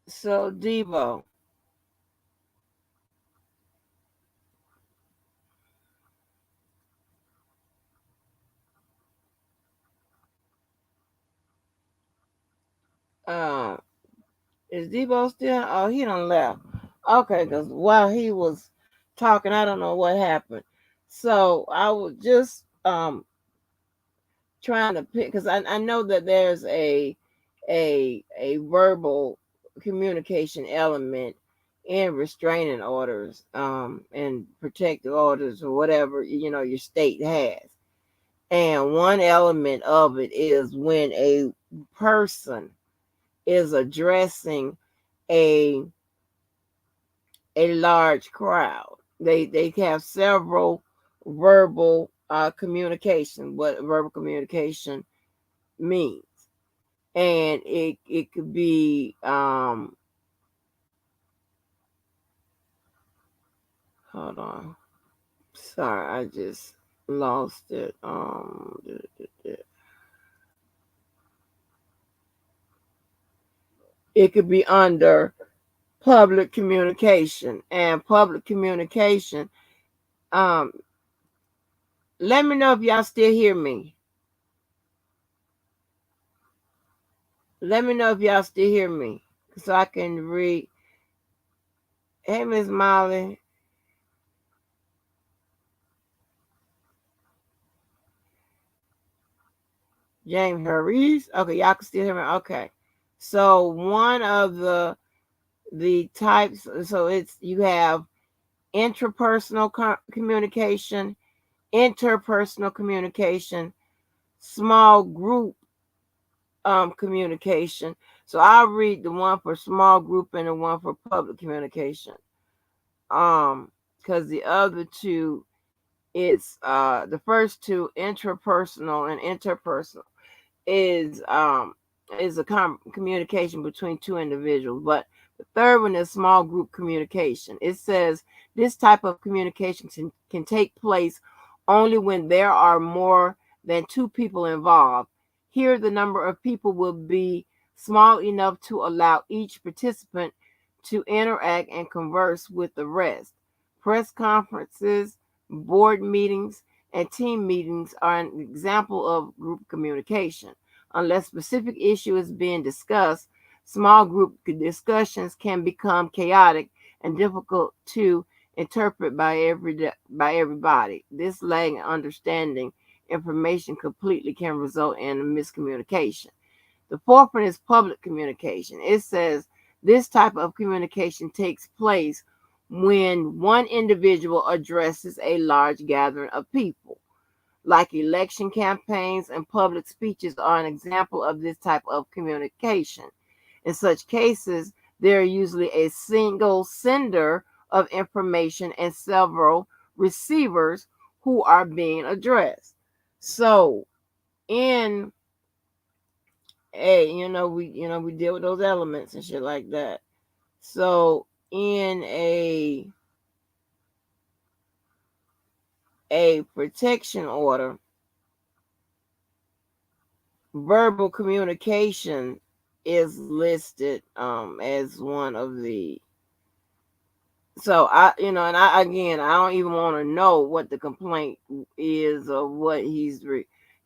So, Devo, um, is Devo still? Oh, he done left. Okay, because while he was talking, I don't know what happened. So I was just trying to pick because I know that there's a verbal communication element in restraining orders and protective orders or whatever your state has. And one element of it is when a person is addressing a a large crowd. They have several verbal communication, what verbal communication means. And it could be hold on. Sorry, I just lost it. It could be under public communication. And public communication, um, let me know if y'all still hear me. Let me know if y'all still hear me so I can read. Hey, Miss Molly, James Harris. Okay, y'all can still hear me. Okay, so one of the types. So it's you have intrapersonal communication, interpersonal communication, small group communication. So I'll read the one for small group and the one for public communication. Because the other two, it's the first two, intrapersonal and interpersonal, is communication between two individuals. But the third one is small group communication. It says this type of communication can take place only when there are more than two people involved. Here, the number of people will be small enough to allow each participant to interact and converse with the rest. Press conferences, board meetings, and team meetings are an example of group communication. Unless specific issue is being discussed, small group discussions can become chaotic and difficult to interpret by everybody. This lag in understanding information completely can result in a miscommunication. The fourth one is public communication. It says this type of communication takes place when one individual addresses a large gathering of people. Like election campaigns and public speeches are an example of this type of communication. In such cases, there are usually a single sender of information and several receivers who are being addressed. So, in we deal with those elements and shit like that. So, in a protection order, verbal communication is listed as one of the. So and I again, I don't even want to know what the complaint is or what he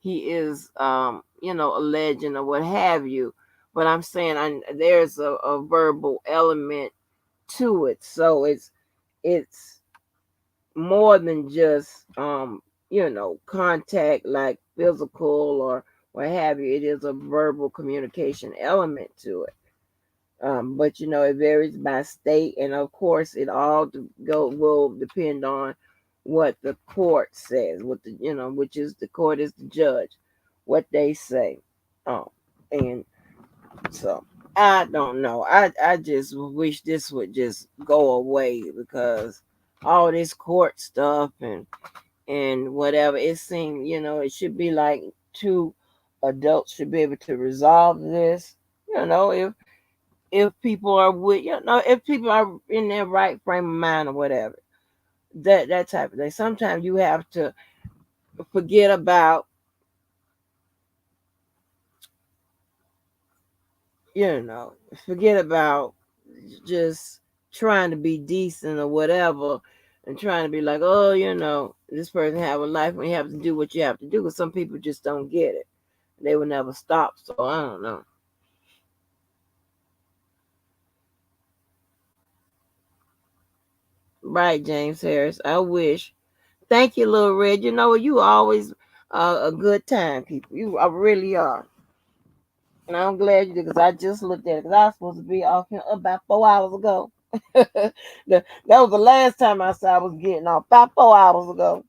is alleging or what have you, but I'm saying there's a verbal element to it. So it's more than just contact like physical or what have you. It is a verbal communication element to it. But it varies by state, and of course, it all will depend on what the court says. What which is the court is the judge, what they say. Um, and so I don't know. I just wish this would just go away because all this court stuff and whatever, it seemed it should be like two adults should be able to resolve this. If people are if people are in their right frame of mind or whatever, that type of thing. Sometimes you have to forget about you know forget about just trying to be decent or whatever, and trying to be like, oh, this person have a life when you have to do what you have to do, because some people just don't get it. They will never stop. So I don't know. Right, James Harris, I wish. Thank you, Little Red. You always a good time, people. You really are. And I'm glad you did, because I just looked at it, because I was supposed to be off here about 4 hours ago. That was the last time I said I was getting off, about 4 hours ago.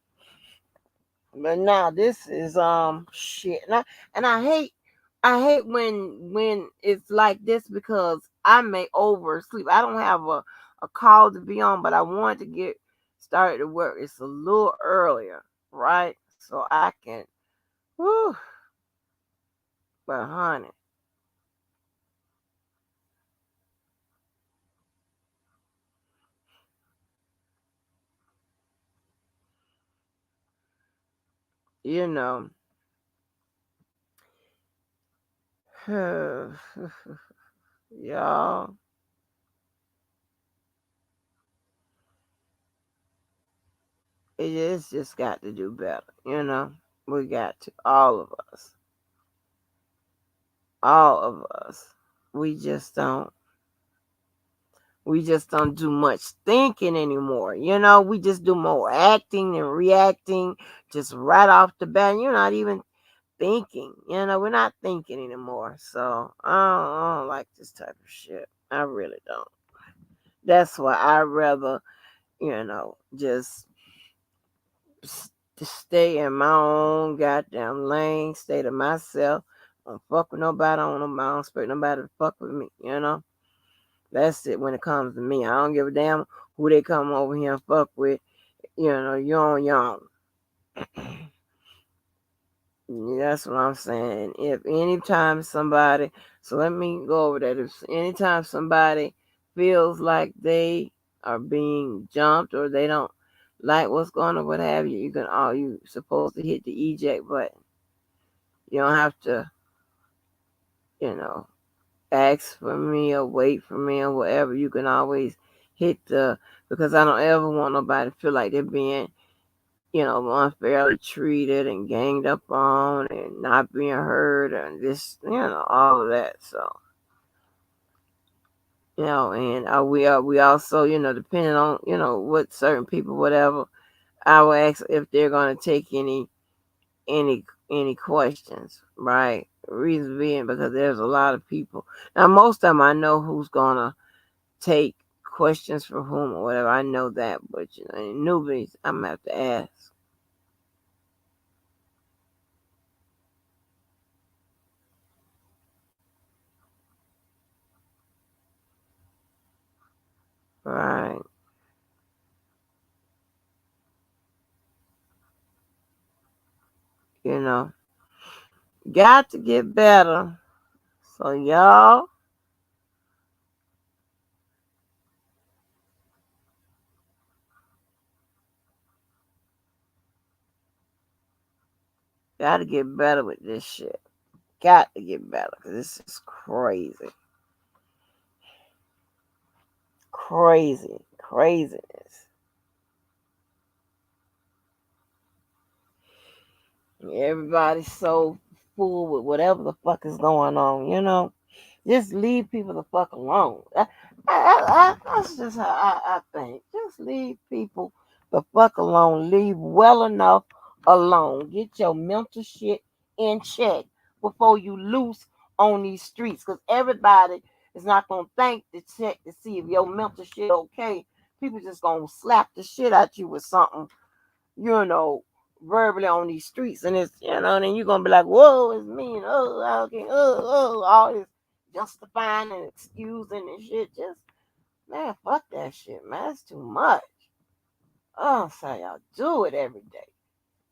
But now this is shit. And I hate when it's like this, because I may oversleep. I don't have a call to be on, but I wanted to get started to work. It's a little earlier, right? So I can whew, but honey, you know. Y'all, It's just got to do better. We got to. All of us. All of us. We just don't. We just don't do much thinking anymore. We just do more acting and reacting just right off the bat. You're not even thinking. We're not thinking anymore. So I don't like this type of shit. I really don't. That's why I rather, just to stay in my own goddamn lane, stay to myself. Don't fuck with nobody. I don't know my own spirit. Nobody to fuck with me. That's it when it comes to me. I don't give a damn who they come over here and fuck with. You're on your own. Yeah, that's what I'm saying. If anytime somebody, so let me go over that. If anytime somebody feels like they are being jumped or they don't like what's going on, what have you, you supposed to hit the eject button. You don't have to, you know, ask for me or wait for me or whatever. You can always hit because I don't ever want nobody to feel like they're being unfairly treated and ganged up on and not being heard and this, all of that. So, and we also, depending on, what certain people, whatever, I will ask if they're going to take any, any questions, right? Reason being because there's a lot of people. Now, most of them I know who's going to take questions from whom or whatever. I know that, but, newbies, I'm going to have to ask. Right. You know, got to get better. So y'all got to get better with this shit. Got to get better because this is crazy, craziness. Everybody's so full with whatever the fuck is going on. Just leave people the fuck alone. That's just how I think. Just leave people the fuck alone. Leave well enough alone. Get your mental shit in check before you loose on these streets. Because everybody is not going to think to check to see if your mental shit okay. People just going to slap the shit at you with something, you know, verbally on these streets. And it's, and then you're going to be like, whoa, it's me. And okay, all this justifying and excusing and shit. Just, man, fuck that shit, man. It's too much. Oh, so y'all do it every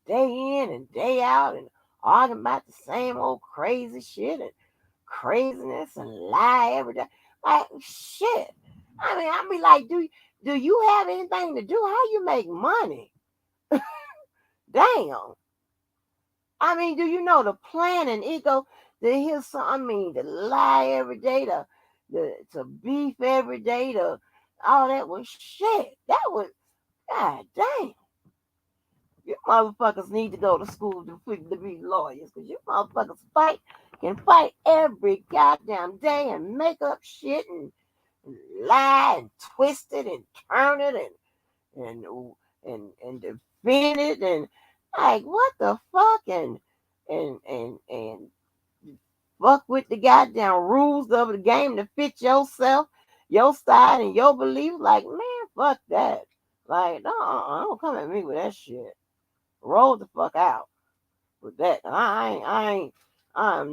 day in and day out, and arguing about the same old crazy shit and craziness and lie every day. Like, shit. I mean, I be like, do you have anything to do? How you make money? Damn. I mean, do you know the planning? It go to hear some. I mean, to lie every day, to beef every day, to all that was shit. That was god damn. You motherfuckers need to go to school to be lawyers, because you motherfuckers can fight every goddamn day and make up shit and lie and twist it and turn it and and defend it and like what the fuck and fuck with the goddamn rules of the game to fit yourself, your style and your beliefs. Like man, fuck that. Like no, don't come at me with that shit. Roll the fuck out with that. I'm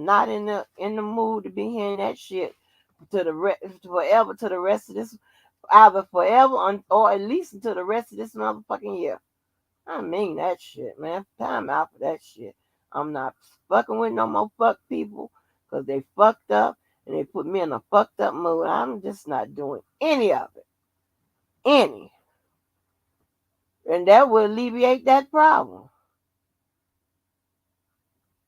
not in the mood to be hearing that shit forever to the rest of this, either forever or at least until the rest of this motherfucking year. I mean that shit, man. Time out for that shit. I'm not fucking with no more fuck people because they fucked up and they put me in a fucked up mood. I'm just not doing any of it. Any. And that will alleviate that problem.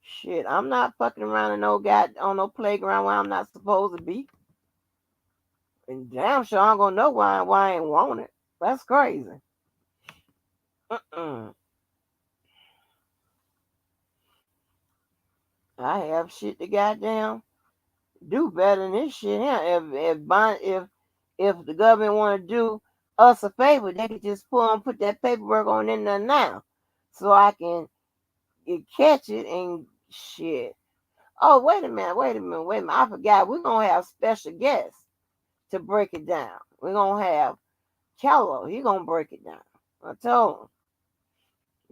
Shit, I'm not fucking around in no on no playground where I'm not supposed to be. And damn sure I'm gonna know why I ain't want it. That's crazy. Mm-mm. I have shit to goddamn do better than this shit here. If the government want to do us a favor, they could just put that paperwork on in there now, so I can catch it and shit. Oh, wait a minute, wait a minute, wait a minute. I forgot. We're gonna have special guests to break it down. We're gonna have Kello. He gonna break it down. I told him.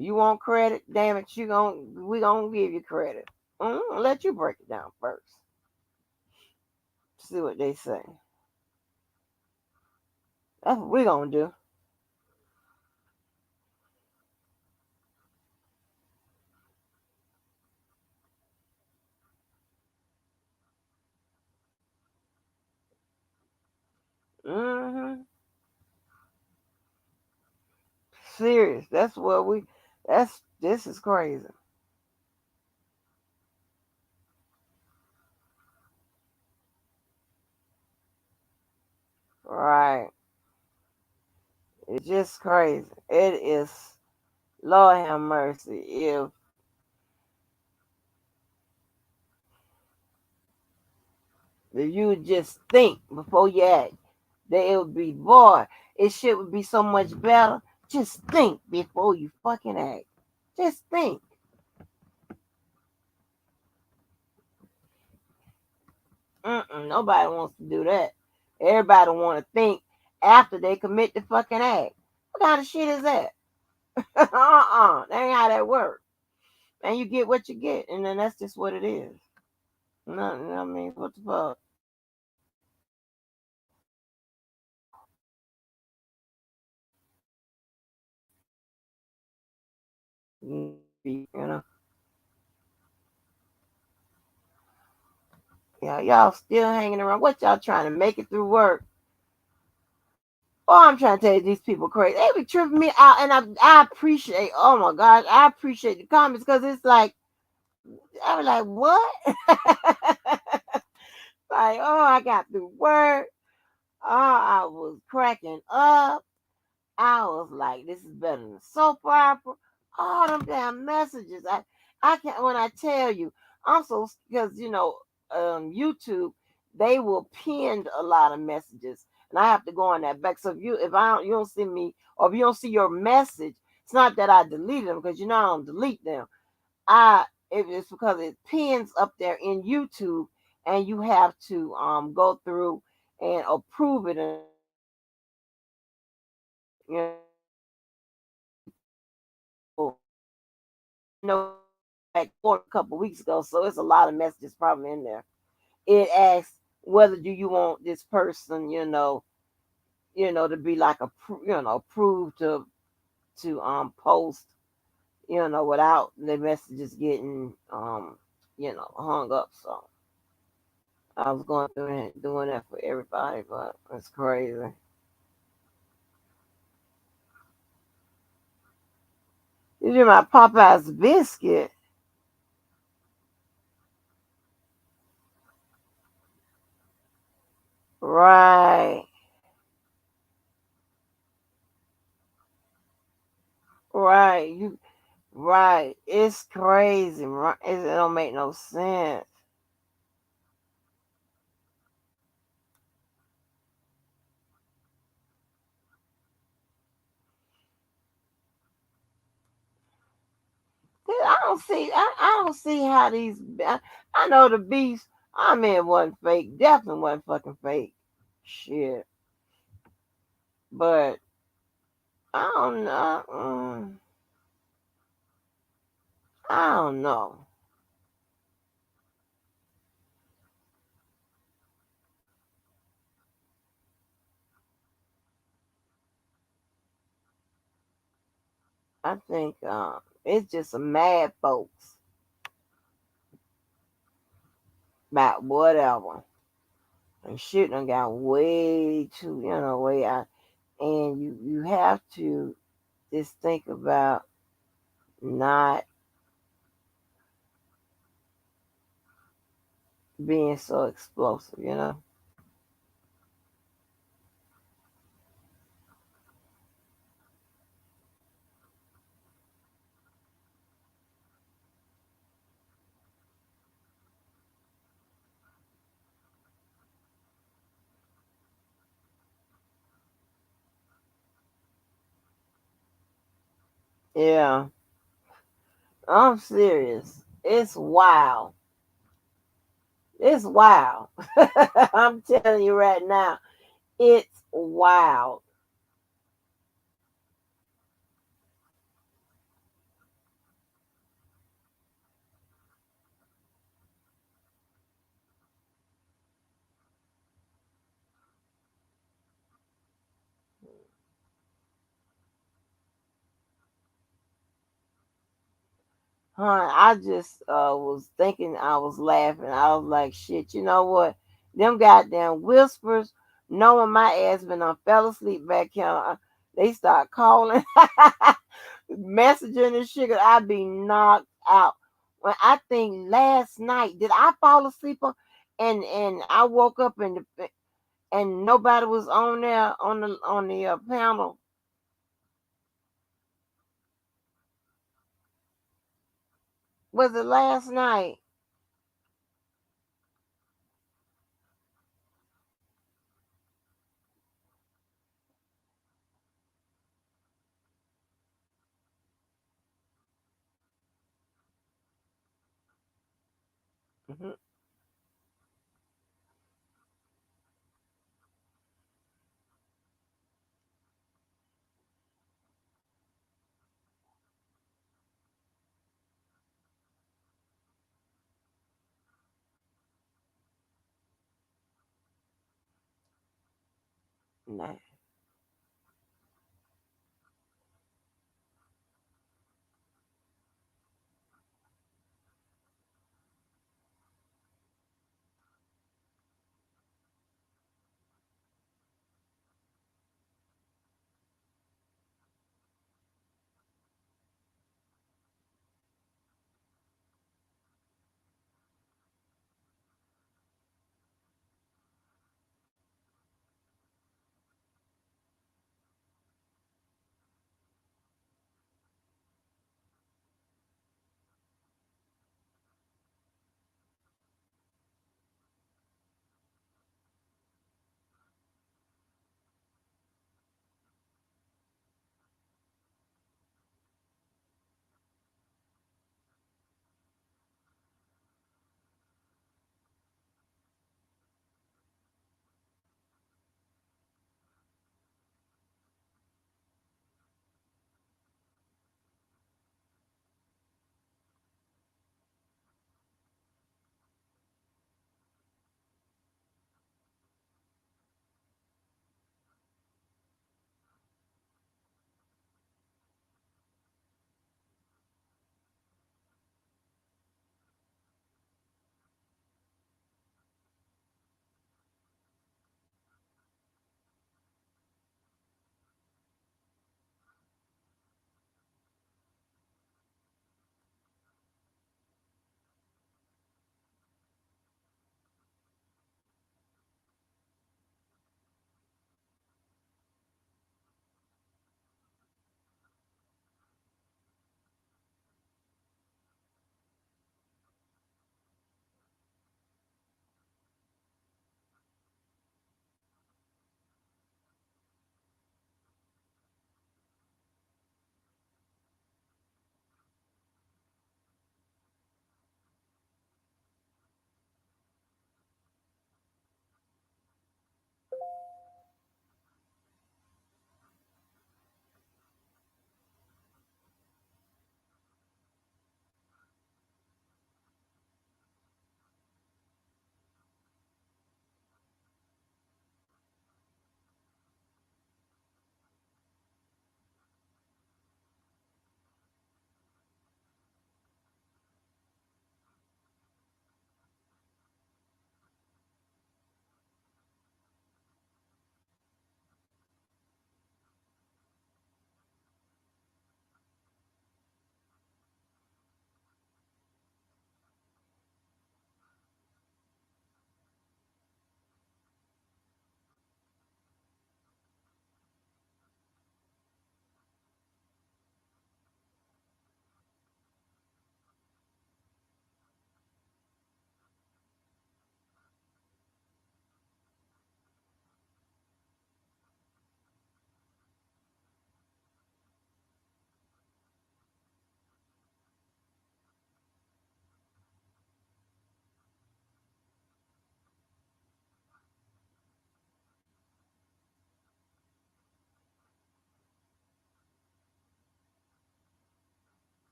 You want credit? Damn it, we gonna give you credit. Let you break it down first. See what they say. That's what we gonna do. Mm-hmm. Serious. That's what we. This is crazy. Right. It's just crazy. It is. Lord have mercy. If you just think before you act, that it would be boy. It shit would be so much better. Just think before you fucking act. Just think. Nobody wants to do that. Everybody want to think after they commit the fucking act. What kind of shit is that? That ain't how that works. And you get what you get, and then that's just what it is. Nothing. I mean, what the fuck? You know. Yeah, y'all still hanging around. What y'all trying to make it through work? Oh, I'm trying to tell you, these people crazy. They be tripping me out, and I appreciate. Oh my gosh, I appreciate the comments because it's like I was like, what? Like, oh, I got through work. Oh, I was cracking up. I was like, this is better than soap opera. All them damn messages. I can't, when I tell you, I'm so, because, YouTube, they will pin a lot of messages. And I have to go on that back. So if I don't, you don't see me, or if you don't see your message, it's not that I delete them, because I don't delete them. It's because it pins up there in YouTube, and you have to go through and approve it, and you know, like for a couple weeks ago, so it's a lot of messages probably in there. It asks whether do you want this person, to be like approved to post, without the messages getting hung up. So I was going through and doing that for everybody, but it's crazy. You do my Popeye's biscuit, right? Right, right. It's crazy. Right? It don't make no sense. I don't see. I don't see how these. I know the beast. I mean, wasn't fake. Definitely wasn't fucking fake. Shit. But I don't know. I don't know. I think it's just some mad folks about whatever. And shit done got way too, way out. And you have to just think about not being so explosive. Yeah, I'm serious. It's wild. It's wild. I'm telling you right now, it's wild. I just was thinking, I was laughing. I was like, shit, you know what? Them goddamn whispers, knowing my ass been on fell asleep back here, they start calling, messaging and shit. I be knocked out. When I think last night, did I fall asleep and I woke up and nobody was on there on the panel? Was it last night? Mhm. Nah.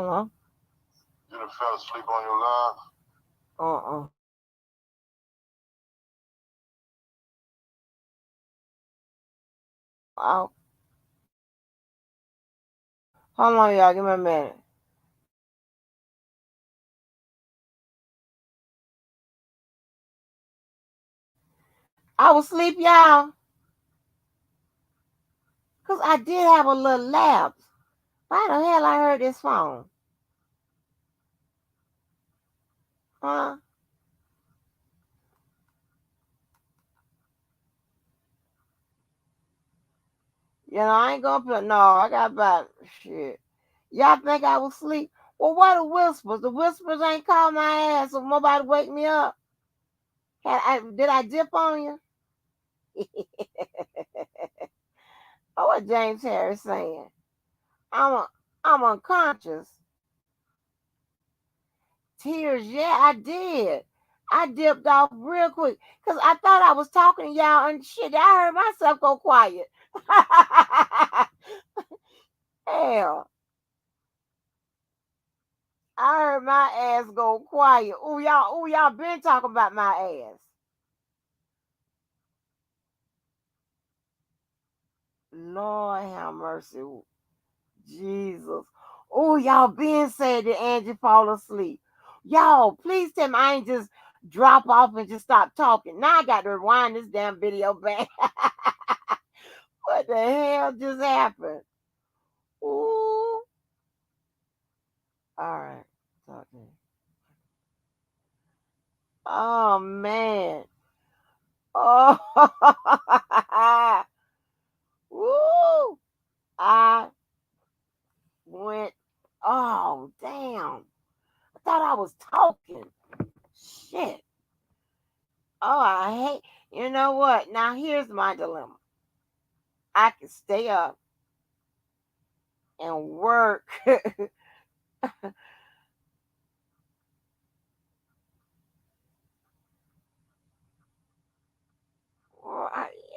Hello? You done fell asleep on your live? Uh-uh. Oh, hold on, y'all. Give me a minute. I was asleep, y'all, because I did have a little lapse. Why the hell I heard this phone? Huh? I ain't gonna put no. I got about shit. Y'all think I was asleep? Well, what the whispers? The whispers ain't called my ass, so nobody wake me up. Did I dip on you? Oh, what James Harris saying? I'm a, I'm unconscious. Tears, yeah, I did. I dipped off real quick because I thought I was talking to y'all and shit. I heard myself go quiet. Hell, I heard my ass go quiet. Ooh, y'all been talking about my ass. Lord have mercy. Jesus. Oh, y'all been said that Angie fall asleep. Y'all, please tell me I ain't just drop off and just stop talking. Now I got to rewind this damn video back. What the hell just happened? Ooh. All right. Talk to me. Oh, man. Oh. Woo. I went. Oh, damn. I thought I was talking. Shit. Oh, I hate. You know what? Now here's my dilemma. I can stay up and work.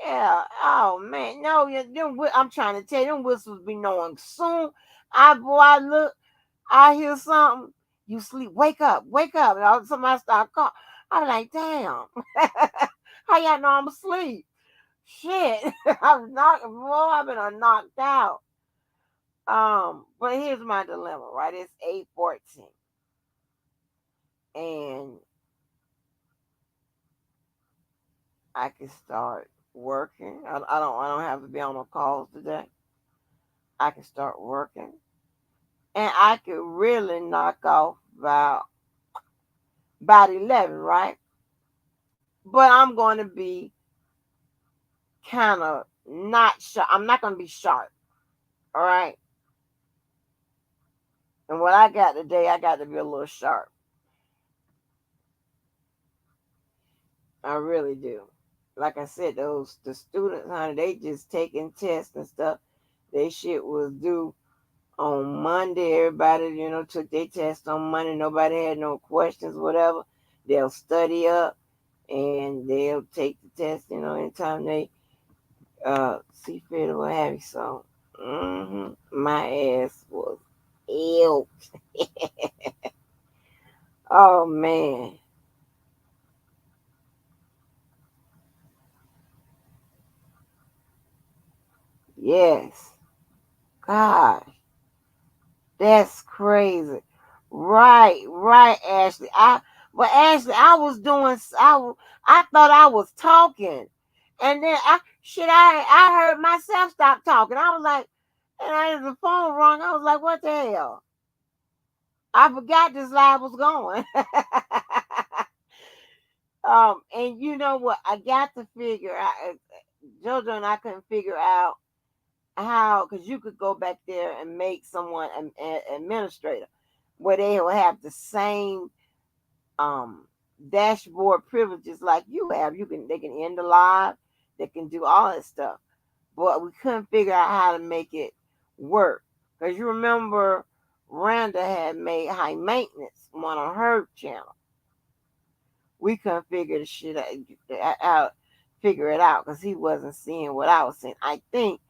Yeah. Oh man. No. I'm trying to tell you, them whistles be knowing soon. I look. I hear something. You sleep. Wake up. Wake up. And somebody start calling. I'm like, damn. How y'all know I'm asleep? Shit. I'm not. Boy, I've been knocked out. But here's my dilemma, right? It's 8:14, and I can start working. I don't have to be on no calls today. I can start working, and I could really knock off about 11, right? But I'm going to be kind of not sharp. I'm not going to be sharp, all right? And what I got today, I got to be a little sharp. I really do. Like I said, the students, honey, they just taking tests and stuff. They shit was due on Monday. Everybody, took their test on Monday. Nobody had no questions, whatever. They'll study up and they'll take the test, anytime they see fit or what have you. So, my ass was ill. Oh man, yes, God, that's crazy. Right, Ashley. I was doing. I thought I was talking, and then I heard myself stop talking. I was like, and the phone rung. I was like, what the hell? I forgot this live was going. And you know what? I got to figure out. Jojo and I couldn't figure out how, because you could go back there and make someone an administrator, where they will have the same um dashboard privileges like you have. They can end the live, they can do all that stuff. But we couldn't figure out how to make it work. Because you remember Randa had made high maintenance one on her channel. We couldn't figure the shit out, figure it out because he wasn't seeing what I was seeing. I think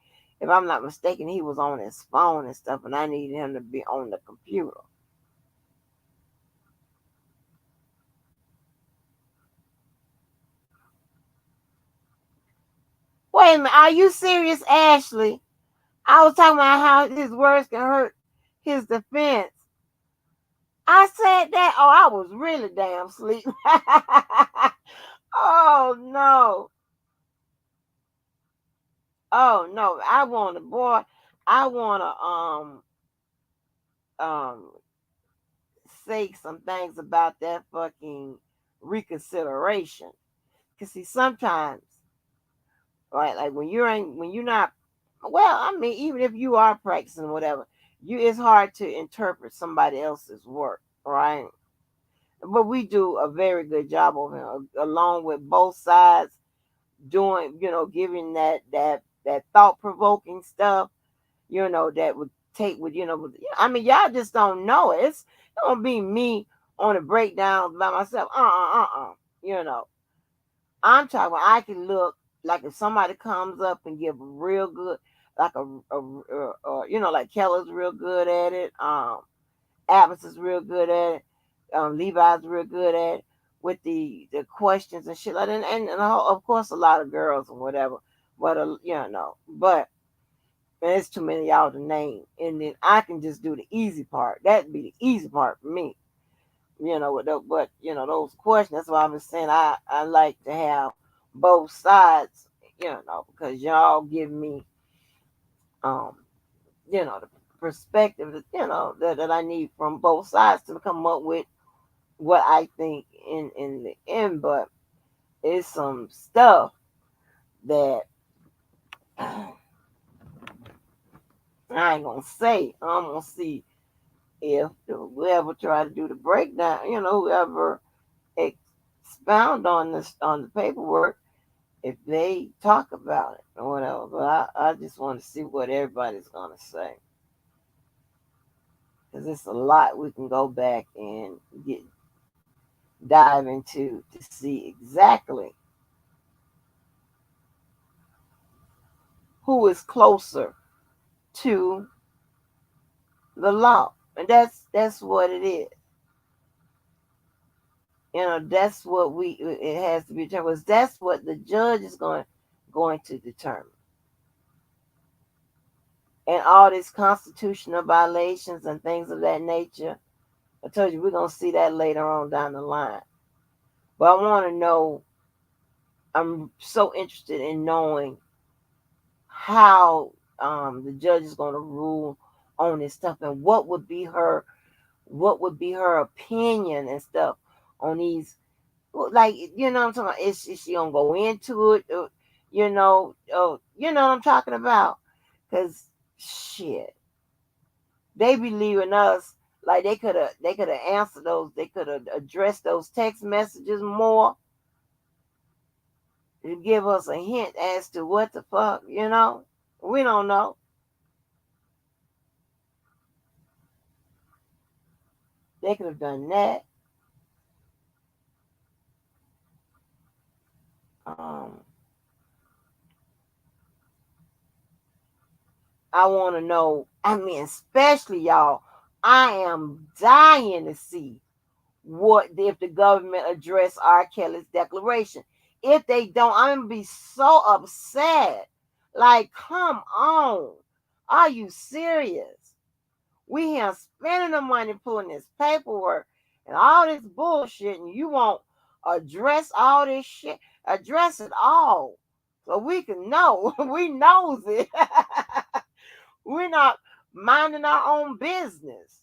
if I'm not mistaken, he was on his phone and stuff, and I needed him to be on the computer. Wait a minute, are you serious, Ashley? I was talking about how his words can hurt his defense. I said that. Oh, I was really damn asleep. Oh no. Oh no. I wanna um say some things about that fucking reconsideration. Cause see sometimes, right, like when you're not, well, I mean, even if you are practicing whatever, it's hard to interpret somebody else's work, right? But we do a very good job of it, along with both sides doing, giving that thought provoking stuff, that would take with, I mean, y'all just don't know it. It's gonna be me on a breakdown by myself. You know, I'm talking about I can look like if somebody comes up and give a real good, like like Keller's real good at it. Atlas is real good at it. Levi's real good at it with the questions and shit like that. And of course a lot of girls and whatever. But but there's too many of y'all to name. And then I can just do the easy part. That'd be the easy part for me. But those questions. That's why I was saying I like to have both sides. Because y'all give me um the perspective that that I need from both sides to come up with what I think in the end. But it's some stuff that I ain't gonna say. I'm gonna see if whoever try to do the breakdown, whoever expound on this on the paperwork, if they talk about it or whatever. But I just want to see what everybody's gonna say because it's a lot we can go back and dive into to see exactly who is closer to the law, and that's what it is. That's what it has to be determined. That's what the judge is going to determine. And all these constitutional violations and things of that nature, I told you we're gonna see that later on down the line. But I want to know. I'm so interested in knowing how the judge is going to rule on this stuff and what would be her opinion and stuff on these, like, what I'm talking about. Is she gonna go into it, what I'm talking about? Because shit, they be leaving us like they could have answered those, they could have addressed those text messages more to give us a hint as to what the fuck, we don't know. They could have done that. um I want to know. I mean, especially y'all. I am dying to see what if the government address R. Kelly's declaration. If they don't, I'm gonna be so upset. Like, come on, are you serious? We here spending the money putting this paperwork and all this bullshit, and you won't address all this shit. Address it all so we can know. We knows it. We're not minding our own business.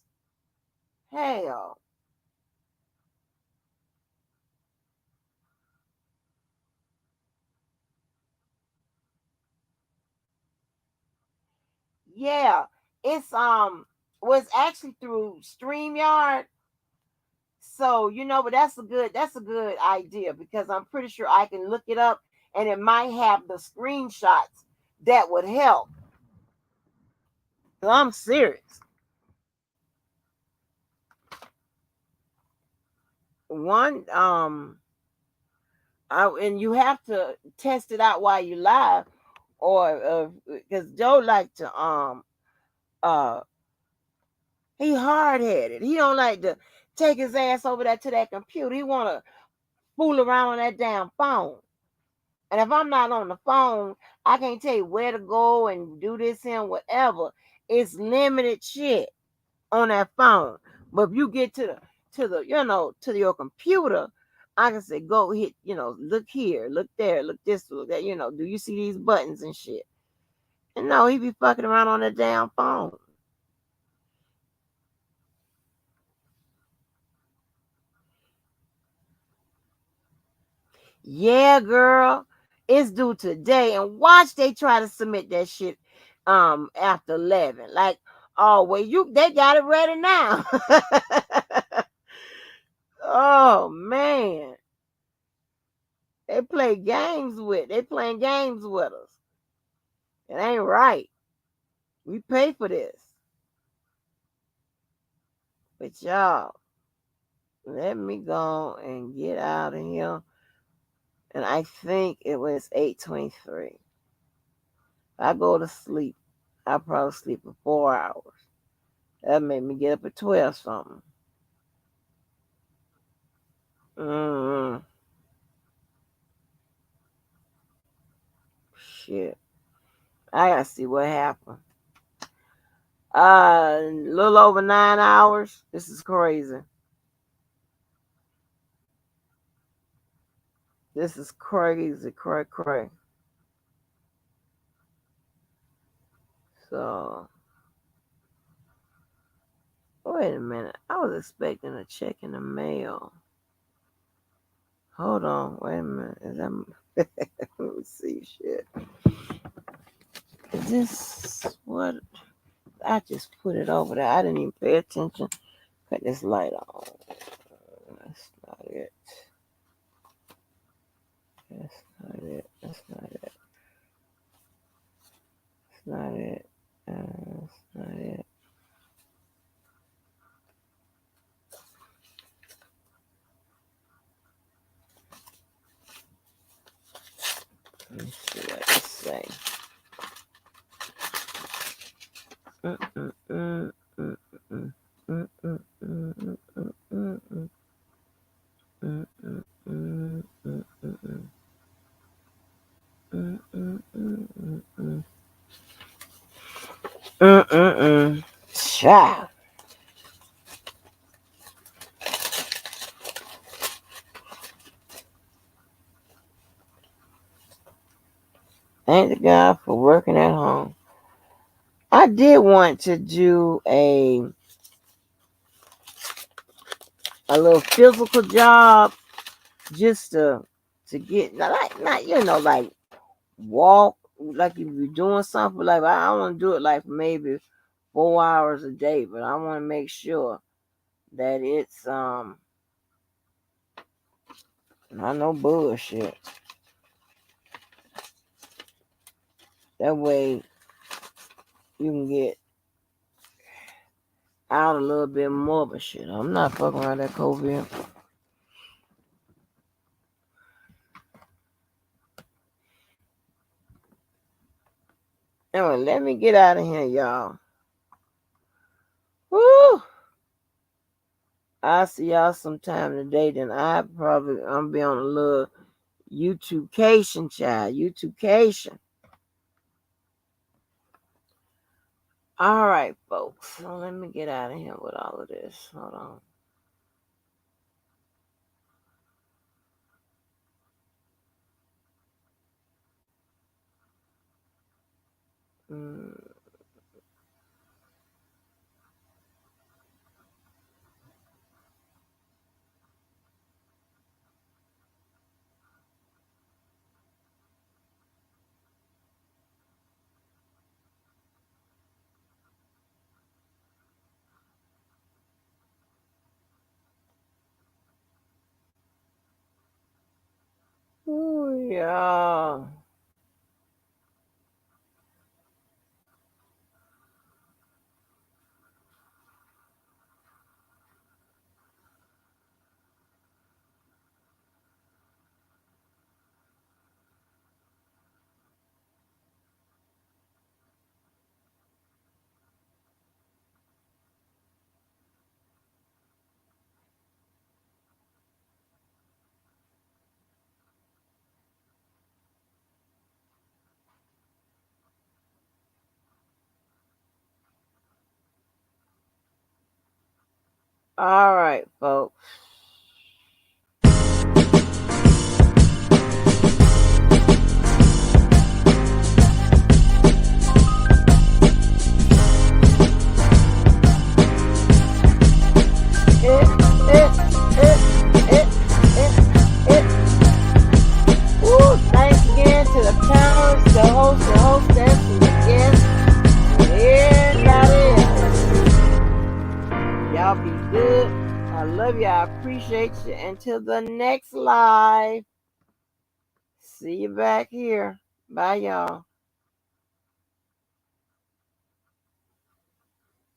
Hell, yeah. It's was actually through StreamYard. So but that's a good idea because I'm pretty sure I can look it up and it might have the screenshots that would help. I'm serious. One and you have to test it out while you live or because Joe like to uh he hard headed. He don't like to take his ass over there to that computer. He want to fool around on that damn phone. And if I'm not on the phone, I can't tell you where to go and do this and whatever. It's limited shit on that phone. But if you get to the to your computer, I can say go hit, look here, look there, look this, look that, do you see these buttons and shit? And no, he be fucking around on that damn phone. Yeah, girl. It's due today. And watch they try to submit that shit after 11. Like, oh well, they got it ready now. Oh man. They playing games with us. It ain't right. We pay for this. But y'all, let me go and get out of here. And I think it was 8:23. I go to sleep. I probably sleep for 4 hours. That made me get up at 12 something. Mm, shit. I gotta see what happened. A little over 9 hours. This is crazy. This is crazy, cray. So, wait a minute. I was expecting a check in the mail. Hold on. Wait a minute. Is that... Let me see. Shit. Is this what? I just put it over there. I didn't even pay attention. Cut this light on. That's not it. That's not it. That's not it. That's not it. That's not it. Let me see what it say. Child. Thank the God for working at home. I did want to do a little physical job just to get not like walk like if you're doing something like I want to do it like maybe 4 hours a day, but I want to make sure that it's not no bullshit. That way you can get out a little bit more, but shit, I'm not fucking around that COVID. Anyway, let me get out of here, y'all. Woo! I'll see y'all sometime today. Then I'm be on a little YouTube-cation, child. YouTube-cation. All right, folks. So let me get out of here with all of this. Hold on. Mm. Ooh, yeah. All right, folks. It, it. Woo, thanks again to the panelists, the host, the hostess, and the guests, and everybody else. Y'all be good. I love you. I appreciate you. Until the next live. See you back here. Bye, y'all.